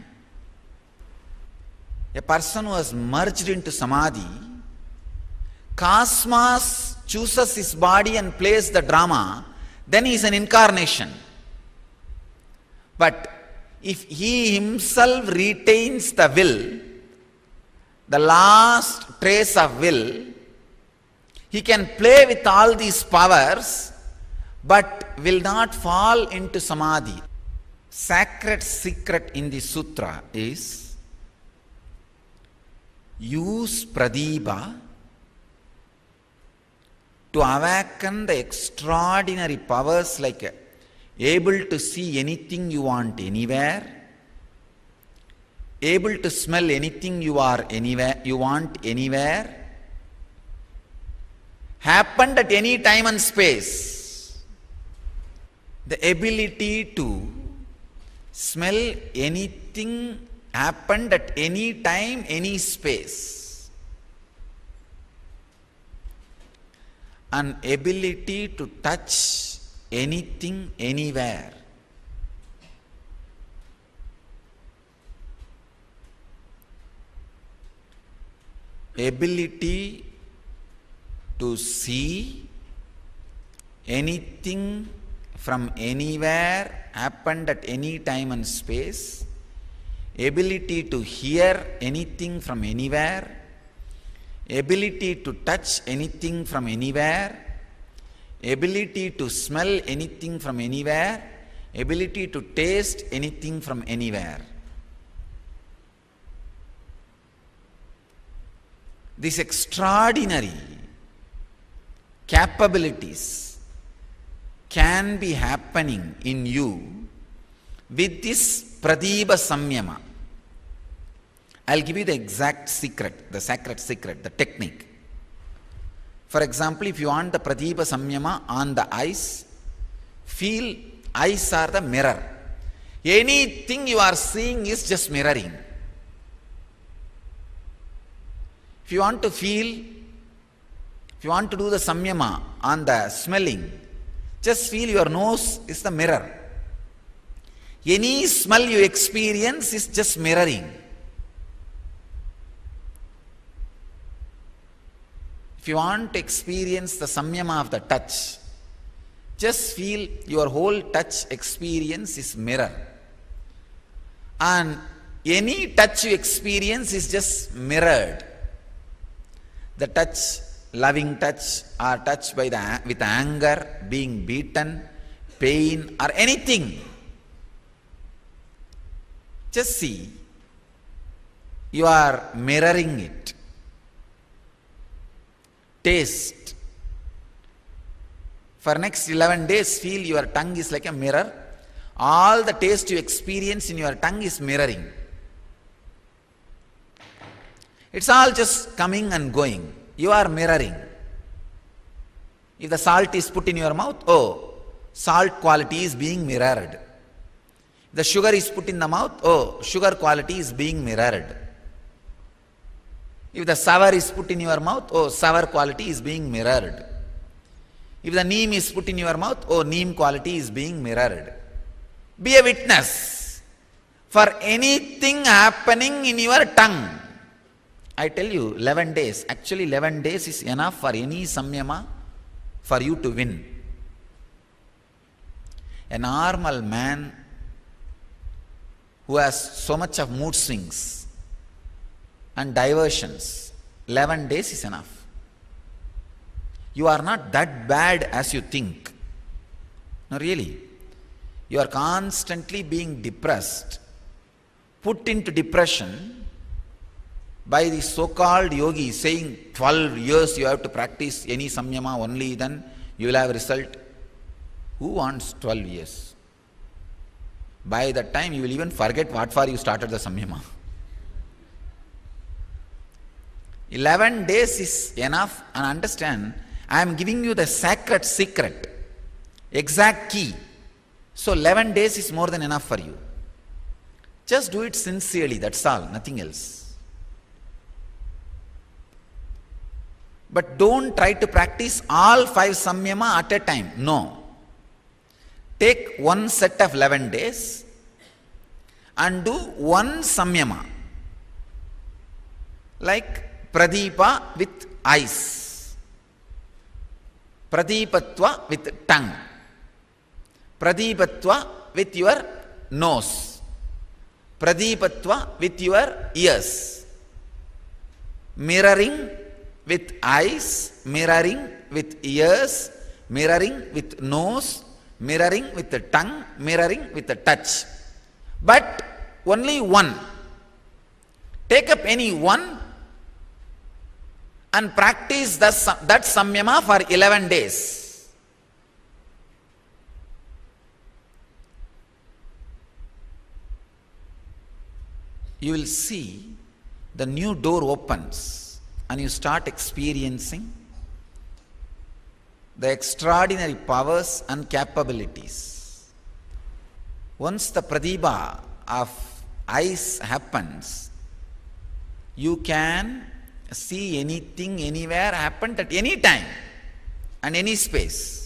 A person who has merged into Samadhi, cosmos chooses his body and plays the drama then he is an incarnation. But if he himself retains the will, the last trace of will, he can play with all these powers, but will not fall into samadhi. Sacred secret in the sutra is use pradīpa to awaken the extraordinary powers like able to see anything you want anywhere, able to smell anything you want anywhere, happened at any time and space. The ability to smell anything happened at any time, any space. An ability to touch anything, anywhere. Ability to see anything from anywhere, happened at any time and space. Ability to hear anything from anywhere. Ability to touch anything from anywhere. Ability to smell anything from anywhere. Ability to taste anything from anywhere. These extraordinary capabilities can be happening in you with this pradīpa samyama. I'll give you the exact secret, the sacred secret, the technique. For example, if you want the pradīpa samyama on the eyes, feel eyes are the mirror. Anything you are seeing is just mirroring. If you want to feel, if you want to do the samyama on the smelling, just feel your nose is the mirror. Any smell you experience is just mirroring. If you want to experience the samyama of the touch, just feel your whole touch experience is mirror. And any touch you experience is just mirrored. The touch, loving touch, or touch by with anger, being beaten, pain, or anything. Just see, you are mirroring it. Taste. For next 11 days, feel your tongue is like a mirror. All the taste you experience in your tongue is mirroring. It's all just coming and going. You are mirroring. If the salt is put in your mouth, oh, salt quality is being mirrored. If the sugar is put in the mouth, oh, sugar quality is being mirrored. If the sour is put in your mouth, oh, sour quality is being mirrored. If the neem is put in your mouth, oh, neem quality is being mirrored. Be a witness for anything happening in your tongue. I tell you, 11 days, actually 11 days is enough for any samyama for you to win. A normal man who has so much of mood swings and diversions, 11 days is enough. You are not that bad as you think. No, really. You are constantly being depressed, put into depression by the so-called yogi saying 12 years you have to practice any samyama, only then you will have result. Who wants 12 years? By that time you will even forget what for you started the samyama. 11 days is enough, and understand, I am giving you the sacred secret, exact key. So 11 days is more than enough for you. Just do it sincerely, that's all, nothing else. But don't try to practice all 5 samyama at a time. No. Take one set of 11 days and do one samyama. Like pradīpa with eyes, pradīpatva with tongue. Pradipatva with your nose. Pradipatva with your ears. Mirroring with eyes, mirroring with ears, mirroring with nose, mirroring with the tongue, mirroring with the touch. But only one. Take up any one and practice that samyama for 11 days. You will see the new door opens and you start experiencing the extraordinary powers and capabilities. Once the pratibha of eyes happens, you can see anything, anywhere, happen at any time and any space.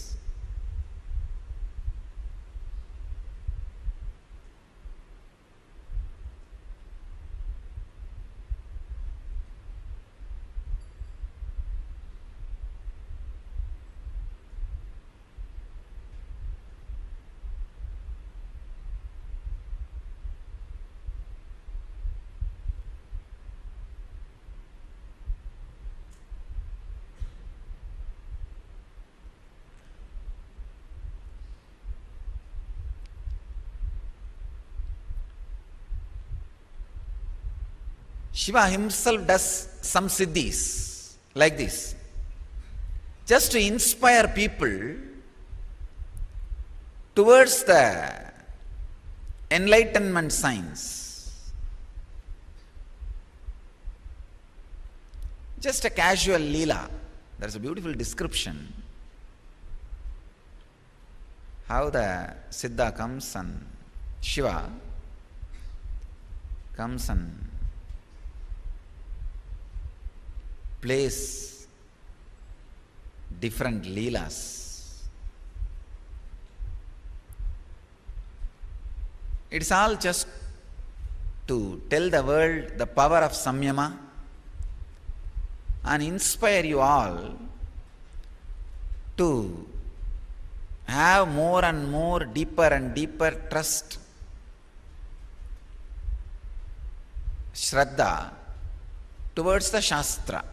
Shiva himself does some siddhis like this, just to inspire people towards the enlightenment signs. Just a casual leela. There's a beautiful description how the Siddha comes and Shiva comes and plays different leelas. It's all just to tell the world the power of samyama and inspire you all to have more and more, deeper and deeper trust, shraddha towards the Shastra,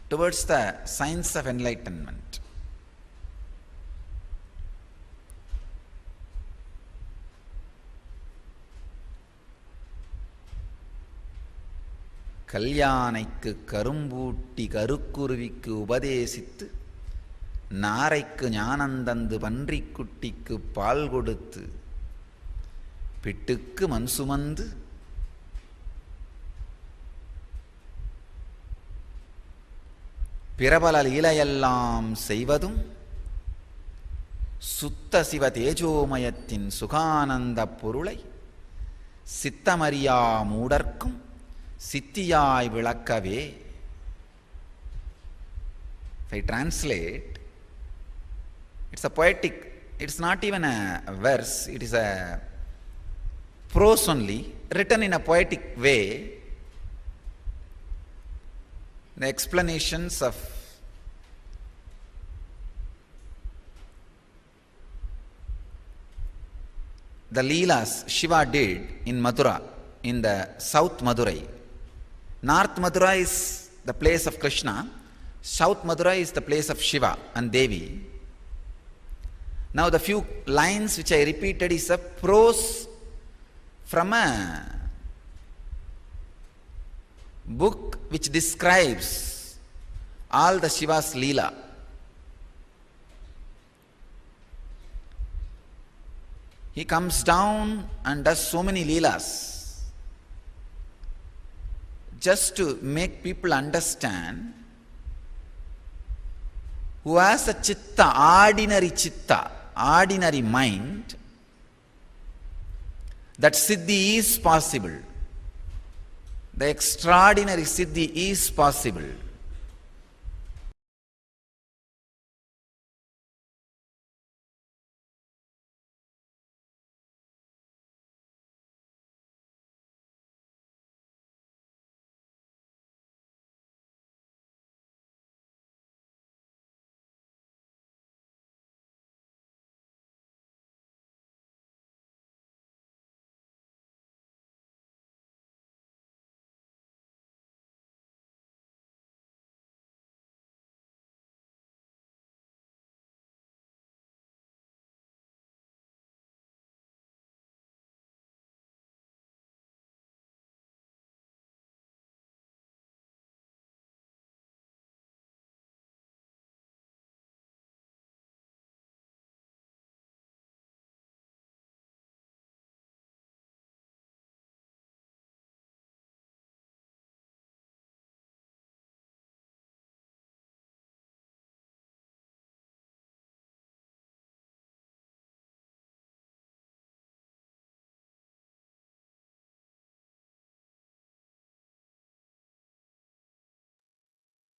towards the science of enlightenment. கல்யாணைக்கு கரும்பூட்டி கருக்குருவிக்கு உபதேசித்து நாரைக்கு ஞானந்தந்து பன்றிக்குட்டிக்கு பால் கொடுத்து பிட்டுக்கு மண் சுமந்து பிரபல லீலையெல்லாம் செய்வதும் சுத்த சிவ தேஜோமயத்தின் சுகானந்த பொருளை சித்தமறியா மூடர்க்கும் சித்தியாய் விளக்கவே. If I translate, it's a poetic, it's not even a verse, it is a prose only, written in a poetic way. The explanations of the Leelas Shiva did in Mathura, in the South Madurai. North Mathura is the place of Krishna, South Mathura is the place of Shiva and Devi. Now the few lines which I repeated is a prose from a book which describes all the Shiva's Leela. He comes down and does so many Leelas just to make people understand who has a chitta, ordinary mind, that siddhi is possible. The extraordinary siddhi is possible.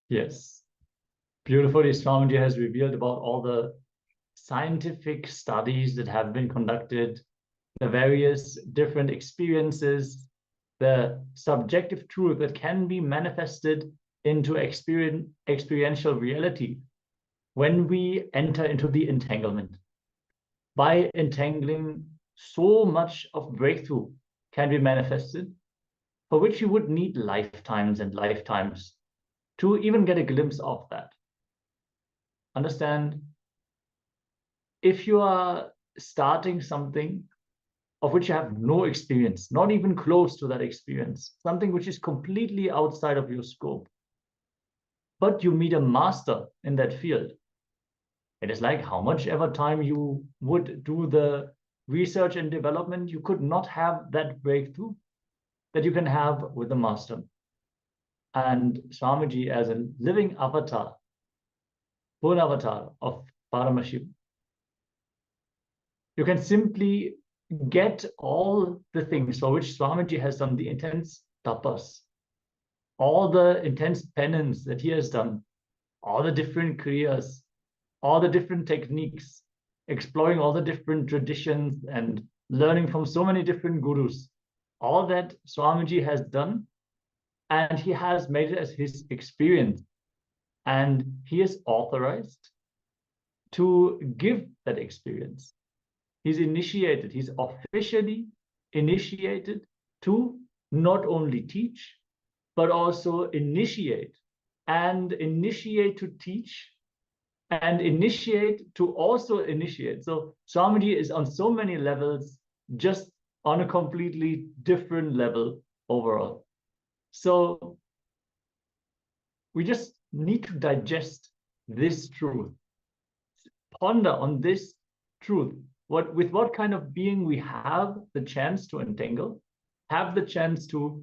Yes. Beautifully, Swamiji has revealed about all the scientific studies that have been conducted, the various different experiences, the subjective truth that can be manifested into experiential reality when we enter into the entanglement. By entangling, so much of breakthrough can be manifested, for which you would need lifetimes and lifetimes to even get a glimpse of that. Understand, if you are starting something of which you have no experience, not even close to that experience, something which is completely outside of your scope, but you meet a master in that field, it is like how much ever time you would do the research and development, you could not have that breakthrough that you can have with the master. And Swamiji, as a living avatar, full avatar of Paramashiva, you can simply get all the things for which Swamiji has done, the intense tapas, all the intense penance that he has done, all the different kriyas, all the different techniques, exploring all the different traditions and learning from so many different gurus. All that Swamiji has done, and he has made it as his experience. And he is authorized to give that experience. He's initiated, he's officially initiated to not only teach, but also initiate, and initiate to teach, and initiate to also initiate. So Swamiji is on so many levels, just on a completely different level overall. So we just need to digest this truth, ponder on this truth, with what kind of being we have the chance to entangle, have the chance to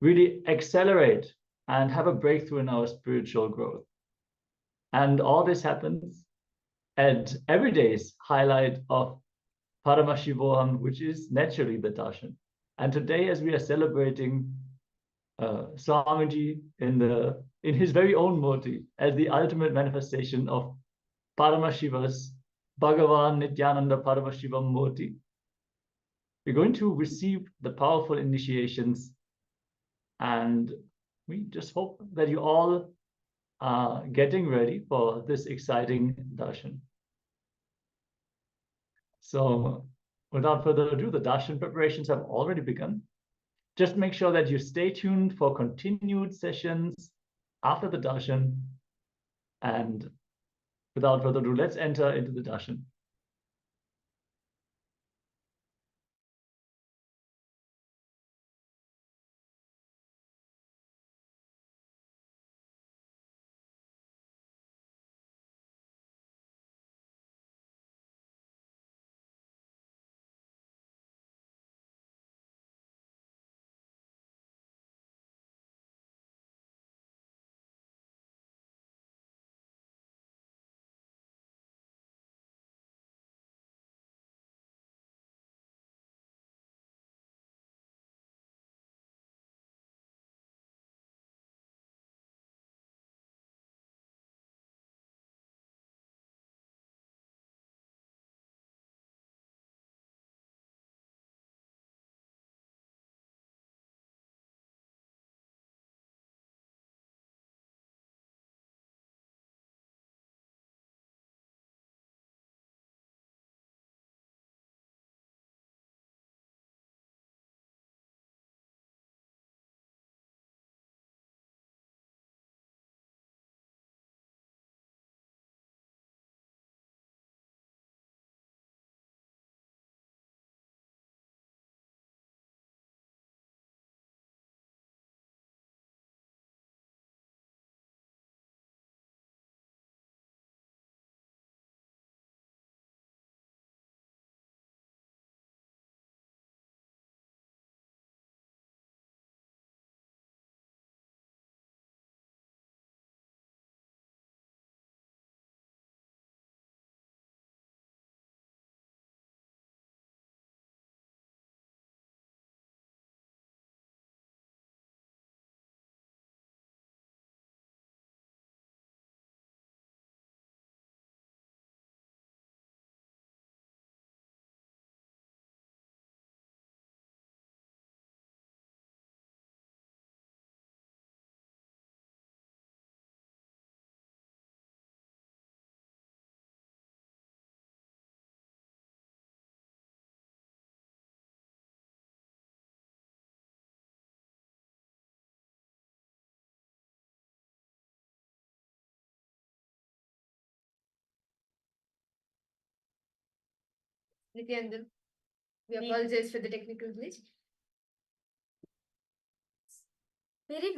really accelerate and have a breakthrough in our spiritual growth. And all this happens at every day's highlight of Paramashivoham, which is naturally the darshan. And today, as we are celebrating Swamiji in his very own murti, as the ultimate manifestation of Paramashiva's BHAGAVAN Nityananda Paramashivam murti, we're going to receive the powerful initiations, and we just hope that you all are getting ready for this exciting darshan. So without further ado, the darshan preparations have already begun. Just make sure that you stay tuned for continued sessions after the darshan. And without further ado, let's enter into the darshan. Nithyananda. We apologize for the technical glitch. Very